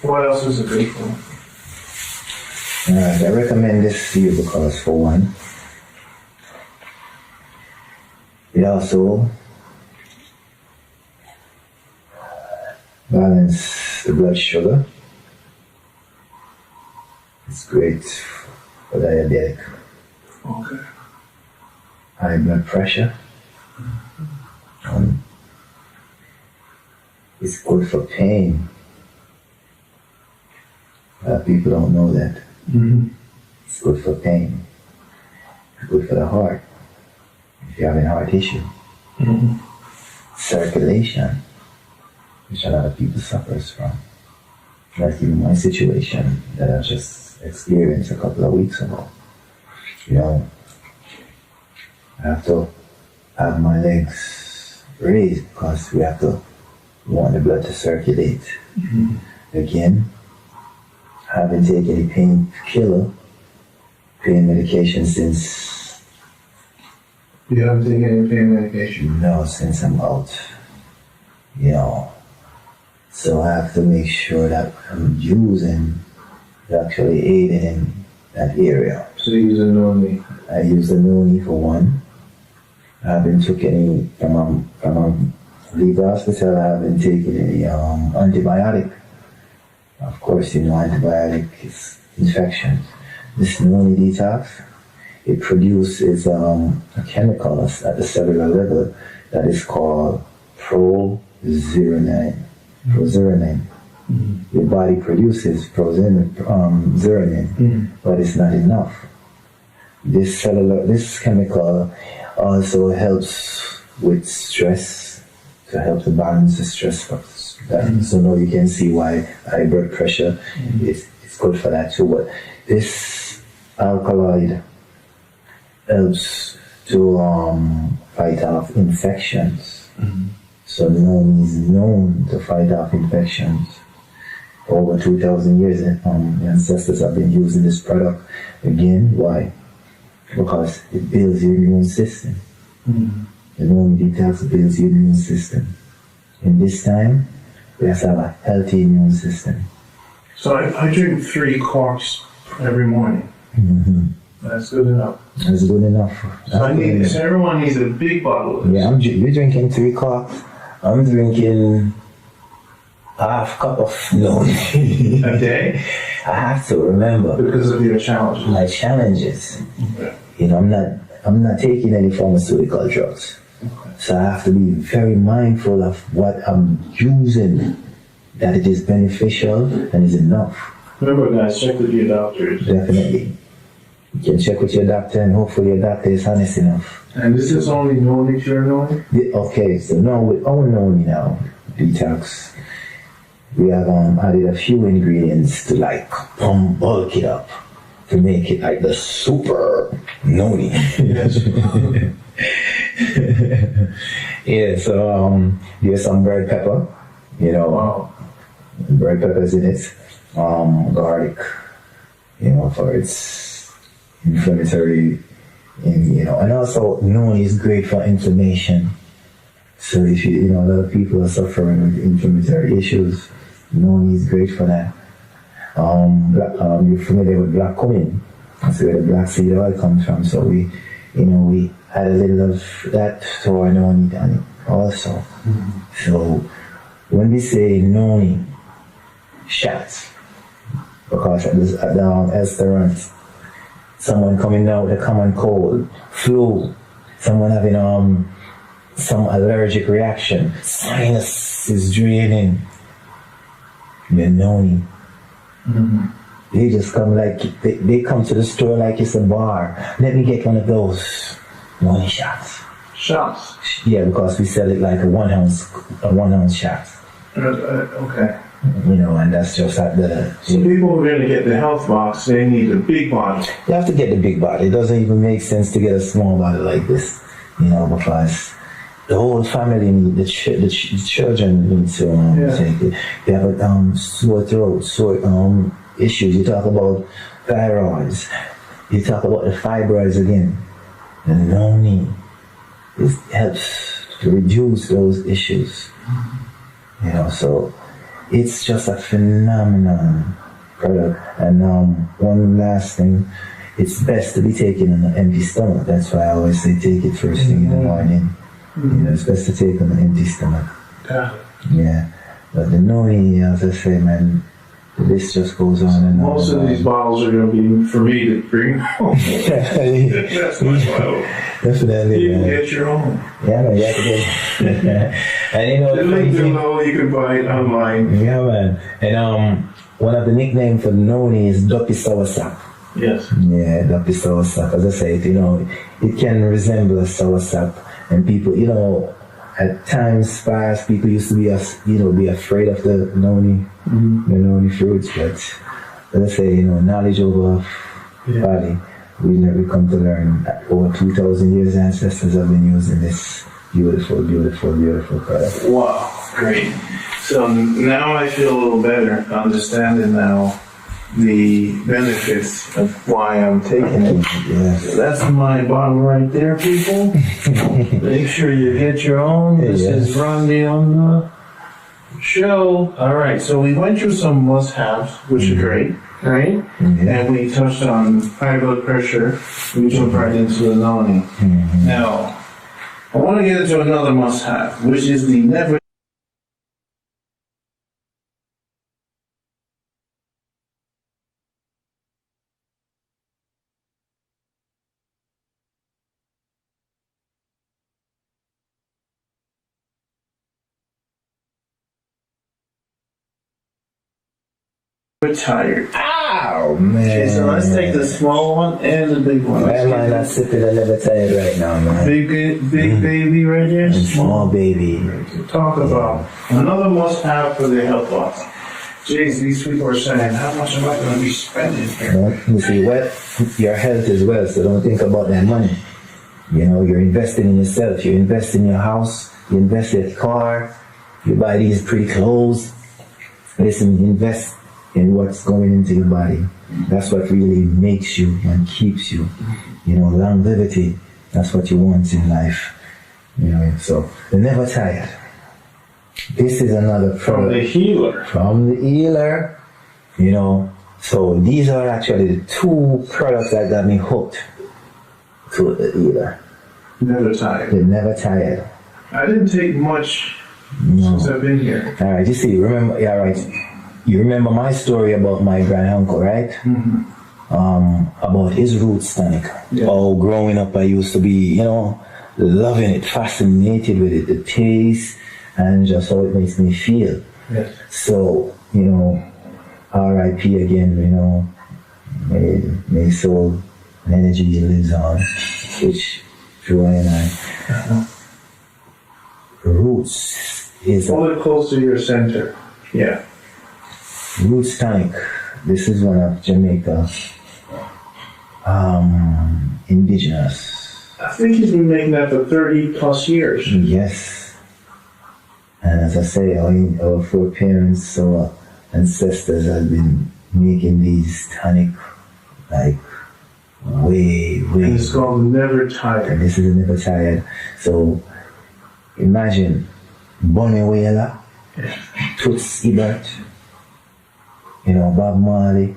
What else is it good for? Alright, I recommend this to you because for one, it also balances the blood sugar. It's great for diabetic. Okay. High blood pressure. It's good for pain. A lot of people don't know that. It's good for pain. It's good for the heart. if you're having heart issue. Circulation, which a lot of people suffers from. Like in my situation that I just experienced a couple of weeks ago. You know, I have to have my legs raised because we want the blood to circulate. Again, I haven't taken any painkiller, pain medication since. You haven't taken any pain medication? No, since I'm out. You know, so I have to make sure that I'm using, actually aiding in that area. So you use a Noni? I use the Noni for one. I haven't took any, from leave the hospital, I haven't taken any antibiotic. Of course, you know, antibiotic is infection. This Noni Detox, it produces a chemical at the cellular level that is called prozeronine. Your body produces zeronine, but it's not enough. This chemical also helps with stress, to help to balance the stress factors. So now you can see why high blood pressure is good for that too. But this alkaloid helps to fight off infections. So Noni is known to fight off infections. Over 2,000 years, the ancestors have been using this product. Again, why? Because it builds your immune system. The Noni Detox builds your immune system. In this time, we have to have a healthy immune system. So I drink 3 corks every morning. That's good enough. That's good enough. So everyone needs a big bottle of this. Yeah, you're drinking 3 corks. I'm drinking half cup of Noni a day. I have to remember because of your challenges. My challenges. You know, I'm not taking any pharmaceutical drugs. So I have to be very mindful of what I'm using, that it is beneficial and is enough. Remember, guys, check with your doctors. Definitely. You can check with your doctor, and hopefully your doctor is honest enough. And this is only Noni you're knowing? Okay, so now with our Noni now, Detox, we have added a few ingredients to like bulk it up, to make it like the super Noni. Yeah, so there's some red pepper, you know, red peppers in it, garlic, you know, for its inflammatory, you know, and also Noni is great for inflammation. So if you know, a lot of people are suffering with inflammatory issues, Noni is great for that. You're familiar with black cumin. That's where the black seed oil comes from. So we add a little of that to our Noni tonic also. So when we say Noni shots, because at the restaurant, someone coming down with a common cold, flu, someone having some allergic reaction, sinus is draining, the Noni. They just come like, they come to the store like it's a bar. Let me get one of those Noni shots. Shots? Yeah, because we sell it like a one ounce shot. Okay. You know, and that's just at the... So people who are going to get the health box, they need a big bottle. You have to get the big bottle. It doesn't even make sense to get a small bottle like this, you know, because the whole family need, the children need to take it. They have a sore throat, issues. You talk about thyroids. You talk about the fibroids again. The Noni helps to reduce those issues. You know, so it's just a phenomenal product. And one last thing, it's best to be taken on an empty stomach. That's why I always say take it first thing in the morning. You know, it's best to take on an empty stomach. Yeah. But the Noni, as I say, man, the list just goes on and on. Most of these bottles are going to be for me to bring home. That's my bottle. Definitely. You can get your own. Yeah, man, you have to get and you know, the link below, you can buy it online. Yeah, man. And one of the nicknames for Noni is Duppy Soursop. Yes. Yeah, Dr. Soursop. As I said, it can resemble a soursop, and people, at times past, people used to be afraid of the noni, the noni fruits, but as I say, knowledge over body. We come to learn over 2,000 years ancestors have been using this beautiful, beautiful, beautiful product. Wow, great. So now I feel a little better understanding now the benefits of why I'm taking it. Yes. That's my bottle right there, people. Make sure you get your own. This is Randy on the show. All right, so we went through some must-haves, which is great, right? And we touched on high blood pressure. We jumped right into the noni. Now, I want to get into another must-have, which is the never tired. Ow, man. Okay, so let's take the small one and the big one. Why am I not sipping a never tired right now, man? Big baby right there. Small baby. Talk about another must-have for the health box. Jeez, these people are saying, how much am I going to be spending here? You see, your health is wealth, so don't think about that money. You're investing in yourself. You invest in your house. You invest in your car. You buy these pretty clothes. Listen, invest in what's going into your body. That's what really makes you and keeps you. Longevity. That's what you want in life. So they're never tired. This is another product. From the healer. From the healer. So these are actually the two products that got me hooked to the healer. Never tired. They're never tired. I didn't take much since I've been here. All right, you see, remember, you remember my story about my granduncle, right? About his roots tonic. Yeah. Oh, growing up, I used to be, loving it, fascinated with it, the taste, and just how it makes me feel. Yes. So, R.I.P. again, may soul and energy lives on, which Joy and I. Roots is Hold it close to your center. Yeah. Roots tonic. This is one of Jamaica indigenous. I think he's been making that for 30 plus years. Yes. And as I say, our foreparents, our ancestors have been making these tonic way. And it's called Never Tired. And this is Never Tired. So imagine Bonnie Whaler, Toots Ebert, Bob Marley.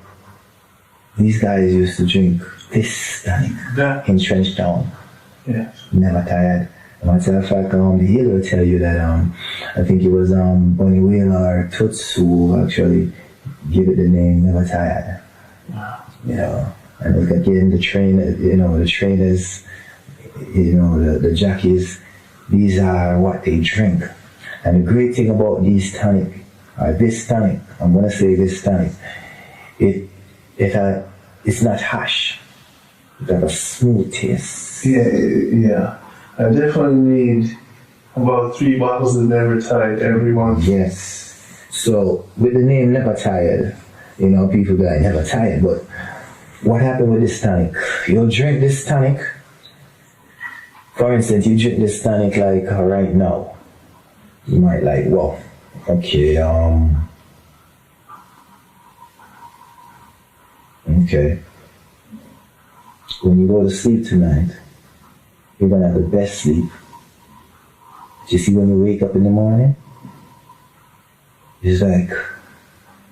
These guys used to drink this tonic in Trenchtown. Yes. Never tired. Matter of fact, the healer will tell you that I think it was Bonnie Whaler or Toots who actually give it the name Never Tired. Wow. And like again, the trainers, the jockeys, these are what they drink. And the great thing about these tonic, this tonic, I'm gonna say this tonic, it's not harsh. It has a smooth taste. Yeah. I definitely need about 3 bottles of Never Tired every month. Yes. So with the name Never Tired, people be like Never Tired, but what happened with this tonic? You'll drink this tonic. For instance, you drink this tonic like right now. You might like, well, okay, okay. When you go to sleep tonight, you're gonna have the best sleep. But you see when you wake up in the morning, it's like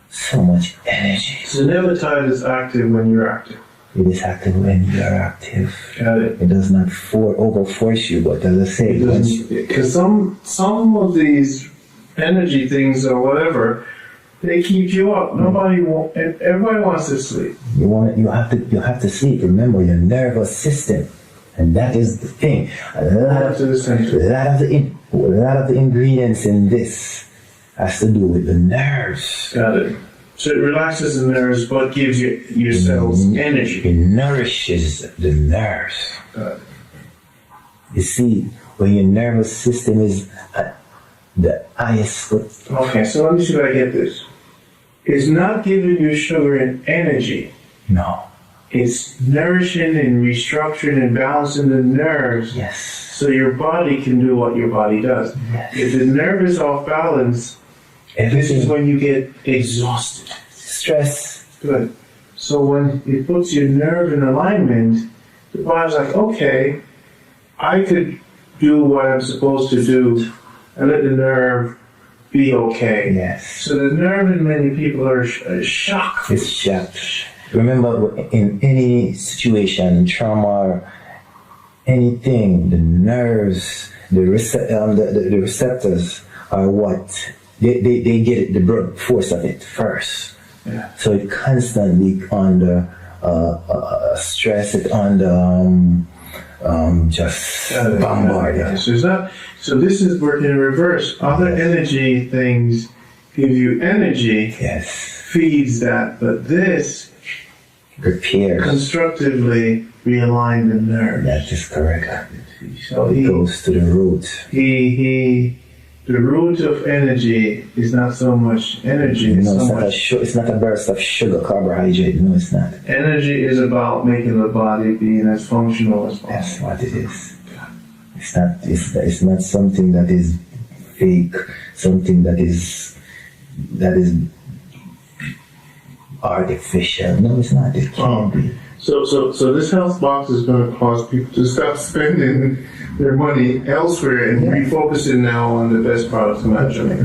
so much energy. So Never Tired is active when you're active. It is active when you are active. Got it. It does not overforce you, but as I say, because some of these energy things or whatever, they keep you up. Everybody wants to sleep. You have to sleep. Remember your nervous system, and that is the thing. A lot of the ingredients in this has to do with the nerves. Got it. So it relaxes the nerves, but gives your cells energy. It nourishes the nerves. You see, when your nervous system is at the highest. Okay, so let me see if I get this. It's not giving you sugar and energy. No. It's nourishing and restructuring and balancing the nerves. Yes. So your body can do what your body does. Yes. If the nerve is off balance, this is when you get exhausted. Stress. Good. So when it puts your nerve in alignment, the body's like, okay, I could do what I'm supposed to do and let the nerve be okay. Yes. So the nerve in many people are shocked. It's shocked. Remember, in any situation, trauma, or anything, the nerves, the receptors are what they get it, the blood force of it first. Yeah. So it constantly under stress, it under just bombarded. So it's not. So this is working in reverse. Other energy things give you energy. Yes. Feeds that, but this repairs, constructively realign the nerves. That is correct. So it goes to the root. The root of energy is not so much energy. No, it's not a burst of sugar, carbohydrate. No, it's not. Energy is about making the body being as functional as possible. That's what it is. It's not. It's not something that is fake. Something that is artificial. No, it's not. It can't be. So this health box is going to cause people to stop spending their money elsewhere and refocusing now on the best products in Jamaica.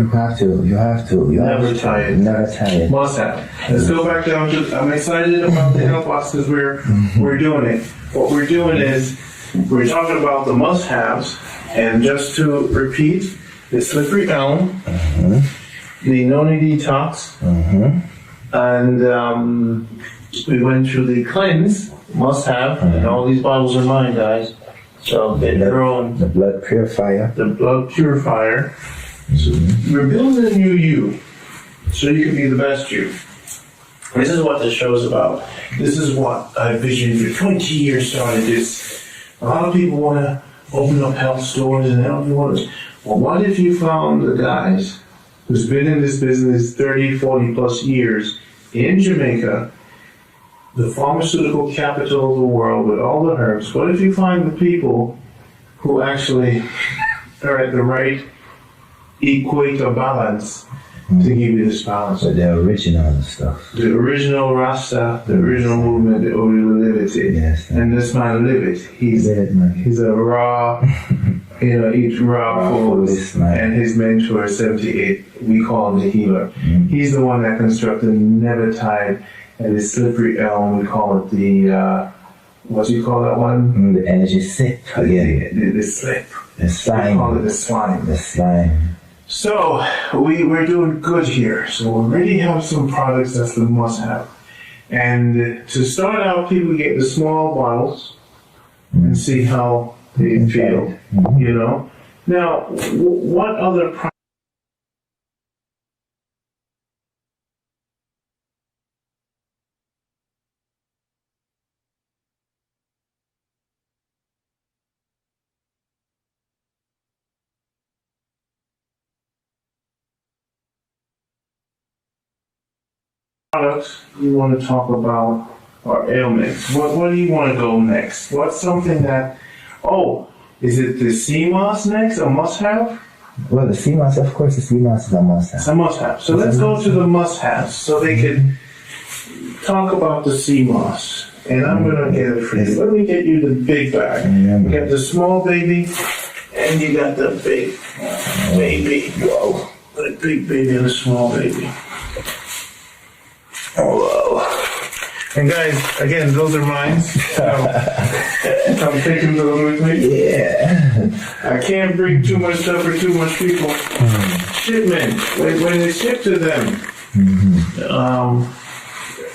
You have to. Never tired. Never tired. Must have. Let's go back down to. I'm excited about the health box because we're doing it. What we're doing is we're talking about the must-haves, and just to repeat, the slippery elm, the Noni Detox, and we went through the cleanse, must-have, and all these bottles are mine, guys. So get your own. The blood purifier. The blood purifier. So we're building a new you, so you can be the best you. This is what this show's about. This is what I visioned for 20 years. Started this. A lot of people want to open up health stores and health waters. Well, what if you found the guys who's been in this business 30, 40 plus years in Jamaica, the pharmaceutical capital of the world with all the herbs? What if you find the people who actually are at the right equator balance to give you this balance? But the original stuff. The original Rasta, the original movement, the original liberty. Yes. And this man live it. He's a raw, eats raw foods. And his mentor, 78, we call him the healer. He's the one that constructed Never Tide. And the slippery elm, we call it the, what do you call that one? The energy sip again. The slip. The slime. We call it the slime. The slime. So, we're doing good here. So we already have some products that's the must-have. And to start out, people get the small bottles and see how they feel, Now, what other products? You want to talk about or ailments? What do you want to go next? What's something that? Is it the sea moss next? A must-have? Well, the sea moss, of course, the sea moss is a must-have. It's a must-have. So let's go to the must-haves so they can talk about the sea moss. And I'm gonna get it for you. Let me get you the big bag. You got the small baby, and you got the big baby. Whoa, the big baby and the small baby. Oh, wow. And guys, again, those are mine. I'm taking those with me. Yeah. I can't bring too much stuff for too much people. Shipment, when they ship to them,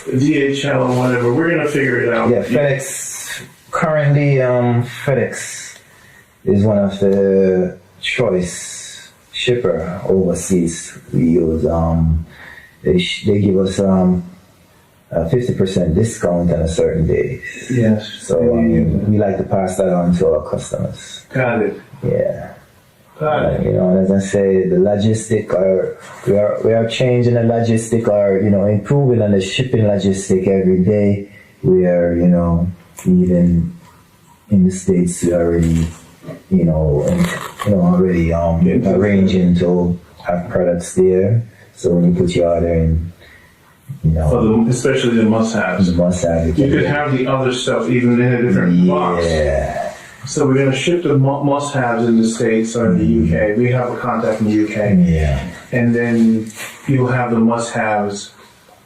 DHL or whatever, we're going to figure it out. Yeah, FedEx. Currently, FedEx is one of the choice shipper overseas. We use they give us a 50% discount on a certain day. Yes. So we like to pass that on to our customers. Got it. Yeah. Got it. You know, as I say, the logistic we are changing the logistic, or improving on the shipping logistic every day. We are, even in the States, we already, already arranging to have products there. So when you put your order in, especially the must-haves. The must-have. You could have the other stuff even in a different box. Yeah. So we're going to ship the must-haves in the States or in the UK. We have a contact in the UK. Yeah. And then you'll have the must-haves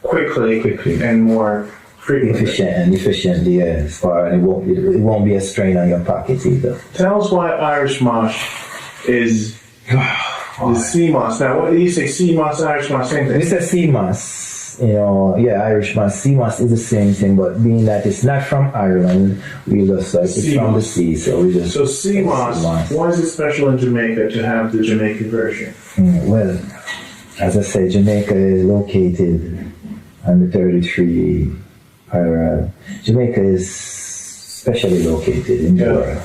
quickly and more frequently. Efficiently, as far, and it won't be a strain on your pockets either. Tell us why Irish moss is sea moss. Now, what do you say? Sea moss, Irish moss, same thing? This is sea moss. Irish moss. Sea moss is the same thing, but being that it's not from Ireland, we just like it's from the sea, so we just. So sea moss. Why is it special in Jamaica to have the Jamaican version? Well, as I say, Jamaica is located on the 33 parallel. Jamaica is specially located in the world.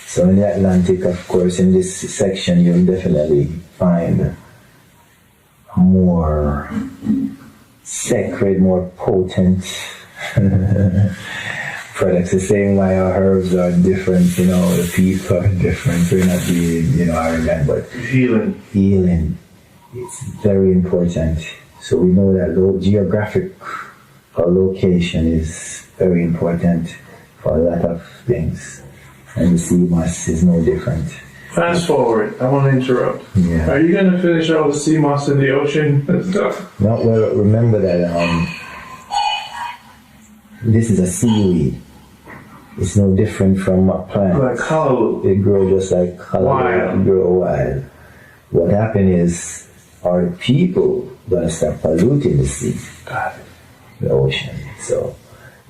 So in the Atlantic, of course, in this section, you'll definitely find more sacred, more potent products. The same way our herbs are different, the people are different. We're not being, arrogant, but healing. It's very important. So we know that geographic location is very important for a lot of things. And the sea moss is no different. Fast forward, I want to interrupt. Yeah. Are you going to finish all the sea moss in the ocean and stuff? No, well, remember that this is a seaweed. It's no different from a plant. Like callaloo. It grows just like callaloo. It grows wild. What happened is, our people going to start polluting the sea, the ocean. So,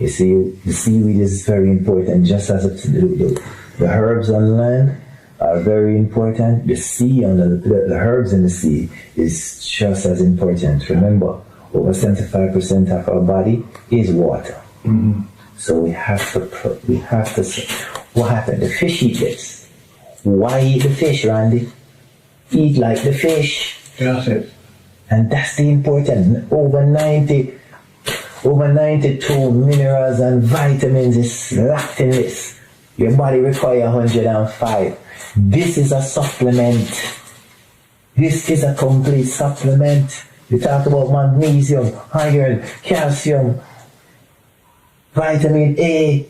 you see, the seaweed is very important, just as the herbs on land are very important. The sea on the herbs in the sea is just as important. Remember, over 75% of our body is water. Mm-hmm. So we have to, what happened? The fish eat this. Why eat the fish, Randy? Eat like the fish. Got it. And that's the important. Over 92 minerals and vitamins is locked in this. Your body requires 105. This is a supplement. This is a complete supplement. We talk about magnesium, iron, calcium, vitamin A,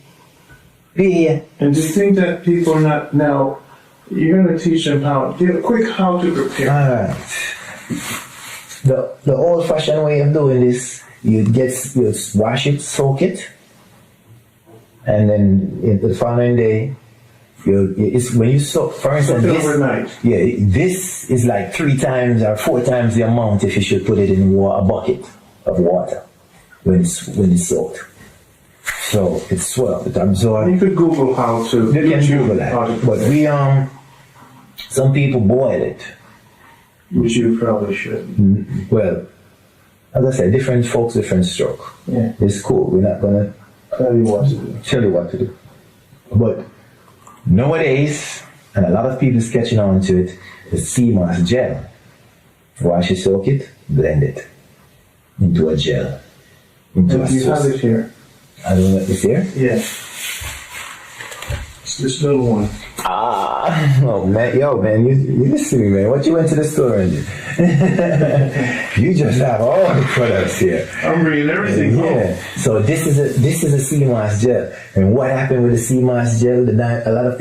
B. And do you think that people are not now? You're going to teach them how. Give a quick how to prepare. All right. The old-fashioned way of doing this, you wash it, soak it, and then the following day, when you soak. For instance, this is like 3 times or 4 times the amount if you should put it in a bucket of water when it's soaked. So it's swell, it absorbs. You could Google how to. You can Google that. But we some people boil it. Which you probably should. Well, as I said, different folks, different stroke. Yeah. It's cool. We're not gonna tell you what to do. But nowadays, and a lot of people is catching on to it, the sea moss gel. Wash it, soak it, blend it into a gel. You have it here. I don't know, it's here? Yeah. It's this little one. Oh man, you listen to me, man. What you went to the store and did? You just have all the products here. I'm bringing everything home. Yeah. So this is a sea moss gel. And what happened with the sea moss gel? A lot of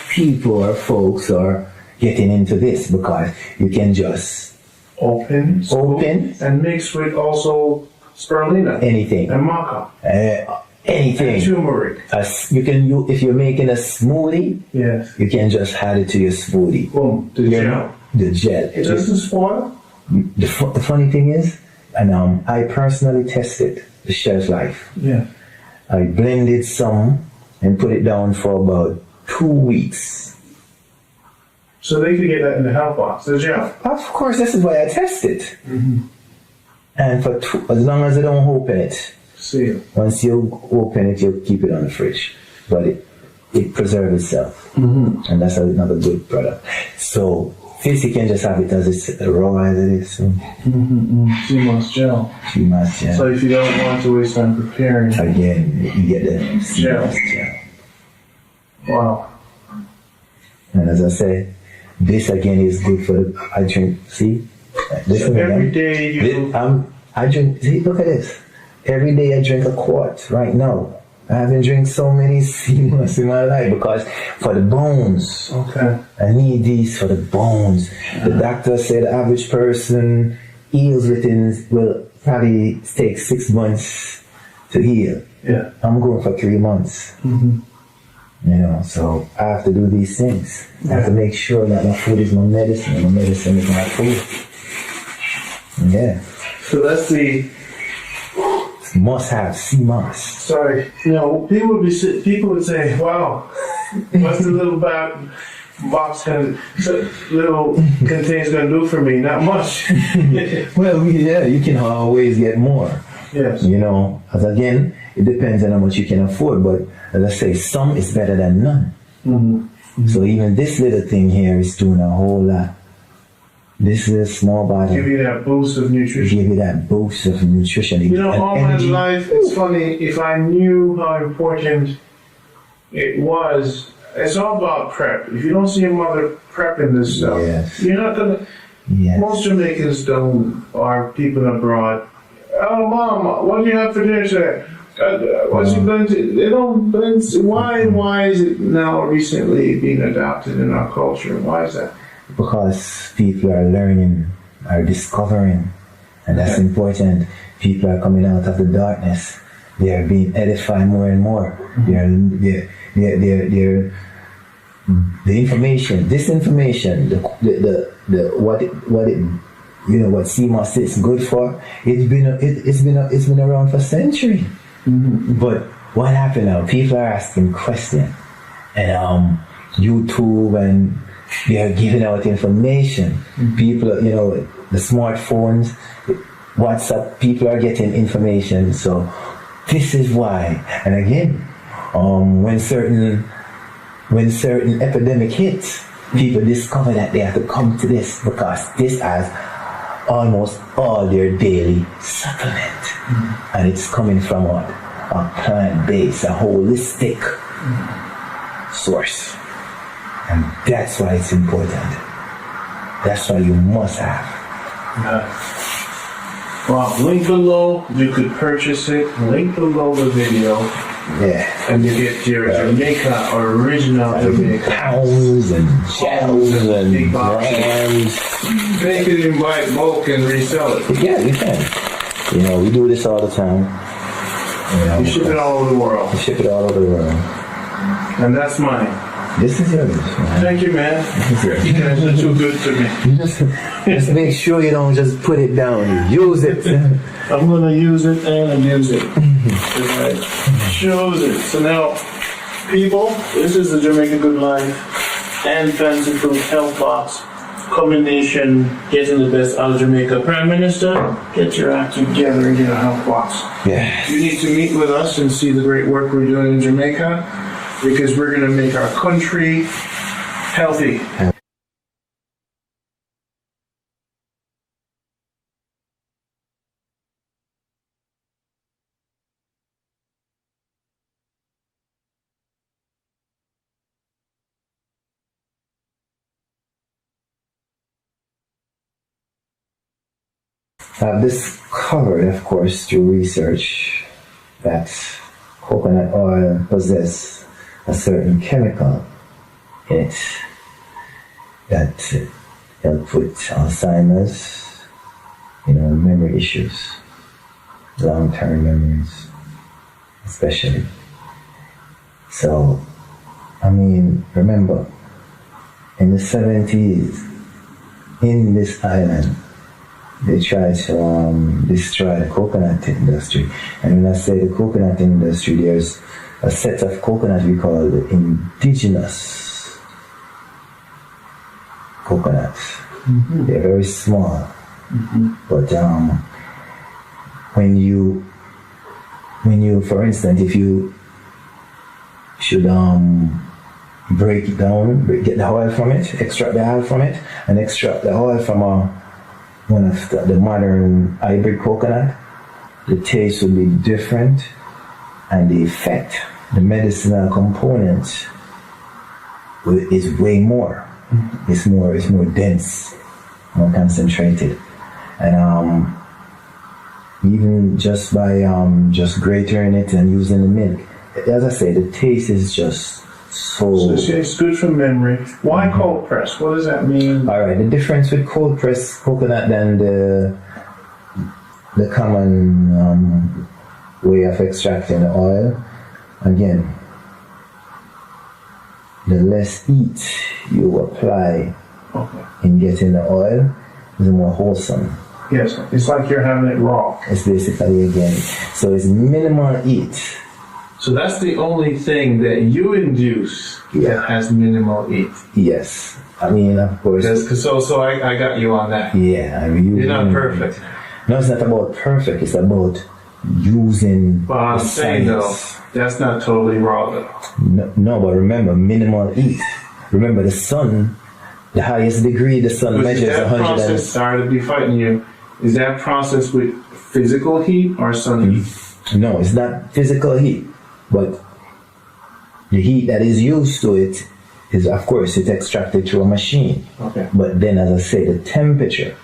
people or folks are getting into this because you can just open and mix with also spirulina, anything, and maca. Anything. And turmeric. You can if you're making a smoothie, yes, you can just add it to your smoothie. Boom, the gel. The gel. It doesn't spoil? The funny thing is, and I personally tested the shelf life. Yeah. I blended some and put it down for about 2 weeks. So they could get that in the health box, the gel. Of course, this is why I test it. And for as long as I don't open it, once you open it, you keep it on the fridge. But it preserves itself. And that's another good product. So this you can just have it as it's raw as it is. So. CMOS gel. CMOS gel. So if you don't want to waste time preparing, again, you get the CMOS gel. Wow. And as I say, this again is good for the, I drink, see? This So every day you... I drink, see, look at this. Every day I drink a quart right now. I haven't drank so many CMOS in my life because for the bones. Okay. I need these for the bones. The doctor said the average person heals will probably take 6 months to heal. Yeah. I'm going for 3 months. You know, so I have to do these things. I have to make sure that my food is my medicine and my medicine is my food. Yeah. So that's the must have CMOS. Sorry, people would say, "Wow, what's the little box little contains going to do for me? Not much." Well, yeah, you can always get more. Yes. You know, as again, it depends on how much you can afford. But as I say, some is better than none. So even this little thing here is doing a whole lot. This is a small bottle. Give you that boost of nutrition. Give you that boost of nutrition. You know, all my life, it's funny, if I knew how important it was, it's all about prep. If you don't see your mother prepping this stuff, you're not going to... Most Jamaicans don't, or people abroad, "Oh, Mom, what do you have for dinner today? What's you going to..." They don't... Why is it now recently being adopted in our culture? Why is that? Because people are learning, are discovering, and that's important. People are coming out of the darkness. They are being edified more and more. The information, this information, what CMOS is good for, it's been around for centuries. But what happened now? People are asking questions, and YouTube and they are giving out information. People, the smartphones, WhatsApp, people are getting information. So this is why. And again, when certain epidemic hits, people discover that they have to come to this because this has almost all their daily supplement. And it's coming from a plant-based, a holistic source. And that's why it's important. That's why you must have. Well, link below, you could purchase it. Link below the video. Yeah. And you get your Jamaica or original Jamaica. Pounds and gels and grams. They could even buy bulk and resell it. Yeah, you can. We do this all the time. You ship it all over the world. We ship it all over the world. And that's mine. This is yours. Thank you, man. You guys are too good to me. Just make sure you don't just put it down. You use it. I'm going to use it and abuse it. Choose it. So now, people, this is the Jamaica Good Life and Fancy Food Health Box combination, getting the best out of Jamaica. Prime Minister, get your act together and get a health box. Yeah. You need to meet with us and see the great work we're doing in Jamaica, because we're going to make our country healthy. I've discovered, of course, through research, that coconut oil possesses a certain chemical in it that helps with Alzheimer's, memory issues, long-term memories, especially. So, remember, in the 70s, in this island, they tried to destroy the coconut industry. And when I say the coconut industry, there's a set of coconut we call the indigenous. coconuts. They're very small. But when you, for instance, if you should break it down, get the oil from it, extract the oil from it, and extract the oil from one of the modern hybrid coconut, the taste will be different, and the effect, the medicinal components, is way more. It's more dense, more concentrated, and even just by just grating it and using the milk, as I say, the taste is just so it's good for memory. Why cold press? What does that mean? All right, the difference with cold press coconut than the common way of extracting the oil, again, the less heat you apply in getting the oil, the more wholesome. Yes, it's like you're having it raw. It's basically, again, so it's minimal heat. So that's the only thing that you induce that has minimal heat. Yes, I mean, of course. So I got you on that. Yeah, I mean, you're not perfect. No, it's not about perfect. It's about using. But I'm saying though, that's not totally raw though. No, but remember, minimal heat. Remember, the sun, the highest degree the sun measures 100. Sorry to be fighting you. Is that process with physical heat or sun heat? No, it's not physical heat, but the heat that is used to it is, of course, it's extracted through a machine. Okay. But then, as I say, the temperature.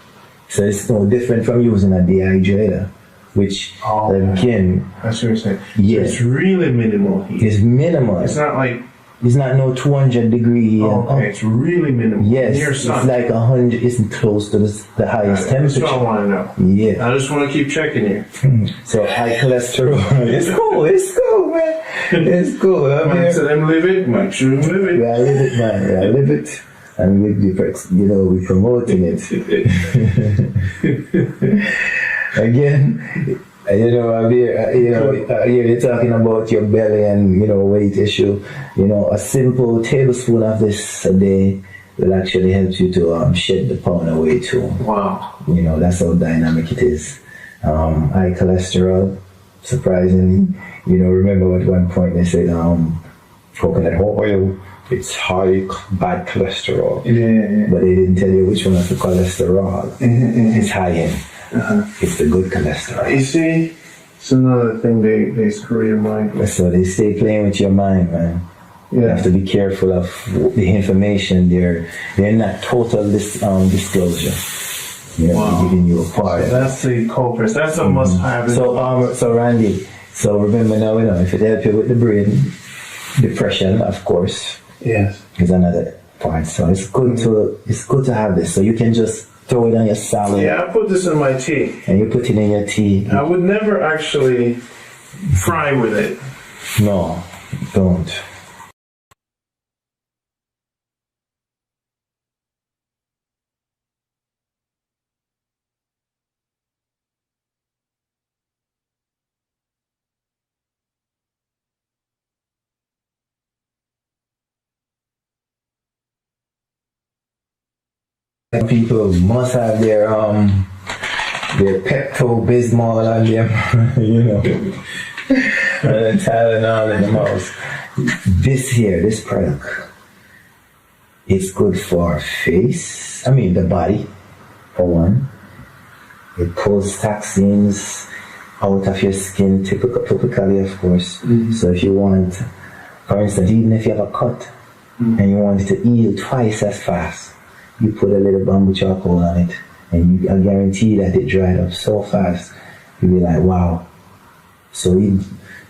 So it's no different from using a dehydrator, which again. That's what you're saying. Yes. So it's really minimal heat. It's minimal. It's not like. It's not no 200 degree. It's really minimal. Yes, Near sun. it's like 100. It's close to the highest temperature. That's what I want to know. Yeah. I just want to keep checking you. So high cholesterol. It's cool. It's cool, man. It's cool. Man, so them live it. Make sure them live it. Yeah, I live it, man. Yeah, I live it. And we're promoting it. Again, I'm here, you're talking about your belly and, weight issue. A simple tablespoon of this a day will actually help you to shed the pound away too. Wow. That's how dynamic it is. High cholesterol, surprisingly. Remember at one point they said coconut oil, it's high bad cholesterol. Yeah. But they didn't tell you which one of the cholesterol is high in. It's the good cholesterol. You see, it's another thing they screw your mind with. So they stay playing with your mind, man. Yeah. You have to be careful of the information. They're not total disclosure. They're giving you a part. So that's the cold press. That's a must-have. So Randy, so remember now, if it helps you with the brain, depression, of course. Yes. Is another part. So it's good to have this. So you can just throw it on your salad. Yeah, I put this in my tea. And you put it in your tea. I would never actually fry with it. No, don't. People must have their Pepto-Bismol on them, and then Tylenol in the mouth. This product, it's good for the body, for one. It pulls toxins out of your skin, typically, of course. So if you want, for instance, even if you have a cut and you want it to heal twice as fast, you put a little bamboo charcoal on it, and I guarantee that it dried up so fast, you'll be like, wow. So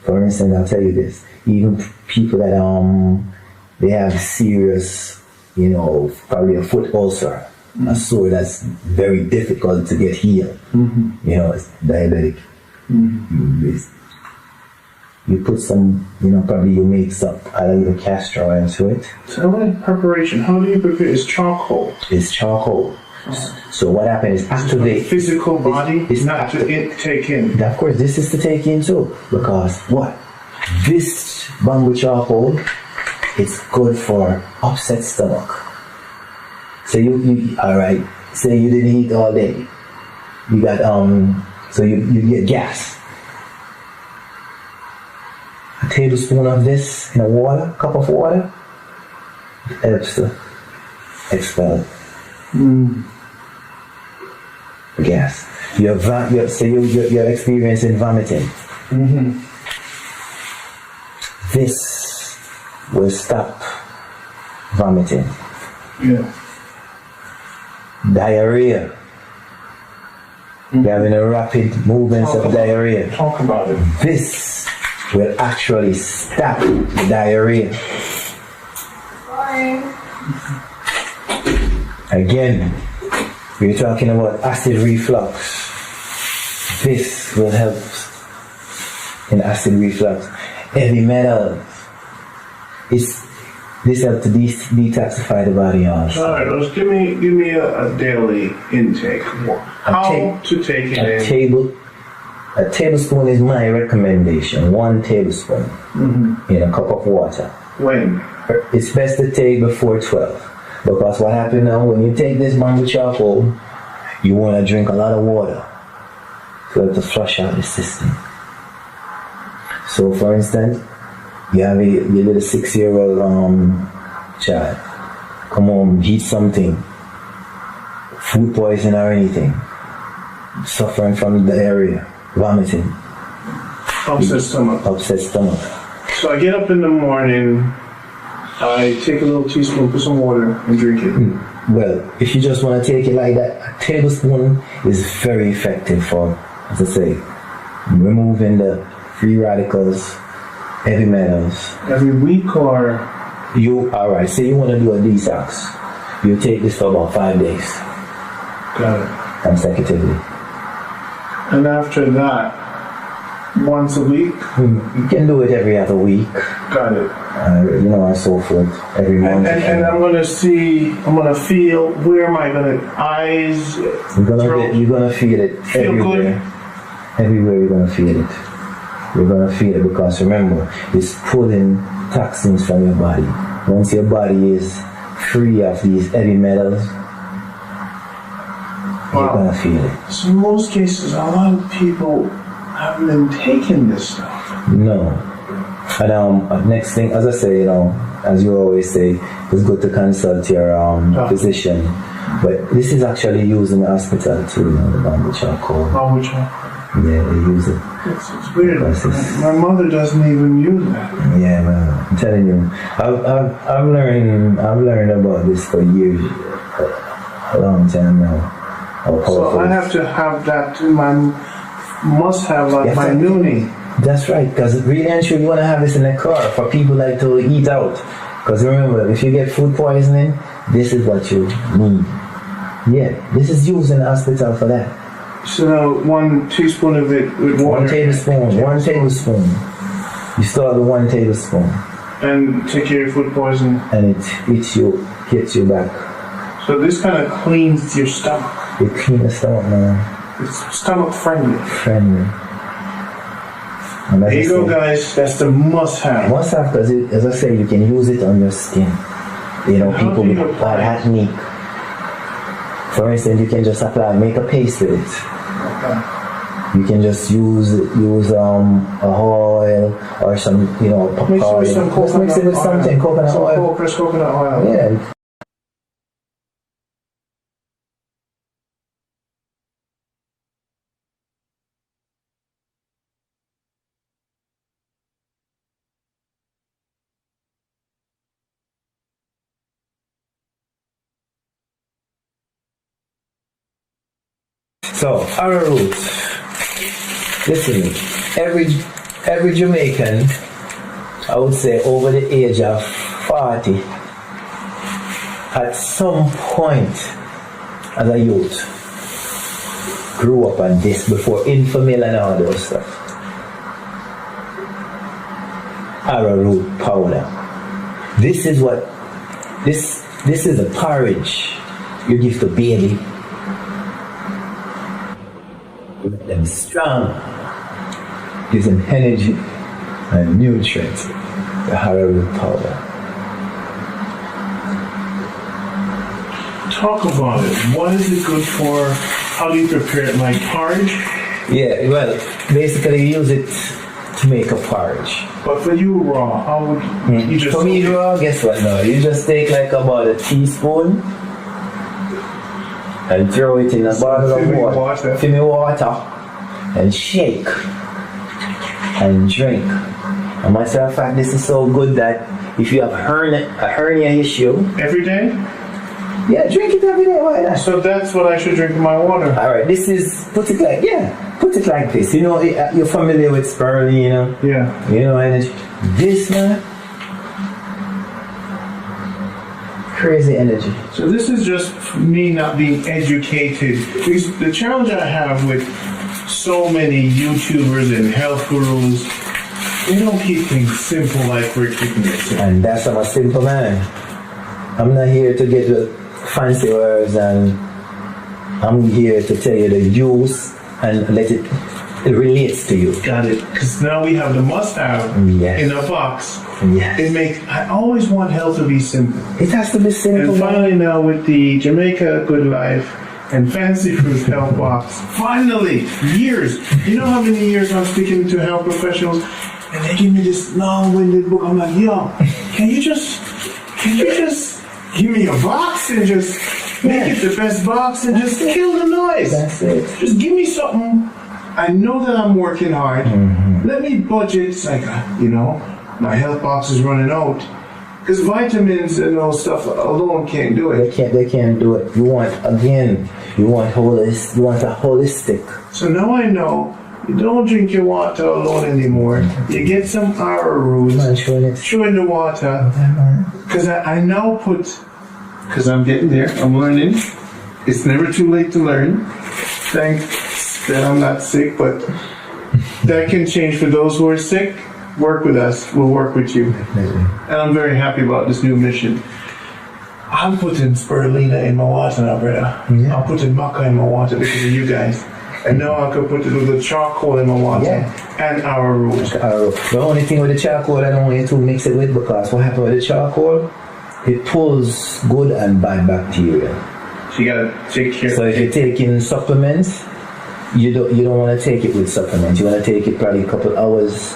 for instance, I'll tell you this, even people that they have serious, probably a foot ulcer, a sore that's very difficult to get healed, it's diabetic. You put some, probably you mix up a little castor oil to it. So what preparation? How do you prepare? It's charcoal. It's charcoal. So what happens is activate physical body. It's not to take in. Of course, this is to take in too, because this bamboo charcoal, it's good for upset stomach. So you all right. Say you didn't eat all day. You got so you get gas. A tablespoon of this in a cup of water, helps to expel gas. You're experiencing vomiting. This will stop vomiting. Yeah. Diarrhea. You're having a rapid movements of diarrhea. Talk about it. This will actually stop the diarrhea. Again, we're talking about acid reflux. This will help in acid reflux. Heavy metals. This helps to detoxify the body also. All right, let's give me a daily intake. How to take it in? A tablespoon is my recommendation. 1 tablespoon in a cup of water. When? It's best to take before 12. Because what happens now, when you take this bamboo charcoal, you want to drink a lot of water to flush out the system. So for instance, you have your little 6-year-old child. Come home, eat something. Food poisoning or anything. Suffering from the area. Vomiting. Upset stomach. Upset stomach. So I get up in the morning, I take a little teaspoon, put some water, and drink it. Well, if you just want to take it like that, a tablespoon is very effective for, as I say, removing the free radicals, heavy metals. Every week or? Alright, say you want to do a detox. You take this for about 5 days. Got it. Consecutively. And after that, once a week? You can do it every other week. Got it. And so forth. Every month. And I'm going to feel, where am I going to, eyes, you're going to feel it everywhere. Good? Everywhere you're going to feel it. You're going to feel it because remember, it's pulling toxins from your body. Once your body is free of these heavy metals, you're going to feel it. So in most cases, a lot of people haven't been taking this stuff. No. And next thing, as I say, as you always say, it's good to consult your physician. But this is actually used in the hospital too, the bamboo charcoal. Bamboo charcoal. Yeah, they use it. It's weird. My mother doesn't even use that. Yeah, man. I'm telling you, I've learned about this for years, a long time now. So I have to have that in my must-have, like my Noni. That's right, because really and truly you want to have this in the car for people like to eat out. Because remember, if you get food poisoning, this is what you need. Yeah, this is used in the hospital for that. So now 1 teaspoon of it with water. 1 tablespoon. 1 tablespoon. You start with 1 tablespoon. And take care of food poisoning. And it hits you back. So this kind of cleans your stomach. It cleans the stomach, man. It's stomach friendly. There you go, guys. That's the must-have. Must-have because, as I say, you can use it on your skin. People with bad acne. For instance, you can just make a paste with it. Okay. You can just use a oil or some, popcorn. Mix it with some coconut mix it with something, coconut oil. Fresh coconut oil. Yeah. So, arrowroot. Listen, every Jamaican, I would say over the age of 40, at some point as a youth, grew up on this before infamil and all those stuff. Arrowroot powder. This is the porridge you give to baby. Make them strong, gives them energy and nutrients. The arrowroot powder. Talk about it. What is it good for? How do you prepare it? Like porridge? Yeah, well, basically you use it to make a porridge. But for you raw, how would you just... For me raw, guess what now? You just take like about a teaspoon and throw it in a bottle of water. Fill me water and shake and drink. And matter of fact, this is so good that if you have a hernia issue... Every day? Yeah, drink it every day. Why not? So that's what I should drink in my water. Alright, this is, put it like this. You know, you're familiar with spirulina? Yeah. You know, energy. This man, crazy energy. So this is just me not being educated. Because the challenge I have with so many YouTubers and health gurus, they don't keep things simple like we're keeping it simple. And that's I'm a simple man. I'm not here to get the fancy words, and I'm here to tell you the use and let it relates to you. Got it. Because now we have the must-have in a box. Yes. I always want health to be simple. It has to be simple. And finally now with the Jamaica Good Life and Fancy Fruit Health Box, finally, years. You know how many years I'm speaking to health professionals and they give me this long-winded book. I'm like, yo, can you just give me a box and just make it the best box and just kill the noise? That's it. Just give me something. I know that I'm working hard. Let me budget. It's like, my health box is running out. Because vitamins and all stuff alone can't do it. They can't do it. You want a holistic. So now I know you don't drink your water alone anymore. You get some arrowroot, throw in the water. Because I now because I'm getting there, I'm learning. It's never too late to learn. Thanks that I'm not sick, but that can change for those who are sick. Work with us, we'll work with you. And I'm very happy about this new mission. I'm putting spirulina in my water now, brother. Yeah. I'm putting maca in my water because of you guys. And now I could put a little charcoal in my water and arrowroot. The only thing with the charcoal I don't want you to mix it with, because what happens with the charcoal, it pulls good and bad bacteria. So you gotta take care. So if you're taking supplements, you don't want to take it with supplements. You want to take it probably a couple hours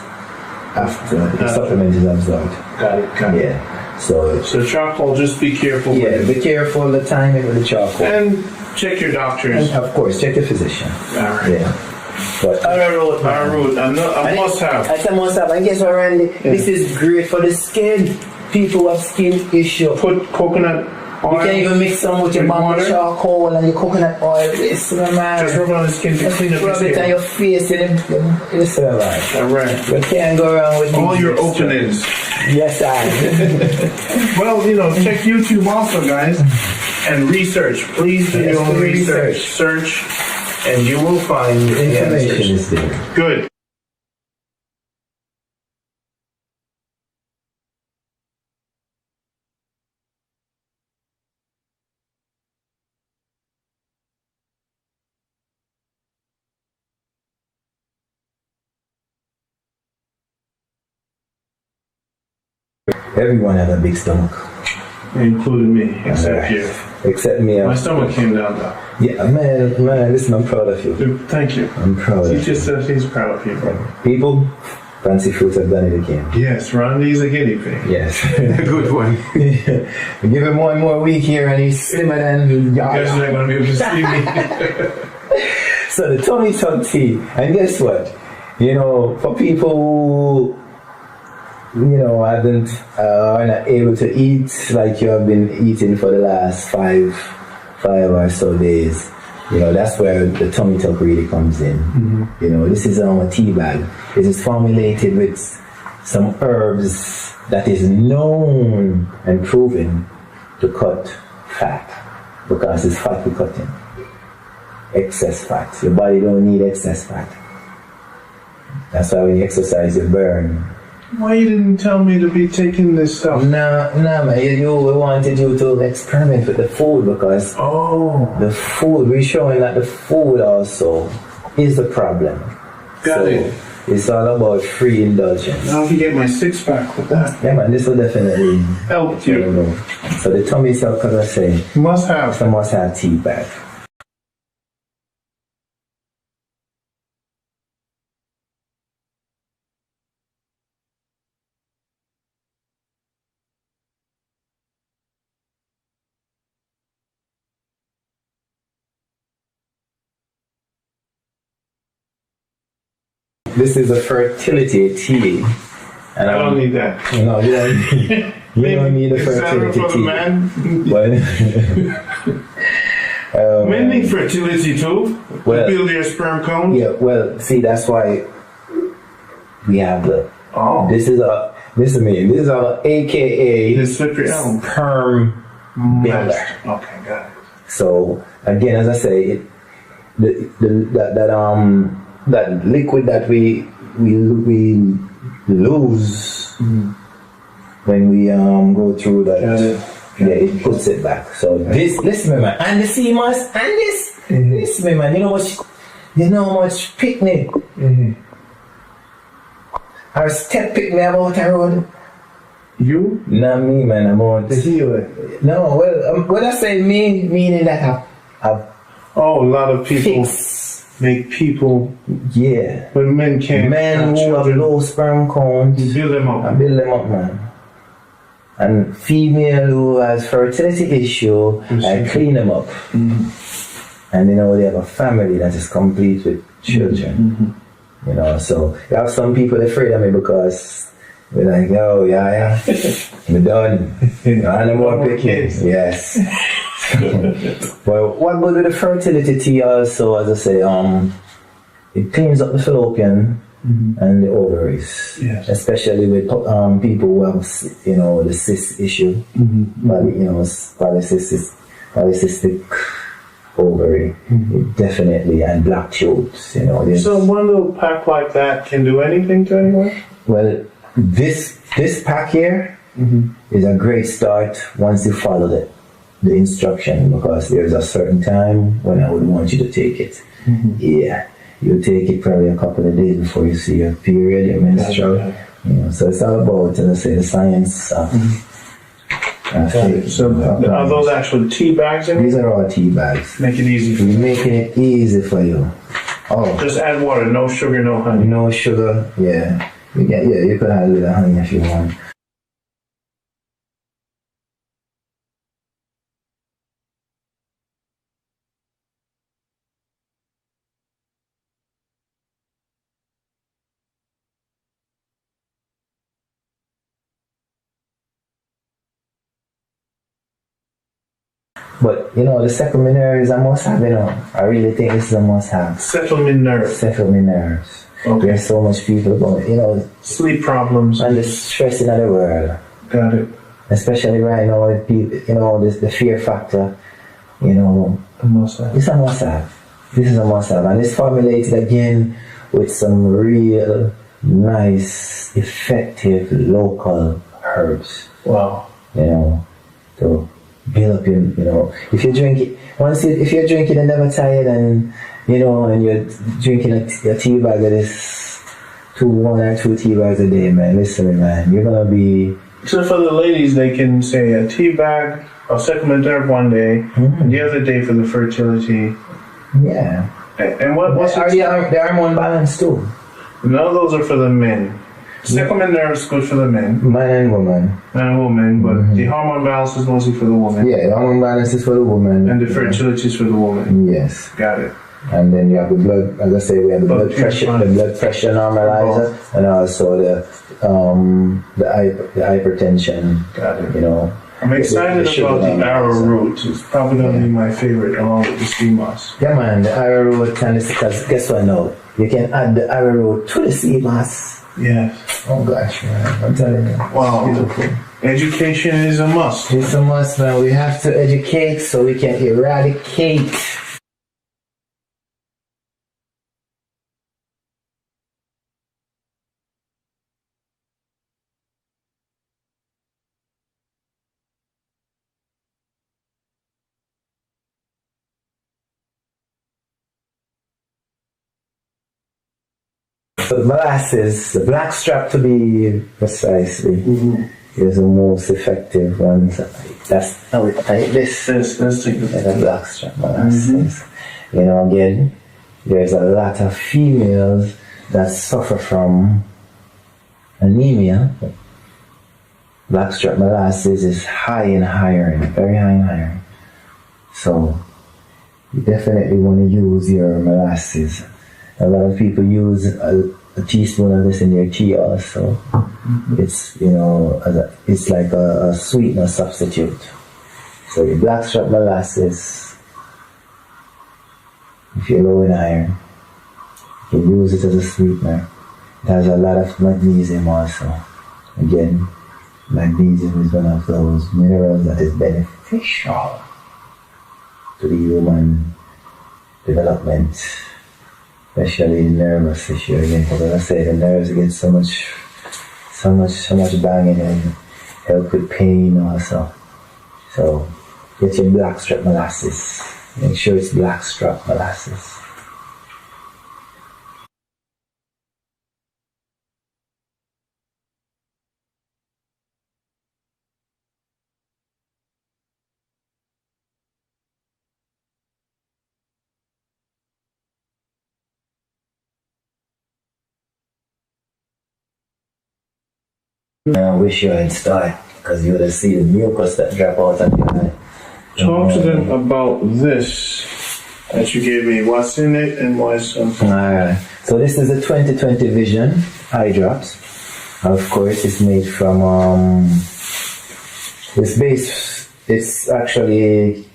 after the supplement is absorbed. Got it. Yeah. So charcoal, just be careful. Yeah, be careful the timing with the charcoal. And check your doctors. And of course, check your physician. Alright. Yeah. But arrowroot, I must have. I must have. And guess what, Randy? Yeah. This is great for the skin. People who have skin issue. Put coconut oil. You can even mix some with your bamboo charcoal and your coconut oil. Listen, man. Just rub it on the skin to clean up your skin. Rub it on your face and listen, man. Alright. You can't go around with all your openings. Yes, I. Well, check YouTube also, guys, and research. Please do your own research. Search, and you will find the information is there. Good. Everyone had a big stomach. Including me, except you. Except me. My stomach came down though. Yeah, man, listen, I'm proud of you. Thank you. I'm proud of you. He just said he's proud of you, bro. People, Fancy Fruits have done it again. Yes, Randy's a guinea pig. Yes. A good one. Yeah. Give him one more week here and he's slimmer than you guys are not going to be able to see me. So the tummy tuck tea, and guess what? For people who haven't are not able to eat like you have been eating for the last five or so days, that's where the tummy tuck really comes in. Mm-hmm. This is a tea bag. It is formulated with some herbs that is known and proven to cut fat, because it's fat we're cutting. Excess fat. Your body don't need excess fat. That's why when you exercise, you burn. Why you didn't tell me to be taking this stuff? No, man. We wanted you to experiment with the food, because the food, we're showing that the food also is the problem. Got it. It's all about free indulgence. Now I can get my 6-pack with that. Yeah, man, this will definitely help you. So the tummy tuck, as I say, must have. It's a must have tea bag. This is a fertility tea. And I don't need that. No, you don't. You don't need a fertility for tea. The man? Men need fertility too. Well, to build their sperm count. Yeah. Well, see, that's why we have the. Oh. This is our AKA the sperm builder. Okay, got it. So again, as I say, that liquid that we lose when we go through that, it puts it back. So this, listen, man, and the sea moss, and this, listen, man, you know how much picnic. Our step pick me about the road. You? Not me, man. I'm on. No, well, when I say me, meaning that I've a lot of people make people. Yeah. But men can't. Men who have low sperm count. You build them up. I build them up, man. And female who has fertility issue, I clean them up. And they have a family that is complete with children. So you have some people afraid of me because we're like, oh yeah, we're done. No more picking. Yes. Well, what good with the fertility tea also, as I say, it cleans up the fallopian and the ovaries. Yes. Especially with people who have, the cyst issue, polycystic ovary, definitely, and black tubes, So one little pack like that can do anything to anyone? Well, this pack here is a great start once you follow the instruction, because there's a certain time when I would want you to take it. Yeah, you take it probably a couple of days before you see your period, your menstrual. So it's all about, as I say, the science of So are those actual tea bags in it? These are all tea bags. Make it easy for We're making it easy for you. Oh, just add water, no sugar, no honey. No sugar, yeah. You can add a little honey if you want. But the settlement nerves I must have, I really think this is a must have. Settlement nerves. Settlement nerves. Okay. There's so much people going, sleep problems. And the stress in the world. Got it. Especially right now with people, the fear factor, a must have. It's a must have. This is a must have. And it's formulated again with some real nice, effective local herbs. Wow. So build up your, if you drink it, if you're drinking and never tired and, and you're drinking a tea bag of this, 1 or 2 tea bags a day, man, listen, man, you're going to be... So for the ladies, they can say a tea bag of supplement herb one day, and the other day for the fertility. Yeah. And what's the hormone balance too? None of those are for the men. Supplement nerve is good for the men. Man and woman. Man and woman, but the hormone balance is mostly for the woman. Yeah, the hormone balance is for the woman. And the fertility is for the woman. Yes. Got it. And then you have the blood, as I say, we have the blood pressure normalizer, and also the hypertension. Got it. I'm excited about the arrowroot. It's probably going to be my favorite along with the sea moss. Yeah, man, the arrowroot, and because guess what now? You can add the arrowroot to the sea moss. Yes. Oh gosh, man, I'm telling you. Wow. Beautiful. Education is a must. It's a must, man. We have to educate so we can eradicate. So the molasses, the blackstrap to be precisely, is the most effective one. That's how we take this. Let's take the blackstrap molasses. You know, again, there's a lot of females that suffer from anemia. Blackstrap molasses is high in iron, very high in iron. So you definitely want to use your molasses. A lot of people use a teaspoon of this in their tea also. It's, you know, it's like a sweetener substitute. So your blackstrap molasses, if you're low in iron, you can use it as a sweetener. It has a lot of magnesium also. Again, magnesium is one of those minerals that is beneficial to the human development, especially in nervous tissue. Again, because as I say, the nerves get so much banging and help with pain also. So get your blackstrap molasses. Make sure it's blackstrap molasses. I wish you had started, because you would have seen the mucus that drop out of your eye. Talk to them about this that you gave me. What's in it and why it's something. Alright. So this is the 2020 Vision eye drops. Of course, it's made from it's actually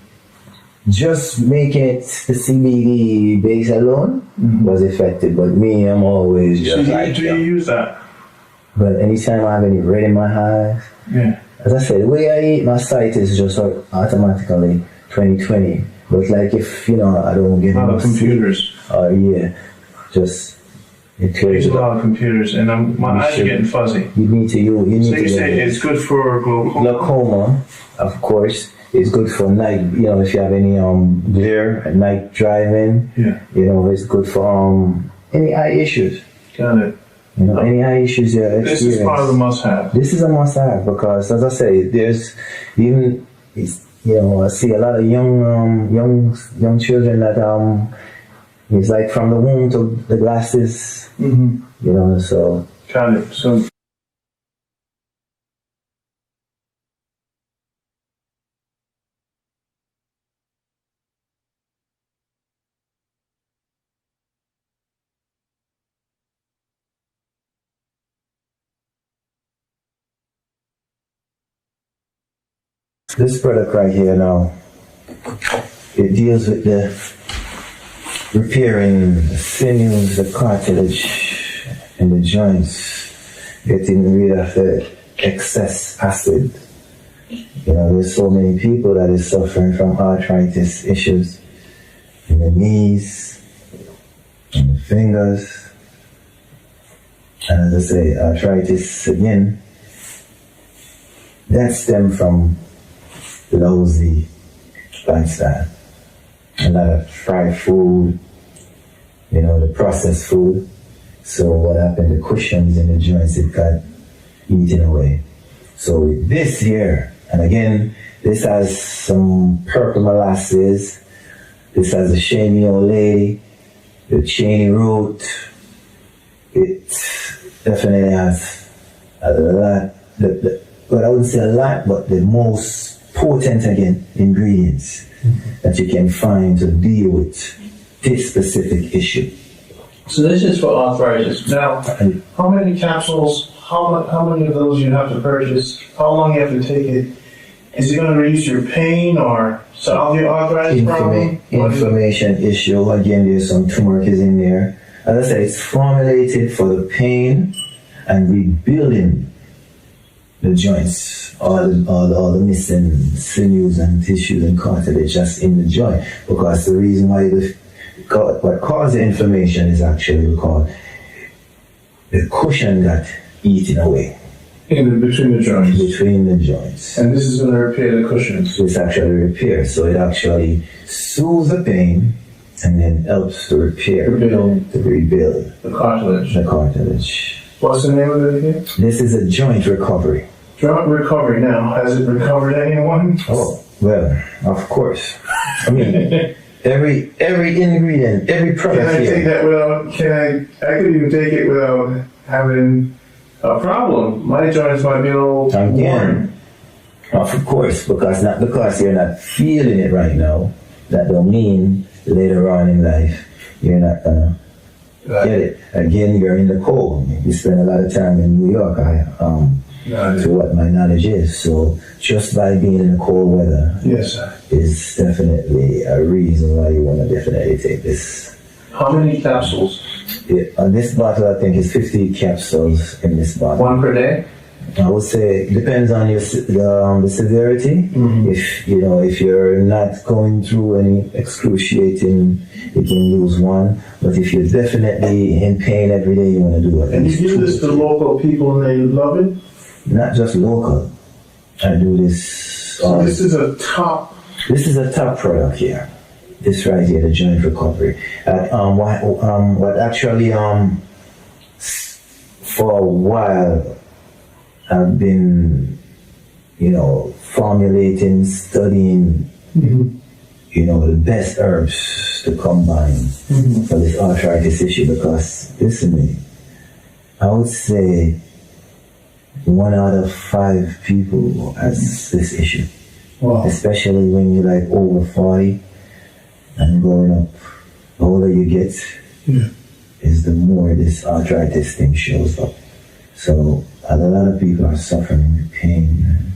just making it the CBD base alone was effective, but me, I'm always just do you use that? But anytime I have any red in my eyes, as I said, the way I eat, my sight is just automatically 20/20. But like if, you know, I don't get enough computers. Just it I clears use it a lot up. of computers, and my eyes are getting fuzzy. You need to So you say it's good for glaucoma? Glaucoma, of course. It's good for night, you know, if you have any glare at night driving. You know, it's good for any eye issues. Got it. You know, any eye issues you experience. This is part of the must-have. This is a must-have because, as I say, there's even, you know, I see a lot of young children that it's like from the womb to the glasses. You know, so. Got it. So. This product right here now, it deals with the repairing the sinews, the cartilage, and the joints, getting rid of the excess acid. You know, there's so many people that is suffering from arthritis issues in the knees, in the fingers, and as I say, arthritis again, that stems from lousy lifestyle. A lot of fried food, you know, the processed food. So what happened, the cushions in the joints, it got eaten away. So with this here, and again, this has some purple molasses, this has the shamey old lady, the cheney root. It definitely has a lot, but I wouldn't say a lot, but the most potent, again, ingredients that you can find to deal with this specific issue. So this is for arthritis. Now, how many capsules, how many of those you have to purchase, how long you have to take it? Is it going to reduce your pain or solve your arthritis problem? Inflammation issue, again, there's some turmeric is in there. As I said, it's formulated for the pain and rebuilding the joints, all the missing sinews and tissues and cartilage just in the joint. Because the reason why what causes the inflammation is actually because the cushion got eaten away. Between the joints? Between the joints. And this is going to repair the cushions? This actually repairs, so it actually soothes the pain and then helps to repair, to rebuild the cartilage. The cartilage. What's the name of it again? This is a joint recovery. Joint recovery. Now, has it recovered anyone? Oh, well, of course. I mean, every ingredient, every product. Can I take that without? I could even take it without having a problem. My joints might be a little worn. Of course, because you're not feeling it right now. That don't mean later on in life you're not gonna get it. Again, you're in the cold. You spend a lot of time in New York. To what my knowledge is. So just by being in the cold weather, yes, sir, is definitely a reason why you want to definitely take this. How many capsules? On this bottle, I think is 50 capsules in this bottle. One per day? I would say it depends on your the severity. Mm-hmm. If you're not going through any excruciating, you can use one. But if you're definitely in pain every day, you want to do it. And you give this to local people and they love it? Not just local. I do this. So this is a top. This is a top product here. This right here, the joint recovery. What actually for a while I've been, formulating, studying, the best herbs to combine for this arthritis issue. Because listen to me, I would say 1 out of 5 people has this issue. Wow. Especially when you're like over 40 and growing up. The older you get, is the more this arthritis thing shows up. So a lot of people are suffering with pain.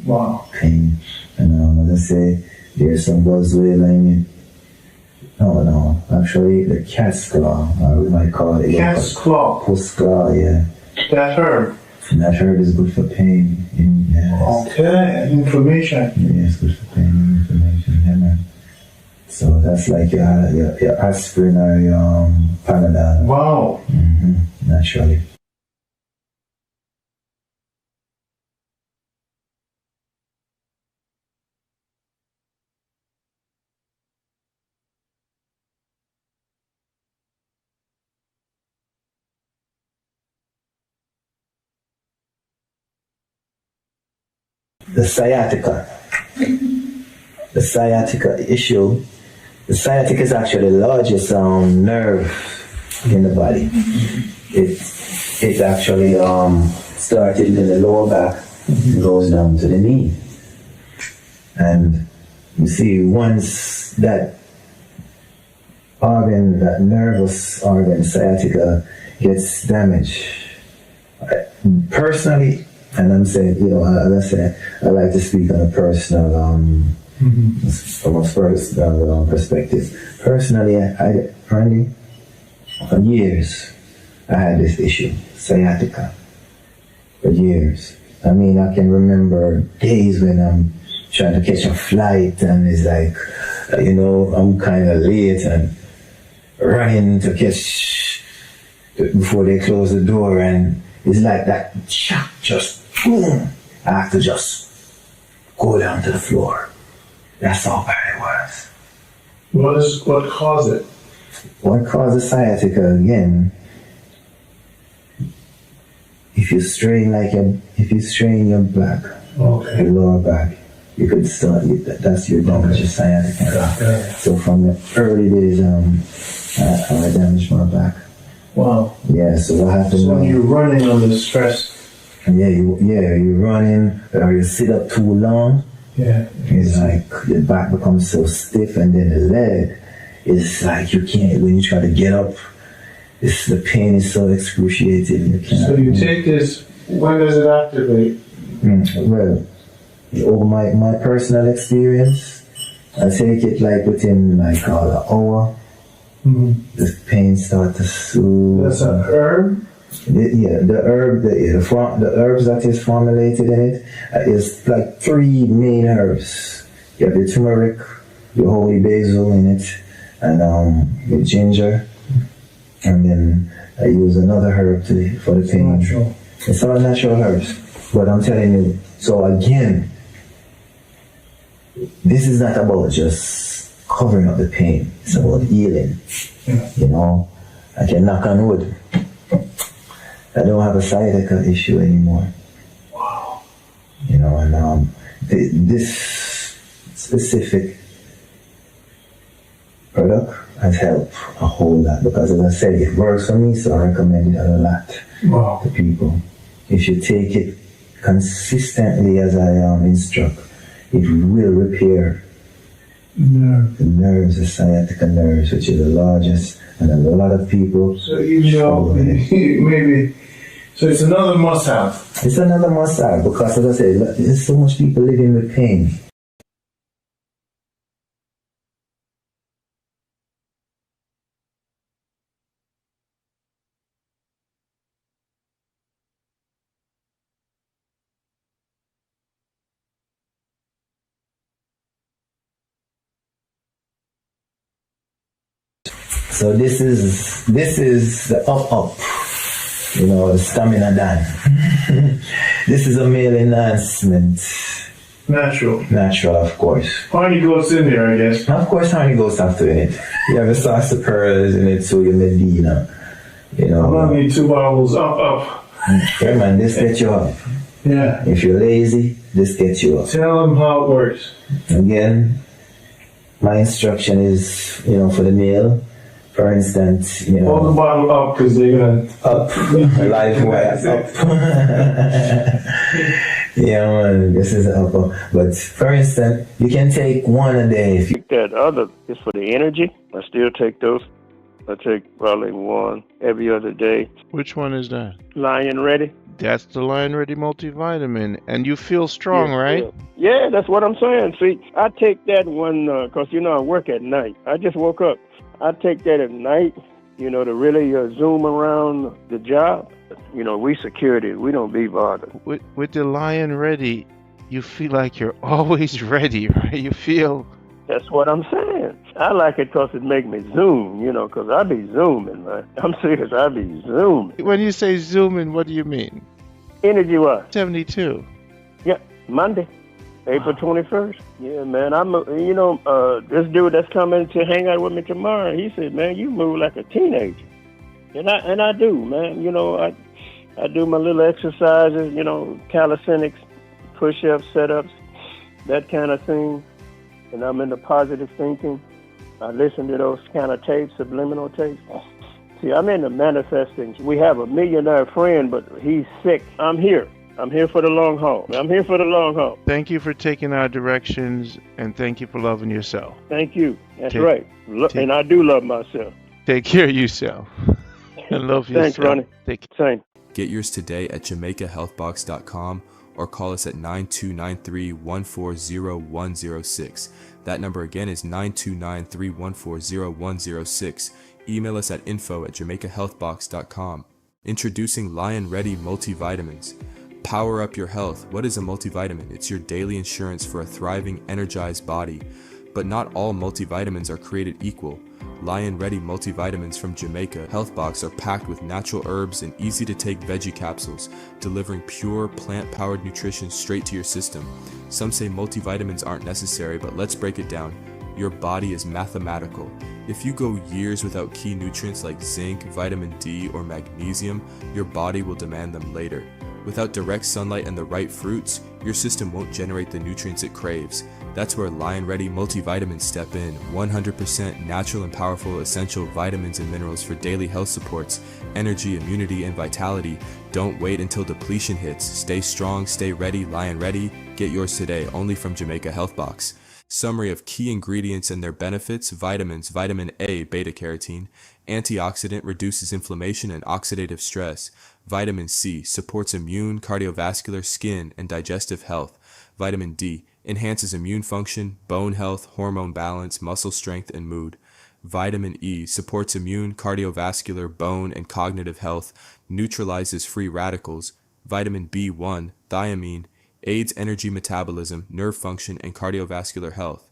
Wow. Pain. And let's say there's some buzzwell in it. No, actually the cat's claw, or we might call it. Cat's claw? Puss claw, yeah. That herb? And that herb is good for pain. Yes. Okay, and inflammation. Yeah, it's good for pain and inflammation. Yeah, man. So that's like your aspirin or your Panadol. Wow. Naturally. The sciatica. The sciatica issue. The sciatica is actually the largest nerve in the body. It actually started in the lower back and goes down to the knee. And you see, once that organ, that nervous organ, sciatica, gets damaged, personally, and I'm saying, I like to speak on a personal, from a personal perspective. Personally, Randy, for years, I had this issue, sciatica, for years. I mean, I can remember days when I'm trying to catch a flight and it's like, I'm kind of late and running to catch before they close the door, and it's like that shock, just boom. I have to just go down to the floor. That's how bad it was. What caused it? What caused the sciatica again? If you strain your back, your lower back, you could start. That's your damage, your sciatica. So from the early days, I damaged my back. Wow. Yeah. So what happened? So when you're running under stress. You're running, or you sit up too long. Yeah. It's like the back becomes so stiff, and then the leg is like you can't. When you try to get up, the pain is so excruciating. You can't. So you take this. When does it activate? Well, over my personal experience, I take it like within like an hour. The pain starts to soothe. That's an herb? The herb, the herbs that is formulated in it is like 3 main herbs. You have the turmeric, the holy basil in it, and the ginger, and then I use another herb for the pain. Natural. It's all natural herbs, but I'm telling you. So again, this is not about just covering up the pain. It's about healing. You know, I can knock on wood. I don't have a sciatica issue anymore. Wow. You know, and this specific product has helped a whole lot because, as I said, it works for me, so I recommend it a lot to people. If you take it consistently as I instruct, it will repair the nerves, the sciatica nerves, which is the largest, and a lot of people. So even though maybe, so it's another must-have. It's another must-have because, as I said, there's so much people living with pain. So this is the up, you know, the stamina dan. This is a male enhancement. Natural, of course. Honey goes in there, I guess. Of course, honey goes after it. You have a sauce of pearls in it, so you Medina. You know. I need 2 bottles up. Yeah, man, this gets you up. Yeah. If you're lazy, this gets you up. Tell them how it works. Again, my instruction is, you know, for the male. For instance, you know, hold the bottle up because they're gonna up, live wire up. Yeah, man, this is up. But for instance, you can take one a day. If you That other is for the energy. I still take those. I take probably one every other day. Which one is that? Lion Ready. That's the Lion Ready multivitamin. And you feel strong, right? Yeah, that's what I'm saying. See, I take that one because, you know, I work at night. I just woke up. I take that at night, you know, to really zoom around the job. You know, we security, we don't be bothered. With the Lion Ready, you feel like you're always ready, right? You feel... That's what I'm saying. I like it because it make me zoom, you know, because I be zooming, man. I'm serious, I be zooming. When you say zooming, what do you mean? Energy-wise. 72. Yeah, Monday. April 21st. Yeah, man. You know, this dude that's coming to hang out with me tomorrow, he said, man, you move like a teenager. And I do, man. You know, I do my little exercises, you know, calisthenics, push-ups, set-ups, that kind of thing. And I'm into positive thinking. I listen to those kind of tapes, subliminal tapes. See, I'm into manifesting. We have a millionaire friend, but he's sick. I'm here. I'm here for the long haul. I'm here for the long haul. Thank you for taking our directions, and thank you for loving yourself. Thank you. That's right. And I do love myself. Take care of yourself. And love yourself. Thanks, Ronnie. Same. Get yours today at JamaicaHealthBox.com or call us at 9293-140-106. That number again is 9293-140-106. Email us at info@JamaicaHealthBox.com. Introducing Lion Ready Multivitamins. Power up your health. What is a multivitamin? It's your daily insurance for a thriving, energized body. But not all multivitamins are created equal. Lion Ready multivitamins from Jamaica Health Box are packed with natural herbs and easy to take veggie capsules, delivering pure plant-powered nutrition straight to your system. Some say multivitamins aren't necessary, but let's break it down. Your body is mathematical. If you go years without key nutrients like zinc, vitamin D, or magnesium, your body will demand them later. Without direct sunlight and the right fruits, your system won't generate the nutrients it craves. That's where Lion Ready multivitamins step in. 100% natural and powerful essential vitamins and minerals for daily health supports, energy, immunity, and vitality. Don't wait until depletion hits. Stay strong, stay ready, Lion Ready. Get yours today, only from Jamaica Health Box. Summary of key ingredients and their benefits: vitamins, vitamin A, beta-carotene, antioxidant, reduces inflammation and oxidative stress. Vitamin C, supports immune, cardiovascular, skin, and digestive health. Vitamin D, enhances immune function, bone health, hormone balance, muscle strength, and mood. Vitamin E, supports immune, cardiovascular, bone, and cognitive health, neutralizes free radicals. Vitamin B1, thiamine, aids energy metabolism, nerve function, and cardiovascular health.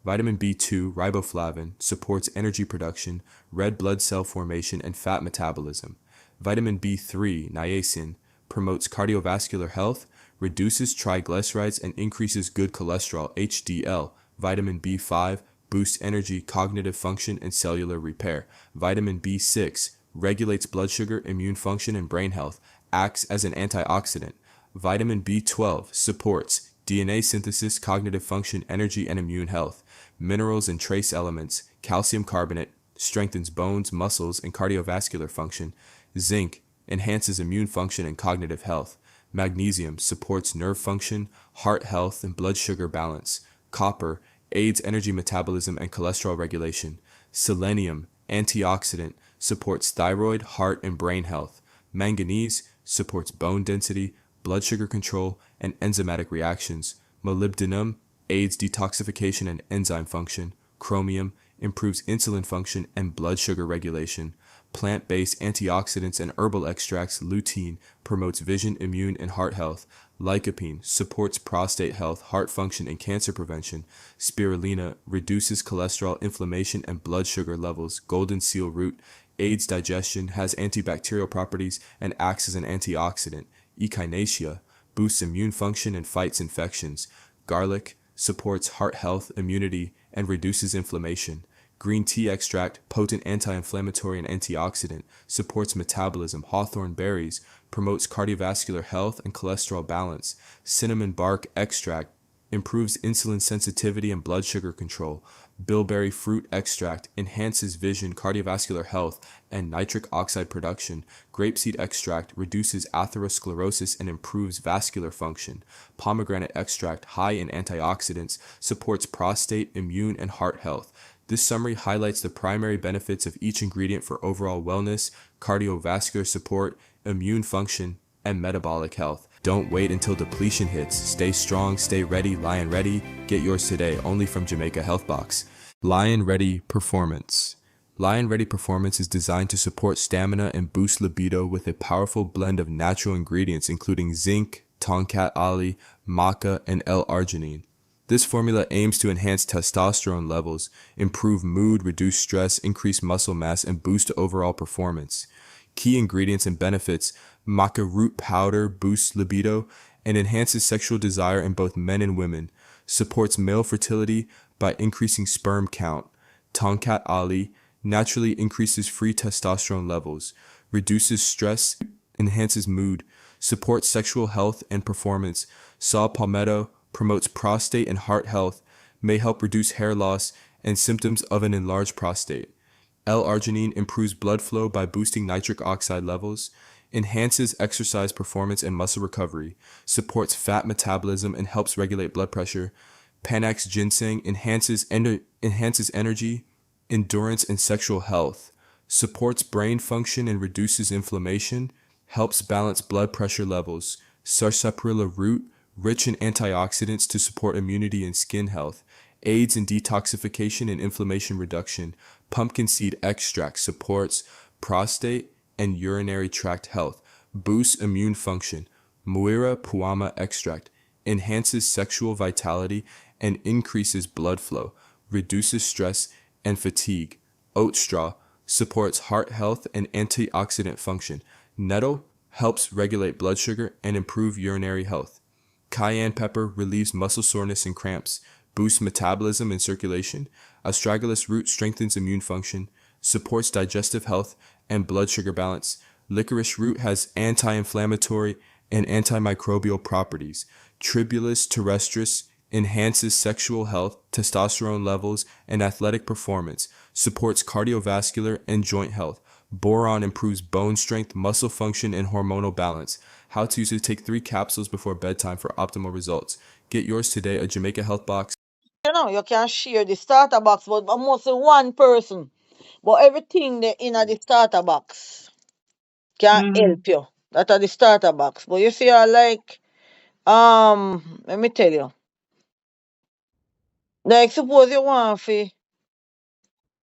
Vitamin B2, riboflavin, supports energy production, red blood cell formation, and fat metabolism. Vitamin B3, niacin, promotes cardiovascular health, reduces triglycerides, and increases good cholesterol, HDL. Vitamin B5, boosts energy, cognitive function, and cellular repair. Vitamin B6 regulates blood sugar, immune function, and brain health, acts as an antioxidant. Vitamin B12 supports DNA synthesis, cognitive function, energy, and immune health. Minerals and trace elements, calcium carbonate, strengthens bones, muscles, and cardiovascular function. Zinc enhances immune function and cognitive health. Magnesium supports nerve function, heart health, and blood sugar balance. Copper aids energy metabolism and cholesterol regulation. Selenium, antioxidant, supports thyroid, heart, and brain health. Manganese supports bone density, blood sugar control, and enzymatic reactions. Molybdenum aids detoxification and enzyme function. Chromium improves insulin function and blood sugar regulation. Plant-based antioxidants and herbal extracts. Lutein promotes vision, immune, and heart health. Lycopene supports prostate health, heart function, and cancer prevention. Spirulina reduces cholesterol, inflammation, and blood sugar levels. Golden seal root aids digestion, has antibacterial properties, and acts as an antioxidant. Echinacea boosts immune function and fights infections. Garlic supports heart health, immunity, and reduces inflammation. Green tea extract, potent anti-inflammatory and antioxidant, supports metabolism. Hawthorn berries promotes cardiovascular health and cholesterol balance. Cinnamon bark extract improves insulin sensitivity and blood sugar control. Bilberry fruit extract enhances vision, cardiovascular health, and nitric oxide production. Grapeseed extract reduces atherosclerosis and improves vascular function. Pomegranate extract, high in antioxidants, supports prostate, immune, and heart health. This summary highlights the primary benefits of each ingredient for overall wellness, cardiovascular support, immune function, and metabolic health. Don't wait until depletion hits. Stay strong, stay ready, Lion Ready. Get yours today, only from Jamaica Health Box. Lion Ready Performance. Lion Ready Performance is designed to support stamina and boost libido with a powerful blend of natural ingredients including zinc, tonkat ali, maca, and L-arginine. This formula aims to enhance testosterone levels, improve mood, reduce stress, increase muscle mass, and boost overall performance. Key ingredients and benefits: maca root powder boosts libido and enhances sexual desire in both men and women, supports male fertility by increasing sperm count. Tonkat ali naturally increases free testosterone levels, reduces stress, enhances mood, supports sexual health and performance. Saw palmetto promotes prostate and heart health, may help reduce hair loss and symptoms of an enlarged prostate. L-arginine improves blood flow by boosting nitric oxide levels, enhances exercise performance and muscle recovery, supports fat metabolism and helps regulate blood pressure. Panax ginseng enhances energy, endurance, and sexual health, supports brain function and reduces inflammation, helps balance blood pressure levels. Sarsaparilla root, rich in antioxidants to support immunity and skin health, aids in detoxification and inflammation reduction. Pumpkin seed extract supports prostate and urinary tract health, boosts immune function. Muira puama extract enhances sexual vitality and increases blood flow, reduces stress and fatigue. Oat straw supports heart health and antioxidant function. Nettle helps regulate blood sugar and improve urinary health. Cayenne pepper relieves muscle soreness and cramps, boosts metabolism and circulation. Astragalus root strengthens immune function, supports digestive health and blood sugar balance. Licorice root has anti-inflammatory and antimicrobial properties. Tribulus terrestris enhances sexual health, testosterone levels, and athletic performance, supports cardiovascular and joint health. Boron improves bone strength, muscle function, and hormonal balance. How to use it: take 3 capsules before bedtime for optimal results. Get yours today at Jamaica Health Box. You can share the starter box, but mostly one person. But everything they in the starter box can help you. That are the starter box. But you see, I like let me tell you. Like suppose you want to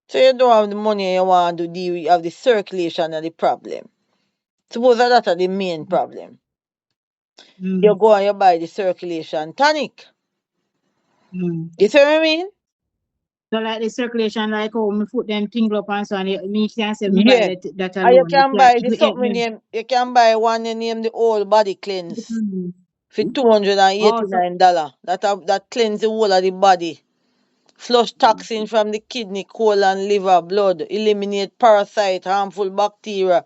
so you don't have the money and you want to deal with you have the circulation and the problem. Suppose that are the main problem. You go and you buy the circulation tonic. You see what I mean? So like the circulation, like how me put them things up and so on, me can say me Yeah. buy that And you alone. can buy the It help something me. name you can buy one name the whole body cleanse for $289. Also, That cleanse the whole of the body flush toxin from the kidney, colon, liver, blood, eliminate parasite, harmful bacteria.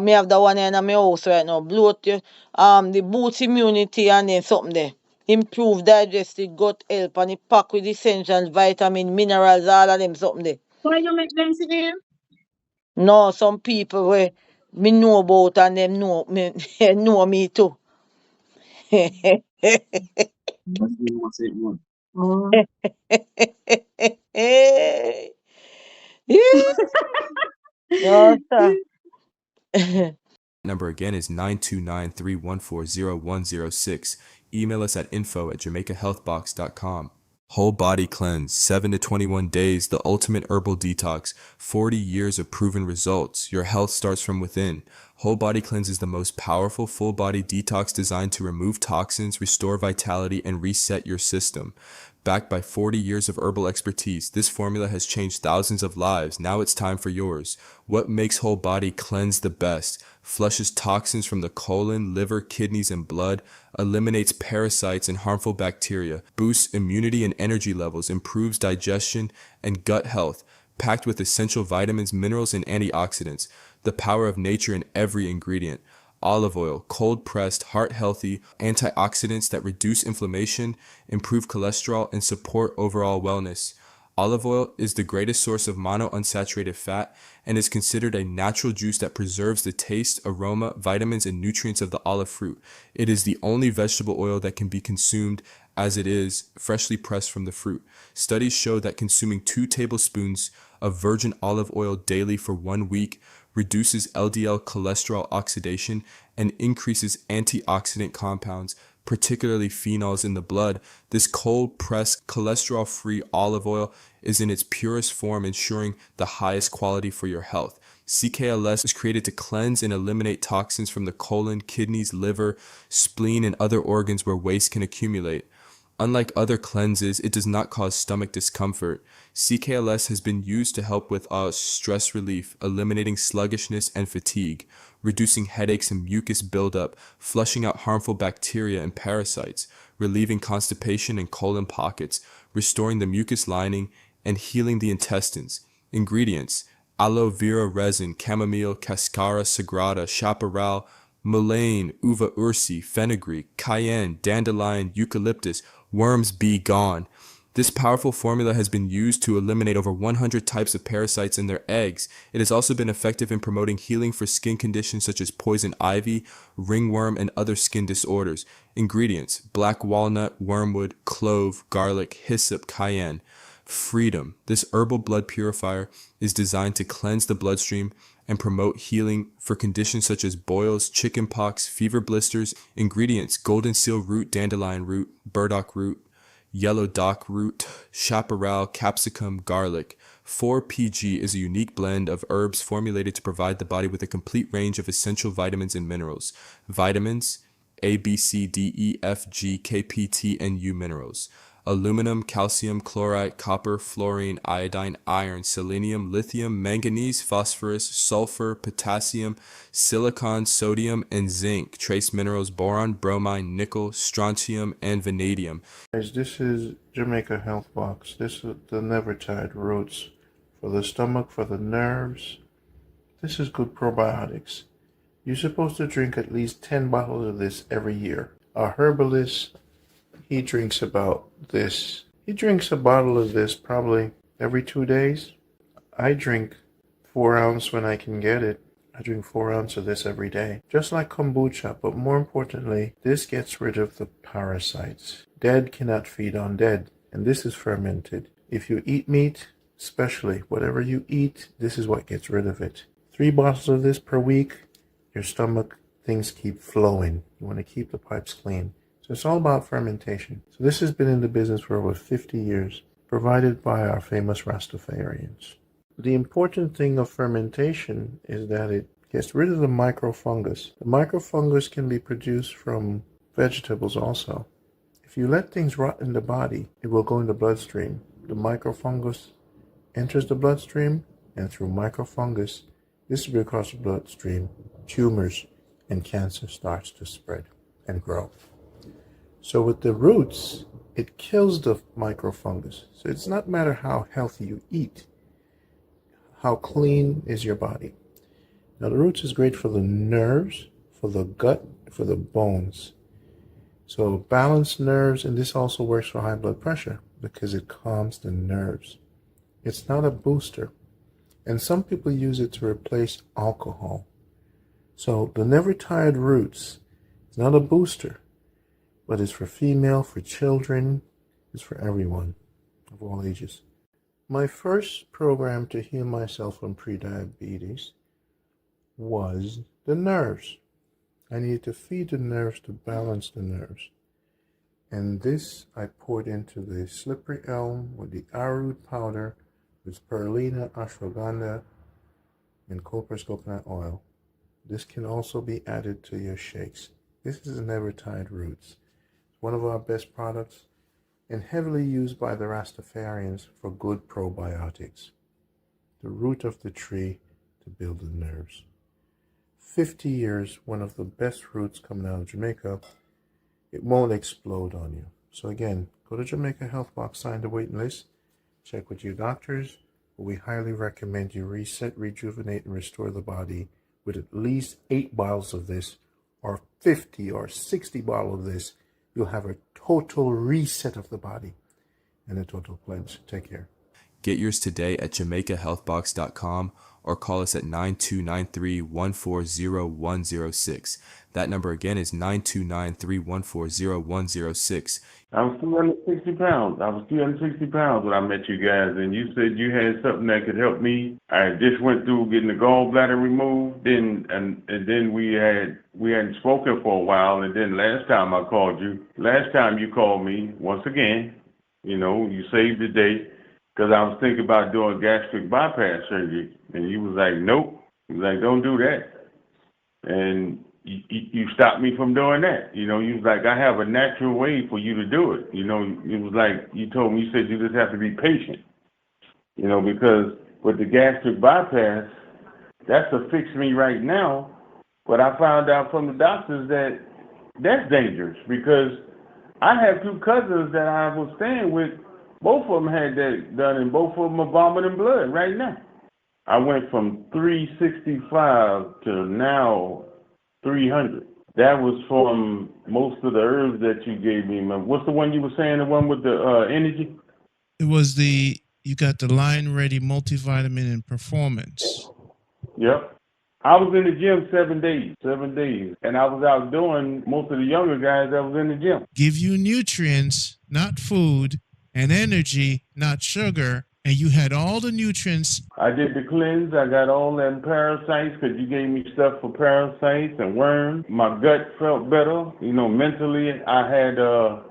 Me have the one in my house right now. Bloat the boost immunity and then something there. Improve digestive gut health and it pack with essential vitamin, minerals, all of them something there. Why you make them again? No, some people where me know about and them know me know me too. Oh. No, sir. Number again is 929-314-0106. Email us at info@jamaicahealthbox.com. Whole body cleanse, 7 to 21 days, the ultimate herbal detox, 40 years of proven results. Your health starts from within. Whole body cleanse is the most powerful full body detox designed to remove toxins, restore vitality, and reset your system. Backed by 40 years of herbal expertise, this formula has changed thousands of lives. Now it's time for yours. What makes whole body cleanse the best? Flushes toxins from the colon, liver, kidneys, and blood, eliminates parasites and harmful bacteria, boosts immunity and energy levels, improves digestion and gut health, packed with essential vitamins, minerals, and antioxidants. The power of nature in every ingredient. Olive oil, cold pressed, heart healthy, antioxidants that reduce inflammation, improve cholesterol, and support overall wellness. Olive oil is the greatest source of monounsaturated fat and is considered a natural juice that preserves the taste, aroma, vitamins, and nutrients of the olive fruit. It is the only vegetable oil that can be consumed as it is freshly pressed from the fruit. Studies show that consuming 2 tablespoons of virgin olive oil daily for 1 week reduces LDL cholesterol oxidation and increases antioxidant compounds, particularly phenols in the blood. This cold-pressed, cholesterol-free olive oil is in its purest form, ensuring the highest quality for your health. CKLS is created to cleanse and eliminate toxins from the colon, kidneys, liver, spleen, and other organs where waste can accumulate. Unlike other cleanses, it does not cause stomach discomfort. CKLS has been used to help with stress relief, eliminating sluggishness and fatigue, reducing headaches and mucus buildup, flushing out harmful bacteria and parasites, relieving constipation and colon pockets, restoring the mucus lining, and healing the intestines. Ingredients: aloe vera resin, chamomile, cascara sagrada, chaparral, mullein, uva ursi, fenugreek, cayenne, dandelion, eucalyptus. Worms be gone. This powerful formula has been used to eliminate over 100 types of parasites in their eggs. It has also been effective in promoting healing for skin conditions such as poison ivy, ringworm, and other skin disorders. Ingredients: black walnut, wormwood, clove, garlic, hyssop, cayenne. Freedom. This herbal blood purifier is designed to cleanse the bloodstream and promote healing for conditions such as boils, chickenpox, fever blisters. Ingredients: golden seal root, dandelion root, burdock root, yellow dock root, chaparral, capsicum, garlic. 4PG is a unique blend of herbs formulated to provide the body with a complete range of essential vitamins and minerals. Vitamins: A, B, C, D, E, F, G, K, P, T, and U minerals. Aluminum, calcium, chloride, copper, fluorine, iodine, iron, selenium, lithium, manganese, phosphorus, sulfur, potassium, silicon, sodium, and zinc. Trace minerals: boron, bromine, nickel, strontium, and vanadium. Guys, this is Jamaica Health Box. This is the Never Tired Roots for the stomach, for the nerves. This is good probiotics. You're supposed to drink at least 10 bottles of this every year. Our herbalist, he drinks about this. He drinks a bottle of this probably every 2 days. I drink 4 ounces when I can get it. I drink 4 ounces of this every day. Just like kombucha, but more importantly, this gets rid of the parasites. Dead cannot feed on dead, and this is fermented. If you eat meat, especially whatever you eat, this is what gets rid of it. 3 bottles of this per week, your stomach, things keep flowing. You want to keep the pipes clean. So it's all about fermentation. So this has been in the business for over 50 years, provided by our famous Rastafarians. The important thing of fermentation is that it gets rid of the microfungus. The microfungus can be produced from vegetables also. If you let things rot in the body, it will go in the bloodstream. The microfungus enters the bloodstream, and through microfungus, distribute across the bloodstream, tumors and cancer starts to spread and grow. So with the roots, It kills the microfungus. So it's not matter how healthy you eat, how clean is your body. Now the roots is great for the nerves, for the gut, for the bones. So balanced nerves, and this also works for high blood pressure because it calms the nerves. It's not a booster. And some people use it to replace alcohol. So the Never Tired Roots is not a booster, but it's for female, for children, it's for everyone of all ages. My first program to heal myself from prediabetes was the nerves. I needed to feed the nerves to balance the nerves. And this I poured into the slippery elm with the arrowroot powder with spirulina, ashwagandha, and cold-pressed coconut oil. This can also be added to your shakes. This is Never Tired Roots. It's one of our best products and heavily used by the Rastafarians for good probiotics. The root of the tree to build the nerves. 50 years, one of the best roots coming out of Jamaica. It won't explode on you. So again, go to Jamaica Health Box, sign the waiting list, check with your doctors. We highly recommend you reset, rejuvenate, and restore the body with at least 8 bottles of this, or 50 or 60 bottles of this. You'll have a total reset of the body and a total cleanse. Take care. Get yours today at JamaicaHealthBox.com or call us at 9293-140-106. That number again is 9293-140-106. I was 260 pounds. I was 260 pounds when I met you guys, and you said you had something that could help me. I just went through getting the gallbladder removed, then we hadn't spoken for a while, and then last time you called me once again. You know, you saved the day because I was thinking about doing gastric bypass surgery, and you was like, nope. You was like, don't do that, and you stopped me from doing that. You know, you was like, I have a natural way for you to do it. You know, it was like, you told me, you said you just have to be patient. You know, because with the gastric bypass, that's to fix me right now. But I found out from the doctors that that's dangerous because I have 2 cousins that I was staying with. Both of them had that done, and both of them are vomiting blood right now. I went from 365 to now 300. That was from most of the herbs that you gave me. What's the one you were saying, the one with the energy? It was you got the Lion Ready multivitamin and performance. Yep. I was in the gym 7 days. And I was out doing most of the younger guys that was in the gym. Give you nutrients, not food, and energy, not sugar. And you had all the nutrients. I did the cleanse. I got all them parasites because you gave me stuff for parasites and worms. My gut felt better. You know, mentally, I had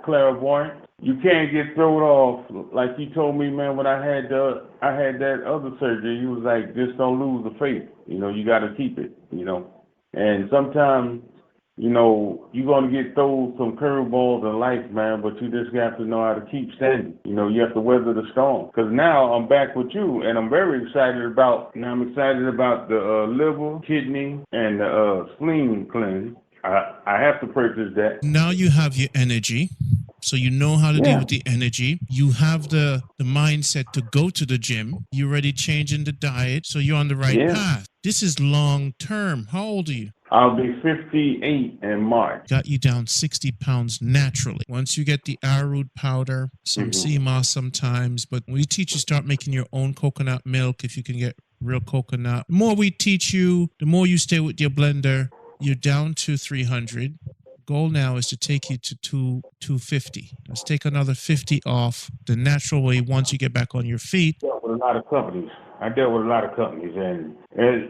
clairvoyance. You can't get thrown off. Like you told me, man, when I had that other surgery, you was like, just don't lose the faith. You know, you got to keep it, you know. And sometimes, you know, you're going to get thrown some curveballs in life, man, but you just have to know how to keep standing. You know, you have to weather the storm. Because now I'm back with you, and I'm very excited about the liver, kidney, and the spleen cleanse. I have to purchase that. Now you have your energy. So you know how to deal with the energy. You have the mindset to go to the gym. You're already changing the diet. So you're on the right path. This is long term. How old are you? I'll be 58 in March. Got you down 60 pounds naturally. Once you get the arrowroot powder, some sea moss sometimes. But we teach you start making your own coconut milk if you can get real coconut. The more we teach you, the more you stay with your blender. You're down to 300. Goal now is to take you to 250. Let's take another 50 off the natural way once you get back on your feet. I dealt with a lot of companies, and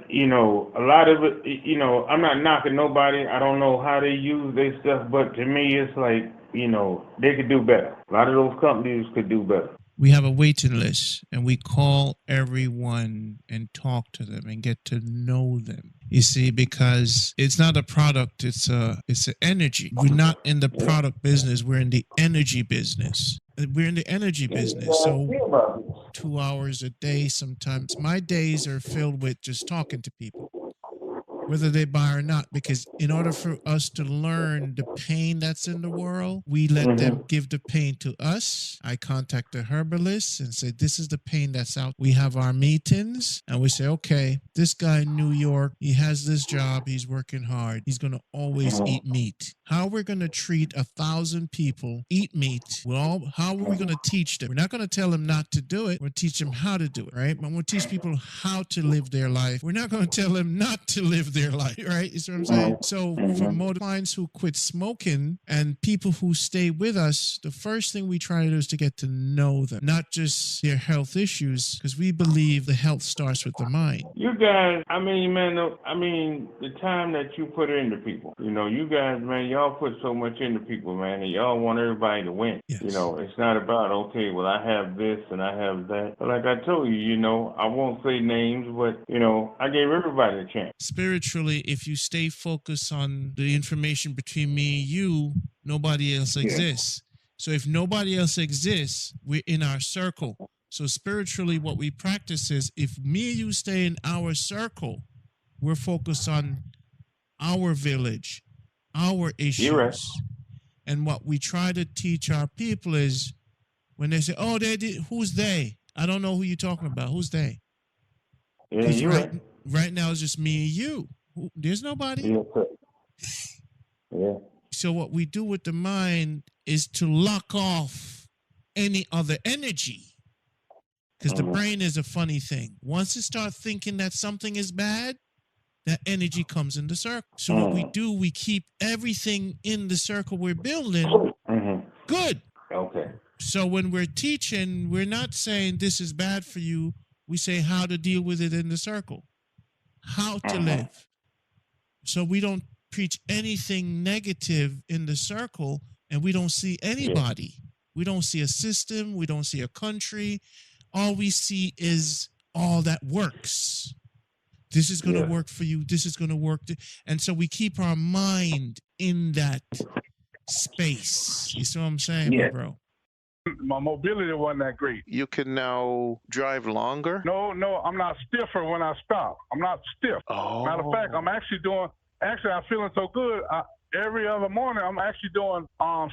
you know, a lot of it, you know, I'm not knocking nobody. I don't know how they use their stuff, but to me, it's like, you know, they could do better. A lot of those companies could do better. We have a waiting list, and we call everyone and talk to them and get to know them. You see, because it's not a product, it's an energy. We're not in the product business, we're in the energy business. We're in the energy business. So 2 hours a day sometimes. My days are filled with just talking to people. whether they buy or not, because in order for us to learn the pain that's in the world, we let them give the pain to us. I contact the herbalist and say, this is the pain that's out. We have our meetings and we say, okay, this guy in New York, he has this job, he's working hard, he's going to always eat meat. How we're going to treat 1,000 people eat meat? Well, how are we going to teach them? We're not going to tell them not to do it. We're going to teach them how to do it, right? But we'll teach people how to live their life. We're not going to tell them not to live their life, right? You see what I'm saying? So for most clients who quit smoking and people who stay with us, the first thing we try to do is to get to know them, not just their health issues, because we believe the health starts with the mind. You guys, I mean, man, the time that you put into people, you guys, man, y'all put so much into people, man, and y'all want everybody to win. Yes. It's not about, okay, well, I have this and I have that. But like I told you, I won't say names, but, I gave everybody a chance. Spiritually, if you stay focused on the information between me and you, nobody else exists. So if nobody else exists, we're in our circle. So spiritually, what we practice is if me and you stay in our circle, we're focused on our village, our issues. You're right. And what we try to teach our people is when they say, oh, they did, who's they? I don't know who you're talking about. Who's they? Yeah, you're right. Right now, it's just me and you. There's nobody. Yeah. So what we do with the mind is to lock off any other energy. Because the brain is a funny thing. Once it starts thinking that something is bad, that energy comes in the circle. So what we do, we keep everything in the circle we're building good. Okay. So when we're teaching, we're not saying this is bad for you. We say how to deal with it in the circle, how to live. So we don't preach anything negative in the circle, and we don't see anybody. We don't see a system. We don't see a country. All we see is all that works. This is going to work for you. This is going to work. And so we keep our mind in that space. You see what I'm saying, my bro? My mobility wasn't that great. You can now drive longer? No, I'm not stiffer when I stop. I'm not stiff. Oh. Matter of fact, I'm I'm feeling so good. Every other morning, I'm actually doing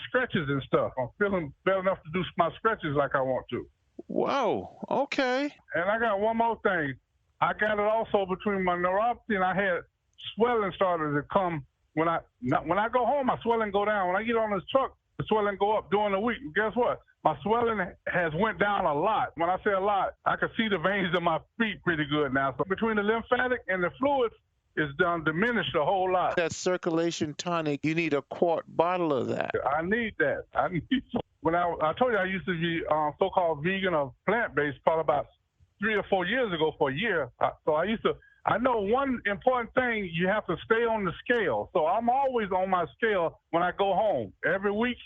stretches and stuff. I'm feeling better enough to do my stretches like I want to. Wow. Okay. And I got one more thing. I got it also between my neuropathy and I had swelling started to come. When I go home, my swelling go down. When I get on this truck, the swelling go up during the week. And guess what? My swelling has went down a lot. When I say a lot, I can see the veins in my feet pretty good now. So between the lymphatic and the fluids, it's diminished a whole lot. That Circulation Tonic, you need a quart bottle of that. I need that. When I told you I used to be so-called vegan or plant-based probably about 3 or 4 years ago for a year. I know one important thing, you have to stay on the scale. So I'm always on my scale when I go home. Every week,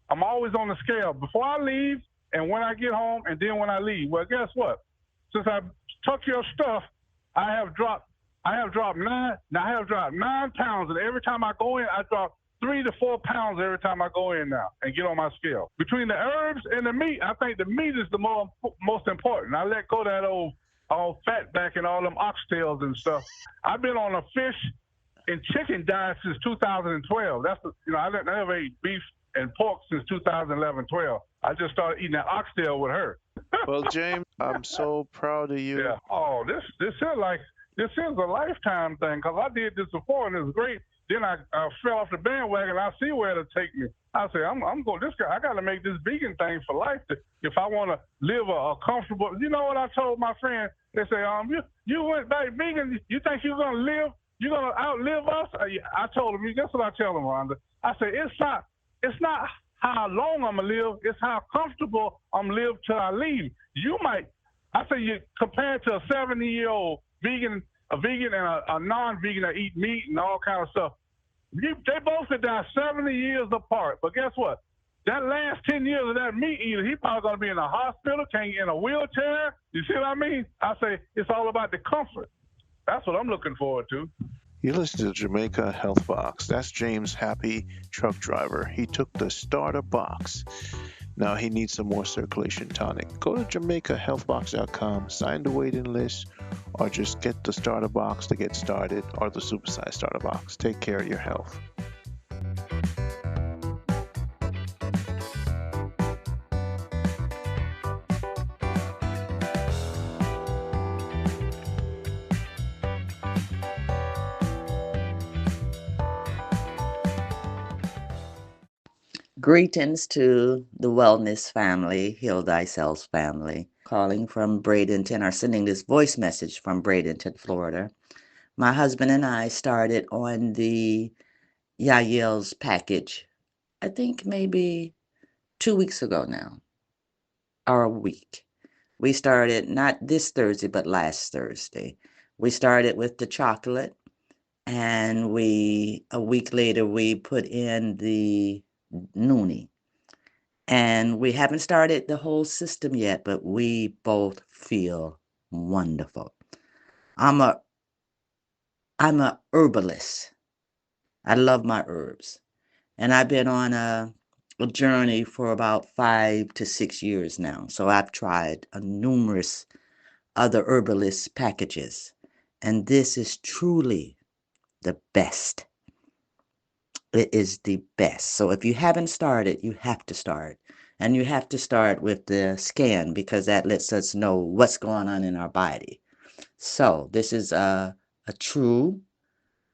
I'm always on the scale before I leave and when I get home and then when I leave. Well, guess what? Since I took your stuff, I have dropped 9 pounds, and every time I go in, I drop 3 to 4 pounds every time I go in now and get on my scale. Between the herbs and the meat, I think the meat is the most important. I let go of that old fat back and all them oxtails and stuff. I've been on a fish and chicken diet since 2012. I never ate beef and pork since 2011-12. I just started eating that oxtail with her. Well, James, I'm so proud of you. Yeah. Oh, this is a lifetime thing because I did this before and it was great. Then I fell off the bandwagon. I see where it'll take me. I say, I'm going. This guy, I got to make this vegan thing for life. If I want to live a comfortable, you know what I told my friend? They say, you went back vegan. You think you're gonna live? You're gonna outlive us? I told him. Guess what I tell him, Rhonda? I say, it's not how long I'm gonna live. It's how comfortable I'm live till I leave. I say, you compared to a 70-year-old vegan. A vegan and a non-vegan that eat meat and all kind of stuff. They both could die 70 years apart. But guess what? That last 10 years of that meat eater, he probably going to be in a hospital, can't get in a wheelchair. You see what I mean? I say it's all about the comfort. That's what I'm looking forward to. You listen to the Jamaica Health Box. That's James' happy truck driver. He took the starter box. Now he needs some more Circulation Tonic. Go to JamaicaHealthBox.com, sign the waiting list, or just get the starter box to get started, or the supersize starter box. Take care of your health. Greetings to the Wellness family, Heal Thyself family. Calling from Bradenton, or sending this voice message from Bradenton, Florida. My husband and I started on the Yael's package, I think maybe 2 weeks ago now, or a week. We started not this Thursday, but last Thursday. We started with the chocolate, and a week later, we put in the Noni. And we haven't started the whole system yet, but we both feel wonderful. I'm a herbalist. I love my herbs. And I've been on a journey for about 5 to 6 years now. So I've tried numerous other herbalist packages. And this is truly the best. It is the best. So if you haven't started, you have to start. And you have to start with the scan, because that lets us know what's going on in our body. So this is a true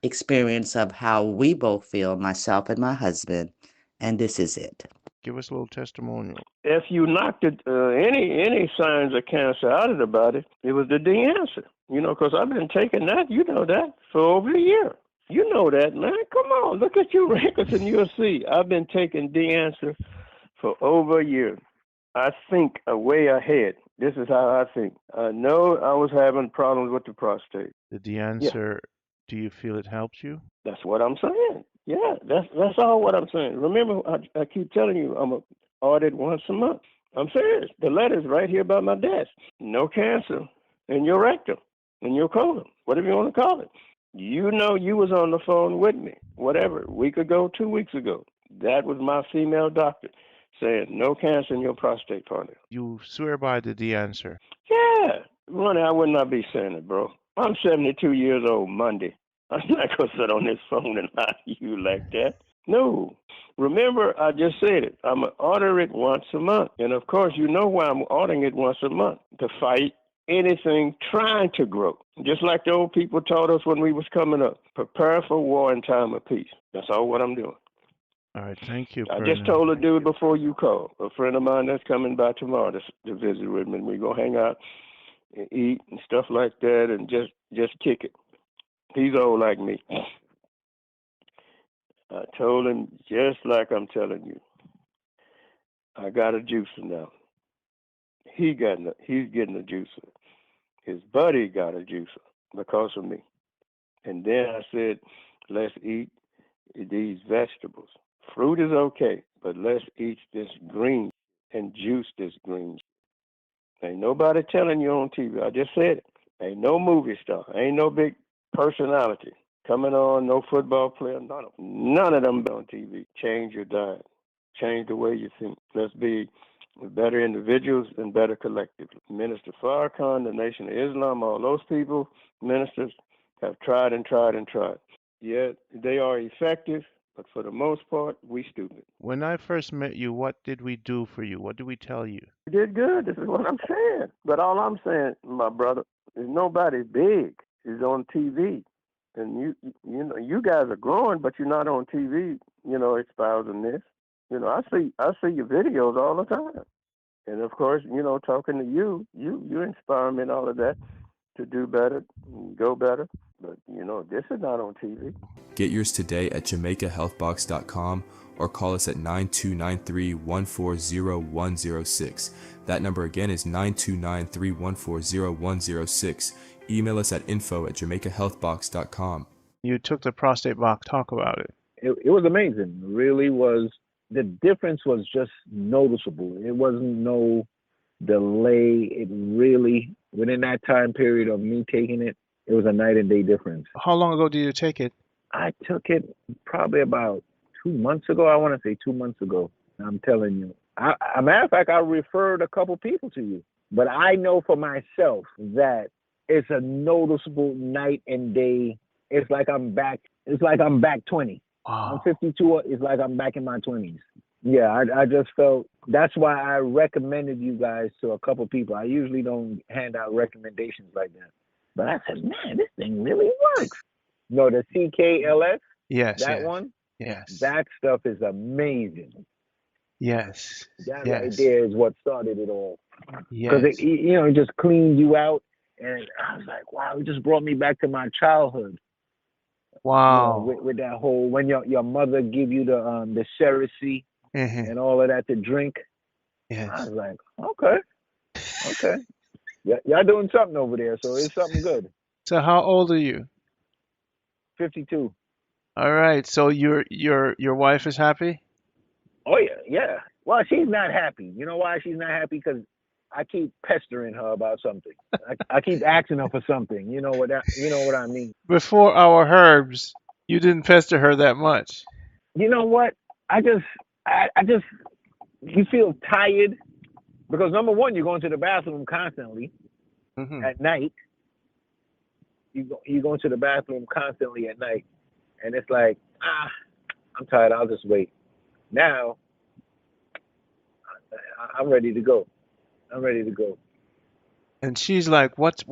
experience of how we both feel, myself and my husband, and this is it. Give us a little testimonial. If you knocked it, any signs of cancer out of the body, it was the de-answer. You know, because I've been taking that, you know that, for over a year. You know that, man. Come on, look at your records and you'll see. I've been taking de-answer for over a year. I think way ahead. This is how I think. I know I was having problems with the prostate. The answer, do you feel it helps you? That's what I'm saying. Yeah, that's all what I'm saying. Remember, I keep telling you, I'm a audit once a month. I'm serious. The letter's right here by my desk. No cancer in your rectum, in your colon, whatever you want to call it. You know, you was on the phone with me, whatever, a week ago, 2 weeks ago. That was my female doctor saying no cancer in your prostate, partner. You swear by the answer. Yeah, Ronnie, I would not be saying it, bro. I'm 72 years old Monday. I'm not going to sit on this phone and lie to you like that. No. Remember, I just said it. I'm going to order it once a month. And, of course, you know why I'm ordering it once a month, to fight anything trying to grow. Just like the old people taught us when we was coming up. Prepare for war in time of peace. That's all what I'm doing. All right, thank you. I just told a dude before you called, a friend of mine that's coming by tomorrow to visit with me. We're going to hang out and eat and stuff like that and just kick it. He's old like me. I told him, just like I'm telling you, I got a juicer now. He's getting a juicer. His buddy got a juicer because of me. And then I said, let's eat these vegetables. Fruit is okay, but let's eat this green and juice this green. Ain't nobody telling you on TV. I just said it. Ain't no movie star. Ain't no big personality coming on, no football player, none of them on TV. Change your diet. Change the way you think. Let's be better individuals and better collectively. Minister Farrakhan, the Nation of Islam, all those people, ministers, have tried and tried and tried. Yet they are effective, but for the most part, we stupid. When I first met you, what did we do for you? What did we tell you? You did good. This is what I'm saying. But all I'm saying, my brother, is nobody big is on TV. And you know, you guys are growing, but you're not on TV, you know, espousing this. You know, I see your videos all the time. And of course, you know, talking to you inspire me and all of that to do better, go better. But, you know, this is not on TV. Get yours today at JamaicaHealthBox.com or call us at 9293-140-106. That number again is 9293-140-106. Email us at info@JamaicaHealthBox.com. You took the prostate box. Talk about it. It was amazing. It really was. The difference was just noticeable. It wasn't no delay. It really, within that time period of me taking it, it was a night and day difference. How long ago did you take it? I took it probably about 2 months ago. I want to say 2 months ago. I'm telling you. A matter of fact, I referred a couple people to you. But I know for myself that it's a noticeable night and day. It's like I'm back. It's like I'm back 20. I'm 52. It's like I'm back in my 20s. Yeah, I just felt that's why I recommended you guys to a couple people. I usually don't hand out recommendations like that, but I said, man, this thing really works. No, the CKLS, Yes, that yes, one, yes, that stuff is amazing. yes, That right yes, there is what started it all. Because yes. it just cleaned you out, and I was like, wow, it just brought me back to my childhood. Wow. With that whole when your mother give you the Cersei Mhm. and all of that to drink. I Yes. was like, okay, y'all doing something over there, so it's something good. So how old are you? 52. All right. So your wife is happy? Oh yeah. Well, she's not happy. You know why she's not happy? Because I keep pestering her about something. I keep asking her for something. You know what I mean? Before our herbs, you didn't pester her that much. You know what? I just you feel tired because number one, you're going to the bathroom constantly at night. You go to the bathroom constantly at night, and it's like, I'm tired. I'll just wait. Now, I'm ready to go. I'm ready to go. And she's like, what's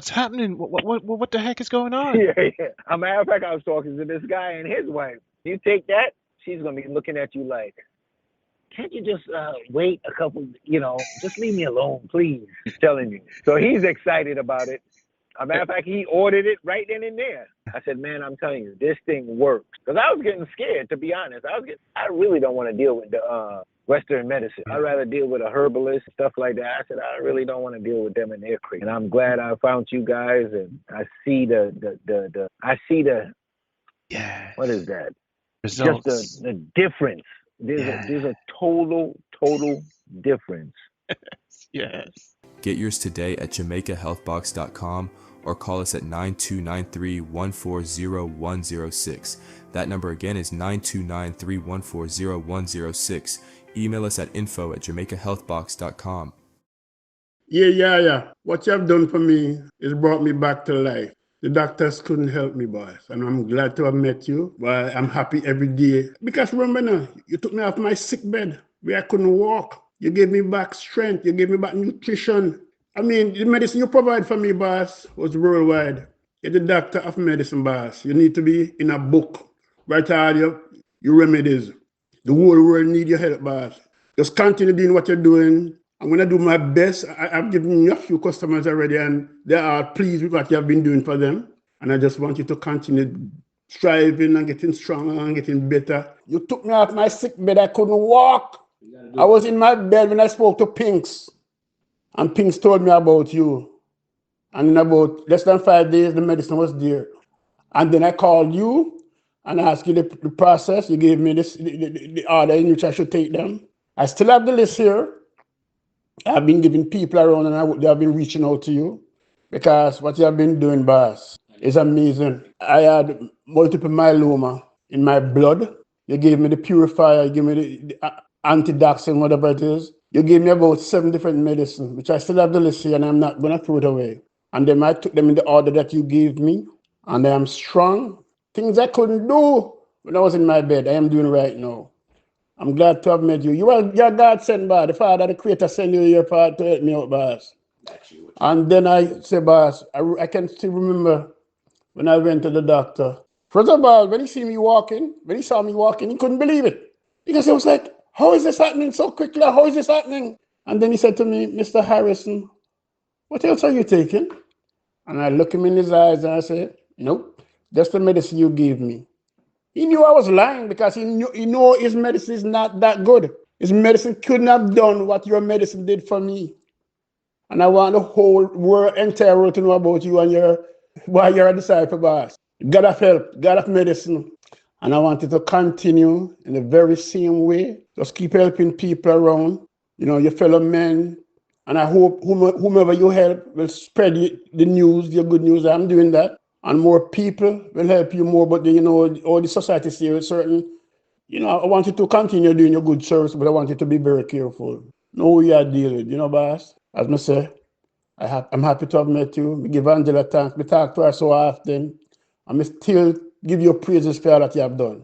happening? What the heck is going on? Yeah. As a matter of fact, I was talking to this guy and his wife. You take that, she's gonna be looking at you like, can't you just wait a couple? Just leave me alone, please. He's telling you. So he's excited about it. As a matter of fact, he ordered it right then and there. I said, man, I'm telling you, this thing works. Because I was getting scared, to be honest. I really don't want to deal with the Western medicine. I'd rather deal with a herbalist, stuff like that. I said, I really don't want to deal with them in their creek. And I'm glad I found you guys, and I see the what is that? Results. Just the difference. There's a total difference. Yes. Get yours today at JamaicaHealthBox.com or call us at 9293-140-106. That number again is 9293-140-106. Email us at info@JamaicaHealthBox.com. Yeah. What you have done for me is brought me back to life. The doctors couldn't help me, boys, and I'm glad to have met you. But I'm happy every day because remember now, you took me off my sick bed where I couldn't walk. You gave me back strength. You gave me back nutrition. I mean, the medicine you provide for me, boss, was worldwide. You're the doctor of medicine, boss. You need to be in a book. Write all your remedies. The whole world need your help, boss. Just continue doing what you're doing. I'm going to do my best. I've given you a few customers already, and they are pleased with what you have been doing for them. And I just want you to continue striving and getting stronger and getting better. You took me off my sick bed. I couldn't walk. I was in my bed when I spoke to Pinks. And Pinks told me about you. And in about less than 5 days, the medicine was there. And then I called you and asked you the process. You gave me the order in which I should take them. I still have the list here. I've been giving people around and they have been reaching out to you because what you have been doing, boss, is amazing. I had multiple myeloma in my blood. You gave me the Purifier, you gave me the anti-toxin, whatever it is. You gave me about 7 different medicines, which I still have the list here and I'm not going to throw it away. And then I took them in the order that you gave me, and I am strong. Things I couldn't do when I was in my bed, I am doing right now. I'm glad to have met you. You're God sent, boss. The Father, the Creator, sent you here to help me out, boss. And then I say, boss, I can still remember when I went to the doctor. First of all, when he saw me walking, he couldn't believe it. Because he was like, how is this happening so quickly? How is this happening? And then he said to me, Mr. Harrison, what else are you taking? And I look him in his eyes and I said, nope, that's the medicine you gave me. He knew I was lying because he knew his medicine is not that good. His medicine couldn't have done what your medicine did for me. And I want the whole world, entire world to know about you and why you're a disciple, boss. God of help, God of medicine. And I want you to continue in the very same way. Just keep helping people around, your fellow men. And I hope whomever you help will spread the news, your good news. I'm doing that. And more people will help you more. But, all the society here is certain. I want you to continue doing your good service, but I want you to be very careful. Know who you are dealing with, boss. As I say, I'm happy to have met you. I give Angela thanks. We talk to her so often. And I still give you praises for all that you have done.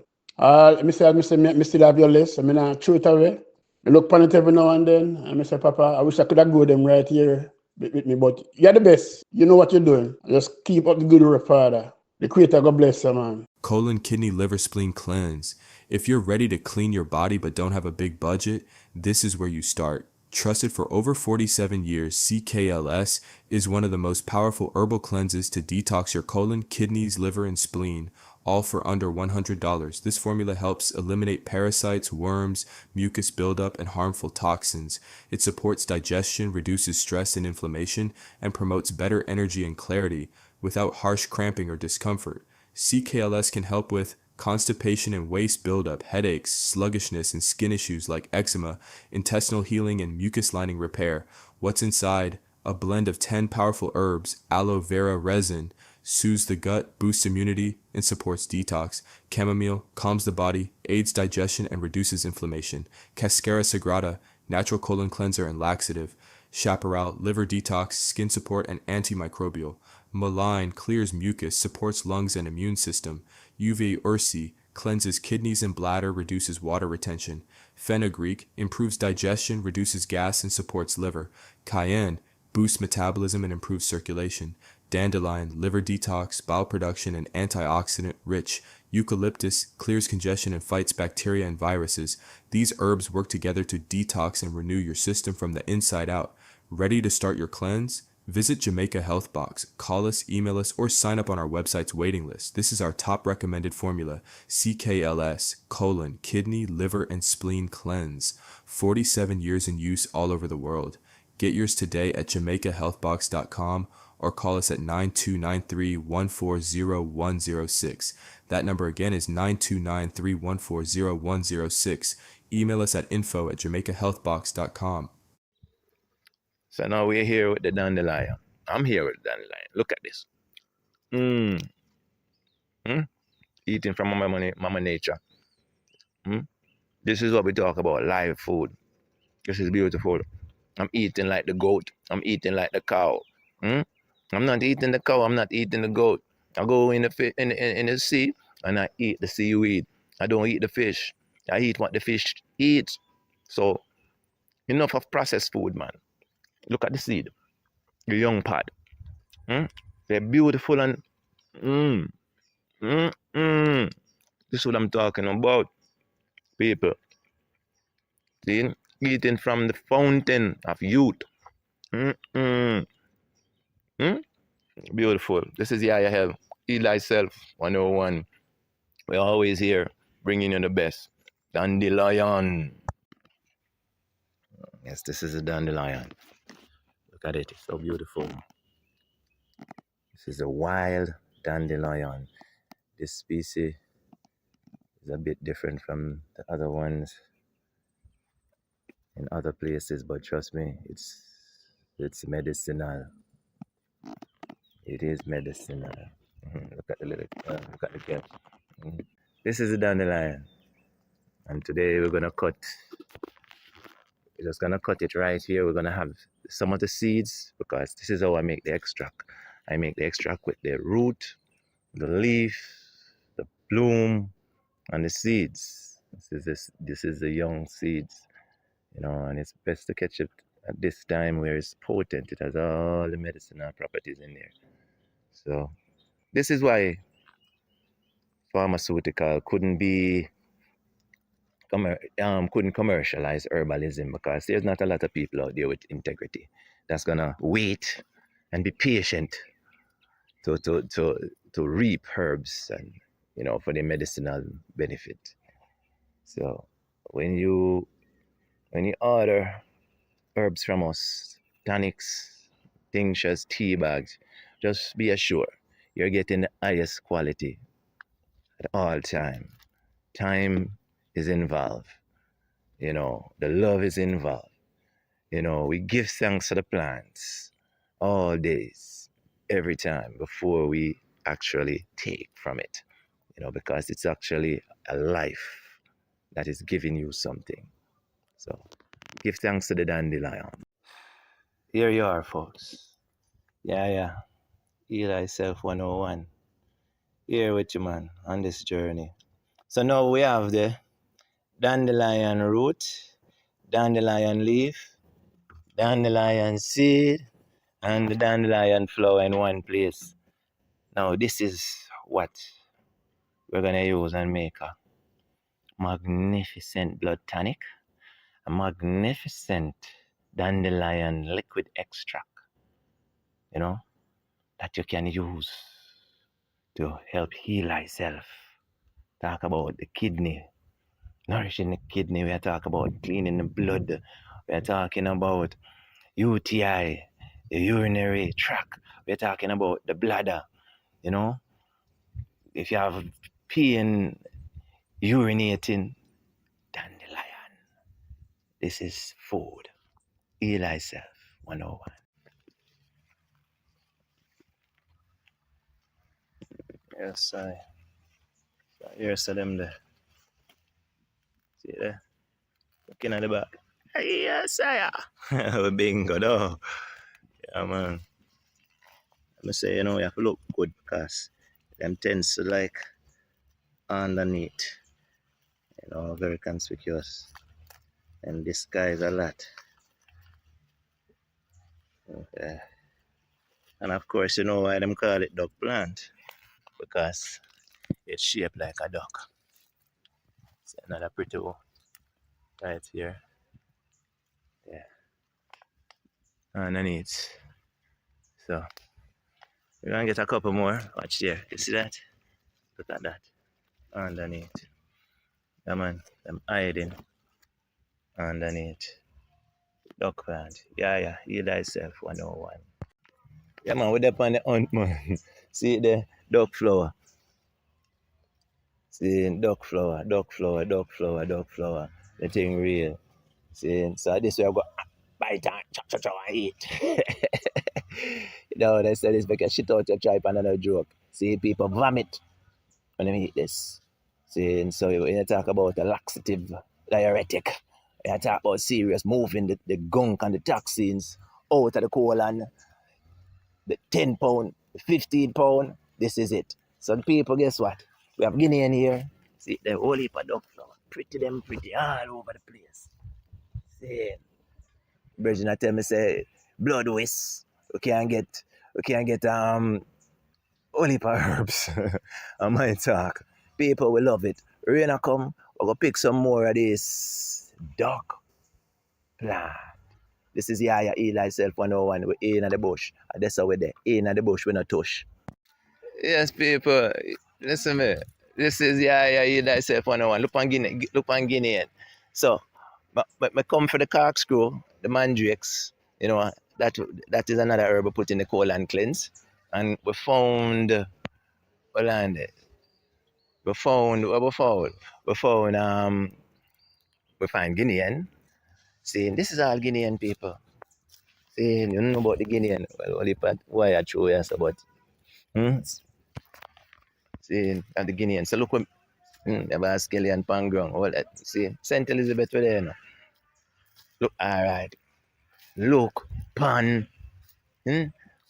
Me still have your list. I mean, I throw it away. I look upon it every now and then. And I say, Papa, I wish I could have go them right here with me. But you're the best. You know what you're doing. Just keep up the good work, Father. The Creator, God bless you, man. Colon, kidney, liver, spleen cleanse. If you're ready to clean your body but don't have a big budget, this is where you start. Trusted for over 47 years, CKLS is one of the most powerful herbal cleanses to detox your colon, kidneys, liver, and spleen, all for under $100. This formula helps eliminate parasites, worms, mucus buildup, and harmful toxins. It supports digestion, reduces stress and inflammation, and promotes better energy and clarity without harsh cramping or discomfort. CKLS can help with constipation and waste buildup, headaches, sluggishness, and skin issues like eczema, intestinal healing, and mucus lining repair. What's inside? A blend of 10 powerful herbs, aloe vera resin, soothes the gut, boosts immunity, and supports detox. Chamomile calms the body, aids digestion, and reduces inflammation. Cascara sagrada, natural colon cleanser and laxative. Chaparral, liver detox, skin support, and antimicrobial. Malign clears mucus, supports lungs and immune system. Uva ursi cleanses kidneys and bladder, reduces water retention. Fenugreek improves digestion, reduces gas, and supports liver. Cayenne boosts metabolism and improves circulation. Dandelion, liver detox, bowel production, and antioxidant rich. Eucalyptus clears congestion and fights bacteria and viruses. These herbs work together to detox and renew your system from the inside out. Ready to start your cleanse? Visit Jamaica Health Box, call us, email us, or sign up on our website's waiting list. This is our top recommended formula, CKLS, colon, kidney, liver, and spleen cleanse. 47 years in use all over the world. Get yours today at JamaicaHealthBox.com or call us at 9293-140-106. That number again is 9293-140-106. Email us at info@JamaicaHealthBox.com. So now we're here with the dandelion. I'm here with the dandelion. Look at this. Eating from Mama Nature. This is what we talk about, live food. This is beautiful. I'm eating like the goat. I'm eating like the cow. I'm not eating the cow. I'm not eating the goat. I go in the sea and I eat the seaweed. I don't eat the fish. I eat what the fish eats. So enough of processed food, man. Look at the seed, the young pod. They're beautiful and this is what I'm talking about, people. See, eating from the fountain of youth. Beautiful. This is Yaya Health. Heal Thyself 101. We're always here bringing you the best. Dandelion. Yes, this is a dandelion. Look at it. It's so beautiful. This is a wild dandelion. This species is a bit different from the other ones in other places, but trust me, it's medicinal. It is medicinal. Look at the little, look at the caps. This is a dandelion, and today we're gonna cut. We're just gonna cut it right here. We're gonna have some of the seeds because this is how I make the extract. I make the extract with the root, the leaf, the bloom, and the seeds. This is the young seeds, you know, and it's best to catch it at this time where it's potent. It has all the medicinal properties in there. So this is why pharmaceutical couldn't commercialize herbalism, because there's not a lot of people out there with integrity that's gonna wait and be patient to reap herbs and, you know, for the medicinal benefit. So when you order herbs from us, tonics, tinctures, tea bags, just be assured you're getting the highest quality at all time. Time is involved. You know, the love is involved. You know, we give thanks to the plants all days, every time before we actually take from it. You know, because it's actually a life that is giving you something. So give thanks to the dandelion. Here you are, folks. Yeah. Heal thyself 101. Here with you, man, on this journey. So now we have the dandelion root, dandelion leaf, dandelion seed, and the dandelion flower in one place. Now this is what we're gonna use and make a magnificent blood tonic, a magnificent dandelion liquid extract, that you can use to help heal thyself. Talk about the kidney, nourishing the kidney. We are talking about cleaning the blood. We are talking about UTI, the urinary tract. We are talking about the bladder. If you have pain urinating, dandelion. This is food. Heal thyself 101. Yes, here's them there. See there? Looking at the back. Yes, I bingo though. Yeah, man. Let me say, you have to look good because them tends to like underneath, very conspicuous and disguise a lot. Okay. And of course, you know why them call it duck plant? Because it's shaped like a duck. It's another pretty one right here. Yeah. Underneath. So we're gonna get a couple more. Watch there. You see that? Look at that. Underneath. Yeah, man. Them hiding underneath. Duck plant. Yeah. Heal thyself 101. Yeah, man. We're up on the hunt, man. See the duck flower. See duck flower. The thing real. See, so this way I go bite and chop and eat. They say this because shit out your tripe, another joke. See, people vomit when they eat this. See, so when you talk about a laxative diuretic, you talk about serious moving the gunk and the toxins out of the colon, the 10 pound, the 15 pound, this is it. So the people, guess what? We have Guinea in here. See, the whole heap of duck flower. Pretty all over the place. See, Virgin I tell me say blood waste. We can't get whole heap of herbs. I might talk. People will love it. Rain a come, we're gonna pick some more of this duck plant. This is Yaya Heal Thyself 101. We're in the bush. And that's how we're there. In the bush, we're not touch. Yes, people. Listen me. This is Yaya Heal Thyself 101. Look on Guinea. So, but me come for the corkscrew, the mandrakes, that is another herb we put in the colon cleanse. And we found we find Guinean. See, this is all Guinean people. See, you know about the Guinean. Well, only part why I show you about. See, and the Guinean. So look, they have a skeleton pan ground. All that. See, St. Elizabeth were there now. Look, all right. Look, pan.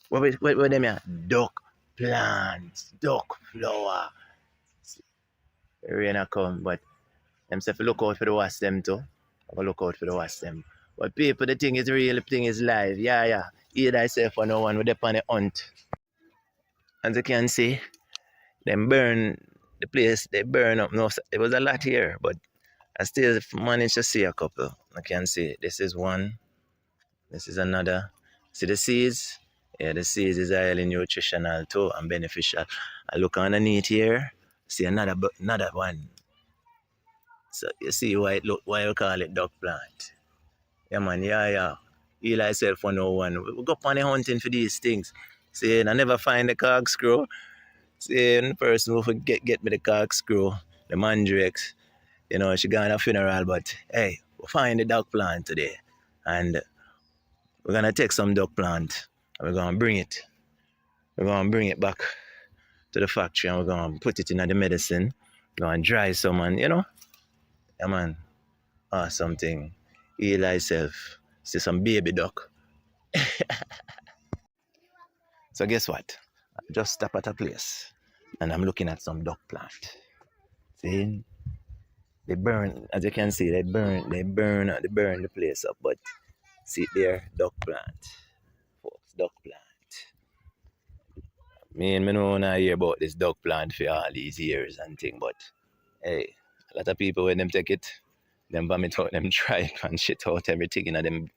What them here? Duck plants, duck flower. Rain a come, but them say look out for the wasp them too. Look out for the wasp them. But people, the thing is real, the thing is live. Yeah. Heal thyself for no one with the on the hunt. As you can see, them burn the place, they burn up. No, it was a lot here, but I still managed to see a couple. I can see this is one, this is another. See the seeds? Yeah, the seeds is highly nutritional too and beneficial. I look underneath here, see another one. So you see why you call it duck plant. Yeah, man, yeah. Heal thyself 101. We go on the hunting for these things. See, I never find the corkscrew. See, the person who get me the corkscrew, the mandrakes, she got a funeral, but hey, we find the duck plant today. And we're going to take some duck plant and we're going to bring it. We're going to bring it back to the factory and we're going to put it in the medicine. We're going to dry some and, yeah, man, something. Heal thyself. See some baby duck. So guess what? I just stop at a place and I'm looking at some duck plant. See? They burn, as you can see, they burn the place up. But see there, duck plant. Folks, duck plant. Me know when I hear about this duck plant for all these years and thing, but hey, a lot of people when them take it, them vomit out, them try it and shit out everything in them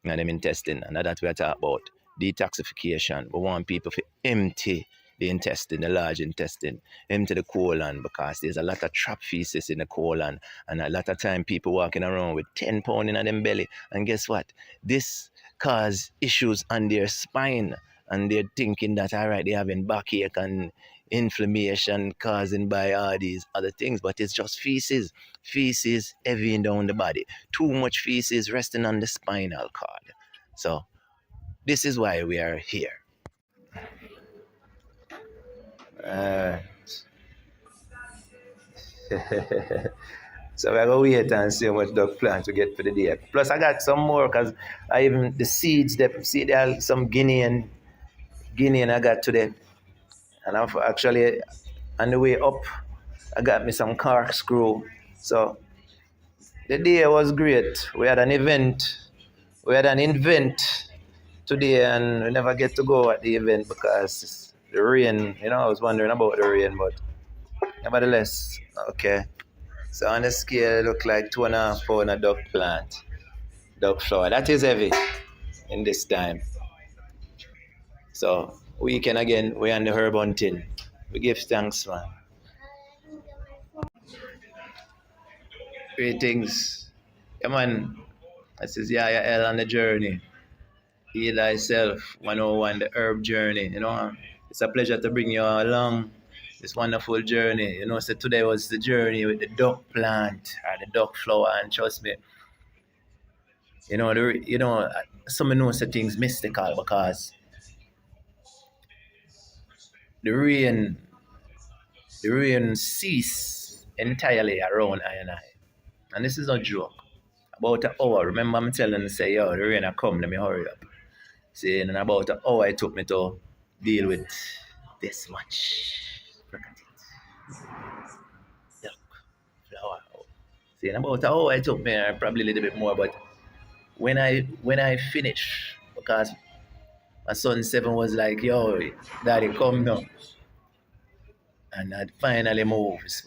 intestine. And that's what we talk about. Detoxification. We want people to empty the intestine, the large intestine, empty the colon, because there's a lot of trap feces in the colon. And a lot of time people walking around with 10 pounds in them belly. And guess what? This cause issues on their spine. And they're thinking that, all right, they're having backache and inflammation causing by all these other things, but it's just feces heavy down the body, too much feces resting on the spinal cord. So this is why we are here. So we're gonna wait and see how much duck plant we get for the day. Plus I got some more, because I even the seeds that see there are some Guinean I got today. And I've actually on the way up I got me some corkscrew. So the day was great. We had an event today, and we never get to go at the event because the rain, I was wondering about the rain, but nevertheless, okay. So on the scale, it looked like 2.5 pounds of duck flower. That is heavy in this time. So weekend again, we're on the herb hunting. We give thanks, man. Greetings. Come on. This is Yaya L on the journey. Heal thyself 101, the herb journey. It's a pleasure to bring you along this wonderful journey. So today was the journey with the duck plant or the duck flower, and trust me, some know say things mystical because the rain ceased entirely around I and I. And this is no joke. About an hour, remember I'm telling you, say, yo, the rain a come, let me hurry up. See, and in about an hour it took me to deal with this much. Look at it. Duck flower. See, in about an hour it took me, probably a little bit more, but when I finished, because my son 7 was like, yo, daddy, come now. And I finally moved.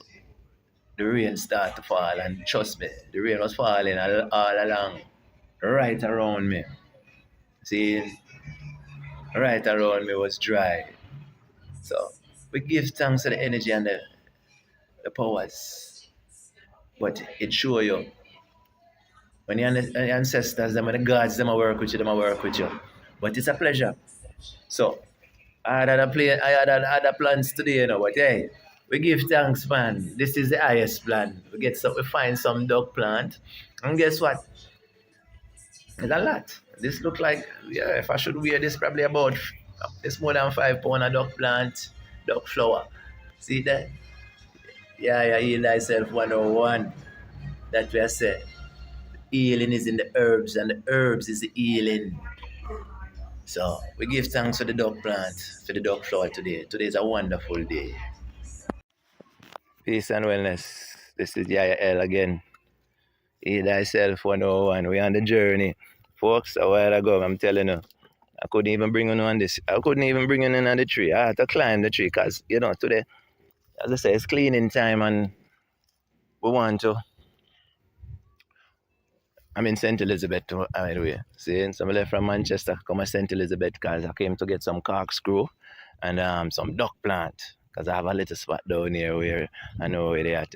The rain started to fall, and trust me, the rain was falling all along, right around me. See, right around me was dry. So we give thanks to the energy and the powers. But it show you, when your ancestors, them, when the gods, them work with you. But it's a pleasure. So I had other plans today, but hey, we give thanks, man. This is the highest plan. We find some duck plant, and guess what? It's a lot. This look like, if I should wear this, probably about, it's more than 5 pounds of duck plant, duck flower. See that? Yeah, heal thyself 101. That we are saying. Healing is in the herbs, and the herbs is the healing. So we give thanks for the duck plant, for the duck flower today. Today is a wonderful day. Peace and wellness. This is Yaya L again. Heal thyself 101. We're on the journey. Folks, a while ago, I'm telling you, I couldn't even bring you on this. I couldn't even bring you in on the tree. I had to climb the tree because, today, as I say, it's cleaning time, and we want to. I'm in St. Elizabeth, by the way. See, so I left from Manchester, come to St. Elizabeth because I came to get some corkscrew and some duck plant, because I have a little spot down here where I know where they at,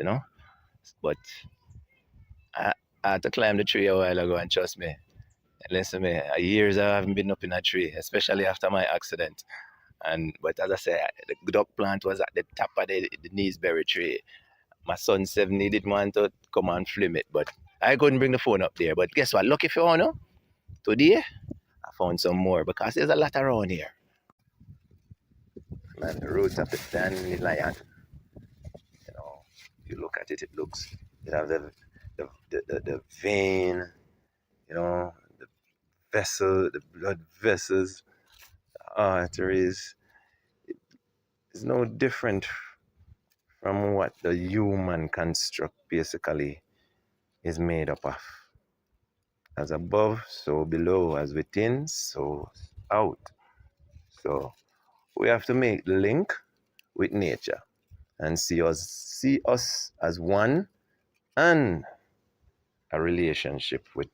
But I had to climb the tree a while ago, and trust me, listen to me, years I haven't been up in a tree, especially after my accident. But as I say, the duck plant was at the top of the Neesberry tree. My son 7, he didn't want to come and film it, but I couldn't bring the phone up there. But guess what? Lucky for you, today I found some more because there's a lot around here. Man, the roots of the dandelion. You look at it, it looks, you have the vein, the vessel, the blood vessels, arteries is no different from what the human construct basically is made up of. As above, so below, as within, so out. So we have to make the link with nature and see us as one and a relationship with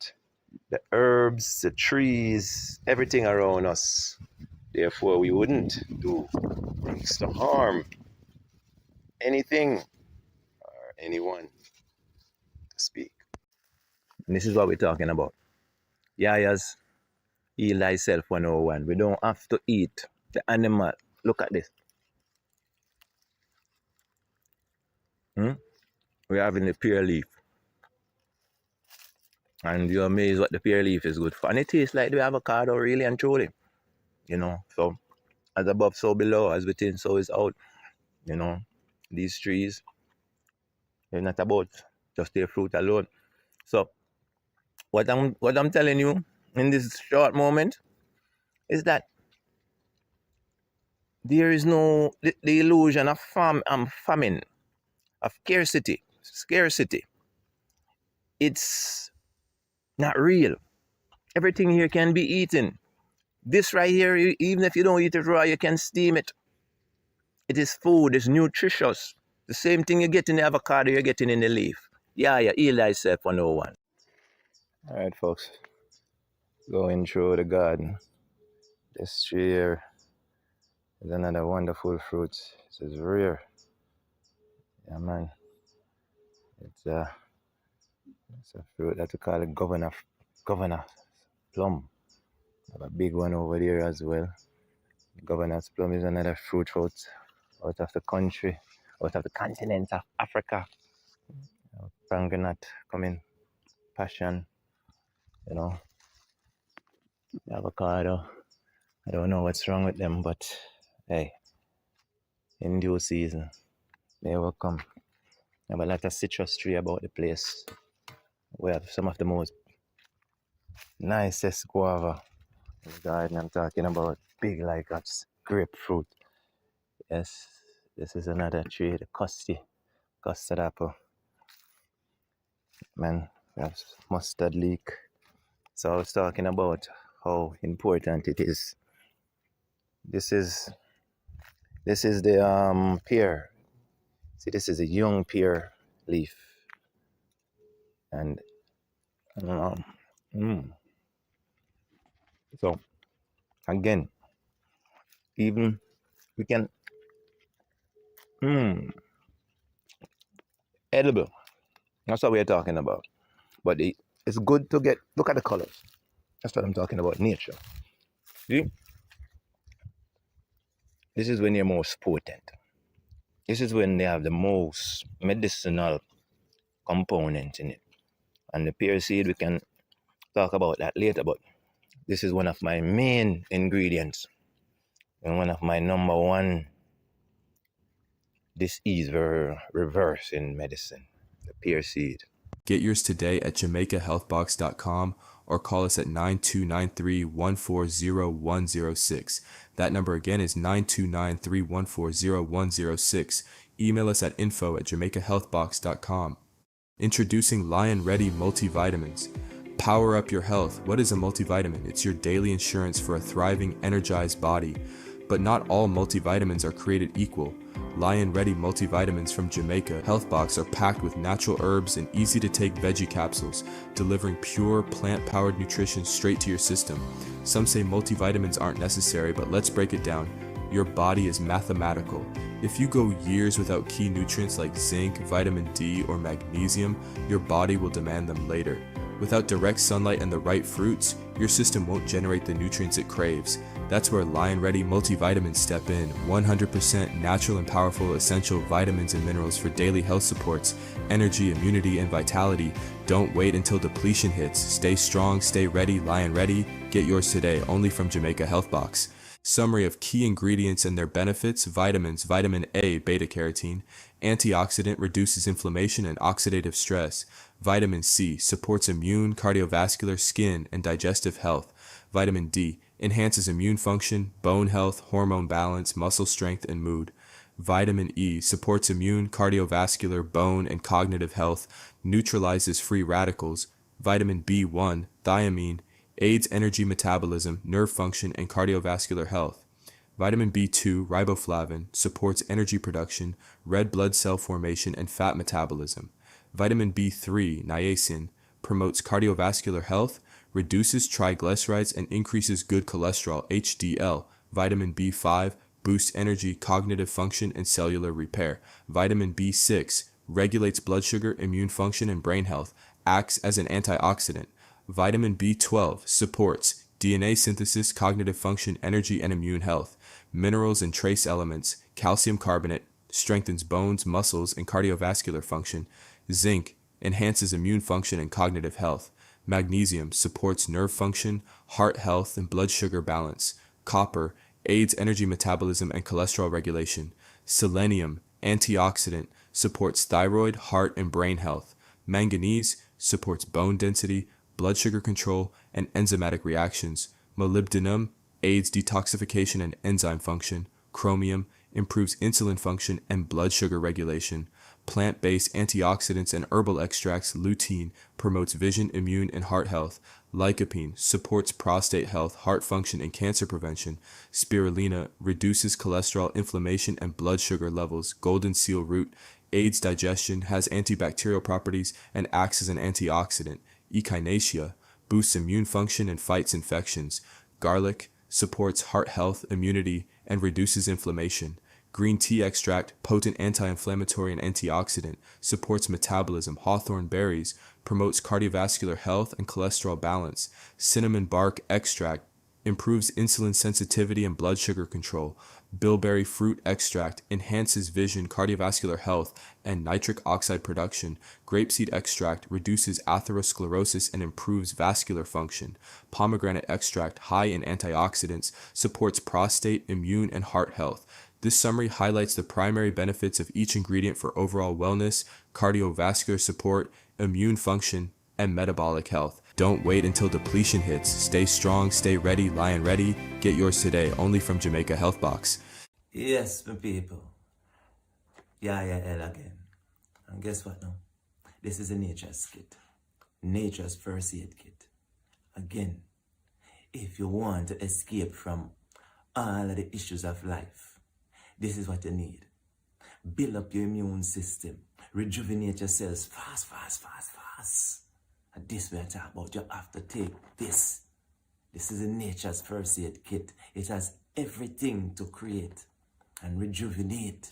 the herbs, the trees, everything around us. Therefore, we wouldn't do things to harm anything or anyone, to speak. And this is what we're talking about. Yaya's Heal Thyself 101. We don't have to eat the animal. Look at this. We're having the pear leaf. And you're amazed what the pear leaf is good for. And it tastes like the avocado, really and truly. You know, so as above, so below, as within, so is out. You know, these trees, they're not about just their fruit alone. So what I'm telling you in this short moment is that there is no the illusion of famine, of scarcity. It's not real. Everything here can be eaten. This right here, even if you don't eat it raw, you can steam it. It is food, it's nutritious. The same thing you get in the avocado, you're getting in the leaf. Yeah, Heal Thyself 101. All right, folks. Going through the garden. This tree here is another wonderful fruit. It is rare. Yeah, man. It's a fruit that we call it governor plum. I have a big one over there as well. Governor's plum is another fruit out of the country, out of the continent of Africa. Granite coming, passion, you know. The avocado, I don't know what's wrong with them, but hey, in due season, they will come. I have a lot of citrus tree about the place. We have some of the most nicest guava in the garden. I'm talking about big like that's grapefruit. Yes, this is another tree, the custard apple. Man, we have mustard leek. So I was talking about how important it is. This is the pear. See, this is a young pear leaf, and so again, even we can edible. That's what we're talking about. But it's good to look at the colors. That's what I'm talking about. Nature. See, this is when they're most potent. This is when they have the most medicinal component in it. And the pear seed, we can talk about that later, but this is one of my main ingredients and one of my number one disease reverse in medicine, the pear seed. Get yours today at JamaicaHealthBox.com or call us at 9293-140-106. That number again is 9293-140-106. Email us at info@JamaicaHealthBox.com. Introducing Lion Ready Multivitamins. Power up your health. What is a multivitamin? It's your daily insurance for a thriving, energized body. But not all multivitamins are created equal. Lion Ready multivitamins from Jamaica Health Box are packed with natural herbs and easy-to-take veggie capsules, delivering pure, plant-powered nutrition straight to your system. Some say multivitamins aren't necessary, but let's break it down. Your body is mathematical. If you go years without key nutrients like zinc, vitamin D, or magnesium, your body will demand them later. Without direct sunlight and the right fruits, your system won't generate the nutrients it craves. That's where Lion Ready multivitamins step in. 100% natural and powerful essential vitamins and minerals for daily health supports, energy, immunity, and vitality. Don't wait until depletion hits. Stay strong, stay ready, Lion Ready. Get yours today, only from Jamaica Health Box. Summary of key ingredients and their benefits: vitamins, vitamin A, beta-carotene, antioxidant, reduces inflammation and oxidative stress. Vitamin C, supports immune, cardiovascular, skin, and digestive health. Vitamin D, enhances immune function, bone health, hormone balance, muscle strength, and mood. Vitamin E supports immune, cardiovascular, bone, and cognitive health, neutralizes free radicals. Vitamin B1, thiamine, aids energy metabolism, nerve function, and cardiovascular health. Vitamin B2, riboflavin, supports energy production, red blood cell formation, and fat metabolism. Vitamin B3, niacin, promotes cardiovascular health, reduces triglycerides, and increases good cholesterol, HDL. Vitamin B5, boosts energy, cognitive function, and cellular repair. Vitamin B6, regulates blood sugar, immune function, and brain health, acts as an antioxidant. Vitamin B12 supports DNA synthesis, cognitive function, energy, and immune health. Minerals and trace elements, calcium carbonate, strengthens bones, muscles, and cardiovascular function. Zinc enhances immune function and cognitive health. Magnesium supports nerve function, heart health, and blood sugar balance. Copper aids energy metabolism and cholesterol regulation. Selenium, antioxidant, supports thyroid, heart, and brain health. Manganese supports bone density, blood sugar control, and enzymatic reactions. Molybdenum aids detoxification and enzyme function. Chromium improves insulin function and blood sugar regulation. Plant-based antioxidants and herbal extracts. Lutein promotes vision, immune, and heart health. Lycopene supports prostate health, heart function, and cancer prevention. Spirulina reduces cholesterol, inflammation, and blood sugar levels. Golden seal root aids digestion, has antibacterial properties, and acts as an antioxidant. Echinacea boosts immune function and fights infections. Garlic supports heart health, immunity, and reduces inflammation. Green tea extract, potent anti-inflammatory and antioxidant, supports metabolism. Hawthorn berries promotes cardiovascular health and cholesterol balance. Cinnamon bark extract improves insulin sensitivity and blood sugar control. Bilberry fruit extract enhances vision, cardiovascular health, and nitric oxide production. Grapeseed extract reduces atherosclerosis and improves vascular function. Pomegranate extract, high in antioxidants, supports prostate, immune, and heart health. This summary highlights the primary benefits of each ingredient for overall wellness, cardiovascular support, immune function, and metabolic health. Don't wait until depletion hits. Stay strong, stay ready, lion ready. Get yours today, only from Jamaica Health Box. Yes, my people. Yeah, again. And guess what now? This is a nature's kit. Nature's first aid kit. Again, if you want to escape from all of the issues of life, this is what you need. Build up your immune system. Rejuvenate your cells fast. And this we are talking about. You have to take this. This is a nature's first aid kit. It has everything to create and rejuvenate.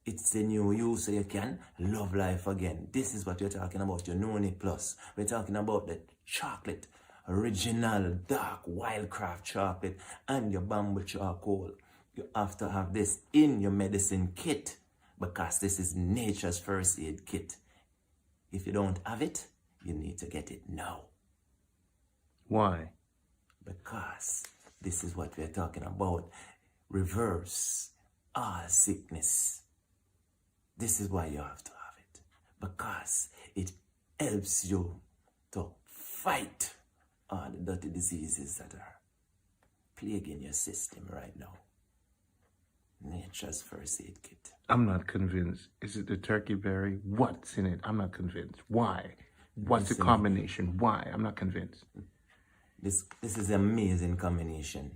It's the new you so you can love life again. This is what we're talking about, your Noni Plus. We're talking about the chocolate, original, dark, wildcraft chocolate, and your bamboo charcoal. You have to have this in your medicine kit because this is nature's first aid kit. If you don't have it, you need to get it now. Why? Because this is what we're talking about. Reverse all sickness. This is why you have to have it. Because it helps you to fight all the dirty diseases that are plaguing your system right now. Nature's first aid kit. I'm not convinced. Is it the turkey berry? What's in it? I'm not convinced. Why? What's the combination? Why? I'm not convinced. This is an amazing combination.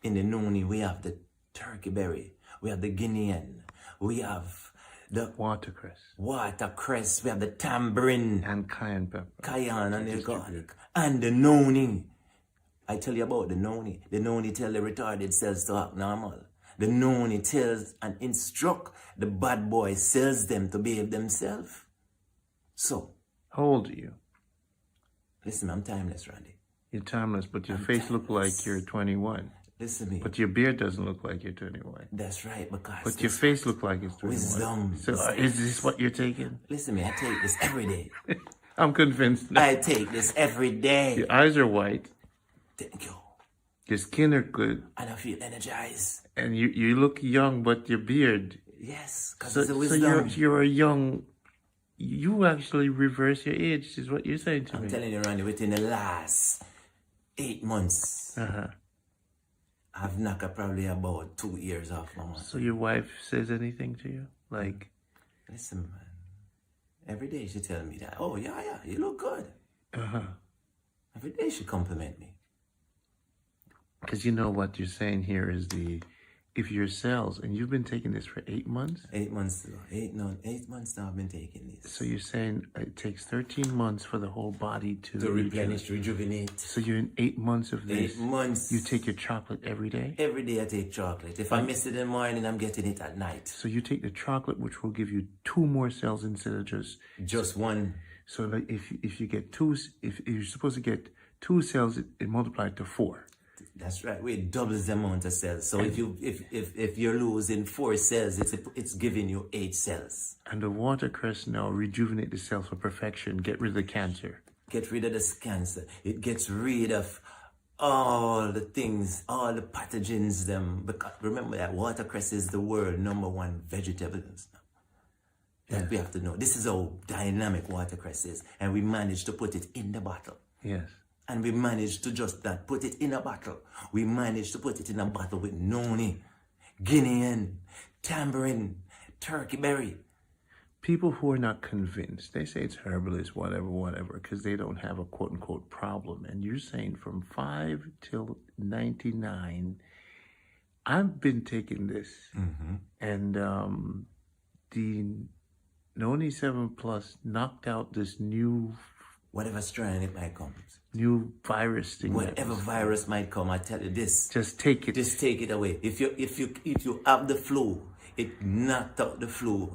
In the Noni, we have the turkey berry, we have the Guinean, we have the watercress, we have the tambourine and cayenne pepper, cayenne and the garlic, and the Noni. I tell you about the Noni. The Noni tell the retarded cells to act normal. The Noni tells and instruct the bad boy cells them to behave themselves. So, how old are you? Listen, I'm timeless, Randy. You're timeless, but your face looks like you're 21. Listen to me. But your beard doesn't look like you're 21. That's right, because... But your face looks like it's 21. Wisdom. So is this what you're taking? Listen to me, I take this every day. I'm convinced now. I take this every day. Your eyes are white. Thank you. Your skin are good. And I feel energized. And you look young, but your beard... Yes, because it's a wisdom. So you're a young... You actually reverse your age, is what you're saying to me. I'm telling you, Randy, within the last 8 months, I've knocked probably about 2 years off my month. So your wife says anything to you? Like, listen, man. Every day she tell me that, oh, yeah, you look good. Every day she compliment me. Because you know what you're saying here is if your cells, and you've been taking this for 8 months? 8 months ago. 8 months now I've been taking this. So you're saying it takes 13 months for the whole body to replenish, rejuvenate. So you're in 8 months of this. 8 months. You take your chocolate every day? Every day I take chocolate. If I miss it in the morning, I'm getting it at night. So you take the chocolate, which will give you 2 more cells instead of just one. So like if you get 2, if you're supposed to get 2 cells, it multiplied to 4. That's right. It doubles the amount of cells. So if you're losing 4 cells, it's giving you 8 cells. And the watercress now rejuvenate the cells for perfection. Get rid of the cancer. Get rid of this cancer. It gets rid of all the things, all the pathogens. Because remember that watercress is the world #1 vegetables. That we have to know. This is how dynamic watercress is, and we managed to put it in the bottle. Yes. And we managed to just not put it in a bottle. We managed to put it in a bottle with noni, Guinean, tambourine, turkey berry. People who are not convinced, they say it's herbalist, whatever, because they don't have a quote-unquote problem. And you're saying from 5 till 99, I've been taking this. And the Noni 7 Plus knocked out this new... Whatever strand it might come. New virus thing. Whatever virus might come, I tell you this. Just take it. Just take it away. If you have the flu, it knocked out the flu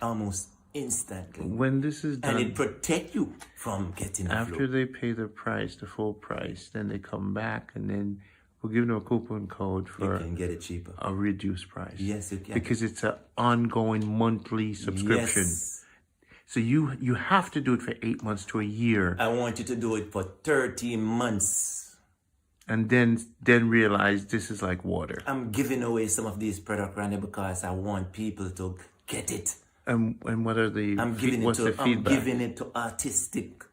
almost instantly. When this is done, and it protect you from getting the flu. After they pay the price, the full price, then they come back and then we'll give them a coupon code for you can get it cheaper. A reduced price. Yes, you can. Because it's an ongoing monthly subscription. Yes. So you have to do it for 8 months to a year. I want you to do it for 13 months. And then realize this is like water. I'm giving away some of these products, Randy, because I want people to get it. And what are the I'm giving it to artistic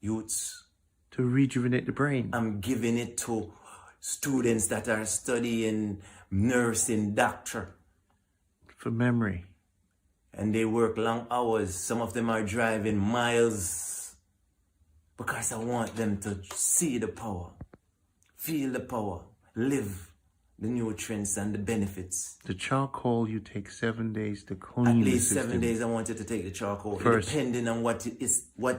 youths. To rejuvenate the brain. I'm giving it to students that are studying nursing, doctor. For memory. And they work long hours. Some of them are driving miles because I want them to see the power, feel the power, live the nutrients and the benefits. The charcoal, you take 7 days to clean. At least 7 days I want you to take the charcoal. First. Depending on what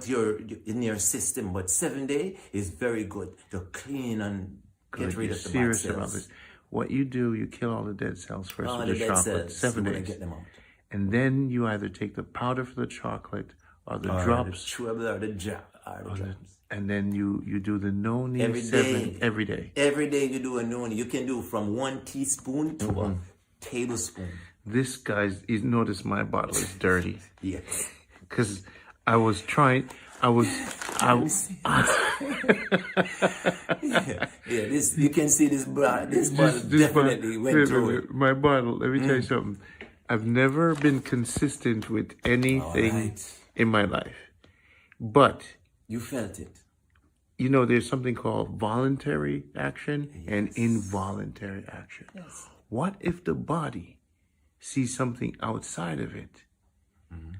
you're in your system. But 7 days is very good to clean and get rid of the bad cells. About this. What you do, you kill all the dead cells first with the chocolate. 7 days. Get them out. And then you either take the powder for the chocolate or the drops. The chewable or the drops. And then you do the Noni every day. Every day. Every day you do a Noni. You can do from 1 teaspoon to a tablespoon. This guy's, you notice my bottle is dirty. Yes. Because I was trying, this you can see this bottle definitely went through it. My bottle, let me tell you something. I've never been consistent with anything in my life. But you felt it. You know, there's something called voluntary action and involuntary action. Yes. What if the body sees something outside of it?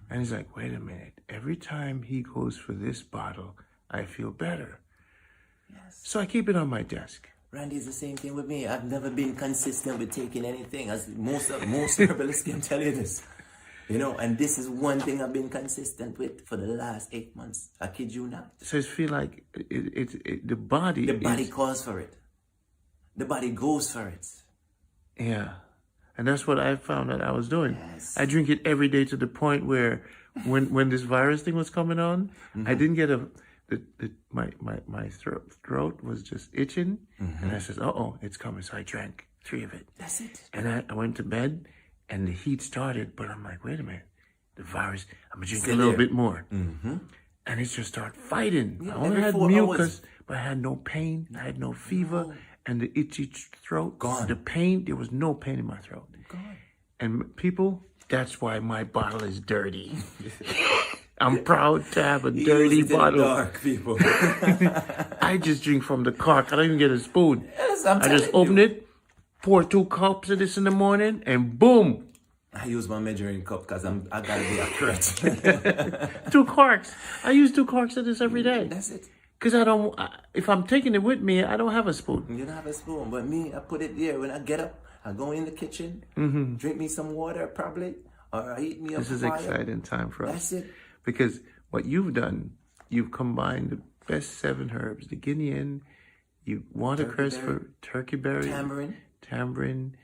And he's like, wait a minute, every time he goes for this bottle, I feel better. Yes. So I keep it on my desk. Randy, it's the same thing with me. I've never been consistent with taking anything, as most herbalists can tell you this. You know, and this is one thing I've been consistent with for the last 8 months. I kid you not. So I feel like the body... The body calls for it. The body goes for it. Yeah. And that's what I found that I was doing. Yes. I drink it every day to the point where when this virus thing was coming on, I didn't get my throat was just itching. And I said, it's coming. So I drank 3 of it. That's it. And I went to bed and the heat started, but I'm like, wait a minute. The virus, I'm going to drink a little bit more. And it just started fighting. Yeah, I only had mucus, but I had no pain. I had no fever. And the itchy throat, gone. The pain, there was no pain in my throat. Gone. And people, that's why my bottle is dirty. I'm proud to have a He dirty use it in the bottle. dark, people. I just drink from the cork. I don't even get a spoon. Yes, I'm I just telling open you. it, pour 2 cups of this in the morning, and boom. I use my measuring cup because I gotta be accurate. 2 corks. I use 2 corks of this every day. That's it. Because if I'm taking it with me, I don't have a spoon. You don't have a spoon, but me, I put it there. When I get up, I go in the kitchen, drink me some water probably, or I eat me a This is fire. exciting time for us. That's it. Because what you've done, you've combined the best 7 herbs, the guinean, you watercress for turkey berry, tamarind,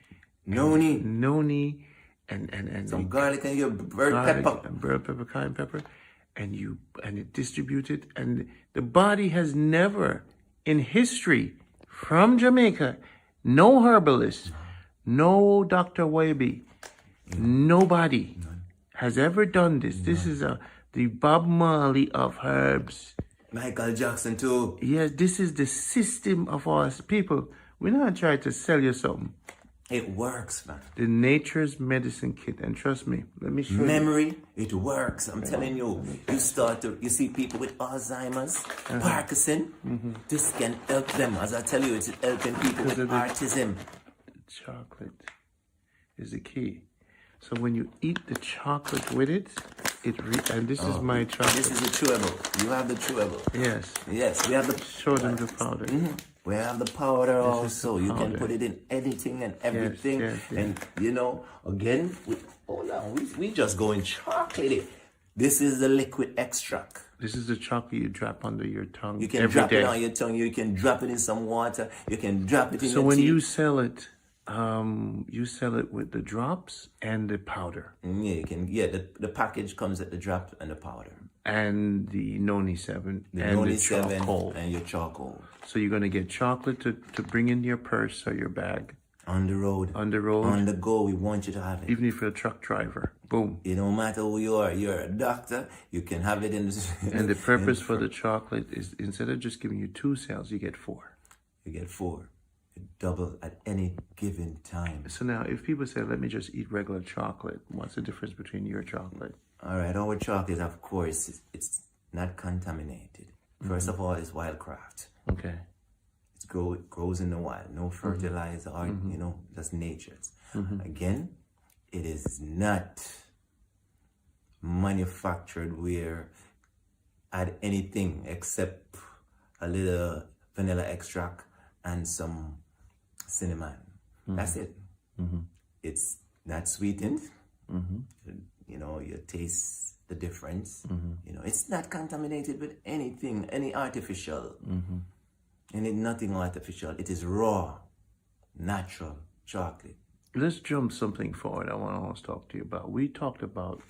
noni, and some garlic and your bird pepper. And bird pepper, cayenne pepper, and it distributed, and the body has never in history from Jamaica, no herbalist, no Dr. Wabi, nobody has ever done this. This is the Bob Marley of herbs. Michael Jackson too. Yes, this is the system of us people. We're not trying to sell you something. It works, man. The Nature's Medicine Kit, and trust me, let me show you. Memory, it works. I'm telling you. You see people with Alzheimer's, Parkinson. This can help them. As I tell you, it's helping people with autism. Chocolate is the key. So when you eat the chocolate with it, and this is my chocolate. This is the chewable. You have the chewable. Yes. Yes, we have the. Show them the powder. We have the powder also. the You can powder. put it in anything and everything. yes. And again, we just go in chocolate. This is the liquid extract. This is the chocolate you drop under your tongue. You can every drop day. it on your tongue. You can drop it in some water. You can drop it in So your when tea. you sell it with the drops and the powder. Yeah, you can. Yeah, the package comes at the drop and the powder. And the Noni 7 The and Noni the 7 charcoal. and your charcoal. So you're going to get chocolate to bring in your purse or your bag. On the road. On the road. On the go, we want you to have it. Even if you're a truck driver. Boom. It don't matter who you are. You're a doctor. You can have it in the... And the purpose for the chocolate is instead of just giving you 2 cells, you get 4. You get 4. You double at any given time. So now if people say, let me just eat regular chocolate, what's the difference between your chocolate? All right, our chocolate, of course, it's not contaminated. First of all, it's wildcraft. Okay. It grows in the wild. No fertilizer or, that's nature's. Again, it is not manufactured where add anything except a little vanilla extract and some cinnamon. That's it. It's not sweetened. You taste the difference. It's not contaminated with anything, any artificial. And it's nothing artificial. It is raw, natural chocolate. Let's jump something forward I want to talk to you about. We talked about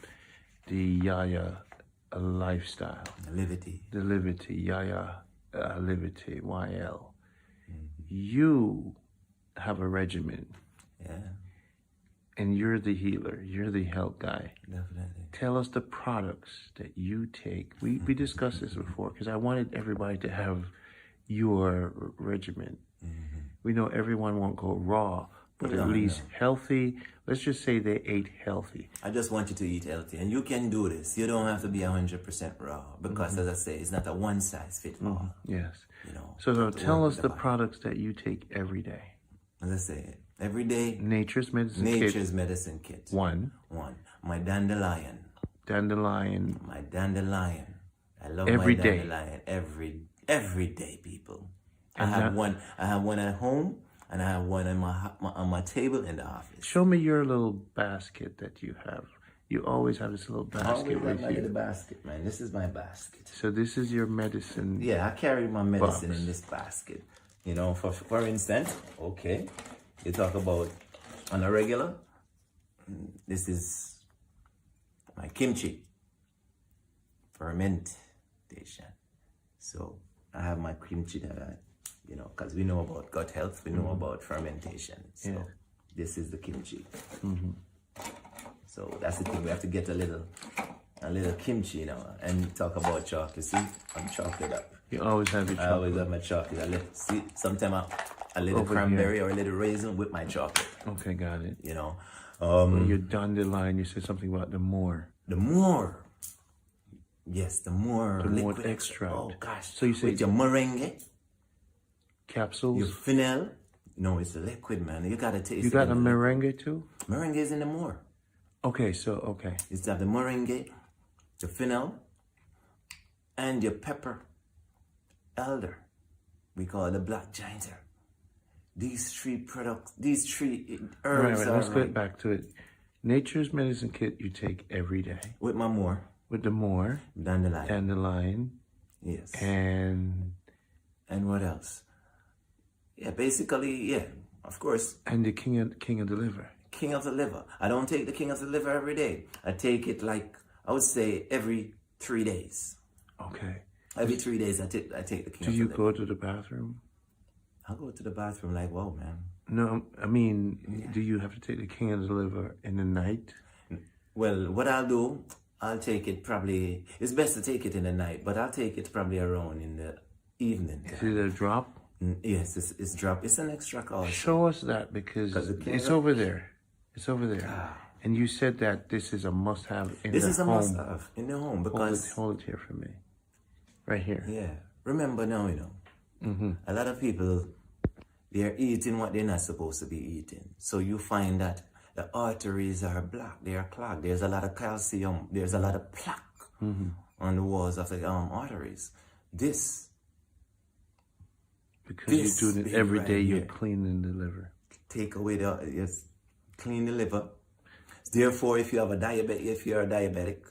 the Yaya lifestyle. The Liberty, Yaya Liberty, YL. You have a regimen. Yeah. And you're the healer. You're the health guy. Definitely. Tell us the products that you take. We discussed this before because I wanted everybody to have your regimen. We know everyone won't go raw, but at least healthy. Let's just say they ate healthy. I just want you to eat healthy, and you can do this. You don't have to be 100% raw because, as I say, it's not a one size fits all. Yes. So now tell us the products that you take every day. As I say, every day. Nature's Medicine Kit. Nature's Medicine Kit. One. My dandelion. My dandelion. I love every my day. dandelion every day, people. I have one at home, and I have one on my table in the office. Show me your little basket that you have. You always have this little basket with my you. little basket, man. This is my basket. So this is your medicine. Yeah, I carry my medicine box. in this basket. For instance, okay, you talk about on a regular. This is my kimchi fermentation. So I have my kimchi that I, because we know about gut health, we know about fermentation. So this is the kimchi. So that's the thing. We have to get a little kimchi, and talk about chocolate. See, I'm chocolate up. You always have your chocolate. I always have my chocolate. Sometimes a little Over cranberry here. or a little raisin with my chocolate. Okay, got it. When you're down the line, you said something about the more. The more. Yes, the more The more liquid extract. Oh gosh. So you say with your meringue, capsules? your fennel. No, it's a liquid, man. You gotta taste. You got a meringue too? Meringue is in the more. Okay, so okay. It's got the meringue, the fennel, and your pepper, elder. We call it the black giant. These three products, these three herbs right, are let's get back to it. Nature's medicine kit you take every day. with my more. With the more. Dandelion. Dandelion. Yes. And what else? Yeah, basically, yeah, of course. And the king of the liver. King of the liver. I don't take the king of the liver every day. I take it like, I would say every 3 days. Okay. Every 3 days I take the king of the liver. Do you go to the bathroom? I'll go to the bathroom like, whoa, man. No, I mean, do you have to take the king of the liver in the night? Well, what I'll do, I'll take it probably, it's best to take it in the night, but I'll take it probably around in the evening. Is it a drop? Yes, it's drop. It's an extract also. Show us that because it's over there. It's over there. And you said that this is a must-have in the home. This is a must-have in the home because... Hold it here for me. Right here. Yeah. Remember now, a lot of people, they're eating what they're not supposed to be eating. So you find that the arteries are blocked, they are clogged. There's a lot of calcium, there's a lot of plaque on the walls of the arteries. Because you're doing it every day, you're cleaning the liver. Take away clean the liver. Therefore, if you're a diabetic,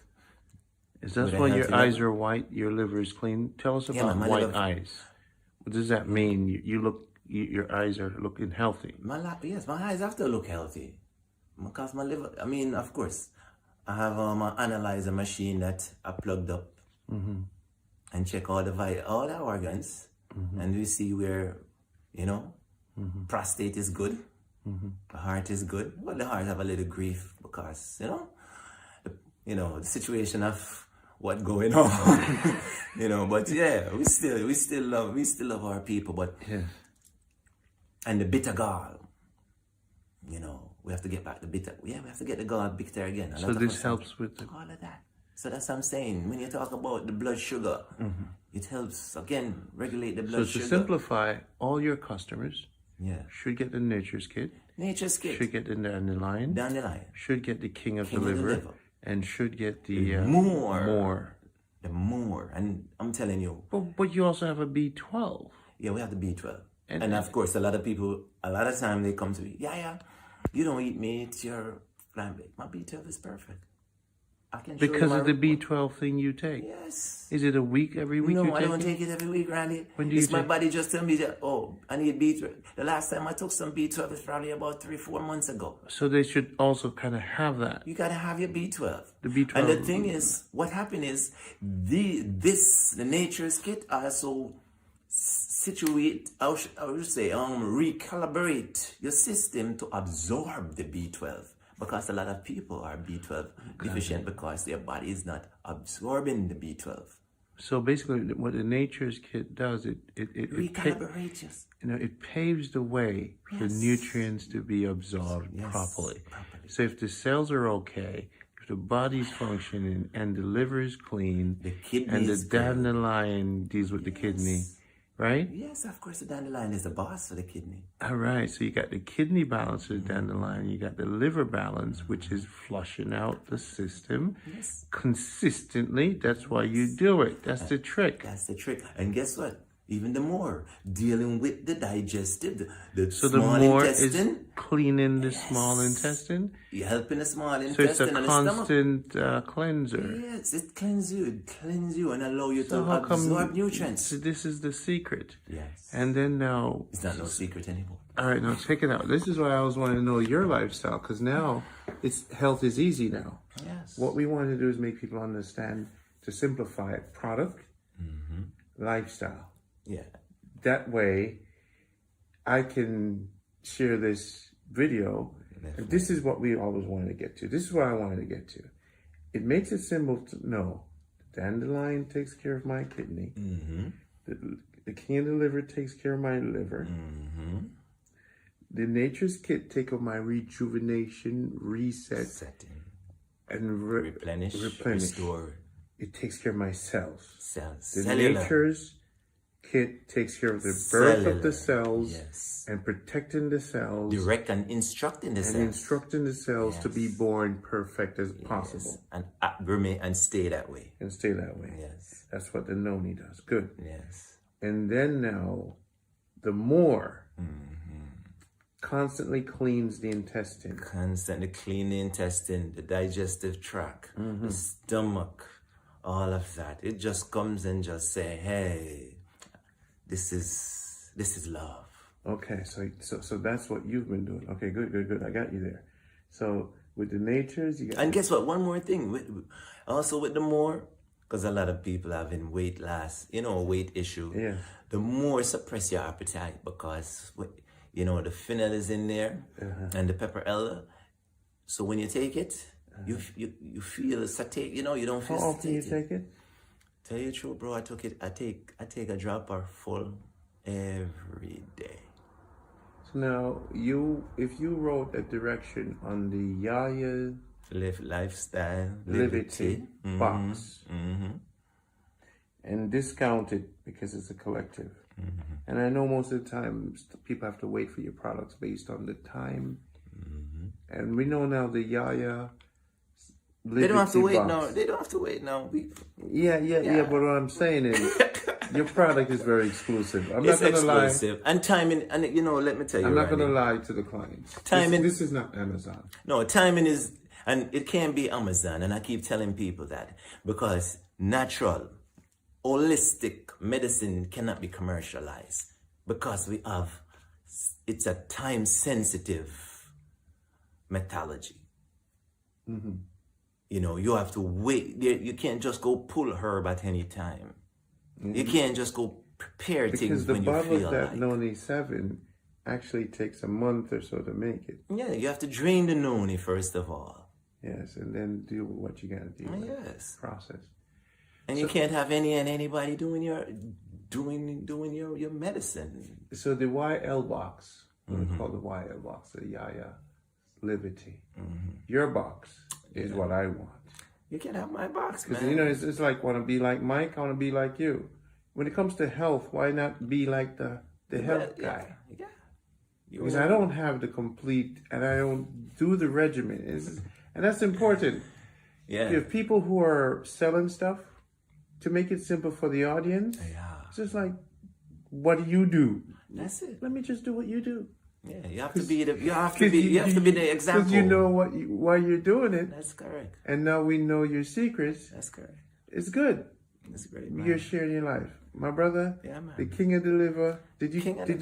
is that why your eyes are white? Your liver is clean. Tell us about white eyes. What does that mean? Your eyes are looking healthy. My eyes have to look healthy because my liver. I mean, of course, I have my analyzer machine that I plugged up and check all the organs, and we see where, prostate is good, the heart is good. Well, the heart have a little grief because the situation of what going on, But yeah, we still love our people, but and the bitter gall, we have to get back the bitter. Yeah, we have to get the gall bitter again. So this helps with all of that. So that's what I'm saying. When you talk about the blood sugar, it helps again regulate the blood sugar. So to simplify, all your customers should get the Nature's Kit. Nature's Kit. Should get the dandelion. Should get the king of the liver. And should get the more. The more. And I'm telling you. But you also have a B12. Yeah, we have the B12. And of course, a lot of time they come to me, you don't eat meat, you're plant-based. My B12 is perfect. I can show because you of the B12 thing you take. Yes. Is it a week every week? No, I don't take it every week, Randy. When do you my body just tell me that, I need B12. The last time I took some B12 is probably about 3-4 months ago. So they should also kind of have that. You got to have your B12. The B12. And the thing is, what happened is, the Nature's Kit also recalibrate your system to absorb the B12. Because a lot of people are B12 deficient because their body is not absorbing the B12. So basically, what the Nature's Kit does, it recalibrates you. It paves the way for nutrients to be absorbed properly. So if the cells are okay, if the body's functioning, and the liver is clean, and the dandelion deals with the kidney, right? Yes, of course, the dandelion is the boss for the kidney. All right, so you got the kidney balance of the dandelion, you got the liver balance, which is flushing out the system consistently. That's why you do it. That's the trick. That's the trick. And guess what? Even the more, dealing with the digestive, the so small the more intestine. Is cleaning the small intestine. You're helping the small intestine. So it's a and constant cleanser. Yes, it cleanses you and allow you to absorb nutrients. So this is the secret. Yes. And then now... It's not no secret anymore. All right, now check it out. This is why I always want to know your lifestyle, because now health is easy now. Yes. What we want to do is make people understand, to simplify it, product, lifestyle. Yeah. That way, I can share this video. And this is what we always wanted to get to. This is what I wanted to get to. It makes it simple to know. The dandelion takes care of my kidney. The king of the liver takes care of my liver. The Nature's Kit take of my rejuvenation, reset, and replenish, restore. it takes care of my cells. Cells. The Cellular. nature's kit takes care of the birth of the Cellular. cells Yes. and protecting the cells. Direct and instructing the cells. And instructing the cells to be born perfect as possible. And remain and stay that way. And stay that way. Yes. That's what the Noni does. Good. Yes. And then now, the more constantly cleans the intestine. Constantly clean the intestine, the digestive tract, the stomach, all of that. It just comes and just say, hey, this is love. Okay, so that's what you've been doing. Okay, good. I got you there. So with the natures, you got. And guess what? One more thing. Also with the more, because a lot of people having weight issue. Yeah. The more suppress your appetite because the fennel is in there and the pepper elder. So when you take it, you feel satiated. You don't feel. How often you take it? Tell you the truth, bro. I take a dropper full every day. So now if you wrote a direction on the Yaya Lifestyle Liberty box and discount it because it's a collective. And I know most of the time people have to wait for your products based on the time. And we know now the Yaya Liberty They don't have to wait box. now. They don't have to wait now. Yeah. But what I'm saying is, your product is very exclusive. I'm It's not gonna exclusive. And timing, and let me tell you, I'm not gonna Randy, lie to the clients. Timing. This is not Amazon. No, timing is, and it can't be Amazon. And I keep telling people that because natural, holistic medicine cannot be commercialized because it's a time-sensitive methodology. You have to wait. You can't just go pull herb at any time. You can't just go prepare things when you Because the bottle feel of that like. Noni 7 actually takes a month or so to make it. Yeah, you have to drain the noni first of all. Yes, and then do what you gotta do. Yes. Process. And you can't have anybody doing your medicine. So the YL box, what we call the YL box, the Yaya Liberty. Your box is what I want. You can have my box, Because man. it's like want to be like Mike, I want to be like you. When it comes to health, why not be like the health guy? Yeah. Because I don't have the complete, and I don't do the regimen. And that's important. Yeah. You have people who are selling stuff to make it simple for the audience. It's just like, what do you do? That's it. Let me just do what you do. Yeah, you have to be the example. Because you know why you're doing it. That's correct. And now we know your secrets. That's correct. It's good. That's great, man. You're sharing your life. My brother, Yeah, man. the king of the liver. Did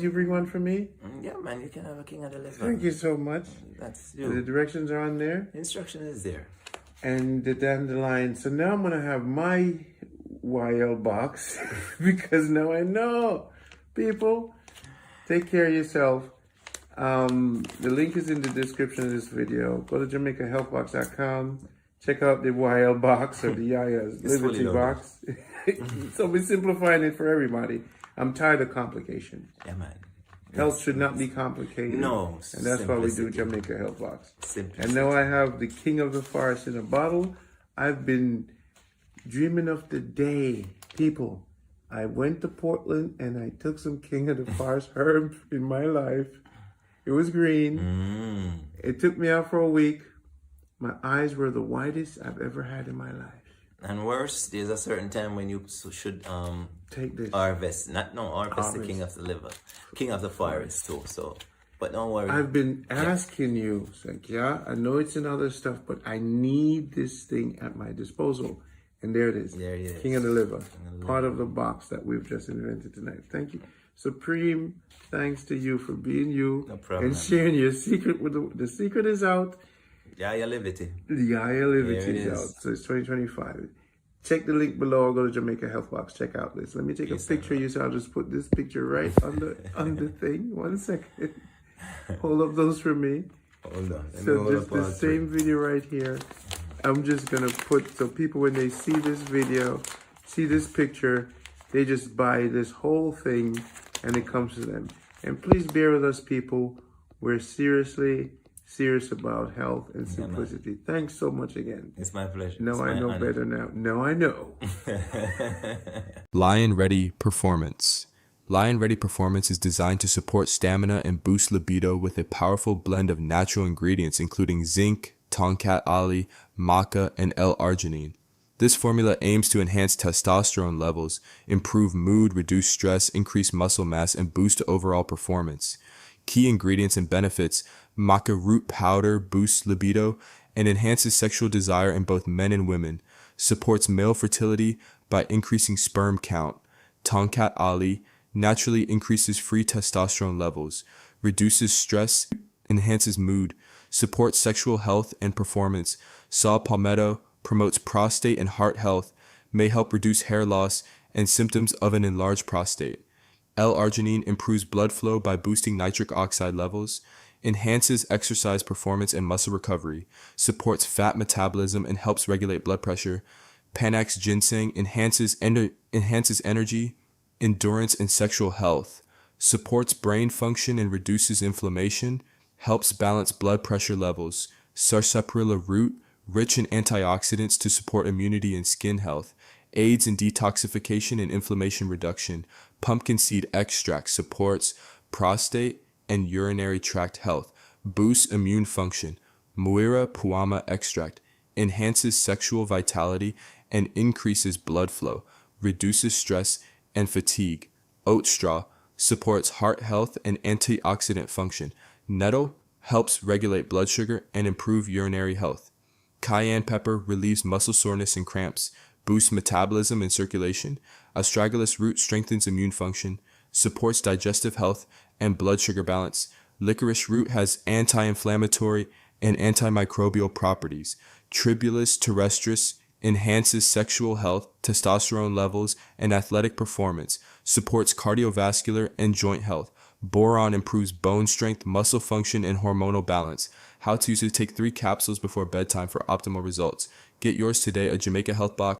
you bring one for me? Yeah, man, you can have a king of the liver. Thank you so much. That's The you. directions are on there. Instruction is there. And the dandelion. So now I'm going to have my YL box because now I know. People, take care of yourself. The link is in the description of this video. Go to JamaicaHealthBox.com. Check out the YL box or the Yaya's It's fully Liberty loaded. box. So we're simplifying it for everybody. I'm tired of complication. Yeah, man. Health should not be complicated. No, And that's why we do simplicity. Jamaica Health Box. Simplicity. And now I have the king of the forest in a bottle. I've been dreaming of the day. People, I went to Portland and I took some king of the forest herb in my life. It was green. It took me out for a week. My eyes were the whitest I've ever had in my life. And worse, there's a certain time when you should take this harvest. Harvest the king of the liver, king of the forest too. So, but don't worry. I've been asking you, it's like, yeah, I know it's in other stuff, but I need this thing at my disposal. And there it is. There it is. King of the liver. Part of the box that we've just invented tonight. Thank you. Supreme thanks to you for being you. No problem. And sharing your secret with the secret is out. Yaya Liberty. The Yaya Liberty There it is is. out. So it's 2025. Check the link below or go to Jamaica Health Box. Check out this. Let me take a picture of you, so I'll just put this picture right on the thing. 1 second. Hold up those for me. Hold on. Let me So hold just up the all same video right here. I'm just gonna put, so people when they see this video, see this picture, they just buy this whole thing and it comes to them. And please bear with us, people. We're seriously serious about health and Yeah, man. simplicity. Thanks so much again. It's my pleasure. Now It's I my know honor. better now. Now I know. Lion Ready Performance. Lion Ready Performance is designed to support stamina and boost libido with a powerful blend of natural ingredients including zinc, tonkat ali, maca, and L-arginine. This formula aims to enhance testosterone levels, improve mood, reduce stress, increase muscle mass, and boost overall performance. Key ingredients and benefits: maca root powder boosts libido and enhances sexual desire in both men and women, supports male fertility by increasing sperm count. Tonkat ali naturally increases free testosterone levels, reduces stress, enhances mood, supports sexual health and performance. Saw palmetto promotes prostate and heart health, may help reduce hair loss and symptoms of an enlarged prostate. L-arginine improves blood flow by boosting nitric oxide levels, enhances exercise performance and muscle recovery, supports fat metabolism and helps regulate blood pressure. Panax ginseng enhances energy, endurance, and sexual health, supports brain function and reduces inflammation, helps balance blood pressure levels. Sarsaparilla root, rich in antioxidants to support immunity and skin health, aids in detoxification and inflammation reduction. Pumpkin seed extract supports prostate and urinary tract health, boosts immune function. Muira puama extract enhances sexual vitality and increases blood flow, reduces stress and fatigue. Oat straw supports heart health and antioxidant function. Nettle helps regulate blood sugar and improve urinary health. Cayenne pepper relieves muscle soreness and cramps, boosts metabolism and circulation. Astragalus root strengthens immune function, supports digestive health and blood sugar balance. Licorice root has anti-inflammatory and antimicrobial properties. Tribulus terrestris enhances sexual health, testosterone levels, and athletic performance, supports cardiovascular and joint health. Boron improves bone strength, muscle function, and hormonal balance. How to use it: take 3 capsules before bedtime for optimal results. Get yours today at Jamaica Health Box.